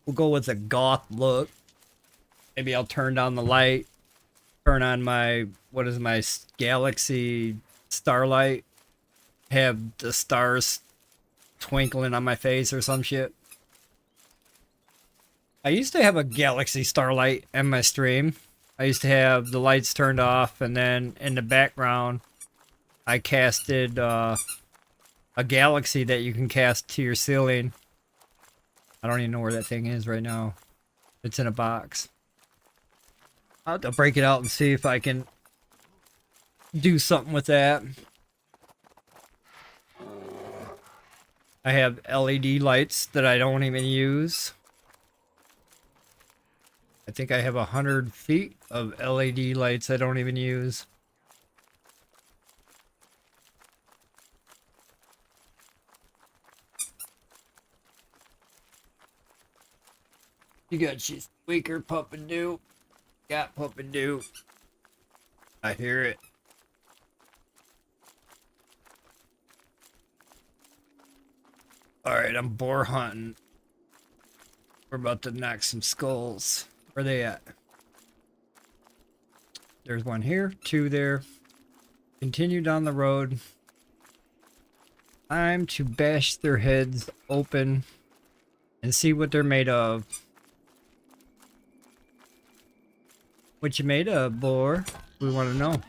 We'll go with a goth look. Maybe I'll turn down the light. Turn on my, what is my Galaxy Starlight. Have the stars twinkling on my face or some shit. I used to have a Galaxy Starlight in my stream. I used to have the lights turned off, and then in the background, I casted a galaxy that you can cast to your ceiling. I don't even know where that thing is right now. It's in a box. I'll have to break it out and see if I can do something with that. I have LED lights that I don't even use. I think I have 100 feet of LED lights I don't even use. You got your squeaker pumping do. Got pumping do. I hear it. Alright, I'm boar hunting. We're about to knock some skulls. Where are they at? There's one here, two there. Continue down the road. Time to bash their heads open and see what they're made of. What you made of, boar? We want to know.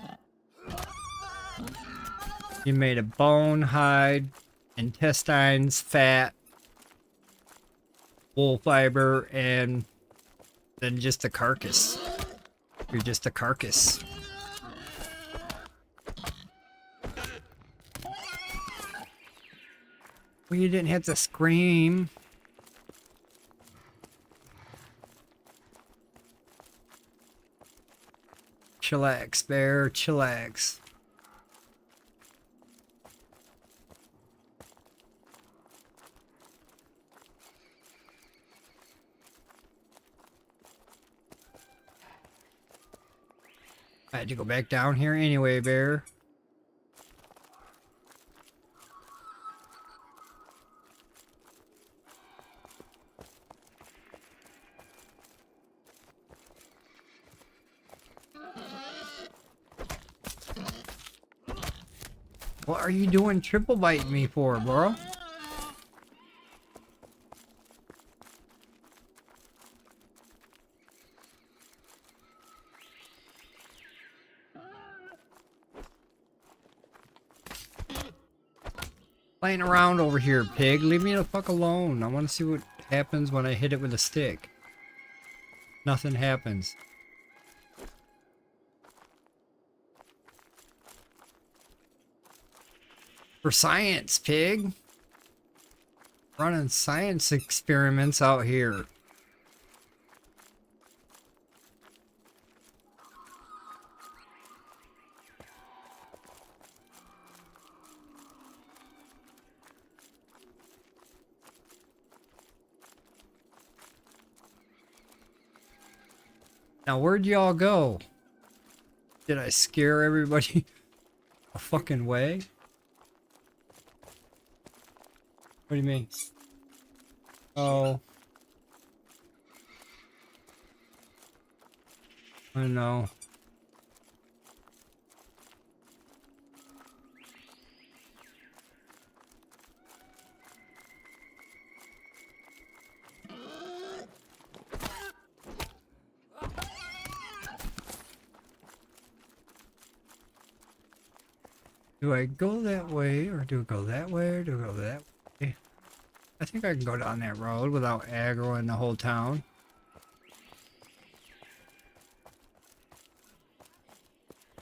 You made of bone, hide, intestines, fat, wool fiber, and then just a carcass. You're just a carcass. Well, you didn't have to scream. Chillax, bear, chillax. I had to go back down here anyway, bear. What are you doing triple biting me for, bro? Playing around over here, pig. Leave me the fuck alone. I want to see what happens when I hit it with a stick. Nothing happens. For science, pig. Running science experiments out here. Now, where'd y'all go? Did I scare everybody a fucking way? What do you mean? Oh. I know. Do I go that way, or do I go that way, or do I go that way? I think I can go down that road without aggroing the whole town.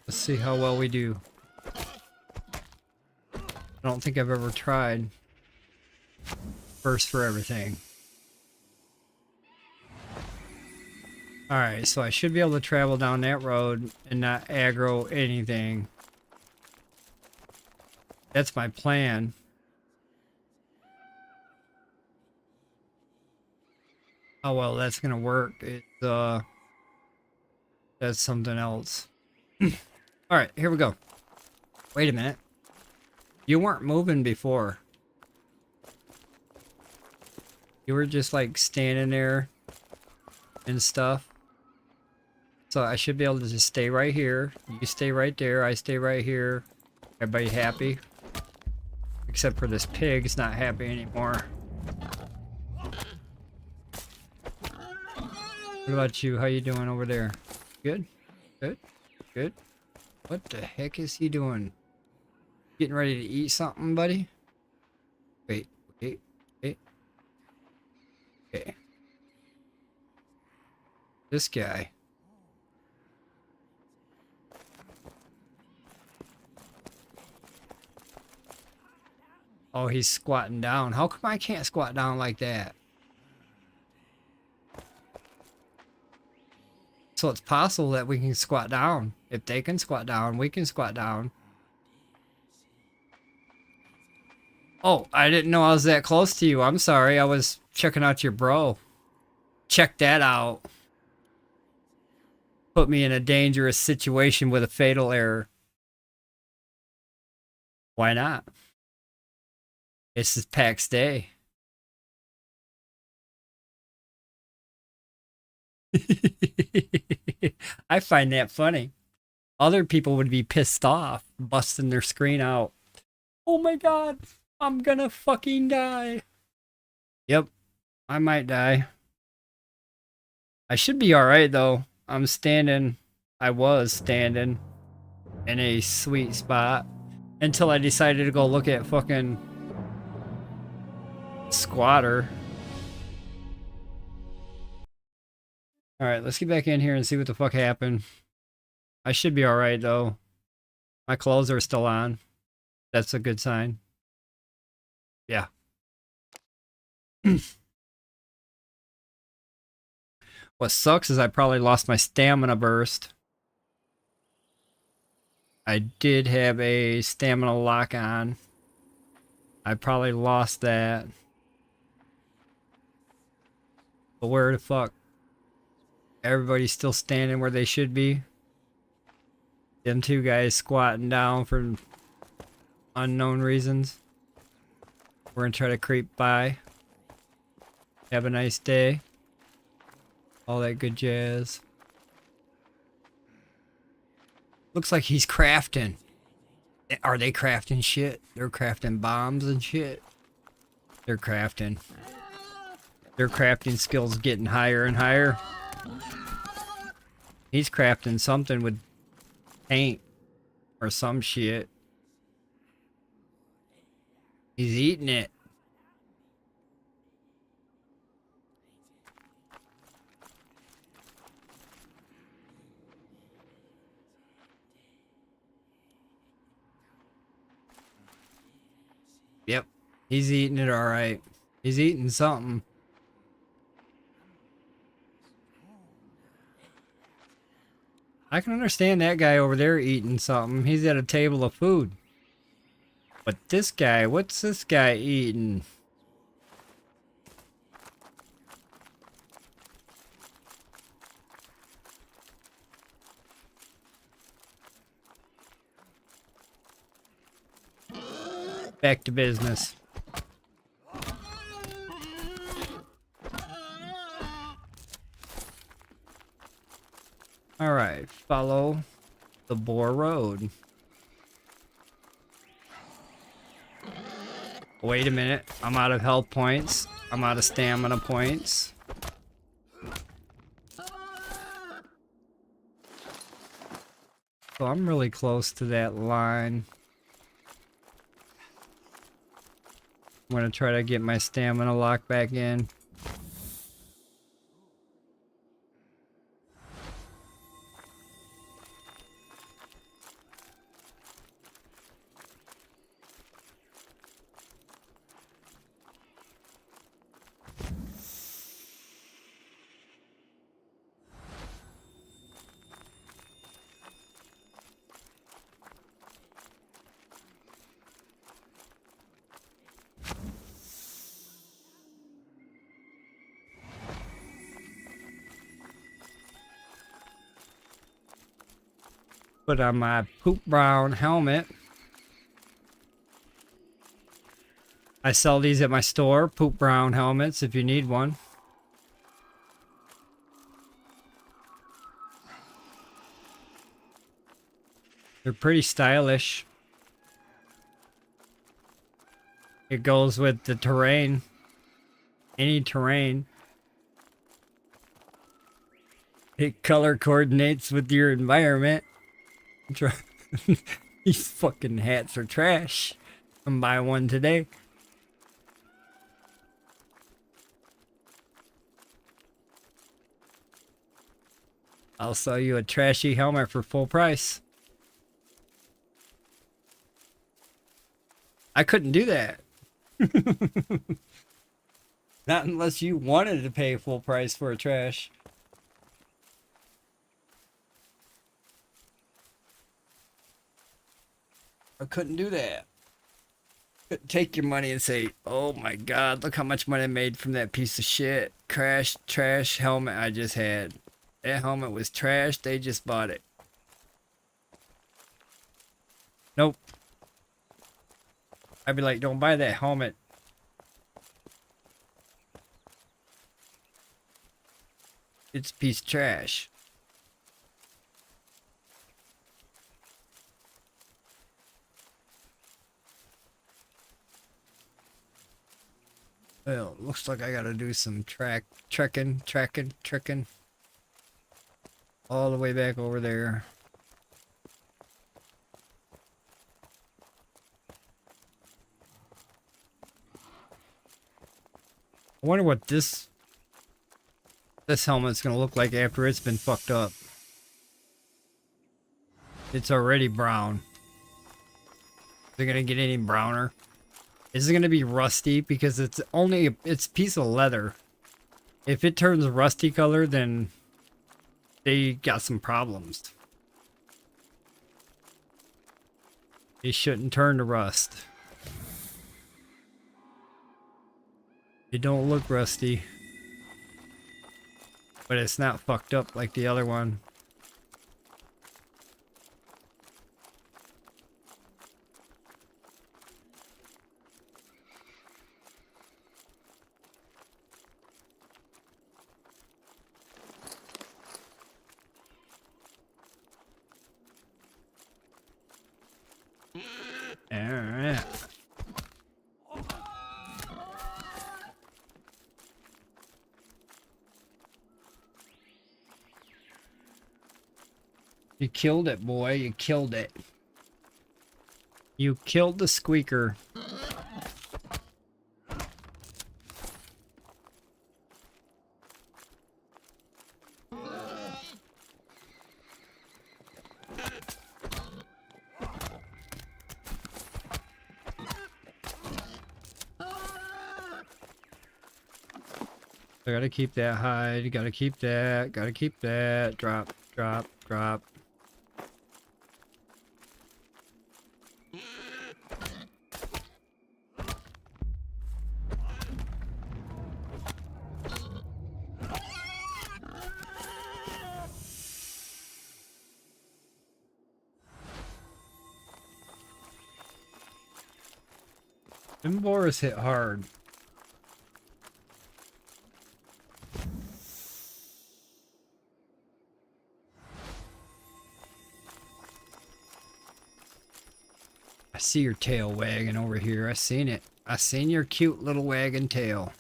Let's see how well we do. I don't think I've ever tried first for everything. Alright, so I should be able to travel down that road and not aggro anything. That's my plan. How well that's gonna work, that's something else. Alright, here we go. Wait a minute. You weren't moving before. You were just like standing there and stuff. So I should be able to just stay right here. You stay right there, I stay right here. Everybody happy? Except for this pig, it's not happy anymore. What about you? How you doing over there? Good? Good? Good? What the heck is he doing? Getting ready to eat something, buddy? Wait, wait, wait. Okay. This guy. Oh, he's squatting down. How come I can't squat down like that? So it's possible that we can squat down. If they can squat down, we can squat down. Oh, I didn't know I was that close to you. I'm sorry. I was checking out your bro. Check that out. Put me in a dangerous situation with a fatal error. Why not? This is paxdei. I find that funny. Other people would be pissed off, busting their screen out. Oh my god, I'm gonna fucking die. Yep, I might die. I should be alright though. I was standing in a sweet spot until I decided to go look at fucking squatter. Alright, let's get back in here and see what the fuck happened. I should be alright though. My clothes are still on. That's a good sign. Yeah. What sucks is I probably lost my stamina burst. I did have a stamina lock on. I probably lost that. But where the fuck? Everybody's still standing where they should be. Them two guys squatting down for unknown reasons. We're gonna try to creep by. Have a nice day. All that good jazz. Looks like he's crafting. Are they crafting shit? They're crafting bombs and shit. They're crafting. Their crafting skills getting higher and higher. He's crafting something with paint or some shit. He's eating it. Yep. He's eating it all right. He's eating something. I can understand that guy over there eating something. He's at a table of food. But this guy, what's this guy eating? Back to business. All right, follow the Boar Road. Wait a minute, I'm out of health points. I'm out of stamina points. So I'm really close to that line. I'm gonna try to get my stamina locked back in. Put on my poop brown helmet. I sell these at my store, poop brown helmets, if you need one. They're pretty stylish. It goes with the terrain. Any terrain. It color coordinates with your environment. These fucking hats are trash. I'm buying one today. I'll sell you a trashy helmet for full price. I couldn't do that. Not unless you wanted to pay full price for a trash. I couldn't do that. Couldn't take your money and say, oh my god, look how much money I made from that piece of shit. Trash helmet I just had. That helmet was trash, they just bought it. Nope. I'd be like, don't buy that helmet. It's a piece of trash. Well, looks like I gotta do some trekking. All the way back over there. I wonder what this helmet's gonna look like after it's been fucked up. It's already brown. Is it gonna get any browner? Is it gonna be rusty because it's a piece of leather? If it turns rusty color, then they got some problems. It shouldn't turn to rust. It don't look rusty. But it's not fucked up like the other one. You killed it, boy. You killed it. You killed the squeaker. I gotta keep that hide. Gotta keep that. Gotta keep that. Drop, drop, drop. Them boars hit hard. I see your tail wagging over here. I seen it. I seen your cute little wagging tail.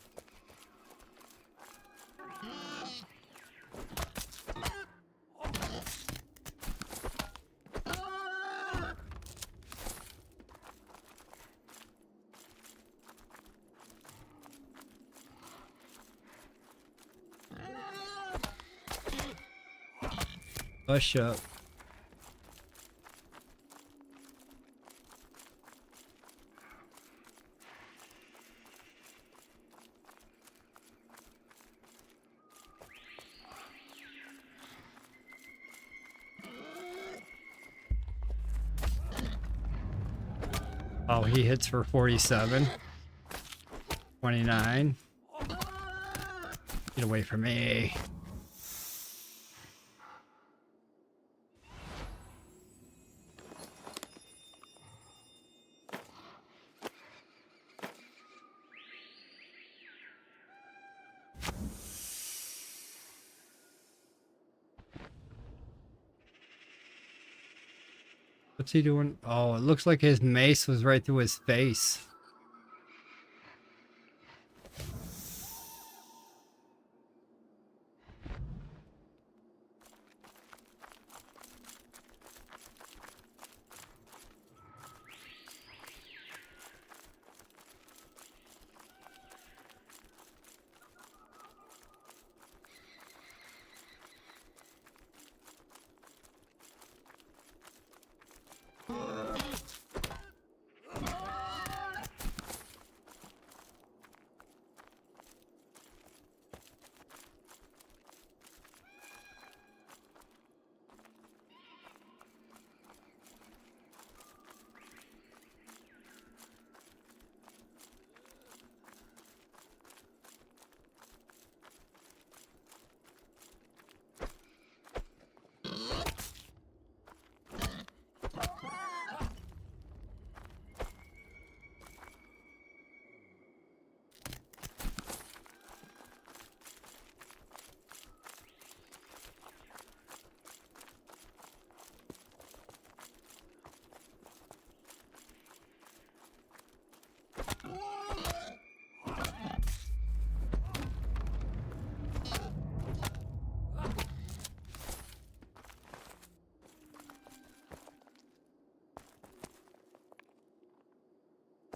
Hush up. Oh, he hits for 47. 29. Get away from me. What's he doing? Oh, it looks like his mace was right through his face.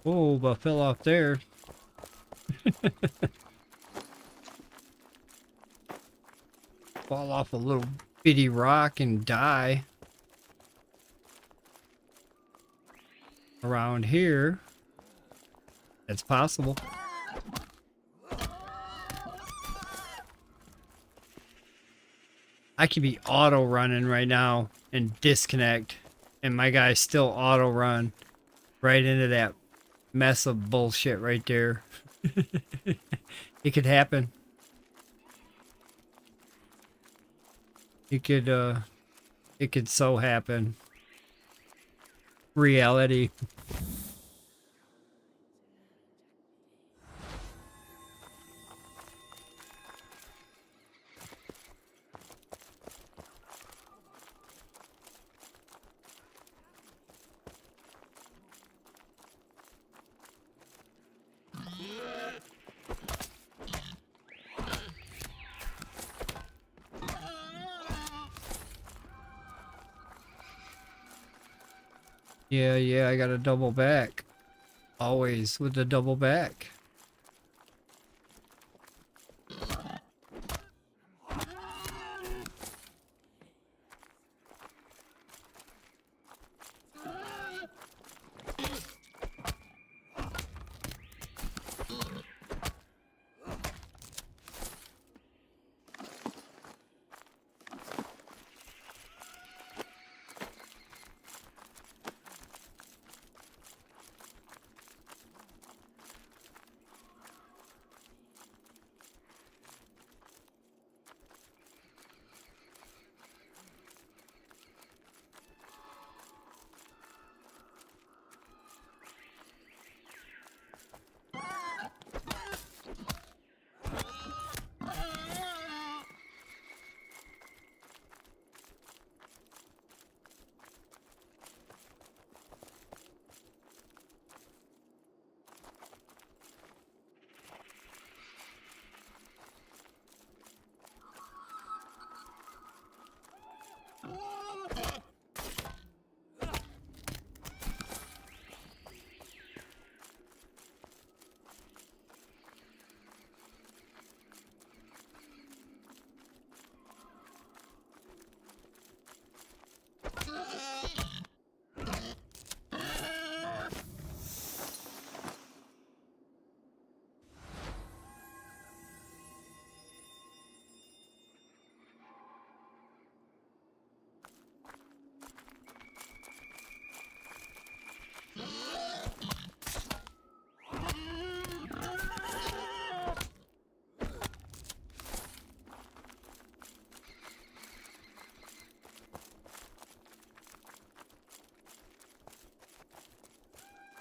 Oh, but fell off there. Fall off a little bitty rock and die. Around here. That's possible. I could be auto running right now and disconnect, and my guy still auto run right into that mess of bullshit right there. It could happen. It could so happen. Reality. Yeah, I got a double back. Always with the double back.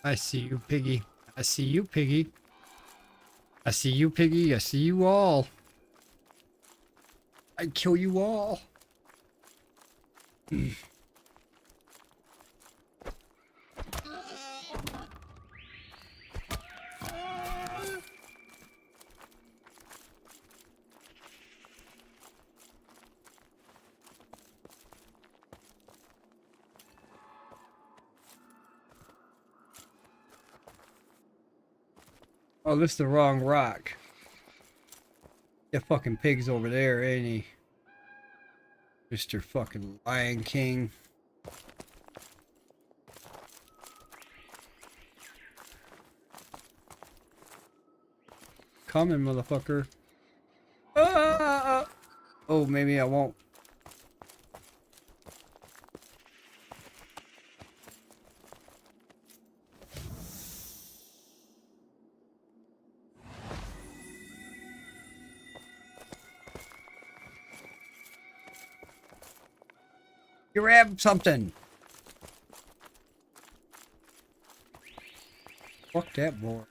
I see you, piggy. I see you, piggy. I see you, piggy. I see you all. I'd kill you all. Oh, this is the wrong rock. That fucking pig's over there, ain't he? Mr. fucking Lion King. Coming, motherfucker. Ah! Oh, maybe I won't. Grab something. Fuck that boy.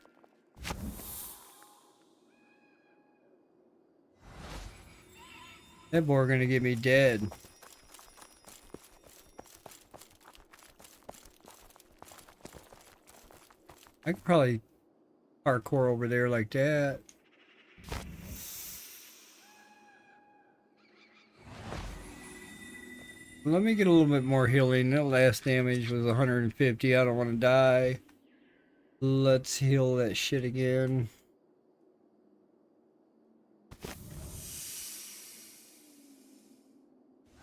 That boy gonna get me dead. I could probably parkour over there like that. Let me get a little bit more healing. That last damage was 150. I don't want to die. Let's heal that shit again.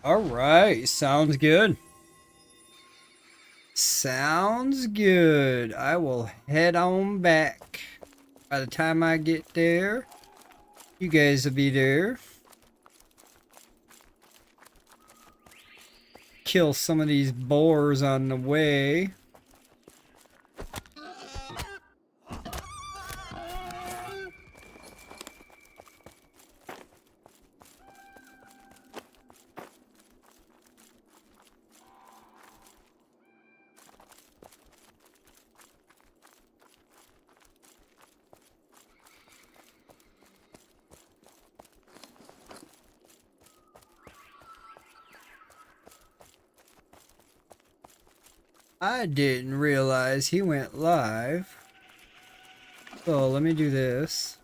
Alright, sounds good. Sounds good. I will head on back. By the time I get there, you guys will be there. Kill some of these boars on the way. I didn't realize he went live. So let me do this.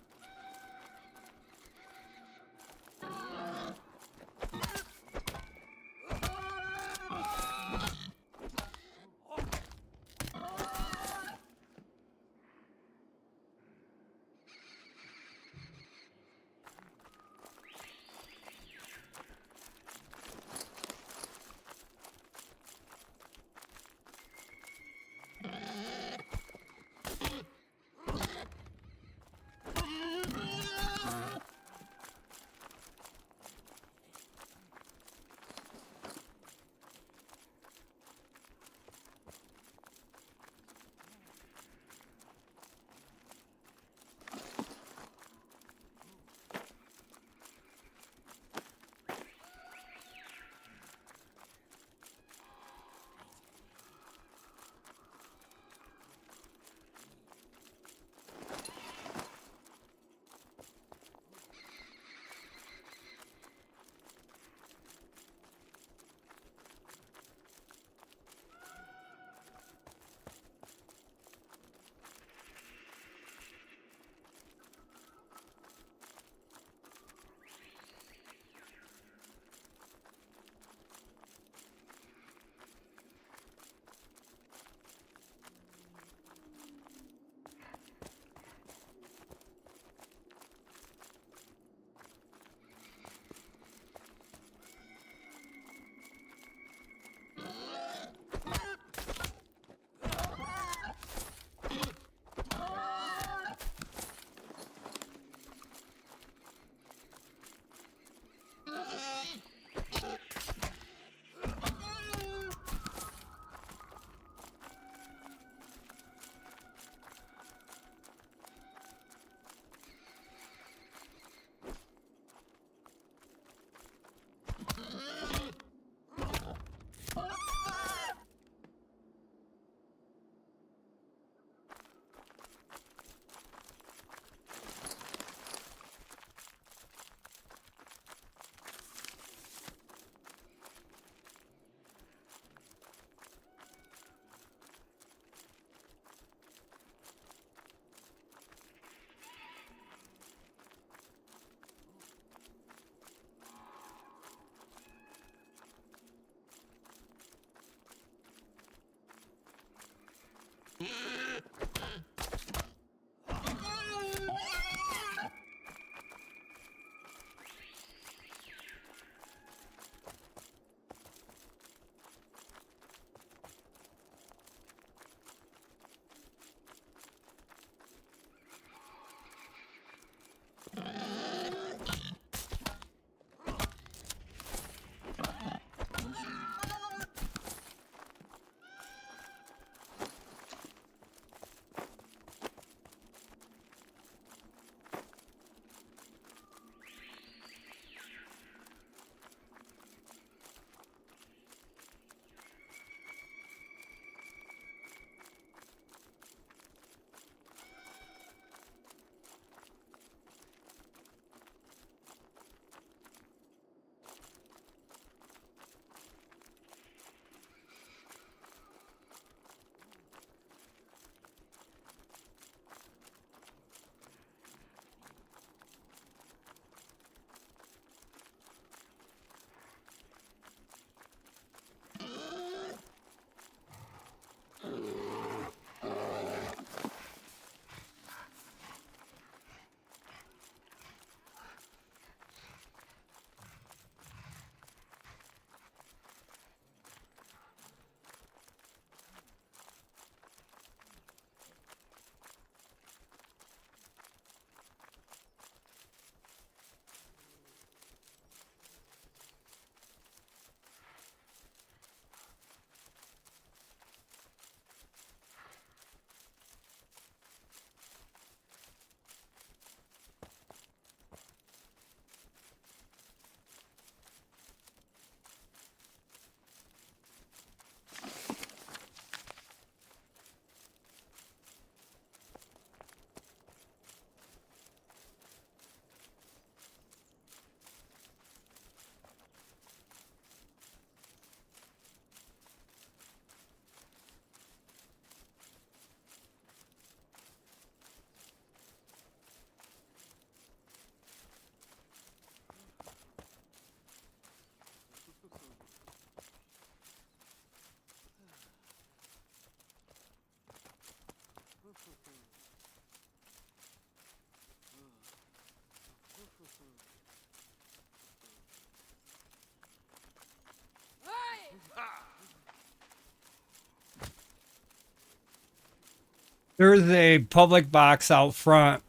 There's a public box out front.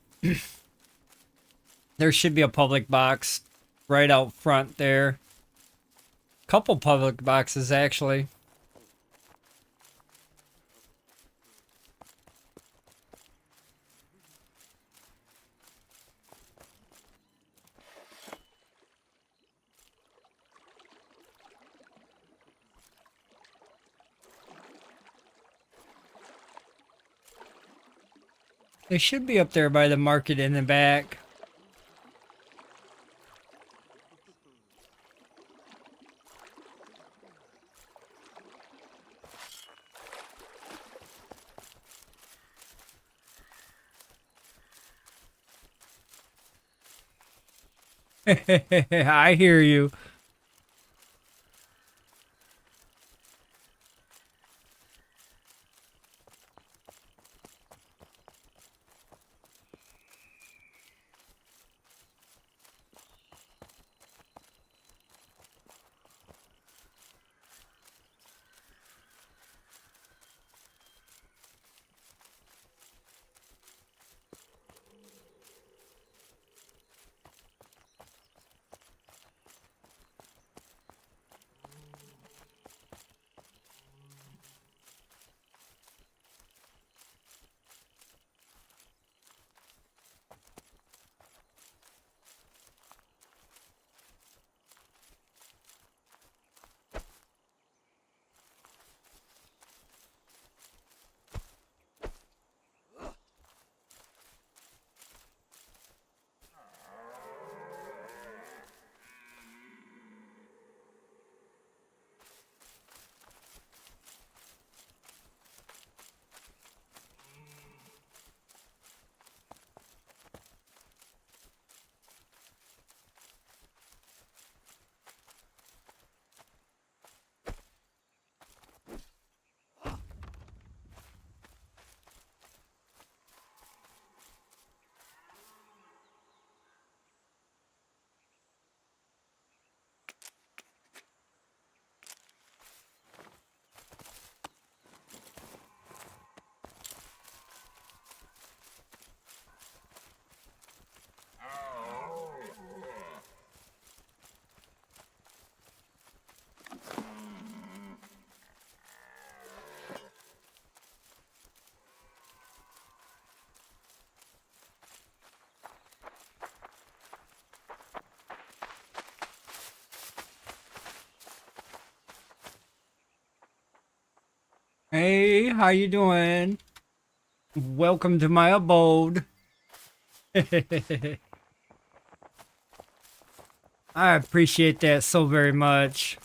There should be a public box right out front there. Couple public boxes, actually. They should be up there by the market in the back. I hear you. Hey, how you doing? Welcome to my abode. I appreciate that so very much.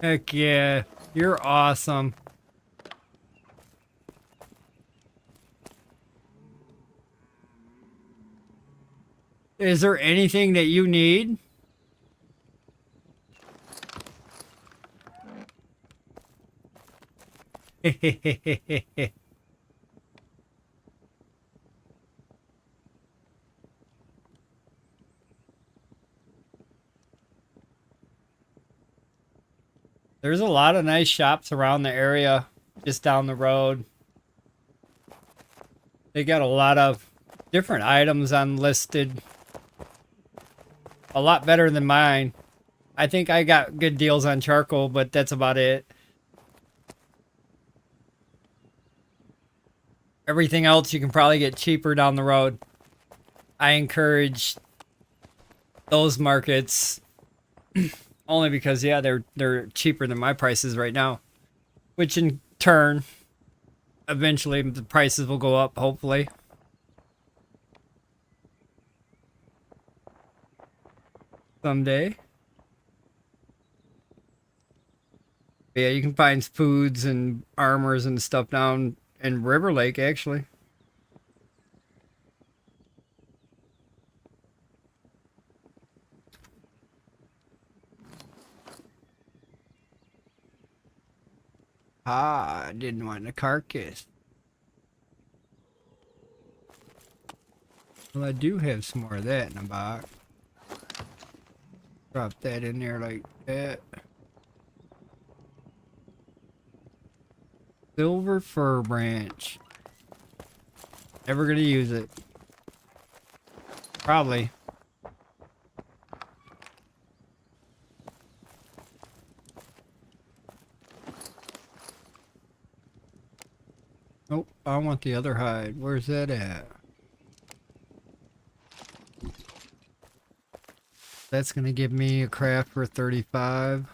Heck yeah, you're awesome. Is there anything that you need? There's a lot of nice shops around the area, just down the road. They got a lot of different items unlisted. A lot better than mine. I think I got good deals on charcoal, but that's about it. Everything else you can probably get cheaper down the road. I encourage those markets only because yeah, they're cheaper than my prices right now. Which in turn, eventually the prices will go up, hopefully. Someday. But yeah, you can find foods and armors and stuff down in River Lake, actually. Ah, I didn't want a carcass. Well, I do have some more of that in a box. Drop that in there like that. Silver fir branch. Never gonna use it. Probably. Nope, I want the other hide. Where's that at? That's gonna give me a craft for 35.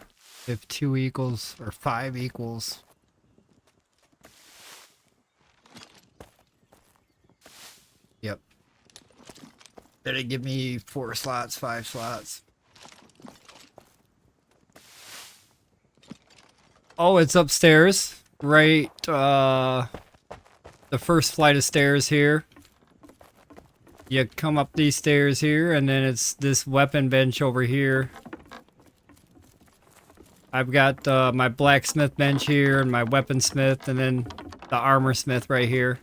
If 2 equals, or 5 equals. Yep. That'll give me 4 slots, 5 slots. Oh, it's upstairs. Right, the first flight of stairs here. You come up these stairs here, and then it's this weapon bench over here. I've got my blacksmith bench here, and my weaponsmith, and then the armor smith right here.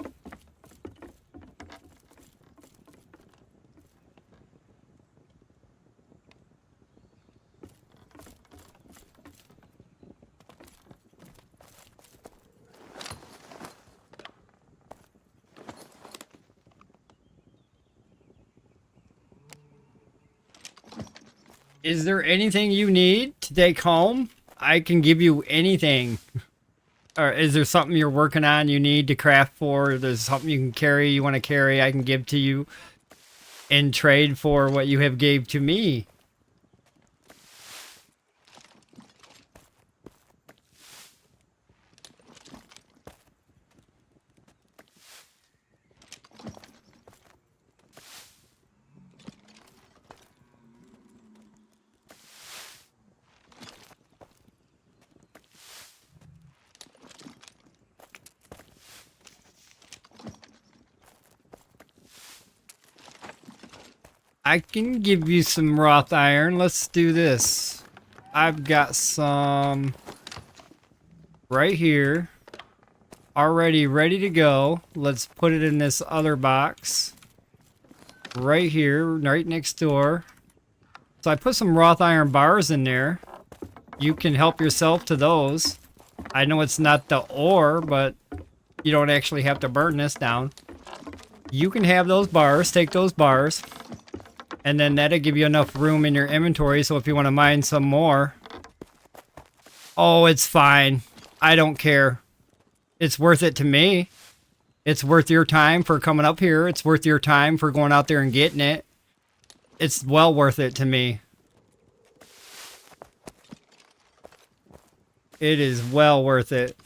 Is there anything you need to take home? I can give you anything. Or is there something you're working on you need to craft for? There's something you can carry, you want to carry, I can give to you in trade for what you have gave to me. I can give you some wrought iron. Let's do this. I've got some right here. Already ready to go. Let's put it in this other box. Right here, right next door. So I put some wrought iron bars in there. You can help yourself to those. I know it's not the ore, but you don't actually have to burn this down. You can have those bars, take those bars. And then that'll give you enough room in your inventory, so if you want to mine some more. Oh, it's fine. I don't care. It's worth it to me. It's worth your time for coming up here. It's worth your time for going out there and getting it. It's well worth it to me. It is well worth it.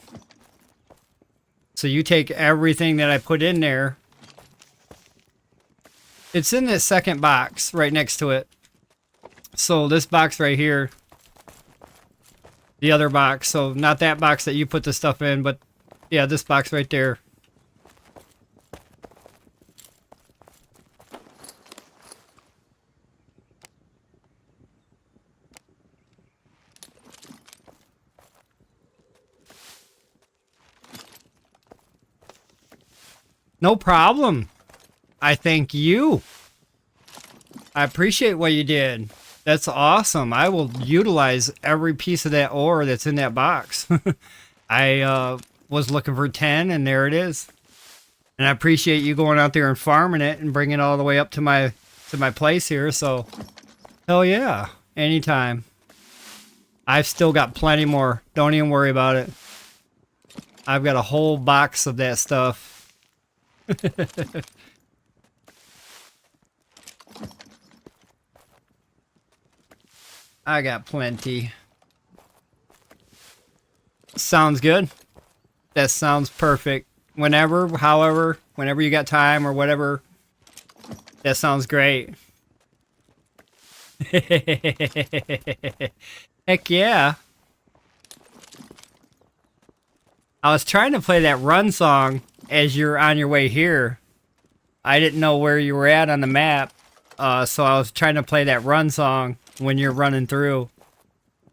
So you take everything that I put in there. It's in this second box right next to it. So this box right here. The other box. So not that box that you put the stuff in, but yeah, this box right there. No problem. I thank you. I appreciate what you did. That's awesome. I will utilize every piece of that ore that's in that box. I was looking for 10, and there it is. And I appreciate you going out there and farming it and bringing it all the way up to my place here. So, hell yeah, anytime. I've still got plenty more. Don't even worry about it. I've got a whole box of that stuff. I got plenty. Sounds good. That sounds perfect. Whenever, however, whenever you got time or whatever. That sounds great. Heck yeah. I was trying to play that run song as you're on your way here. I didn't know where you were at on the map. So I was trying to play that run song when you're running through.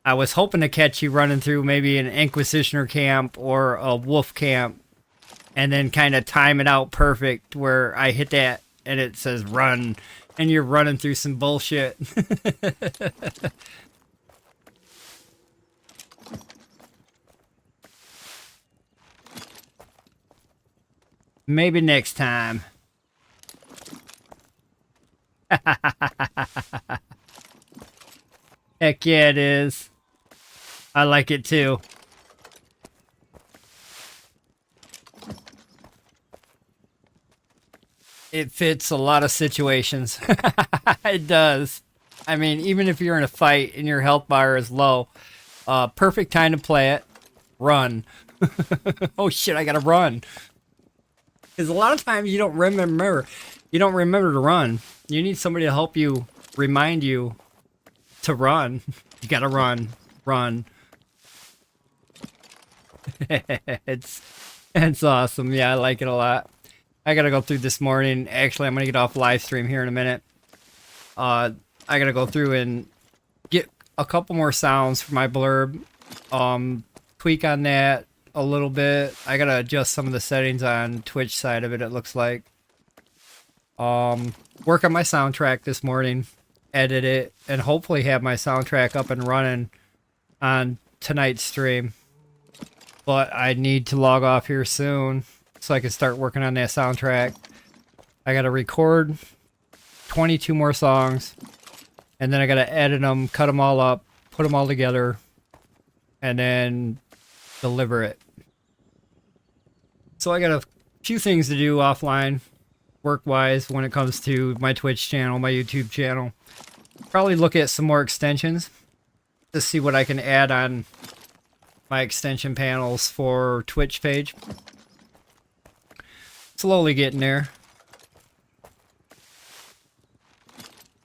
I was hoping to catch you running through maybe an Inquisitioner camp or a wolf camp. And then kind of time it out perfect where I hit that and it says run. And you're running through some bullshit. Maybe next time. Heck yeah, it is. I like it too. It fits a lot of situations. It does. I mean, even if you're in a fight and your health bar is low, perfect time to play it. Run. Oh shit, I gotta run. Because a lot of times you don't remember. You don't remember to run. You need somebody to help you, remind you to run. You gotta run. Run. it's awesome. Yeah, I like it a lot. I gotta go through this morning. Actually, I'm gonna get off live stream here in a minute. I gotta go through and get a couple more sounds for my blurb. Tweak on that a little bit. I gotta adjust some of the settings on Twitch side of it. It looks like. Work on my soundtrack this morning, edit it, and hopefully have my soundtrack up and running on tonight's stream. But I need to log off here soon so I can start working on that soundtrack. I gotta record 22 more songs, and then I gotta edit them, cut them all up, put them all together, and then deliver it. So I got a few things to do offline, work-wise, when it comes to my Twitch channel, my YouTube channel. Probably look at some more extensions to see what I can add on my extension panels for Twitch page. Slowly getting there.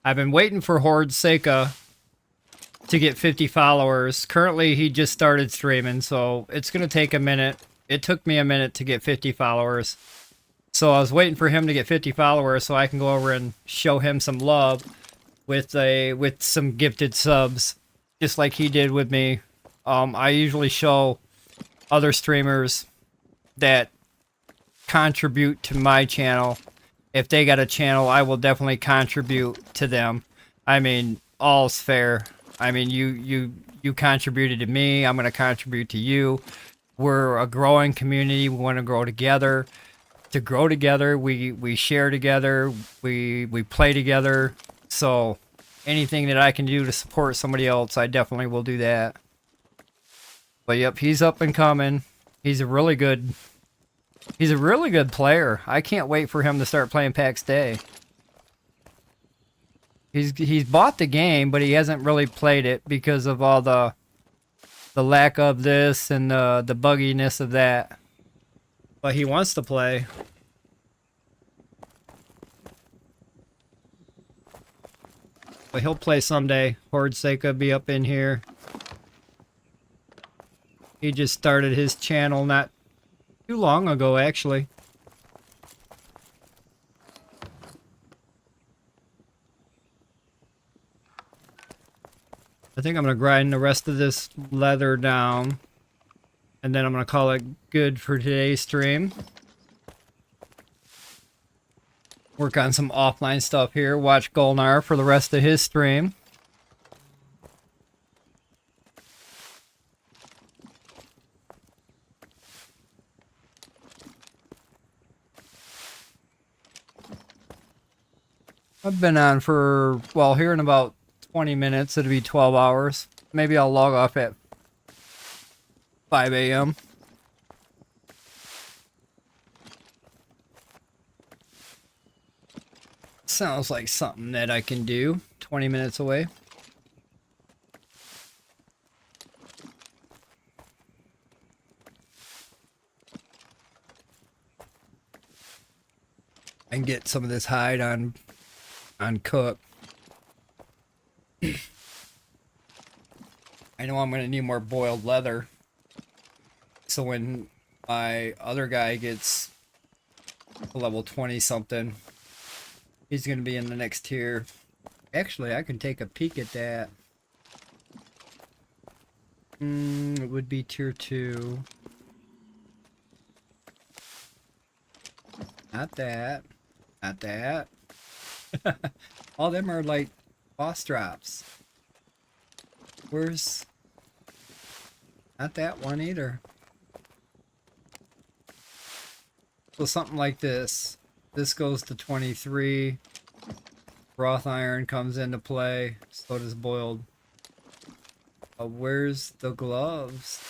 I've been waiting for Horde Seika to get 50 followers. Currently, he just started streaming, so it's going to take a minute. It took me a minute to get 50 followers. So I was waiting for him to get 50 followers so I can go over and show him some love with some gifted subs, just like he did with me. I usually show other streamers that contribute to my channel. If they got a channel, I will definitely contribute to them. I mean, all's fair. I mean, you contributed to me, I'm going to contribute to you. We're a growing community. We want to grow together. To grow together, we share together, we play together. So anything that I can do to support somebody else, I definitely will do that. But yep, he's up and coming. He's a really good player. I can't wait for him to start playing paxdei. He's bought the game, but he hasn't really played it because of all the lack of this and the bugginess of that. But he wants to play. But he'll play someday. Horde Seika be up in here. He just started his channel not too long ago, actually. I think I'm going to grind the rest of this leather down. And then I'm going to call it good for today's stream. Work on some offline stuff here. Watch Golnar for the rest of his stream. I've been on for, well, here in about 20 minutes. It'll be 12 hours. Maybe I'll log off at 5 a.m. Sounds like something that I can do. 20 minutes away. And get some of this hide on cook. I know I'm going to need more boiled leather. So when my other guy gets level 20 something, he's going to be in the next tier. Actually, I can take a peek at that. It would be tier 2. Not that. Not that. All them are like boss drops. Where's... Not that one either. So something like this. This goes to 23. Wrought iron comes into play. So does boiled. Where's the gloves?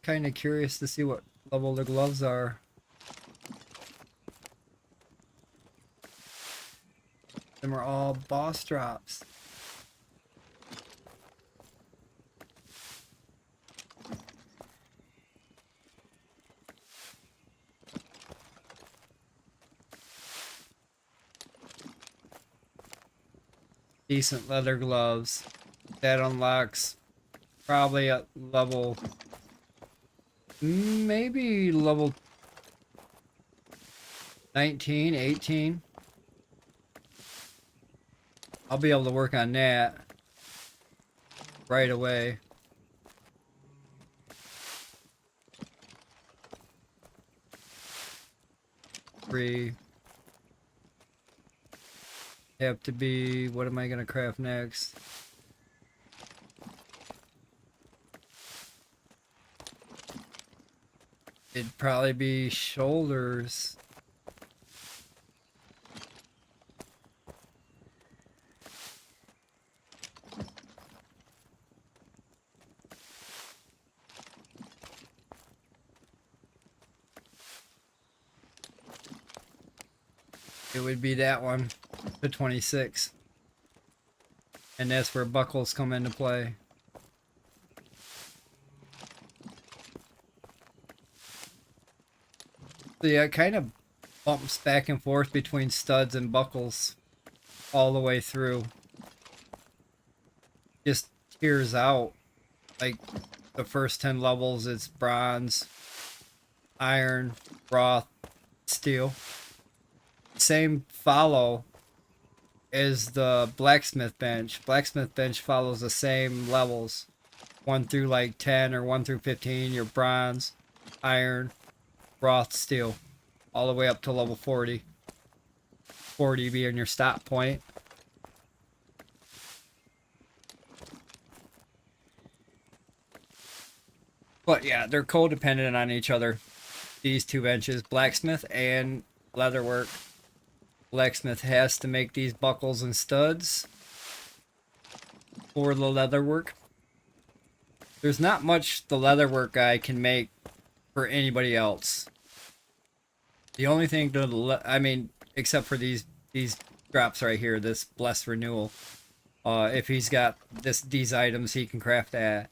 Kind of curious to see what level the gloves are. Them are all boss drops. Decent leather gloves. That unlocks probably at level, maybe level 19, 18. I'll be able to work on that right away. Three. Have to be, what am I gonna craft next? It'd probably be shoulders. It would be that one, the 26. And that's where buckles come into play. So yeah, it kind of bumps back and forth between studs and buckles all the way through. Just tears out. Like the first 10 levels, it's bronze, iron, wrought, steel. Same follow as the blacksmith bench. Blacksmith bench follows the same levels. 1 through like 10 or 1 through 15, your bronze, iron, wrought, steel. All the way up to level 40. 40 being your stop point. But yeah, they're codependent on each other. These two benches, blacksmith and leatherwork. Blacksmith has to make these buckles and studs for the leatherwork. There's not much the leatherwork guy can make for anybody else. The only thing I mean, except for these drops right here, this blessed renewal. If he's got these items, he can craft that.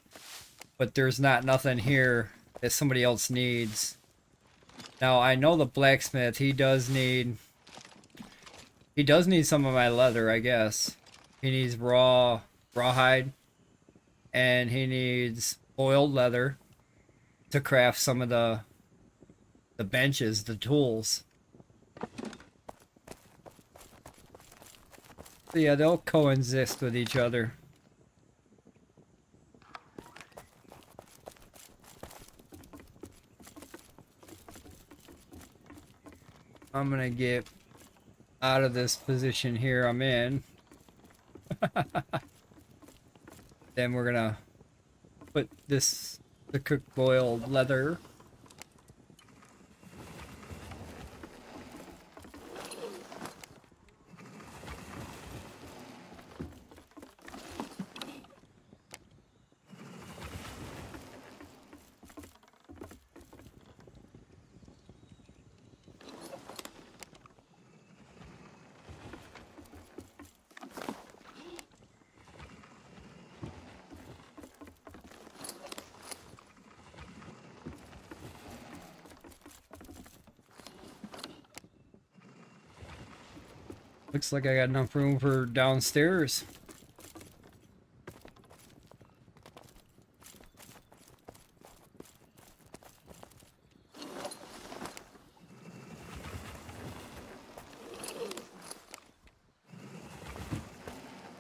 But there's nothing here that somebody else needs. Now I know the blacksmith, he does need some of my leather, I guess. He needs rawhide, and he needs boiled leather to craft some of the benches, the tools. So yeah, they'll coexist with each other. I'm gonna get out of this position here I'm in. Then we're gonna put the cooked boiled leather. Looks like I got enough room for downstairs.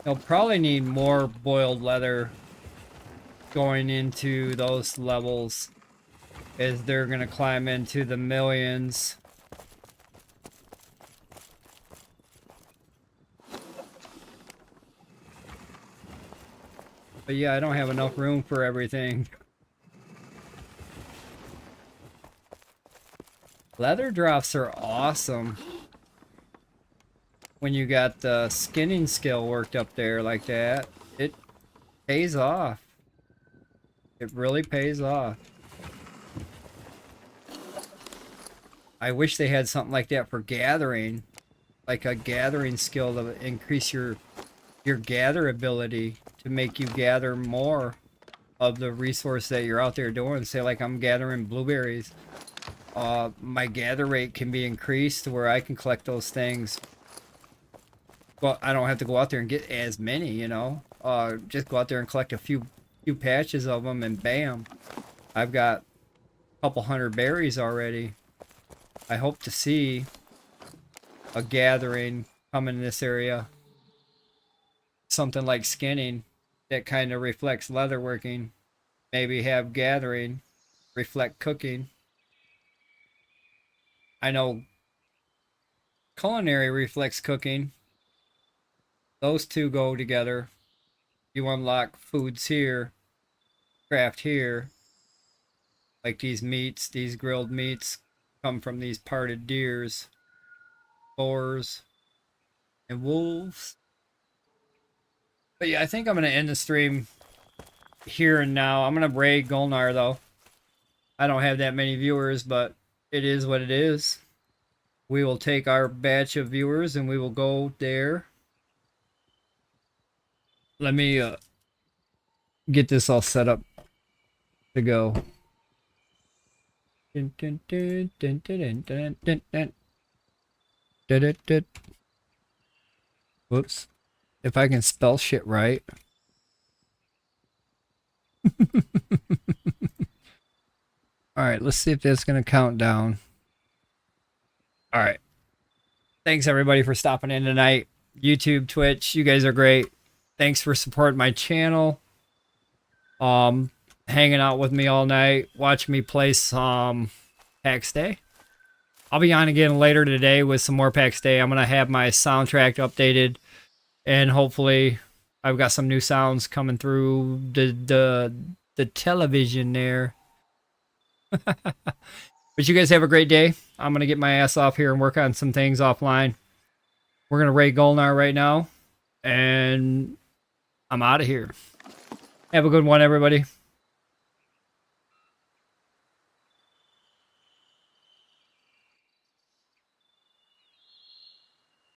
They'll probably need more boiled leather going into those levels, as they're gonna climb into the millions. But yeah, I don't have enough room for everything. Leather drops are awesome when you got the skinning skill worked up there like that. It pays off. It really pays off. I wish they had something like that for gathering, like a gathering skill to increase your gather ability, to make you gather more of the resource that you're out there doing. Say like I'm gathering blueberries. My gather rate can be increased to where I can collect those things. Well, I don't have to go out there and get as many, you know. Just go out there and collect a few patches of them, and bam, I've got a couple hundred berries already. I hope to see a gathering come in this area. Something like skinning that kind of reflects leatherworking. Maybe have gathering reflect cooking. I know culinary reflects cooking. Those two go together. You unlock foods here, craft here. Like these meats, these grilled meats come from these parted deers, boars, and wolves. But yeah, I think I'm going to end the stream here and now. I'm going to raid Golnar though. I don't have that many viewers, but it is what it is. We will take our batch of viewers and we will go there. Let me get this all set up to go. Whoops. If I can spell shit right. Alright, let's see if that's going to count down. Alright. Thanks everybody for stopping in tonight. YouTube, Twitch, you guys are great. Thanks for supporting my channel. Hanging out with me all night. Watching me play some paxdei. I'll be on again later today with some more paxdei. I'm going to have my soundtrack updated. And hopefully I've got some new sounds coming through the television there. But you guys have a great day. I'm going to get my ass off here and work on some things offline. We're going to raid Golnar right now. And I'm out of here. Have a good one, everybody.